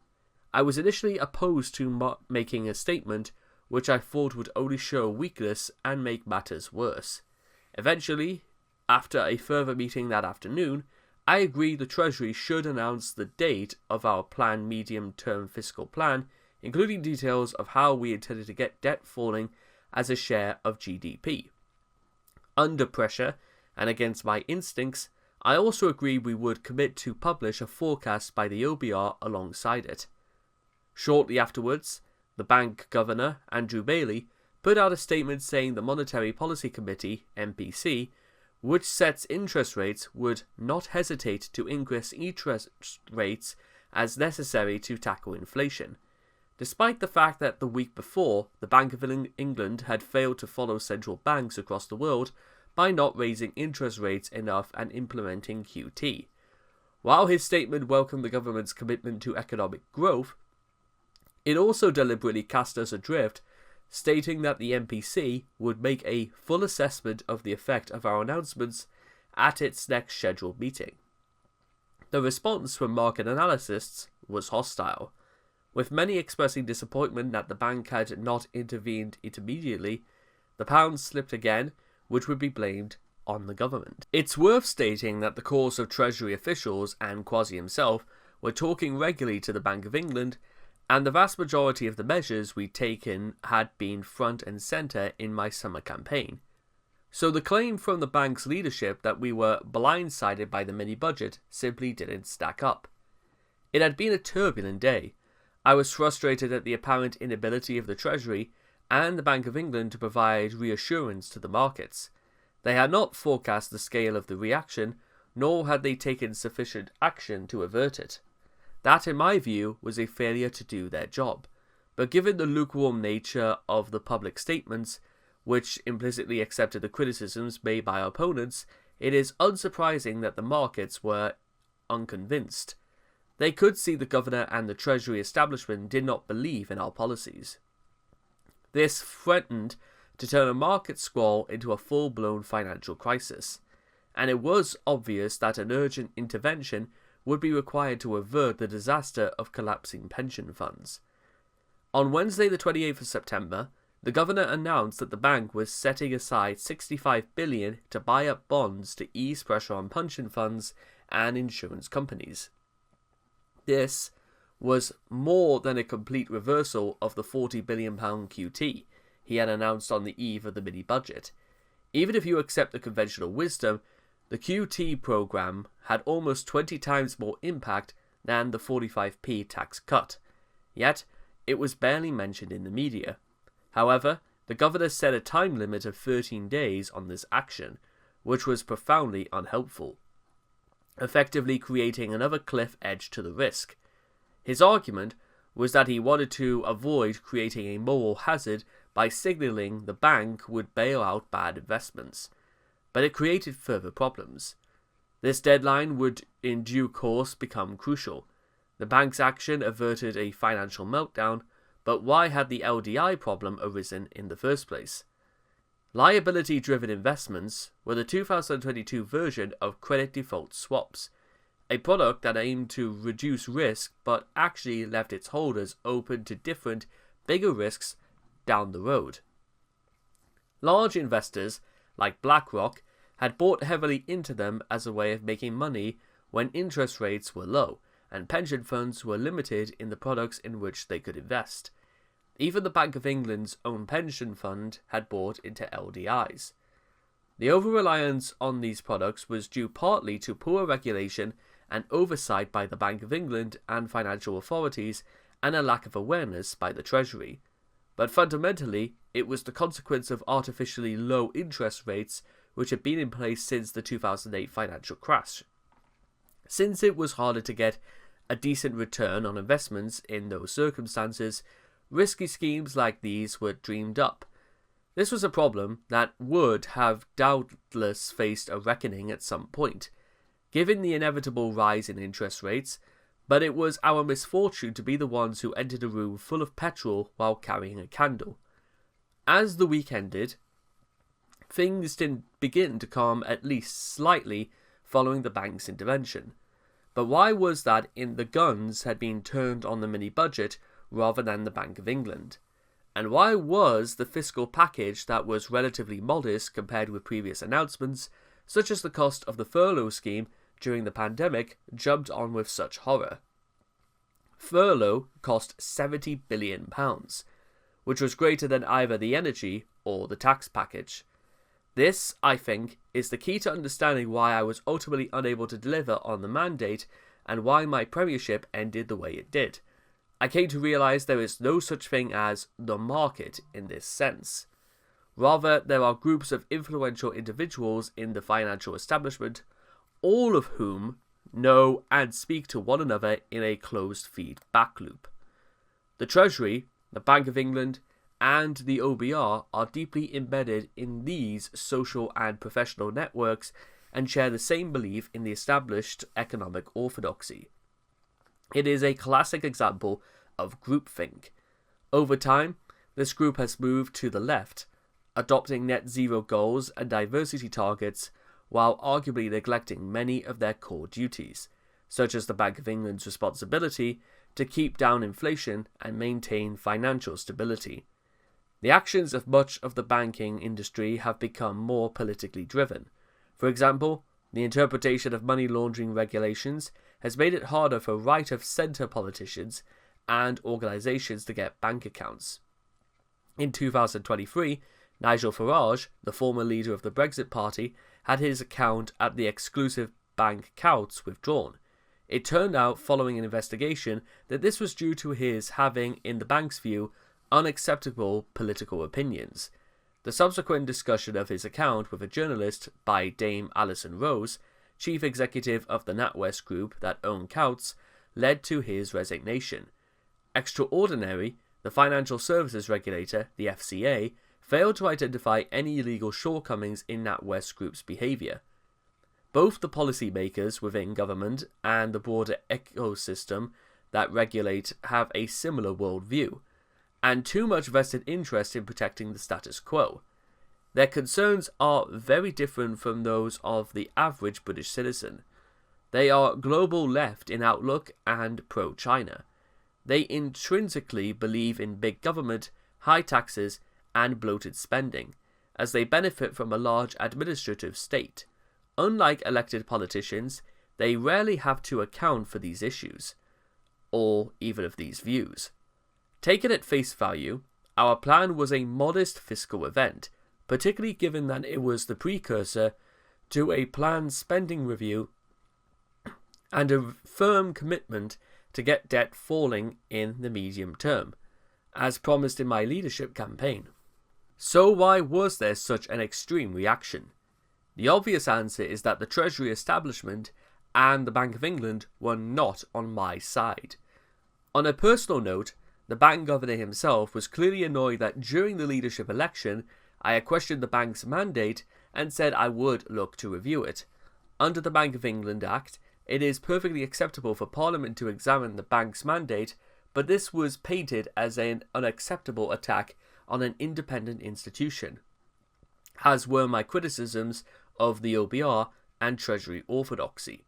I was initially opposed to making a statement which I thought would only show weakness and make matters worse. Eventually, after a further meeting that afternoon, I agreed the Treasury should announce the date of our planned medium-term fiscal plan, including details of how we intended to get debt falling as a share of GDP. Under pressure, and against my instincts, I also agreed we would commit to publish a forecast by the OBR alongside it. Shortly afterwards, the bank governor, Andrew Bailey, put out a statement saying the Monetary Policy Committee, MPC, which sets interest rates, would not hesitate to increase interest rates as necessary to tackle inflation, despite the fact that the week before, the Bank of England had failed to follow central banks across the world by not raising interest rates enough and implementing QT. While his statement welcomed the government's commitment to economic growth, it also deliberately cast us adrift, stating that the MPC would make a full assessment of the effect of our announcements at its next scheduled meeting. The response from market analysts was hostile, with many expressing disappointment that the bank had not intervened immediately. The pound slipped again, which would be blamed on the government. It's worth stating that the course of Treasury officials and Kwasi himself were talking regularly to the Bank of England, and the vast majority of the measures we'd taken had been front and centre in my summer campaign. So the claim from the bank's leadership that we were blindsided by the mini-budget simply didn't stack up. It had been a turbulent day. I was frustrated at the apparent inability of the Treasury and the Bank of England to provide reassurance to the markets. They had not forecast the scale of the reaction, nor had they taken sufficient action to avert it. That, in my view, was a failure to do their job. But given the lukewarm nature of the public statements, which implicitly accepted the criticisms made by our opponents, it is unsurprising that the markets were unconvinced. They could see the governor and the Treasury establishment did not believe in our policies. This threatened to turn a market squall into a full-blown financial crisis, and it was obvious that an urgent intervention would be required to avert the disaster of collapsing pension funds. On Wednesday the 28th of September, the governor announced that the bank was setting aside $65 billion to buy up bonds to ease pressure on pension funds and insurance companies. This was more than a complete reversal of the £40 billion QT he had announced on the eve of the mini-budget. Even if you accept the conventional wisdom, the QT program had almost 20 times more impact than the 45p tax cut, yet it was barely mentioned in the media. However, the governor set a time limit of 13 days on this action, which was profoundly unhelpful, effectively creating another cliff edge to the risk. His argument was that he wanted to avoid creating a moral hazard by signalling the bank would bail out bad investments, but it created further problems. This deadline would in due course become crucial. The bank's action averted a financial meltdown, But why had the LDI problem arisen in the first place? Liability-driven investments were the 2022 version of credit default swaps, a product that aimed to reduce risk but actually left its holders open to different, bigger risks down the road. Large investors, like BlackRock, had bought heavily into them as a way of making money when interest rates were low, and pension funds were limited in the products in which they could invest. Even the Bank of England's own pension fund had bought into LDIs. The over-reliance on these products was due partly to poor regulation and oversight by the Bank of England and financial authorities, and a lack of awareness by the Treasury. But fundamentally, it was the consequence of artificially low interest rates which had been in place since the 2008 financial crash. Since it was harder to get a decent return on investments in those circumstances, risky schemes like these were dreamed up. This was a problem that would have doubtless faced a reckoning at some point, given the inevitable rise in interest rates, but it was our misfortune to be the ones who entered a room full of petrol while carrying a candle. As the week ended, things didn't begin to calm at least slightly following the bank's intervention. But why was that the guns had been turned on the mini-budget rather than the Bank of England? And why was the fiscal package that was relatively modest compared with previous announcements, such as the cost of the furlough scheme during the pandemic, jumped on with such horror? Furlough cost £70 billion, which was greater than either the energy or the tax package. This, I think, is the key to understanding why I was ultimately unable to deliver on the mandate and why my premiership ended the way it did. I came to realise there is no such thing as the market in this sense. Rather, there are groups of influential individuals in the financial establishment, all of whom know and speak to one another in a closed feedback loop. The Treasury, the Bank of England, and the OBR are deeply embedded in these social and professional networks and share the same belief in the established economic orthodoxy. It is a classic example of groupthink. Over time, this group has moved to the left, adopting net zero goals and diversity targets while arguably neglecting many of their core duties, such as the Bank of England's responsibility to keep down inflation and maintain financial stability. The actions of much of the banking industry have become more politically driven. For example, the interpretation of money laundering regulations has made it harder for right-of-centre politicians and organisations to get bank accounts. In 2023, Nigel Farage, the former leader of the Brexit Party, had his account at the exclusive bank accounts withdrawn. It turned out, following an investigation, that this was due to his having, in the bank's view, unacceptable political opinions. The subsequent discussion of his account with a journalist by Dame Alison Rose, chief executive of the NatWest Group that owned Coutts, led to his resignation. Extraordinary, the financial services regulator, the FCA, failed to identify any illegal shortcomings in NatWest Group's behaviour. Both the policymakers within government and the broader ecosystem that regulate have a similar worldview, and too much vested interest in protecting the status quo. Their concerns are very different from those of the average British citizen. They are global left in outlook and pro-China. They intrinsically believe in big government, high taxes, and bloated spending, as they benefit from a large administrative state. Unlike elected politicians, they rarely have to account for these issues, or even of these views. Taken at face value, our plan was a modest fiscal event, particularly given that it was the precursor to a planned spending review and a firm commitment to get debt falling in the medium term, as promised in my leadership campaign. So why was there such an extreme reaction? The obvious answer is that the Treasury establishment and the Bank of England were not on my side. On a personal note, the bank governor himself was clearly annoyed that during the leadership election, I had questioned the bank's mandate and said I would look to review it. Under the Bank of England Act, it is perfectly acceptable for Parliament to examine the bank's mandate, but this was painted as an unacceptable attack on an independent institution, as were my criticisms of the OBR and Treasury orthodoxy.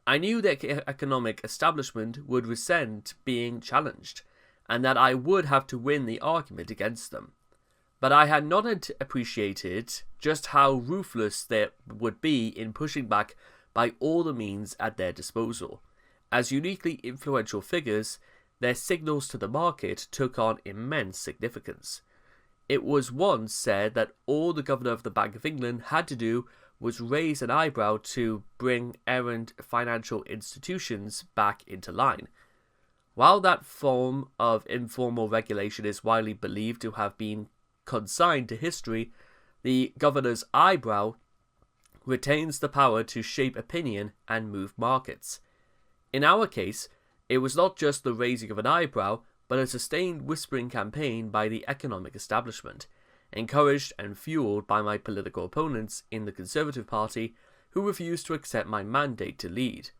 I knew the economic establishment would resent being challenged, and that I would have to win the argument against them. But I had not appreciated just how ruthless they would be in pushing back by all the means at their disposal. As uniquely influential figures, their signals to the market took on immense significance. It was once said that all the Governor of the Bank of England had to do was raise an eyebrow to bring errant financial institutions back into line. While that form of informal regulation is widely believed to have been consigned to history, the governor's eyebrow retains the power to shape opinion and move markets. In our case, it was not just the raising of an eyebrow, but a sustained whispering campaign by the economic establishment, encouraged and fueled by my political opponents in the Conservative Party, who refused to accept my mandate to lead.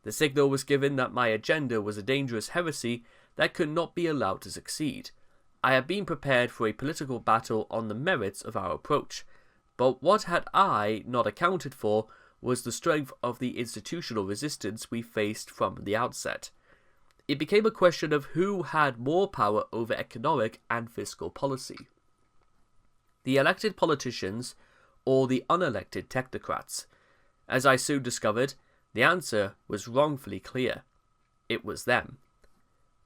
The signal was given that my agenda was a dangerous heresy that could not be allowed to succeed. I had been prepared for a political battle on the merits of our approach, but what had I not accounted for was the strength of the institutional resistance we faced from the outset. It became a question of who had more power over economic and fiscal policy: the elected politicians or the unelected technocrats. As I soon discovered, the answer was wrongfully clear. It was them.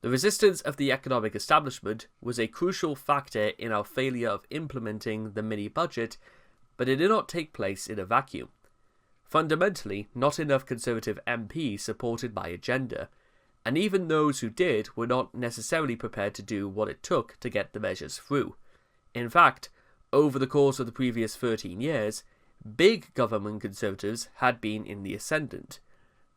The resistance of the economic establishment was a crucial factor in our failure of implementing the mini-budget, but it did not take place in a vacuum. Fundamentally, not enough Conservative MPs supported my agenda, and even those who did were not necessarily prepared to do what it took to get the measures through. In fact, over the course of the previous 13 years, big government Conservatives had been in the ascendant.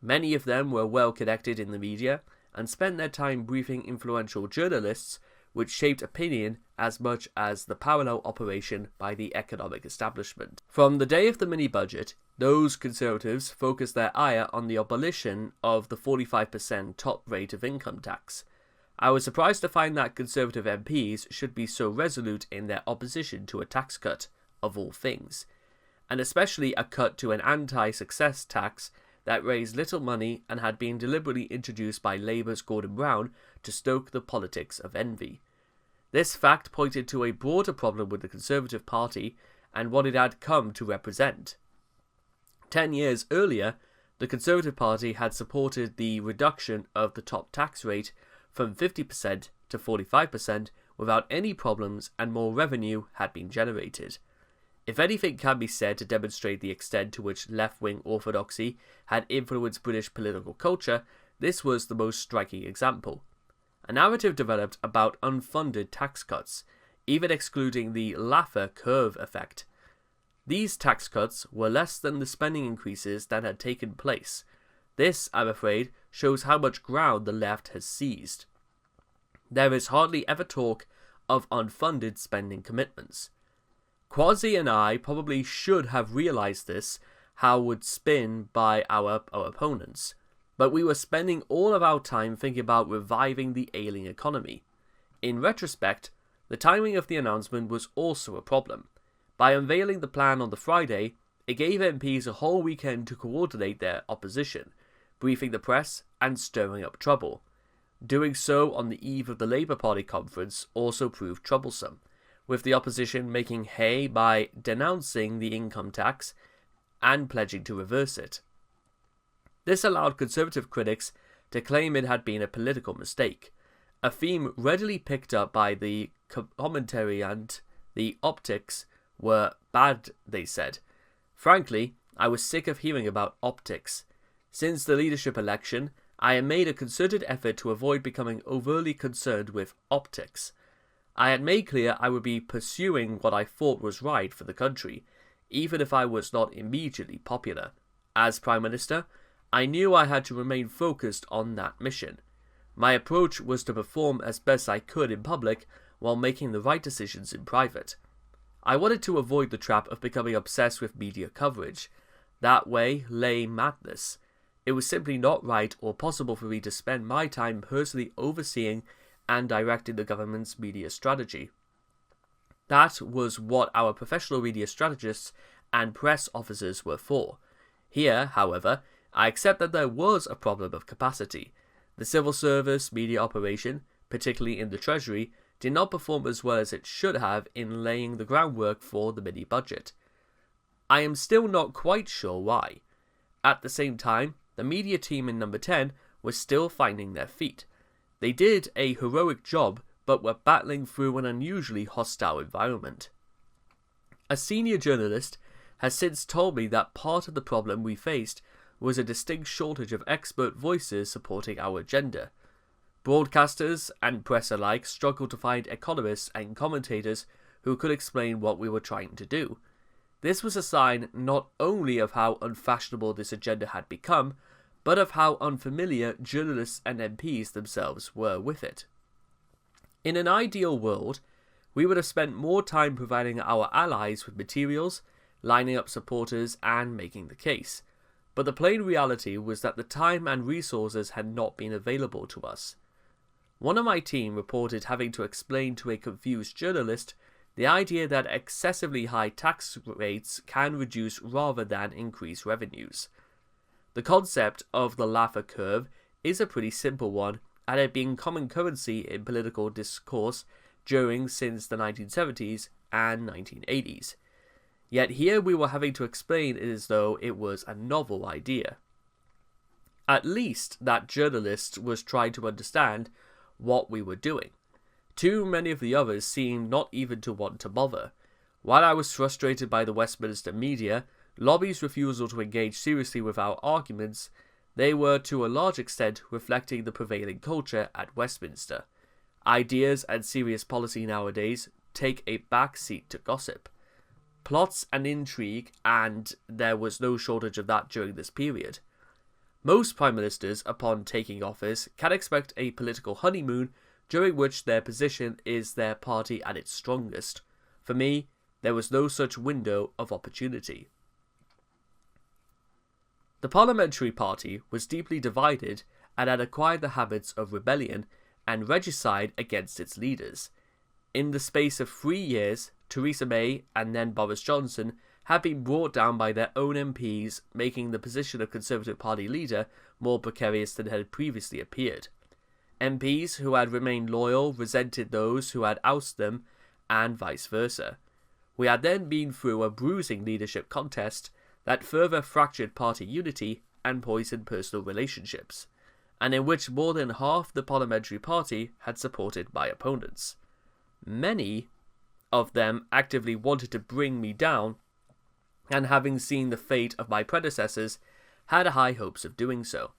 Many of them were well connected in the media and spent their time briefing influential journalists, which shaped opinion as much as the parallel operation by the economic establishment. From the day of the mini-budget, those Conservatives focused their ire on the abolition of the 45% top rate of income tax. I was surprised to find that Conservative MPs should be so resolute in their opposition to a tax cut, of all things, and especially a cut to an anti-success tax that raised little money and had been deliberately introduced by Labour's Gordon Brown to stoke the politics of envy. This fact pointed to a broader problem with the Conservative Party and what it had come to represent. 10 years earlier, the Conservative Party had supported the reduction of the top tax rate from 50% to 45% without any problems, and more revenue had been generated. If anything can be said to demonstrate the extent to which left-wing orthodoxy had influenced British political culture, this was the most striking example. A narrative developed about unfunded tax cuts, even excluding the Laffer curve effect. These tax cuts were less than the spending increases that had taken place. This, I'm afraid, shows how much ground the left has seized. There is hardly ever talk of unfunded spending commitments. Kwasi and I probably should have realized this, how would spin by our opponents, but we were spending all of our time thinking about reviving the ailing economy. In retrospect, the timing of the announcement was also a problem. By unveiling the plan on the Friday, it gave MPs a whole weekend to coordinate their opposition, briefing the press and stirring up trouble. Doing so on the eve of the Labour Party conference also proved troublesome, with the opposition making hay by denouncing the income tax and pledging to reverse it. This allowed Conservative critics to claim it had been a political mistake, a theme readily picked up by the commentary, and the optics were bad, they said. Frankly, I was sick of hearing about optics. Since the leadership election, I had made a concerted effort to avoid becoming overly concerned with optics. I had made clear I would be pursuing what I thought was right for the country, even if I was not immediately popular. As Prime Minister, I knew I had to remain focused on that mission. My approach was to perform as best I could in public while making the right decisions in private. I wanted to avoid the trap of becoming obsessed with media coverage. That way lay madness. It was simply not right or possible for me to spend my time personally overseeing and directing the government's media strategy. That was what our professional media strategists and press officers were for. Here, however, I accept that there was a problem of capacity. The civil service media operation, particularly in the Treasury, did not perform as well as it should have in laying the groundwork for the mini-budget. I am still not quite sure why. At the same time, the media team in Number 10 was still finding their feet. They did a heroic job, but were battling through an unusually hostile environment. A senior journalist has since told me that part of the problem we faced was a distinct shortage of expert voices supporting our agenda. Broadcasters and press alike struggled to find economists and commentators who could explain what we were trying to do. This was a sign not only of how unfashionable this agenda had become, but of how unfamiliar journalists and MPs themselves were with it. In an ideal world, we would have spent more time providing our allies with materials, lining up supporters, and making the case. But the plain reality was that the time and resources had not been available to us. One of my team reported having to explain to a confused journalist the idea that excessively high tax rates can reduce rather than increase revenues. The concept of the Laffer curve is a pretty simple one, and had been common currency in political discourse since the 1970s and 1980s. Yet here we were having to explain it as though it was a novel idea. At least that journalist was trying to understand what we were doing. Too many of the others seemed not even to want to bother. While I was frustrated by the Westminster media, lobby's refusal to engage seriously with our arguments, they were to a large extent reflecting the prevailing culture at Westminster. Ideas and serious policy nowadays take a back seat to gossip. Plots and intrigue, and there was no shortage of that during this period. Most prime ministers, upon taking office, can expect a political honeymoon during which their position is their party at its strongest. For me, there was no such window of opportunity. The parliamentary party was deeply divided and had acquired the habits of rebellion and regicide against its leaders. In the space of 3 years, Theresa May and then Boris Johnson had been brought down by their own MPs, making the position of Conservative Party leader more precarious than had previously appeared. MPs who had remained loyal resented those who had ousted them, and vice versa. We had then been through a bruising leadership contest that further fractured party unity and poisoned personal relationships, and in which more than half the parliamentary party had supported my opponents. Many of them actively wanted to bring me down, and having seen the fate of my predecessors, had high hopes of doing so.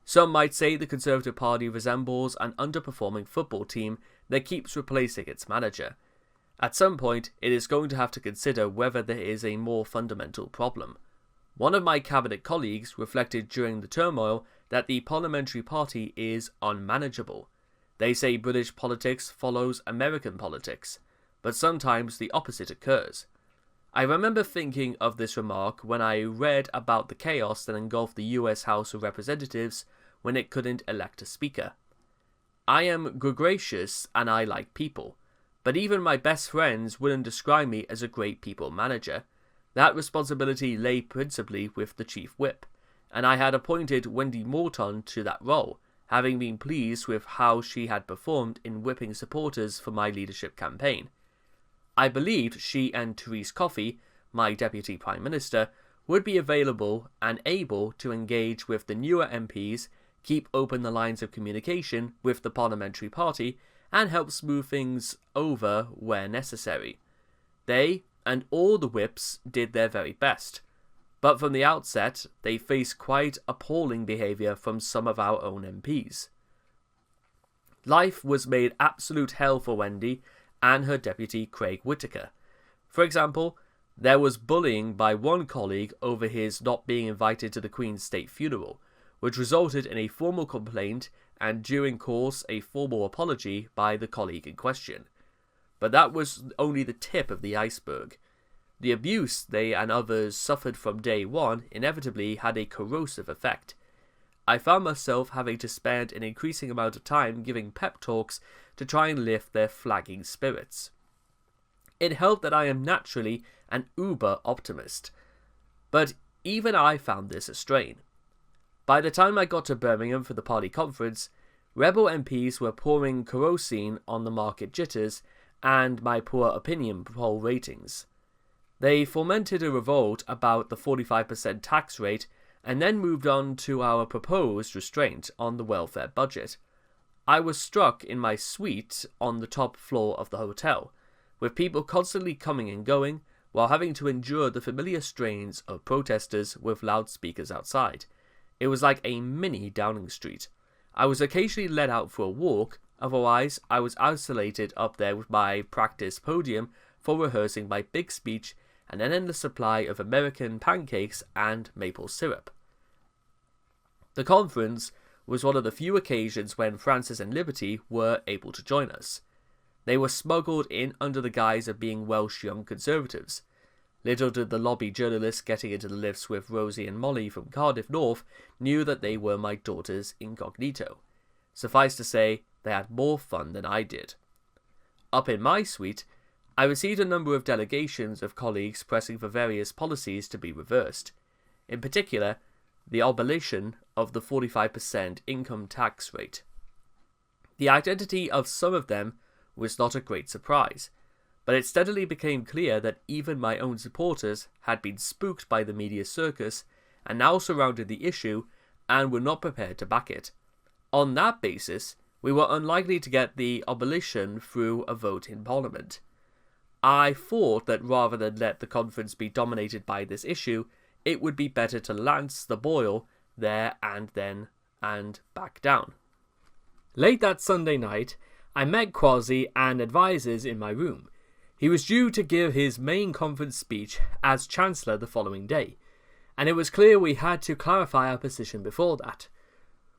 Some might say the Conservative Party resembles an underperforming football team that keeps replacing its manager. At some point, it is going to have to consider whether there is a more fundamental problem. One of my cabinet colleagues reflected during the turmoil that the parliamentary party is unmanageable. They say British politics follows American politics, but sometimes the opposite occurs. I remember thinking of this remark when I read about the chaos that engulfed the US House of Representatives when it couldn't elect a speaker. I am gregarious and I like people, but even my best friends wouldn't describe me as a great people manager. That responsibility lay principally with the chief whip, and I had appointed Wendy Morton to that role, having been pleased with how she had performed in whipping supporters for my leadership campaign. I believed she and Therese Coffey, my Deputy Prime Minister, would be available and able to engage with the newer MPs, keep open the lines of communication with the parliamentary party, and help smooth things over where necessary. They and all the whips did their very best, but from the outset they faced quite appalling behaviour from some of our own MPs. Life was made absolute hell for Wendy and her deputy Craig Whittaker. For example, there was bullying by one colleague over his not being invited to the Queen's state funeral, which resulted in a formal complaint and during course a formal apology by the colleague in question. But that was only the tip of the iceberg. The abuse they and others suffered from day one inevitably had a corrosive effect. I found myself having to spend an increasing amount of time giving pep talks to try and lift their flagging spirits. It helped that I am naturally an uber optimist, but even I found this a strain. By the time I got to Birmingham for the party conference, rebel MPs were pouring kerosene on the market jitters and my poor opinion poll ratings. They fomented a revolt about the 45% tax rate and then moved on to our proposed restraint on the welfare budget. I was struck in my suite on the top floor of the hotel, with people constantly coming and going while having to endure the familiar strains of protesters with loudspeakers outside. It was like a mini Downing Street. I was occasionally let out for a walk, otherwise I was isolated up there with my practice podium for rehearsing my big speech and an endless supply of American pancakes and maple syrup. The conference was one of the few occasions when Francis and Liberty were able to join us. They were smuggled in under the guise of being Welsh Young Conservatives. Little did the lobby journalists getting into the lifts with Rosie and Molly from Cardiff North knew that they were my daughters incognito. Suffice to say, they had more fun than I did. Up in my suite, I received a number of delegations of colleagues pressing for various policies to be reversed. In particular, the abolition of the 45% income tax rate. The identity of some of them was not a great surprise, but it steadily became clear that even my own supporters had been spooked by the media circus and now surrounded the issue and were not prepared to back it. On that basis, we were unlikely to get the abolition through a vote in Parliament. I thought that rather than let the conference be dominated by this issue, it would be better to lance the boil there and then and back down. Late that Sunday night, I met Kwasi and advisers in my room. He was due to give his main conference speech as Chancellor the following day, and it was clear we had to clarify our position before that.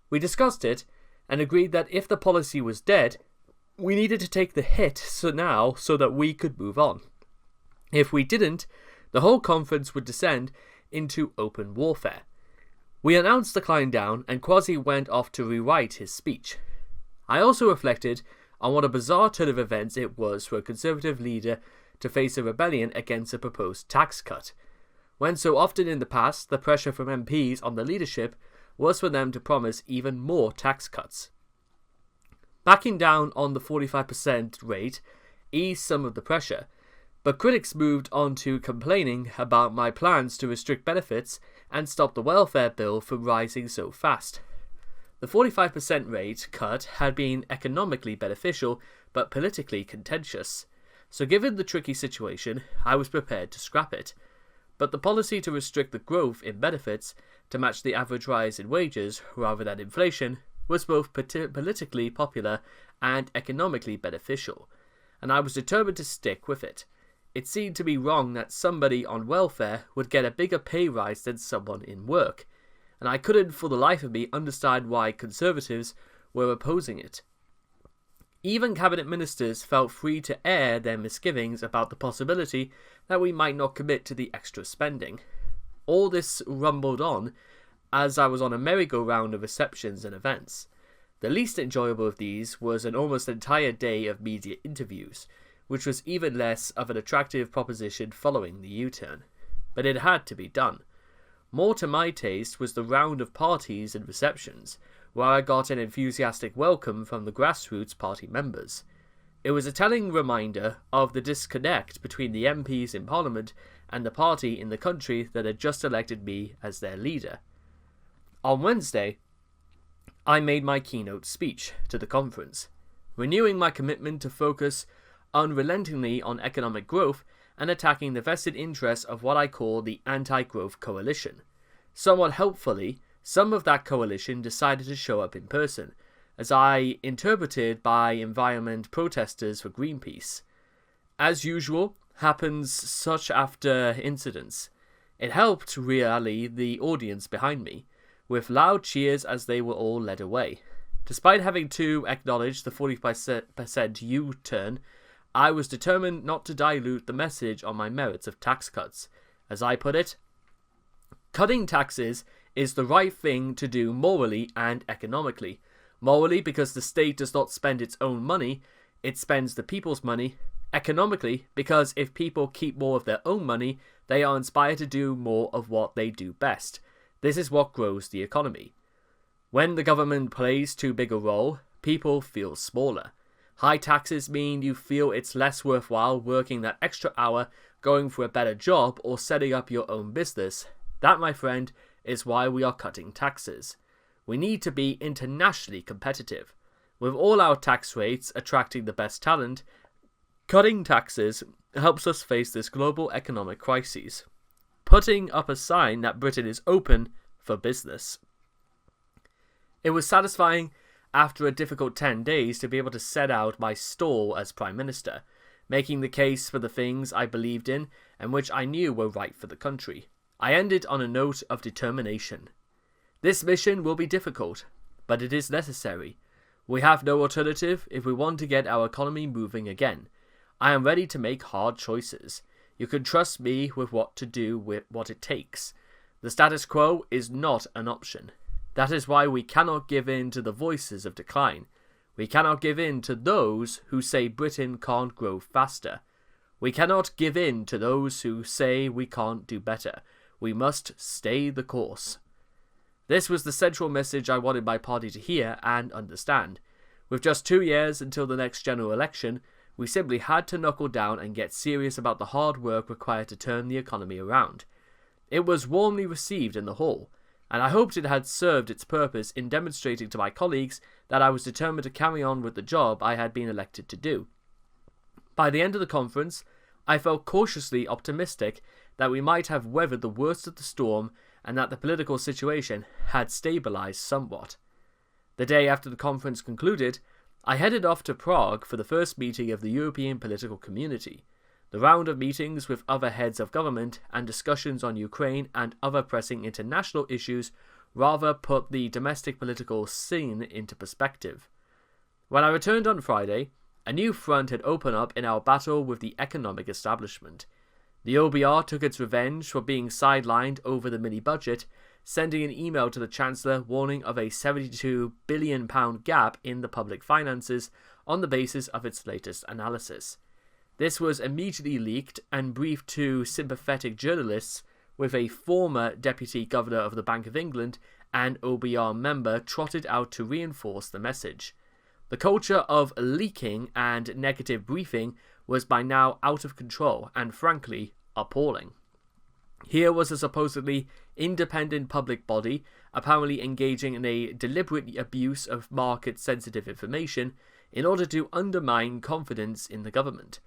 We discussed it and agreed that if the policy was dead, we needed to take the hit so that we could move on. If we didn't, the whole conference would descend into open warfare. We announced the climb down and Kwasi went off to rewrite his speech. I also reflected on what a bizarre turn of events it was for a Conservative leader to face a rebellion against a proposed tax cut, when so often in the past the pressure from MPs on the leadership was for them to promise even more tax cuts. Backing down on the 45% rate eased some of the pressure, but critics moved on to complaining about my plans to restrict benefits and stop the welfare bill from rising so fast. The 45% rate cut had been economically beneficial but politically contentious, so given the tricky situation, I was prepared to scrap it. But the policy to restrict the growth in benefits to match the average rise in wages rather than inflation was both politically popular and economically beneficial, and I was determined to stick with it. It seemed to be wrong that somebody on welfare would get a bigger pay rise than someone in work, and I couldn't for the life of me understand why Conservatives were opposing it. Even cabinet ministers felt free to air their misgivings about the possibility that we might not commit to the extra spending. All this rumbled on as I was on a merry-go-round of receptions and events. The least enjoyable of these was an almost entire day of media interviews, which was even less of an attractive proposition following the U-turn. But it had to be done. More to my taste was the round of parties and receptions, where I got an enthusiastic welcome from the grassroots party members. It was a telling reminder of the disconnect between the MPs in Parliament and the party in the country that had just elected me as their leader. On Wednesday, I made my keynote speech to the conference, renewing my commitment to focus unrelentingly on economic growth and attacking the vested interests of what I call the anti-growth coalition. Somewhat helpfully, some of that coalition decided to show up in person, as I interpreted by environment protesters for Greenpeace. As usual, happens such after incidents. It helped rally the audience behind me, with loud cheers as they were all led away. Despite having to acknowledge the 45% U-turn, I was determined not to dilute the message on my merits of tax cuts. As I put it, cutting taxes is the right thing to do morally and economically. Morally, because the state does not spend its own money, it spends the people's money. Economically, because if people keep more of their own money, they are inspired to do more of what they do best. This is what grows the economy. When the government plays too big a role, people feel smaller. High taxes mean you feel it's less worthwhile working that extra hour, going for a better job, or setting up your own business. That, my friend, is why we are cutting taxes. We need to be internationally competitive. With all our tax rates attracting the best talent, cutting taxes helps us face this global economic crisis, putting up a sign that Britain is open for business. It was satisfying after a difficult 10 days to be able to set out my stall as Prime Minister, making the case for the things I believed in and which I knew were right for the country. I ended on a note of determination. This mission will be difficult, but it is necessary. We have no alternative if we want to get our economy moving again. I am ready to make hard choices. You can trust me with what to do with what it takes. The status quo is not an option. That is why we cannot give in to the voices of decline. We cannot give in to those who say Britain can't grow faster. We cannot give in to those who say we can't do better. We must stay the course. This was the central message I wanted my party to hear and understand. With just 2 years until the next general election, we simply had to knuckle down and get serious about the hard work required to turn the economy around. It was warmly received in the hall, and I hoped it had served its purpose in demonstrating to my colleagues that I was determined to carry on with the job I had been elected to do. By the end of the conference, I felt cautiously optimistic that we might have weathered the worst of the storm and that the political situation had stabilised somewhat. The day after the conference concluded, I headed off to Prague for the first meeting of the European political community. The round of meetings with other heads of government and discussions on Ukraine and other pressing international issues rather put the domestic political scene into perspective. When I returned on Friday, a new front had opened up in our battle with the economic establishment. The OBR took its revenge for being sidelined over the mini-budget, sending an email to the Chancellor warning of a £72 billion gap in the public finances on the basis of its latest analysis. This was immediately leaked and briefed to sympathetic journalists, with a former Deputy Governor of the Bank of England and OBR member trotted out to reinforce the message. The culture of leaking and negative briefing was by now out of control and, frankly, appalling. Here was a supposedly independent public body apparently engaging in a deliberate abuse of market-sensitive information in order to undermine confidence in the government.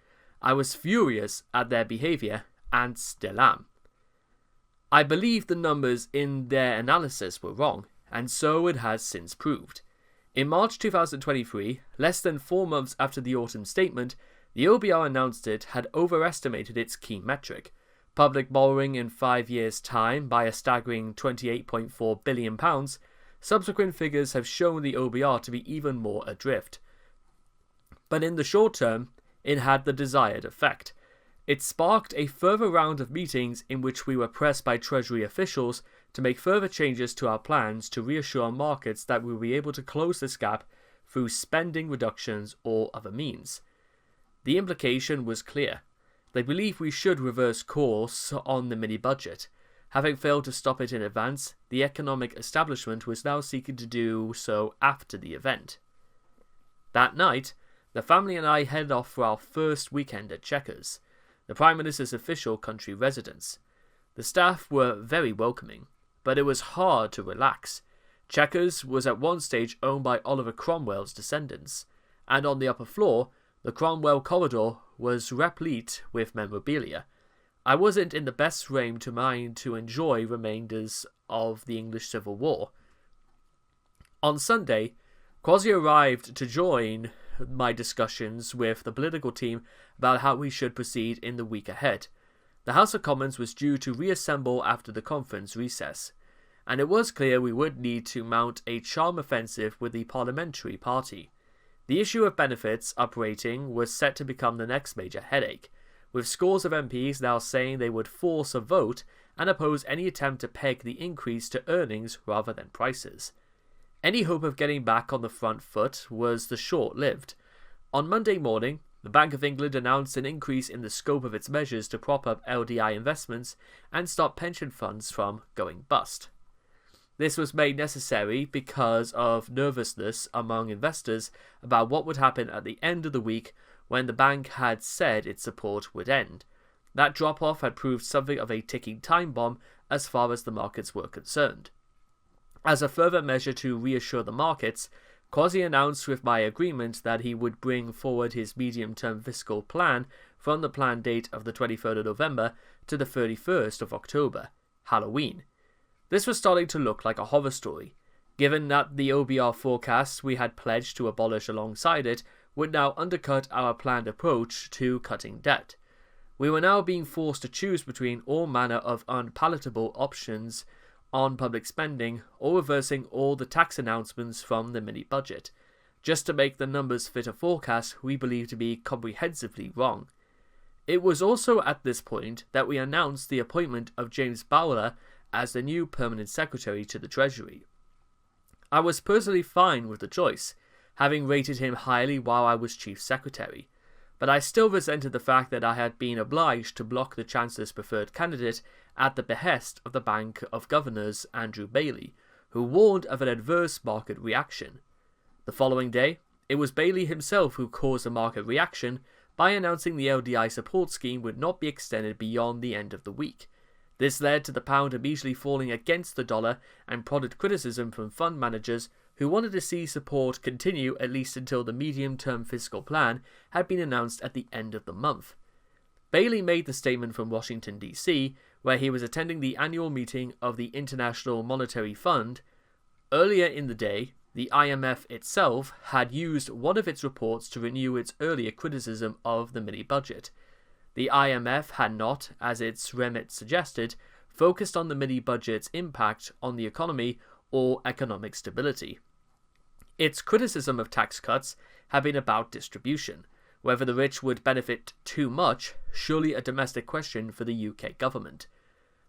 I was furious at their behaviour, and still am. I believe the numbers in their analysis were wrong, and so it has since proved. In March 2023, less than 4 months after the autumn statement, the OBR announced it had overestimated its key metric, public borrowing in 5 years' time, by a staggering £28.4 billion. Subsequent figures have shown the OBR to be even more adrift. But in the short term, it had the desired effect. It sparked a further round of meetings in which we were pressed by Treasury officials to make further changes to our plans to reassure markets that we will be able to close this gap through spending reductions or other means. The implication was clear. They believe we should reverse course on the mini-budget. Having failed to stop it in advance, the economic establishment was now seeking to do so after the event. That night, the family and I headed off for our first weekend at Chequers, the Prime Minister's official country residence. The staff were very welcoming, but it was hard to relax. Chequers was at one stage owned by Oliver Cromwell's descendants, and on the upper floor, the Cromwell corridor was replete with memorabilia. I wasn't in the best frame of mind to enjoy remainders of the English Civil War. On Sunday, Kwasi arrived to join my discussions with the political team about how we should proceed in the week ahead. The House of Commons was due to reassemble after the conference recess, and it was clear we would need to mount a charm offensive with the parliamentary party. The issue of benefits uprating was set to become the next major headache, with scores of MPs now saying they would force a vote and oppose any attempt to peg the increase to earnings rather than prices. Any hope of getting back on the front foot was short-lived. On Monday morning, the Bank of England announced an increase in the scope of its measures to prop up LDI investments and stop pension funds from going bust. This was made necessary because of nervousness among investors about what would happen at the end of the week when the bank had said its support would end. That drop-off had proved something of a ticking time bomb as far as the markets were concerned. As a further measure to reassure the markets, Kwasi announced with my agreement that he would bring forward his medium-term fiscal plan from the planned date of the 23rd of November to the 31st of October, Halloween. This was starting to look like a horror story, given that the OBR forecasts we had pledged to abolish alongside it would now undercut our planned approach to cutting debt. We were now being forced to choose between all manner of unpalatable options on public spending or reversing all the tax announcements from the mini-budget, just to make the numbers fit a forecast we believe to be comprehensively wrong. It was also at this point that we announced the appointment of James Bowler as the new permanent secretary to the Treasury. I was personally fine with the choice, having rated him highly while I was chief secretary, but I still resented the fact that I had been obliged to block the Chancellor's preferred candidate at the behest of the Bank of Governors Andrew Bailey, who warned of an adverse market reaction. The following day, it was Bailey himself who caused the market reaction by announcing the LDI support scheme would not be extended beyond the end of the week. This led to the pound immediately falling against the dollar and prodded criticism from fund managers who wanted to see support continue at least until the medium-term fiscal plan had been announced at the end of the month. Bailey made the statement from Washington, D.C., where he was attending the annual meeting of the International Monetary Fund. Earlier in the day, the IMF itself had used one of its reports to renew its earlier criticism of the mini-budget. The IMF had not, as its remit suggested, focused on the mini-budget's impact on the economy or economic stability. Its criticism of tax cuts had been about distribution. Whether the rich would benefit too much, surely a domestic question for the UK government.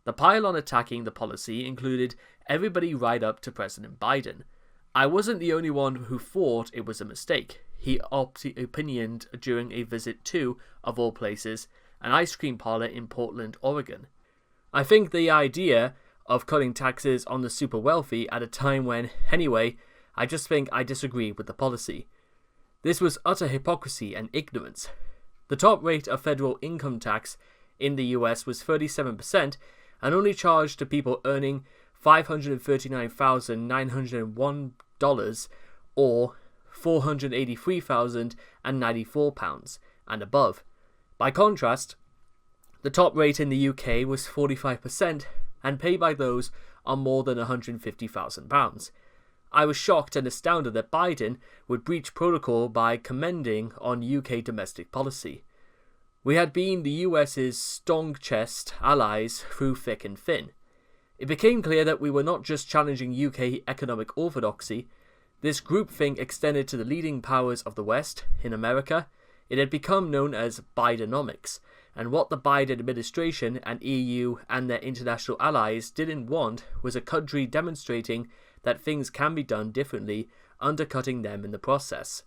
The pile-on attacking the policy included everybody right up to President Biden. I wasn't the only one who thought it was a mistake. He opinioned during a visit to, of all places, an ice cream parlor in Portland, Oregon. I think the idea of cutting taxes on the super wealthy at a time when, anyway, I just think I disagree with the policy. This was utter hypocrisy and ignorance. The top rate of federal income tax in the US was 37% and only charged to people earning $539,901 or £483,094 and above. By contrast, the top rate in the UK was 45% and paid by those on more than £150,000. I was shocked and astounded that Biden would breach protocol by commending on UK domestic policy. We had been the US's strong-chest allies through thick and thin. It became clear that we were not just challenging UK economic orthodoxy. This groupthink extended to the leading powers of the West. In America, it had become known as Bidenomics, and what the Biden administration and EU and their international allies didn't want was a country demonstrating that things can be done differently, undercutting them in the process.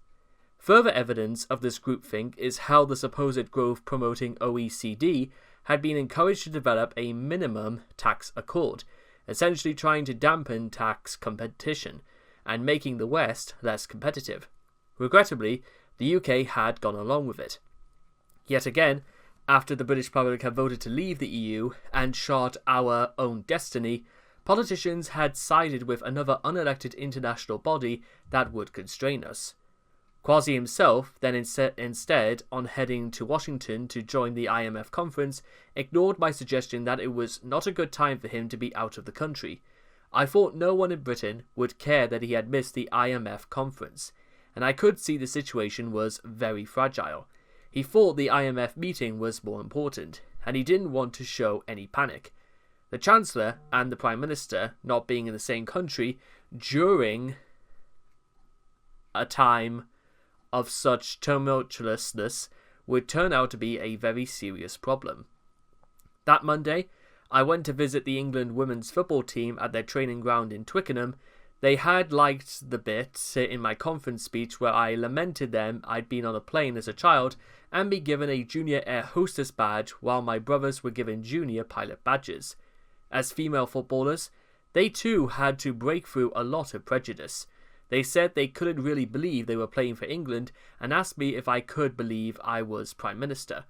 Further evidence of this groupthink is how the supposed growth-promoting OECD had been encouraged to develop a minimum tax accord, essentially trying to dampen tax competition and making the West less competitive. Regrettably, the UK had gone along with it. Yet again, after the British public had voted to leave the EU and chart our own destiny, politicians had sided with another unelected international body that would constrain us. Kwasi himself, then instead on heading to Washington to join the IMF conference, ignored my suggestion that it was not a good time for him to be out of the country. I thought no one in Britain would care that he had missed the IMF conference, and I could see the situation was very fragile. He thought the IMF meeting was more important, and he didn't want to show any panic. The Chancellor and the Prime Minister not being in the same country during a time of such tumultuousness would turn out to be a very serious problem. That Monday, I went to visit the England women's football team at their training ground in Twickenham. They had liked the bit in my conference speech where I lamented them I'd been on a plane as a child and be given a junior air hostess badge while my brothers were given junior pilot badges. As female footballers, they too had to break through a lot of prejudice. They said they couldn't really believe they were playing for England and asked me if I could believe I was Prime Minister.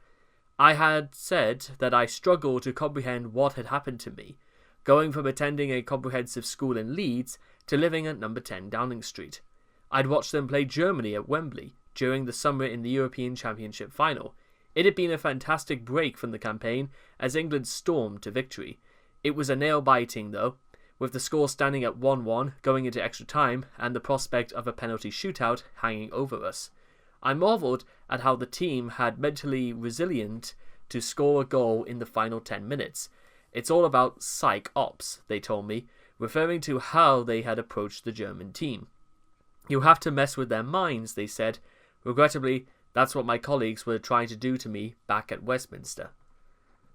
I had said that I struggled to comprehend what had happened to me, going from attending a comprehensive school in Leeds to living at number 10 Downing Street. I'd watched them play Germany at Wembley during the summer in the European Championship final. It had been a fantastic break from the campaign as England stormed to victory. It was a nail-biting though, with the score standing at 1-1 going into extra time and the prospect of a penalty shootout hanging over us. I marvelled at how the team had mentally resilient to score a goal in the final 10 minutes. It's all about psych ops, they told me, referring to how they had approached the German team. You have to mess with their minds, they said. Regrettably, that's what my colleagues were trying to do to me back at Westminster.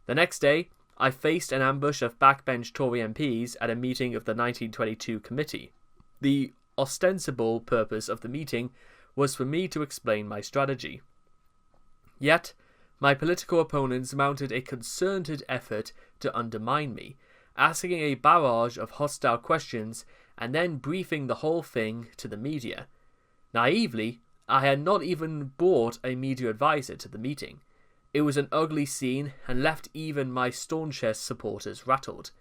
The next day, I faced an ambush of backbench Tory MPs at a meeting of the 1922 committee. The ostensible purpose of the meeting was for me to explain my strategy. Yet, my political opponents mounted a concerted effort to undermine me, asking a barrage of hostile questions and then briefing the whole thing to the media. Naively, I had not even brought a media advisor to the meeting. It was an ugly scene and left even my staunchest supporters rattled.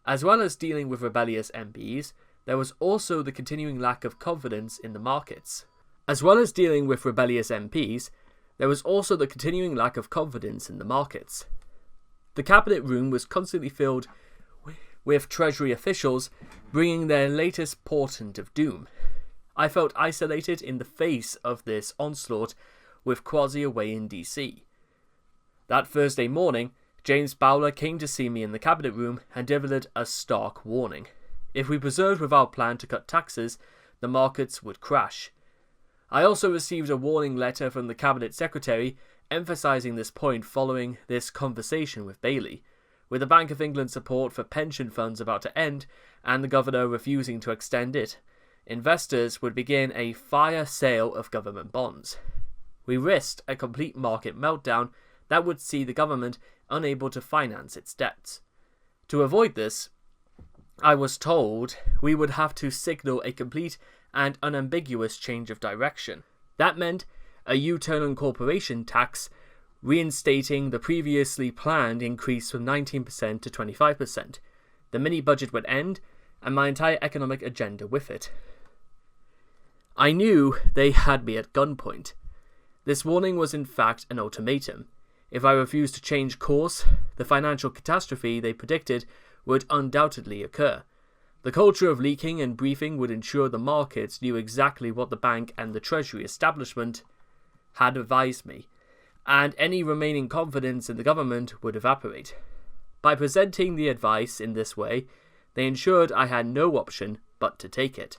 As well as dealing with rebellious MPs, there was also the continuing lack of confidence in the markets. The cabinet room was constantly filled with Treasury officials bringing their latest portent of doom. I felt isolated in the face of this onslaught with Kwasi away in DC. That Thursday morning, James Bowler came to see me in the cabinet room and delivered a stark warning. If we persevered with our plan to cut taxes, the markets would crash. I also received a warning letter from the Cabinet Secretary emphasising this point following this conversation with Bailey. With the Bank of England support for pension funds about to end and the Governor refusing to extend it, investors would begin a fire sale of government bonds. We risked a complete market meltdown that would see the government unable to finance its debts. To avoid this, I was told we would have to signal a complete and unambiguous change of direction. That meant a U-turn on corporation tax, reinstating the previously planned increase from 19% to 25%. The mini-budget would end, and my entire economic agenda with it. I knew they had me at gunpoint. This warning was in fact an ultimatum. If I refused to change course, the financial catastrophe they predicted would undoubtedly occur. The culture of leaking and briefing would ensure the markets knew exactly what the bank and the Treasury establishment had advised me, and any remaining confidence in the government would evaporate. By presenting the advice in this way, they ensured I had no option but to take it.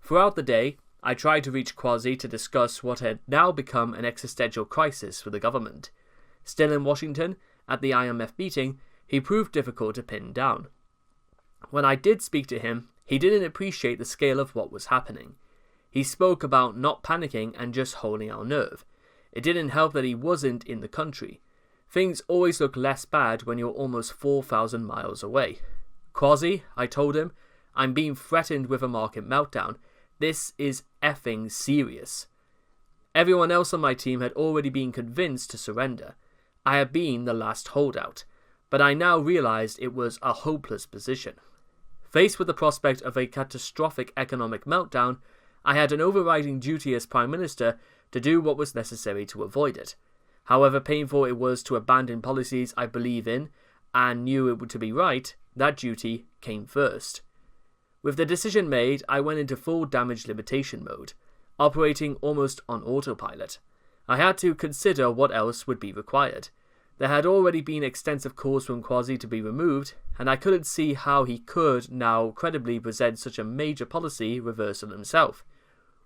Throughout the day, I tried to reach Kwasi to discuss what had now become an existential crisis for the government. Still in Washington, at the IMF meeting, he proved difficult to pin down. When I did speak to him, he didn't appreciate the scale of what was happening. He spoke about not panicking and just holding our nerve. It didn't help that he wasn't in the country. Things always look less bad when you're almost 4,000 miles away. Kwasi, I told him, I'm being threatened with a market meltdown. This is effing serious. Everyone else on my team had already been convinced to surrender. I had been the last holdout, but I now realized it was a hopeless position. Faced with the prospect of a catastrophic economic meltdown, I had an overriding duty as Prime Minister to do what was necessary to avoid it. However painful it was to abandon policies I believe in and knew it would to be right, that duty came first. With the decision made, I went into full damage limitation mode, operating almost on autopilot. I had to consider what else would be required. There had already been extensive calls from Kwasi to be removed, and I couldn't see how he could now credibly present such a major policy reversal himself.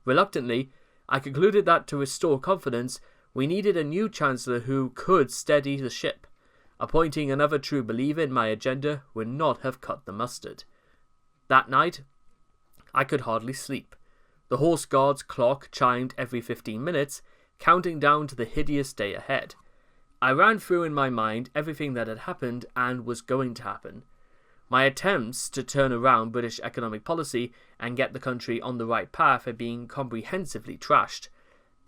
Reluctantly, I concluded that to restore confidence, we needed a new Chancellor who could steady the ship. Appointing another true believer in my agenda would not have cut the mustard. That night, I could hardly sleep. The horse guard's clock chimed every 15 minutes, counting down to the hideous day ahead. I ran through in my mind everything that had happened and was going to happen. My attempts to turn around British economic policy and get the country on the right path had been comprehensively trashed.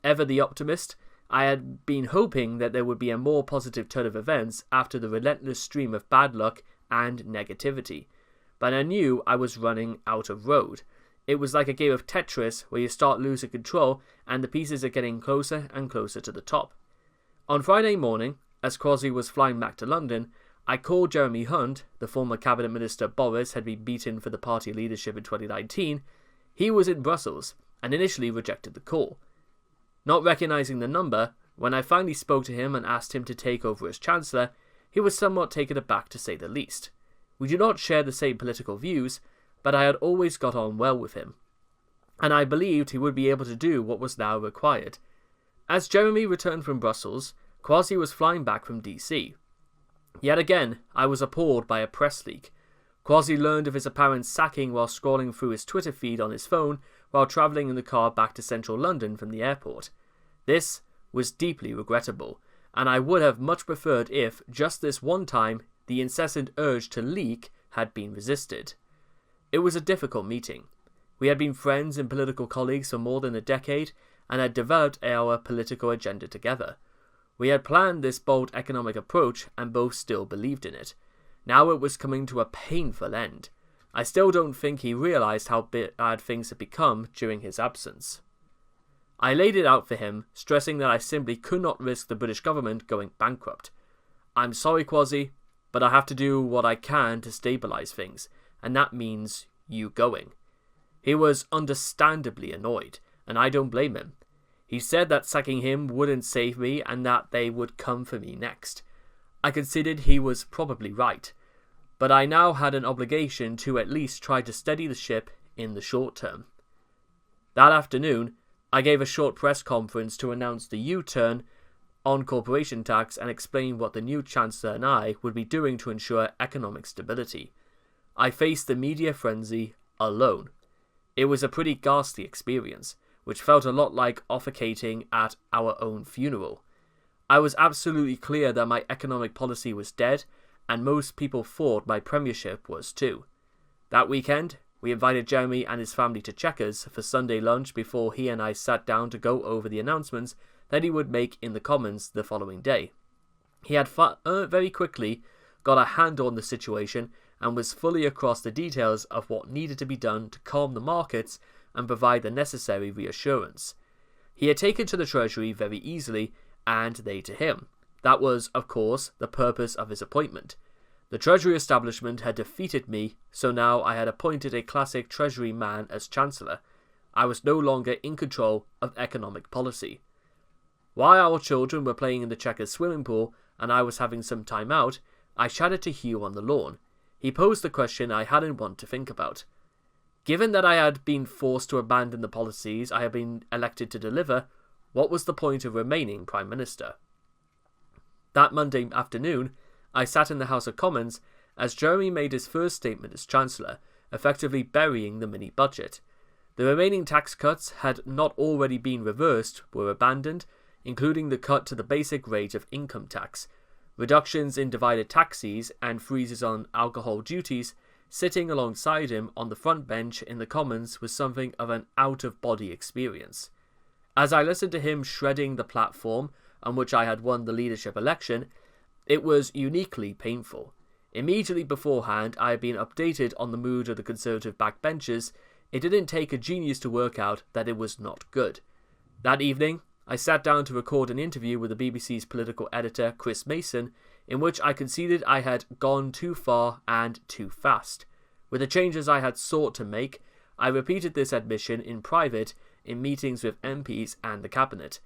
Ever the optimist, I had been hoping that there would be a more positive turn of events after the relentless stream of bad luck and negativity. But I knew I was running out of road. It was like a game of Tetris where you start losing control and the pieces are getting closer and closer to the top. On Friday morning, as Crosby was flying back to London, I called Jeremy Hunt, the former cabinet minister Boris had been beaten for the party leadership in 2019. He was in Brussels and initially rejected the call. Not recognising the number, when I finally spoke to him and asked him to take over as Chancellor, he was somewhat taken aback to say the least. We do not share the same political views, but I had always got on well with him, and I believed he would be able to do what was now required. As Jeremy returned from Brussels, Kwasi was flying back from DC. Yet again, I was appalled by a press leak. Kwasi learned of his apparent sacking while scrolling through his Twitter feed on his phone while travelling in the car back to central London from the airport. This was deeply regrettable, and I would have much preferred if, just this one time, the incessant urge to leak had been resisted. It was a difficult meeting. We had been friends and political colleagues for more than a decade and had developed our political agenda together. We had planned this bold economic approach and both still believed in it. Now it was coming to a painful end. I still don't think he realised how bad things had become during his absence. I laid it out for him, stressing that I simply could not risk the British government going bankrupt. I'm sorry, Kwasi, but I have to do what I can to stabilise things, and that means you going. He was understandably annoyed, and I don't blame him. He said that sacking him wouldn't save me and that they would come for me next. I considered he was probably right, but I now had an obligation to at least try to steady the ship in the short term. That afternoon, I gave a short press conference to announce the U-turn on corporation tax and explain what the new Chancellor and I would be doing to ensure economic stability. I faced the media frenzy alone. It was a pretty ghastly experience, which felt a lot like officiating at our own funeral. I was absolutely clear that my economic policy was dead, and most people thought my premiership was too. That weekend, we invited Jeremy and his family to Chequers for Sunday lunch before he and I sat down to go over the announcements that he would make in the Commons the following day. He had very quickly got a handle on the situation and was fully across the details of what needed to be done to calm the markets and provide the necessary reassurance. He had taken to the Treasury very easily, and they to him. That was, of course, the purpose of his appointment. The Treasury establishment had defeated me, so now I had appointed a classic Treasury man as Chancellor. I was no longer in control of economic policy. While our children were playing in the Chequers swimming pool and I was having some time out, I chatted to Hugh on the lawn. He posed the question I hadn't want to think about. Given that I had been forced to abandon the policies I had been elected to deliver, what was the point of remaining Prime Minister? That Monday afternoon, I sat in the House of Commons as Jeremy made his first statement as Chancellor, effectively burying the mini-budget. The remaining tax cuts had not already been reversed were abandoned, including the cut to the basic rate of income tax, reductions in divided taxes and freezes on alcohol duties. Sitting alongside him on the front bench in the Commons was something of an out-of-body experience. As I listened to him shredding the platform on which I had won the leadership election, it was uniquely painful. Immediately beforehand, I had been updated on the mood of the Conservative backbenchers. It didn't take a genius to work out that it was not good. That evening, I sat down to record an interview with the BBC's political editor, Chris Mason, in which I conceded I had gone too far and too fast. With the changes I had sought to make, I repeated this admission in private in meetings with MPs and the Cabinet.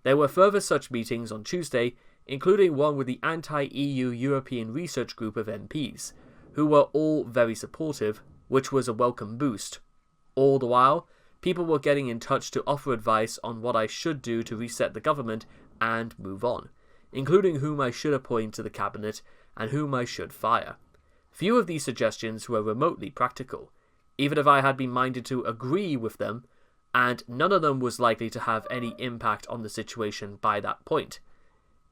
There were further such meetings on Tuesday, including one with the anti-EU European Research Group of MPs, who were all very supportive, which was a welcome boost. All the while, people were getting in touch to offer advice on what I should do to reset the government and move on, including whom I should appoint to the cabinet and whom I should fire. Few of these suggestions were remotely practical, even if I had been minded to agree with them, and none of them was likely to have any impact on the situation by that point.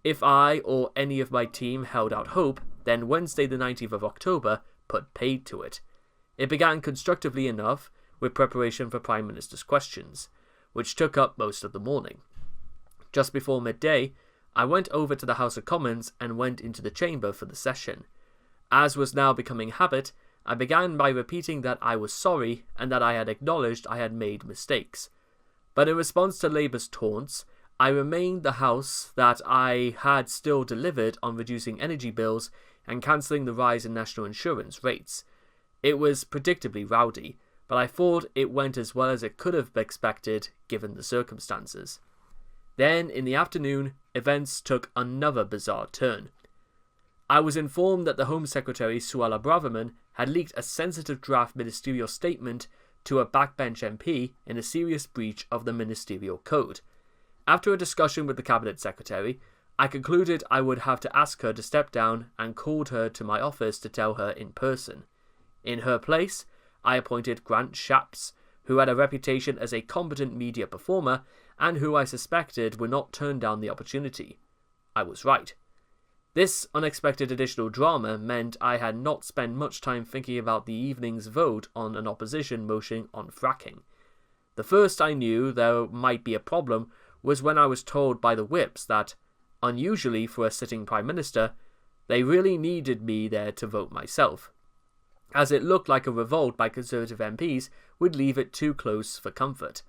If I or any of my team held out hope, then Wednesday the 19th of October put paid to it. It began constructively enough with preparation for Prime Minister's questions, which took up most of the morning. Just before midday, I went over to the House of Commons and went into the chamber for the session. As was now becoming habit, I began by repeating that I was sorry and that I had acknowledged I had made mistakes. But in response to Labour's taunts, I remained the House that I had still delivered on reducing energy bills and cancelling the rise in national insurance rates. It was predictably rowdy, but I thought it went as well as it could have been expected given the circumstances. Then, in the afternoon, events took another bizarre turn. I was informed that the Home Secretary, Suella Braverman, had leaked a sensitive draft ministerial statement to a backbench MP in a serious breach of the ministerial code. After a discussion with the Cabinet Secretary, I concluded I would have to ask her to step down and called her to my office to tell her in person. In her place, I appointed Grant Shapps, who had a reputation as a competent media performer and who I suspected would not turn down the opportunity. I was right. This unexpected additional drama meant I had not spent much time thinking about the evening's vote on an opposition motion on fracking. The first I knew there might be a problem was when I was told by the whips that, unusually for a sitting Prime Minister, they really needed me there to vote myself, as it looked like a revolt by Conservative MPs would leave it too close for comfort.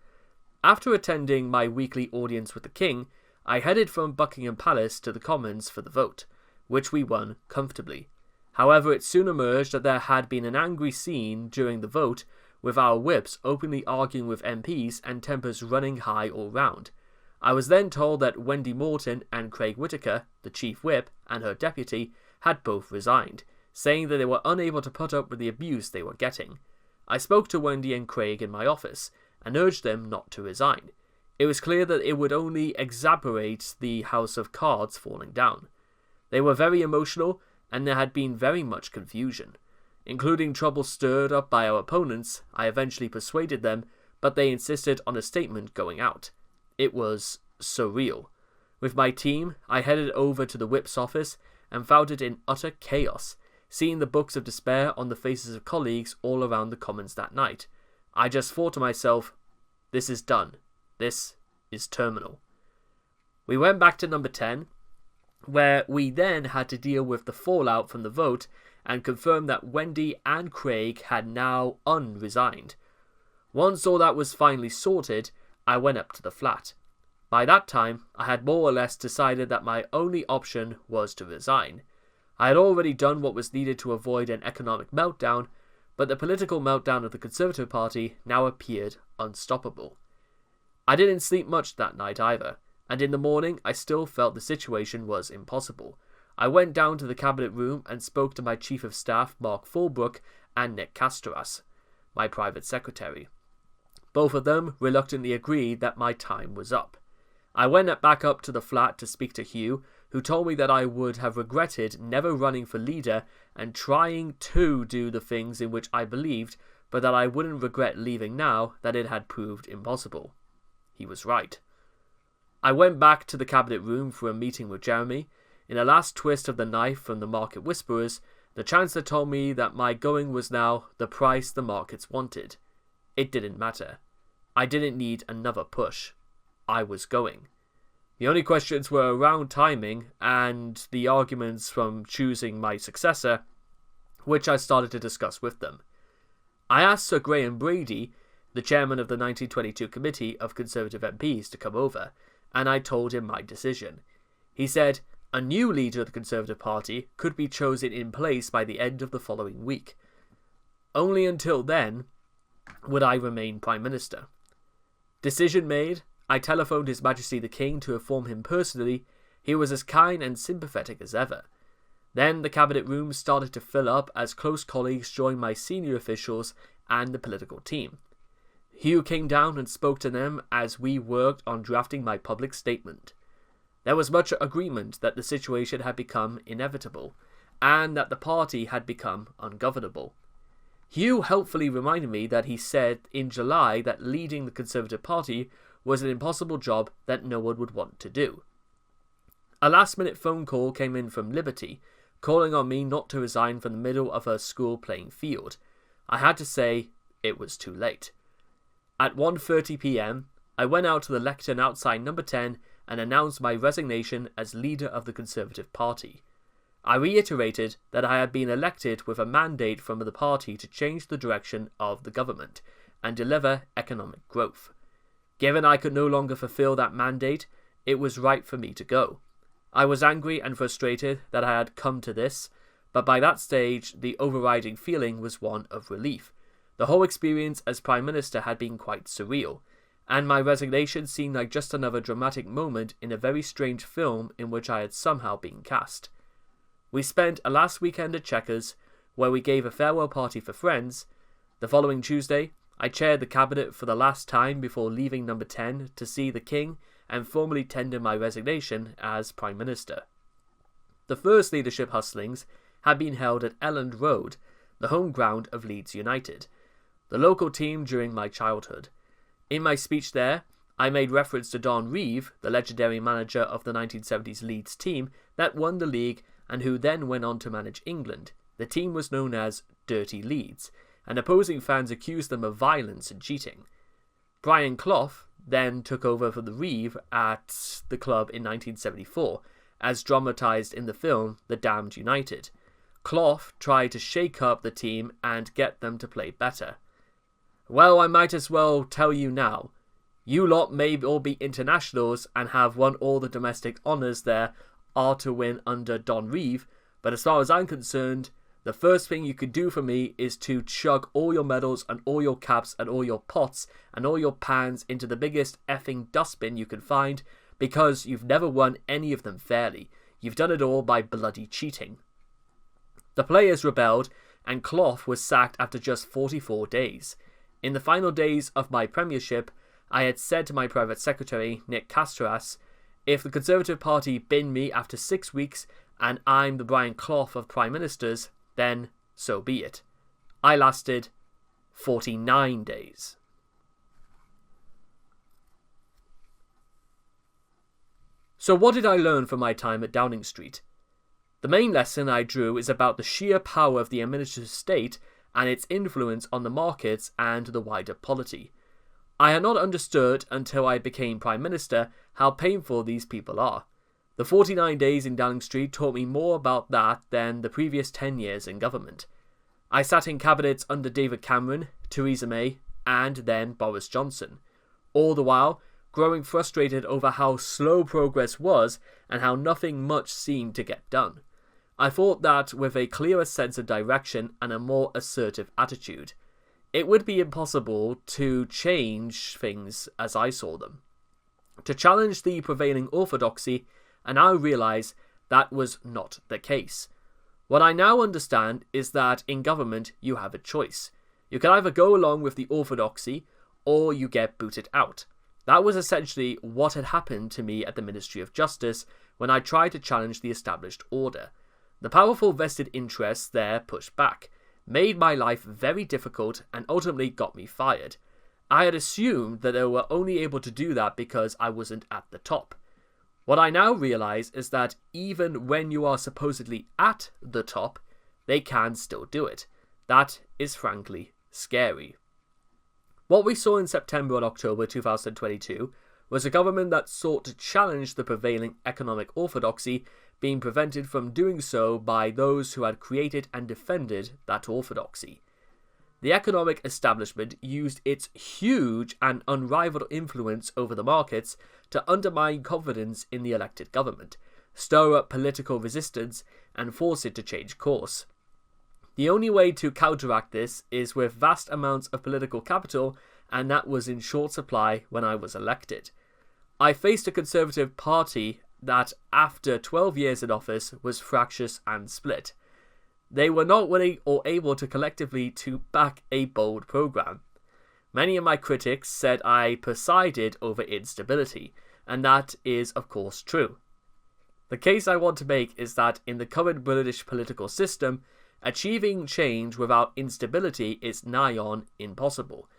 After attending my weekly audience with the King, I headed from Buckingham Palace to the Commons for the vote, which we won comfortably. However, it soon emerged that there had been an angry scene during the vote, with our whips openly arguing with MPs and tempers running high all round. I was then told that Wendy Morton and Craig Whittaker, the Chief Whip, and her deputy, had both resigned, saying that they were unable to put up with the abuse they were getting. I spoke to Wendy and Craig in my office, and urged them not to resign. It was clear that it would only exacerbate the house of cards falling down. They were very emotional, and there had been very much confusion. Including trouble stirred up by our opponents, I eventually persuaded them, but they insisted on a statement going out. It was surreal. With my team, I headed over to the Whip's office and found it in utter chaos, seeing the books of despair on the faces of colleagues all around the Commons that night. I just thought to myself, this is done. This is terminal. We went back to number 10, where we then had to deal with the fallout from the vote and confirm that Wendy and Craig had now unresigned. Once all that was finally sorted, I went up to the flat. By that time, I had more or less decided that my only option was to resign. I had already done what was needed to avoid an economic meltdown, but the political meltdown of the Conservative Party now appeared unstoppable. I didn't sleep much that night either, and in the morning I still felt the situation was impossible. I went down to the cabinet room and spoke to my Chief of Staff, Mark Fulbrook, and Nick Castoras, my private secretary. Both of them reluctantly agreed that my time was up. I went back up to the flat to speak to Hugh, who told me that I would have regretted never running for leader and trying to do the things in which I believed, but that I wouldn't regret leaving now that it had proved impossible. He was right. I went back to the cabinet room for a meeting with Jeremy. In a last twist of the knife from the market whisperers, the Chancellor told me that my going was now the price the markets wanted. It didn't matter. I didn't need another push. I was going. The only questions were around timing and the arguments from choosing my successor, which I started to discuss with them. I asked Sir Graham Brady, the chairman of the 1922 Committee of Conservative MPs, to come over, and I told him my decision. He said a new leader of the Conservative Party could be chosen in place by the end of the following week. Only until then would I remain Prime Minister. Decision made, I telephoned His Majesty the King to inform him personally. He was as kind and sympathetic as ever. Then the cabinet room started to fill up as close colleagues joined my senior officials and the political team. Hugh came down and spoke to them as we worked on drafting my public statement. There was much agreement that the situation had become inevitable, and that the party had become ungovernable. Hugh helpfully reminded me that he said in July that leading the Conservative Party was an impossible job that no one would want to do. A last-minute phone call came in from Liberty, calling on me not to resign from the middle of her school playing field. I had to say it was too late. At 1:30 p.m, I went out to the lectern outside number 10 and announced my resignation as leader of the Conservative Party. I reiterated that I had been elected with a mandate from the party to change the direction of the government and deliver economic growth. Given I could no longer fulfill that mandate, it was right for me to go. I was angry and frustrated that I had come to this, but by that stage the overriding feeling was one of relief. The whole experience as Prime Minister had been quite surreal, and my resignation seemed like just another dramatic moment in a very strange film in which I had somehow been cast. We spent a last weekend at Chequers, where we gave a farewell party for friends. The following Tuesday, I chaired the cabinet for the last time before leaving number 10 to see the King and formally tender my resignation as Prime Minister. The first leadership hustlings had been held at Elland Road, the home ground of Leeds United, the local team during my childhood. In my speech there, I made reference to Don Reeve, the legendary manager of the 1970s Leeds team that won the league and who then went on to manage England. The team was known as Dirty Leeds, and opposing fans accused them of violence and cheating. Brian Clough then took over for the Reeve at the club in 1974, as dramatised in the film The Damned United. Clough tried to shake up the team and get them to play better. Well, I might as well tell you now. You lot may all be internationals and have won all the domestic honours there are to win under Don Reeve, but as far as I'm concerned, the first thing you could do for me is to chug all your medals and all your caps and all your pots and all your pans into the biggest effing dustbin you can find, because you've never won any of them fairly. You've done it all by bloody cheating. The players rebelled, and Clough was sacked after just 44 days. In the final days of my premiership, I had said to my private secretary, Nick Castoras, if the Conservative Party bin me after 6 weeks and I'm the Brian Clough of Prime Ministers, then so be it. I lasted 49 days. So what did I learn from my time at Downing Street? The main lesson I drew is about the sheer power of the administrative state and its influence on the markets and the wider polity. I had not understood until I became Prime Minister how painful these people are. The 49 days in Downing Street taught me more about that than the previous 10 years in government. I sat in cabinets under David Cameron, Theresa May, and then Boris Johnson, all the while growing frustrated over how slow progress was and how nothing much seemed to get done. I thought that with a clearer sense of direction and a more assertive attitude, it would be impossible to change things as I saw them, to challenge the prevailing orthodoxy, and I realise that was not the case. What I now understand is that in government you have a choice. You can either go along with the orthodoxy or you get booted out. That was essentially what had happened to me at the Ministry of Justice when I tried to challenge the established order. The powerful vested interests there pushed back, made my life very difficult, and ultimately got me fired. I had assumed that they were only able to do that because I wasn't at the top. What I now realise is that even when you are supposedly at the top, they can still do it. That is frankly scary. What we saw in September and October 2022 was a government that sought to challenge the prevailing economic orthodoxy, being prevented from doing so by those who had created and defended that orthodoxy. The economic establishment used its huge and unrivaled influence over the markets to undermine confidence in the elected government, stir up political resistance, and force it to change course. The only way to counteract this is with vast amounts of political capital, and that was in short supply when I was elected. I faced a Conservative Party that, after 12 years in office, was fractious and split. They were not willing or able to collectively to back a bold programme. Many of my critics said I presided over instability, and that is of course true. The case I want to make is that in the current British political system, achieving change without instability is nigh on impossible.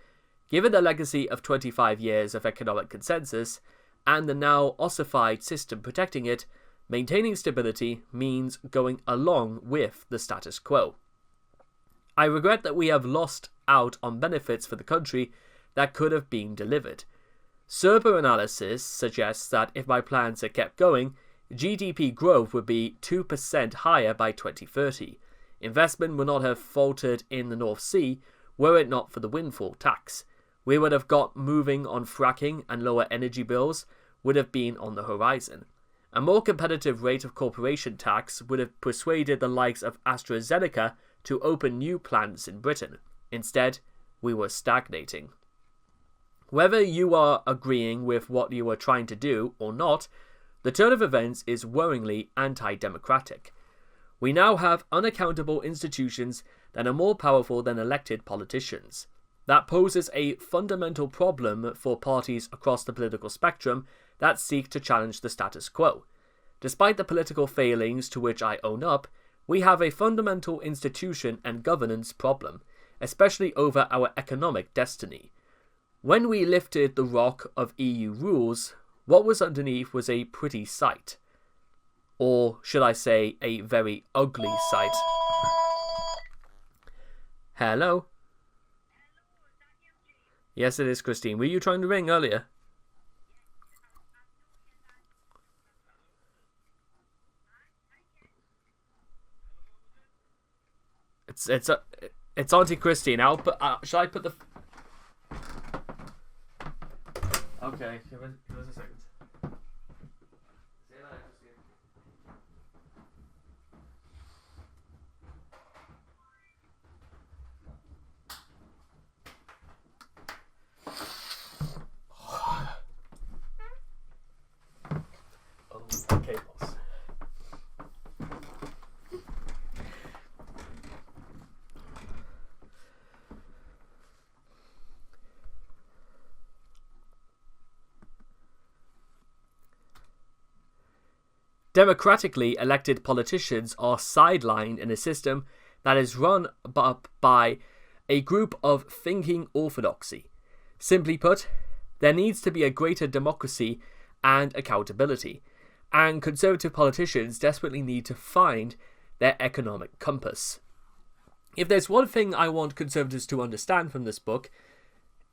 Given the legacy of 25 years of economic consensus, and the now ossified system protecting it, maintaining stability means going along with the status quo. I regret that we have lost out on benefits for the country that could have been delivered. Serber analysis suggests that if my plans had kept going, GDP growth would be 2% higher by 2030. Investment would not have faltered in the North Sea were it not for the windfall tax. We would have got moving on fracking, and lower energy bills would have been on the horizon. A more competitive rate of corporation tax would have persuaded the likes of AstraZeneca to open new plants in Britain. Instead, we were stagnating. Whether you are agreeing with what you are trying to do or not, the turn of events is worryingly anti-democratic. We now have unaccountable institutions that are more powerful than elected politicians. That poses a fundamental problem for parties across the political spectrum that seek to challenge the status quo. Despite the political failings to which I own up, we have a fundamental institution and governance problem, especially over our economic destiny. When we lifted the rock of EU rules, what was underneath was a pretty sight. Or should I say, a very ugly sight. Hello? Yes, it is, Christine. Were you trying to ring earlier? It's Auntie Christine. Shall I put the? Okay, give us a second. See you later, Christine. Okay, boss. Democratically elected politicians are sidelined in a system that is run up by a group of thinking orthodoxy. Simply put, there needs to be a greater democracy and accountability, and conservative politicians desperately need to find their economic compass. If there's one thing I want conservatives to understand from this book,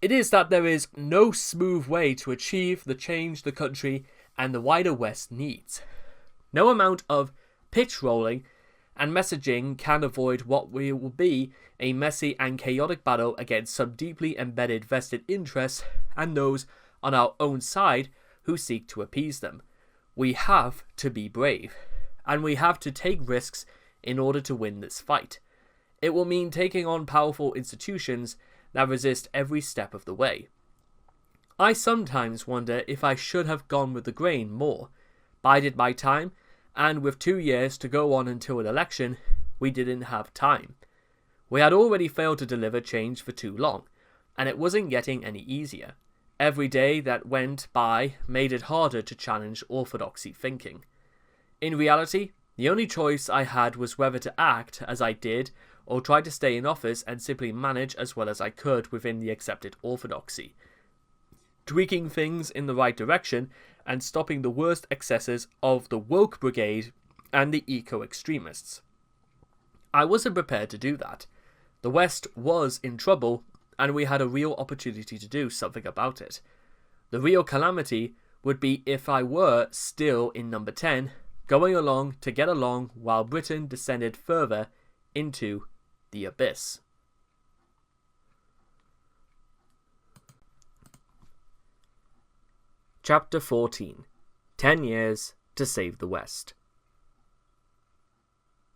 it is that there is no smooth way to achieve the change the country and the wider West needs. No amount of pitch rolling and messaging can avoid what will be a messy and chaotic battle against some deeply embedded vested interests and those on our own side who seek to appease them. We have to be brave, and we have to take risks in order to win this fight. It will mean taking on powerful institutions that resist every step of the way. I sometimes wonder if I should have gone with the grain more, bided my time, and with 2 years to go on until an election, we didn't have time. We had already failed to deliver change for too long, and it wasn't getting any easier. Every day that went by made it harder to challenge orthodoxy thinking. In reality, the only choice I had was whether to act as I did or try to stay in office and simply manage as well as I could within the accepted orthodoxy, tweaking things in the right direction and stopping the worst excesses of the woke brigade and the eco-extremists. I wasn't prepared to do that. The West was in trouble, and we had a real opportunity to do something about it. The real calamity would be if I were still in number 10, going along to get along while Britain descended further into the abyss. Chapter 14. 10 Years to Save the West.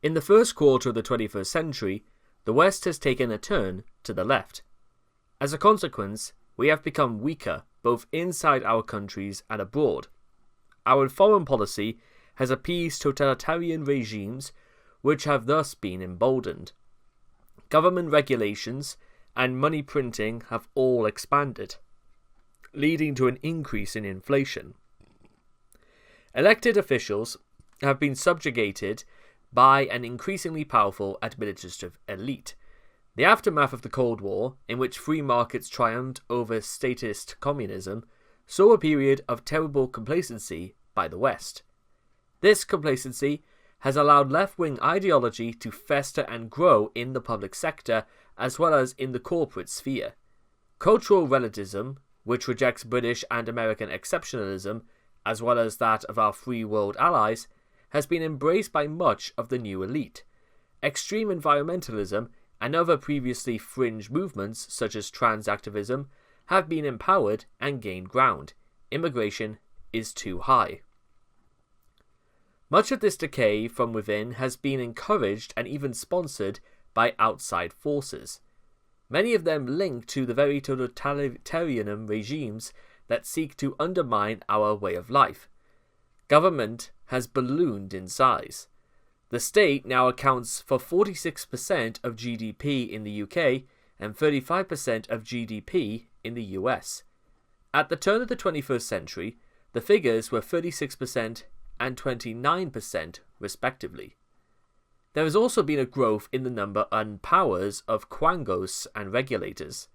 In the first quarter of the 21st century, the West has taken a turn to the left. As a consequence, we have become weaker both inside our countries and abroad. Our foreign policy has appeased totalitarian regimes which have thus been emboldened. Government regulations and money printing have all expanded, leading to an increase in inflation. Elected officials have been subjugated by an increasingly powerful administrative elite. The aftermath of the Cold War, in which free markets triumphed over statist communism, saw a period of terrible complacency by the West. This complacency has allowed left-wing ideology to fester and grow in the public sector as well as in the corporate sphere. Cultural relativism, which rejects British and American exceptionalism, as well as that of our free world allies, has been embraced by much of the new elite. Extreme environmentalism and other previously fringe movements, such as trans activism, have been empowered and gained ground. Immigration is too high. Much of this decay from within has been encouraged and even sponsored by outside forces, many of them linked to the very totalitarian regimes that seek to undermine our way of life. Government has ballooned in size. The state now accounts for 46% of GDP in the UK and 35% of GDP in the US. At the turn of the 21st century, the figures were 36% and 29% respectively. There has also been a growth in the number and powers of quangos and regulators.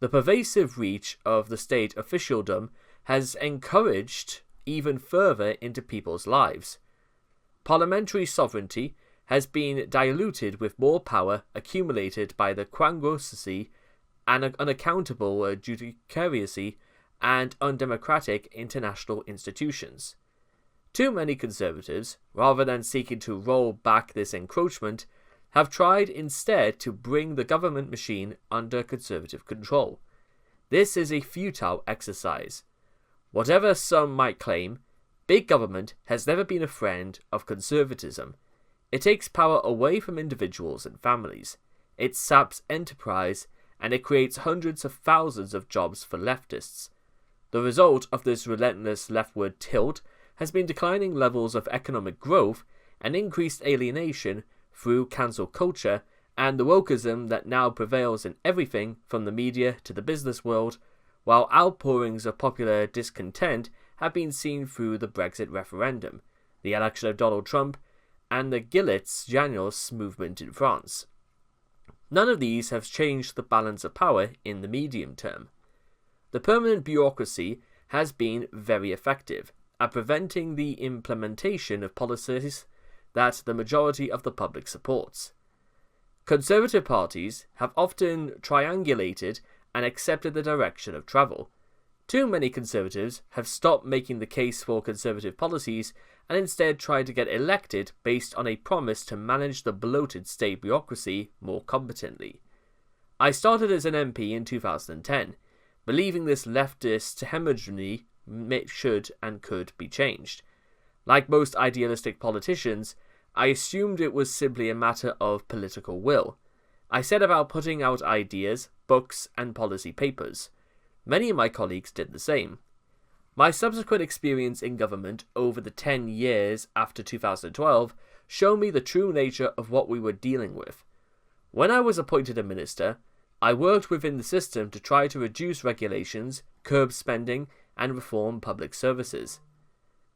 The pervasive reach of the state officialdom has encouraged even further into people's lives. Parliamentary sovereignty has been diluted with more power accumulated by the quangosity and unaccountable judiciary and undemocratic international institutions. Too many conservatives, rather than seeking to roll back this encroachment, have tried instead to bring the government machine under conservative control. This is a futile exercise. Whatever some might claim, big government has never been a friend of conservatism. It takes power away from individuals and families. It saps enterprise, and it creates hundreds of thousands of jobs for leftists. The result of this relentless leftward tilt has been declining levels of economic growth and increased alienation through cancel culture and the wokeism that now prevails in everything from the media to the business world, while outpourings of popular discontent have been seen through the Brexit referendum, the election of Donald Trump, and the Gilets Jaunes movement in France. None of these have changed the balance of power in the medium term. The permanent bureaucracy has been very effective at preventing the implementation of policies that the majority of the public supports. Conservative parties have often triangulated and accepted the direction of travel. Too many conservatives have stopped making the case for conservative policies and instead tried to get elected based on a promise to manage the bloated state bureaucracy more competently. I started as an MP in 2010, believing this leftist hegemony should and could be changed. Like most idealistic politicians, I assumed it was simply a matter of political will. I set about putting out ideas, books, and policy papers. Many of my colleagues did the same. My subsequent experience in government over the 10 years after 2012 showed me the true nature of what we were dealing with. When I was appointed a minister, I worked within the system to try to reduce regulations, curb spending, and reform public services.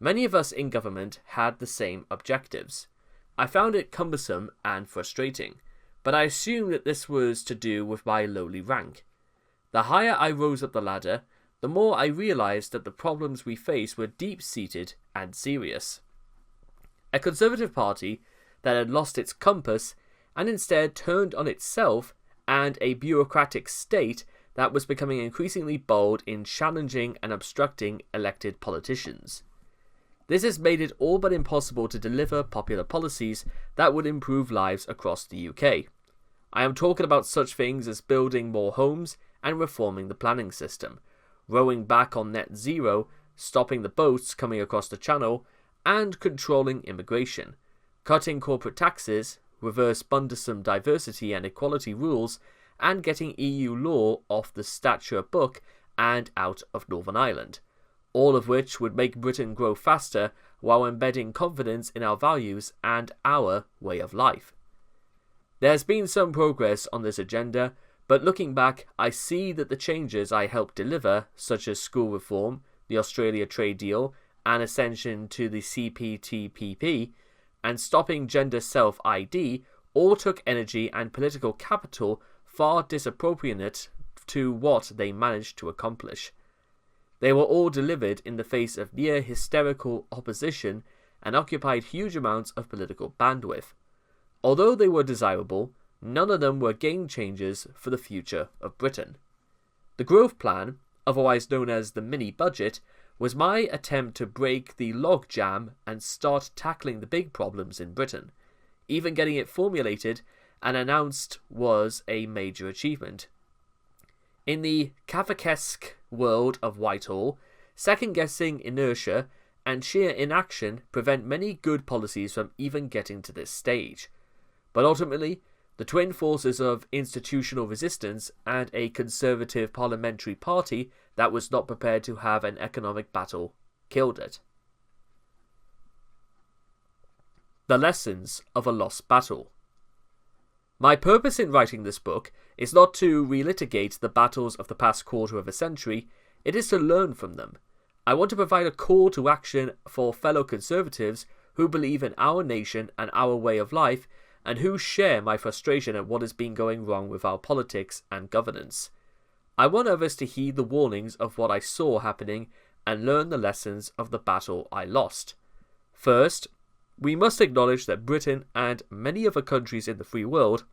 Many of us in government had the same objectives. I found it cumbersome and frustrating, but I assumed that this was to do with my lowly rank. The higher I rose up the ladder, the more I realised that the problems we faced were deep-seated and serious. A Conservative Party that had lost its compass and instead turned on itself, and a bureaucratic state that was becoming increasingly bold in challenging and obstructing elected politicians. This has made it all but impossible to deliver popular policies that would improve lives across the UK. I am talking about such things as building more homes and reforming the planning system, rowing back on net zero, stopping the boats coming across the channel, and controlling immigration, cutting corporate taxes, reverse burdensome diversity and equality rules, and getting EU law off the stature book and out of Northern Ireland, all of which would make Britain grow faster while embedding confidence in our values and our way of life. There has been some progress on this agenda, but looking back, I see that the changes I helped deliver, such as school reform, the Australia trade deal, and ascension to the CPTPP, and stopping gender self-ID, all took energy and political capital far disproportionate to what they managed to accomplish. They were all delivered in the face of near hysterical opposition and occupied huge amounts of political bandwidth. Although they were desirable, none of them were game changers for the future of Britain. The growth plan, otherwise known as the mini-budget, was my attempt to break the log jam and start tackling the big problems in Britain. Even getting it formulated and announced was a major achievement. In the Kafkaesque world of Whitehall, second-guessing, inertia, and sheer inaction prevent many good policies from even getting to this stage. But ultimately, the twin forces of institutional resistance and a conservative parliamentary party that was not prepared to have an economic battle killed it. The lessons of a lost battle. My purpose in writing this book is not to relitigate the battles of the past quarter of a century, it is to learn from them. I want to provide a call to action for fellow conservatives who believe in our nation and our way of life, and who share my frustration at what has been going wrong with our politics and governance. I want others to heed the warnings of what I saw happening and learn the lessons of the battle I lost. First, we must acknowledge that Britain and many other countries in the free world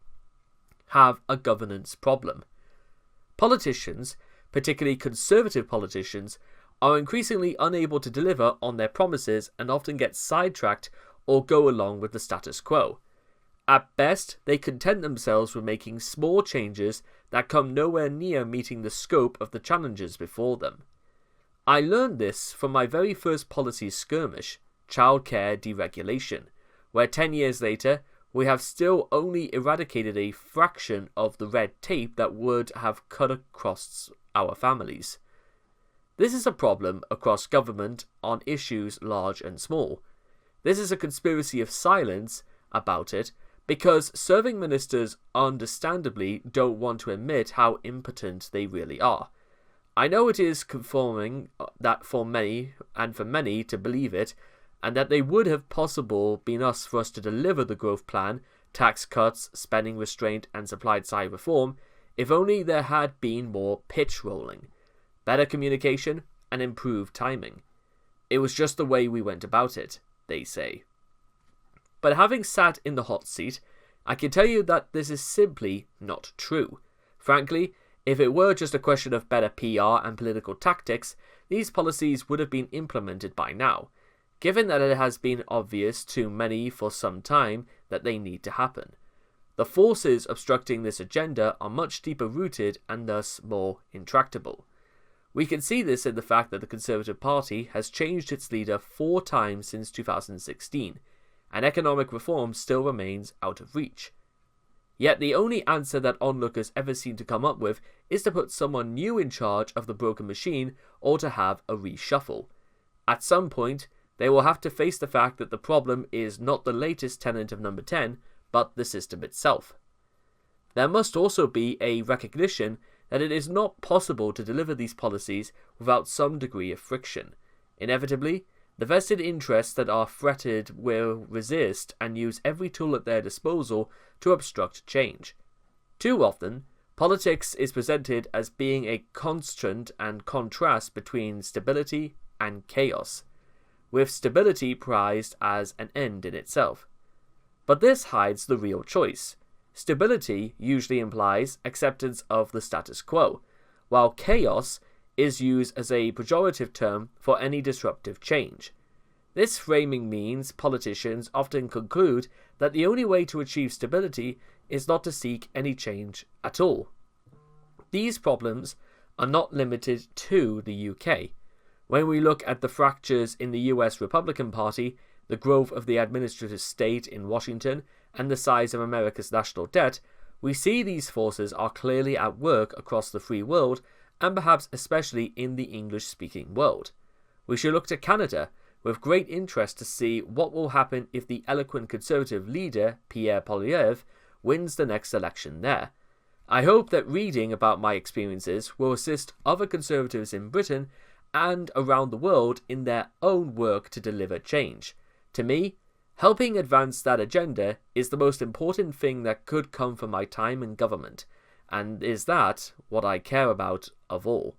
have a governance problem. Politicians, particularly conservative politicians, are increasingly unable to deliver on their promises and often get sidetracked or go along with the status quo. At best, they content themselves with making small changes that come nowhere near meeting the scope of the challenges before them. I learned this from my very first policy skirmish, childcare deregulation, where 10 years later, we have still only eradicated a fraction of the red tape that would have cut across our families. This is a problem across government on issues large and small. This is a conspiracy of silence about it, because serving ministers understandably don't want to admit how impotent they really are. I know it is conforming that for many to believe it, and that they would have possible been for us to deliver the growth plan, tax cuts, spending restraint and supply side reform, if only there had been more pitch rolling, better communication and improved timing. It was just the way we went about it, they say. But having sat in the hot seat, I can tell you that this is simply not true. Frankly, if it were just a question of better PR and political tactics, these policies would have been implemented by now, given that it has been obvious to many for some time that they need to happen. The forces obstructing this agenda are much deeper rooted and thus more intractable. We can see this in the fact that the Conservative Party has changed its leader 4 times since 2016, and economic reform still remains out of reach. Yet the only answer that onlookers ever seem to come up with is to put someone new in charge of the broken machine or to have a reshuffle. At some point, they will have to face the fact that the problem is not the latest tenant of number 10, but the system itself. There must also be a recognition that it is not possible to deliver these policies without some degree of friction. Inevitably, the vested interests that are threatened will resist and use every tool at their disposal to obstruct change. Too often, politics is presented as being a constant and contrast between stability and chaos, with stability prized as an end in itself. But this hides the real choice. Stability usually implies acceptance of the status quo, while chaos is used as a pejorative term for any disruptive change. This framing means politicians often conclude that the only way to achieve stability is not to seek any change at all. These problems are not limited to the UK. When we look at the fractures in the US Republican Party, the growth of the administrative state in Washington, and the size of America's national debt, we see these forces are clearly at work across the free world, and perhaps especially in the English-speaking world. We should look to Canada with great interest to see what will happen if the eloquent Conservative leader, Pierre Poilievre, wins the next election there. I hope that reading about my experiences will assist other conservatives in Britain and around the world in their own work to deliver change. To me, helping advance that agenda is the most important thing that could come from my time in government, and is that what I care about of all.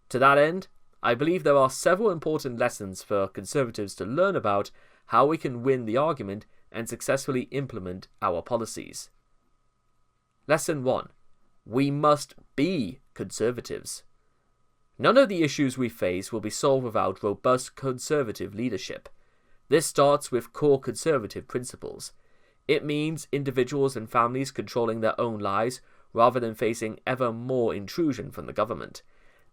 To that end, I believe there are several important lessons for conservatives to learn about how we can win the argument and successfully implement our policies. Lesson 1. We must be conservatives. None of the issues we face will be solved without robust conservative leadership. This starts with core conservative principles. It means individuals and families controlling their own lives rather than facing ever more intrusion from the government.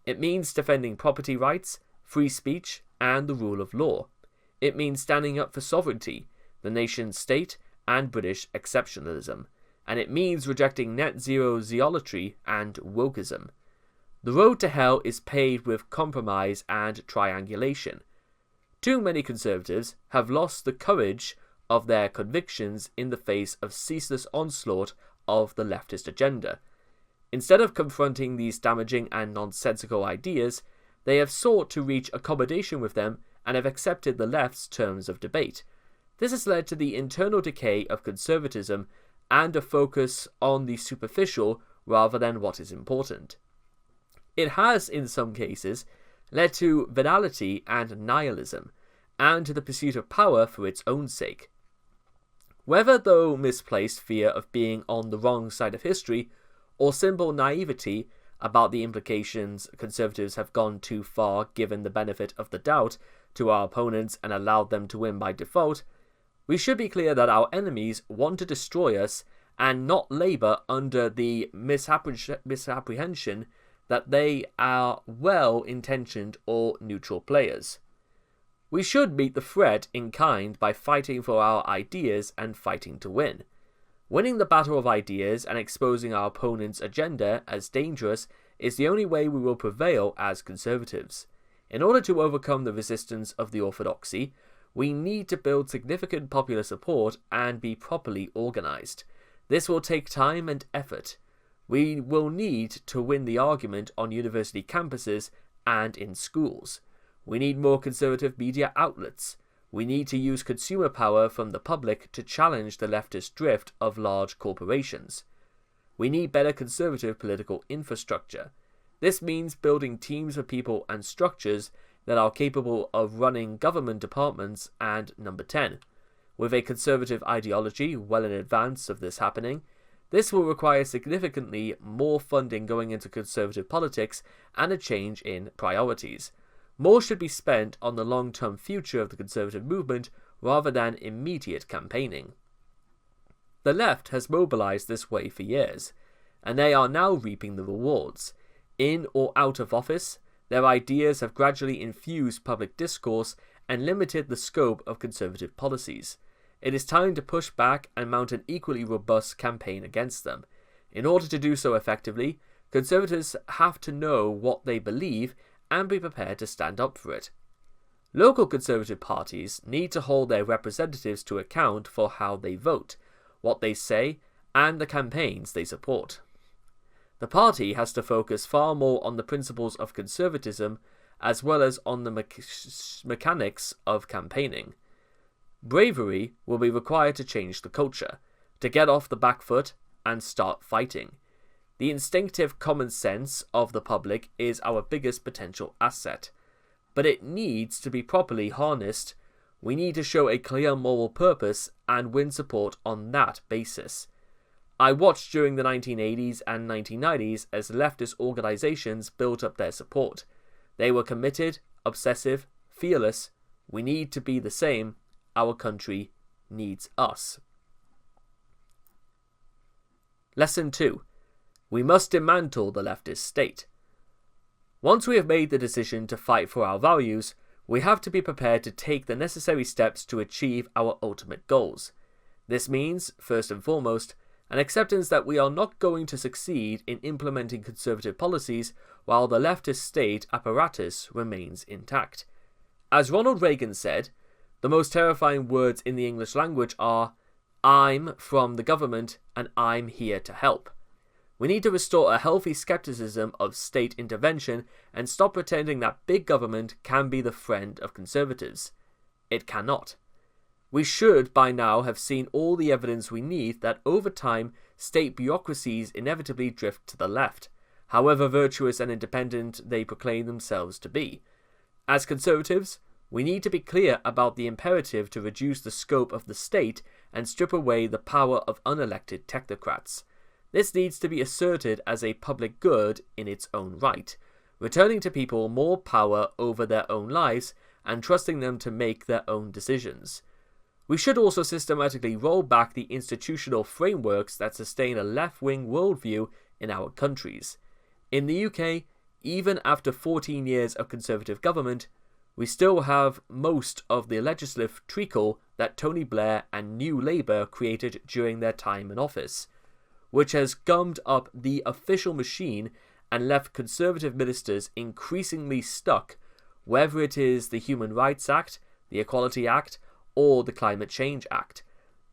It means defending property rights, free speech, and the rule of law. It means standing up for sovereignty, the nation state, and British exceptionalism. And it means rejecting net zero zealotry and wokeism. The road to hell is paved with compromise and triangulation. Too many conservatives have lost the courage of their convictions in the face of ceaseless onslaught of the leftist agenda. Instead of confronting these damaging and nonsensical ideas, they have sought to reach accommodation with them and have accepted the left's terms of debate. This has led to the internal decay of conservatism and a focus on the superficial rather than what is important. It has, in some cases, led to venality and nihilism, and to the pursuit of power for its own sake. Whether through misplaced fear of being on the wrong side of history, or simple naivety about the implications conservatives have gone too far given the benefit of the doubt to our opponents and allowed them to win by default, we should be clear that our enemies want to destroy us and not labour under the misapprehension that they are well-intentioned or neutral players. We should meet the threat in kind by fighting for our ideas and fighting to win. Winning the battle of ideas and exposing our opponent's agenda as dangerous is the only way we will prevail as conservatives. In order to overcome the resistance of the orthodoxy, we need to build significant popular support and be properly organised. This will take time and effort. We will need to win the argument on university campuses and in schools. We need more conservative media outlets. We need to use consumer power from the public to challenge the leftist drift of large corporations. We need better conservative political infrastructure. This means building teams of people and structures that are capable of running government departments, and number 10. With a conservative ideology well in advance of this happening, this will require significantly more funding going into conservative politics and a change in priorities. More should be spent on the long-term future of the conservative movement rather than immediate campaigning. The left has mobilized this way for years, and they are now reaping the rewards. In or out of office, their ideas have gradually infused public discourse and limited the scope of conservative policies. It is time to push back and mount an equally robust campaign against them. In order to do so effectively, conservatives have to know what they believe and be prepared to stand up for it. Local conservative parties need to hold their representatives to account for how they vote, what they say, and the campaigns they support. The party has to focus far more on the principles of conservatism as well as on the mechanics of campaigning. Bravery will be required to change the culture, to get off the back foot and start fighting. The instinctive common sense of the public is our biggest potential asset, but it needs to be properly harnessed. We need to show a clear moral purpose and win support on that basis. I watched during the 1980s and 1990s as leftist organizations built up their support. They were committed, obsessive, fearless. We need to be the same. Our country needs us. Lesson 2. We must dismantle the leftist state. Once we have made the decision to fight for our values, we have to be prepared to take the necessary steps to achieve our ultimate goals. This means, first and foremost, an acceptance that we are not going to succeed in implementing conservative policies while the leftist state apparatus remains intact. As Ronald Reagan said, the most terrifying words in the English language are, "I'm from the government and I'm here to help." We need to restore a healthy skepticism of state intervention and stop pretending that big government can be the friend of conservatives. It cannot. We should by now have seen all the evidence we need that over time, state bureaucracies inevitably drift to the left, however virtuous and independent they proclaim themselves to be. As conservatives, we need to be clear about the imperative to reduce the scope of the state and strip away the power of unelected technocrats. This needs to be asserted as a public good in its own right, returning to people more power over their own lives and trusting them to make their own decisions. We should also systematically roll back the institutional frameworks that sustain a left-wing worldview in our countries. In the UK, even after 14 years of Conservative government, we still have most of the legislative treacle that Tony Blair and New Labour created during their time in office, which has gummed up the official machine and left Conservative ministers increasingly stuck, whether it is the Human Rights Act, the Equality Act, or the Climate Change Act.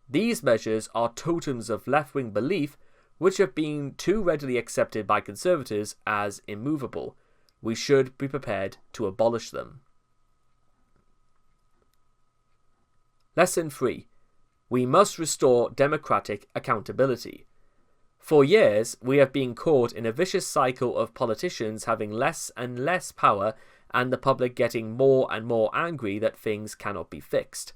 These measures are totems of left-wing belief which have been too readily accepted by Conservatives as immovable. We should be prepared to abolish them. Lesson 3. We must restore democratic accountability. For years, we have been caught in a vicious cycle of politicians having less and less power and the public getting more and more angry that things cannot be fixed.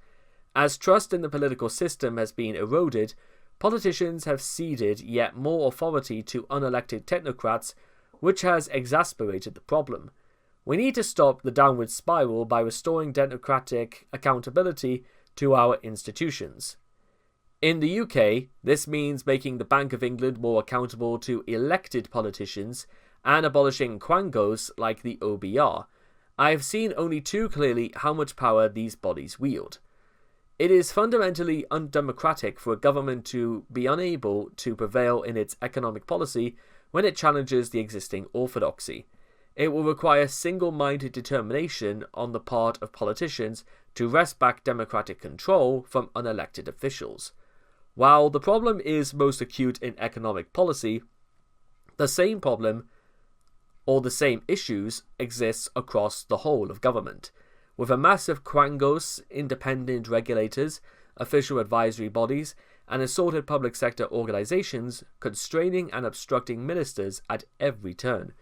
As trust in the political system has been eroded, politicians have ceded yet more authority to unelected technocrats, which has exacerbated the problem. We need to stop the downward spiral by restoring democratic accountability to our institutions. In the UK, this means making the Bank of England more accountable to elected politicians and abolishing quangos like the OBR. I have seen only too clearly how much power these bodies wield. It is fundamentally undemocratic for a government to be unable to prevail in its economic policy when it challenges the existing orthodoxy. It will require single-minded determination on the part of politicians to wrest back democratic control from unelected officials. While the problem is most acute in economic policy, the same problem or the same issues exists across the whole of government, with a massive quangos, independent regulators, official advisory bodies, and assorted public sector organizations constraining and obstructing ministers at every turn.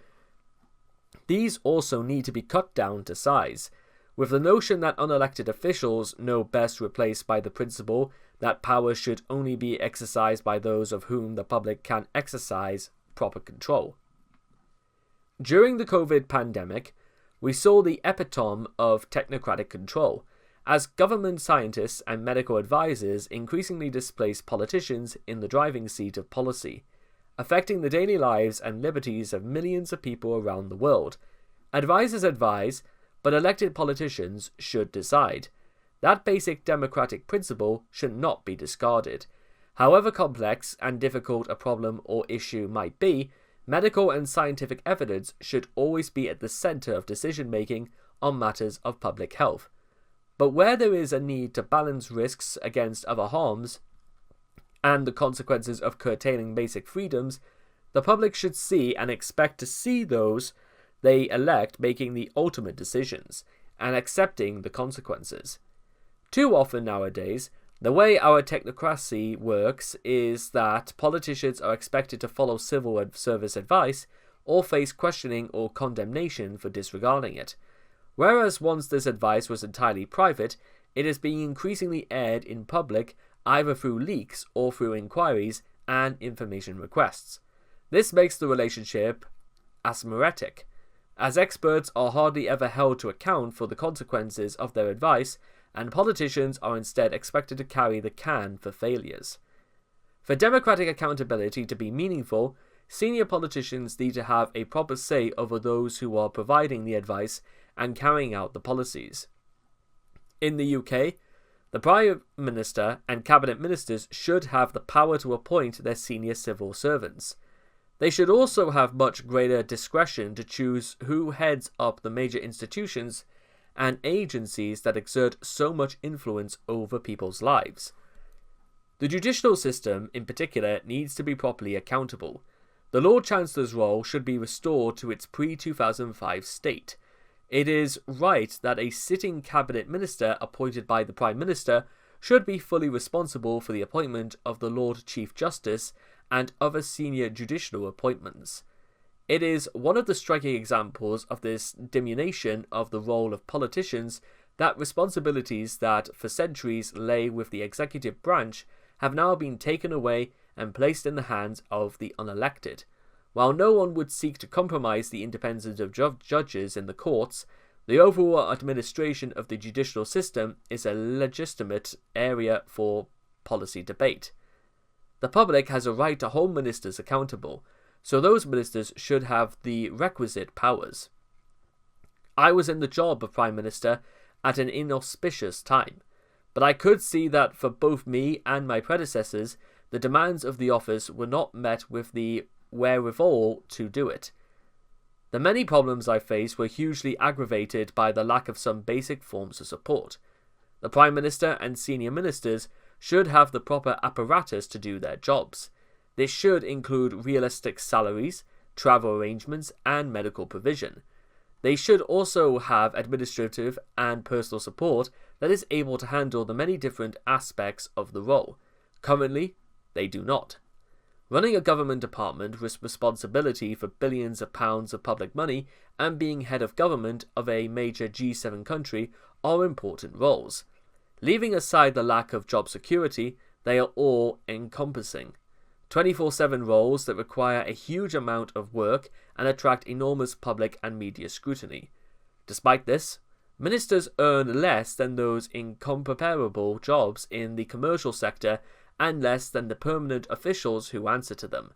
These also need to be cut down to size, with the notion that unelected officials know best replaced by the principle that power should only be exercised by those of whom the public can exercise proper control. During the COVID pandemic, we saw the epitome of technocratic control, as government scientists and medical advisors increasingly displaced politicians in the driving seat of policy, affecting the daily lives and liberties of millions of people around the world. Advisors advise, but elected politicians should decide. That basic democratic principle should not be discarded. However complex and difficult a problem or issue might be, medical and scientific evidence should always be at the center of decision-making on matters of public health. But where there is a need to balance risks against other harms and the consequences of curtailing basic freedoms, the public should see and expect to see those they elect making the ultimate decisions and accepting the consequences. Too often nowadays, the way our technocracy works is that politicians are expected to follow civil service advice or face questioning or condemnation for disregarding it. Whereas once this advice was entirely private, it is being increasingly aired in public either through leaks or through inquiries and information requests. This makes the relationship asymmetric, as experts are hardly ever held to account for the consequences of their advice, and politicians are instead expected to carry the can for failures. For democratic accountability to be meaningful, senior politicians need to have a proper say over those who are providing the advice and carrying out the policies. In the UK, the Prime Minister and Cabinet Ministers should have the power to appoint their senior civil servants. They should also have much greater discretion to choose who heads up the major institutions and agencies that exert so much influence over people's lives. The judicial system, in particular, needs to be properly accountable. The Lord Chancellor's role should be restored to its pre-2005 state. It is right that a sitting cabinet minister appointed by the Prime Minister should be fully responsible for the appointment of the Lord Chief Justice and other senior judicial appointments. It is one of the striking examples of this diminution of the role of politicians that responsibilities that for centuries lay with the executive branch have now been taken away and placed in the hands of the unelected. While no one would seek to compromise the independence of judges in the courts, the overall administration of the judicial system is a legitimate area for policy debate. The public has a right to hold ministers accountable, so those ministers should have the requisite powers. I was in the job of Prime Minister at an inauspicious time, but I could see that for both me and my predecessors, the demands of the office were not met with the wherewithal to do it. The many problems I faced were hugely aggravated by the lack of some basic forms of support. The Prime Minister and senior ministers should have the proper apparatus to do their jobs. This should include realistic salaries, travel arrangements, and medical provision. They should also have administrative and personal support that is able to handle the many different aspects of the role. Currently, they do not. Running a government department with responsibility for billions of pounds of public money and being head of government of a major G7 country are important roles. Leaving aside the lack of job security, they are all encompassing. 24/7 roles that require a huge amount of work and attract enormous public and media scrutiny. Despite this, ministers earn less than those in comparable jobs in the commercial sector and less than the permanent officials who answer to them.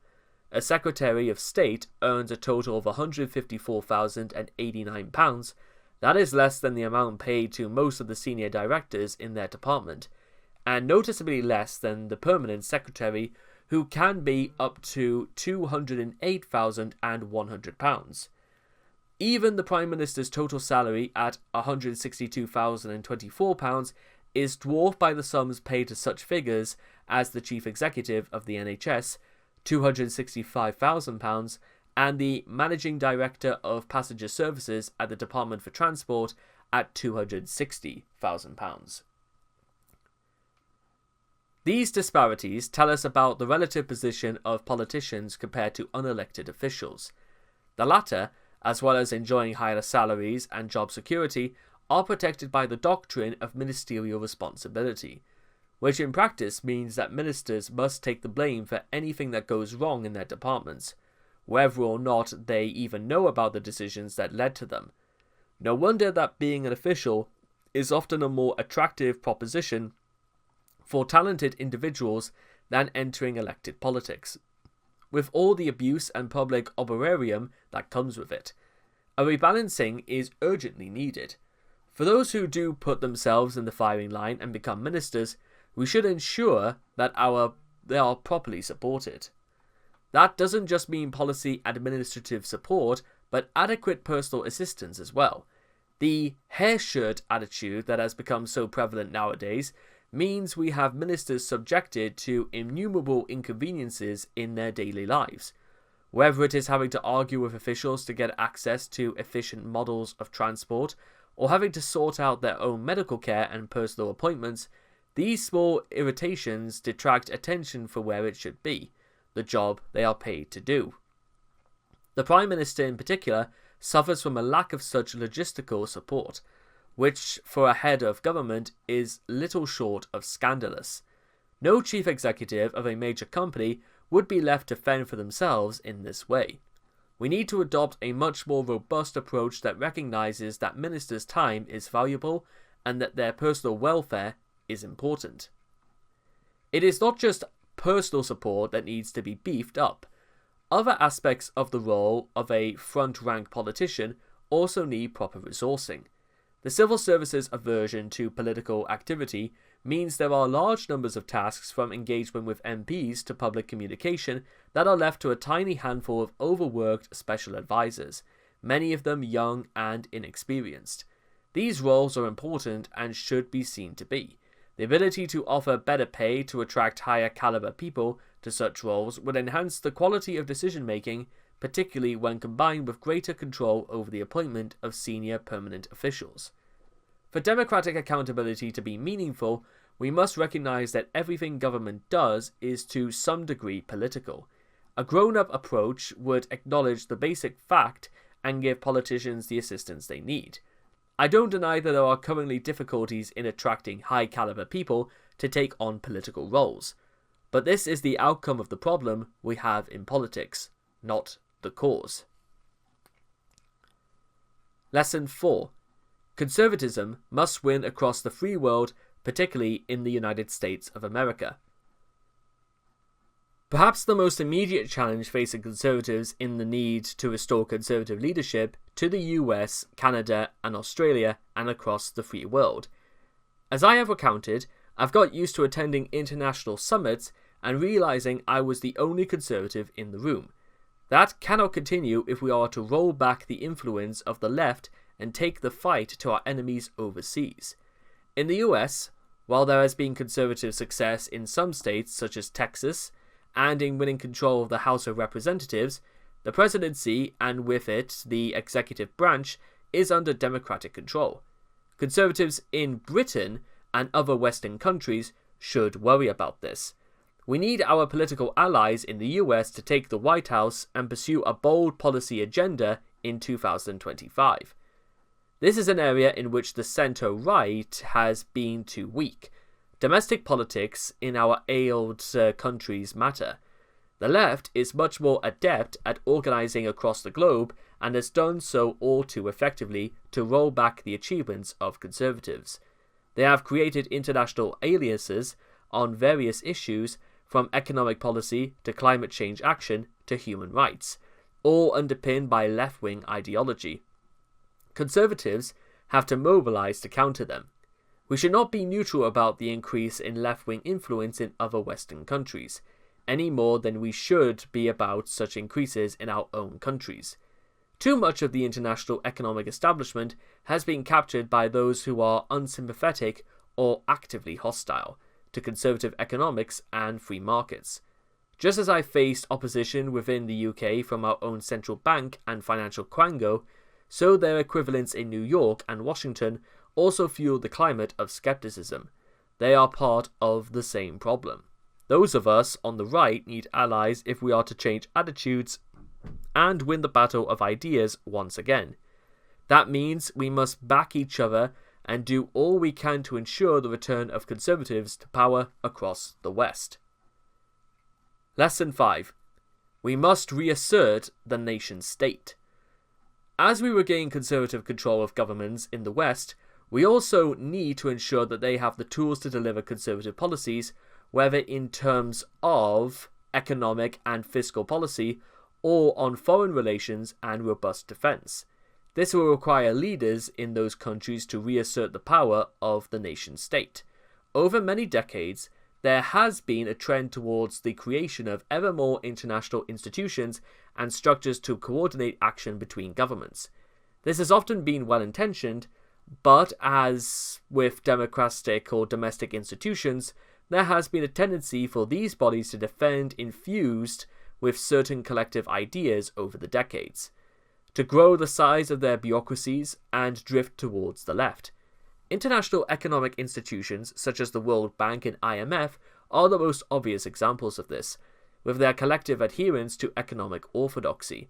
A Secretary of State earns a total of £154,089. That is less than the amount paid to most of the senior directors in their department, and noticeably less than the permanent secretary, who can be up to £208,100. Even the Prime Minister's total salary at £162,024 is dwarfed by the sums paid to such figures as the Chief Executive of the NHS, £265,000, and the Managing Director of Passenger Services at the Department for Transport at £260,000. These disparities tell us about the relative position of politicians compared to unelected officials. The latter, as well as enjoying higher salaries and job security, are protected by the doctrine of ministerial responsibility, which in practice means that ministers must take the blame for anything that goes wrong in their departments, whether or not they even know about the decisions that led to them. No wonder that being an official is often a more attractive proposition for talented individuals than entering elected politics, with all the abuse and public honorarium that comes with it. A rebalancing is urgently needed. For those who do put themselves in the firing line and become ministers, we should ensure that they are properly supported. That doesn't just mean policy administrative support, but adequate personal assistance as well. The hair shirt attitude that has become so prevalent nowadays means we have ministers subjected to innumerable inconveniences in their daily lives. Whether it is having to argue with officials to get access to efficient models of transport, or having to sort out their own medical care and personal appointments, these small irritations detract attention from where it should be, the job they are paid to do. The Prime Minister in particular suffers from a lack of such logistical support, which for a head of government is little short of scandalous. No chief executive of a major company would be left to fend for themselves in this way. We need to adopt a much more robust approach that recognizes that ministers' time is valuable and that their personal welfare is important. It is not just personal support that needs to be beefed up. Other aspects of the role of a front-rank politician also need proper resourcing. The civil service's aversion to political activity means there are large numbers of tasks from engagement with MPs to public communication that are left to a tiny handful of overworked special advisors, many of them young and inexperienced. These roles are important and should be seen to be, The ability to offer better pay to attract higher caliber people to such roles would enhance the quality of decision making, particularly when combined with greater control over the appointment of senior permanent officials. For democratic accountability to be meaningful, we must recognize that everything government does is to some degree political. A grown-up approach would acknowledge the basic fact and give politicians the assistance they need. I don't deny that there are currently difficulties in attracting high-caliber people to take on political roles, but this is the outcome of the problem we have in politics, not the cause. Lesson 4. Conservatism must win across the free world, particularly in the United States of America. Perhaps the most immediate challenge facing conservatives in the need to restore conservative leadership to the US, Canada, and Australia, and across the free world. As I have recounted, I've got used to attending international summits and realizing I was the only conservative in the room. That cannot continue if we are to roll back the influence of the left and take the fight to our enemies overseas. In the US, while there has been conservative success in some states such as Texas, and in winning control of the House of Representatives, the presidency, and with it the executive branch, is under Democratic control. Conservatives in Britain and other Western countries should worry about this. We need our political allies in the US to take the White House and pursue a bold policy agenda in 2025. This is an area in which the centre-right has been too weak. Domestic politics in our AUD countries matter. The left is much more adept at organising across the globe and has done so all too effectively to roll back the achievements of conservatives. They have created international alliances on various issues, from economic policy to climate change action to human rights, all underpinned by left-wing ideology. Conservatives have to mobilise to counter them. We should not be neutral about the increase in left-wing influence in other Western countries, any more than we should be about such increases in our own countries. Too much of the international economic establishment has been captured by those who are unsympathetic or actively hostile to conservative economics and free markets. Just as I faced opposition within the UK from our own central bank and financial quango, so their equivalents in New York and Washington also fuel the climate of skepticism. They are part of the same problem. Those of us on the right need allies if we are to change attitudes and win the battle of ideas once again. That means we must back each other and do all we can to ensure the return of conservatives to power across the West. Lesson 5. We must reassert the nation-state. As we regain conservative control of governments in the West, we also need to ensure that they have the tools to deliver conservative policies, whether in terms of economic and fiscal policy or on foreign relations and robust defence. This will require leaders in those countries to reassert the power of the nation-state. Over many decades, there has been a trend towards the creation of ever more international institutions and structures to coordinate action between governments. This has often been well-intentioned, but as with democratic or domestic institutions, there has been a tendency for these bodies to defend infused with certain collective ideas over the decades, to grow the size of their bureaucracies and drift towards the left. International economic institutions such as the World Bank and IMF are the most obvious examples of this, with their collective adherence to economic orthodoxy.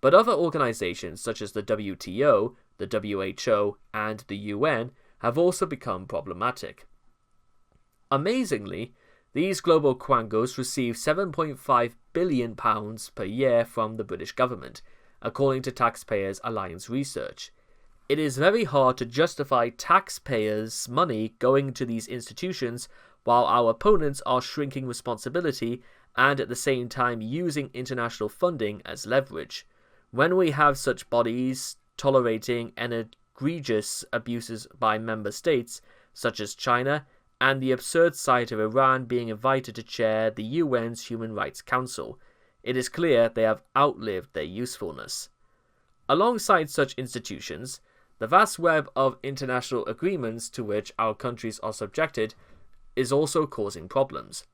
But other organizations such as the WTO, the WHO, and the UN have also become problematic. Amazingly, these global quangos receive £7.5 billion per year from the British government, according to Taxpayers Alliance research. It is very hard to justify taxpayers' money going to these institutions while our opponents are shrinking responsibility and at the same time using international funding as leverage. When we have such bodies tolerating egregious abuses by member states, such as China, and the absurd sight of Iran being invited to chair the UN's Human Rights Council, it is clear they have outlived their usefulness. Alongside such institutions, the vast web of international agreements to which our countries are subjected is also causing problems.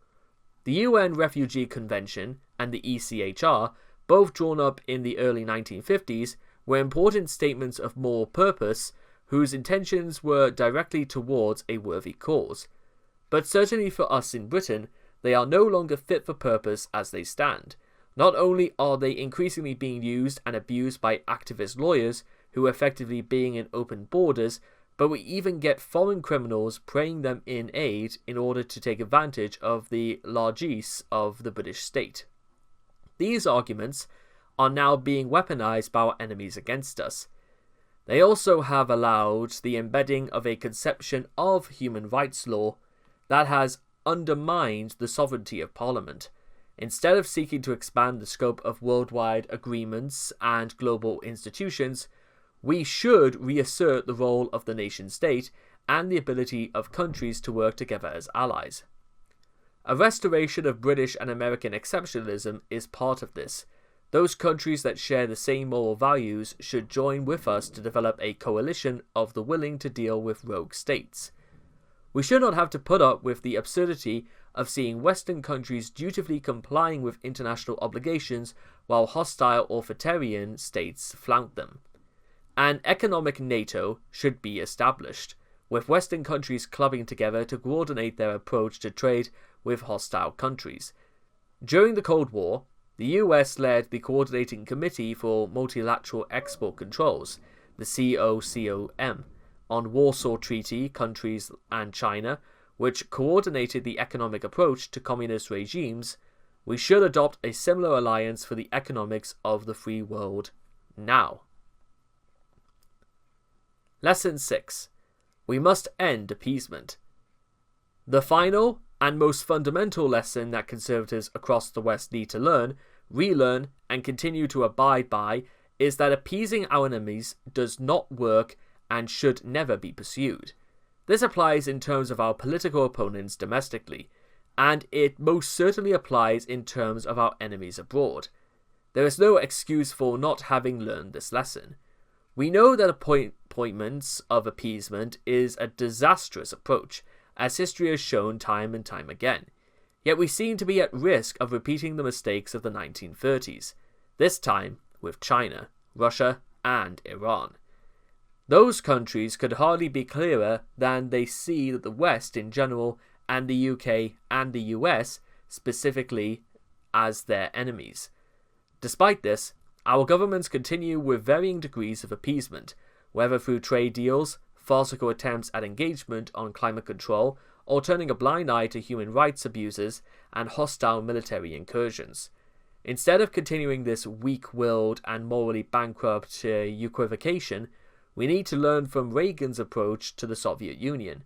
The UN Refugee Convention and the ECHR, both drawn up in the early 1950s, were important statements of moral purpose whose intentions were directly towards a worthy cause. But certainly for us in Britain, they are no longer fit for purpose as they stand. Not only are they increasingly being used and abused by activist lawyers who are effectively being in open borders, but we even get foreign criminals praying them in aid in order to take advantage of the largesse of the British state. These arguments are now being weaponized by our enemies against us. They also have allowed the embedding of a conception of human rights law that has undermined the sovereignty of Parliament. Instead of seeking to expand the scope of worldwide agreements and global institutions, we should reassert the role of the nation-state and the ability of countries to work together as allies. A restoration of British and American exceptionalism is part of this. Those countries that share the same moral values should join with us to develop a coalition of the willing to deal with rogue states. We should not have to put up with the absurdity of seeing Western countries dutifully complying with international obligations while hostile authoritarian states flout them. An economic NATO should be established, with Western countries clubbing together to coordinate their approach to trade with hostile countries. During the Cold War, the US led the Coordinating Committee for Multilateral Export Controls, the COCOM, on Warsaw Treaty countries and China, which coordinated the economic approach to communist regimes. We should adopt a similar alliance for the economics of the free world now. Lesson 6. We must end appeasement. The final and most fundamental lesson that conservatives across the West need to learn, relearn, and continue to abide by is that appeasing our enemies does not work and should never be pursued. This applies in terms of our political opponents domestically, and it most certainly applies in terms of our enemies abroad. There is no excuse for not having learned this lesson. We know that appointments of appeasement is a disastrous approach, as history has shown time and time again. Yet we seem to be at risk of repeating the mistakes of the 1930s, this time with China, Russia, and Iran. Those countries could hardly be clearer than they see that the West in general and the UK and the US specifically as their enemies. Despite this, our governments continue with varying degrees of appeasement, whether through trade deals, farcical attempts at engagement on climate control, or turning a blind eye to human rights abuses and hostile military incursions. Instead of continuing this weak-willed and morally bankrupt equivocation, we need to learn from Reagan's approach to the Soviet Union.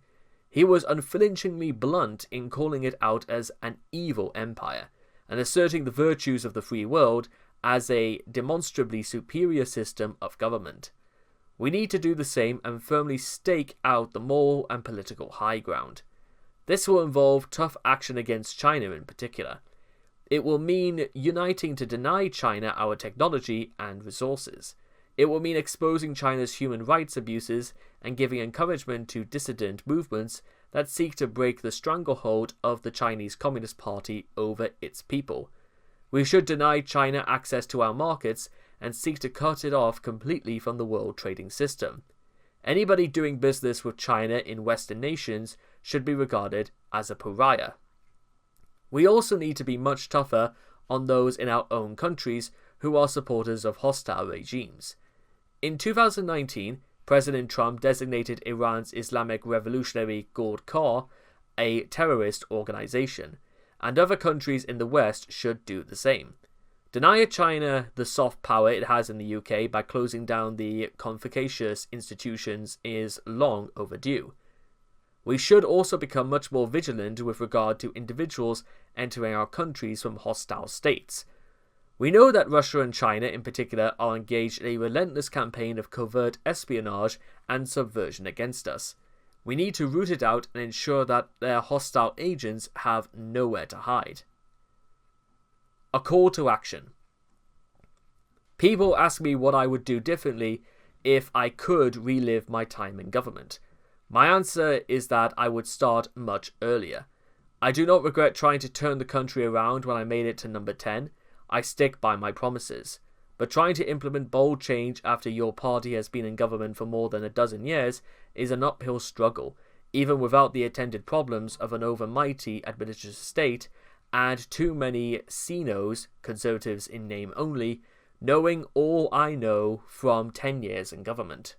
He was unflinchingly blunt in calling it out as an evil empire, and asserting the virtues of the free world as a demonstrably superior system of government. We need to do the same and firmly stake out the moral and political high ground. This will involve tough action against China in particular. It will mean uniting to deny China our technology and resources. It will mean exposing China's human rights abuses and giving encouragement to dissident movements that seek to break the stranglehold of the Chinese Communist Party over its people. We should deny China access to our markets and seek to cut it off completely from the world trading system. Anybody doing business with China in Western nations should be regarded as a pariah. We also need to be much tougher on those in our own countries who are supporters of hostile regimes. In 2019, President Trump designated Iran's Islamic Revolutionary Guard Corps a terrorist organization, and other countries in the West should do the same. Deny China the soft power it has in the UK by closing down the Confucius institutions is long overdue. We should also become much more vigilant with regard to individuals entering our countries from hostile states. We know that Russia and China in particular are engaged in a relentless campaign of covert espionage and subversion against us. We need to root it out and ensure that their hostile agents have nowhere to hide. A call to action. People ask me what I would do differently if I could relive my time in government. My answer is that I would start much earlier. I do not regret trying to turn the country around when I made it to number 10. I stick by my promises. But trying to implement bold change after your party has been in government for more than a dozen years is an uphill struggle, even without the attendant problems of an overmighty administrative state and too many CNOs, Conservatives in name only, knowing all I know from 10 years in government.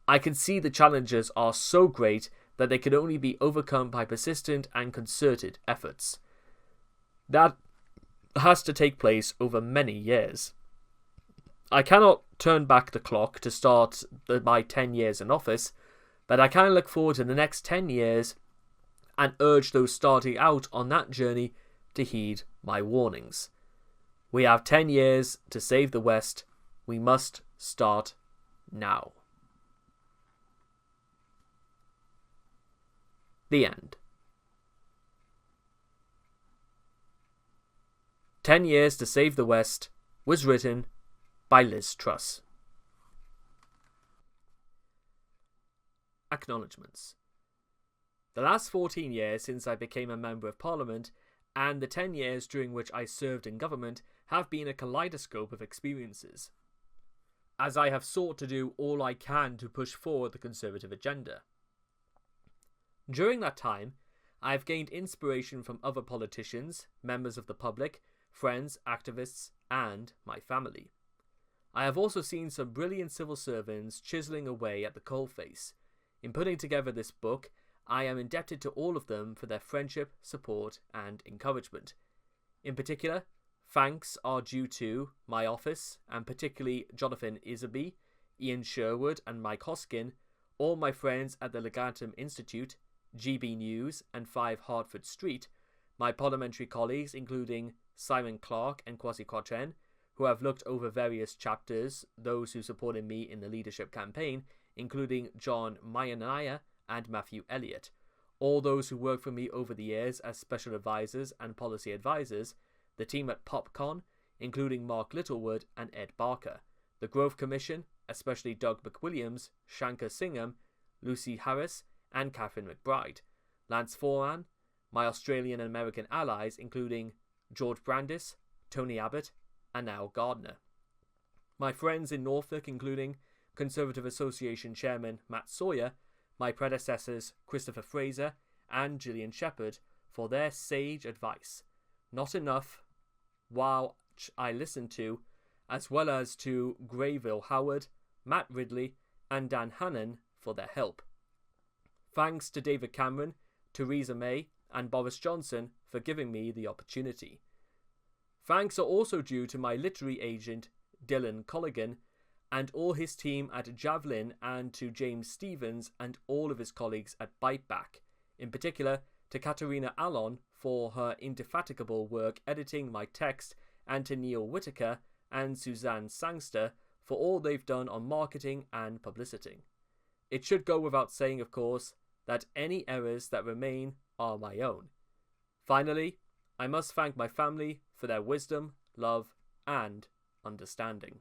I can see the challenges are so great that they can only be overcome by persistent and concerted efforts. That has to take place over many years. I cannot turn back the clock to start my 10 years in office, but I can look forward to the next 10 years and urge those starting out on that journey to heed my warnings. We have 10 years to save the West. We must start now. The end. 10 Years to Save the West was written by Liz Truss. Acknowledgements. The last 14 years since I became a Member of Parliament and the 10 years during which I served in government have been a kaleidoscope of experiences, as I have sought to do all I can to push forward the Conservative agenda. During that time, I have gained inspiration from other politicians, members of the public, friends, activists, and my family. I have also seen some brilliant civil servants chiseling away at the coalface. In putting together this book, I am indebted to all of them for their friendship, support, and encouragement. In particular, thanks are due to my office, and particularly Jonathan Isaby, Ian Sherwood, and Mike Hoskin, all my friends at the Legatum Institute, GB News, and 5 Hertford Street, my parliamentary colleagues including Simon Clarke and Kwasi Kwarteng, who have looked over various chapters, those who supported me in the leadership campaign, including John Mayanaya and Matthew Elliott, all those who worked for me over the years as special advisors and policy advisors, the team at PopCon, including Mark Littlewood and Ed Barker, the Growth Commission, especially Doug McWilliams, Shankar Singham, Lucy Harris, and Catherine McBride, Lance Foran, my Australian and American allies including George Brandis, Tony Abbott, and Al Gardner, my friends in Norfolk including Conservative Association Chairman Matt Sawyer, my predecessors Christopher Fraser and Gillian Shepherd for their sage advice, not enough, while I listened to, as well as to Grayville Howard, Matt Ridley, and Dan Hannan for their help. Thanks to David Cameron, Theresa May, and Boris Johnson for giving me the opportunity. Thanks are also due to my literary agent, Dylan Colligan, and all his team at Javelin, and to James Stevens and all of his colleagues at Biteback, in particular to Katerina Allon for her indefatigable work editing my text, and to Neil Whitaker and Suzanne Sangster for all they've done on marketing and publicity. It should go without saying, of course, that any errors that remain are my own. Finally, I must thank my family for their wisdom, love, and understanding.